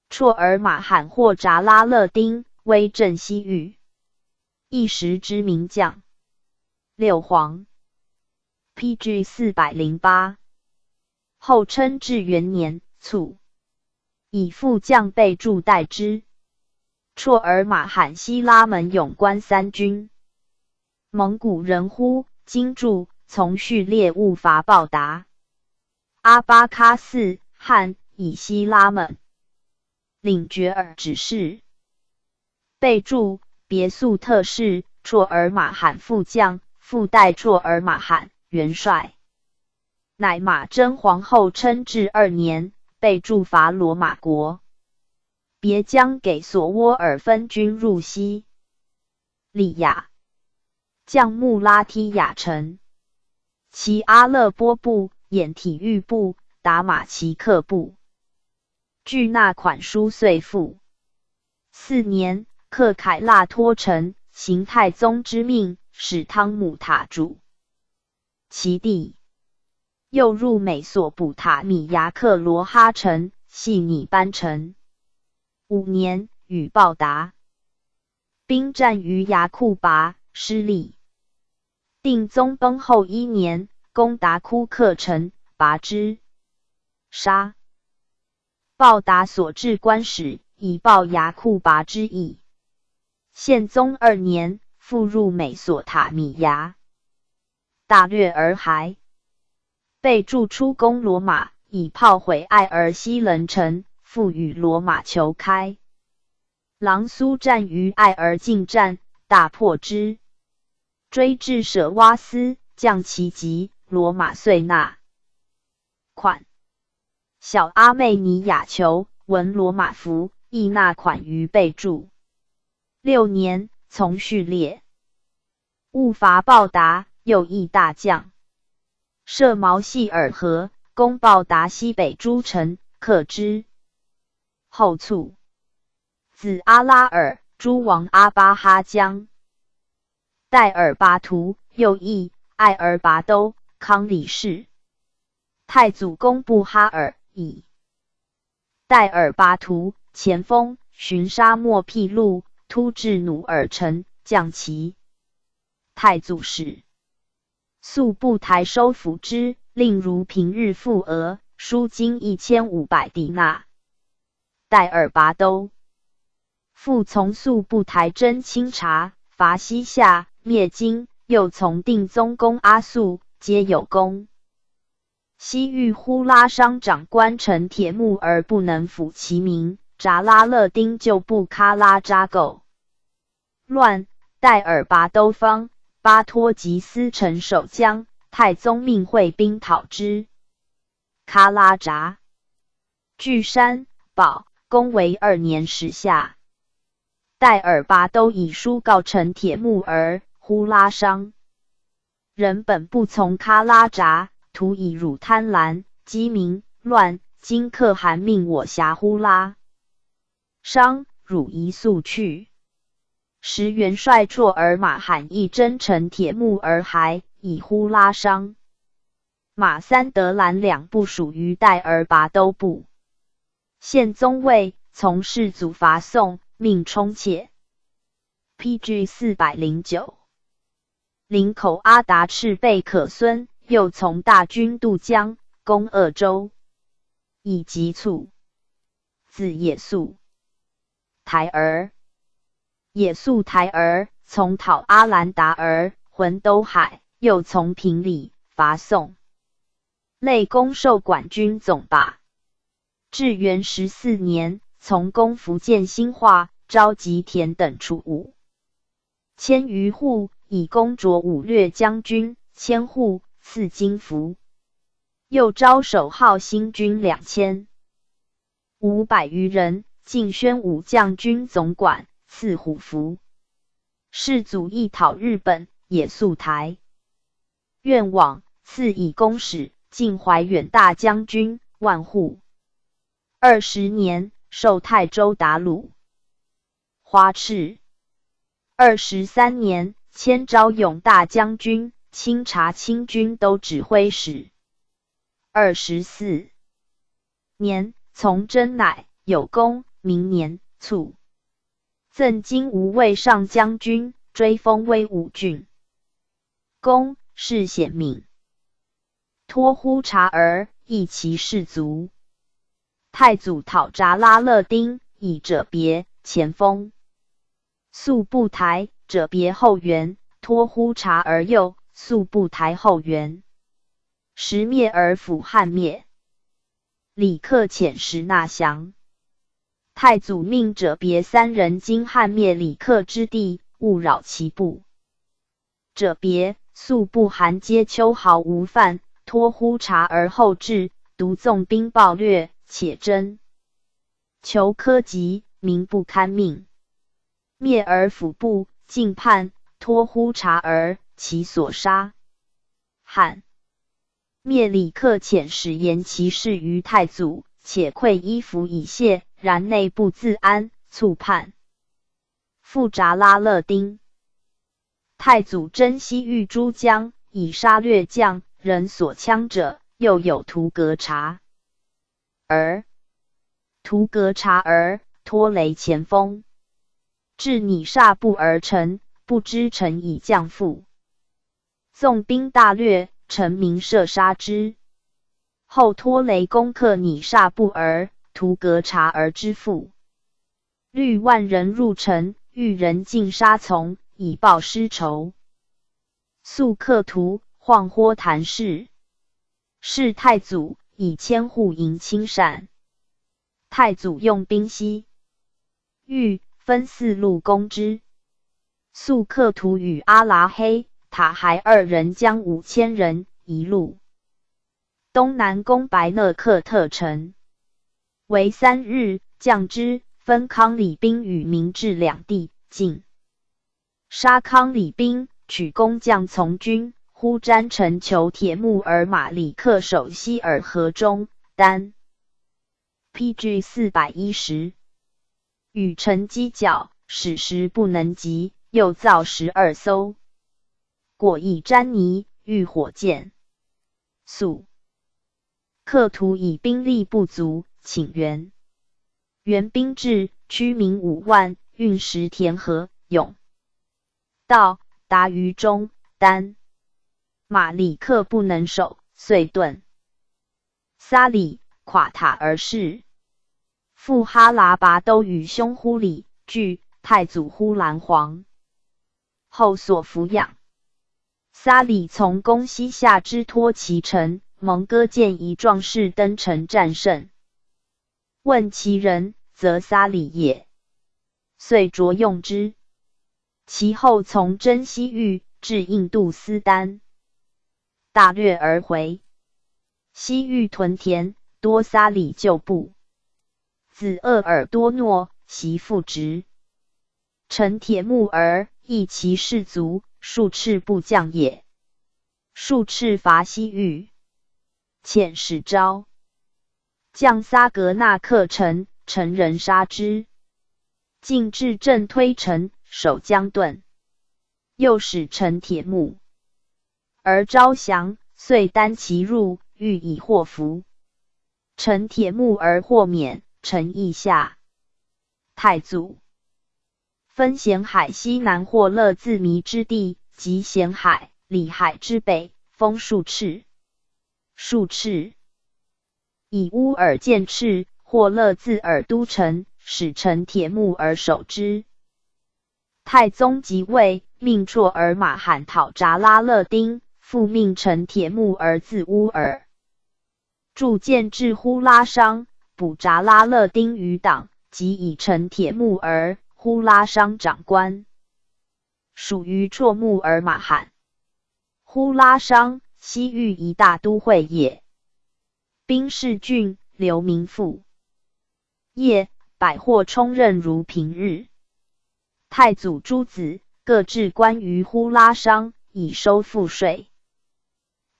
绰尔马罕获札拉勒丁，威震西域，一时之名将。六皇 PG 408。后称至元年卒，以副将备注代之。绰尔马罕西拉门勇冠3军。蒙古人呼金柱从序列务伐报答。阿巴喀四汉以西拉门领觉尔指示。备注别速特使绰尔马罕副将，副代绰尔马罕元帅。乃马真皇后称至2年，被驻伐罗马国，别将给索沃尔分军入西利亚，将穆拉梯亚城，其阿勒波部、掩体育部、达马齐克部，据纳款书遂付。4年，克凯腊托城，行太宗之命，使汤姆塔主其地。又入美索不塔米亚克罗哈城、细拟班城。5年，与报答，兵战于牙库拔，失利。定宗崩后1年，攻达库克城，拔之，杀。报答所至官使，以报牙库拔之意。宪宗2年，复入美索塔米亚，大略而还。被驻出攻罗马，以炮毁艾尔西人城，复与罗马求开。狼苏战于艾尔进战，大破之，追至舍瓦斯，将其籍，罗马遂纳款。小阿妹尼亚求闻罗马服，亦纳款于备注。6年，从序列，务伐报答，又议大将。设毛细尔河，攻报答西北诸城，克之。后卒，子阿拉尔，诸王阿巴哈江。代尔拔图，又议艾尔拔都，康里氏。太祖攻布哈尔，以代尔拔图前锋，巡沙漠僻路，突至努尔城，将其。太祖使速部台收服之，令如平日付额，输金1500迪纳。代尔拔都复从速部台征清察，伐西夏，灭金，又从定宗攻阿速，皆有功。西域呼拉商长官陈铁木而不能抚其民，札拉勒丁就布喀拉扎垢乱，代尔拔都方。巴托吉斯城守疆，太宗命会兵讨之。喀拉扎据山堡，攻为2年时下。代尔拔都以书告陈铁木儿，呼拉商人本不从喀拉扎，徒以辱贪婪，饥民乱，今可汗命我辖呼拉商，汝宜速去。时元帅绰尔马罕亦征陈铁木儿还，以呼拉商。马三德兰2部属于代尔拔都部。宪宗位，从世祖伐宋，命充切。PG 409。林口阿达赤贝可孙，又从大军渡江，攻鄂州，以及卒，字也速台儿。也速台儿从讨阿兰达儿，浑都海，又从平里伐宋，累公授管军总把。至元14年，从攻福建兴化、昭吉田等处伍，1000余户，以攻卓武略将军1000户，赐金符。又招守号新军2500余人，进宣武将军总管，赐虎符。士卒议讨日本，也速台愿往，赐以公使，晋怀远大将军万户。20年，授泰州达鲁花赤。23年，迁昭勇大将军、清察清军都指挥使。24年，从征乃有功，明年卒。赠金吾卫上将军，追封威武郡公，世显敏。托呼察儿，亦其士卒。太祖讨札拉勒丁，以者别前锋。速不台，者别后援，托呼察儿右，速不台后援。时灭而辅汉灭。李克遣使纳降。太祖命者别3人经汉灭李克之地，勿扰其部。者别、速不韩皆秋毫无犯，托呼察而后至，独纵兵暴掠，且征求科籍，民不堪命。灭而辅部，进叛，托呼察而，其所杀。汉灭李克遣使言其事于太祖，且馈衣服以谢，然内不自安，促叛。复札拉勒丁。太祖征西域诸将，以杀掠将，人所羌者，又有屠格察儿。屠格察儿，拖雷前锋。至拟煞部而臣，不知臣以将父。纵兵大掠，臣民射杀之。后拖雷攻克拟煞部儿，屠格察儿之父。率万人入城，遇人尽杀从，以报失仇。速克屠，晃豁谭氏。是太祖，以1000户迎亲善。太祖用兵西域，分4路攻之。速克屠与阿剌黑、塔还2人将5000人，一路东南攻白勒克特城，为3日，降之，分康里兵与明治两地，进杀康里兵，取工匠从军，忽瞻城求铁木儿马里克守西尔河中，单 PG 410，与城犄角，使时不能及，又造12艘，果以沾泥，遇火箭。速克图以兵力不足，请援。援兵至，驱民5万，运石田河、甬道，达于中，单马里克不能守，遂遁。撒里垮塔而逝。复哈喇拔都与兄忽里惧，太祖忽兰皇后所抚养。撒里从攻西夏之托其城，蒙哥见一壮士登城战胜，问其人，则撒里也，遂着用之。其后从征西域，至印度斯丹，大掠而回。西域屯田，多撒里旧部。子鄂尔多诺，媳妇直。臣铁木儿，亦其士卒，数赤部将也。数赤伐西域，遣使招将撒格纳克城，臣人杀之。进至镇推城，守江顿。又使臣铁木儿招降，遂单其入，欲以祸福。臣铁木儿获免，臣意下。太祖分咸海西南或勒自弥之地，及咸海、里海之北，封数赤。数赤以乌尔见赤，或勒自尔都城，使陈铁木儿守之。太宗即位，命绰尔马罕讨札拉勒丁，复命陈铁木儿自乌尔铸建至呼拉商，捕札拉勒丁余党，即以陈铁木儿、呼拉商长官，属于绰木儿马罕。呼拉商，西域一大都会也。兵士郡，流民富。业，百货充任如平日。太祖诸子各置官于呼拉商，以收赋税。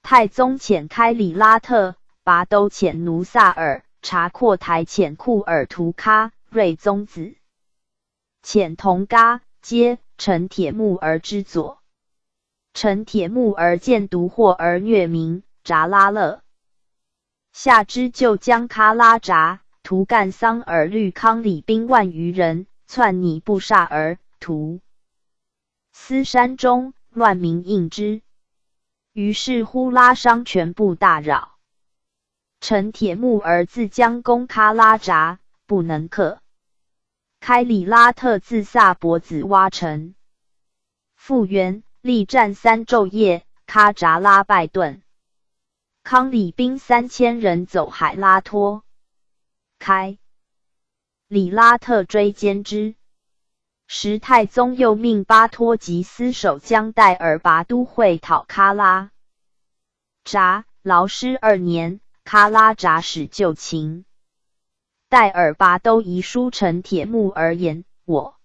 太宗遣开里拉特、拔都遣努萨尔、察阔台遣库尔图喀、睿宗子遣同嘎，皆陈铁木儿之左。陈铁木儿见独惑而虐民，札拉勒下之就将喀拉札、图干桑尔律康里兵万余人，窜拟布萨尔、图斯山中，乱民应之。于是呼拉商全部大扰。陈铁木儿自将攻喀拉札，不能克。开里拉特自萨伯子洼城复原，力战3昼夜，喀札拉败遁。康里兵3000人走海拉托，开里拉特追歼之。时太宗又命巴托吉司守将戴尔拔都会讨喀拉札，劳师2年，喀拉札始就擒。戴尔拔都遗书陈铁木儿言：我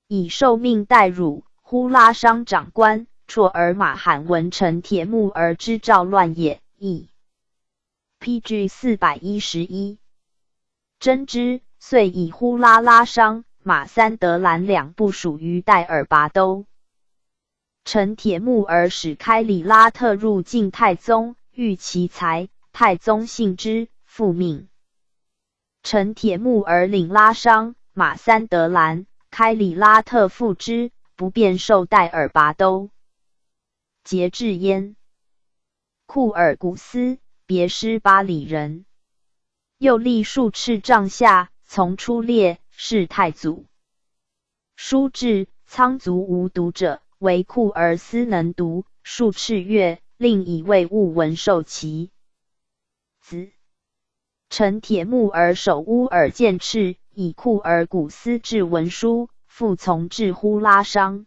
已受命代汝呼拉商长官，绰尔马罕闻陈铁木儿之兆乱也。亦 PG 411真之，遂以呼拉拉商、马三德兰两部属于戴尔拔都。陈铁木儿使开里拉特入境太宗，欲其财，太宗信之，复命陈铁木儿领拉商、马三德兰，开里拉特复之，不便受戴尔拔都。节制焉。库尔古斯，别师巴里人，又立数尺帐下，从出列，是太祖。书至，苍族无读者，唯库尔斯能读，数尺阅，令以为物文授其子。陈铁木儿守乌尔见赤，以库尔古斯治文书，复从至呼拉商。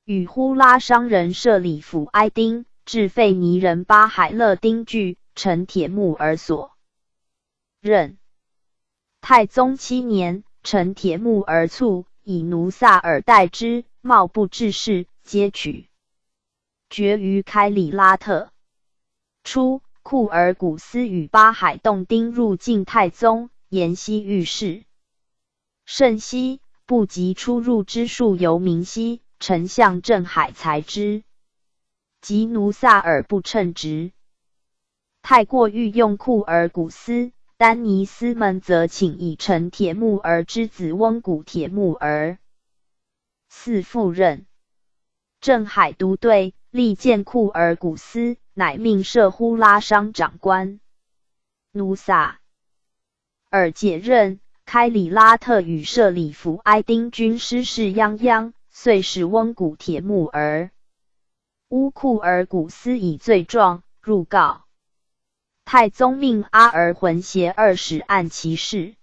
与呼拉商人设里府哀丁，至费尼人巴海勒丁据，陈铁木儿所任。太宗7年，陈铁木儿卒，以努萨尔代之，茂部志士皆取决于开里拉特。初，库尔古斯与巴海洞丁入境太宗，延熙御史甚熙，不及出入之数由明熙，丞相镇海裁之。及努萨尔不称职，太过欲用库尔古斯，丹尼斯们则请以陈铁木儿之子翁古铁木儿嗣赴任。镇海都队，力荐库尔古斯，乃命设呼拉商长官。努萨尔解任，开里拉特与设里府哀丁军师事泱泱，遂使翁古铁木儿乌库尔古斯以罪状，入告。太宗命阿儿浑协2使按其事。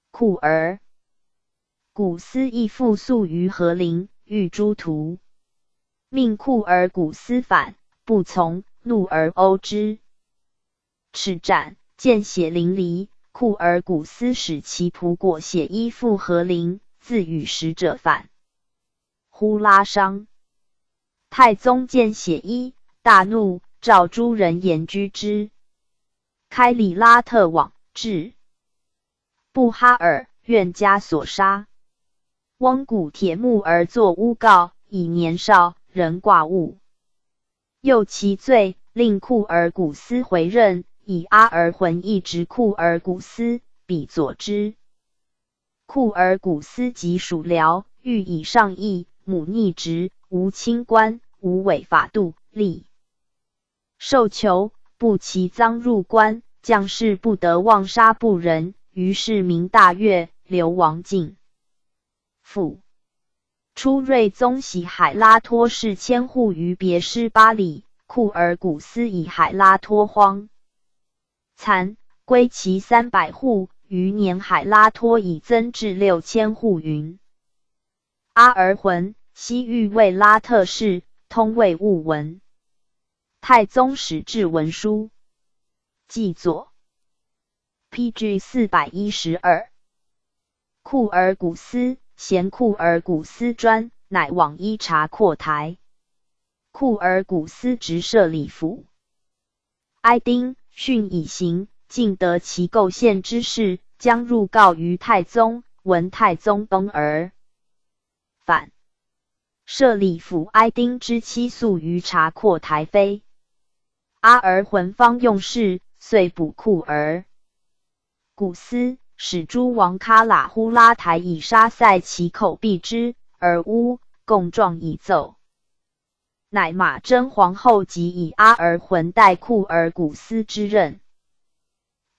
库尔古斯亦复宿于和陵，欲诛屠。命库尔古斯反，不从，怒而殴之。赤斩，见血淋漓。库尔古斯使其仆裹血衣赴和陵，自与使者反。呼拉商。太宗见血衣，大怒，诏诸人严居之。开里拉特往至布哈尔，愿加所杀。翁古铁木儿作诬告，以年少，人寡误，又其罪，令库尔古斯回任，以阿儿浑一直库尔古斯，比佐之。库尔古斯即属辽，欲以上义，母逆直，无清官，无违法度，立受囚，不其赃入关，将士不得妄杀不仁，于是民大悦，流亡尽。父初睿宗喜海拉托氏迁户于别施巴里，库尔古斯以海拉托荒残，归其300户。余年海拉托已增至6000户云。阿尔浑西域卫拉特氏，通卫物文。太宗始制文书，记作 PG 412。库尔古斯，咸库尔古斯专，乃往依察阔台。库尔古斯直设礼府。哀丁训以行，尽得其构宪之事，将入告于太宗，闻太宗崩而反。设礼府哀丁之妻宿于察阔台妃。阿尔浑方用事，遂捕库尔古斯，使诸王喀喇呼拉台以杀塞其口避之，而乌共状以奏。乃马真皇后即以阿尔浑代库尔古斯之任。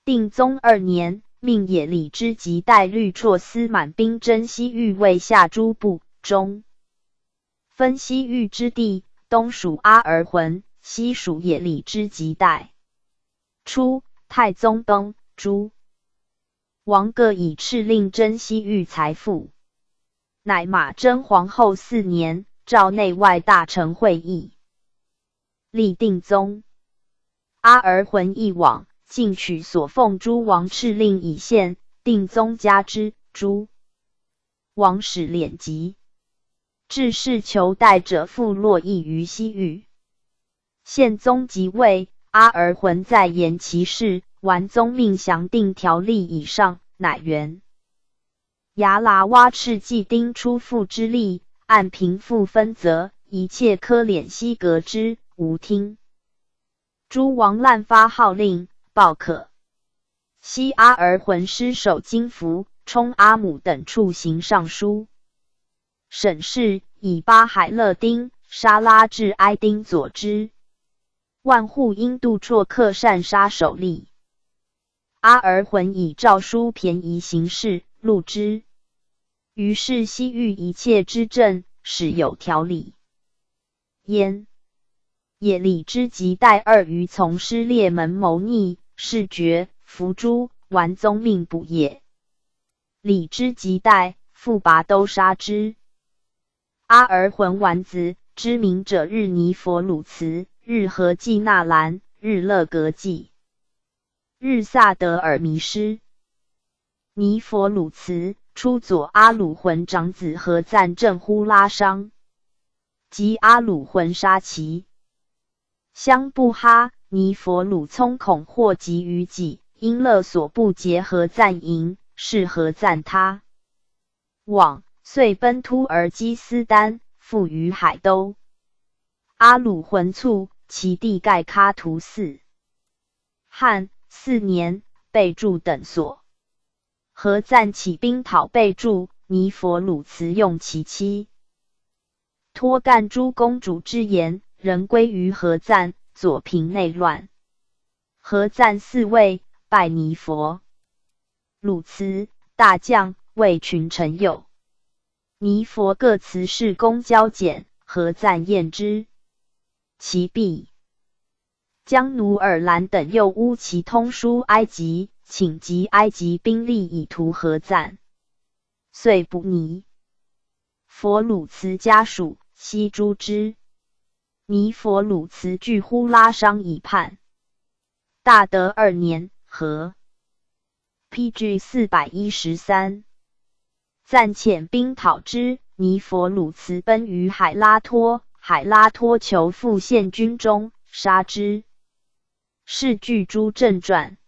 定宗2年，命也里之及代律绰司满兵征西域卫下诸部，中分西域之地，东属阿尔浑，西属也里之及代。初，太宗崩，诸王各以敕令征西域财富。乃马真皇后4年，召内外大臣会议，立定宗。阿尔浑一往，尽取所奉诸王敕令以献，定宗加之。诸王使敛疾，致仕求代者复落邑于西域。宪宗即位，阿尔浑再言其事，完宗命详定条例以上，乃原牙剌哇赤既丁出父之力，按贫富分责，一切科敛悉革之，无听。诸王滥发号令，报可悉阿尔浑失守金符、冲阿姆等处行上书。审事以巴海勒丁、沙拉至哀丁佐之。万户因度绰克善杀首吏。阿尔浑以诏书便宜行事，录之。于是西域一切之政，始有条理。焉也里之及代2余从师列门谋逆，是绝伏诛，完宗命捕也。里之及代复拔都杀之。阿尔浑丸子，知名者日尼佛鲁茨、日和济那兰、日勒格济、日萨德尔弥师。尼佛鲁茨出佐阿鲁浑长子和赞正呼拉商，及阿鲁浑杀其相布哈。尼佛鲁聪恐祸及于己，因勒所不结和赞营，是和赞他往，遂奔突而击斯丹，附于海都。阿鲁浑卒，其弟盖喀图嗣。汉4年，被筑等所。和赞起兵讨被筑，尼佛鲁茨用其妻托干诸公主之言，仍归于和赞，左平内乱。和赞嗣位，拜尼佛鲁茨大将，为群臣友。尼佛各辞事公交简，和赞厌之。其婢将努尔兰等又诬其通书埃及，请集埃及兵力以图和赞，遂捕尼佛鲁茨家属，悉诛之。尼佛鲁茨据呼拉商以叛。大德2年，和 PG 413。赞遣兵讨之，尼佛鲁茨奔于海拉托，海拉托求复献军中，杀之。是据诸正传。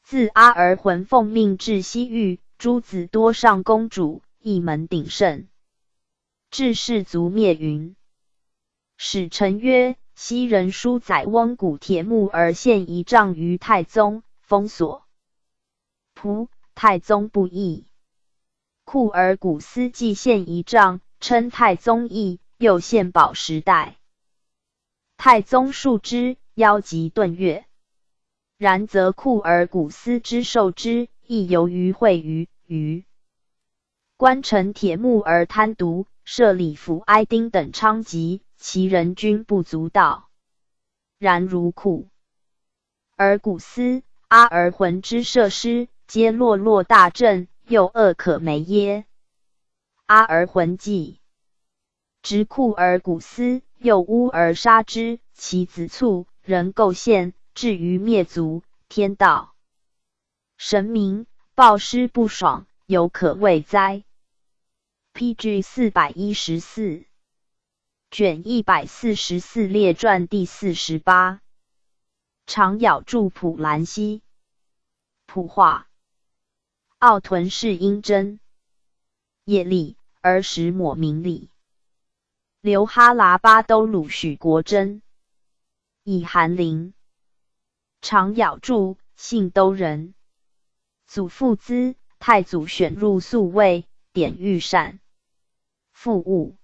自阿尔浑奉命至西域，诸子多上公主，一门鼎盛，至士族灭云。使臣曰：昔人书载翁古铁木而献仪仗于太宗，封所仆。太宗不义。库尔古斯既献仪仗，称太宗义，又献宝石带。太宗恕之，邀即顿乐。然则库尔古斯之受之，亦由于会于官臣铁木而贪渎，设里弗哀丁等娼疾，其人均不足道。然如库尔古斯、阿尔浑之设施，皆落大政，又恶可枚耶？阿尔浑既执库尔古斯，又污而杀之，其子卒人构陷，至于灭族。天道神明报师不爽，有可畏哉。PG 414卷144列传第48。常咬住普兰西。普化奥屯氏英真业力，儿时抹明礼。留哈喇巴都鲁许国真，以韩陵。常咬住，姓都人。祖父资，太祖选入宿卫，典御膳。父务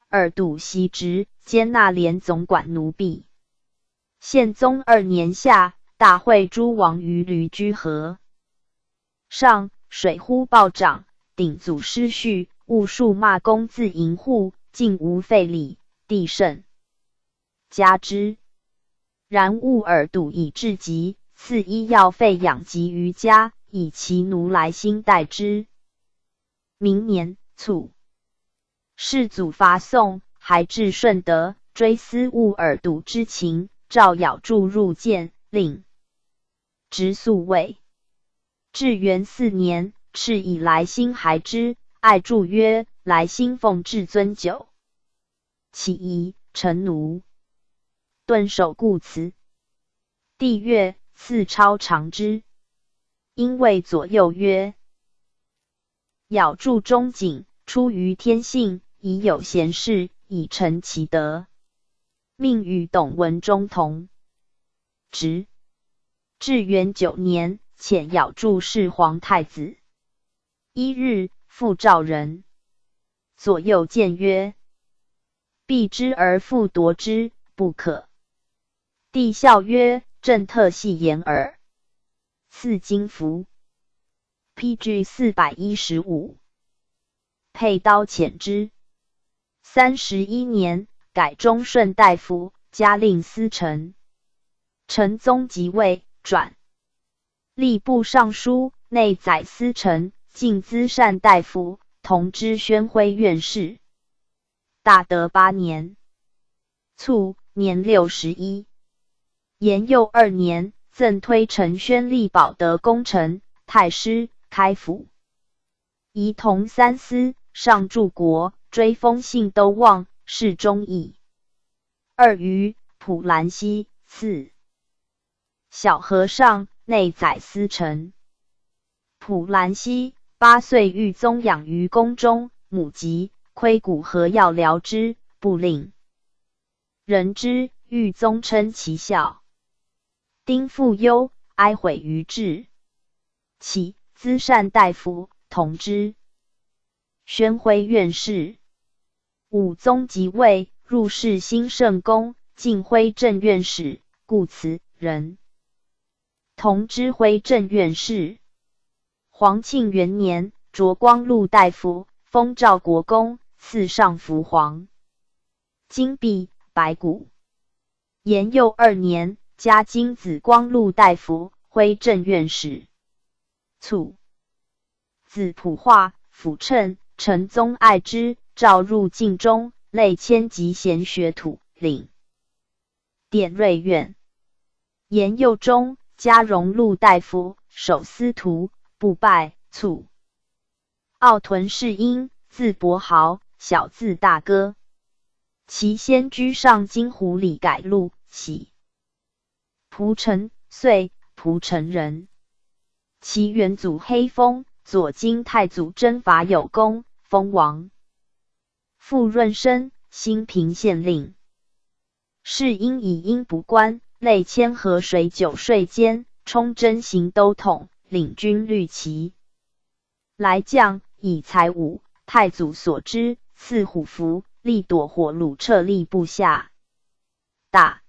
二度袭职，兼纳连总管奴婢。宪宗2年夏，大会诸王于驴居河上，水忽暴涨，鼎祖失序，误数骂公自营户，竟无废礼，帝甚加之。然误尔笃以至极，赐医药费养疾于家，以其奴来兴代之。明年卒，世祖伐宋，还至顺德，追思误尔笃之情，诏咬住入见，令直宿卫。至元4年，敕以来兴还之，爱著曰：来兴奉至尊久，其一臣奴顿首故辞。帝曰：赐超长之。因谓左右曰：咬住中景，出于天性，以有贤士，以成其德。命与董文中同职。至元9年，遣咬住侍皇太子。一日，复召人，左右谏曰：避之而复夺之，不可。帝笑曰：朕特戏言耳。赐金符。PG 415。佩刀遣之。31年，改忠顺大夫，加令司臣。陈宗即位，转吏部尚书、内宰司臣，进资善大夫，同知宣徽院士。大德8年卒，年61。延佑2年，赠推陈宣立保德功臣，太师、开府。仪同3司，上柱国，追封信都望，侍中议。2于普兰西，赐小和尚，内宰司臣。普兰西8岁遇宗养于宫中，母疾，窥骨何要疗之，不令人知，狱宗称其孝。丁复忧，哀悔于至。其资善大夫，同知宣徽院士。武宗即位，入仕兴圣宫，晋徽正院使，故辞人。同知徽正院士。皇庆元年，擢光禄大夫，封赵国公，赐上服黄金璧、白骨。延佑2年，加金子光禄大夫，徽正院使。卒。子普化，辅称，陈宗爱之，召入禁中，累迁集贤学徒，领典瑞院。延佑中，加荣禄大夫，守司徒，不拜，卒。奥屯氏英，字伯豪，小字大哥。其先居上京湖里改路，喜蒲城，遂蒲城人。其元祖黑风，左京太祖征伐有功，封王。复润生，兴平县令。是因以因不官，累迁河水9税监，充征行都统，领军律骑。来将，以才武，太祖所知，赐虎符，力躲火虏撤吏部下。大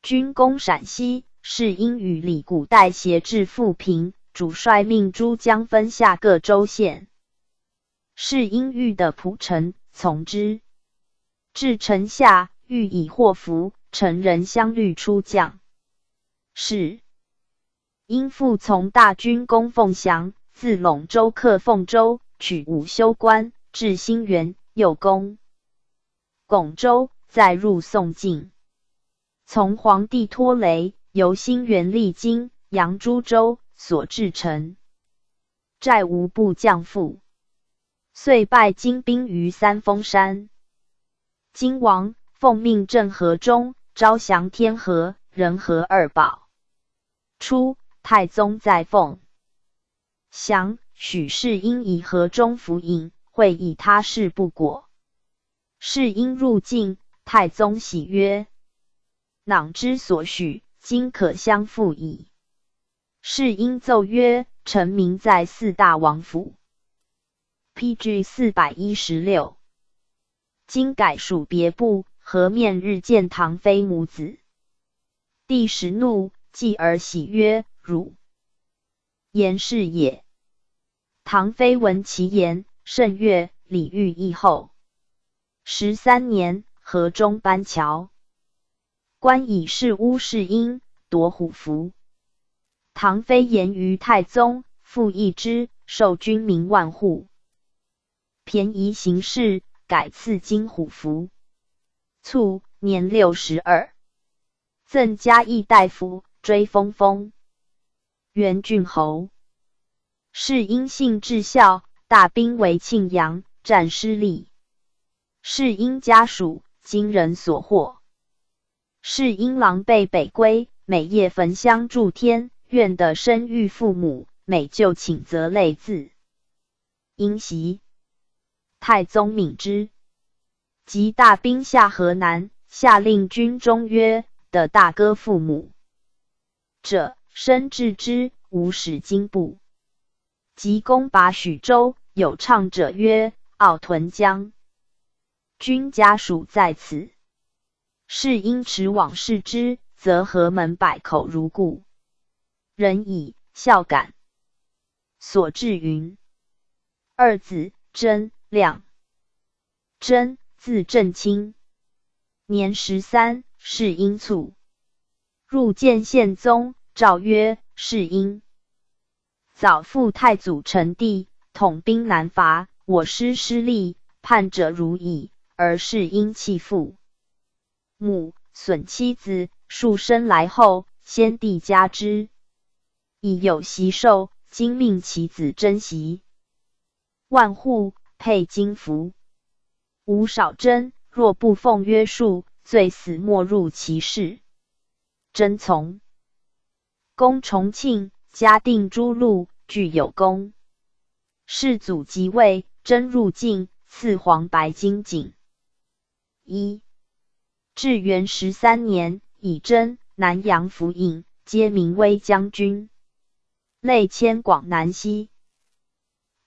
军攻陕西，是因与李古代协制复平，主帅命诸将分下各州县。是因欲的仆臣从之。至城下，欲以祸福，臣人相虑出将。是因复从大军攻凤翔，自陇州克凤州，取武修关，至兴元，又攻巩州，再入宋境。从黄帝拖雷，由兴元历经扬诸州，所至城，寨无部将负。遂败金兵于三峰山。金王奉命镇河中，招降天和、仁和二保。初，太宗在凤翔，许世英以河中伏隐，会以他事不果。世英入境，太宗喜曰：“囊之所许，今可相复矣。”世英奏曰：“臣民在四大王府。” PG 416。今改属别部，何面日见唐妃母子。帝时怒，继而喜曰：“汝言是也。”唐妃闻其言，甚悦，礼遇义后。13年，河中班桥，官以侍巫世英，夺虎符。唐妃言于太宗，复议之，授军民万户。便宜行事，改赐金虎符。卒，年62。赠嘉义大夫，追封封元郡侯。世英性至孝，大兵为庆阳，战失利。世英家属，今人所获。世英狼狈北归，每夜焚香祝天，愿得生育父母，每就请则泪自。因袭。太宗敏之，即大兵下河南，下令军中曰：“的大哥父母者，生治之，无使经部。”即攻拔许州，有唱者曰：“傲屯将军家属在此。”是因持往视之，则河门百口如故。人以孝感。所至云：二子真、亮。真，字正卿，年13，世英卒。入见宪宗，诏曰：“世英早父太祖成帝，统兵南伐，我师失利，叛者如矣，而世英弃父母，损妻子，数生来后，先帝加之，以有袭寿，今命其子珍袭万户，配金符。无少真，若不奉约束，罪死莫入其室。”真从。攻重庆，嘉定诸路，具有功。世祖即位，真入境，赐黄白金锦。至元13年，以真、南阳府尹，皆名威将军，累迁广南西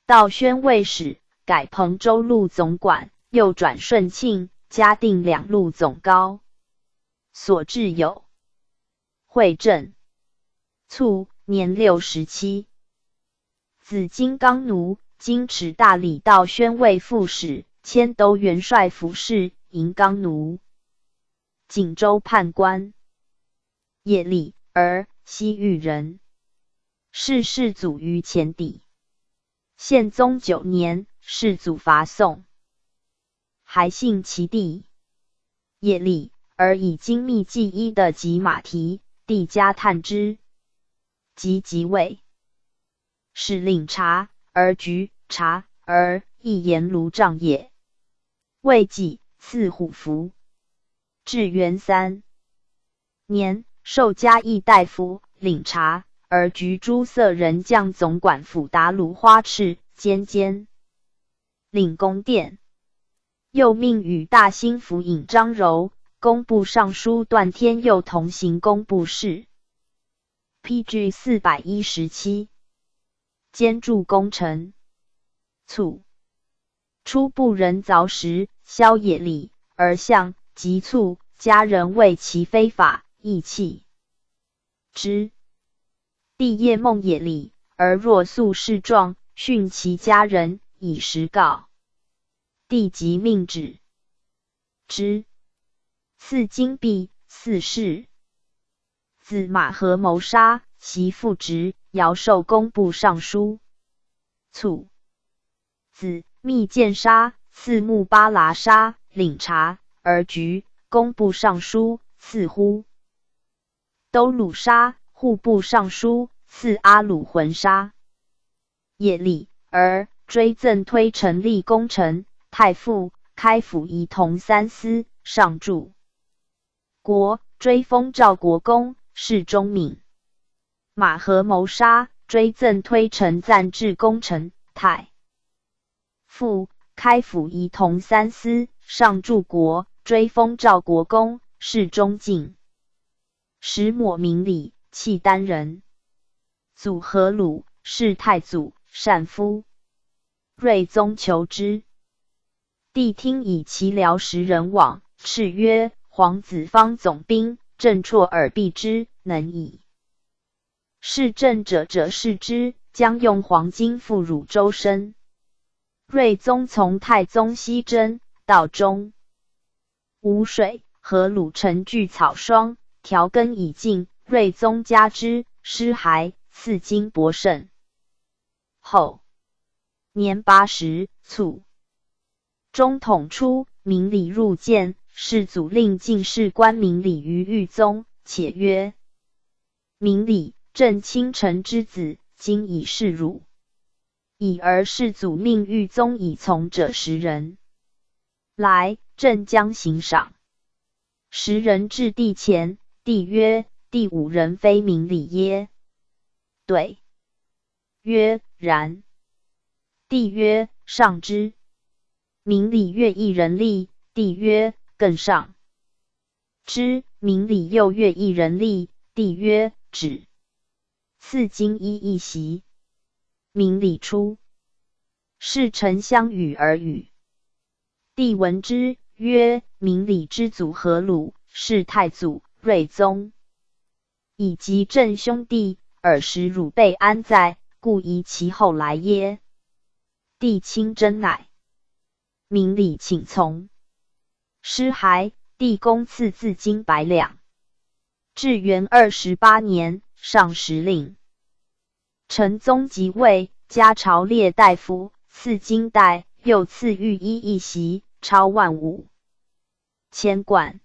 道宣慰使，改彭州路总管。又转顺庆、嘉定两路总高。所至有会镇。卒，年67。子金刚奴，金池大理道宣慰副使，迁都元帅府事，银刚奴。锦州判官。叶礼，儿，西域人。是世祖于前邸。宪宗9年，世祖伐宋。还幸其弟叶礼，而以精密技医的及马蹄，帝加探之。即位，是令察而菊察而一言卢障也。未己，赐虎符。至元3年，授嘉义大夫，领察而菊诸色人将总管府达卢花赤，兼领宫殿。又命与大兴府尹张柔、工部尚书段天佑同行工部事。PG 417。兼助功臣。卒。初部人凿石，萧野礼，而相及卒，家人为其非法，义弃。之。帝夜梦也礼，而若素事状，训其家人，以实告。帝即命止之。赐金币4世。子马和谋杀，袭父职，尧授工部尚书。卒。子密见杀，赐木巴剌沙，领察而局，工部尚书，赐乎都鲁沙，户部尚书，赐阿鲁浑沙。也礼，而追赠推陈立功臣，太傅，开府仪同3司，上柱国，追封赵国公，侍中闵。马和谋杀，追赠推陈赞至功臣，太傅，开府仪同3司，上柱国，追封赵国公，侍中进。使抹明礼，契丹人。祖和鲁，是太祖，善夫。睿宗求之。帝听以其辽10人往，敕曰：皇子方总兵，正绰尔避之，能矣。是正者视之，将用黄金付汝州身。睿宗从太宗西征，道中无水，和鲁城具草霜，调羹已尽，睿宗加之，尸骸，赐金帛胜。后年80，卒。中统初，明礼入见，世祖令进士官明礼于豫宗，且曰：明礼，正卿臣之子，今已是汝。已而世祖命豫宗以从者10人。来，朕将行赏。10人至帝前，帝曰：第5人非明礼耶？对。曰：然。帝曰：上之。明礼乐1人立，帝曰：更上之。明礼又乐1人立，帝曰：止。赐金衣1袭。明礼出，侍臣相与而语。帝闻之，曰：明礼之祖和鲁，是太祖、睿宗，以及朕兄弟，尔时汝辈安在？故疑其后来耶？帝亲征乃。明礼请从。尸骸，帝公赐自金100两。至元28年，上10令。成宗即位，加朝列大夫，赐金带，又赐御衣1袭，超15000千贯。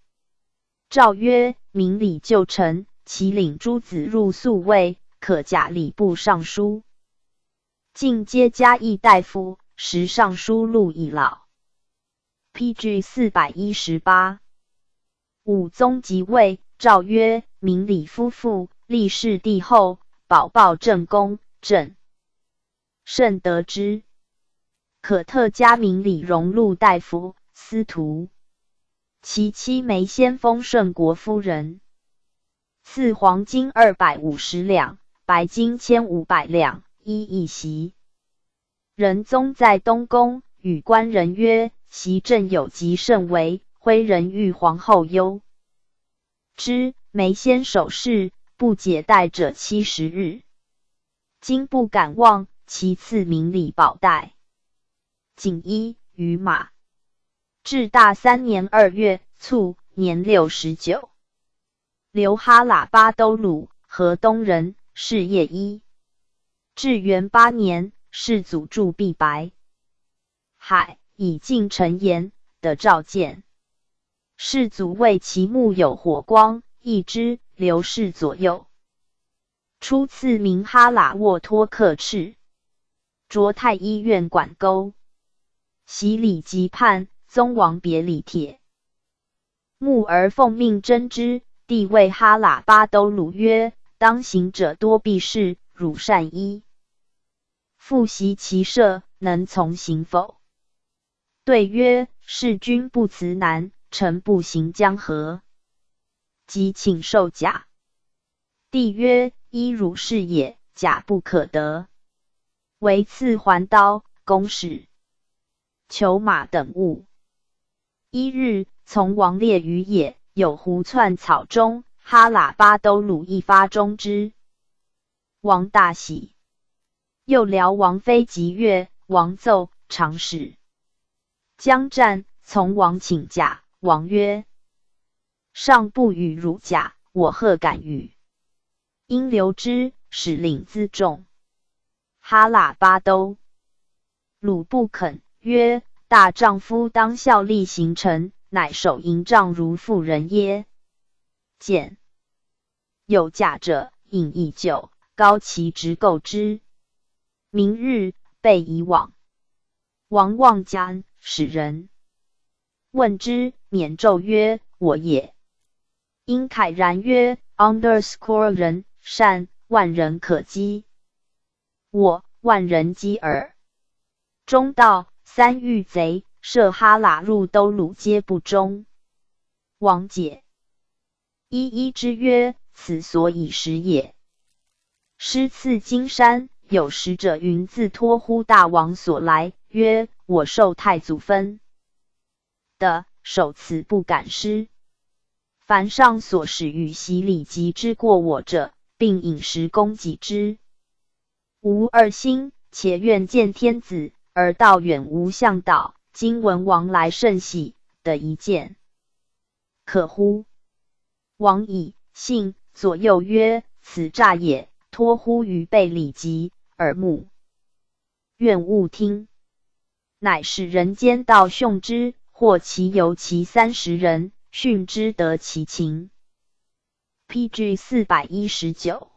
诏曰：明礼就臣，其领诸子入宿卫，可假礼部尚书。尽皆加议大夫，时尚书录已老。PG 418。武宗即位，诏曰：明礼夫妇，立世帝后，保报正宫，朕甚得之。可特加明礼荣禄大夫、司徒。其妻梅先封顺国夫人。赐黄金250两，白金1500两，衣1袭。仁宗在东宫，与官人曰：袭朕有疾甚危，徽人欲皇后忧之。梅先守事，不解带者70日。今不敢忘，其赐明礼宝带、锦衣、与马。至大3年2月，卒，年69。留哈喇巴都鲁，河东人，是夜衣。至元8年，世祖铸币白海，以进陈言，得召见。世祖谓其目有火光，一之，流逝左右。初赐名哈喇沃托克敕，着太医院管钩。袭礼即判，宗王别礼帖。穆而奉命征之，帝谓哈喇巴都鲁曰：当行者多避世，汝善医。复习其社，能从行否？对曰：弑君不辞难，臣不行江河。即请受甲。帝曰：依汝是也，甲不可得。唯赐环刀、弓矢、裘马等物。1日，从王猎于野，有狐窜草中，哈喇巴都鲁一发中之。王大喜，又辽王妃即曰：王奏长使将战，从王请假。王曰：尚不与汝假，我何敢与？因留之，使领辎重。哈喇巴都鲁不肯，曰：大丈夫当效力行臣，乃守营帐如妇人耶？见有驾者，饮一酒，高其直构之。明日备以往。王望将使人问之，免奏曰：我也。因慨然曰：_人善，万人可击。我万人击耳。中道三遇贼，射哈喇入都鲁，皆不忠。王解。一之曰：此所以食也。师次金山，有使者云自托乎大王所来，曰：我受太祖分的，守此不敢失。凡上所使与习礼及之过我者，并饮食供给之。吾二心，且愿见天子，而道远无向导。今闻王来甚喜，的一见，可乎？王以信，左右曰：此诈也，托乎于备礼及，耳目愿勿听。乃使人间道训之，或其由其30人，训之得其情。PG 419。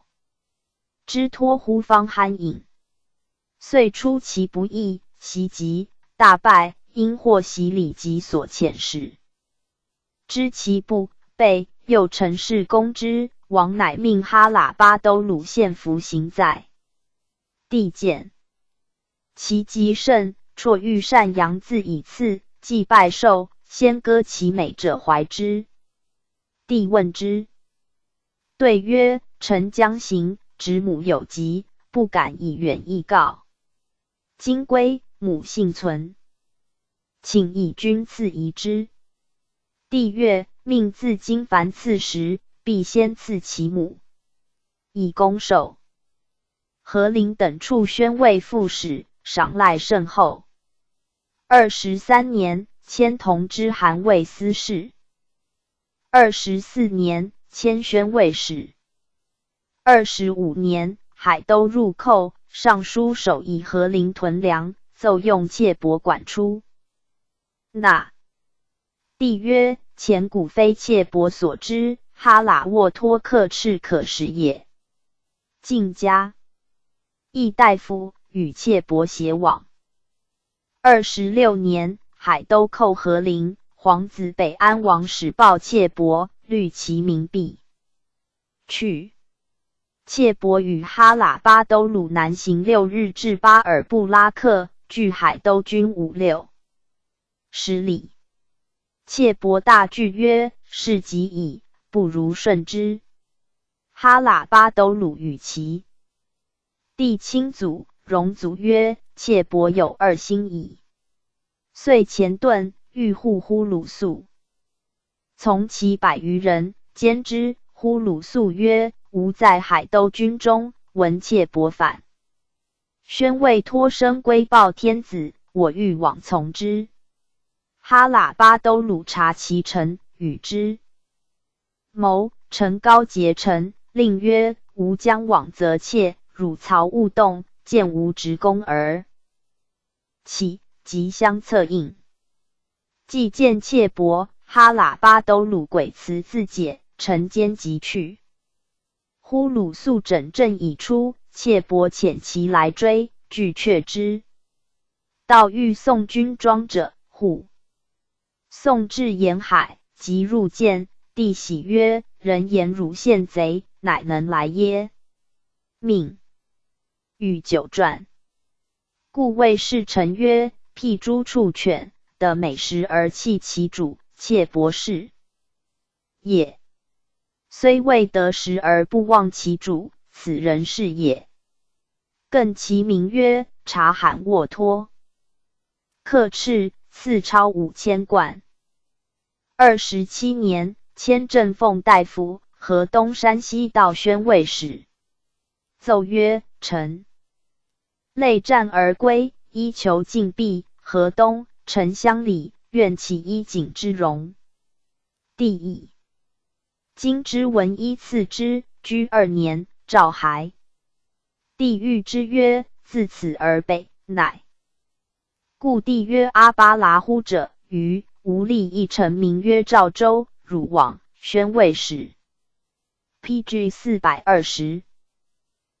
之托乎方酣饮，遂出其不意，袭击大败，因获习礼及所遣使。知其不备，又陈氏攻之，王乃命哈喇巴都鲁献服行在地见。其极甚，辍御善阳自以赐，既拜寿，先歌其美者怀之。帝问之，对曰：臣将行，侄母有疾，不敢以远意告。今归，母幸存，请以君赐仪之。帝曰：命自今凡赐时，必先赐其母，以恭寿。何陵等处宣慰副使，赏赖甚厚。23年，迁同知韩魏司事。24年，迁宣慰使。25年，海都入寇，尚书手以何陵屯粮，奏用妾帛管出。那帝曰：前古非妾帛所知，哈喇沃托克赤可食也。晋家议大夫与妾帛偕往。26年，海都寇何陵，皇子北安王使报妾帛，虑其民弊，去。妾帛与哈喇巴都鲁南行6日，至巴尔布拉克，距海都军5-610里。妾帛大惧曰：事急矣，不如顺之。哈喇巴都鲁与其帝亲祖荣祖曰：妾帛有2心矣。遂前遁，欲护呼鲁肃，从其100余人，歼之。呼鲁肃曰：吾在海都军中，闻妾帛反，宣慰托生归报天子，我欲往从之。哈喇巴都鲁察其臣，与之谋。臣高结臣，令曰：吾将往则妾，汝曹勿动，见吾执弓而起，即相策应。既见妾帛，哈喇巴都鲁鬼辞自解，臣奸即去。呼鲁肃整阵已出，妾帛遣其来追，俱却之。到遇宋军庄者，呼宋至沿海，即入见，帝喜曰：人言汝献贼，乃能来耶？命欲酒馔。故谓侍臣曰：譬诸畜犬，得美食而弃其主，妾帛是也。虽未得食而不忘其主，此人是也。更其名曰察罕沃托。克赤，赐超5000贯。27年，迁正奉大夫，河东山西道宣慰使，奏曰：臣累战而归，依求禁闭。河东，臣乡里，愿起衣锦之容。帝矣。今之闻依赐之，居2年，诏还。帝谕之曰：自此而北，乃。故帝曰：阿巴拉乎者，余无立一臣名曰赵州，汝往，宣慰使。PG 420。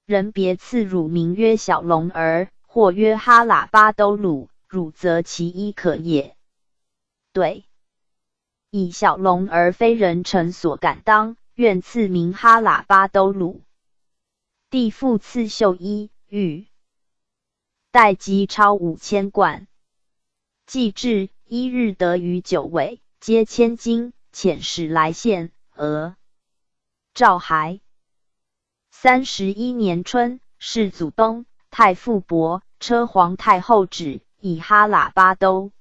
人别赐汝名曰小龙儿，或曰哈喇巴兜鲁，汝则其一可也。对。以小龙儿非人臣所敢当，愿赐名哈喇巴兜鲁。帝复赐绣衣、玉带及超5000贯。既至，1日得于9尾，皆千金，遣使来献，诏还。31年春，世祖崩，太傅伯车皇太后旨，以哈喇巴兜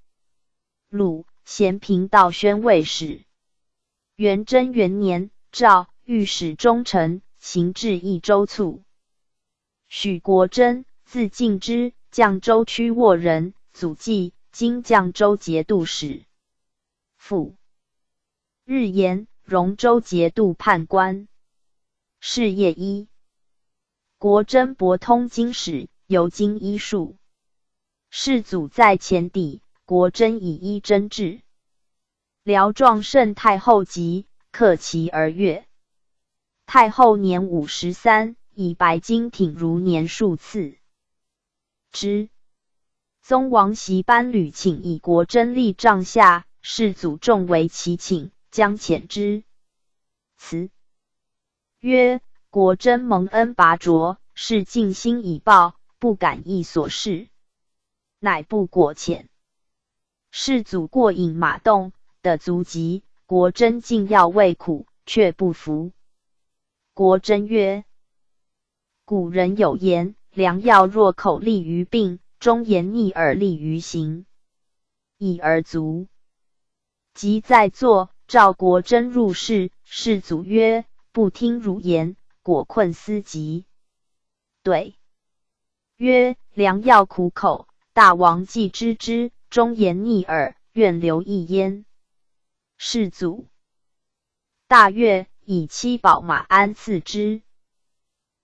鲁咸平道宣慰使。元贞元年，诏御史中丞，行至益州卒。许国珍，字敬之，绛州曲沃人，祖籍今绛州节度使。父日延，荣州节度判官。事业一。国珍博通经史，尤精医术。世祖在前邸，国珍以医诊治。辽壮圣太后疾，克其而悦。太后年53，以白金挺如年数次之。宗王袭班屡请以国珍立帐下，世祖重为其请，将遣之。辞曰：国珍蒙恩拔擢，是尽心以报，不敢议所事，乃不果遣。世祖过引马动的足疾，国珍进药未苦，却不服。国珍曰：古人有言，良药若口利于病，忠言逆耳利于行，已而足。即在座，召国珍入室，世祖曰：不听汝言，果困思疾。对曰：良药苦口，大王既知之，忠言逆耳，愿留一焉。世祖大悦，以7宝马鞍赐之。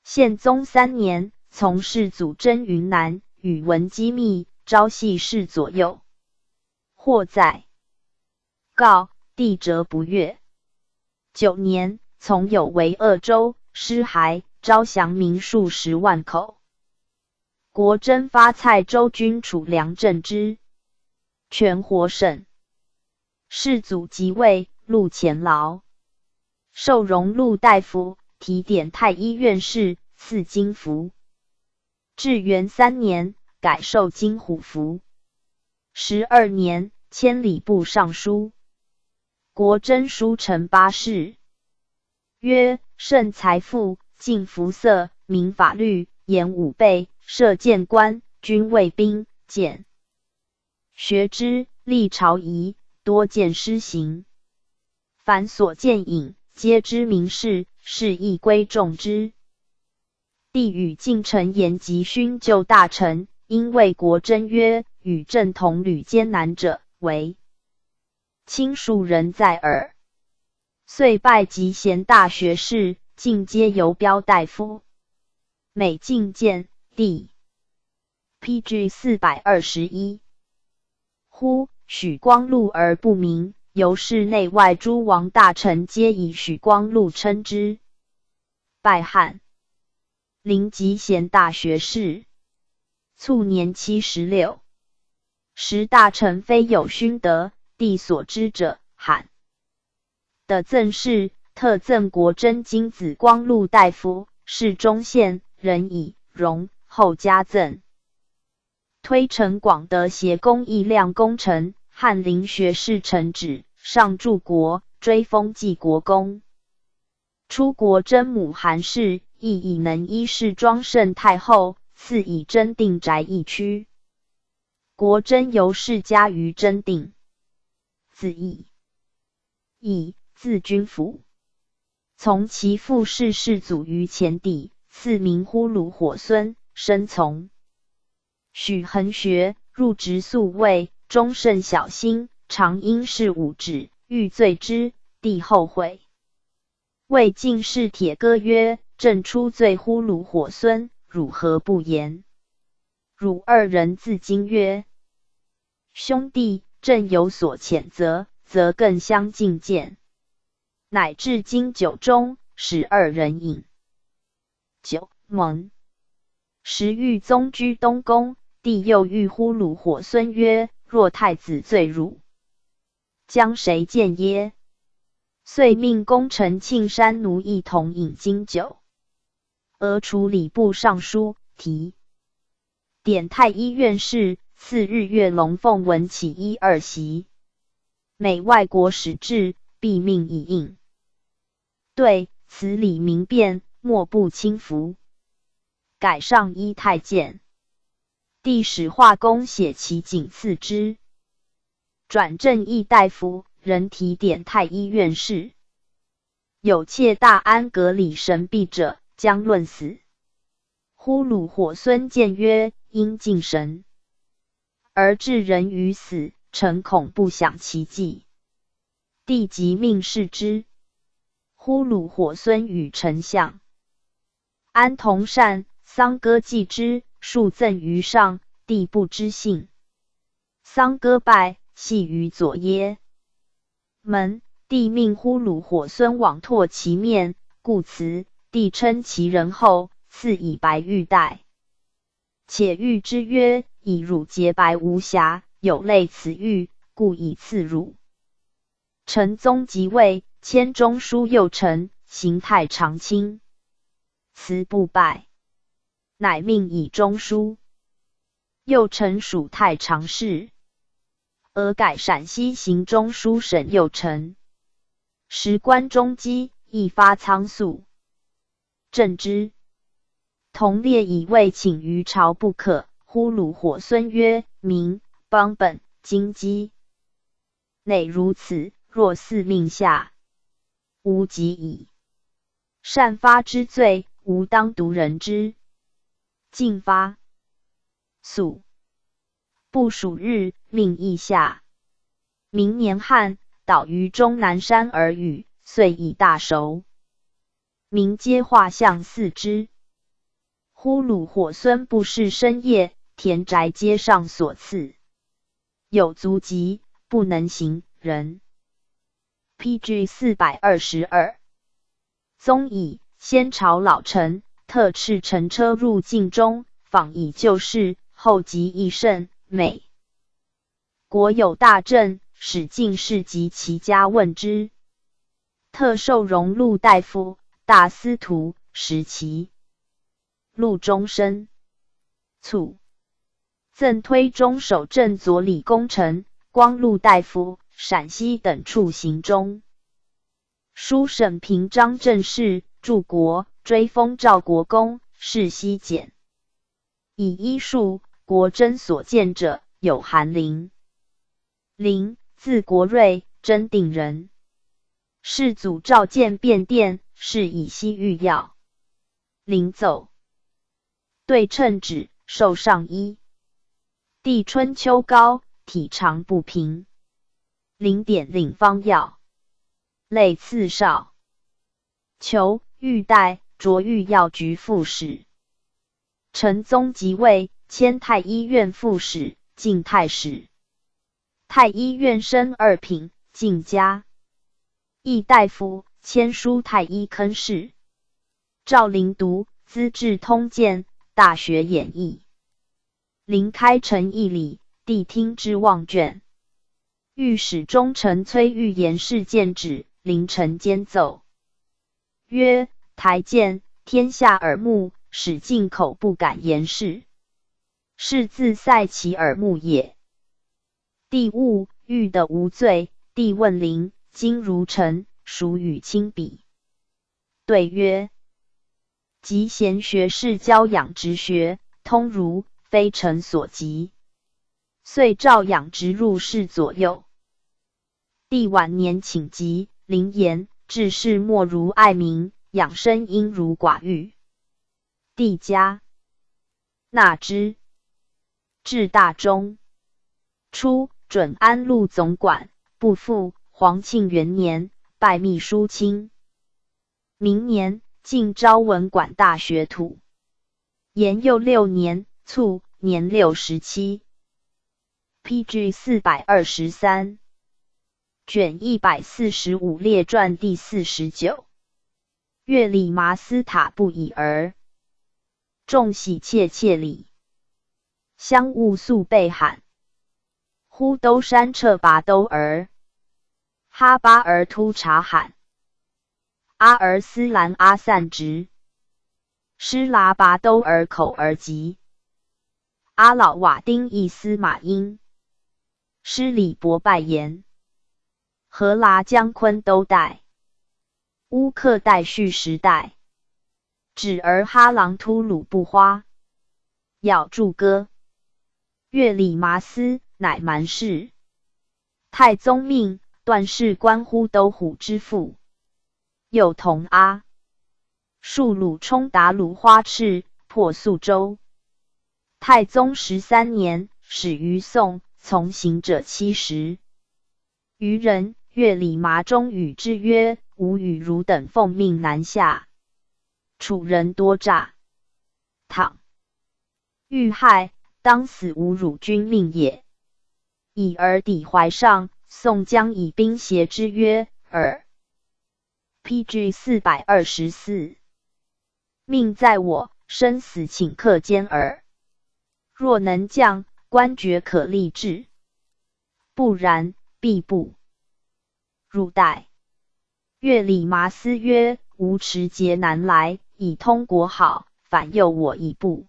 宪宗3年，从世祖征云南，与闻机密，朝夕侍左右。或在告，帝辄不悦。9年，从有为鄂州，失还，招降民数10万口。国珍发蔡州军储粮赈之，全活省。世祖即位，录前劳，授荣禄大夫，提点太医院士，赐金符。至元3年，改授金虎符。12年，迁礼部尚书。国珍书承8事，曰：圣财富，敬服色，明法律，严武备，设谏官，军卫兵，谏学之，立朝仪，多见施行。凡所见引，皆知名事，是亦归重之。帝与近臣言及勋旧大臣，因谓国珍曰：与朕同旅艰难者，为亲庶人在耳。遂拜极贤大学士，进皆游标大夫。每进见帝。PG 421。忽许光禄而不明，由是内外诸王大臣皆以许光禄称之。拜汉临极贤大学士，卒年76。时大臣非有勋德，帝所知者，罕的赠事，特赠国珍金子光禄大夫，是中县人以荣，后加赠。推陈广德协公义亮功臣，翰林学士承旨，上柱国，追封济国公。出国珍母韩氏，亦以能医侍庄圣太后，赐以真定宅一区。国珍由世家于真定。字义，义字君府。从其父氏世祖于前帝，赐名呼卢火孙，生从许衡学，入职宿卫，终甚小心，常因事误止，欲罪之，帝后悔。谓进士铁戈曰：朕出罪呼卢火孙，汝何不言？汝二人自惊曰：兄弟，朕有所谴责，则更相进谏。乃至今酒中，使二人饮酒盟。时豫宗居东宫，帝又欲呼卢火孙曰：若太子罪汝，将谁见耶？遂命功臣庆山奴一同饮金酒。而处礼部尚书提点太医院士，次日月龙凤文起一二席，每外国使至，必命以应。对此理明辨，莫不轻服。改上衣太监，帝使画工写其仅赐之。转正议大夫，人提点太医院士。有窃大安阁里神秘者，将论死。呼卢火孙谏曰：应敬神，而置人于死，臣恐不享其计。帝即命视之。呼卢火孙与丞相安同善，丧歌祭之，数赠于上，帝不知信。丧歌拜，系于左掖门，帝命呼卢火孙往拓其面，故辞。帝称其人后，赐以白玉带。且谕之曰：以汝洁白无瑕，有类此玉，故以赐汝。神宗即位，迁中书右丞，行太常卿。辞不拜，乃命以中书右丞属太常事，而改陕西行中书省右丞。时关中饥，亦发仓粟。朕之同列以为请于朝不可。呼卢火孙曰：民邦本经饥，内如此，若嗣命下，无及矣。善发之罪，吾当独人之。进发宿不数日，命议下。明年旱，倒于终南山而雨，遂以大熟。民皆画像祀之。呼卢火孙不事深夜，田宅街上所赐，有足疾，不能行人。PG 422。宗以先朝老臣，特敕乘车入境中，访以旧事，后及益甚，美。国有大政，使进士及其家问之。特授荣禄大夫、大司徒、时期。禄终身。卒。赠推中守正左理功臣、光禄大夫、陕西等处行中。书省平章政事，柱国，追封赵国公，世西简。以医术，国真所见者，有韩林。林，字国瑞，真定人。世祖召见便殿，是以西御药。临走。对称指，授上衣。帝春秋高，体长不平。领典领方药。类次少。求御带，擢御药局副使。神宗即位，迁太医院副使，进太史。太医院升2品，进加。议大夫，迁书太医坑事。赵灵读《资治通鉴》《大学演义》。临开成义礼，帝听之望卷。御史中丞崔玉言事见旨，临臣监奏曰：台谏，天下耳目，使进口不敢言事，是自塞其耳目也。帝悟欲得无罪，帝问临：今如臣，孰与亲比？对曰：及贤学士教养直学，通儒，非臣所及。遂召养直入侍左右。帝晚年请疾，临言治世莫如爱民，养生应如寡欲。帝嘉纳之，至大中。初，准安陆总管，不复。皇庆元年，拜秘书卿。明年，晋昭文馆大学徒。延佑6年卒，年67。PG 423。卷145列传第49。月里麻斯塔不已而。众喜切切礼。相务速备喊。呼兜山彻拔兜儿。哈巴儿突察罕。阿儿斯兰阿散直。施拉拔兜儿口儿急。阿老瓦丁伊斯马因。施礼伯拜言。荷拉姜昆都代。乌克代续时代。指儿哈朗突鲁布花。咬祝歌。月里麻斯，乃蛮氏。太宗命，段氏关乎都虎之父。又同阿。戍鲁冲达鲁花赤，破宿州。太宗13年，始于宋，从行者70余人。月里麻中与之曰：“吾与汝等奉命南下，楚人多诈，倘遇害，当死无汝君命也。”以而抵怀上。宋将以兵胁之曰：“尔。” PG 424。命在我，生死顷刻间耳。若能降，官爵可立志；不然，必不。汝待。月里麻斯曰：“吾持节南来，以通国好，反诱我一步，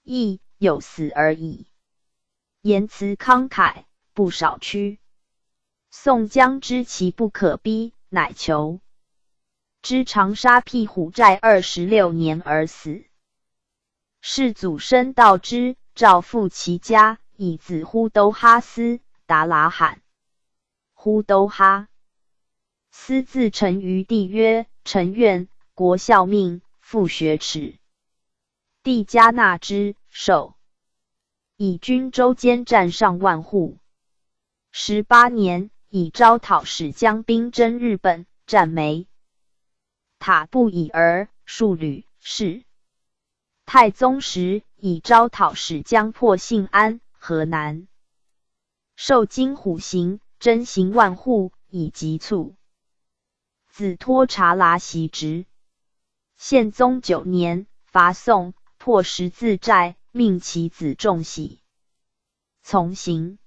亦有死而已。”言辞慷慨，不少屈。宋江知其不可逼，乃求之长沙辟虎寨26年而死。世祖深道之，诏复其家，以子呼都哈斯达拉罕。呼都哈斯自陈于帝曰：“臣愿，国效命，复学耻。”帝嘉纳之，授。以军州兼战上万户。18年，以招讨使将兵征日本，战没塔不已而数旅是。太宗时，以招讨使将破信安，河南。受金虎刑，征行万户，以急促。子托察剌袭职。宪宗9年，伐宋，破十字寨，命其子仲喜从行。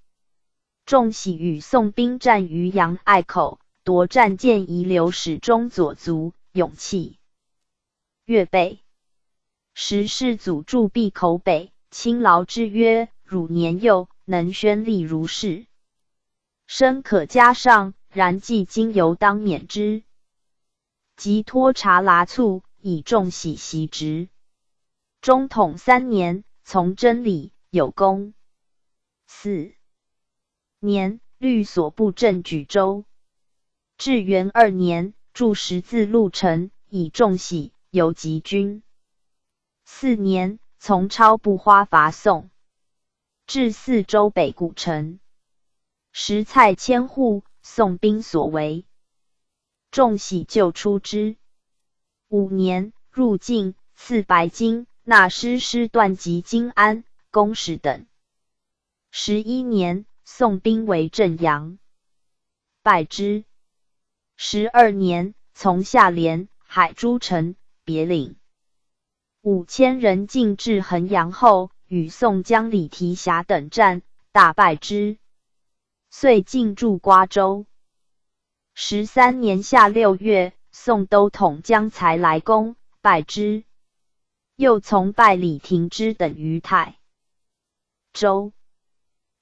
仲喜与宋兵战于杨隘口，夺战舰遗留史中左卒，勇气越备。时世祖驻闭口北，亲劳之曰：“汝年幼，能宣力如是，身可加上，然既今犹当免之。”即托察剌卒，以仲喜袭职。中统3年，从真理，有功。4年，律所部镇举州。至元2年，驻十字路城，以仲喜游击军。4年，从超部花伐宋。至4州北古城。食菜千户，宋兵所为。仲喜救出之。5年，入晋，赐白金，纳师段及金安、公使等。11年，宋兵围镇阳，败之。12年，从下连、海诸城、别岭5000人进至衡阳后，与宋将李提辖等战，大败之。遂进驻瓜州。13年夏6月，宋都统将才来攻，败之。又从败李廷之等于泰州。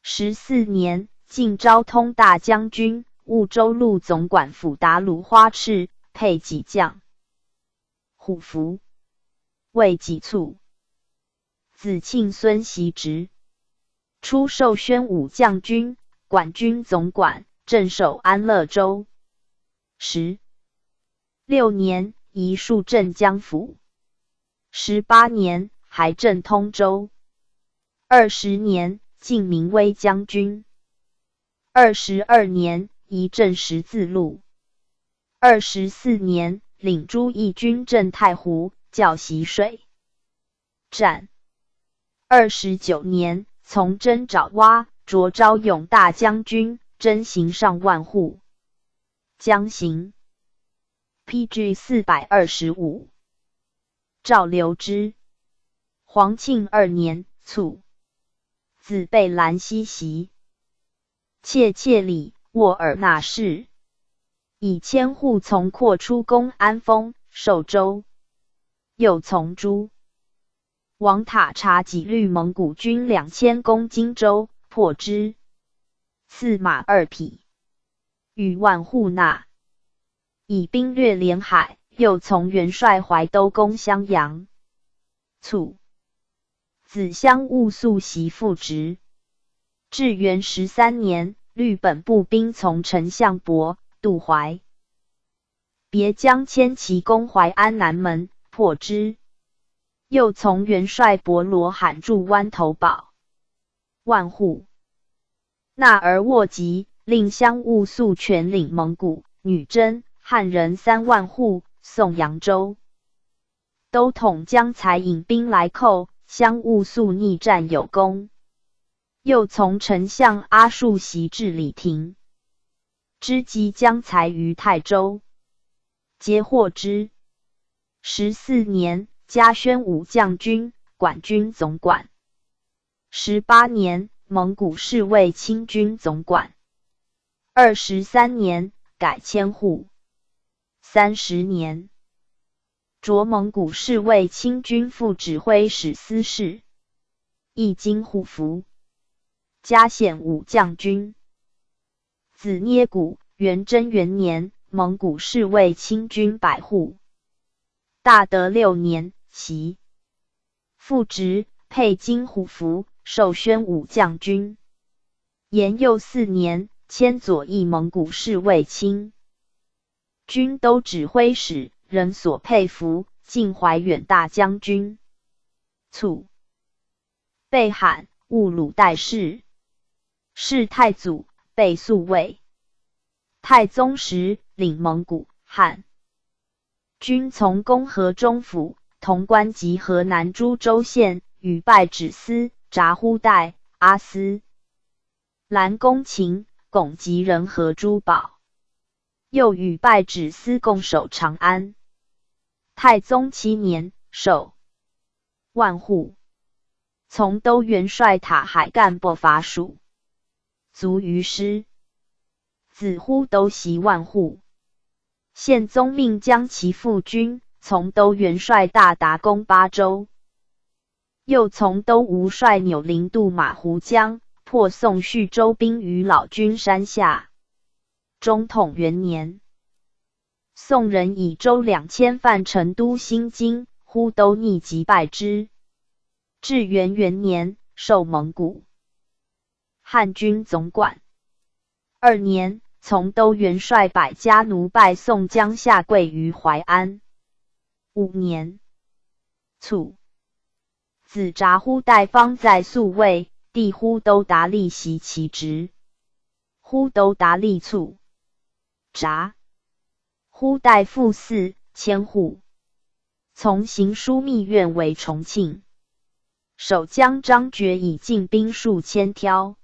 14年，晋昭通大将军、婺州路总管府达鲁花赤，配给将虎符，为己卒。子庆孙袭职。初授宣武将军、管军总管，镇守安乐州。10 6年，移戍镇江府。18年，还镇通州。20年，晋明威将军。22年，移镇十字路。24年，领诸义军镇太湖，校习水战。29年，从征爪哇，擢昭勇大将军，征行上万户。将行。PG 425。赵留之。黄庆2年卒。子贝兰西袭。切里沃尔纳氏。以千户从扩出攻安丰、寿州。又从朱王塔察几率蒙古军2000攻荆州，破之。赐马2匹。与万户纳。以兵略连海，又从元帅怀都攻襄阳。卒。子襄兀肃袭复职。至元13年，律本部兵从丞相伯渡淮，别将千骑攻淮安南门，破之。又从元帅伯罗罕驻湾头堡。万户纳而沃籍，令襄兀肃全领蒙古、女真、汉人3万户，宋扬州。都统将才引兵来寇，襄兀肃逆战有功。又从丞相阿术袭至李廷，知击将才于泰州，皆获之。14年，加宣武将军、管军总管。18年，蒙古侍卫亲军总管。23年，改千户。30年，擢蒙古侍卫亲军副指挥使司事，义京护符。嘉显武将军。子捏古，元贞元年，蒙古侍卫亲军百户。大德6年，袭。复职，配金虎符，授宣武将军。延佑4年，迁左翼蒙古侍卫亲军都指挥使，人所佩服，晋怀远大将军。卒。被罕，兀鲁代氏。是太祖，被宿卫。太宗时，领蒙古、汉军从攻河中府，潼关及河南诸州县，与拜指司、札呼代、阿斯兰公秦、拱及人和珠宝。又与拜指司共守长安。太宗7年，授万户。从都元帅塔海干部法属。卒于师。子呼都袭万户。宪宗命将其父军从都元帅大达攻巴州。又从都吴帅钮灵渡马湖江，破宋叙州兵于老君山下。中统元年，宋人以州2000犯成都新京，呼都逆击败之。至元元年，授蒙古汉军总管。2年，从都元帅百家奴拜宋江下跪于淮安。5年，卒。子札呼代方在宿卫，弟呼都达利袭其职。呼都达利卒。札呼代副嗣，千户。从行枢密院为重庆。守将张觉以进兵数千挑。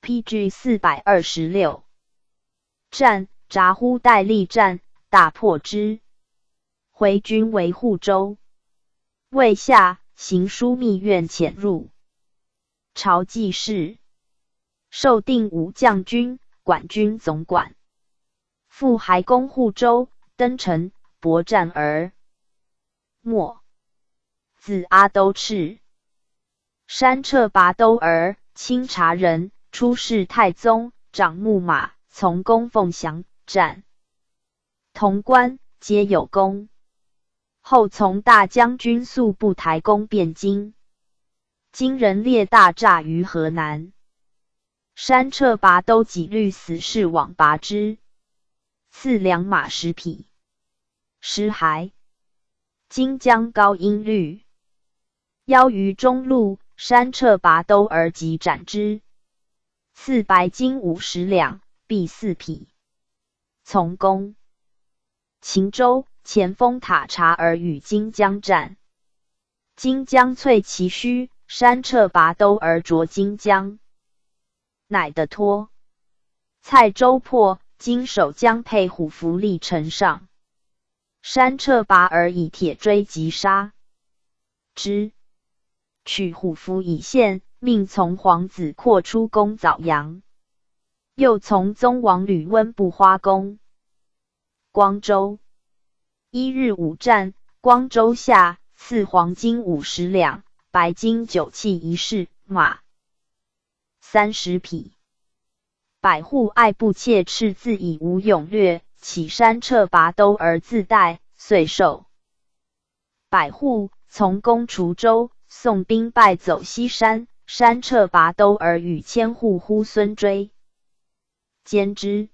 PG 426。战，札呼代力战，大破之。回军为护州。未下，行枢密院潜入。朝记事。授定武将军、管军总管。复还攻护州，登城，搏战而没。子阿都赤。山彻拔都儿，清察人，出仕太宗，掌木马，从攻凤翔，战潼关，皆有功。后从大将军速部台攻汴京，金人列大诈于河南。山彻拔都几律死士往拔之，赐良马10匹。诗还。荆江高音律，邀于中路，山掣拔兜而即斩之。赐白金50两，璧4匹。从攻秦州，前锋塔察而与荆江战。荆江淬其须，山掣拔兜而着荆江，乃得脱。蔡州破，荆守江沛虎符立城上。山掣拔而以铁锥击杀之，取虎符以献，命从皇子扩出攻枣阳。又从宗王吕温布花攻光州。1日午战，光州下，赐黄金50两，白金9器1式，马30匹。百户爱不切斥自以无勇略，起山掣拔兜而自带，遂受。百户从攻滁州，宋兵败走西山，山掣拔兜而与千户呼孙追歼之。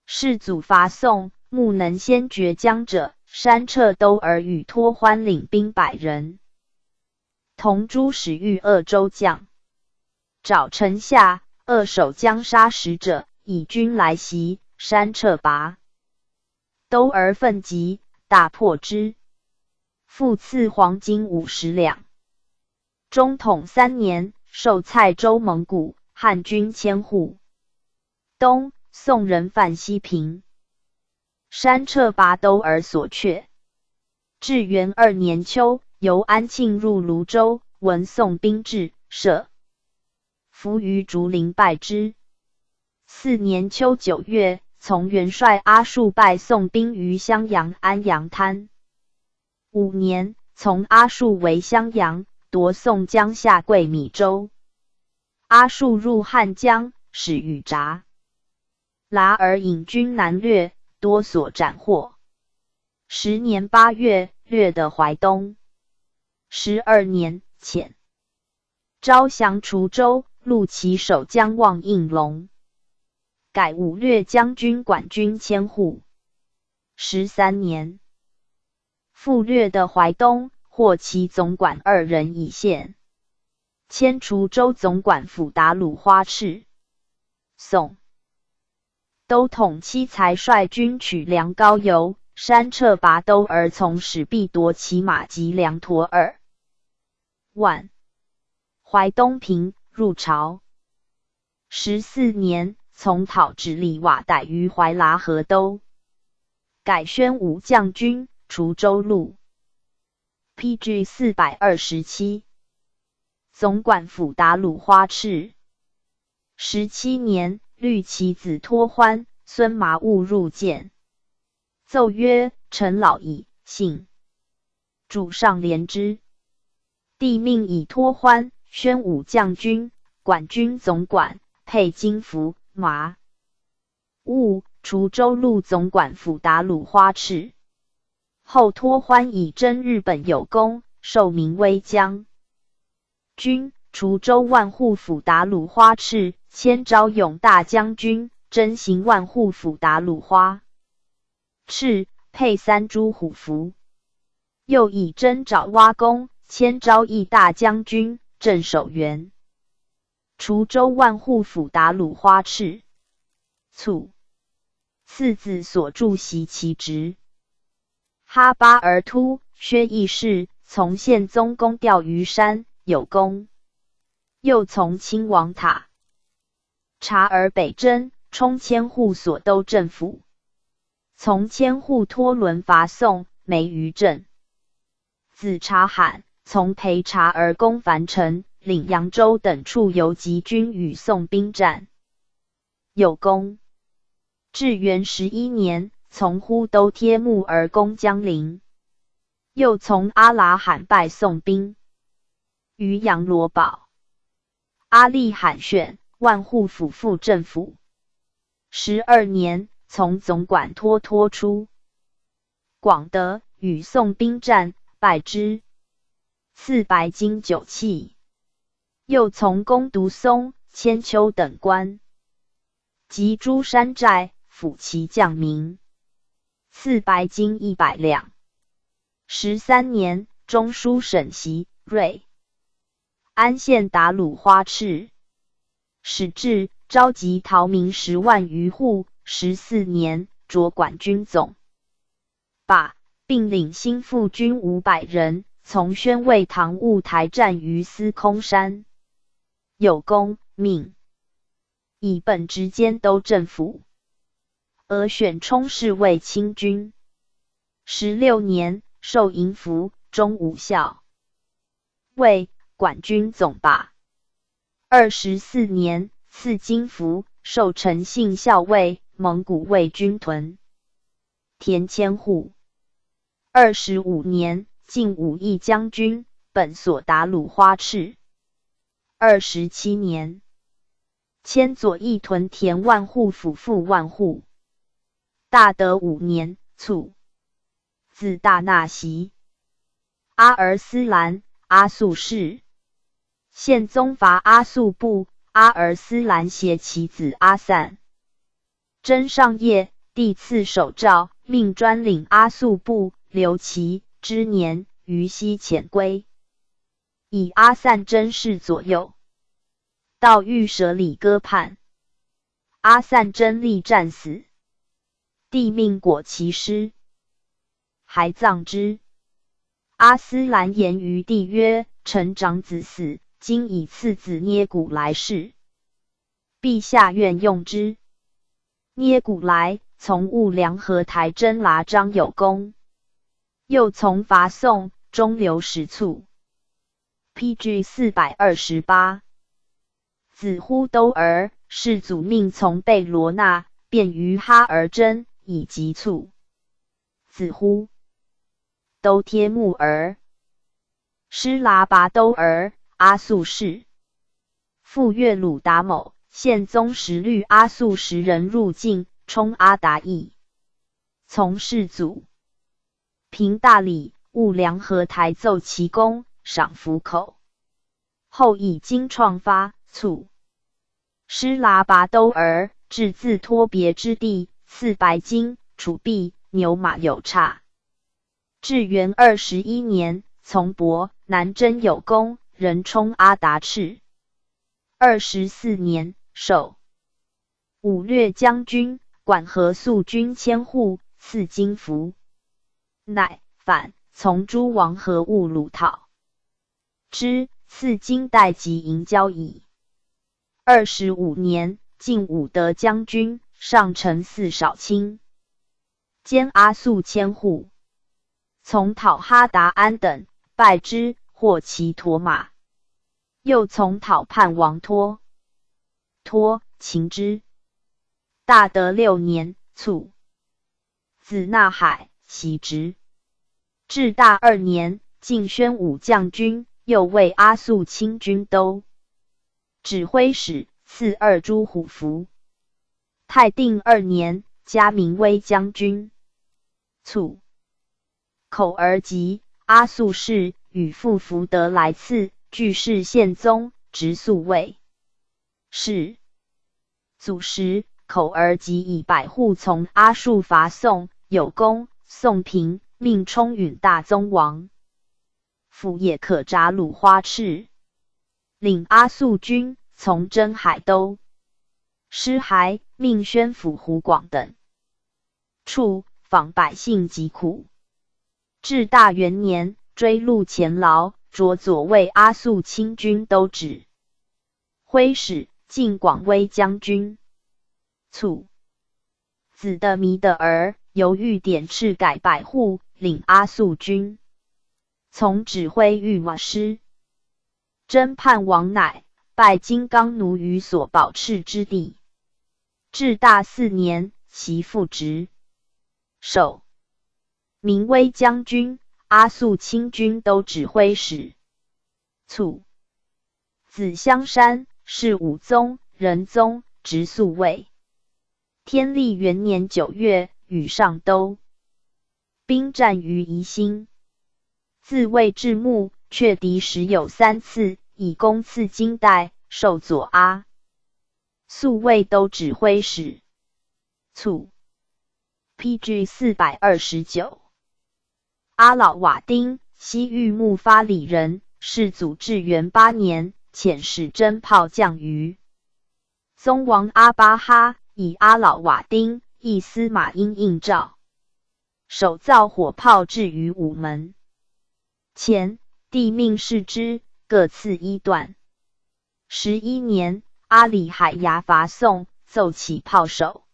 世祖伐宋，目能先决江者，山掣兜而与托欢领兵100人，同诸使御鄂州将。找城下，扼守江杀使者，以军来袭，山掣拔兜而奋击，大破之。复赐黄金50两。中统3年，授蔡州蒙古，汉军1000户。冬，宋人犯西平，山掣拔兜而所却。至元2年秋，由安庆入泸州，闻宋兵至，设伏于竹林败之。4年秋9月，从元帅阿术败宋兵于襄阳安阳滩。5年，从阿术为襄阳，夺宋江夏桂米州。阿术入汉江，使与札剌而引军南掠，多所斩获。10年8月，掠得淮东。12年，遣招降滁州，录其守将望应龙，改武略将军管军1000户。13年，复掠得淮东，获其总管2人以献，迁滁州总管府达鲁花赤。宋都统七才率军取梁高邮，山掣拔兜而从使必夺其马及粮驼2万。淮东平，入朝。14年，从讨直隶瓦傣于怀剌河都，改宣武将军，滁州路。PG 427。总管府达鲁花赤。17年，虑其子托欢、孙麻误入见，奏曰：臣老矣，幸主上怜之。帝命以托欢、宣武将军、管军总管，配金服、麻兀，滁州路总管府达鲁花赤。后托欢以征日本有功，受名威将军。滁州万户府达鲁花赤迁昭勇大将军，征行万户府达鲁花赤，配3株虎符。又以征爪哇公，迁昭义大将军，镇守原。滁州万户府达鲁花赤。卒，次子所著袭其职。哈巴而突，薛义士，从宪宗公钓鱼山，有功。又从亲王塔察而北征，冲千户所都政府。从千户托轮伐宋，没于镇。子察罕，从裴察而攻樊城、领扬州等处游击军与宋兵战，有功。至元11年，从呼都贴木而攻江陵。又从阿剌罕败宋兵于阳罗堡。阿利罕选万户府副政府。12年，从总管脱出广德，与宋兵战，败之，赐白金9器。又从攻独松、千秋等官，及诸山寨，抚其将民。赐白金100两。13年，中书省袭瑞安县打虏花赤，使至，召集逃民10万余户。14年，擢管军总，罢，并领新副军500人，从宣慰堂务台战于司空山。有功，命以本职监督政府，俄选充侍卫亲军。16年，授营服，中武校尉，管军总罢。24年，赐金符，授陈信校尉，蒙古卫军屯田千户。25年，晋武义将军，本所打虏花赤。27年，迁左翼屯田万户府副万户。大德5年，卒。字大纳袭，阿尔斯兰，阿速氏。宪宗伐阿速部，阿尔斯兰携其子阿散。真上业，帝赐手诏，命专领阿速部，留其之年于西遣归。以阿散真氏左右，到御舍里割叛，阿散真力战死。帝命果其尸，还葬之。阿斯兰言于帝曰：臣长子死，今以次子捏骨来世，陛下愿用之。捏骨来，从务梁河台真剌张有功，又从伐宋，中流矢卒。PG 428。子呼兜儿，世祖命从贝罗那，便于哈儿真，以及卒。子呼兜贴木儿，施喇拔兜儿，阿速氏。复越鲁达某，宪宗时律阿速10人入境，冲阿达邑。从世祖平大理，务梁河台奏其功，赏府口。后以经创发，卒。施喇拔兜儿，至自托别之地，赐白金、楚币、牛马有差。至元21年，从伯南征有功，人冲阿达赤。24年，授武略将军，管河肃军1000户，赐金符。乃反，从诸王和务鲁讨之，赐金带及银交椅。25年，晋武德将军，上承嗣少卿，兼阿速1000户。从讨哈达安等，败之，获其驼马。又从讨叛王托，擒之。大德6年，卒。子纳海，袭职。至大2年，晋宣武将军，又为阿速亲军都指挥使，赐2诸虎符。太定2年，加明威将军，卒。口儿疾，阿速氏与父福德来赐，俱是宪宗，直宿卫是。祖时，口儿疾以100户从阿术伐宋，有功，宋平，命充允大宗王。父也可札虏花赤，领阿速军，从征海都。师还，命宣抚湖广等处，访百姓疾苦。至大元年，追录前劳，擢左卫阿速亲军都指挥使，晋广威将军，卒。子的弥的儿，由御典敕改100户，领阿速军，从指挥御马师。征叛王乃拜金刚奴于所保敕之地。至大4年，其复职，授明威将军，阿速亲军都指挥使，卒。子香山，是武宗、仁宗，直宿卫。天历元年9月，与上都兵战于宜兴，自卫至暮，却敌时有3次，以功赐金带，授左阿速卫都指挥使，卒。PG 429。阿老瓦丁，西域木发里人，世祖至元8年，遣使征炮降于宗王阿巴哈，以阿老瓦丁、亦司马因应召，手造火炮置于午门前，帝命士之，各赐1段。11年，阿里海牙伐宋，奏起炮手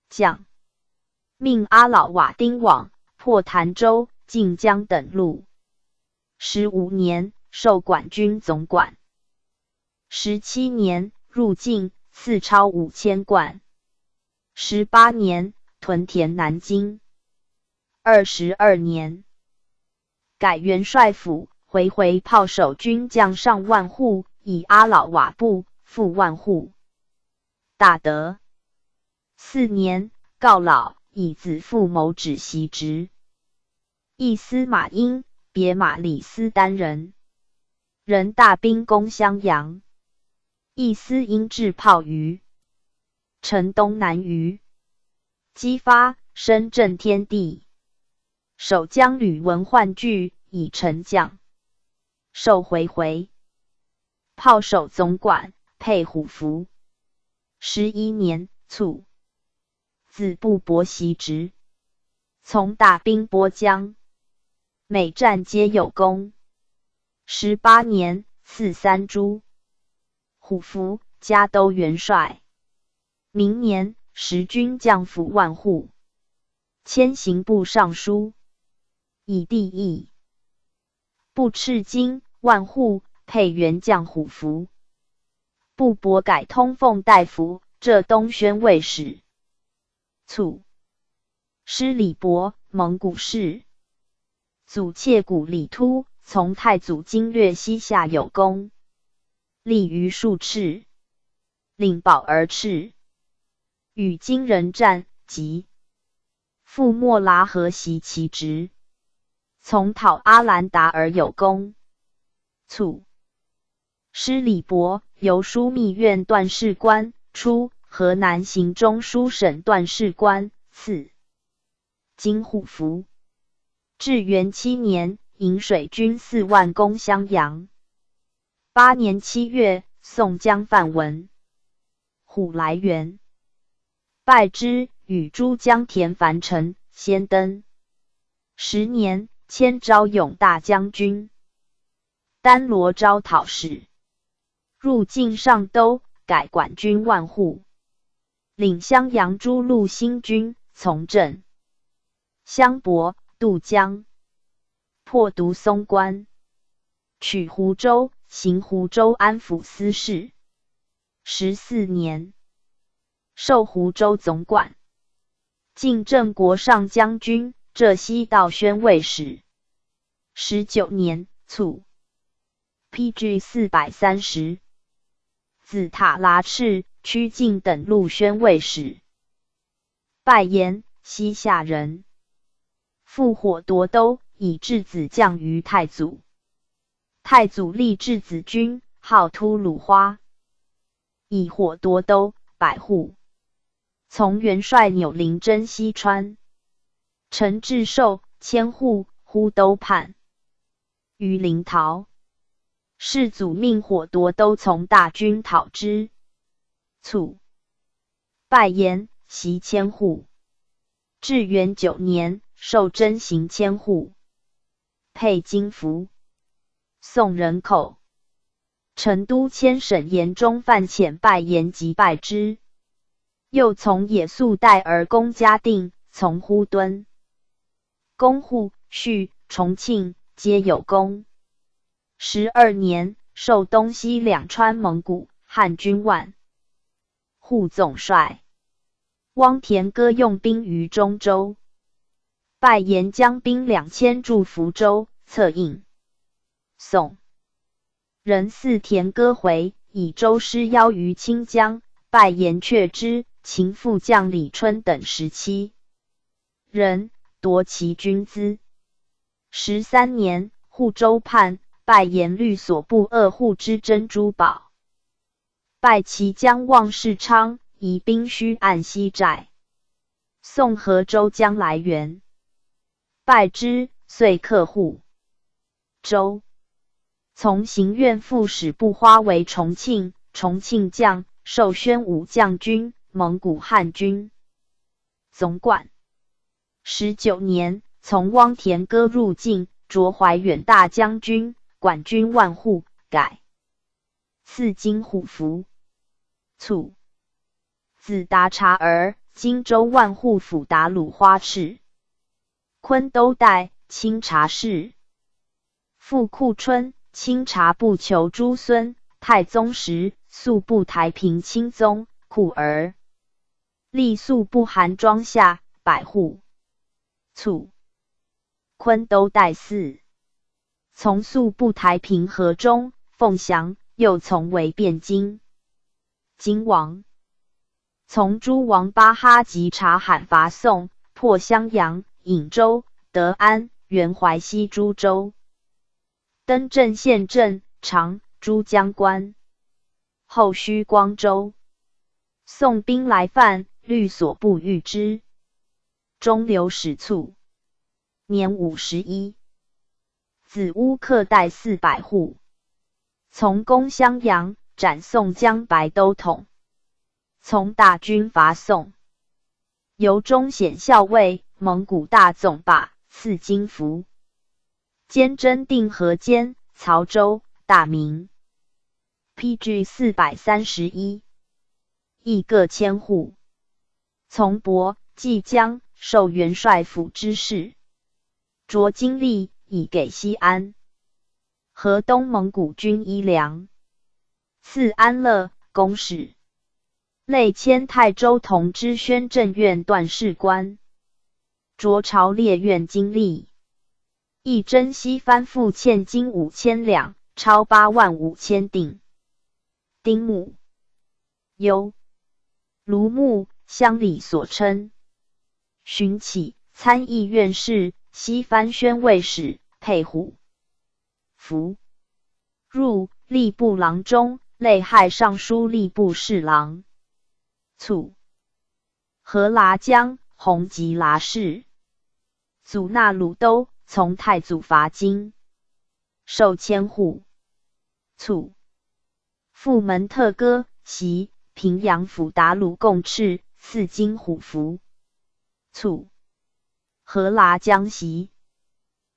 将，命阿老瓦丁往破潭州、晋江等路。15年，授管军总管。17年，入晋，赐超5000贯。18年，屯田南京。22年，改元帅府，回炮手军将上万户，以阿老瓦部复万户。大德4年，告老，以子父谋止袭职。亦司马因，别马里斯丹人，人大兵攻襄阳。亦司因制炮于城东南隅，激发，声震天地。守将吕文焕据，以臣将，授回炮手总管，配虎符。11年，卒。子布伯袭职，从大兵波江，每战皆有功。18年，赐3铢。虎符，嘉都元帅。明年，时军将府万户，迁刑部尚书，以帝义。布赤金万户，配元将虎符。布伯改通奉大夫，浙东宣慰使。卒。师李伯，蒙古氏。祖切古李突，从太祖经略西夏有功，立于数赤，领保而赤，与金人战，及复莫拉河袭其职，从讨阿兰达而有功。卒。师李伯，由枢密院段事官，出河南行中书省段事官，赐金虎符。至元7年，引水军4万攻襄阳。8年7月，宋江范文虎来援，拜之，与诸江田樊城先登。10年，迁昭勇大将军，丹罗招讨使，入晋上都，改管军万户，领襄阳诸路新军，从政。襄伯、渡江，破独松关，取湖州，行湖州安抚司事。14年，授湖州总管，晋郑国上将军，浙西道宣慰使。19年，卒。PG 430。子塔拉赤，曲靖等路宣慰使。拜延，西夏人。复火夺都，以质子降于太祖。太祖立质子君，号突鲁花，以火夺都，100户。从元帅钮灵征西川，陈至寿1000户，呼都叛，于临洮。世祖命火夺都从大军讨之。卒。拜延，袭1000户。至元9年，授征行1000户，配金符。宋人口。成都迁省盐中范遣拜延即拜之。又从野宿代而攻嘉定，从呼敦、攻沪、叙、重庆，皆有功。12年，授东西两川蒙古汉军万户总帅。汪田歌用兵于中州。拜延将兵2000驻福州，策应。宋人嗣田歌回，以州师邀于清江，拜延却之，擒副将李春等17人，夺其军资。13年，护州叛，拜延律所部2户之珍珠宝。拜其将望世昌，以兵虚按西寨。宋河州将来源，拜之，遂克户。州从行院副使部花为重庆将，授宣武将军、蒙古汉军总管。19年，从汪田歌入境，擢怀远大将军，管军万户，改赐金虎符。卒，子达察儿，荆州万户府达鲁花赤，昆都代，清察使。傅库春，清察部求诸孙，太宗时，宿部台平钦宗，库儿。立宿部韩庄下，百户。卒，昆都代嗣。从宿部台平河中，凤翔，又从为汴京。金王。从诸王巴哈及察罕伐宋，破襄阳、颍州、德安、原淮西诸州。登镇县镇，长、诸江关。后须光州。宋兵来犯，律所部遇之。中流矢卒，年51。子乌克代400户。从攻襄阳，斩宋江白都统。从大军伐宋，由中显校尉、蒙古大总把，赐金符。兼征定河间、曹州、大名。PG 431，邑各1000户。从博、济江，授元帅府知事。擢金历，以给西安。河东蒙古军衣粮。赐安乐公使。累迁泰州同知宣政院段事官。擢朝列院经历。亦征西藩赋欠金5000两，超85000锭。丁卯，酉，卢木，乡里所称。寻起，参议院士，西藩宣慰使，佩虎。符，入吏部郎中，累害尚书吏部侍郎。卒，河剌江，弘吉剌氏。祖纳鲁都，从太祖伐金，授1000户。卒，复门特哥，袭平阳府达鲁贡赤，赐金虎符。卒，河剌江袭。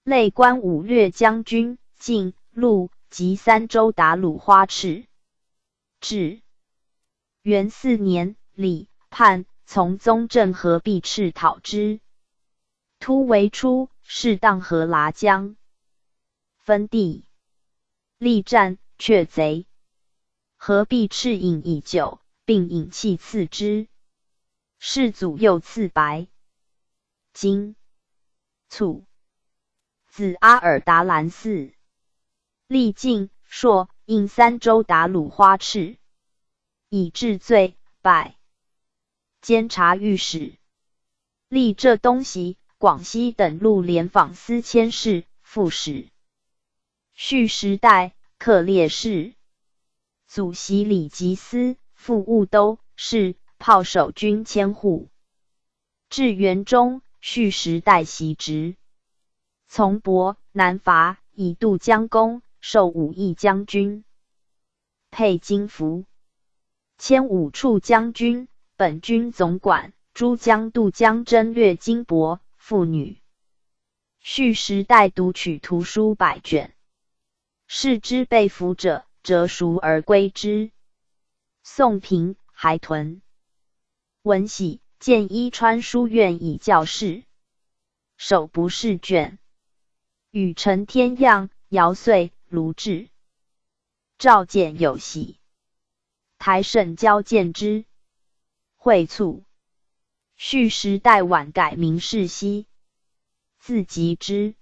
累官武略将军、晋、陆及3州达鲁花赤。至元4年，李叛，从宗正合璧赤讨之。突围出，适当河剌江。分地，力战，却贼。合璧赤饮以酒，并引器赐之。世祖又赐白金。卒，子阿尔达兰嗣。历晋、朔、应3州达鲁花赤。以治罪，拜监察御史。历浙东西、广西等路连访司佥事、副使。续时代，克烈士。祖袭礼集司，副务都是，炮手军1000户。至元中，续时代袭职。从博、南伐，以渡江公，授武义将军。佩金符。迁武处将军，本军总管，诸江渡江征略金帛，妇女。续时代读取图书100卷。视之被俘者，折赎而归之。宋平，海屯。文喜，建伊川书院以教士。手不释卷。与陈天样、姚遂、卢志。赵简有喜。台省交见之。会卒。续时代晚改名世熙。字吉之。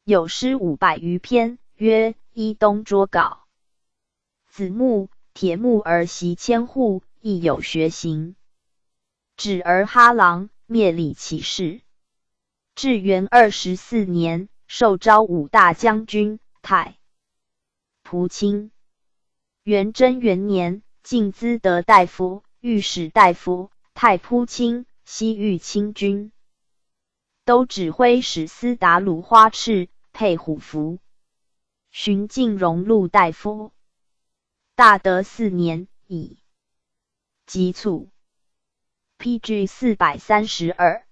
有诗500余篇，曰伊东捉稿。子木，铁木儿袭1000户，亦有学行。止儿哈郎，灭李起事。至元24年，授昭武大将军，太仆卿。元贞元年，晋资德大夫、御史大夫、太仆卿，西域清军，都指挥使司达鲁花赤配虎符，寻晋荣禄大夫。大德4年乙己卒 ，PG 432。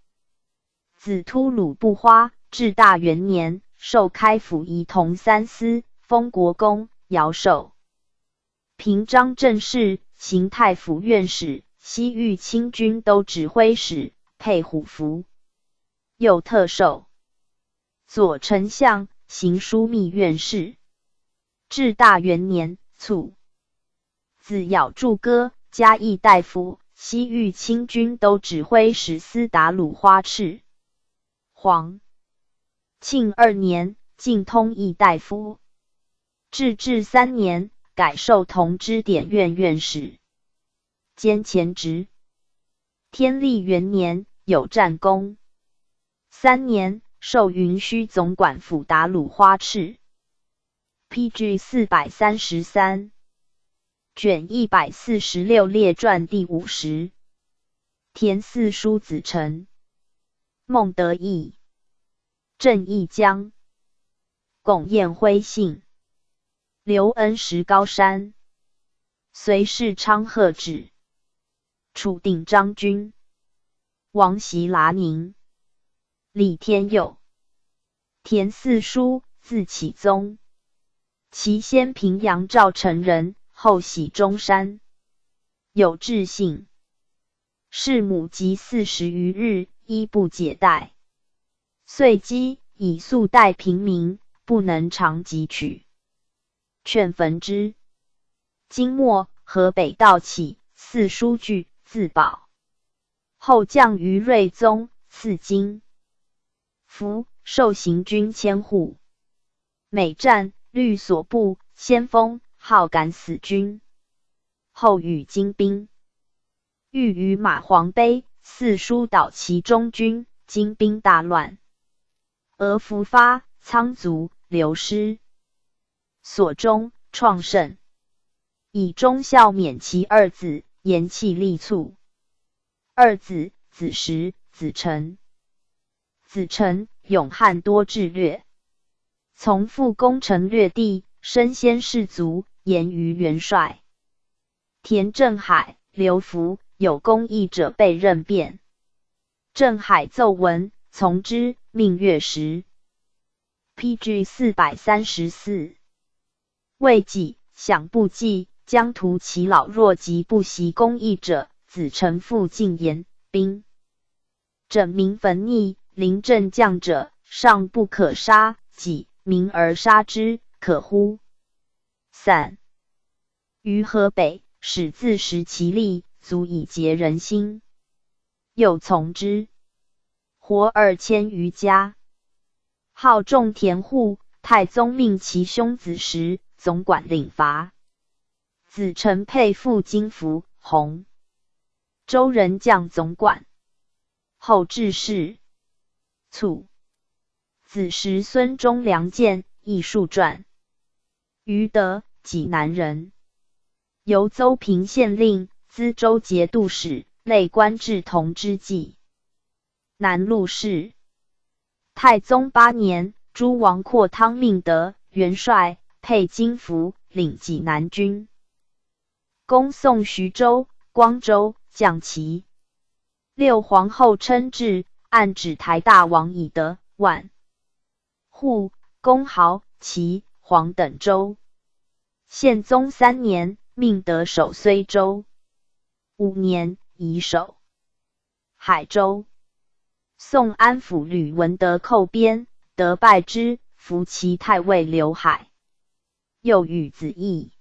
子突鲁不花，至大元年，授开府仪同三司，封国公，尧授平章政事，行太府院使，西域清军都指挥使，配虎符。又特授左丞相、行枢密院事。至大元年卒，子尧祝歌，嘉义大夫，西域清军都指挥使司达鲁花赤。黄庆2年，晋通义大夫。至3年，改授同知典院院使，兼前职。天历元年，有战功。3年，授云虚总管府达鲁花赤。PG 433。卷146列传第50。田四叔子成。孟德义、郑义江、龚彦辉信、刘恩石高山、隋氏昌贺止、楚定张军、王习剌宁、李天佑、田四叔，字启宗，其先平阳赵城人，后徙中山，有志信。弑母及40余日，衣不解带，遂饥，以素待平民，不能长汲取，劝焚之。今末，河北道起，四叔惧，自保。后降于睿宗，赐金符，授行军千户。每战，律所部，先锋，号敢死军。后与金兵欲于马黄碑，四叔导其中军，金兵大乱，俄伏发，仓卒，流失。所中创胜，以忠孝免其二子，言气力促。二子子实、子成。子成，勇悍多智略，从父攻城略地，身先士卒，言于元帅。田正海、刘福有公义者被任变。郑海奏闻，从之，命阅时。PG 434。未己，想不济，将屠其老弱及不习公义者，子承父进言兵。整民焚逆，临阵将者，尚不可杀，己民而杀之，可乎？散。于河北，使自食其力，足以竭人心。又从之，活2000余家。号种田户，太宗命其兄子实总管领伐。子承配副金符，弘州人将总管。后致仕，卒。子实孙中良荐，艺术传。余德，济南人，由邹平县令，资州节度使，累官至同知计。南陆氏。太宗8年，诸王扩汤命得元帅，配金符，领济南军。攻宋徐州、光州，降齐。六皇后称制，暗指台大王以德、宛、户、公亳、齐、黄等州。宪宗3年，命得守睢州。5年，以守海州。宋安抚吕文德寇边，得败之，扶其太尉刘海。又与子义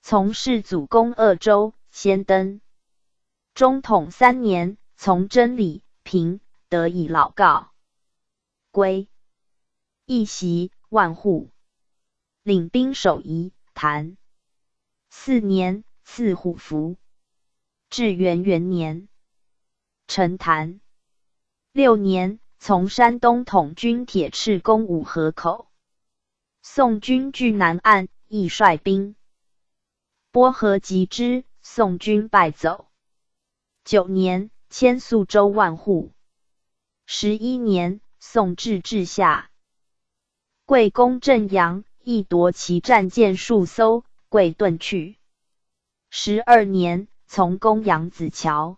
从事祖攻鄂州，先登。中统3年，从真理、平，得以老告。归义袭万户，领兵守夷、谭。4年，赐虎符。至元年，陈谭。6年，从山东统军铁赤攻五河口。宋军据南岸，亦率兵拨河击之，宋军败走。9年，迁宿州万户。11年，宋至治下。贵攻镇阳，亦夺其战舰数艘，贵遁去。12年，从攻扬子桥，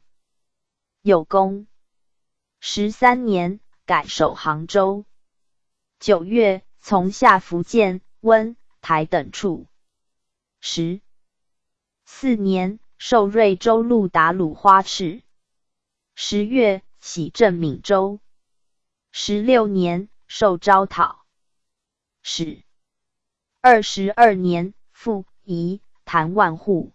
有功。13年，改守杭州。9月，从下福建、温台等处。14年，授瑞州路达鲁花赤。10月，徙镇闽州。16年，受招讨。22年，复移谭万户。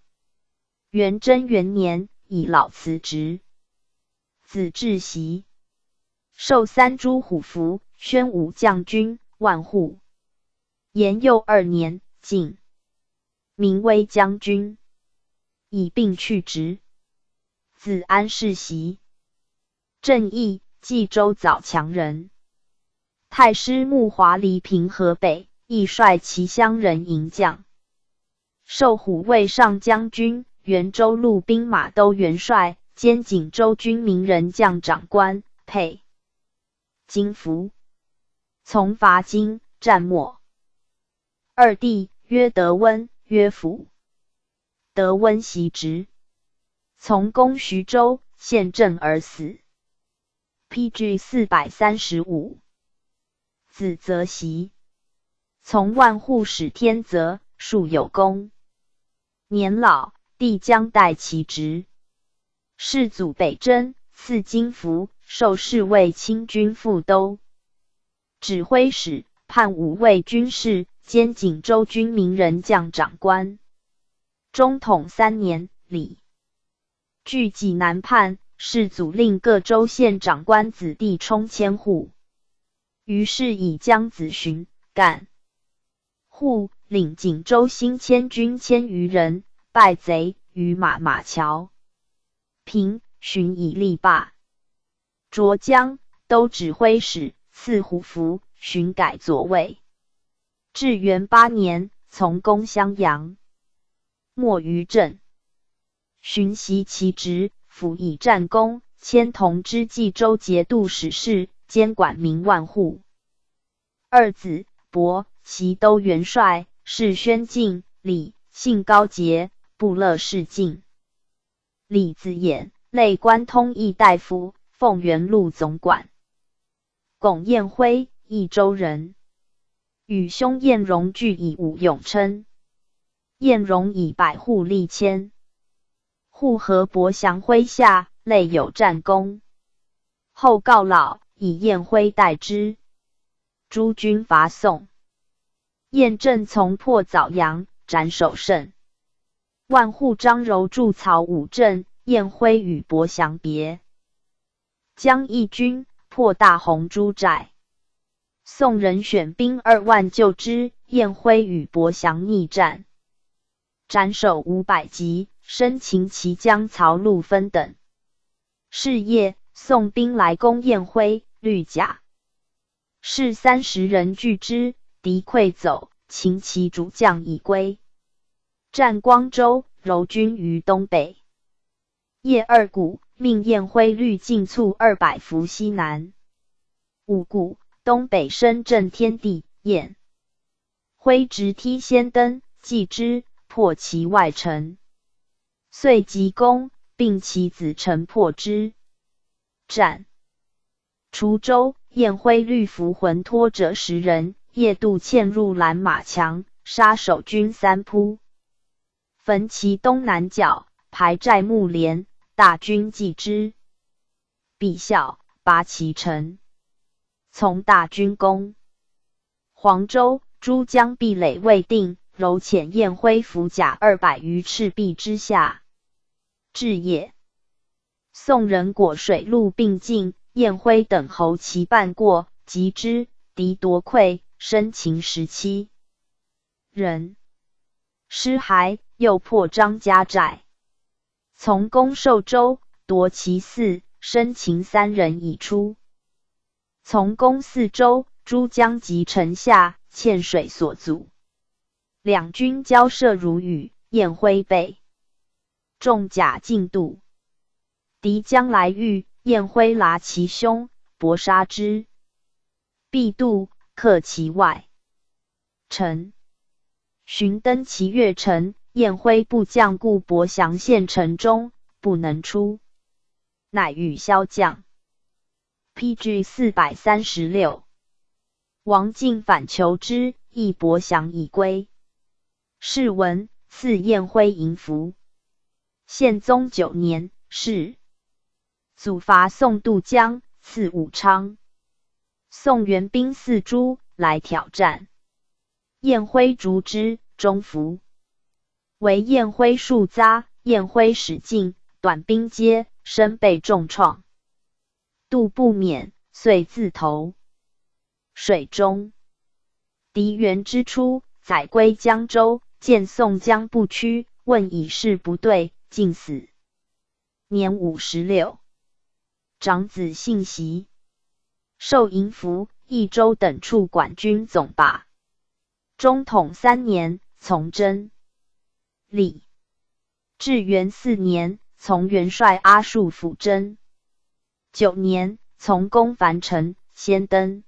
元贞元年，以老辞职。子至袭，授3诸虎符，宣武将军，万户。延佑2年，晋明威将军，以病去职。子安世袭。郑义，冀州枣强人。太师穆华黎平河北，亦率其乡人迎将。授虎卫上将军，元州路兵马都元帅，兼锦州军名人将长官，配金符。从伐金，战没。二弟曰德温，曰辅。德温袭职，从攻徐州，陷阵而死。PG 435。子则袭，从万户使天泽，数有功。年老，帝将代其职。世祖北征，赐金符，授侍卫清军副都、指挥使，判五位军事，兼锦州军名人将长官。中统3年，李据济南叛，世祖令各州县长官子弟充千户。于是以江子寻、干户领锦州新千军1000余人，败贼于马桥。平寻以力罢。涿江都指挥使，赐虎符，寻改左卫。至元8年，从攻襄阳，没于阵。寻袭其职，辅以战功，迁同知冀州节度使事，监管民万户。二子伯，齐都元帅，是宣敬、李，姓高节，部勒士敬。李子衍，累关通议大夫，凤元路总管。龚彦辉，益州人，与兄晏荣俱以武勇称。晏荣以百户立迁，户和伯祥麾下，累有战功。后告老，以晏辉代之。诸军伐宋，晏正从破枣阳，斩首胜。万户张柔筑曹武镇，晏辉与伯祥别。将义军破大红珠寨，宋人选兵2万救之，晏辉与伯祥逆战，斩首500级，生擒其将曹陆分等。是夜，宋兵来攻晏辉，绿甲士30人拒之，敌溃走，擒其主将已归。战光州，柔军于东北。夜2鼓，命晏辉率进卒200伏西南。5鼓，东北深镇天地，晏辉直梯先登，继之，破其外城。遂急攻，并其子城破之。战滁州，晏辉率伏魂脱者10人，夜渡嵌入蓝马墙，杀守军3扑，焚其东南角，排寨木连，大军继之。必效，拔其城，从大军攻。黄州，诸江壁垒未定，柔遣晏辉伏甲200于赤壁之下。至夜，宋人果水陆并进，晏辉等侯其半过，击之，敌夺溃，生擒17人。失还，又破张家寨，从攻寿州，夺其4，生擒3人已出。从攻4州，诸江及城下，欠水所阻，两军交涉如雨，晏辉被重甲进度。敌将来遇，燕辉剌其胸，搏杀之。必渡，克其外。臣寻登其越城，燕辉部将故伯降陷城中，不能出，乃与骁将。PG 436。王进反求之，亦伯降以归。是闻，赐燕辉银符。宪宗9年，是。祖伐宋渡江，赐武昌。宋援兵4诸来挑战，燕辉逐之，终服。为燕辉数匝，燕辉使进，短兵接，身被重创，渡不免，遂自投水中。敌援之初，载归江州，见宋江不屈，问以事不对，尽死。年56。长子信袭，授营府、益州等处管军总把。中统3年，从征。历至元4年，从元帅阿术辅征。9年，从攻樊城，先登，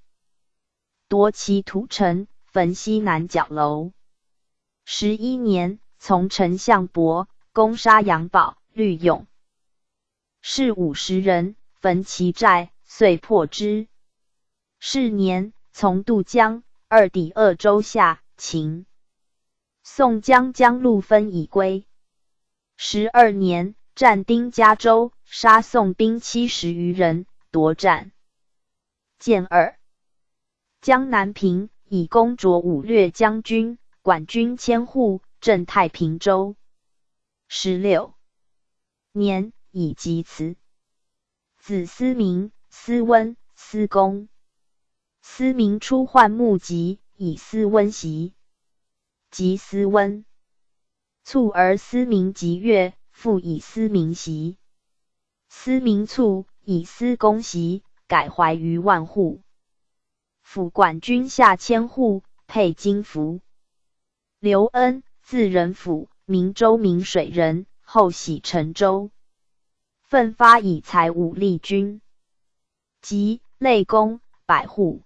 夺其土城，焚西南角楼。11年，从丞相伯，攻杀杨宝、吕勇，士50人，焚其寨，遂破之。是年，从渡江，二抵鄂州下秦。宋将江路分以归。12年，战丁加州，杀宋兵70余人，夺战。建2。江南平，以攻卓武略将军，管军千户，镇太平州。16年，以及此。子思明、思温、思公。思明出患木疾，以思温袭。及思温，卒而思明即越，复以思明袭。思明卒，以思公袭，改怀于万户。府管军下千户，配金符。刘恩，字仁甫，明州明水人，后徙陈州。奋发以才武立军，即累功百户。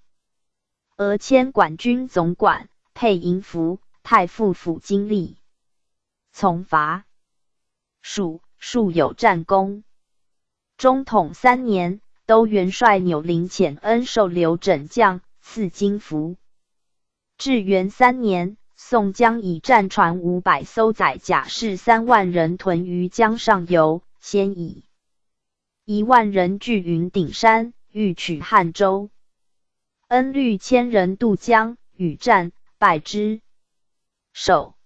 俄迁管军总管，配营符，太傅府经历。从伐蜀，数有战功。中统3年，都元帅钮林遣恩授刘整将，赐金符。至元3年，宋江以战船500艘载甲士3万人屯于江上游，先以1万人聚云顶山，欲取汉州。恩律1000人渡江，与战，败之。守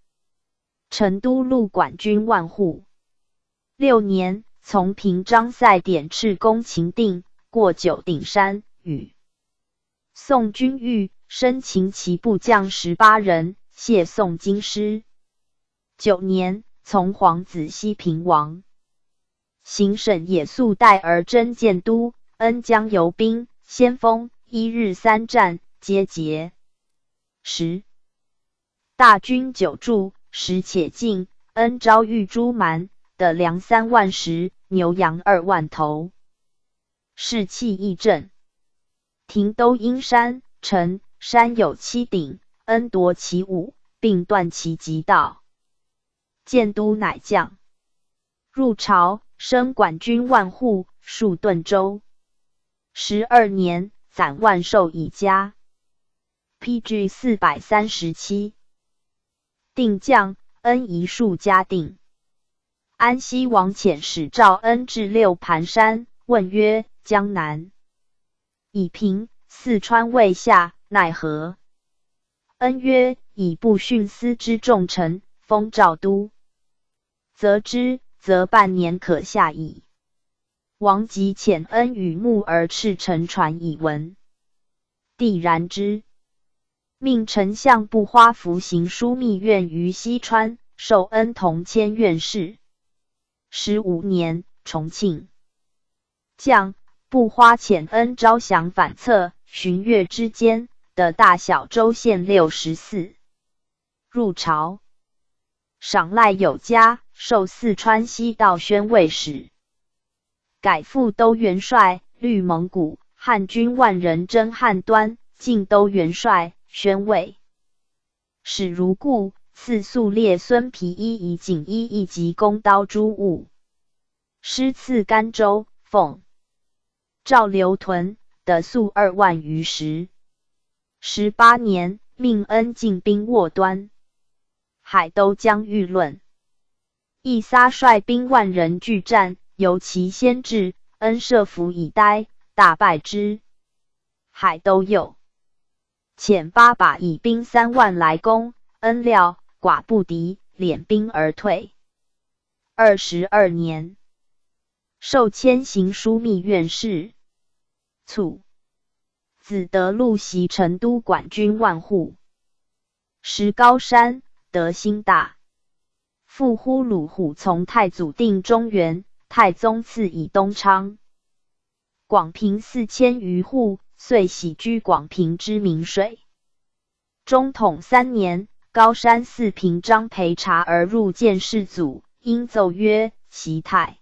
成都路管军万户。6年，从平张赛典赤攻秦定，过九鼎山，与宋军遇，生擒其部将18人，谢宋京师。9年，从皇子西平王。行省也速代而征建都，恩将游兵，先锋1日3战，皆捷。10大军久驻，时且进，恩招遇诸蛮，得粮3万石，牛羊2万头。士气益振。亭都阴山，城山有7顶，恩夺其5，并断其急道。建都乃降。入朝，升管军万户，戍顿州。12年，攒万寿以家。PG 437。定将，恩移戍嘉定。安西王遣使召恩至六盘山，问曰：江南已平，四川未下，奈何？恩曰：以不徇私之重臣，封赵都，则之，则半年可下矣。王即遣恩与木而赤乘船以闻。帝然之，命丞相不花服行枢密院于西川，授恩同签院士。15年，重庆将不花遣恩招降反侧，巡阅之间，得大小州县64。入朝，赏赖有加，授四川西道宣慰使。改副都元帅，率蒙古汉军万人征汉端，进都元帅，宣慰使如故，赐素列孙皮衣以锦衣一级弓刀诸物。师赐甘州、奉、赵留屯的粟2万余石。18年，命恩进兵沃端。海都将欲论，义撒率兵万人拒战，由其先至，恩设伏以待，大败之。海都又遣8把以兵3万来攻，恩料寡不敌，敛兵而退。22年，授迁行枢密院事。卒，子德禄袭成都管军万户。时高山，德兴大。复呼鲁虎从太祖定中原，太宗赐以东昌。广平4000余户，遂徙居广平之明水。中统3年，高山寺平章陪察而入见世祖，因奏曰：其太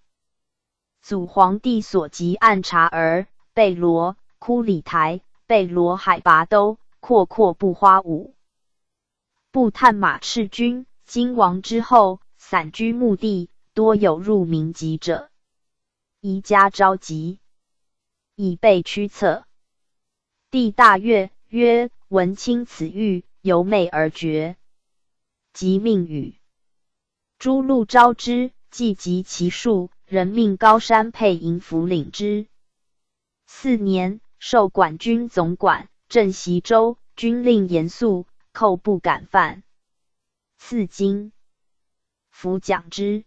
祖皇帝所及按察儿，贝罗、枯里台、贝罗海拔都，阔阔不花舞。步探马赤军，今亡之后，散居墓地，多有入民籍者。宜加召集，以备驱策。帝大悦，曰：闻卿此谕，由媚而绝。即命与诸路招之，既及其数，人命高山配营府领之。4年，授管军总管，镇西州，军令严肃，寇不敢犯。赐金符奖之。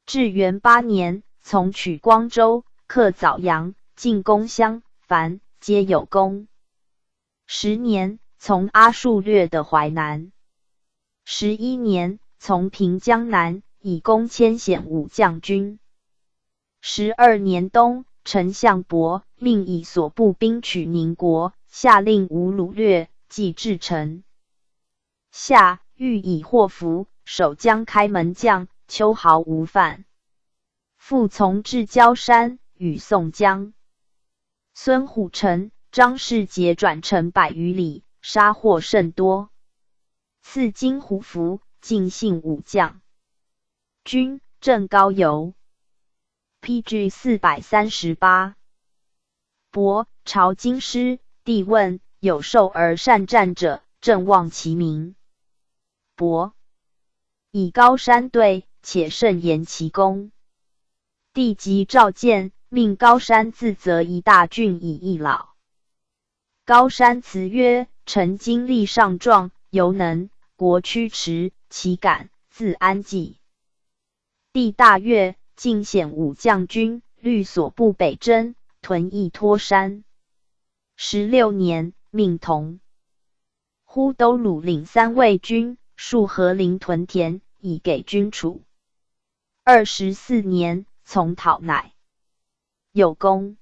至元8年，从取光州，克枣阳，进攻襄、樊，皆有功。10年，从阿术略的淮南。11年，从平江南，以攻迁显武将军。12年冬，丞相伯命以所部兵取宁国，下令无掳掠，即至城。夏，欲以祸福，守将开门将，秋毫无犯。复从至焦山，与宋江、孙虎城、张世杰转城100余里，杀获甚多。赐金胡符，尽信武将。军正高邮 PG 438。伯朝京师，帝问有授而善战者，正望其名。伯以高山对，且甚言其功。帝即召见，命高山自责一大郡以益老。高山辞曰：臣经历上壮，犹能国驱驰，岂敢自安济？帝大悦，进显武将军，率所部北征，屯邑托山。16年，命同呼都鲁领3卫军，戍河陵屯田，以给军处。24年，从讨乃有功，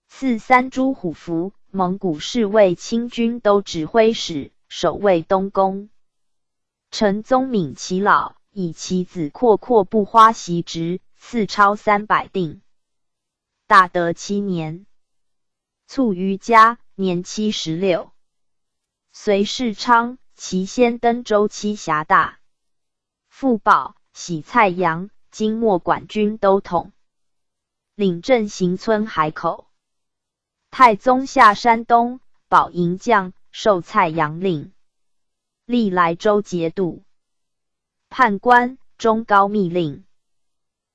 赐3诸虎符，蒙古侍卫亲军都指挥使，守卫东宫。陈宗敏其老，以其子阔阔不花袭职，赐超300锭。大德7年，卒于家，年76。隋世昌，其先登州栖峡大。傅宝，喜蔡阳，今末管军都统，领镇行村海口。太宗下山东，保营将，授蔡阳令，历莱州节度判官，中高密令。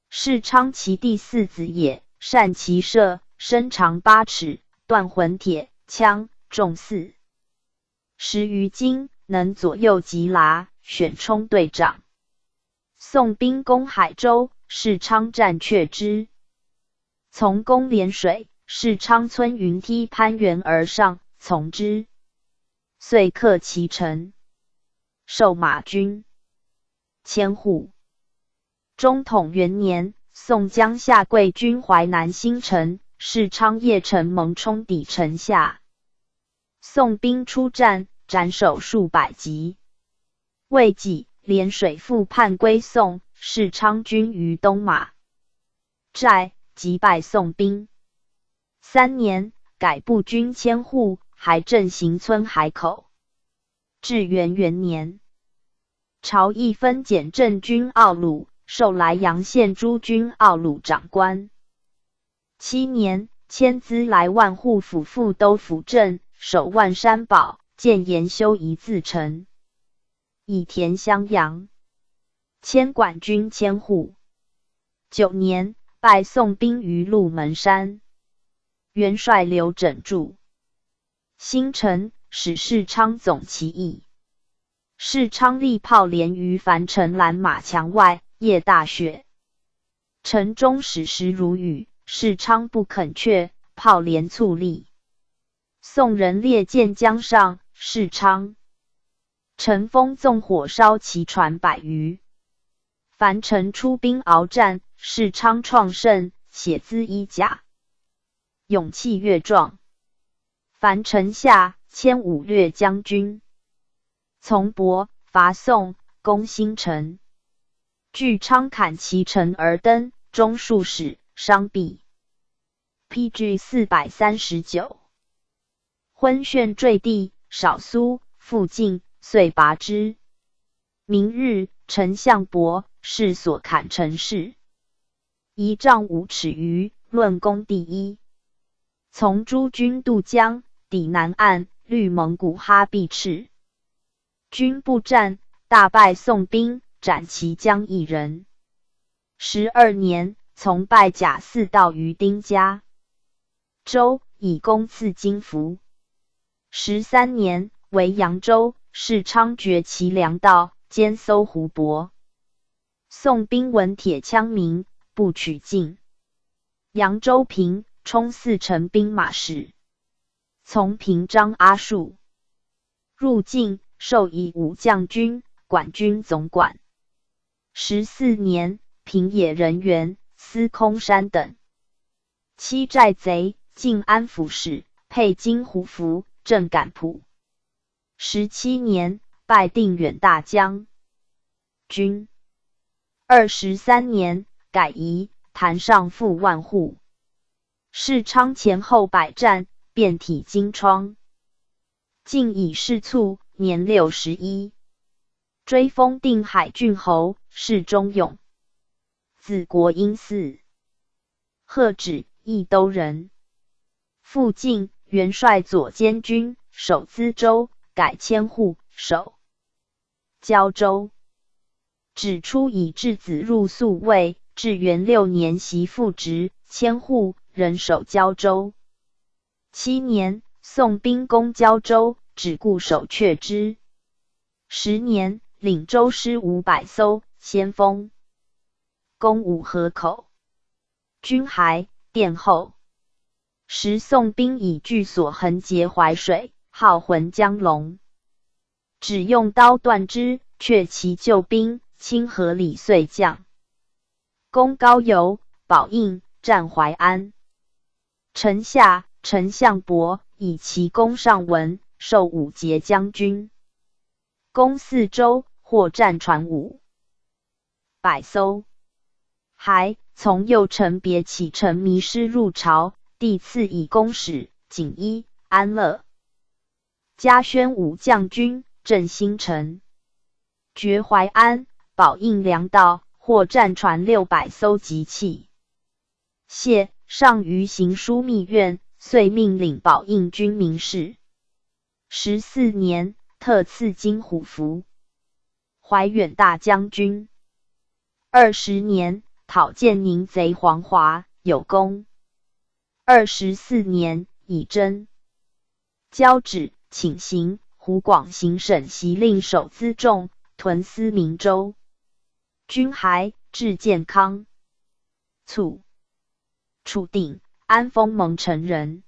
世昌其第4子也，善骑射，身长8尺，断浑铁枪，重410余斤，能左右急拉，选冲队长。宋兵攻海州，世昌战却之。从攻涟水，世昌村云梯攀援而上，从之，遂克其城，授马军。千户。中统元年，宋江下桂军淮南新城，世昌邺城蒙冲抵城下。宋兵出战，斩首数百级。未几，涟水复叛归宋，世昌军于东马寨击败宋兵。3年，改步军千户，还镇行村海口。至元元年，朝议分检镇军奥鲁，授莱阳县诸军奥鲁长官。7年，迁资莱万户府副都府正，守万山堡，建延修一字城，以田襄阳。迁管军千户。9年，拜宋兵于鹿门山。元帅刘整著。新城，使世昌总其意。世昌立炮连于樊城拦马墙外，夜大雪。城中矢石如雨，世昌不肯却，炮连猝立。宋人列舰江上，世昌。乘风纵火烧其船100余。樊城出兵鏖战，世昌创胜，血滋衣甲，勇气越壮。樊城下，迁武略将军。从伯伐宋，攻新城。据昌砍其城而登，中数使，伤毙。PG 439。昏眩坠地，少苏，复进，遂拔之。明日，丞相伯是所砍城事。1丈5尺余，论功第一。从诸军渡江，抵南岸，虑蒙古哈必赤。军不战，大败宋兵，斩其将1人。12年，从拜甲4道于丁家州，以功赐金符。13年，为扬州，世昌绝其粮道，兼搜湖泊。宋兵闻铁枪鸣，不取进。扬州平，充4成兵马使。从平章阿术入境，授以武将军、管军总管。14年，平野人员、司空山等。欺寨贼，晋安府使，配金胡服，镇感浦。17年，拜定远大将军。23年，改仪，坛上赋万户。世昌前后百战，遍体金疮。晋以事卒，年61，追封定海郡侯，世忠勇。子国英嗣。贺止，益都人。复晋，元帅左监军，守资州，改千户，守交州。止出以质子入宿卫，至元6年袭复职，千户，人守交州。7年，宋兵攻交州，止固守却之。10年，领州师500艘，先锋。攻五河口。军还，殿后。时宋兵以巨所横截淮水，号浑江龙。只用刀断之，却其救兵，清河里遂降。攻高邮、宝应，战淮安。城下，丞相伯以其功上文，授武节将军。攻4州，获战船500艘。还从右城别启程迷失入朝，帝赐以公使、锦衣、安乐。嘉宣武将军，镇新城。绝淮安、宝应粮道，获战船600艘及器。谢上于行枢密院，遂命领宝应军民事。14年，特赐金虎符。怀远大将军。20年，讨建宁贼黄华，有功。24年，以征交趾，请行湖广行省袭令守辎重，屯司明州。军还，至建康。卒。楚定，安丰蒙城人。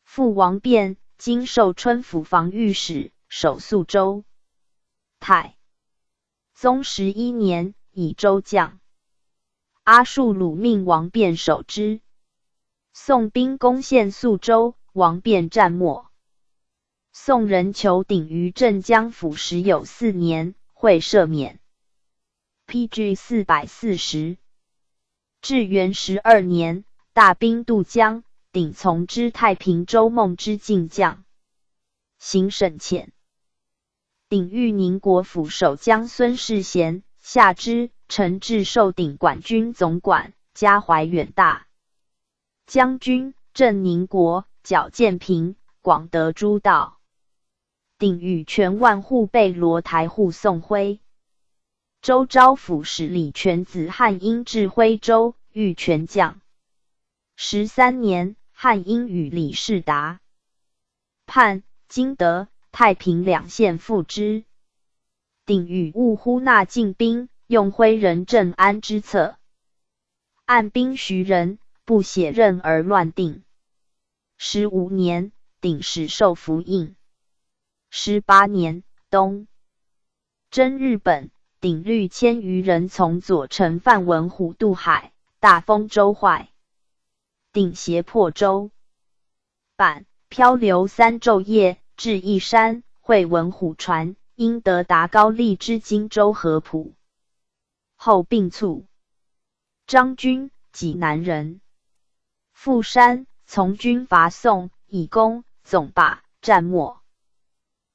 父王辩，今寿春府防御使，守宿州。太宗11年，以州将。阿术鲁命王辩守之。宋兵攻陷宿州，王辩战没。宋人求鼎于镇江府时有4年，会赦免。PG 440。至元12年，大兵渡江，鼎从之太平州孟之进将，行省遣。鼎欲宁国府守将孙世贤下之，陈至授鼎管军总管，家怀远大将军，镇宁国，剿建平，广得诸道。鼎与全万户备罗台护送徽州招抚使李全子汉英至徽州，遇全将。13年，汉英与李世达、叛，今得太平两县复之。鼎与兀呼纳进兵，用徽人镇安之策，按兵徐人，不血刃而乱定。15年，鼎使受符印。18年，冬，征日本，鼎率1000余人从左丞范文虎渡海，大封州坏。鼎胁破州板，漂流3昼夜，至义山，会文虎船，因得达高丽之荆州合浦。后病卒。张军，济南人，赴山，从军伐宋，以功，总罢，战没。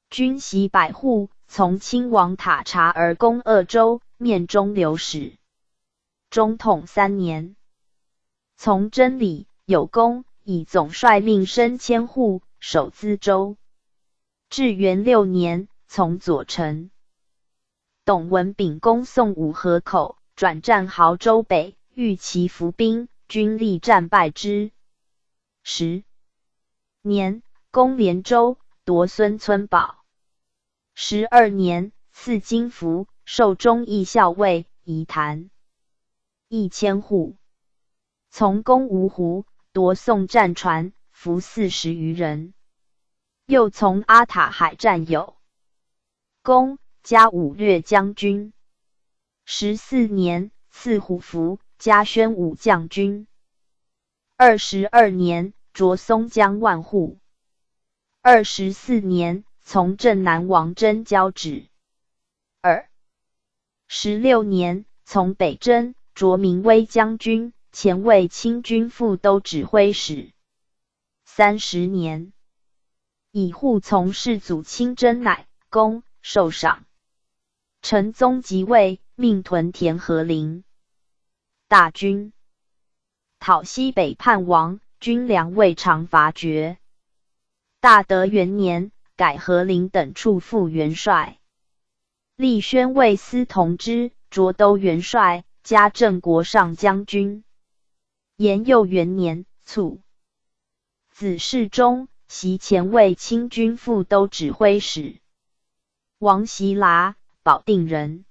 军袭百户，从亲王塔察而攻鄂州，面中流矢。中统3年，从真理，有功，以总帅命升1000户，守淄州。至元6年，从左丞董文炳攻宋武河口，转战亳州北，欲其伏兵，军力战败之。10年，攻连州，夺孙村堡。12年，赐金符，授忠义校尉，仪坛1000户。从攻芜湖，夺宋战船，俘40余人。又从阿塔海战有功，加武略将军。14年，赐虎符，加宣武将军。22年，着松江万户。24年，从镇南王真交趾。16年，从北征，着明威将军，前为清军副都指挥使。30年，以护从世祖亲征，乃功，受赏。成宗即位，命屯田和陵大军，讨西北叛王，军粮未尝乏绝。大德元年，改和陵等处副元帅。立宣尉司同知，涿都元帅，加镇国上将军。延佑元年，卒。子世忠，袭前为清军副都指挥使。王袭剌，保定人。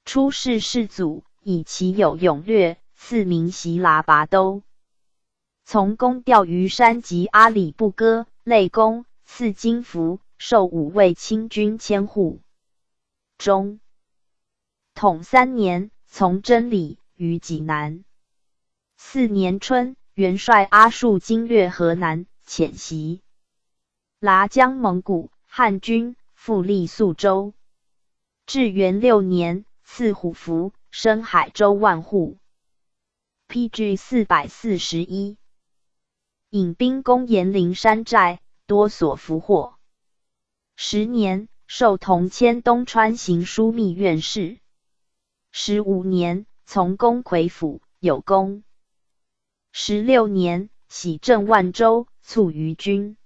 出仕世祖，以其有勇略，赐名袭剌拔都。从攻钓鱼山及阿里不哥，累功，赐金符，授武卫清军1000户。中统3年，从真理，于济南。4年春，元帅阿术经略河南，遣袭剌将蒙古汉军，复立宿州。至元6年，赐虎符，升海州万户。PG 441。引兵攻延陵山寨，多所俘获。10年，授同迁东川行枢密院事。15年，从攻魁府，有功。16年，徙镇万州，卒于军。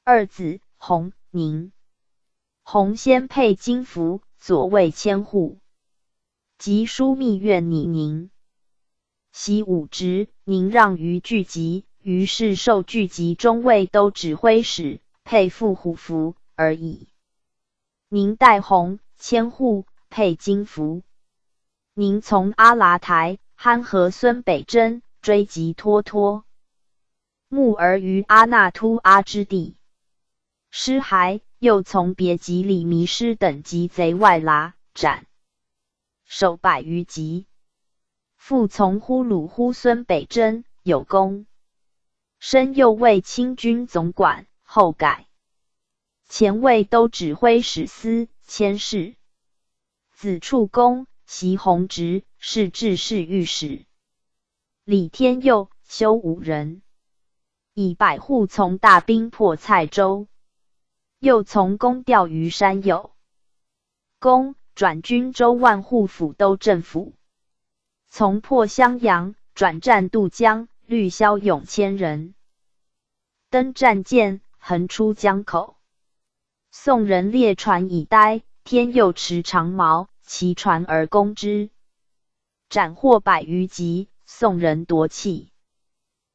二子弘宁。弘先配金符，左卫1000户。及枢密院拟宁。袭武职，宁让于聚集，于是授聚集中尉都指挥使，配副虎符而已。宁代弘1000户，配金符。宁从阿剌台、憨和孙北征，追击脱脱，牧而于阿那突阿之地。失还，又从别集里迷失等级贼外剌斩，首100余级。复从呼鲁呼孙北征，有功。升右卫清军总管，后改前卫都指挥使司佥事。子处公袭弘直，是制侍御史。李天佑、修武人，以百户从大兵破蔡州，又从攻钓鱼山有功，转军州万户府都政府，从破襄阳，转战渡江，率骁勇1000人，登战舰，横出江口。宋人列船以待，天佑持长矛，骑船而攻之，斩获100余级，宋人夺气。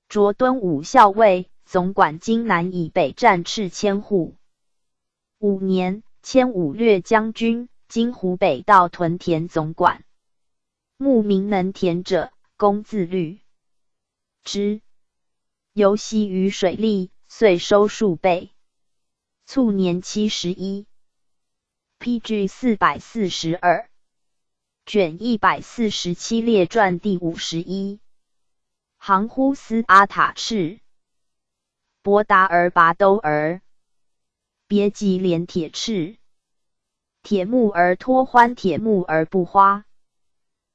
卓敦武校尉，总管荆南以北战赤千户。5年，迁武略将军，今湖北道屯田总管。慕名能田者，公自律之，游习于水利，遂收数倍。卒年71。PG 442。卷147列传第51。杭呼斯阿塔赤，博达尔拔兜儿，别吉连铁赤，铁木儿脱欢，铁木儿不花，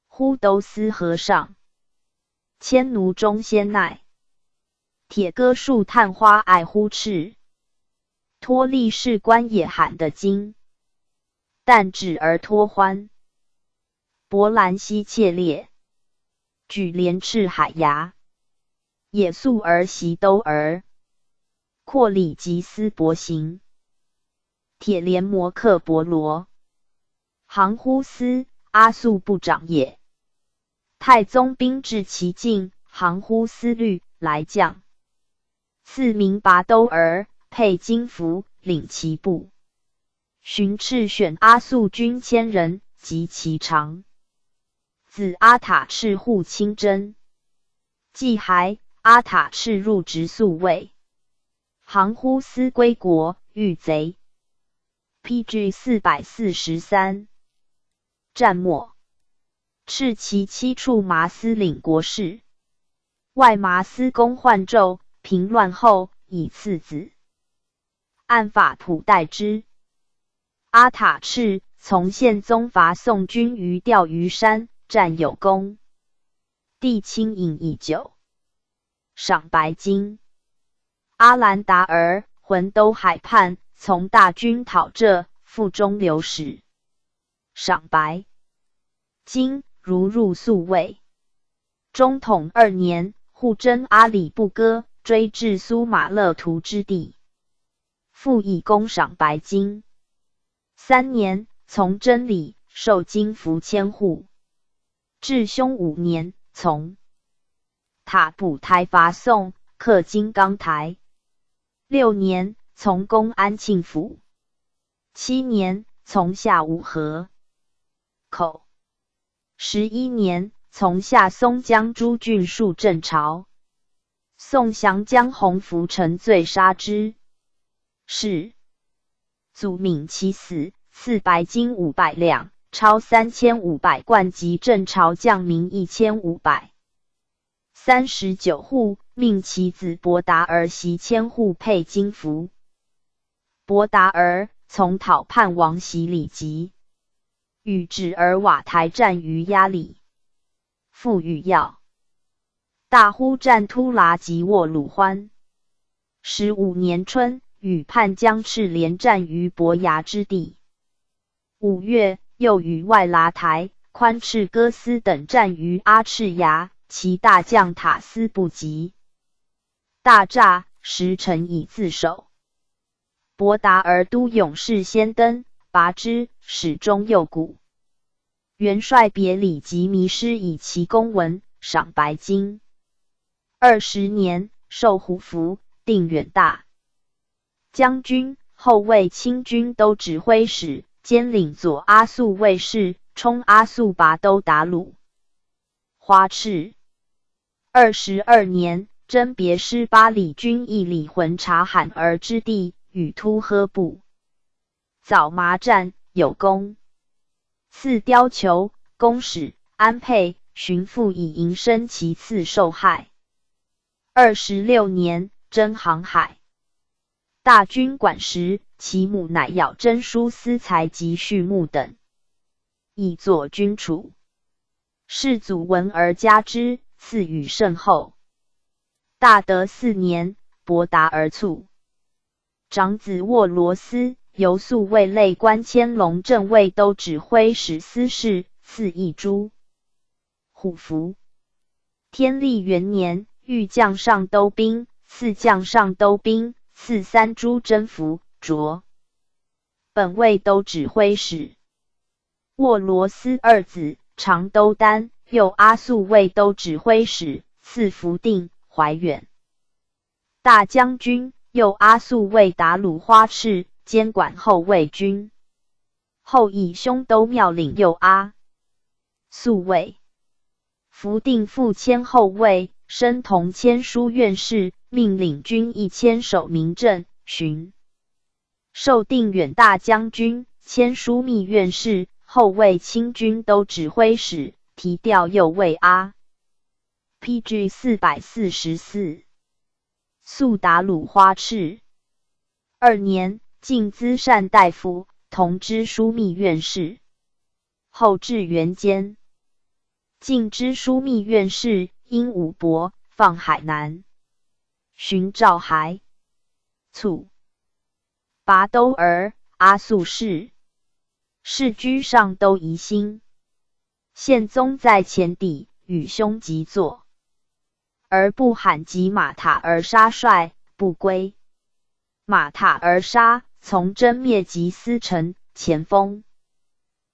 呼都斯和尚，迁奴中先奈，铁戈树探花爱呼赤，脱力士官也喊的经，但指而脱欢，博兰西切列，举连赤海牙，也素儿袭兜儿，阔里吉斯伯行，铁连摩克伯罗，杭呼斯阿速部长也。太宗兵至其境，杭呼斯虑来将，赐名拔兜儿，配金服，领其部。寻赤选阿速军1000人，及其长子阿塔赤护清真。既还，阿塔赤入直宿卫。杭呼斯归国，遇贼。PG 443。战末，赤其妻处麻司领国事。外麻司公患纣，平乱后，以次子。按法普代之。阿塔赤从宪宗伐宋军于钓鱼山，战有功。帝亲饮以酒，赏白金。阿兰达儿浑都海畔，从大军讨浙，腹中流矢，赏白金，如入宿卫。中统2年，护征阿里不哥，追至苏马勒图之地，复以功赏白金。3年，从真理，受金服1000户。至凶5年，从塔补台伐宋，克金刚台。6年，从攻安庆府。7年，从下五河口。11年，从下松江诸郡戍郑朝。宋降将洪福臣罪杀之。是祖闵其死，赐白金500两，超3500贯及郑朝将民1500。39户，命其子伯达儿袭1000户配金服。伯达儿从讨叛王袭里吉，与止儿瓦台战于压里。复与要大呼战突剌及沃鲁欢。15年春，与叛将赤连战于伯牙之地。5月，又与外剌台、宽赤哥斯等战于阿赤崖，其大将塔斯不及。大诈10城以自守。伯达儿都勇士先登，拔之，始终右谷。元帅别里及迷失以其公文，赏白金。20年，授虎符，定远大将军、后卫亲军都指挥使，兼领左阿速卫士，充阿速拔都达鲁。花赤。22年，征别师巴里军以里浑察罕儿之地，与突呵部。早麻战，有功。赐貂裘、公使、安沛、巡抚以营生其次受害。26年，征航海。大军管时，其母乃要征书司才及畜牧等，以作军储。世祖闻而加之，赐予甚厚。大德4年，伯达而卒。长子沃罗斯由素卫类官迁龙镇卫都指挥使司事，赐一株虎符。天历元年，御将上都兵，赐将上都兵，赐3株真符，着。本卫都指挥使。沃罗斯二子，长都丹，右阿速卫都指挥使，赐福定、怀远。大将军，右阿速卫达鲁花赤，监管后卫军。后以兄都庙领右阿速卫。福定复迁后卫，身同签书院士，命领军1000守明镇、巡。授定远大将军，签书密院士，后卫清军都指挥使，提调右卫阿。PG 444。速达鲁花赤。2年，进资善大夫，同知枢密院事。后至元间，进知枢密院事，因武伯，放海南。寻赵还。卒。拔都儿，阿速氏。世居上都宜兴。宪宗在前邸，与兄即坐。而不罕及马塔儿杀帅，不归。马塔儿杀，从征灭及司臣，前锋。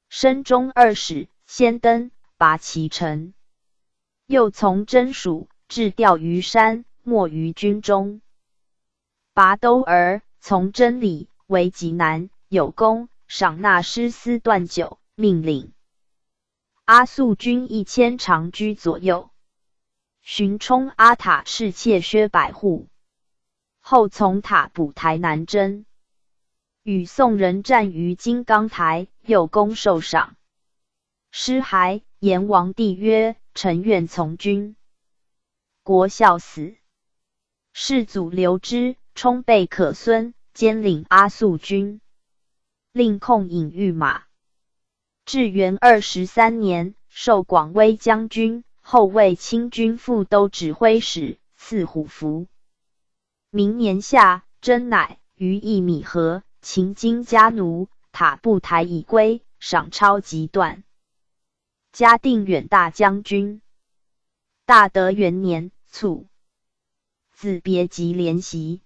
升中2使，先登，拔其臣。又从征蜀，置钓于山，没于军中。拔都儿，从征礼，为济南，有功，赏纳师司断酒，命令。阿速军1000长居左右。寻冲阿塔赤窃薛百户，后从塔补台南征，与宋人战于金刚台，又攻受赏。师还，言王帝曰：“臣愿从军。”国孝死。世祖留之，充备可孙，兼领阿速军，令控引御马。至元23年，授广威将军。后为清军副都指挥使，赐虎符。明年夏，征乃于一米河，秦金家奴，塔布台已归，赏超极断。嘉定远大将军。大德元年，卒。子别及连袭。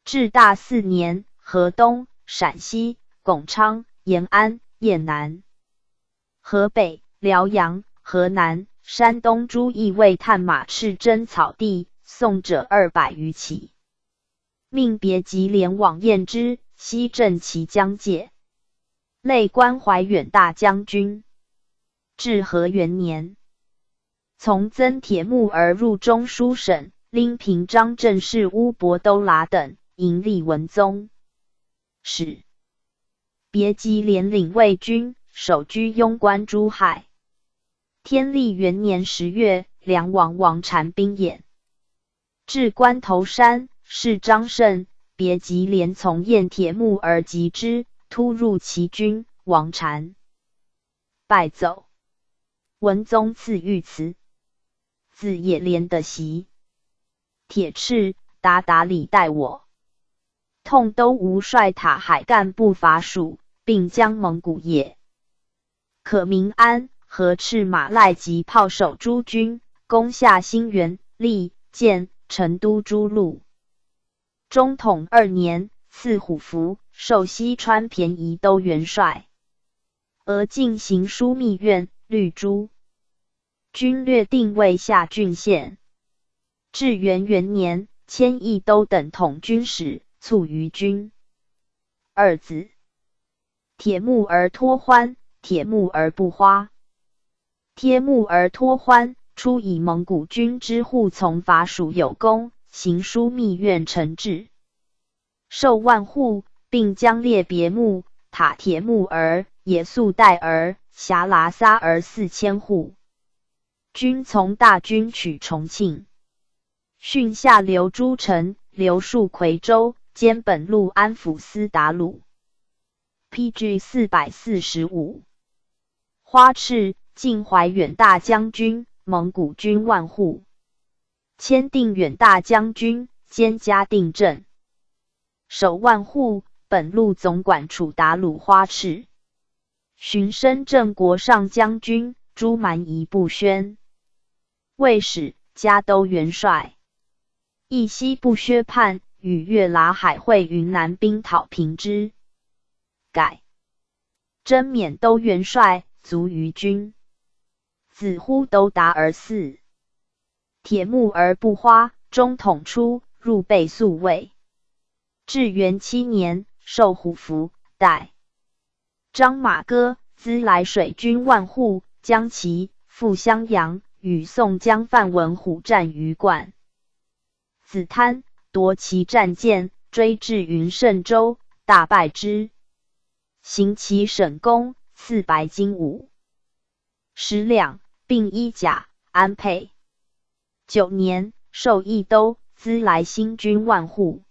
至大4年，河东、陕西、巩昌、延安、雁南、河北、辽阳、河南、山东诸邑为探马赤征草地，宋者200余起。命别及连往燕之，西镇其疆界。累官怀远大将军。至和元年，从增铁木而入中书省，拎平章政事乌伯都拉等，迎立文宗使。别及连领卫军，守居庸关诸亥。天历元年10月，梁王王禅兵演。至关头山，是张胜，别及连从燕铁木而击之，突入其军，王禅败走。文宗赐御赐。自野连的袭。铁赤，达里待我。痛都吴率塔海干部伐蜀，并将蒙古也。可明安。和赤马赖及炮手诸军，攻下兴元、利、建、成都诸路。中统2年，赐虎符，授西川便宜都元帅。俄进行枢密院，律诸军略定位下郡县。至元元年，迁义都等统军使，卒于军。二子。铁木儿脱欢，铁木儿不花。贴木儿脱欢，初以蒙古军之护从伐蜀有功，行枢密院承制，授万户，并将列别木、塔铁木儿、野宿代儿、辖剌撒儿4000户。军从大军取重庆，训下留诸城，留戍夔州，兼本路安抚司达鲁。PG 445。花赤，晋怀远大将军，蒙古军万户，签订远大将军兼嘉定镇守万户，本路总管处达鲁花赤，寻深镇国上将军朱蛮夷部宣，卫使嘉都元帅，义西部薛叛与月剌海会云南兵讨平之，改征缅都元帅，卒于军。子呼都达而嗣，铁木而不花，中统出，入备宿卫。至元7年，授虎符，代张马哥资来水军万户，将其赴襄阳，与宋江范文虎战于灌。子贪夺其战舰，追至云胜州，大败之，行其省功，赐白金50两，并衣甲，安配。9年，授益都，资来新军万户。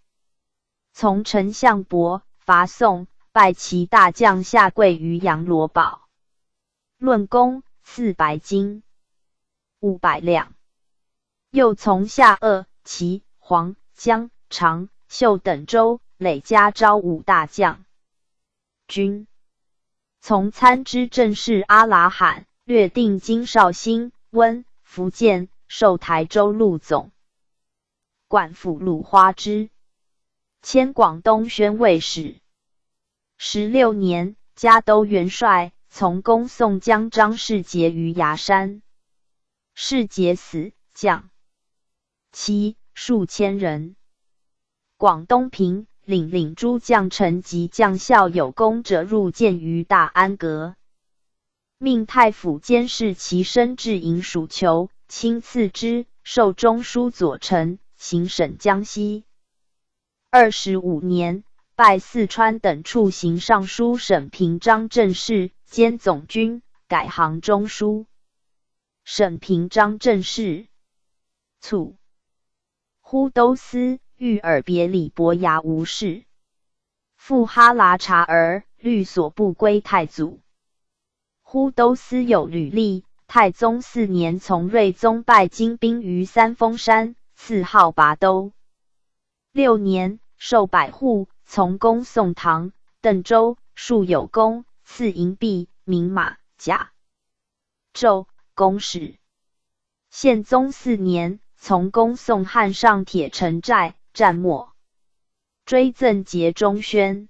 从丞相伯伐宋，败其大将下跪于阳罗堡。论功，赐白金500两。又从下鄂、齐、黄、江、长、秀等州累加招5大将军。从参知政事阿拉罕，略定京绍兴、温、福建，授台州路总管府鲁花之，迁广东宣慰使。16年，嘉都元帅，从攻宋江张世杰于崖山，世杰死，将其数千人。广东平领诸将臣及将校有功者入见于大安阁，命太府监视其身至营属囚，亲赐之，授中书左丞，行省江西。25年，拜四川等处行尚书省平章政事，兼总军，改行中书。省平章政事。卒。呼都司欲尔别里伯牙无事，复哈拉察儿，律所不归太祖。呼都司有履历，太宗4年从睿宗拜精兵于三峰山，赐号拔都。6年，授百户，从攻宋唐、邓州，数有功，赐银币、名马、甲胄、公使。宪宗4年，从攻宋汉上铁城寨，战没，追赠节中宣，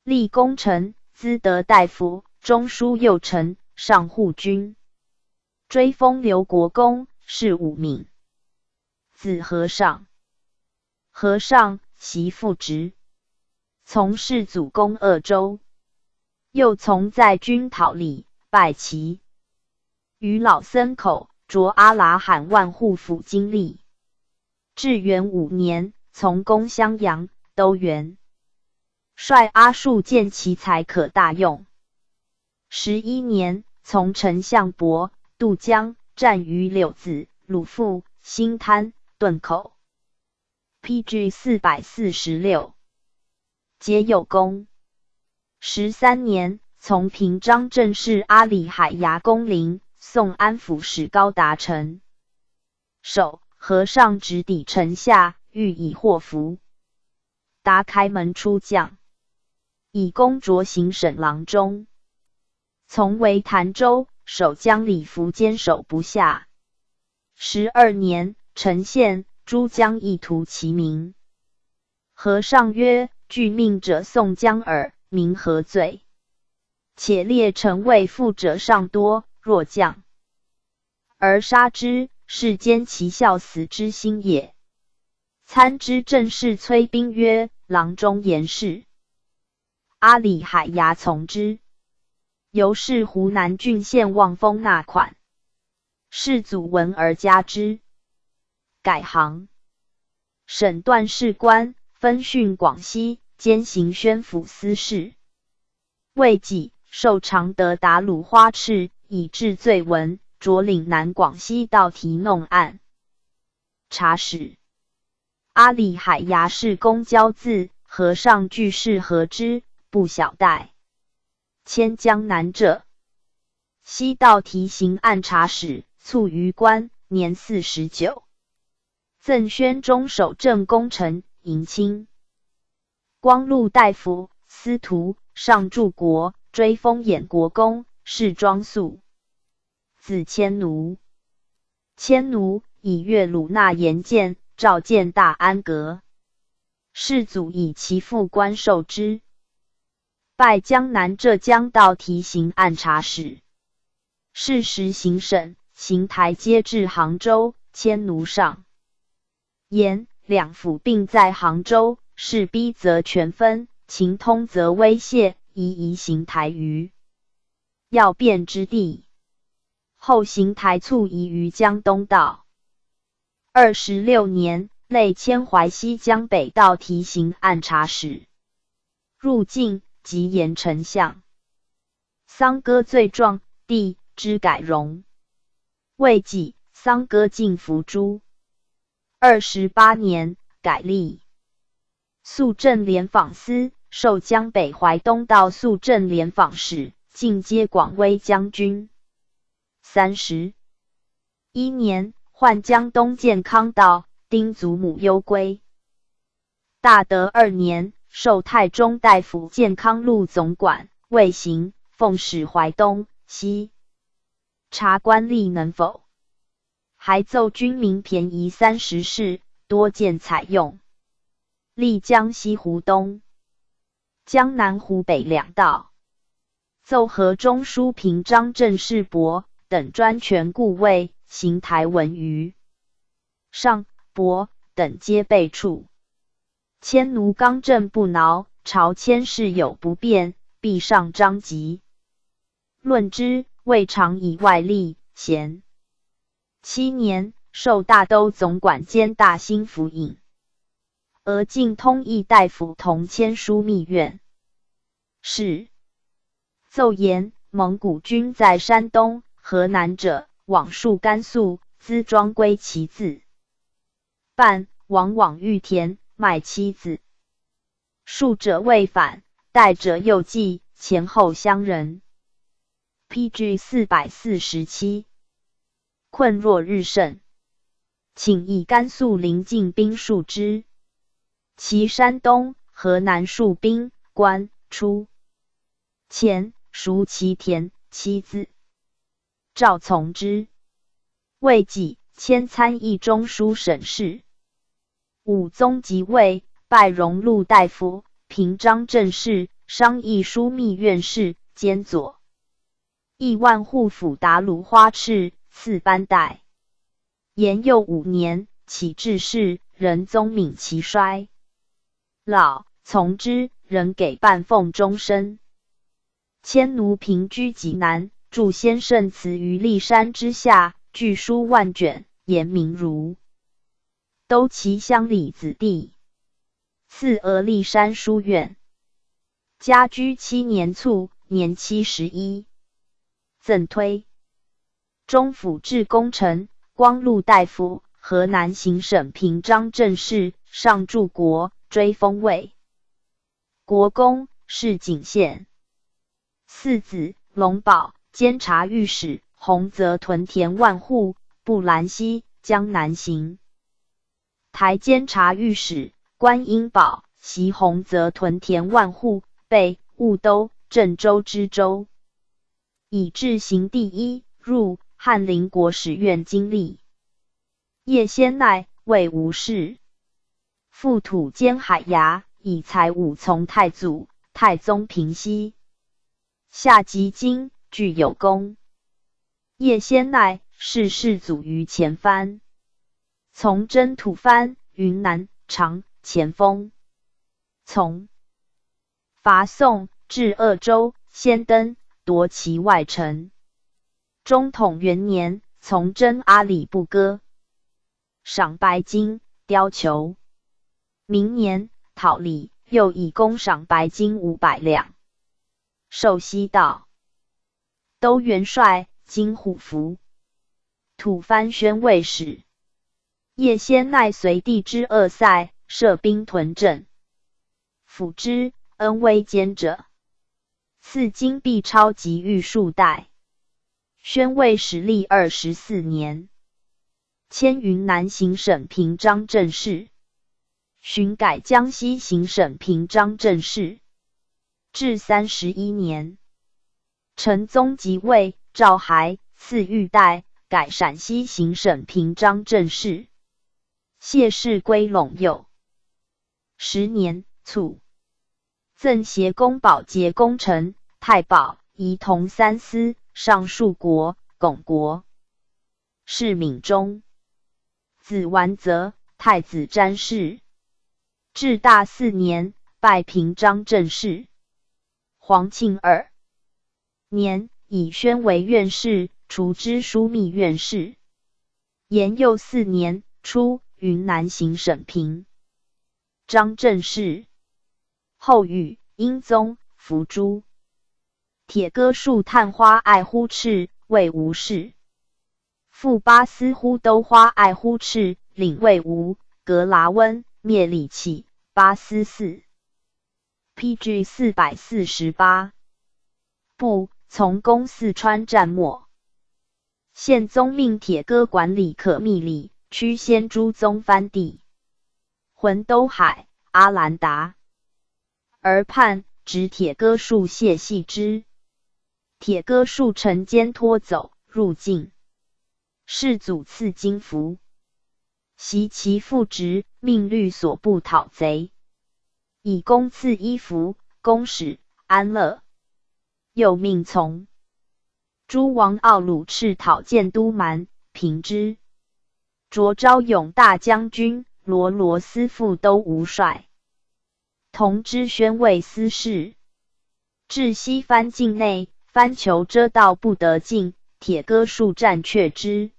立功臣，资德大夫，中书右丞，上护军，追封刘国公，谥武敏。子和尚。和尚袭父职，从事祖公鄂州，又从在军讨李，拜其于老僧口，着阿拉罕万户府经历。至元5年，从攻襄阳，都元帅阿术见其才可大用。11年，从丞相伯渡江，战于柳子、鲁父、新滩、顿口。PG 446，皆有功。13年，从平章政事阿里海牙攻陵，宋安抚使高达成。首和尚直抵城下，欲以祸福。达开门出将，以功擢行省郎中。从为潭州，守江里福坚守不下。12年，陈宪、诸将议图其名。和尚曰：具命者宋江耳，名何罪？且列臣为副者尚多，若将而杀之，是奸其效死之心也。参知政事崔彬曰：郎中言是。阿里海牙从之。由是湖南郡县望风纳款，世祖闻而加之，改行省段事官，分训广西，兼行宣抚司事。未几，授常德达鲁花赤，以治罪文，着岭南广西道提弄案。察使阿里海牙事公交字，和尚具事合之，不晓待。迁江南者，西道提刑案察使，卒于官，年49。赠宣中守正功臣，迎亲。光禄大夫、司徒、上柱国，追封衍国公，谥庄肃。字迁奴。迁奴以越鲁纳言见，召见大安阁。世祖以其父官授之。拜江南浙江道提刑按察使。是时行省、邢台皆至杭州，迁奴上言两府并在杭州，事逼则全分，情通则威胁，宜邢台于要变之地。后邢台卒移于江东道。26年，累迁淮西江北道提刑按察使。入境即言丞相。丧割罪状，帝之改容。未几，丧割进伏诛。28年，改吏。肃正廉访司，授江北淮东道肃正廉访使，进阶广威将军。31年，换江东建康道，丁祖母忧归。大德2年，授太中大夫、建康路总管，未行，奉使淮东西察官吏能否，还奏军民便宜30市，多见采用。历江西湖东、江南湖北两道。奏河中书平章郑世伯等专权故位，邢台文娱、上、伯等皆被处。迁奴刚正不挠，朝迁事有不便，必上章籍。论之，未尝以外吏贤。7年，授大都总管兼大兴府尹。俄进通议大夫同签枢密院。是。奏言蒙古军在山东、河南者，往戍甘肃，资庄归其自。半往玉田，卖妻子。戍者未返，待者又继，前后相人。PG 447。困若日甚，请以甘肃临近兵戍之。其山东、河南戍兵，官出前赎其田妻子，诏从之。未几，迁参议中书省事。武宗即位，拜荣禄大夫、平章政事、商议枢密院事，兼左亿万户府达鲁花赤，赐班带。延佑5年，起致仕，仁宗悯其衰老，从之，仍给半俸终身。迁奴平居济南，著先圣祠于骊山之下，据书万卷，言明如都其乡里子弟。赐俄骊山书院。家居7年卒，年71。赠推中府制功臣，光禄大夫，河南行省平章政事，上柱国，追封卫国公，是景县。四子龙宝，监察御史，洪泽屯田万户，布兰西，江南行台监察御史，关英宝，袭洪泽屯田万户，备婺都、郑州知州。以至行第一，入翰林国史院经历。叶先鼐，为吴氏。复土兼海牙，以才武从太祖、太宗平西。下及今，具有功。叶先鼐是世祖于前藩，从征吐蕃、云南、长、前锋。从伐宋，至鄂州，先登，夺其外城。中统元年，从征阿里不哥，赏白金、貂裘。明年，讨李，又以功赏白金500两。授西道都元帅，金虎符。吐蕃宣慰使。叶先鼐随帝之鄂塞，设兵屯镇。辅之，恩威兼者。赐金币钞及玉数带。宣慰时历24年，迁云南行省平章政事，寻改江西行省平章政事，至31年，成宗即位，诏还赐玉带，改陕西行省平章政事，谢氏归陇右。10年卒，赠协公保节功臣、太保、仪同三司、尚书国、巩国。谥敏忠。子完泽，太子詹事。至大4年，拜平章政事。皇庆2年，以宣为院士，除知枢密院事。延佑4年，出云南行省平章政事。后与英宗、伏诛。铁戈树探花爱忽赤，谓吴氏。复巴斯忽兜花爱忽赤，领魏吴、格拉温，灭李启、巴斯嗣。PG 448。不从攻四川战没。宪宗命铁戈管理可密里、曲先诸宗藩地，浑都海、阿兰达。而叛，执铁戈树谢系之。铁戈树乘间脱走，入境。世祖赐金符，袭其父职，命律所部讨贼，以公赐衣服，公使安乐，又命从诸王奥鲁赤讨建都蛮，平之。擢昭勇大将军、罗罗斯副都吴帅，同知宣慰司事。至西藩境内，藩酋遮道不得进，铁戈树战却之。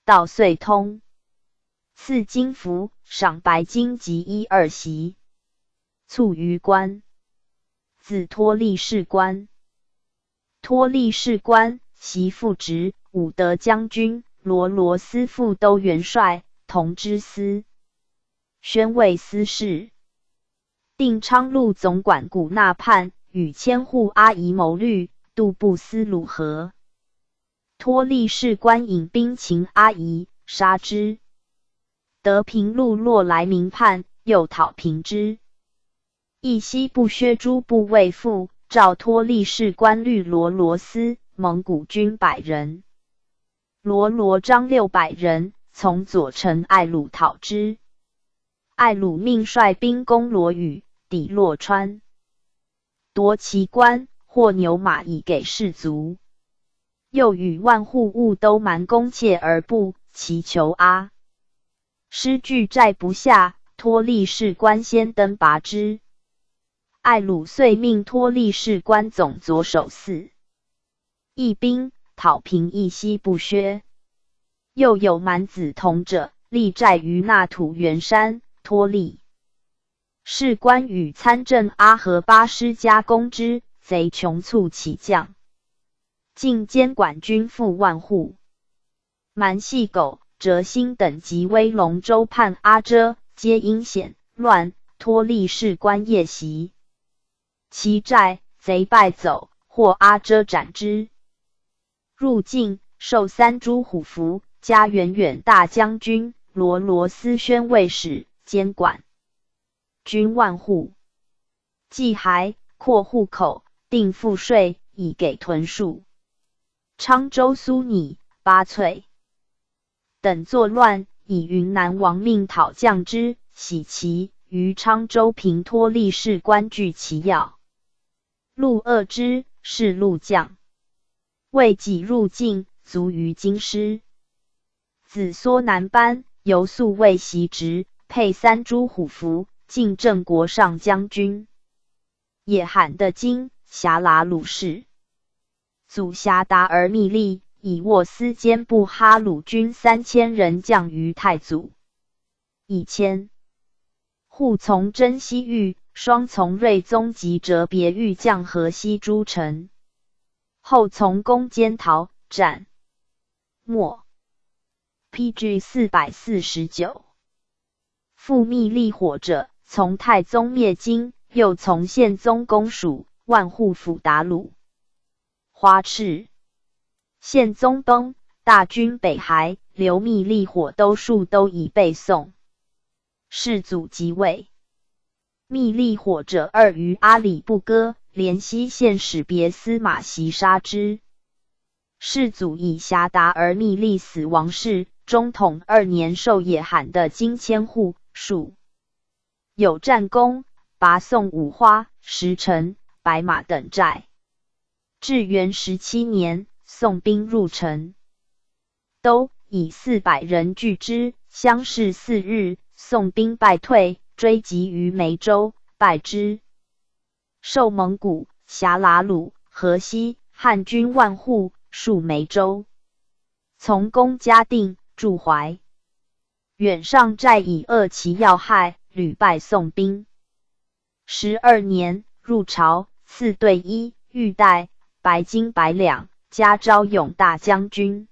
道遂通，赐金符，赏白金及1、2袭，卒于官。子托利士官。托利士官，袭副职，武德将军、罗罗斯副都元帅，同知司。宣慰司事。定昌路总管古纳叛，与千户阿姨谋虑，度不思鲁河。托利士官引兵擒阿姨，杀之。得平路落来民叛，又讨平之。义西部薛诸部卫副，召托利士官律罗罗斯，蒙古军100人。罗罗章600人，从左丞艾鲁讨之。艾鲁命率兵攻罗宇，抵洛川，夺其官，获牛马以给士卒。又与万户务都蛮攻窃而不，其求阿师拒寨不下，托利士官先登拔之。艾鲁遂命托利士官总左守4义兵，讨平义西部薛。又有蛮子同者，立寨于那土原山，托利士官与参政阿合巴师加攻之，贼穷促起将。进监管军复万户。蛮系狗、哲兴等及威龙州叛阿遮，皆因险乱，托利士官夜袭其寨，贼败走，获阿遮斩之。入境，授3诸虎符，加远远大将军、罗罗斯宣慰使，监管军万户。既还，扩户口，定赋税，以给屯戍。昌州苏拟、巴翠等作乱，以云南王命讨将之，喜其于昌州平托利士官据其要。陆恶之，是陆将。为己入境，卒于京师。子缩南班，由素为袭职，配3诸虎符，进正国上将军。也罕的金辖喇鲁氏。祖辖达而密利，以沃斯坚部哈鲁军3000人降于太祖。以迁护从征西域，双从睿宗及折别御将河西诸城。后从攻坚逃，斩没。PG 449。复密利火者，从太宗灭金，又从宪宗攻蜀，万户府达鲁。花赤宪宗崩，大军北还，刘密立火都数都已被宋世祖即位。密立火者二于阿里不哥，连西县使别司马袭杀之。世祖以侠达而密立死亡事。中统2年授野罕的金千户，属有战功，拔宋五花、石城、白马等寨。至元17年，宋兵入城，都以400人拒之，相视4日，宋兵败退，追击于梅州，败之。受蒙古、辖剌鲁、河西、汉军万户，戍梅州。从攻嘉定，驻淮。远上寨以扼其要害，屡败宋兵。12年，入朝，赐对衣、玉带、白金100两，加昭勇大将军。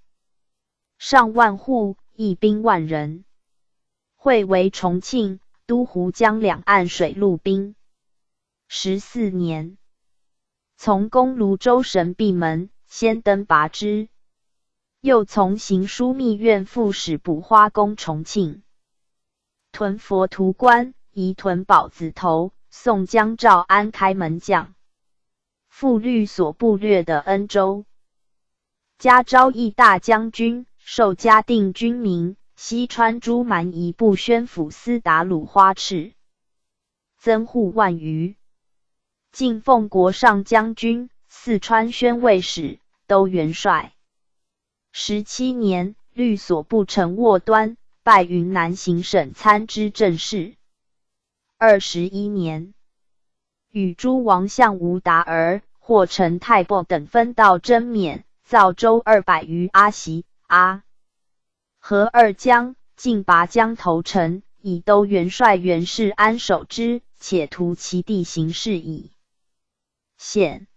上万户，义兵10000人。会为重庆、都湖江两岸水陆兵。14年，从攻泸州神臂门，先登拔之。又从行枢密院副使补花攻重庆，屯佛图关，移屯堡子头，宋江赵安开门将，复律所部略的恩州。加昭义大将军，授嘉定军名，西川诸蛮夷部宣抚司达鲁花赤，增户10000余。进奉国上将军，四川宣慰使，都元帅。17年，律所部承沃端，拜云南行省参知政事。21年，与诸王相吴达儿、霍成泰伯等分道征缅，造州200余阿袭、合二江，进拔江头城，以都元帅袁世安守之，且图其地形势矣。先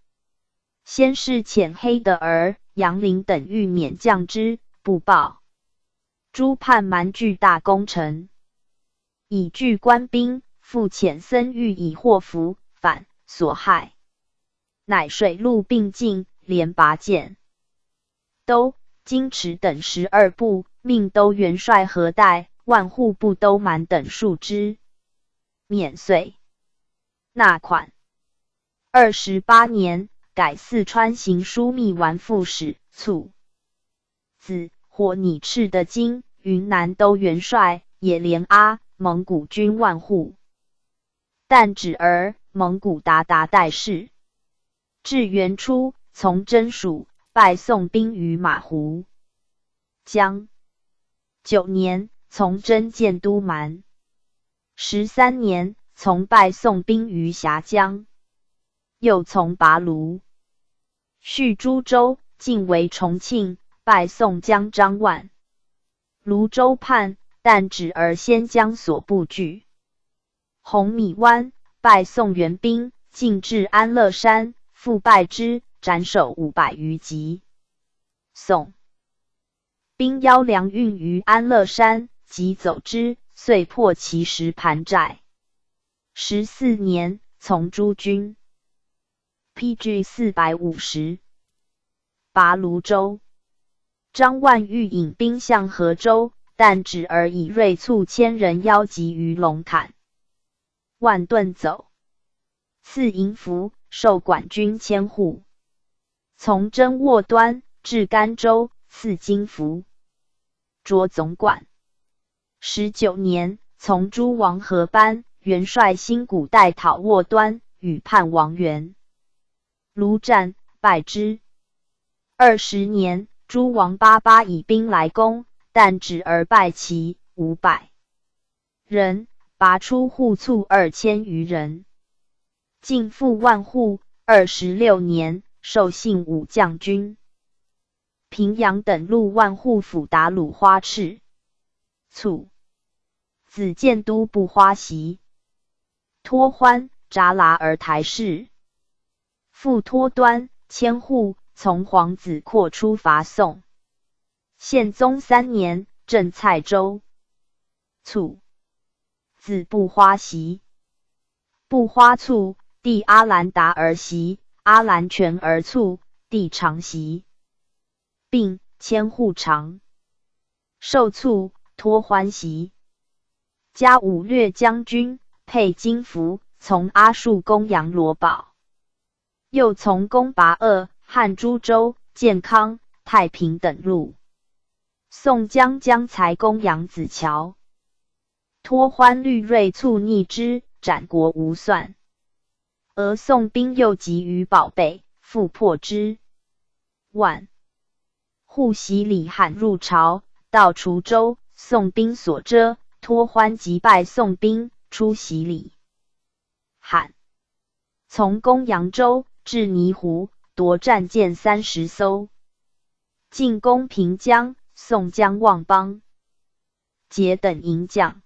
是遣黑的儿、杨林等欲免将之，不报。诸叛蛮巨大攻城，以拒官兵，复遣僧欲以祸福，反所害。乃水陆并进，连拔剑、都、金池等12部，命都元帅何代、万户部都蛮等戍之，免岁。纳款。28年，改四川行枢密完副使，卒。子火拟赤的金，云南都元帅，也连蒙古军万户。但指儿，蒙古鞑靼代事。至元初，从征蜀，败宋兵于马湖江。9年，从征建都蛮。13年，从败宋兵于峡江。又从拔卢。续株洲，进为重庆，败宋将张万。泸州叛，但指儿先将所部拒。红米湾，败宋援兵，进至安乐山，复败之，斩首500余级。宋兵邀粮运于安乐山，即走之，遂破其10盘寨。14年，从诸军。PG 450。拔泸州。张万欲引兵向河州，但指儿以锐卒1000人邀集于龙坎。万遁走。赐银符，授管军1000户。从征沃端，至甘州，赐金符，着总管。19年，从诸王合班，元帅新谷代讨沃端，与叛王元。卢战，败之。20年，诸王88以兵来攻，但指儿败其500人，拔出户卒2000余人。进复万户。26年，授信武将军。平阳等路万户府达鲁花赤。卒。子建都部花袭。托欢、札剌儿台氏。复托端、千户，从皇子扩出伐宋。宪宗3年，镇蔡州。卒。子不花袭。不花卒，弟阿兰达儿袭，阿兰全儿卒，弟长袭。并千户长，受卒，托欢喜。加武略将军，配金符，从阿术攻杨罗堡，又从攻拔鄂、汉诸州、建康、太平等路。宋江将才攻杨子桥，托欢虑锐促逆之，斩国无算。而宋兵又急于保备，复破之。晚，护袭李罕入朝，到滁州，宋兵所遮，托欢击败宋兵，出袭李罕，从攻扬州，至泥湖，夺战舰30艘，进攻平江，宋江望邦、节等营将。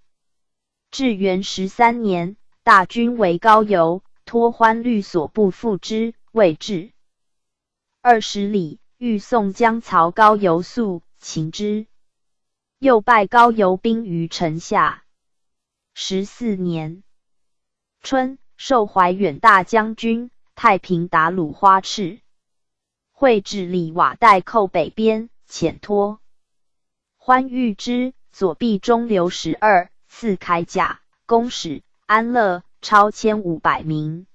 至元13年，大军围高邮，托欢虑所部复之，未至20里，遇宋江曹高邮宿，擒之。又败高邮兵于城下。14年春，授怀远大将军，太平达鲁花赤，会至李瓦代寇北边，遣托欢遇之，左臂中流12，赐铠甲，公使安乐超1500名。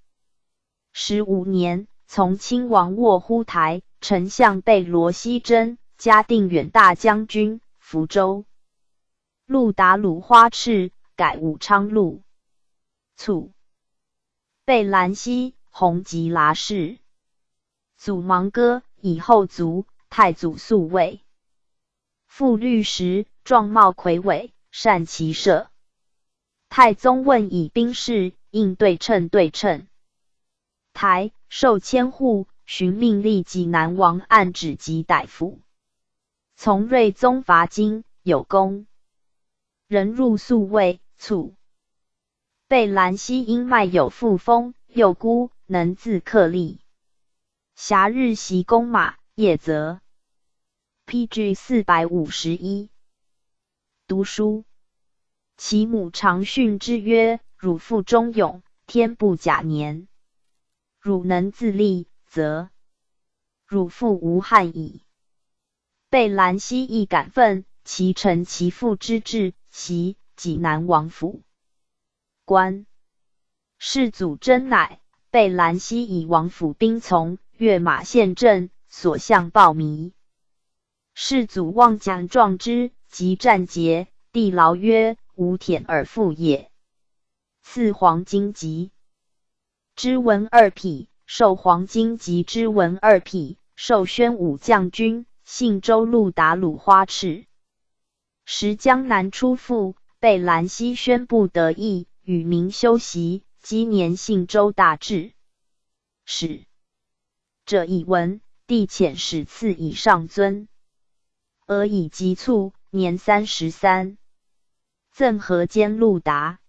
15年，从亲王卧乎台，丞相被罗熙珍，加定远大将军，福州路达鲁花赤，改武昌路。卒，被兰溪、弘吉剌氏。祖芒哥，以后族，太祖宿卫。父律实，壮貌魁伟，善骑射。太宗问以兵事，应对称。台，授千户，寻命立济南王按旨及逮捕。从睿宗伐金，有功，人入宿卫。卒，被兰溪因脉有复风，又孤，能自克力。暇日习弓马，夜则 PG 451。读书，其母常训之曰：汝腹中勇，天不假年。汝能自立，则汝父无憾矣。被兰溪亦感愤，其臣其父之志，袭济南王府。官世祖真乃，被兰溪以王府兵从，跃马县镇，所向暴靡。世祖望奖壮之，及战捷，帝劳曰：吾忝而复也。赐黄金级之文2匹，授黄金级之文2匹，授宣武将军，信州路达鲁花赤。时江南出附，被兰溪宣布得意，与民休息，积年信州大治。使这一文，帝遣使赐以上尊，而以急促，年33，赠河间陆达。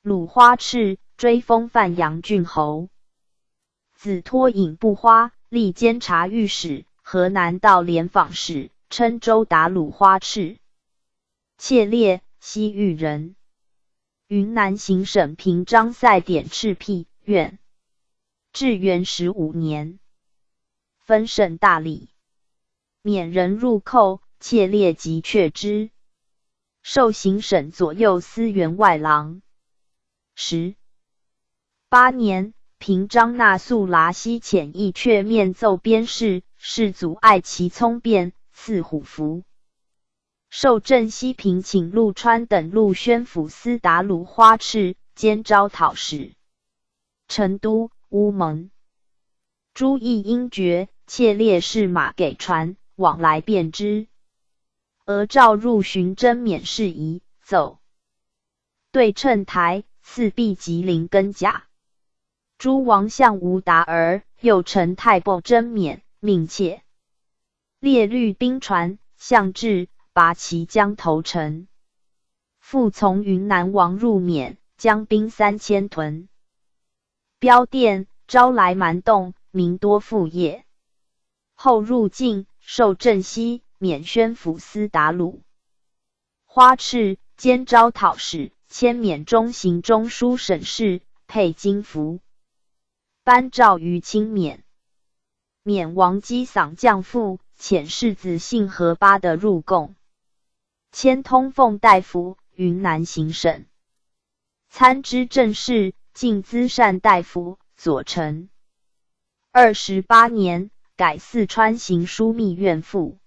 鲁花赤追封范阳郡侯。子托尹不花，历监察御史、河南道廉访使，郴州达鲁花赤。切烈，西域人。云南行省平章赛典赤辟院。至元15年，分省大理，免人入寇，切烈即却之。授行省左右司员外郎。18年，平章纳肃剌西遣意却面奏边事，世祖爱其聪辩，赐虎符。授镇西平请陆川等路宣抚司达鲁花赤兼招讨使。成都、乌蒙。朱翊因觉，切烈士马给传，往来便之。而诏入寻征免事宜，奏对称台，赐璧及灵根甲。诸王相无达儿，又承太保征免，命切烈律兵船，向至，拔其江头城。复从云南王入缅，将兵3000屯。标店，招来蛮动，民多复业。后入晋，授镇西、免宣抚司达鲁花赤兼招讨使，迁缅中行中书省事，配金符。颁诏于清缅。缅王击丧将父，遣世子信和巴的入贡，迁通奉大夫、云南行省，参知政事，进资善大夫、左丞。28年，改四川行枢密院副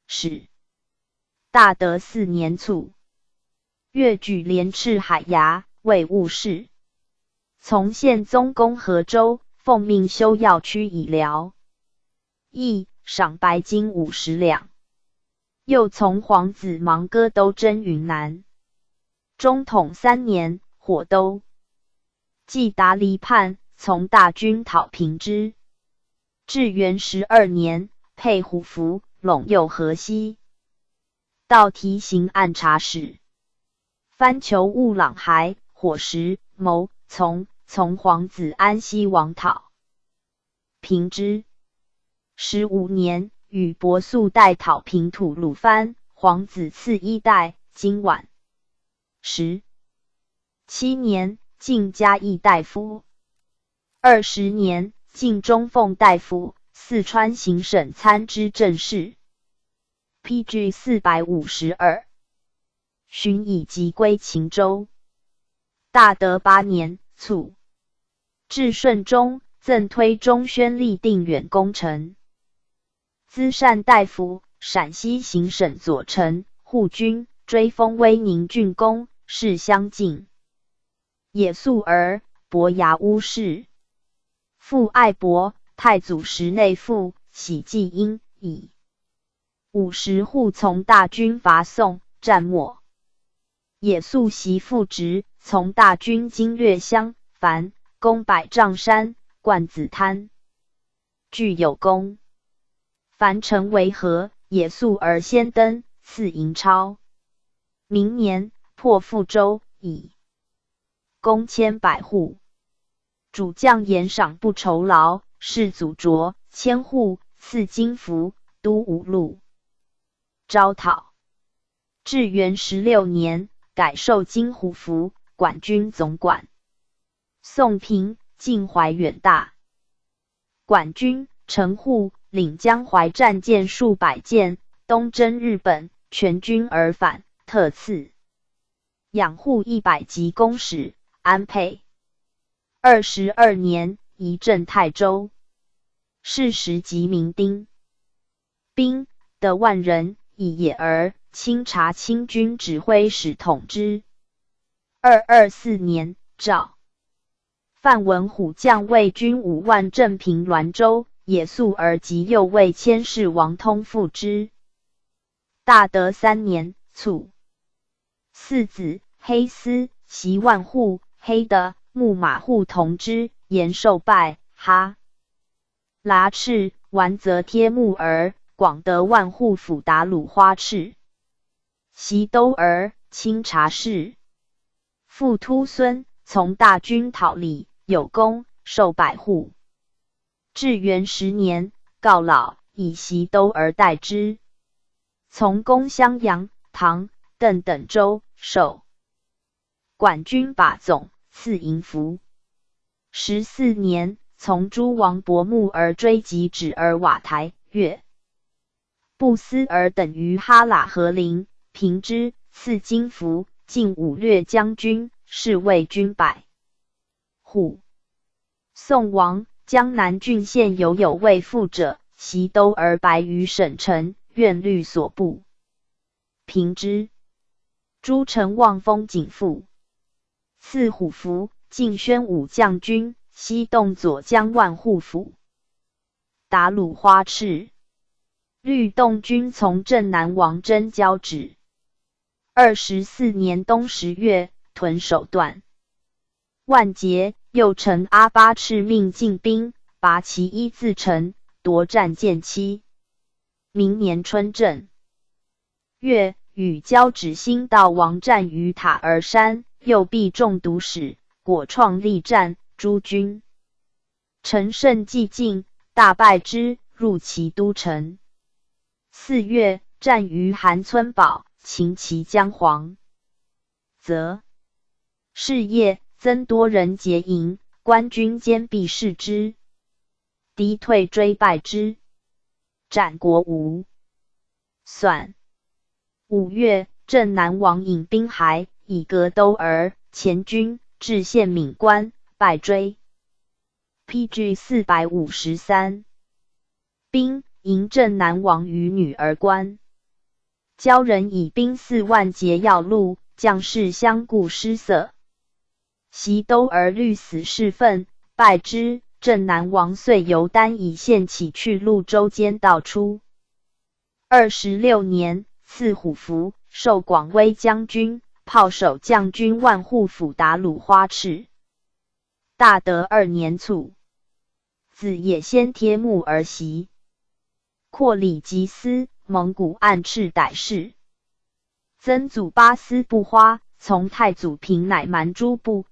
使。大德4年卒，越举连赤海牙，为务事。从宪宗公河州，奉命修药区以疗役，赏白金50两。又从皇子芒哥都征云南。中统3年，火都。既达黎叛，从大军讨平之。至元12年，配虎符，陇右河西。道提刑按察使。藩求兀朗还，伙食，谋，从皇子安西王讨平之。15年，与伯速代讨平吐鲁番，皇子赐1代，今晚。17年，进嘉义大夫。20年，进中奉大夫，四川行省参知政事。PG 452，寻以即归秦州。大德8年，卒。至顺中，赠推中宣吏定远功臣。资善大夫，陕西行省左丞、护军，追封威宁郡公，世相近。也素儿，伯牙乌氏。父爱伯，太祖时内附，喜季婴，矣。50护从大军伐宋，战没。也素袭父职，从大军经略襄樊，攻百丈山、灌子滩，具有功。樊城为和，也素而先登，赐银钞。明年，破富州，以攻1000户。主将言赏不酬劳，世祖擢1000户，赐金符，都五路。招讨。至元16年，改授金虎符，管军总管。宋平，晋淮远大。管军陈护领江淮战舰数百件，东征日本，全军而返，特赐养护100级公使，安沛。22年，移镇泰州。是时即名丁。兵的万人，以野儿，清察清军指挥使统之。224年，诏范文虎将卫军5万镇平滦州，也素而及右卫佥事王通复之。大德3年，卒。四子黑丝袭万户，黑的木马户同之，延寿拜哈拉赤，完则贴木儿，广德万户府达鲁花赤。袭都儿，清察使。父突孙，从大军讨李，有功，授100户。至元10年，告老，以袭都儿代之。从攻襄阳、唐、邓等州，授管军把总，赐银符。14年，从诸王伯穆而追及止而瓦台、越布斯尔等于哈喇和陵，平之，赐金符，进武略将军，侍卫军100户。宋王，江南郡县有为父者，袭都而白于省城，愿律所部，平之。诸城望封景父。赐虎符，进宣武将军，西动左江万户府。达鲁花赤。律动军从镇南王真交趾。24年冬10月，屯守断。万劫，又乘阿巴赤命进兵，拔其一自城，夺战舰期。明年春正月，与交趾兴道王战于塔儿山，右避中毒使，果创力战，诸军乘胜既进，大败之，入其都城。4月，战于韩村堡，擒其将黄，则是夜，增多人结营，官军坚壁视之，敌退追败之。斩国无算。5月，镇南王引兵还，以革都儿，前军至县闵关，败追。PG 453。兵迎镇南王与女儿关。交人以兵4万截要路，将士相顾失色。袭都儿虑死事愤，败之。镇南王遂由丹以县起去潞州间道出。26年，赐虎符，授广威将军、炮手将军万户府达鲁花赤。大德2年卒，子也先贴木而袭。扩里吉斯，蒙古按赤逮事。曾祖巴斯不花，从太祖平乃蛮诸部。